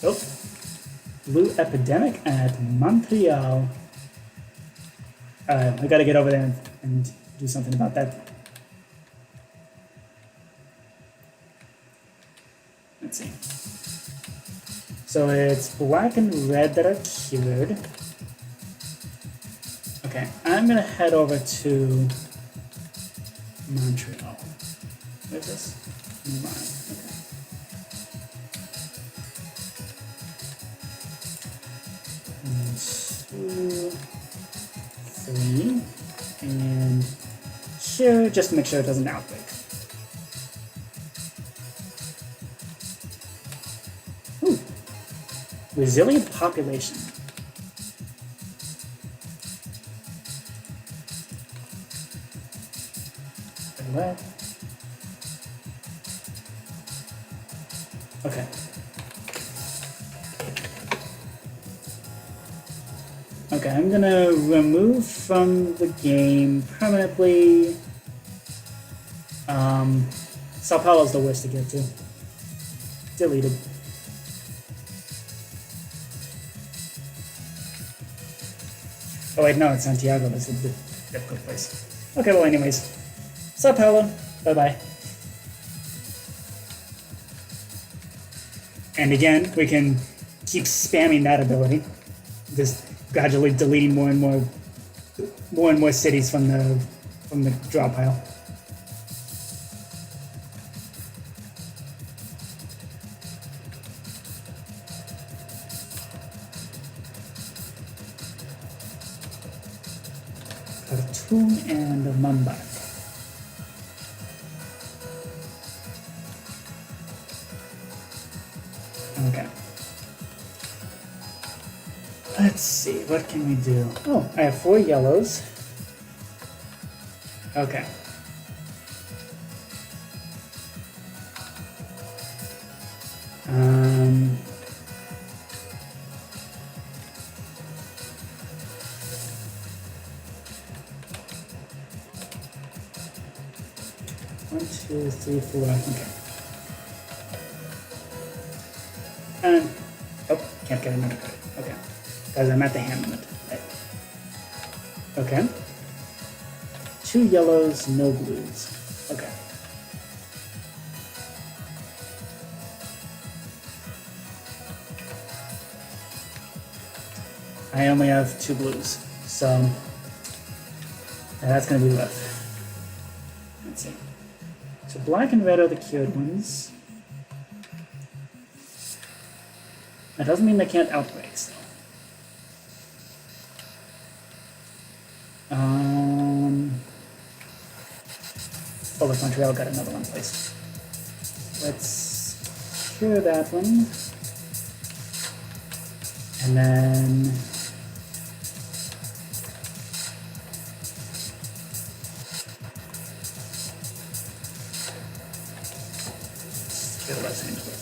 Oh. Blue epidemic at Montreal. We gotta get over there and do something about that. Let's see. So it's black and red that are cured. Okay, I'm gonna head over to Montreal. Where's this? Nirvana. Okay. 1, 2, 3, and here just to make sure it doesn't outbreak. Ooh. Resilient population. What? Okay. Okay, I'm gonna remove from the game permanently. Sao Paulo's the worst to get to. Deleted. Oh wait, no, it's Santiago. That's a difficult place. Okay, well, anyways, Sao Paulo. Bye bye. And again, we can keep spamming that ability, just gradually deleting more and more cities from the draw pile. Khartoum and Mumbai. Okay. Let's see, what can we do? Oh, I have 4 yellows. Okay. One, two, three, 4. Okay. And oh, can't get another card. Okay, guys, I'm at the hand limit. Right. Okay. 2 yellows, no blues. Okay. I only have 2 blues, so that's gonna be rough. Let's see. So black and red are the cured ones. That doesn't mean they can't outbreak, so. Oh, look, Montreal got another one placed. Let's cure that one. And then cure Los Angeles.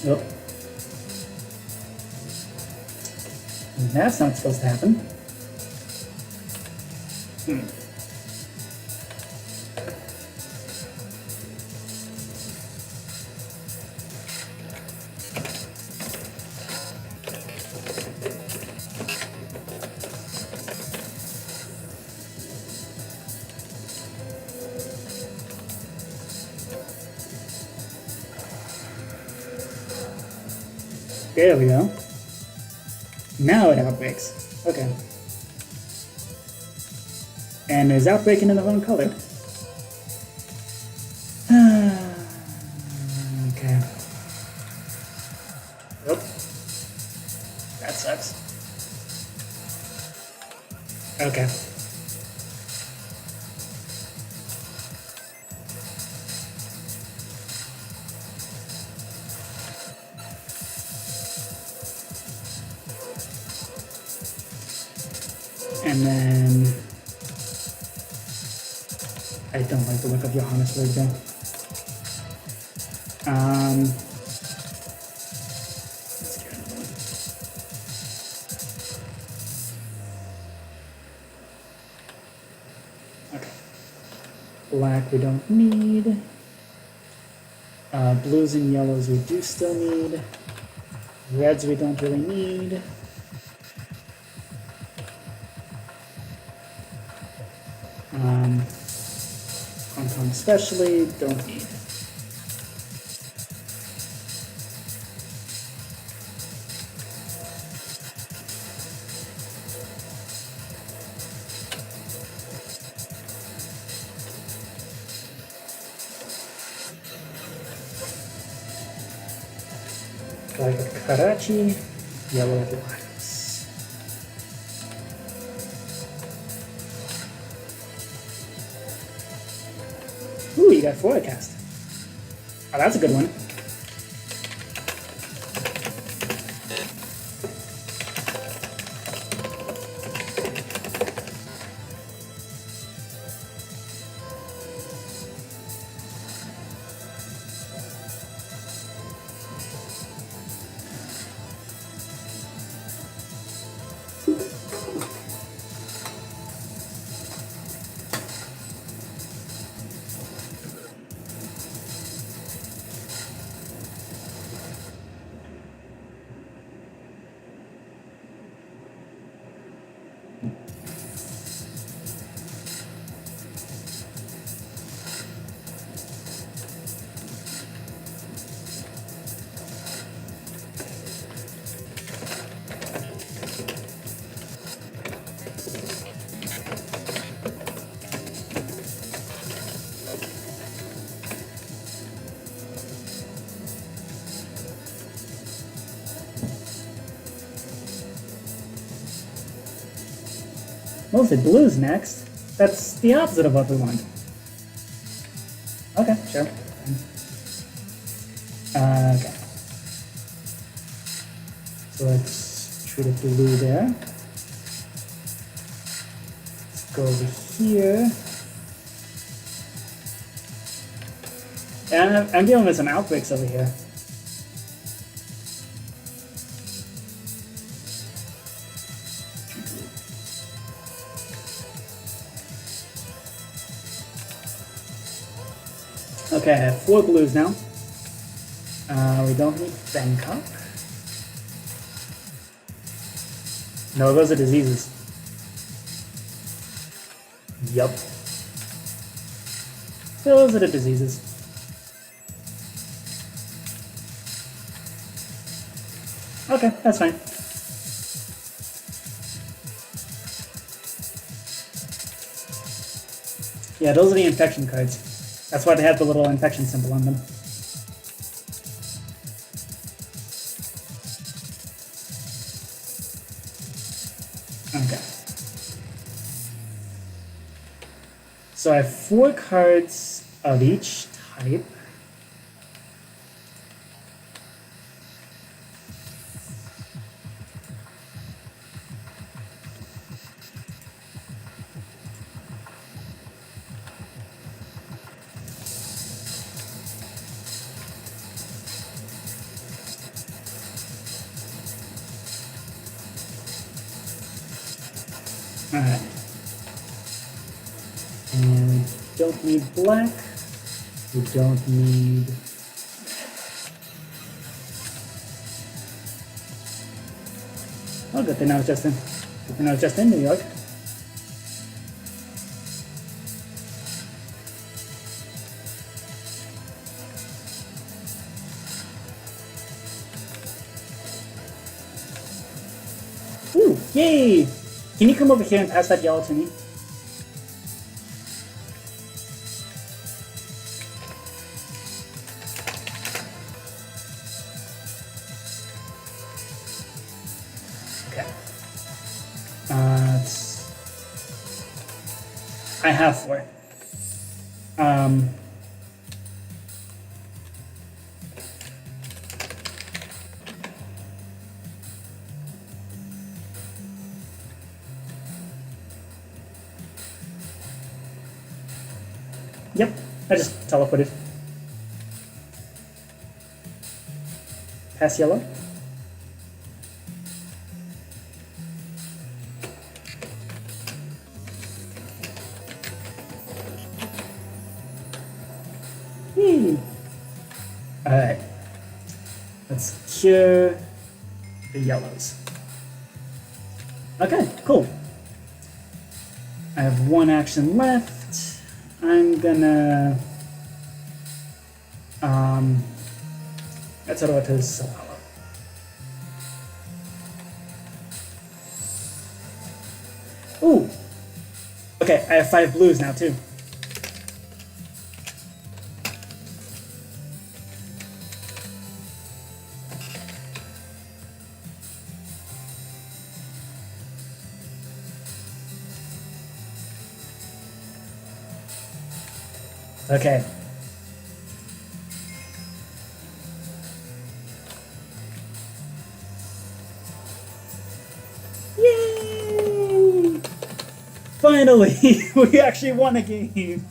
Oh. That's not supposed to happen. There we go. Now it outbreaks. Okay. And is outbreaking in the wrong color. Okay. Nope. That sucks. Okay. And then I don't like the look of Johannes word though. Let's get another one. Okay. Black we don't need. Blues and yellows we do still need. Reds we don't really need. Hong Kong especially, don't need. Like Karachi, yellow blacks. Ooh, you got forecast. Oh, that's a good one. Mostly blues next. That's the opposite of what we want. Okay, sure. Okay. So let's treat it blue there. Let's go over here. And I'm dealing with some outbreaks over here. Okay, I have 4 blues now. We don't need Bangkok. No, those are diseases. Yup. Those are the diseases. Okay, that's fine. Yeah, those are the infection cards. That's why they have the little infection symbol on them. Okay. So I have 4 cards of each type. Alright. And we don't need black. We don't need... Oh, good thing I was just in New York. Ooh, yay! Can you come over here and pass that yellow to me? Okay. I have 4. Yep, I just teleported. Pass yellow. Alright. Let's cure the yellows. Okay, cool. I have 1 action left. I'm gonna let's go to Solala. Ooh. Okay, I have 5 blues now too. Okay. Yay! Finally, we actually won a game.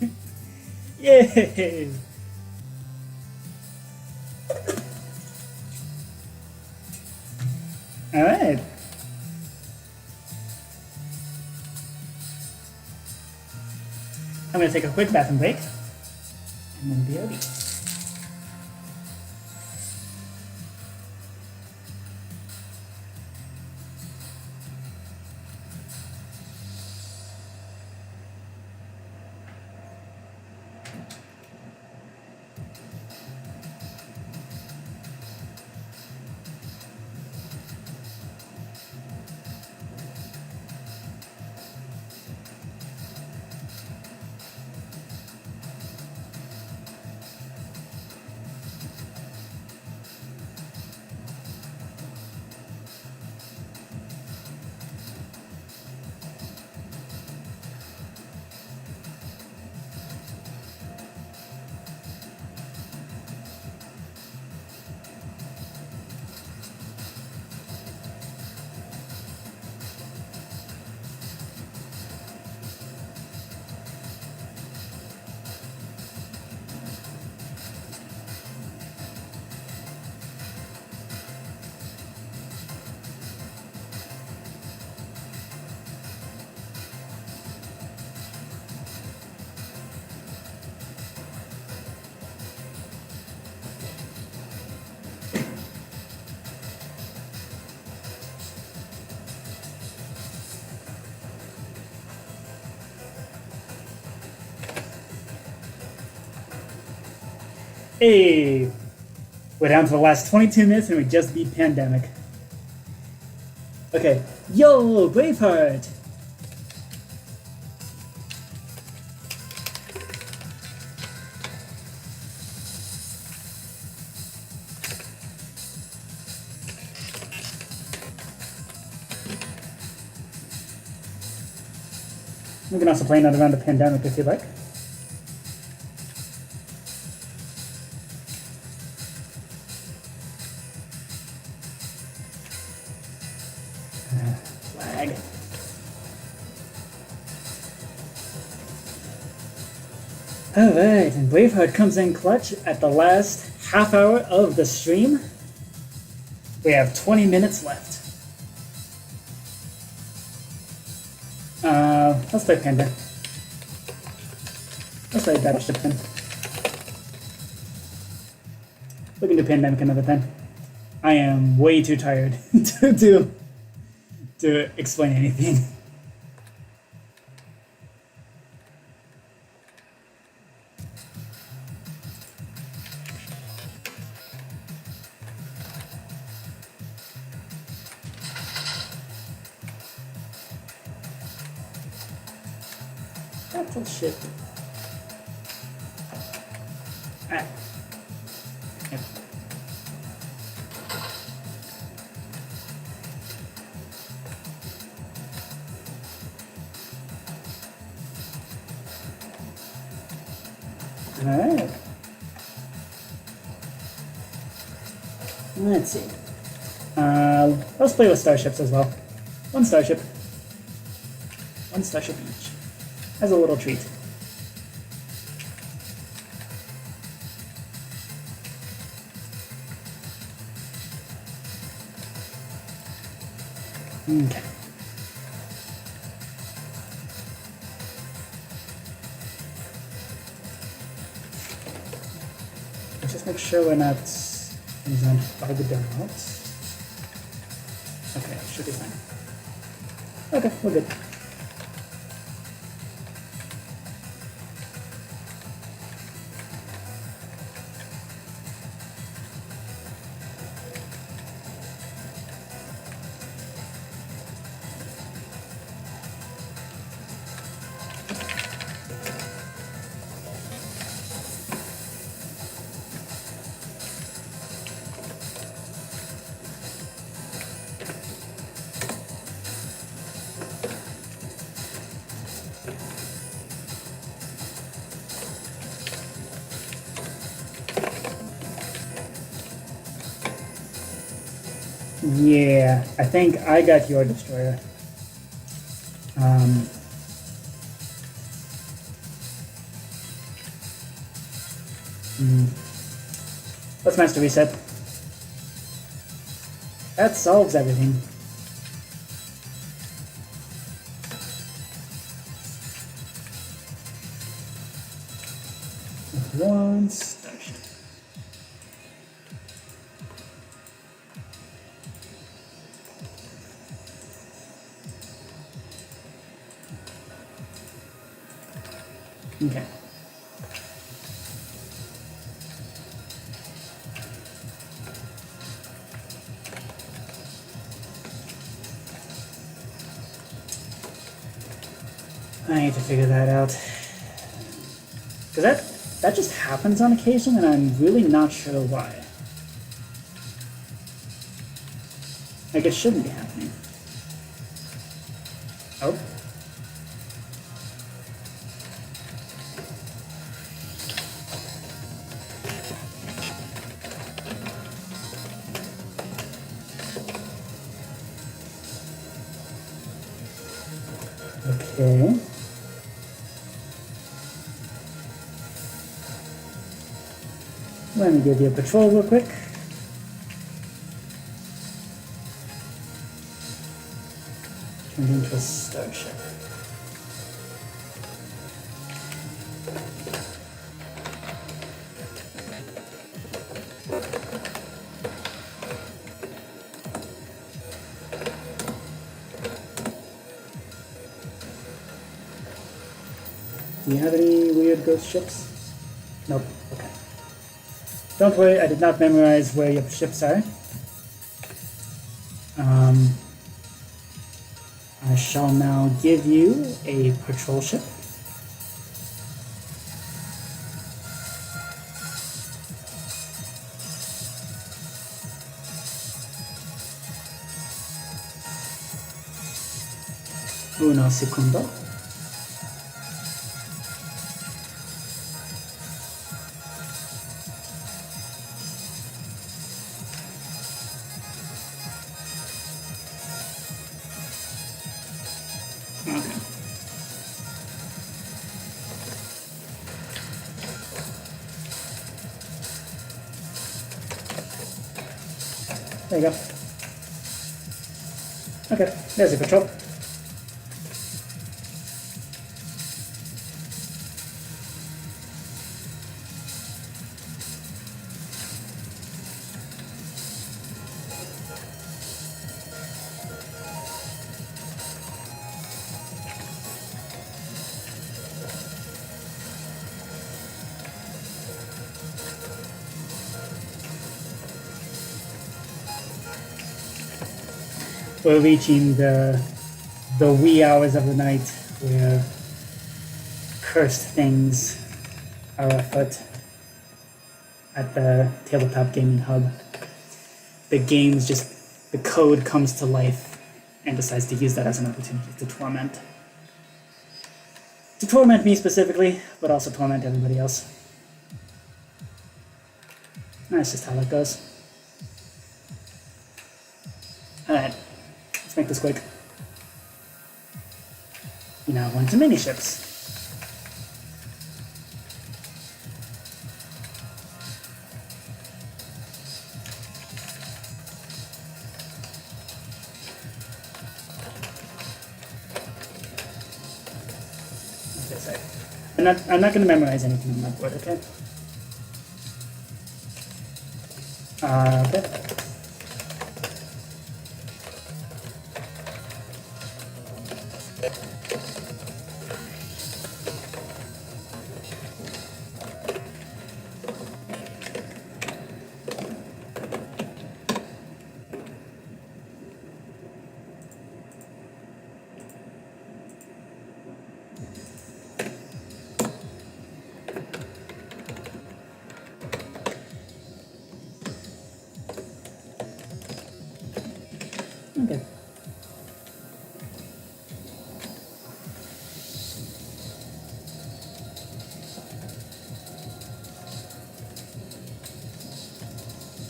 Yay! All right. I'm gonna take a quick bathroom break. And then BOD. Hey, we're down to the last 22 minutes and we just beat Pandemic. Okay, yo, Braveheart! We can also play another round of Pandemic if you like. Lag. Alright, and Braveheart comes in clutch at the last half hour of the stream. We have 20 minutes left. Let's play Panda. Let's play Battleship then. We can do Pandemic another time. I am way too tired to explain anything. Battleship. Ah. Yep. Alright. Let's see. Let's play with starships as well. One starship. One starship each. As a little treat. Okay. Let's just make sure we're not bugged out. Okay, should be fine. Okay, we're good. Yeah, I think I got your destroyer. Let's master reset. That solves everything. One starship. Okay. I need to figure that out. Because that just happens on occasion, and I'm really not sure why. Like, it shouldn't be happening. Oh. Okay. Let me give you a patrol real quick. Turned into a starship. Do you have any weird ghost ships? Nope. Okay. Don't worry, I did not memorize where your ships are. I shall now give you a patrol ship. Uno segundo. Okay. There you go. Okay, there's a patrol. we're reaching the wee hours of the night where cursed things are afoot at the tabletop gaming hub. The code comes to life and decides to use that as an opportunity to torment. To torment me specifically, but also torment everybody else. That's just how that goes. Alright, let's make this quick. We now want to mini ships. Okay, sorry. I'm not going to memorize anything on my board, okay? Okay. Okay.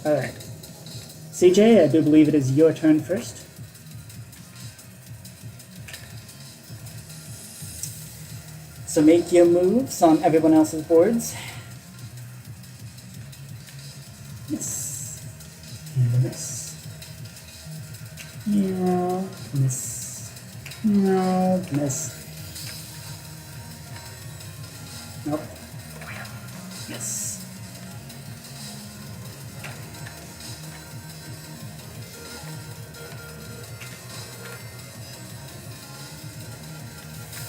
Alright. CJ, I do believe it is your turn first. So make your moves on everyone else's boards. Miss. And miss. No, miss. No, miss. Nope. Miss.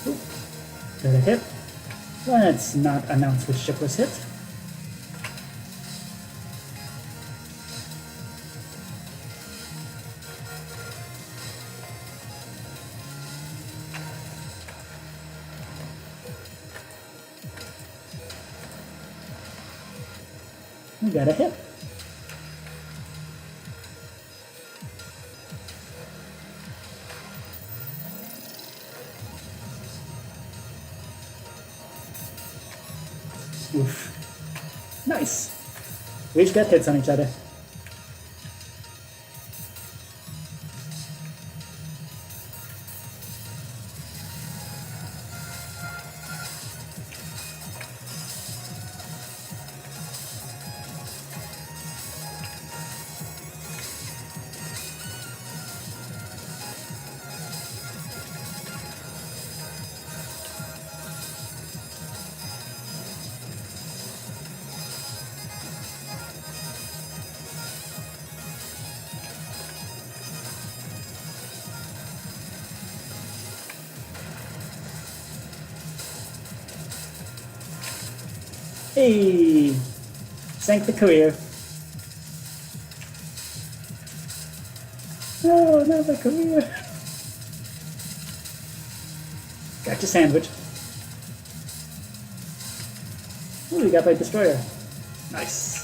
Oop. Got a hit. Let's not announce which ship was hit. We got a hit. Oof. Nice. We each got hits on each other. Hey! Sank the career. Oh, not the career. Got your sandwich. Oh, you got my destroyer. Nice.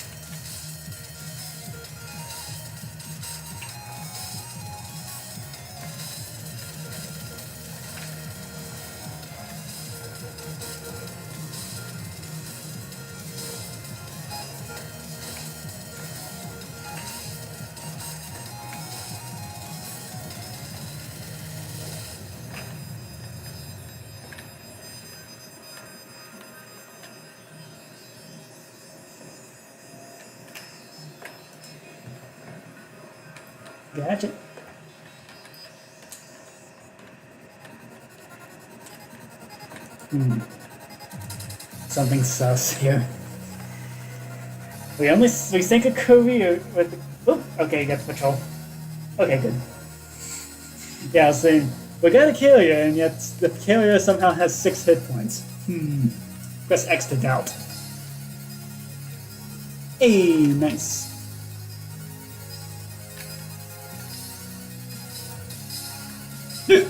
Gotcha. Something sus here. We sink a career with the, oop, okay, got the patrol. Okay, good. Yeah, I was saying, we got a carrier, and yet the carrier somehow has 6 hit points. Press X to doubt. Hey, nice. Okay.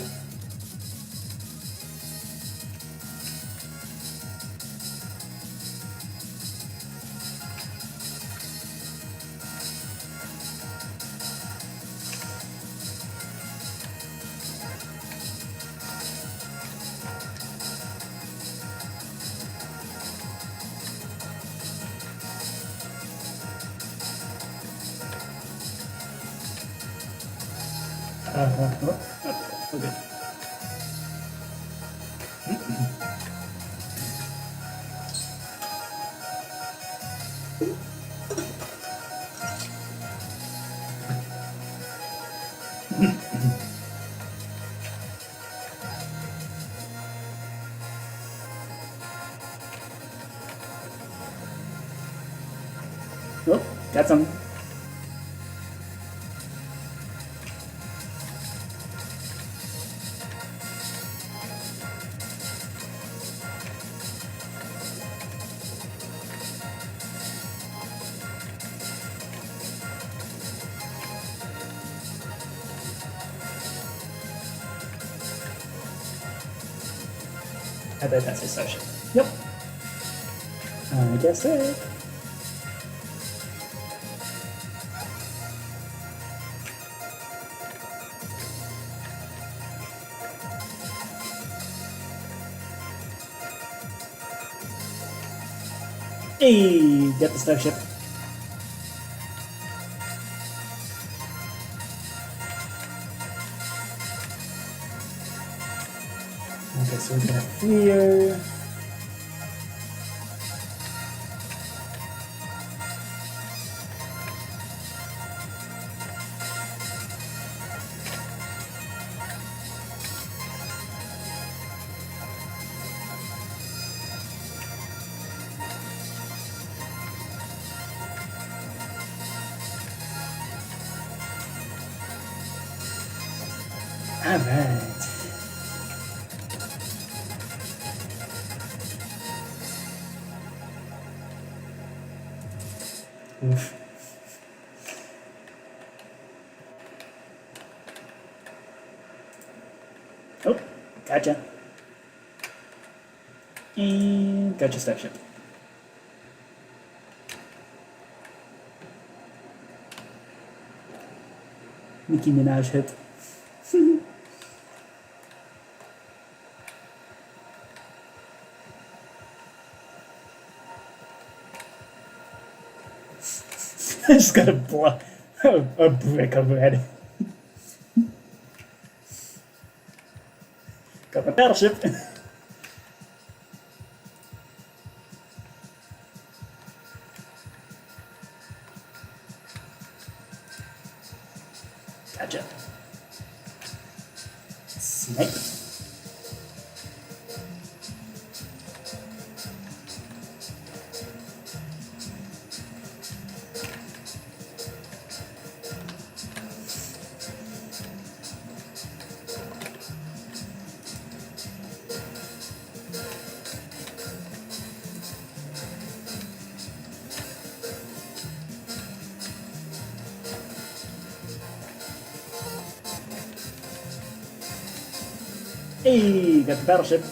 Oh, got some. I bet that's a session. Yep. I guess so. Hey, get the starship. Okay, so we got here. All right. Oof. Oh, gotcha. And gotcha starship. Nicki Minaj hit. I just got a brick of red. Got my battleship. Gotcha. Snake. Hey, got the battleship.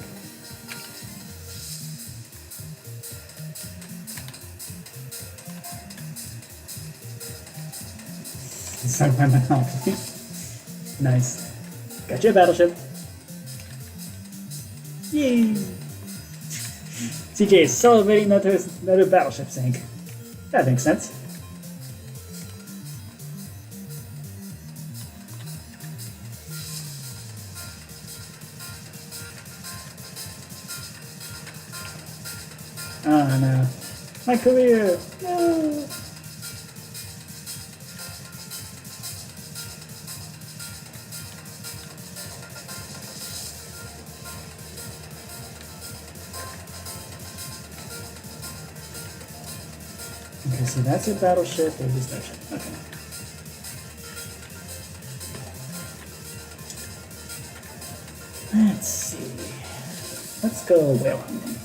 Sunk my monopoly. Nice. Got your battleship. Yay! CJ is celebrating another battleship sink. That makes sense. Oh no. My career! No! Okay, so that's a battleship or the starship. Okay. Let's see. Let's go whale hunting.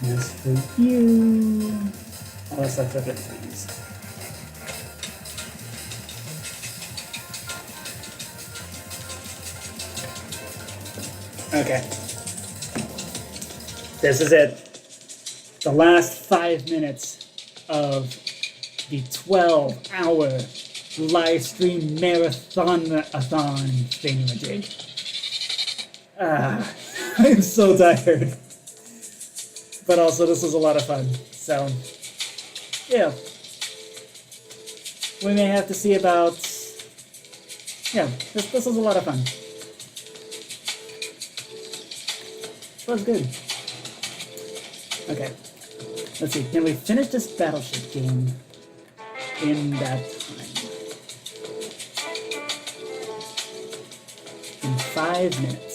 As for you, such other things. Okay. This is it. The last 5 minutes of the 12-hour live stream marathon-a-thon thingamajig. I'm so tired. But also, this was a lot of fun. So, yeah. We may have to see about... Yeah, this was a lot of fun. It was good. Okay. Let's see, can we finish this battleship game in that time? In 5 minutes.